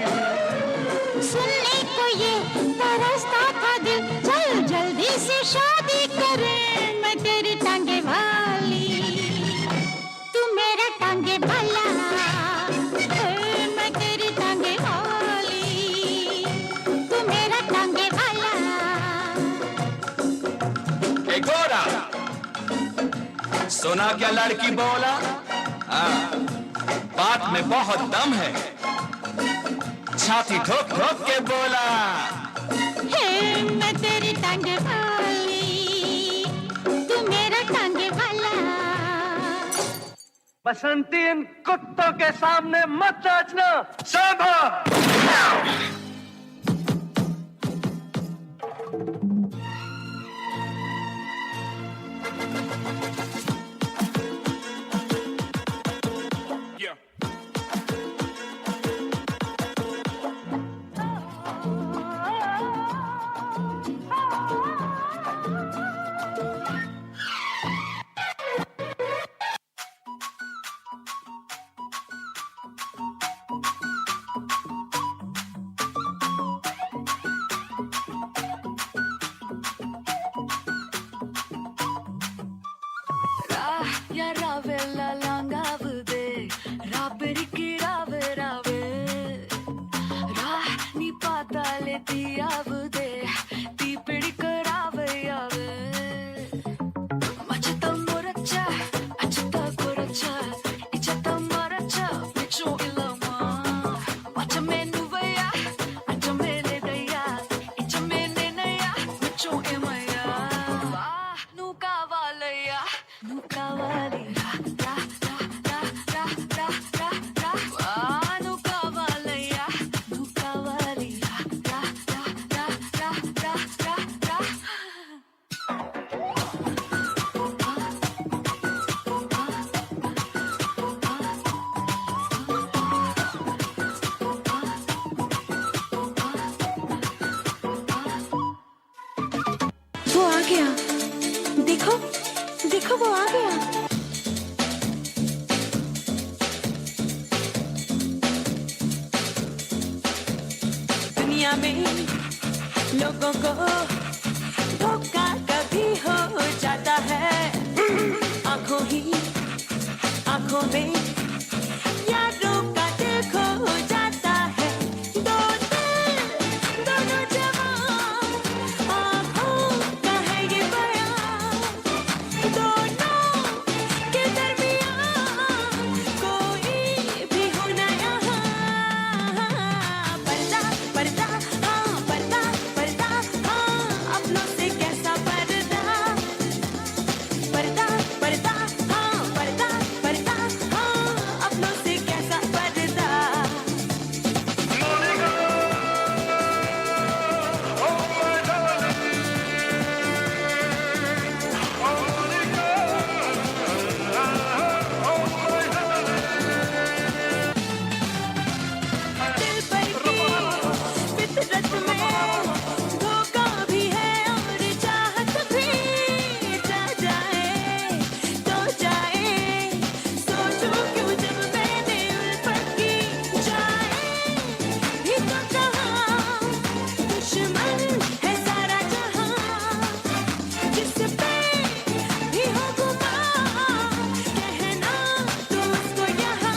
सुनने को ये तरसता था दिल चल जल्दी से शादी करें मैं तेरी टांगे वाली तू मेरा टांगे वाला मैं तेरी टांगे वाली तू मेरा टांगे वाला ए गोरा सुना क्या लड़की बोला बात में बहुत दम है छाती ठोक ठोक के बोला हे मैं तेरी टांगे वाली तू मेरा टांगे वाला बसंती इन कुत्तों के सामने मत नाचना साधा वो आ गया। दुनिया में लोगों को धोखा कभी हो जाता है, आंखों ही आंखों में यारों का दिल खो जाता है। दो दिल दोनों जवान, आंखों का है ये बयान, दोनों के दरमियान कोई भी हो ना यहाँ। पर्दा पर्दा हाँ, पर्दा पर्दा हाँ, अपनों से कैसा पर्दा, पर्दा पर्दा हाँ, पर्दा पर्दा हाँ, अपनों से कैसा पर्दा। दिल पर की फितरत में धोखा भी है और चाहत भी, जा जाए तो जाए, सोचूं क्यों जब मैंने उल्फत की, जाए भी तो कहाँ, दुश्मन है सारा जहां, जिस पे भी हो गुमान, कहना तो उसको यहाँ।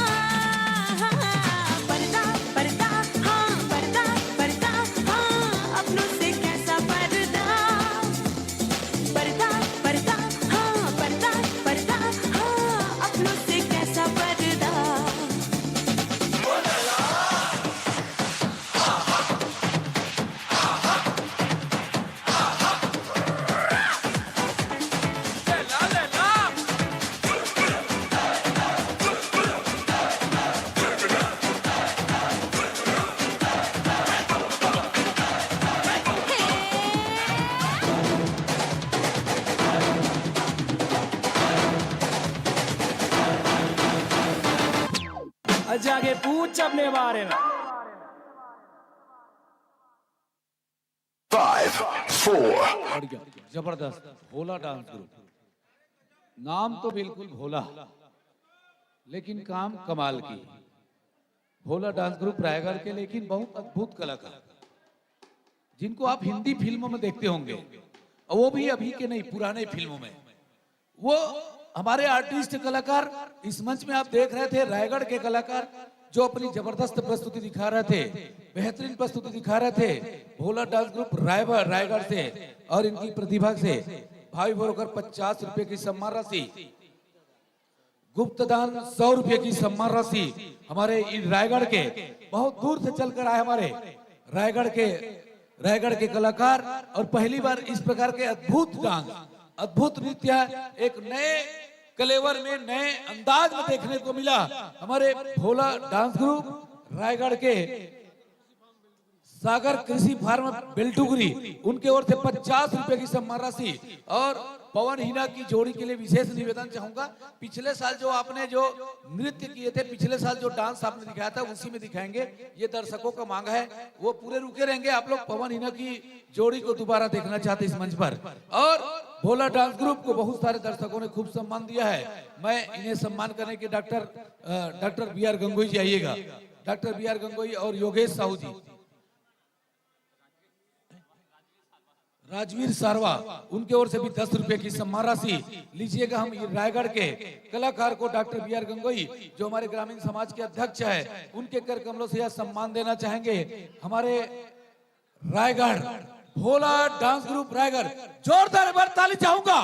पर्दा पर्दा हाँ, पर्दा पर्दा हाँ, अपनों से कैसा पर्दा, पर्दा पर्दा हाँ, पर्दा पर्दा हाँ, अपनों से कैसा पर्दा। जाके पूछ अपने बारे में। 5, 4, बढ़िया, जबरदस्त भोला डांस ग्रुप। नाम तो बिल्कुल भोला, लेकिन काम कमाल की। भोला डांस ग्रुप रायगढ़ के, लेकिन बहुत अद्भुत कलाकार, जिनको आप हिंदी फिल्मों में देखते होंगे, और वो भी अभी के नहीं, पुराने फिल्मों में। वो हमारे आर्टिस्ट कलाकार इस मंच में आप देख रहे थे, रायगढ़ के कलाकार जो अपनी जबरदस्त प्रस्तुति दिखा रहे थे, बेहतरीन प्रस्तुति दिखा रहे थे। भोला डांस ग्रुप रायगढ़ से, और इनकी प्रतिभा से भाई बरोकर 50 रुपए की सम्मान राशि, गुप्त दान 100 रुपए की सम्मान राशि हमारे रायगढ़ के, बहुत दूर से चलकर आए हमारे रायगढ़ के कलाकार, और पहली बार इस प्रकार के अद्भुत डांस, अद्भुत नृत्य एक नए कलेवर में, नए अंदाज में देखने को मिला। हमारे भोला डांस ग्रुप रायगढ़ के सागर कृषि फार्म बेल्टुगरी, उनके ओर से 50 रुपए की सम्मान राशि। और पवन हिना की जोड़ी के लिए विशेष निवेदन चाहूंगा, पिछले साल जो आपने जो नृत्य किए थे, पिछले साल जो डांस आपने दिखाया था, उसी में दिखाएंगे। ये दर्शकों का मांग है, वो पूरे रुके रहेंगे। आप लोग पवन हिना की जोड़ी को दोबारा देखना चाहते इस मंच पर। और भोला डांस ग्रुप को बहुत सारे दर्शकों ने खूब सम्मान दिया है। मैं इन्हें सम्मान करने के डॉक्टर बी आर गंगोई जी आइएगा, डॉक्टर बी आर गंगोई और योगेश साहू जी, राजवीर सारवा, उनके ओर से भी 10 रुपए की सम्मान राशि लीजिएगा। हम रायगढ़ के कलाकार को डॉक्टर बी आर गंगोई, जो हमारे ग्रामीण समाज के अध्यक्ष है, उनके कर कमलों से यह सम्मान देना चाहेंगे। हमारे रायगढ़ भोला डांस ग्रुप रायगढ़, जोरदार बार ताली चाहूंगा।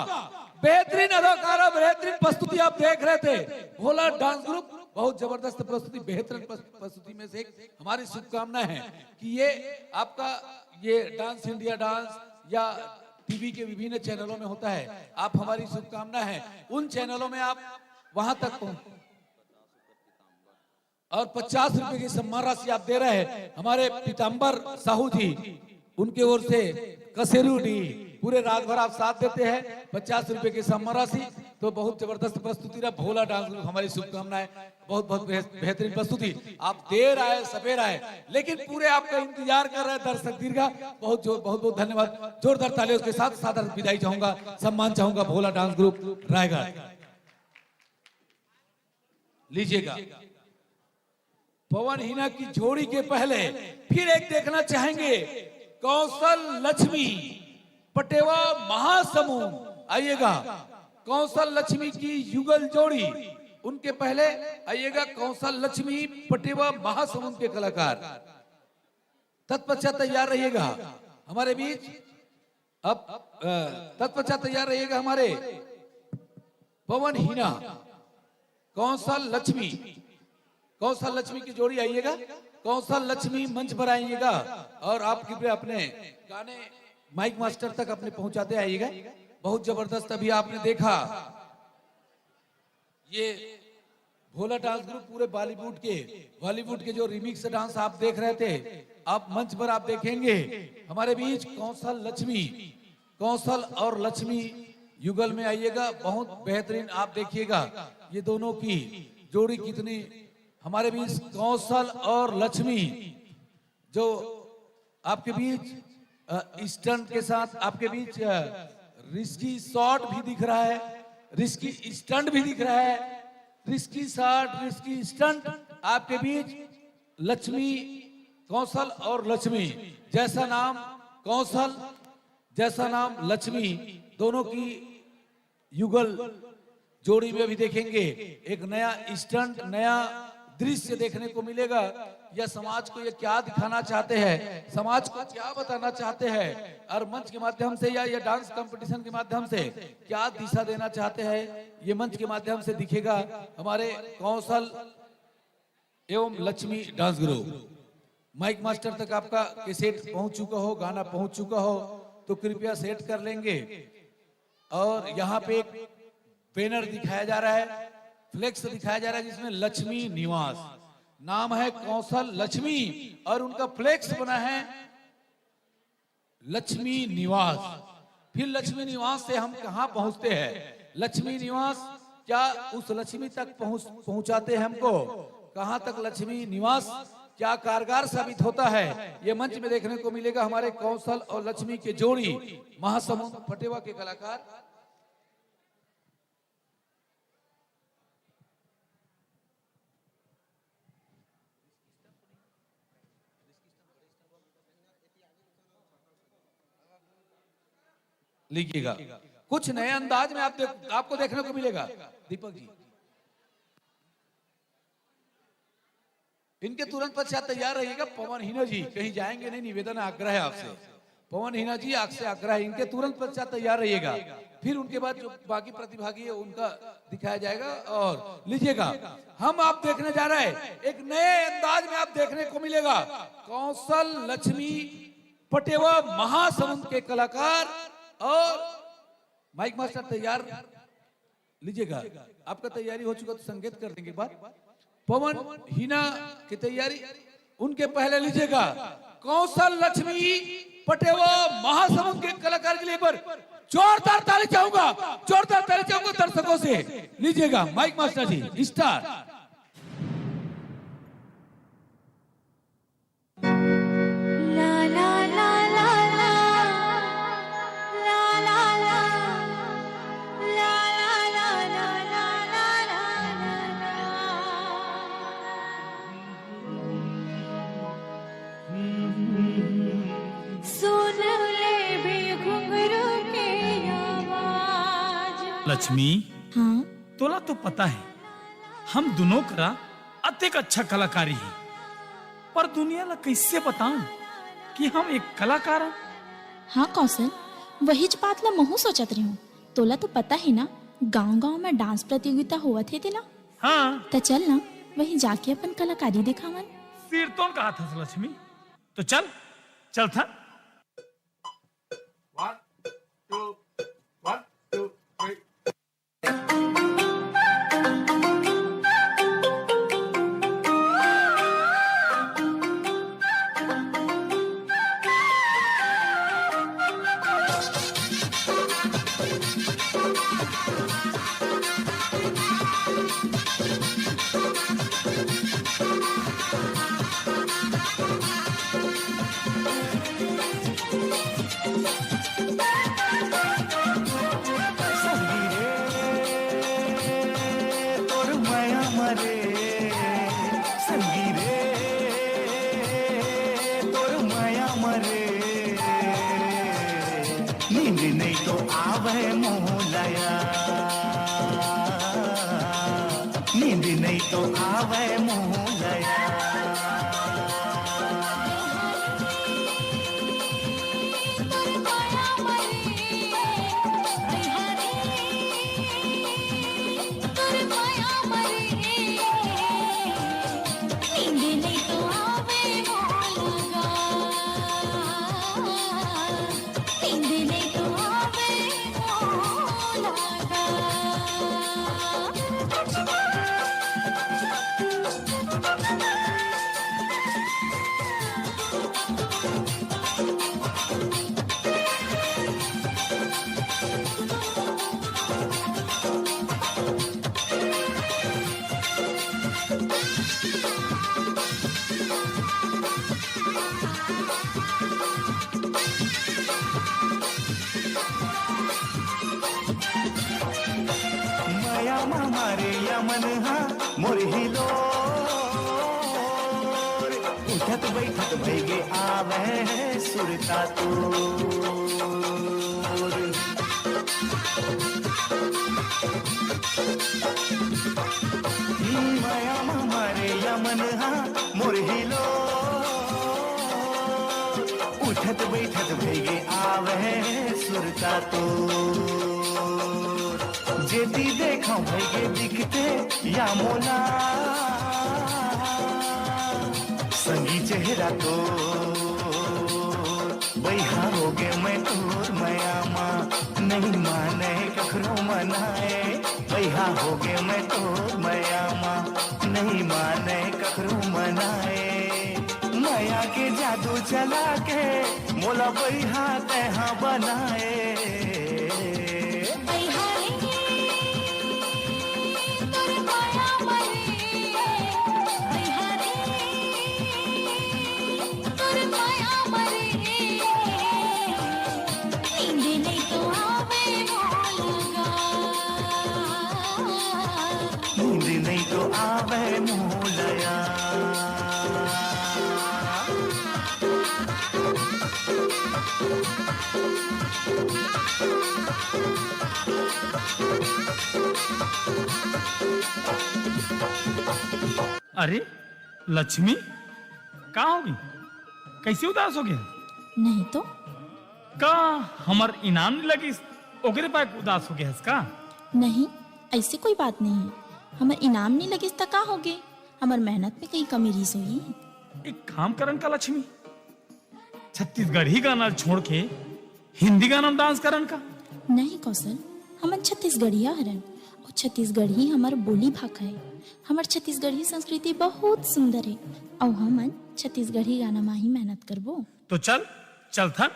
बेहतरीन अदाकारा, बेहतरीन प्रस्तुति आप देख रहे थे। भोला डांस ग्रुप बहुत जबरदस्त प्रस्तुति, बेहतरीन प्रस्तुति में से एक हमारी शुभकामनाएं हैं कि ये आपका ये डांस इंडिया डांस या टीवी के विभिन्न चैनलों में होता है। आप हमारी शुभकामना है उन चैनलों में आप वहां तक पहुंच, और 50 रुपए की सम्मान राशि आप दे रहे हैं हमारे पीताम्बर साहू जी, उनके ओर से कसेरू डी पूरे रात भर आप साथ देते हैं। 50 रुपए की सम्मान राशि। तो बहुत जबरदस्त प्रस्तुति रहा। भोला डांस ग्रुप, हमारी शुभकामनाएं। बहुत बहुत बेहतरीन प्रस्तुति। आप देर आए सवेर आए, लेकिन पूरे आपका इंतजार कर रहे दर्शक दीर्घा। बहुत बहुत धन्यवाद। जोरदार तालियों के साथ सादर विदाई चाहूंगा, सम्मान चाहूंगा भोला डांस ग्रुप रायगढ़। लीजिएगा पवन हिना की जोड़ी के पहले फिर एक देखना चाहेंगे कौशल लक्ष्मी पटेवा महासमूह। आइएगा कौशल लक्ष्मी की युगल जोड़ी। उनके पहले आइएगा कौशल लक्ष्मी पटेवा महासमूह के कलाकार। तत्पश्चात तैयार रहिएगा हमारे बीच। अब तत्पश्चात तैयार रहिएगा हमारे पवन हिना कौशल लक्ष्मी। कौशल लक्ष्मी की जोड़ी आइएगा। कौशल लक्ष्मी मंच पर आइएगा और आप कृपया अपने गाने माइक मास्टर तक अपने पहुंचाते आइएगा। बहुत जबरदस्त अभी आपने देखा ये भोला डांस ग्रुप पूरे बॉलीवुड के जो रिमिक्स डांस आप देख रहे थे, आप मंच पर आप देखेंगे हमारे बीच कौशल और लक्ष्मी युगल में आइएगा। बहुत बेहतरीन आप देखिएगा ये दोनों की जोड़ी कितनी। हमारे बीच कौशल और लक्ष्मी जो आपके बीच स्टंट के साथ आपके बीच रिस्की शॉट भी दिख रहा है, रिस्की स्टंट भी दिख रहा है। रिस्की शॉट रिस्की स्टंट आपके बीच लक्ष्मी कौशल और लक्ष्मी। जैसा नाम कौशल जैसा नाम लक्ष्मी, दोनों की युगल जोड़ी में भी देखेंगे एक नया स्टंट, नया दृश्य देखने को मिलेगा। या समाज को ये क्या दिखाना चाहते हैं, समाज को क्या बताना चाहते हैं, और मंच के माध्यम से या ये डांस कंपटीशन के माध्यम से क्या दिशा देना चाहते हैं, ये मंच के माध्यम से दिखेगा हमारे कौशल एवं Lakshmi dance group. Mic master तक आपका कैसेट पहुंच चुका हो, गाना पहुंच चुका हो तो कृपया सेट कर लेंगे। और यहाँ पे एक बैनर दिखाया जा रहा है, फ्लेक्स दिखाया जा रहा है जिसमें लक्ष्मी निवास नाम है, कौशल लक्ष्मी, और उनका फ्लेक्स बना है लक्ष्मी निवास। फिर लक्ष्मी निवास से हम कहां पहुंचते हैं? लक्ष्मी निवास क्या उस लक्ष्मी तक पहुंचाते हैं हमको? कहां तक लक्ष्मी निवास क्या कारगर साबित होता है, ये मंच में देखने को मिलेगा हमारे कौशल और लक्ष्मी के जोड़ी महासमुंद फटेवा के कलाकार। लिखिएगा कुछ नए अंदाज में आपको देखने को मिलेगा। दीपक जी इनके तुरंत पश्चात तैयार रहिएगा पवन हिना जी, कहीं जाएंगे नहीं, निवेदन आग्रह है आपसे। पवन हिना जी आपसे आग्रह है, इनके तुरंत पश्चात तैयार रहिएगा। फिर उनके बाद जो बाकी प्रतिभागी है उनका दिखाया जाएगा। और लीजिएगा हम आप देखने जा रहे हैं एक नए अंदाज में आप देखने को मिलेगा कौशल लक्ष्मी पटेवा महासमुंद के कलाकार। और माइक मास्टर तैयार लीजिएगा, आपका तैयारी हो चुका तो संकेत कर देंगे। बात पवन हिना की तैयारी, उनके पहले लीजिएगा कौशल लक्ष्मी पटेवा महासमुंद के कलाकार के लिए एक बार जोरदार ताली चाहूंगा, जोरदार ताली चाहूंगा दर्शकों से। लीजिएगा माइक मास्टर जी स्टार। लक्ष्मी हाँ तोला तो पता है हम दोनों करा अत्यक अच्छा कलाकारी है, पर दुनिया ला कैसे बताऊं कि हम एक कलाकार हैं। हाँ कौशल, वही बात ला महू सोचत रही हूँ। तोला तो पता है ना गांव-गांव में डांस प्रतियोगिता हुआ थे ना। हाँ तो चल ना वही जाके अपन कलाकारी दिखावन। सिर तो कहा था लक्ष्मी, तो चल चल था। 1 2 1 2 3 ला आवे मोलया, नींद नहीं तो आवे मोलया। मारे यमन हा मोरहिलो, उठत बैठत भैगे आवे सुरता तोर। माया मारे यमन हा मोरहिलो, उठत बैठत भैगे आवे सुरता तोर। जेती देखा भैगे दिखते या मोला, संगी चेहरा तो बैहा हो गे मैं तोर माया माँ, नहीं माने कखरो मनाए। बैहा हो गे मैं तोर माया माँ, नहीं माने कखरो मनाए। माया के जादू चला के मोला बैहा तैहा बनाए। नींद नहीं तो आवे मोलया। अरे लक्ष्मी कहाँ होगी? कैसे उदास हो गया? नहीं तो का हमर इनाम नहीं लगी ओकरे पास उदास हो गया इसका? नहीं, ऐसी कोई बात नहीं है। हमार इनाम नहीं लगी तो का हो गए? हमार मेहनत में कहीं कमी रीस हुई? एक काम करन का लक्ष्मी, छत्तीसगढ़ी गाना छोड़ के हिंदी गाना में डांस करन का? नहीं कौशल, हमन छत्तीसगढ़िया हरन और छत्तीसगढ़ी हमार बोली भाषा है। हमार छत्तीसगढ़ी संस्कृति बहुत सुंदर है और हमन छत्तीसगढ़ी गाना में ही मेहनत करबो। तो चल था।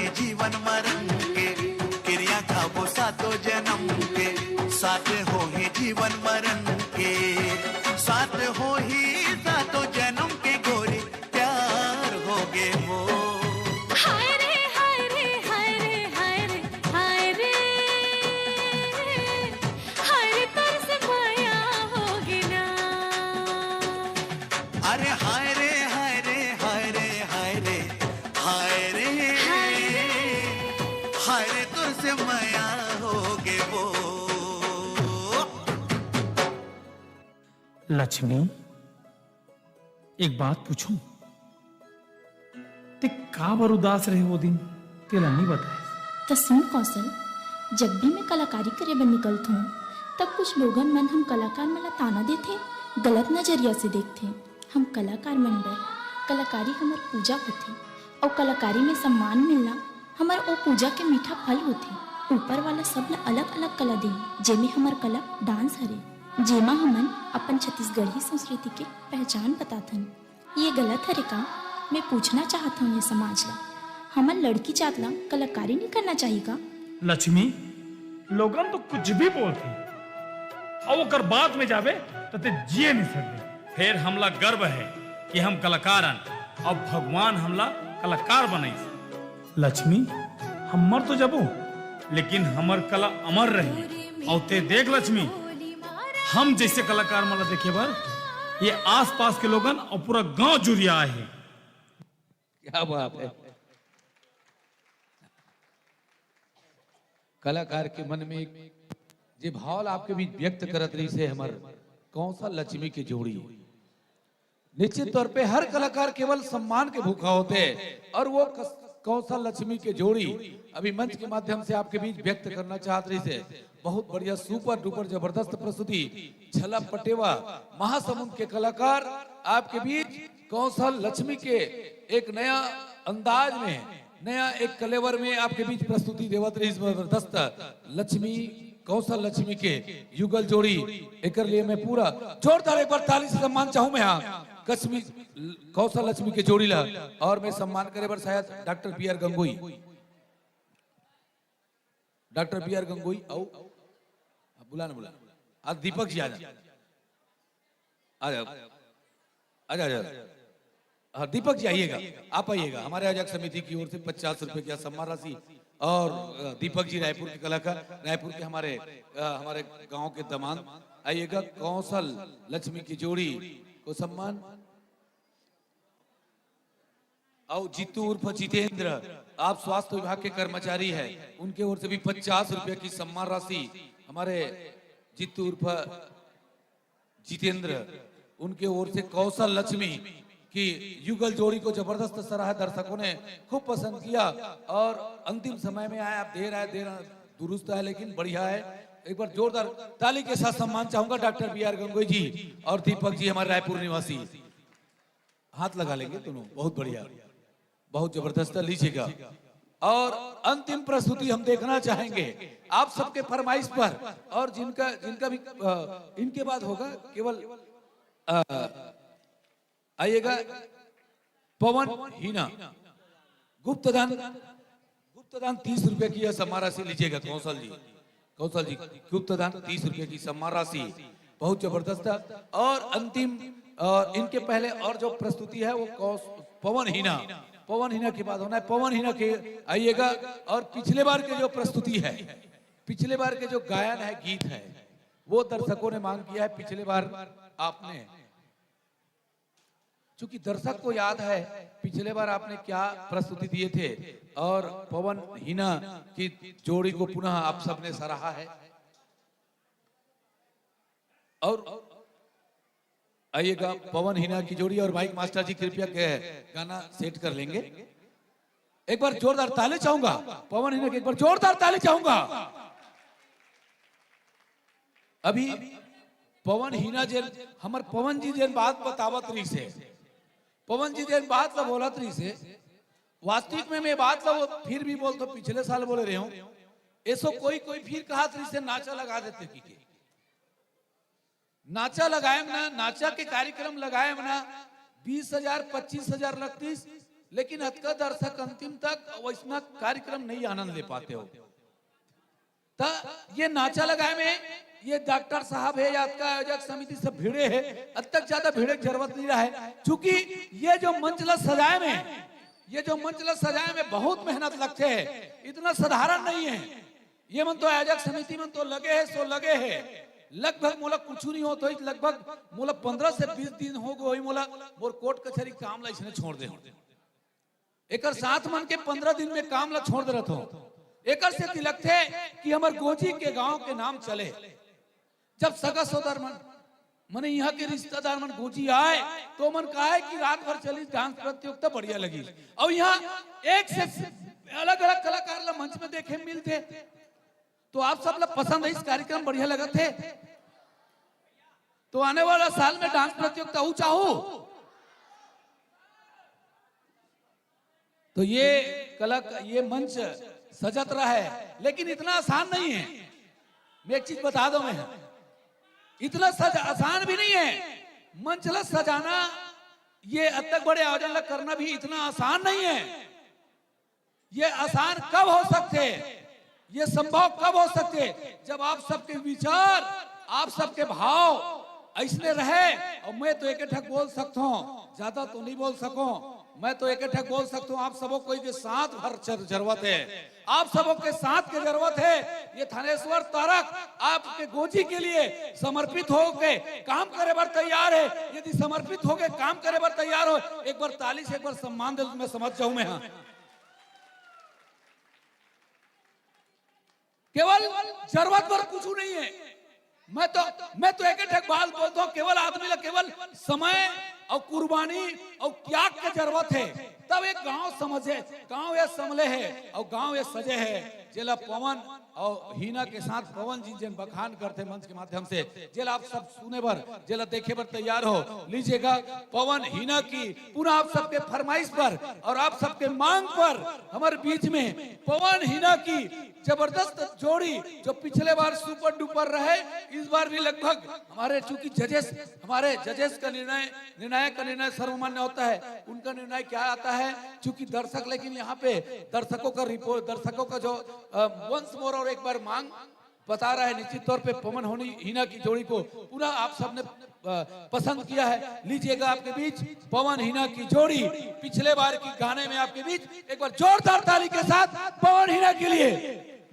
ही जीवन मरण के क्रिया खाबो सातो जन्म के साथ हो ही जीवन मरण के साथ हो ही सातो जन्म के गोरी प्यार हो गे हो हाय रे हाय रे हाय रे हाय रे हाय रे हाय रे तुझसे माया होगी ना अरे हाय रे हाय रे हाय रे हाय रे हाय रे हाय रे तुझसे माया हो गे वो लक्ष्मी, एक बात पूछूं? ते का बर उदास रहे वो दिन तेला नहीं बताए? तो सुन कौशल, जब भी मैं कलाकारी करे बर निकलत हूँ तब कुछ लोगन मन हम कलाकार मला ताना देथे, गलत नजरिया से देखते। हम कलाकार मन बर कलाकारी हमार पूजा होथे और कलाकारी में सम्मान मिलना हमार ओ पूजा के मीठा फल होथे। ऊपर वाला सब ला अलग अलग कला दे, जेमे हमार कला डांस हरे, जेमा हमन अपन छत्तीसगढ़ी संस्कृति के पहचान बताथन। ये गलत हरे का? मैं पूछना चाहता हूँ ये समाज ला, हमार लड़की जात ला कलाकारी नहीं करना चाहिए का? लक्ष्मी, लोगन तो कुछ भी बोलते और ओकर बात में जावे तो ते जिए नहीं सकते। फिर हमला गर्व है कि हम कलाकारन और भगवान हमला कलाकार बनाई। लक्ष्मी, हम मर तो जाबो लेकिन हमर कला अमर रही। और ते देख लक्ष्मी, हम जैसे कलाकार मला देखे बार ये आसपास के लोगन और पूरा गांव जुड़िया है। क्या बात है। कलाकार के मन में जे भाव आपके बीच व्यक्त करत रही से हमर कौन सा लक्ष्मी की जोड़ी। निश्चित तौर पे हर कलाकार केवल सम्मान के भूखा होते और वो कौन सा लक्ष्मी के जोड़ी अभी मंच के माध्यम से आपके बीच व्यक्त करना चाहत रही से। बहुत बढ़िया सुपर डुपर जबरदस्त प्रस्तुति छला पटेवा महासमुंद के कलाकार आपके बीच कौशल लक्ष्मी के एक नया अंदाज में नया एक कलेवर में आपके बीच प्रस्तुति देवत रही जबरदस्त लक्ष्मी कौशल लक्ष्मी के युगल जोड़ी। एक लिए मैं पूरा जोरदार एक बार ताली से सम्मान चाहूं मैं। हाँ, कश्मीर कौशल लक्ष्मी के जोड़ी ला और मैं सम्मान करे बर शायद doctor B R Gangoi, doctor B R Gangoi आओ बुला ना आज दीपक जी आ जाओ हाँ दीपक जी आइएगा, आप आइएगा। हमारे आयोजक समिति की ओर से 50 रुपए की सम्मान राशि और दीपक जी रायपुर के कलाकार, रायपुर के हमारे गांव के दामाद आइएगा। कौशल लक्ष्मी की जोड़ी को सम्मान और जीतू उर्फ जितेंद्र, आप स्वास्थ्य विभाग के कर्मचारी हैं, उनके ओर से भी 50 रुपए की सम्मान राशि हमारे जीतू उर्फ जितेंद्र उनके ओर से कौशल लक्ष्मी की युगल जोड़ी को जबरदस्त सराहा। दर्शकों ने खूब पसंद किया और अंतिम समय में आया, आप देर दुरुस्त है लेकिन बढ़िया है। एक बार जोरदार ताली के साथ सम्मान चाहूंगा डॉक्टर बी आर गंगोई जी और दीपक जी हमारे रायपुर निवासी। हाथ लगा लेंगे दोनों, बहुत बढ़िया, बहुत जबरदस्त लीजिएगा। और अंतिम प्रस्तुति हम देखना चाहेंगे आप सबके फरमाइश पर और जिनका भी इनके बाद होगा केवल आइएगा पवन हीना गुप्तदान 30 रुपए की सम्मान राशि लीजिएगा। कौशल जी गुप्तदान 30 रुपए की सम्मान राशि, बहुत जबरदस्त। और अंतिम और इनके पहले और जो प्रस्तुति है वो पवन हीना के बाद होना है। पवन हीना के आइएगा। और पिछले बार के जो प्रस्तुति है, पिछले बार के जो गायन है, गीत है, वो दर्शकों ने मांग किया है। पिछले बार आपने, चूंकि दर्शक को याद है पिछले बार आपने क्या प्रस्तुति दिए थे और पवन हीना की जोड़ी को पुनः आप सबने सराहा है। और आइएगा पवन हीना की जोड़ी और माइक मास्टर जी कृपया के गाना सेट कर लेंगे। एक बार जोरदार ताली चाहूंगा पवन हीना की, एक बार जोरदार ताली चाहूंगा। अभी पवन हीना जे हमार पवन जी जे बात बतावत रही से, पवन जी जे बात ला बोलत रही से, वास्तविक में मैं बात ला फिर भी बोल तो पिछले साल बोले रहे हूं, ऐसो कोई फिर कहा रही से नाचा लगा देते की नाचा लगाए ना, नाचा के कार्यक्रम लगाए ना 20,000 25,000 लगतीस लेकिन अतका दर्शक अंतिम तक वैसना कार्यक्रम नहीं आनंद ले पाते हो। तो ये नाचा लगाए में ये डॉक्टर साहब है या अतका आयोजक समिति से भिड़े है, अब तक ज्यादा भिड़े की जरूरत नहीं रहा है, क्योंकि ये जो मंचला सजाए में बहुत मेहनत लगते है, इतना साधारण नहीं है। ये मन तो आयोजक समिति में तो लगे है सो लगे है, लगभग मोला कुछ नहीं हो तो लगभग मोला 15 से 20 दिन हो गए मोला मोर कोर्ट कचहरी काम ला इसने छोड़ दे। एकर साथ मन के 15 दिन में काम ला छोड़ दे रहा था। एकर से तिलक थे कि हमार गोजी के गांव के नाम चले। जब सगा सोदर मने यहाँ के रिश्तेदार मन गोजी आए तो मन कहा है कि रात भर चली डांस प्रतियोगिता बढ़िया लगी। और यहाँ एक से अलग अलग कलाकार ला मंच में देखे मिलते, तो आप सब लोग पसंद है, इस कार्यक्रम बढ़िया लगा थे। तो आने वाला साल में डांस प्रतियोगिता हो चाहो तो ये मंच सजत रहा है, लेकिन इतना आसान नहीं है। मैं एक चीज बता दूं, मैं इतना आसान भी नहीं है मंच ला सजाना। ये अब तक बड़े आयोजन ला करना भी इतना आसान नहीं है। ये आसान कब हो सकते, ये संभव कब हो सकते, जब आप सबके विचार, आप सबके भाव ऐसने रहे। और मैं तो एक ठक बोल सकता हूँ, ज्यादा तो नहीं बोल सकूं, मैं तो एक ठक बोल सकता हूँ, आप सबों को के साथ भर जरूरत है, आप सबों के साथ की जरूरत है। ये थानेश्वर तारक आपके गोजी के लिए समर्पित होके काम करे बर तैयार है। यदि समर्पित होके काम करे बर तैयार हो, एक बार ताली से एक बार सम्मान दे, मैं समझ जाऊं। मैं हाँ केवल जरूरत पर कुछ नहीं है। मैं तो एक ठक बात बोलता हूँ, केवल आदमी ला केवल समय और कुर्बानी और त्याग की जरूरत है, तब एक गांव समझे, गांव ये समले है और गांव ये सजे है। जेला पवन और हीना के साथ पवन जी जिन बखान करते मंच के माध्यम से, जेला आप सब सुने बर, जेला देखे बर तैयार हो लीजिएगा। पवन हीना की पुनः आप सबके फरमाइश पर और आप सबके मांग पर हमारे बीच में पवन हीना की जबरदस्त जोड़ी, जो पिछले बार सुपर डुपर रहे, इस बार भी लगभग हमारे चूंकि हमारे जजेस का निर्णय सर्वमान्य होता है, उनका निर्णय क्या आता है चूंकि दर्शक, लेकिन यहाँ पे दर्शकों का रिपोर्ट, दर्शकों का जो वंस मोर और एक बार मांग बता रहा है, निश्चित तौर पे पवन हीना की जोड़ी को पुनः आप सबने पसंद किया है। लीजिएगा आपके बीच पवन हीना की जोड़ी, पिछले बार की गाने में आपके बीच एक बार जोरदार ताली के साथ पवन हीना के लिए।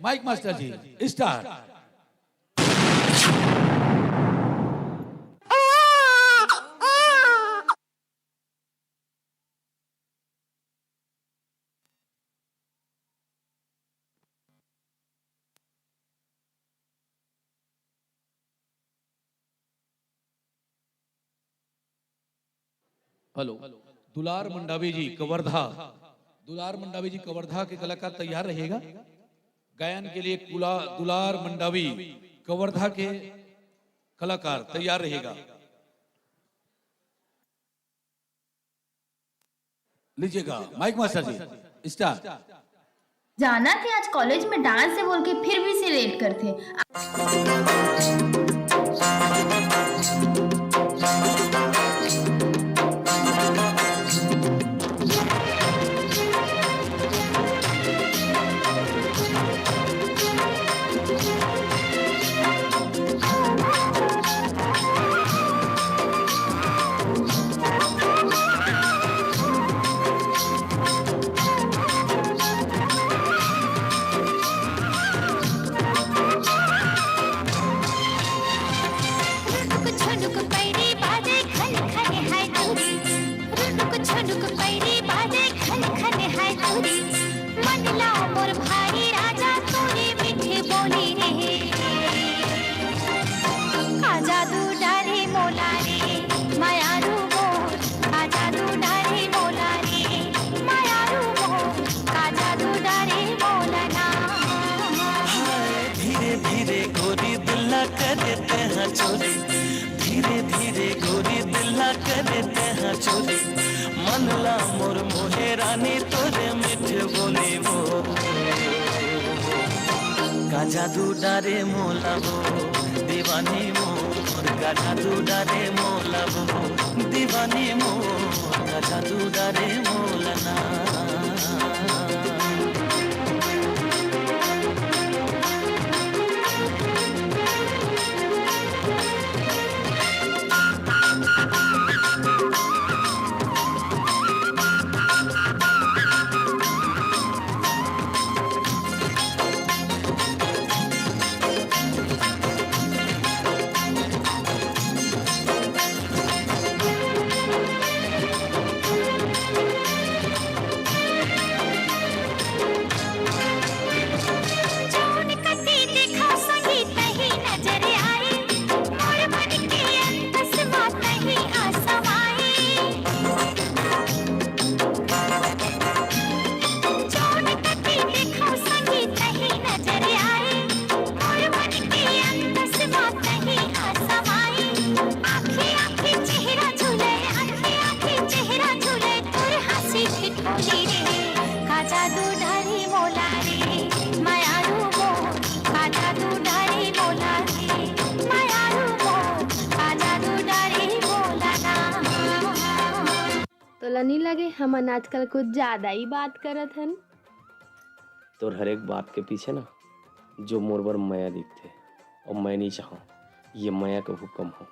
माइक मास्टर जी स्टार्ट। हेलो, दुलार मंडावी जी कवर्धा, दुलार मंडावी जी कवर्धा के कलाकार तैयार रहेगा गायन के लिए। दुलार मंडावी कवर्धा के कलाकार तैयार रहेगा। लीजिएगा माइक मास्टर जी स्टार्ट। जाना कि आज कॉलेज में डांस है बोल के फिर भी से लेट करते। धीरे धीरे गोरी दिला करे तेहा चोरी, मनला मोर मोहे रानी तोरे मीठे बोली वो, का जादू डारे मोला वो दीवानी मोर, का जादू डारे मोला वो दीवानी मोर, का जादू डारे मोला। बोलना जौन कटी देखा सही तही नजर आई मोर मन के अंतसमा तही आसमाई जौन कटी देखा सही तही नजर आई मोर मन के अंतसमा तही आसमाई आँखें आँखें चेहरा झूले आँखें आँखें चेहरा झूले तोर हंसी ठिठोली रे का जादू ढारी मोला रे मायारू मोर का जादू ढारी मोला रे मायारू मोर का जादू ढारी मोला ना तोला नहीं लगे हमन आजकल कुछ ज्यादा ही बात करत हन। तोर हर एक बात के पीछे ना जो मोर बर माया दिखते और मैं नहीं चाहूँ ये माया का हुक्म हो।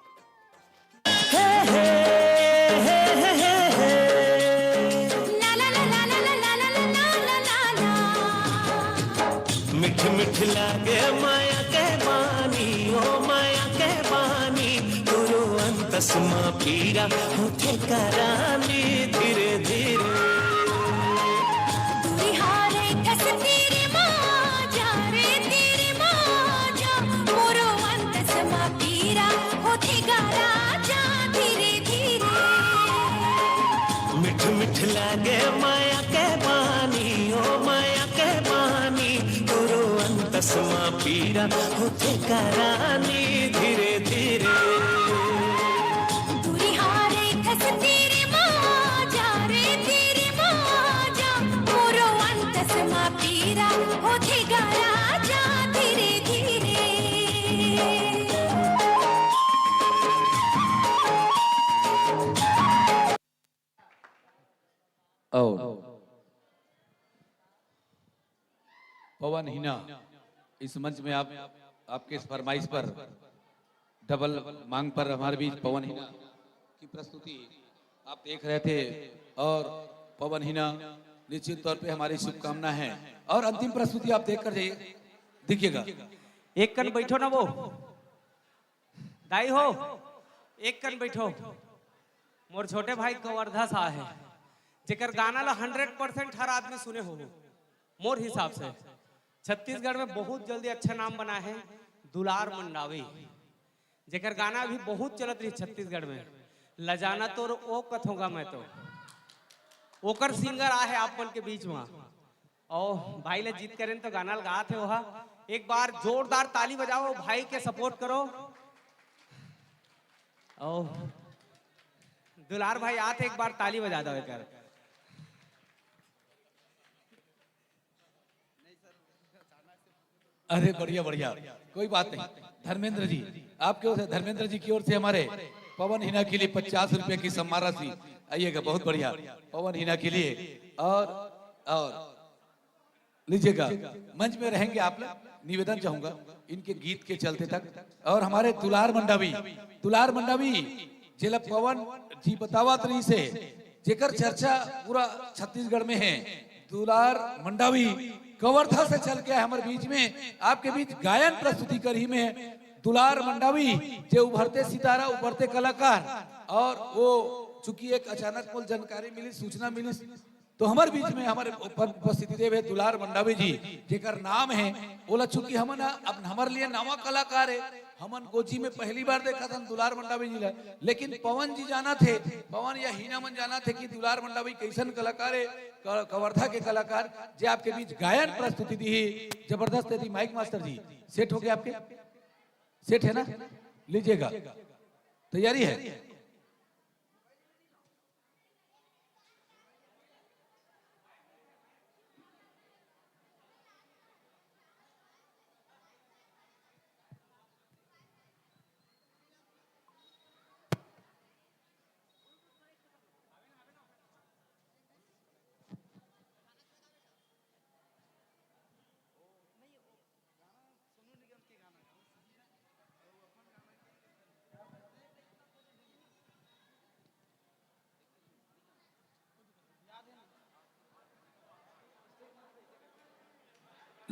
मिठ मिठ लागे माया के बानी ओ माया के बानी गुरु अंतसमा पीरा होते करानी धीरे धीरे बिहारे कस तेरे माजा रे तेरे माजा मोरो अंतसमा पीरा होते गारा जा धीरे धीरे मिठ मिठ लागे माया के बानी ओ माया के बानी गुरु अंतसमा पीरा होते करानी धीरे धीरे बिहारे कस तेरे माजा रे तेरे माजा मोरो अंतसमा पीरा होते गारा जा धीरे धीरे पवन हिना इस मंच में आप आपके इस फरमाइश पर डबल मांग पर हमारे बीच पवन हिना की प्रस्तुति आप देख रहे थे और पवन हिना निश्चित तौर पे हमारी शुभकामना है और अंतिम प्रस्तुति आप देख कर जाइए देखिएगा। एक कन बैठो ना वो दाई हो एक कन बैठो मोर छोटे भाई कवर्धा सा है जेकर गाना ला 100% हर आदमी सुने हो मोर हिसाब से छत्तीसगढ़ में बहुत जल्दी अच्छा नाम बना है दुलार मंडावी जेकर गाना भी बहुत चलत रही छत्तीसगढ़ में लजाना तो ओ कथोगा मैं तो ओकर सिंगर आ है आप मन के बीच में और भाई ले जीत करें तो गाना गा थे वहा एक बार जोरदार ताली बजाओ भाई के सपोर्ट करो ओ दुलार भाई आते एक बार ताली बजा दो कर अरे बढ़िया बढ़िया कोई बात नहीं। धर्मेंद्र जी आपके ओर से धर्मेंद्र जी की ओर से हमारे पवन हिना के लिए 50 रुपए की सम्मान राशि आइएगा। बहुत बढ़िया पवन हिना के लिए और लीजिएगा मंच में रहेंगे आप लोग। निवेदन चाहूंगा इनके गीत के चलते तक और हमारे दुलार मंडावी जिला पवन जी बतावत रही से जेकर चर्चा पूरा छत्तीसगढ़ में है। दुलार मंडावी कवर्धा से चल के हमारे बीच में आपके बीच गायन प्रस्तुति करी में दुलार मंडावी जो उभरते सितारा उभरते कलाकार और वो चूंकि एक अचानक कुल जानकारी मिली सूचना मिली तो हमारे बीच में हमारे उपस्थिति देव है दुलार मंडावी जी जेकर नाम है बोला चूंकि हमन अब हमारे लिए नवा कलाकार है हमन गोजी में पहली बार देखा था दुलार मंडावी जी लेकिन पवन जी जाना थे पवन या हीना मन जाना थे कि दुलार मंडावी कैसन कलाकार है कवर्धा के कलाकार जे आपके बीच गायन प्रस्तुति दी जबरदस्त थी। माइक मास्टर जी सेट हो गया आपके सेट है ना लीजिएगा तैयारी है।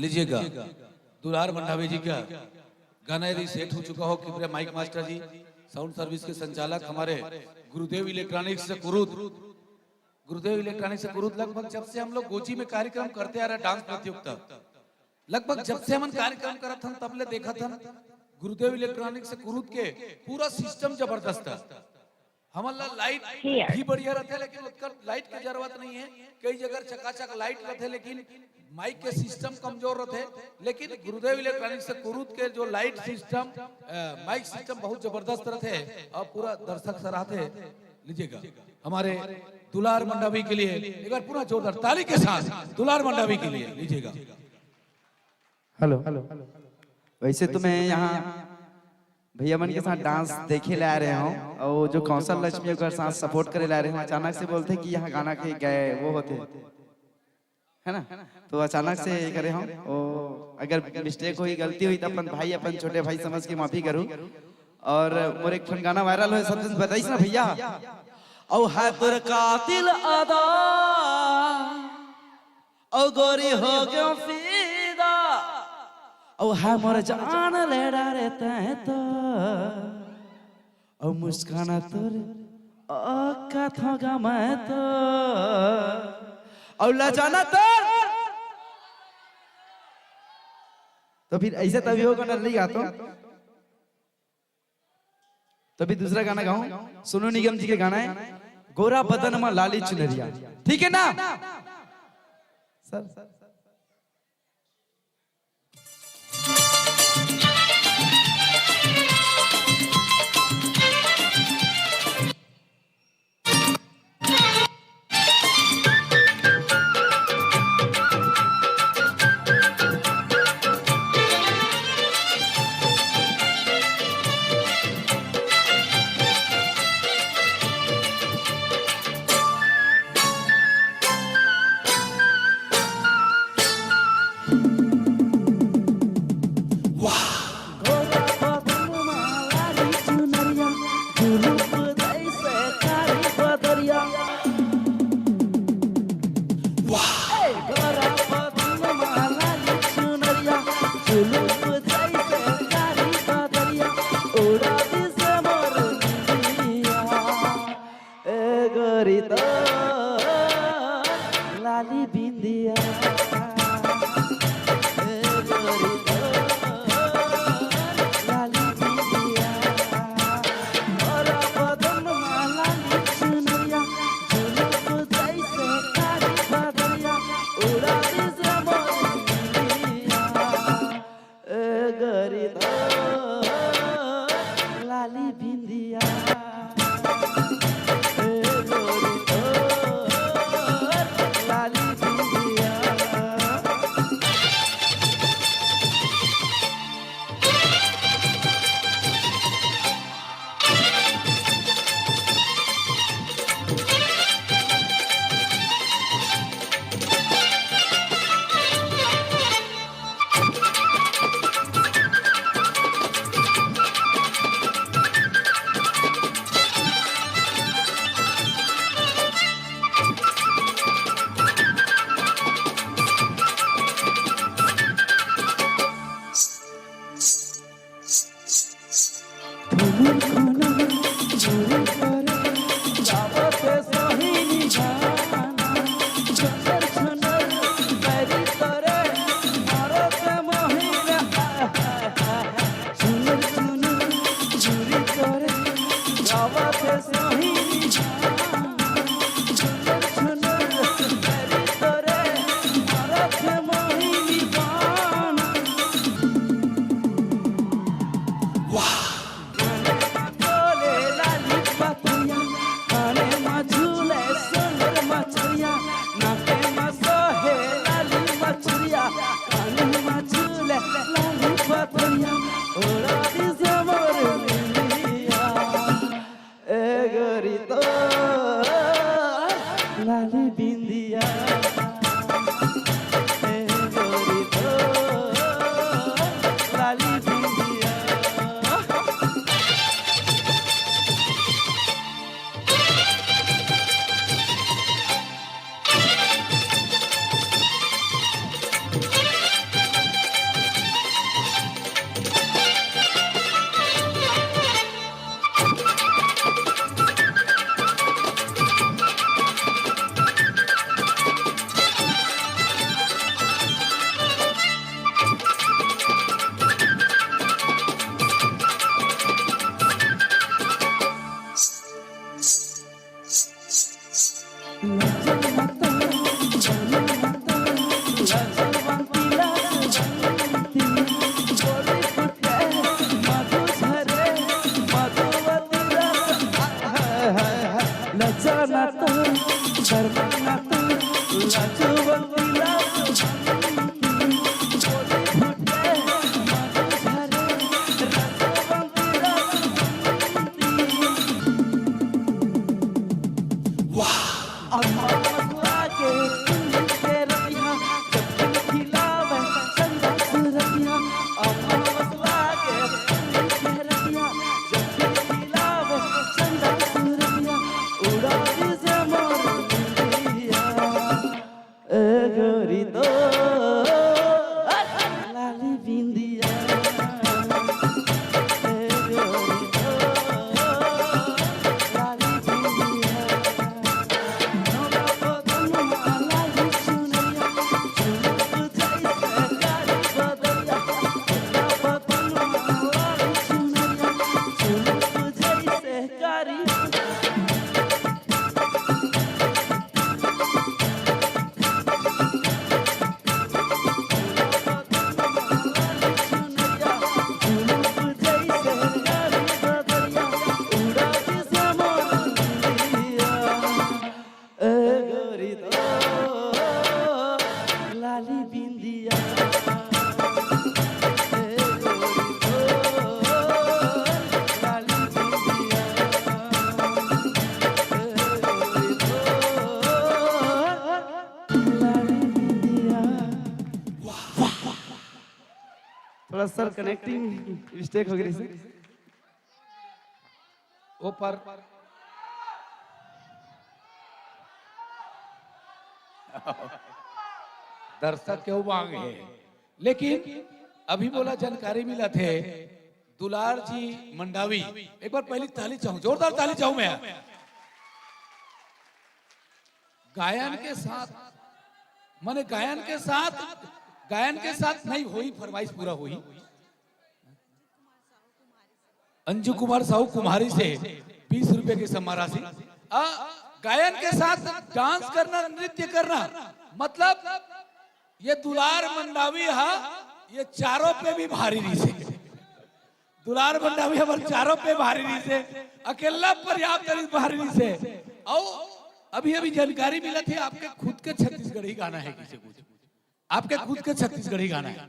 लीजिएगा दुलार मंडावी जी का गाना रीसेट हो चुका हो कि माइक मास्टर जी साउंड सर्विस के संचालक हमारे गुरुदेव इलेक्ट्रॉनिक्स से कुरुद, गुरुदेव इलेक्ट्रॉनिक्स से कुरुद लगभग जब से हम लोग गोची में कार्यक्रम करते आ रहे डांस प्रतियोगिता, लगभग जब से हम कार्यक्रम करत हम तब ले देखा था गुरुदेव इलेक्ट्रॉनिक्स से कुरुद के पूरा सिस्टम जबरदस्त है। हमारा लाइट भी बढ़िया रहता है लेकिन उसका लाइट की जरूरत नहीं है, कई जगह चकाचक लाइट रहते लेकिन माइक के सिस्टम कमजोर रहते, लेकिन गुरुदेव इलेक्ट्रॉनिक्स से कुरुद के जो लाइट सिस्टम माइक सिस्टम बहुत जबरदस्त रहते और पूरा दर्शक सराहते। लीजिएगा हमारे दुलार मंडावी के लिए एक बार पूरा जोरदार ताली के साथ दुलार मंडावी के लिए लीजिएगा। हेलो वैसे तो मैं यहाँ भैया मन के साथ डांस देखे ला रहे हूँ और जो कौशल लक्ष्मी के साथ सपोर्ट करे ला रहे हूँ, अचानक से बोलते कि यहाँ गाना के गए वो होते है ना, तो अचानक से करे हम अगर मिस्टेक हुई गलती हुई तो अपन भाई अपन छोटे भाई समझ के माफी करूँ। और मोर एक गाना वायरल हुए सबसे बताइए ना भैया, औ है तोर कातिल अदा औ गोरी हो गयो फिदा औ है मोर जान ले रहते हैं तो औ मुस्काना तोर कथा गा मैं तो और लाचाना तो फिर ऐसे तभी होगा नहीं गाता तभी दूसरा गाना गाऊं। सोनू निगम जी के गाना है गोरा बदन में लाली चुनरिया, ठीक है ना सर? लाली बिंदिया लाली बिंदिया और बदन माला चुनरिया झुलुक जैसे कारी बदरिया उड़ा दिसे मोरिया ए गरी लाली बिंदिया थोड़ा सर कनेक्टिंग मिस्टेक हो गई सर। ऊपर दर्शक क्यों मांगे, लेकिन अभी बोला जानकारी मिला थे दुलार जी मंडावी। एक बार पहली ताली चाहूं, जोरदार ताली चाहूं मैं। गायन के साथ माने गायन के साथ नहीं हुई फरमाइश पूरा हुई। अंजू कुमार साहू कुम्हारी से 20 रुपए की सम्मान राशि। गायन के साथ डांस करना, नृत्य करना, मतलब ये दुलार मंडावी ये चारों पे भी भारी नहीं से। दुलार मंडावी हमारे चारों पे भारी नहीं से, अकेला पर्याप्त भारी नहीं से। और अभी अभी जानकारी मिला थी आपके खुद के छत्तीसगढ़ी गाना है, किसी कुछ आपके खुद के छत्तीसगढ़ी गाना है।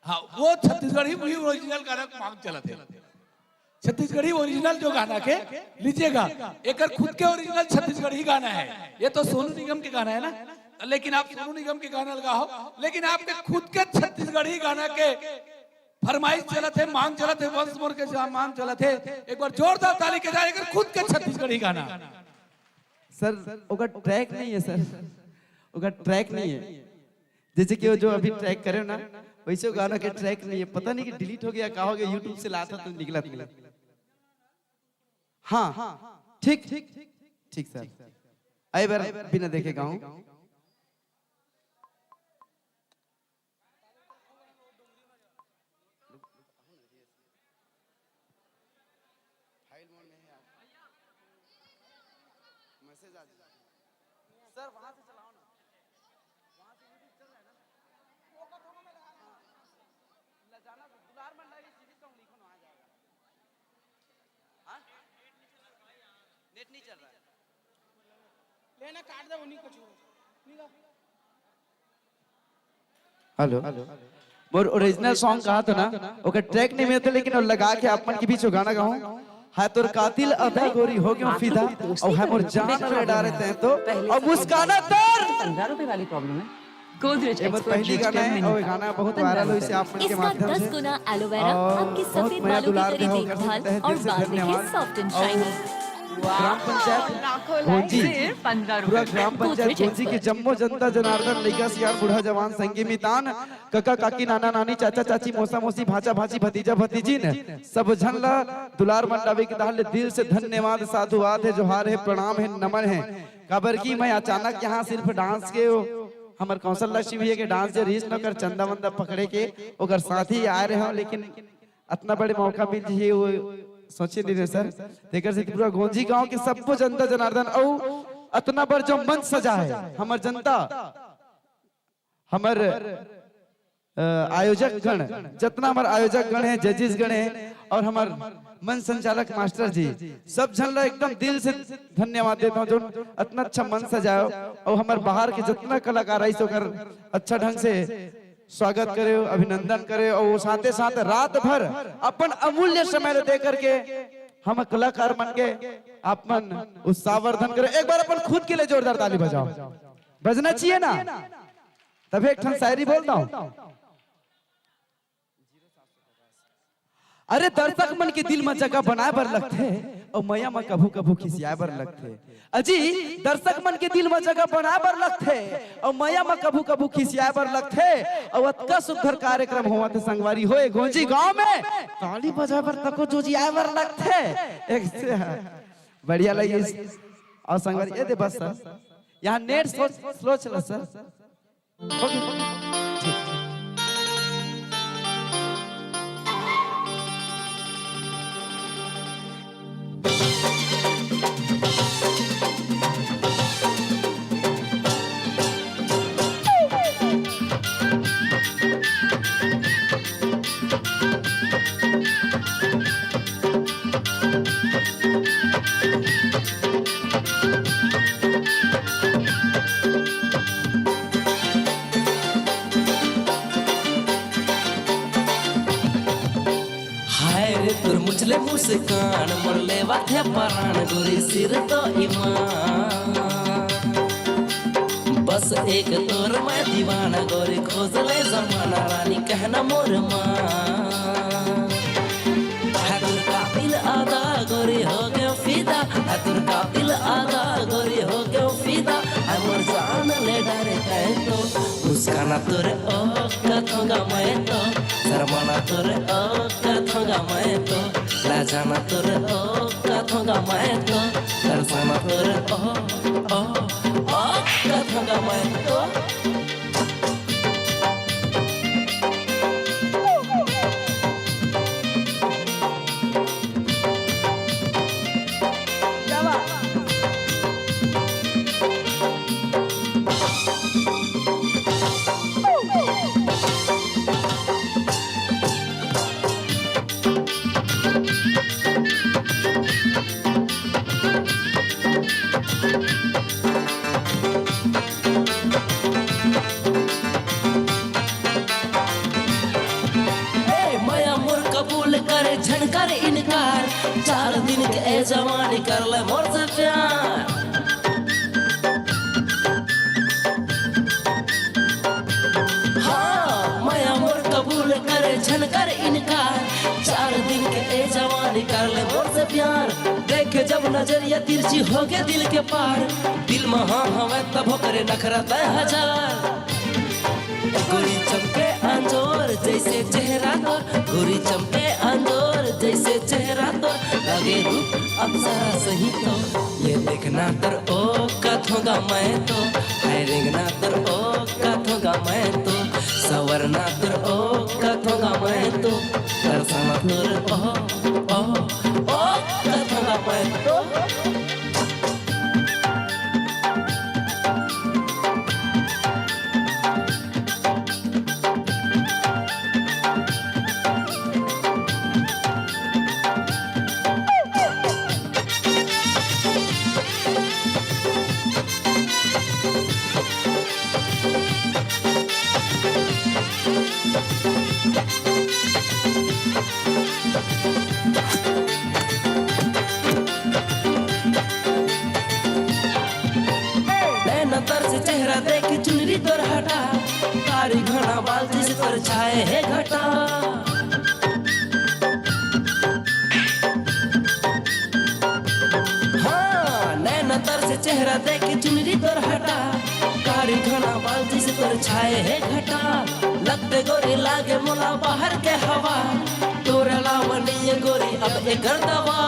हाँ, वो छत्तीसगढ़ी भी ओरिजिनल गाना मांग चला थे। छत्तीसगढ़ी ओरिजिनल जो गाना के लीजिएगा, एक खुद के ओरिजिनल छत्तीसगढ़ी गाना है। ये तो सोनू निगम के गाना है ना, लेकिन आप सोनू निगम के गाना लगाओ, लेकिन आपके खुद के छत्तीसगढ़ी गाना के फरमाइश चला थे, मांग चला थे, वंश मोर के मांग चला थे। एक बार जोरदार ताली के जाए खुद के छत्तीसगढ़ी गाना। सर ओका ट्रैक नहीं है सर, ओका ट्रैक नहीं है। जैसे कि वो जो अभी ट्रैक करे ना, वैसे गाना के ट्रैक नहीं है। पता नहीं कि डिलीट हो गया, कहा हो गया, यूट्यूब से लाता तो निकला। हाँ ठीक सर, आई बार बिना देखे गाऊं। सर वहां से चलाओ ना, वहां से यूट्यूब चल रहा है ना, वो का दोनों में लगा जाना। दुलार मंडावी सीधी सॉन्ग लिखो ना, आ जाएगा। हां नेट नहीं चल रहा है, लेना काट दे उन्हीं को छोड़। हेलो, वो ओरिजिनल सॉन्ग कहा तो ना, ओका ट्रैक नहीं मिलता, लेकिन वो लगा के अपन के बीच गाना गाऊं। है तोर कातिल अदा गोरी हो गयो फिदा, और है मोर जान रे डारे ते तो, और मुस्काना तोर 15 रुपए वाली प्रॉब्लम है। गोदरेज पहली गाना है, और गाना बहुत वायरल हुई से आप मन के माध्यम से। 10 गुना एलोवेरा आपके सफेद बालों की करी देखभाल और बाल देखे सॉफ्ट एंड शाइनी। ग्राम पंचायत गोंजी, पूरा ग्राम पंचायत गोंजी की जम्मो जनता जनार्दन लइका सियार बूढ़ा जवान संगी मितान काका काकी नाना नानी चाचा चाची मौसा मौसी भाचा भाची भतीजा भतीजी ने सब झनला दुलार मंडावी के दाल दिल से धन्यवाद, साधुवाद है, जोहार है, प्रणाम है, नमन है। काबर की मैं अचानक यहाँ सिर्फ डांस के हमारे कौशल लक्ष्मी भैया के डांस जे रीस न कर चंदा वंदा पकड़े के ओकर साथ ही आ रहे हो, लेकिन इतना बड़े मौका मिल जाइए वो सोचे नहीं सर। देकर से पूरा गोंजी गांव के सबको जनता जनार्दन और इतना बड़ जो मंच सजा है, हमार जनता, हमार आयोजक गण, जितना हमारे आयोजक गण है, जजेस गण है, और हमार मंच संचालक मास्टर जी, सब जन एकदम दिल से धन्यवाद देता हूँ जो इतना अच्छा मंच सजाओ, और हमारे बाहर के जितना कलाकार आई सोकर अच्छा ढंग से स्वागत करे, अभिनंदन करे, और वो साथे साथ रात भर अपन अमूल्य समय दे करके हम कलाकार बन के अपन उत्साहवर्धन करे। एक बार अपन खुद के लिए जोरदार ताली बजाओ, बजना चाहिए ना। तभी एक शायरी बोलता हूँ। अरे दर्शक मन के दिल में जगह बनाए बर लगते, और मैया में कभू कभू खिसियाए बर लगते। अजी दर्शक मन के दिल में जगह बनाए बर लगते, और मैया में कभू कभू खिसियाए बर लगते, और अतका सुघर कार्यक्रम हुआ थे संगवारी होए गोंजी गांव में, ताली बजाए बर तको जोजियाए बर लगते। एक बढ़िया लगी और संगवारी ये दे बस सर, यहाँ नेट स्लो चला सर। मुझले मुस्कान मोरले वाथे परान गोरी सिर तो ईमान, बस एक तोर मैं दीवाना गोरी खोज ले जमाना रानी कहना मोर माँ है तुर काबिल आदा गोरी हो गयो फिदा है तुर काबिल आदा गोरी हो गयो फिदा है मोर जान ले डरे कहे तो मुस्काना तुरे ओ कथोगा मैं तो शर्माना तुरे ओ कथोगा मैं तो लाजाना तुरे ओ कथोगा मैं तो तरसाना तुरे ओ कथोगा मैं तो झनकर इनकार 4 दिन के ए जवानी कर ले मोर से प्यार हाँ माया मोर कबूल करे झनकर इनकार 4 दिन के ए जवानी कर ले मोर से प्यार देखे जब नजरिया तिरछी हो गए दिल के पार दिल में हाँ हवे तब करे नखरा तय हजार गोरी चमके अंजोर जैसे चेहरा तो गोरी चमके अंजोर जैसे चेहरा तो लगे रूप अप्सरा सही तो ये देखना तर ओ कथोगा मैं तो है रेंगना तर ओ कथोगा मैं तो सवरना तर ओ कथोगा मैं तो तरसना तर ओ कथोगा मैं तो चेहरा देख चुनरी तोर हटा कारी घना बाल जिस पर छाए है घटा हाँ नैना तर से चेहरा देख चुनरी तोर हटा कारी घना बाल जिस पर छाए है घटा लगते गोरी लागे मोला बाहर के हवा तोरा लावनी गोरी अब एक दवा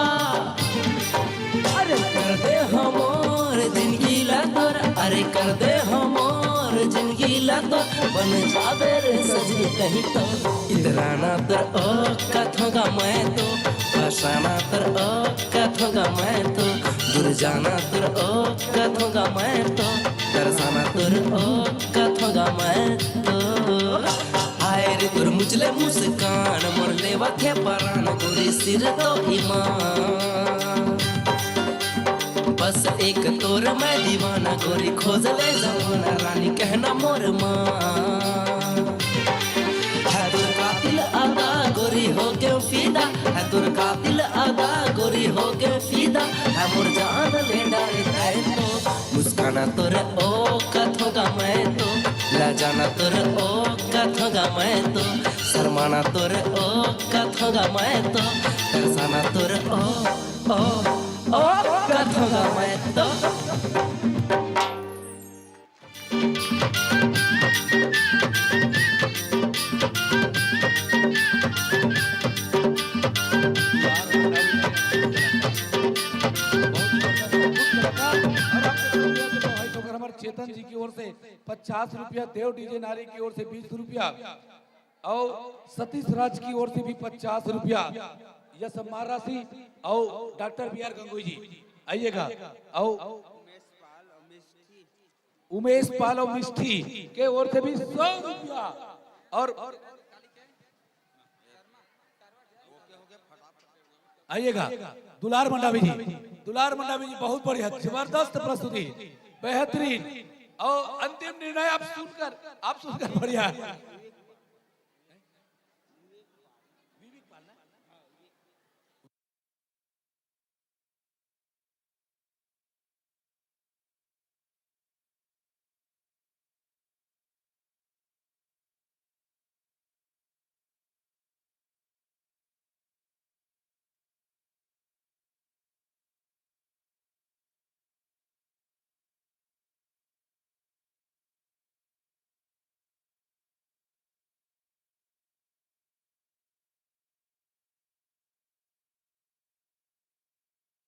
अरे कर दे हमोर जिंदगी ला तोर अरे कर दे हमोर जिंदगी ला तोर बन जावे रे सजनी कहीं तो इधराना तर ओ कथोगा मैं तो फसाना तर ओ कथोगा मैं तो दूर जाना तर ओ कथोगा मैं तो तरसाना तर ओ कथोगा मैं तो आए रे तुर मुझले मुस्कान मोर लेवा थे परान गोरी सिर तो ईमान बस एक तोर मैं दीवाना गोरी खोज ले जमाना रानी कहना मोर माँ है तुर कातिल आदा गोरी हो गयो फिदा है तुर कातिल आदा गोरी हो गयो फिदा है मोर जान ले डाले तय तो मुस्काना तोर ओ कथोगा मैं तो लाजाना तोर ओ कथोगा मैं तो शर्माना तोर ओ कथोगा मैं तो तरसाना तोर ओ कथोगा मैं तो चेतन जी की ओर से 50 रुपया, देव डीजे नारी की ओर से 20 रुपया और सतीश राज की ओर से भी 50 रुपया यह सम्मान राशि और डॉक्टर बी आर गंगोई जी आइएगा और उमेश पाल और मिष्ठी के ओर से भी 100 रुपया और आइएगा दुलार मंडावी जी बहुत बढ़िया जबरदस्त प्रस्तुति बेहतरीन और अंतिम निर्णय आप सुनकर बढ़िया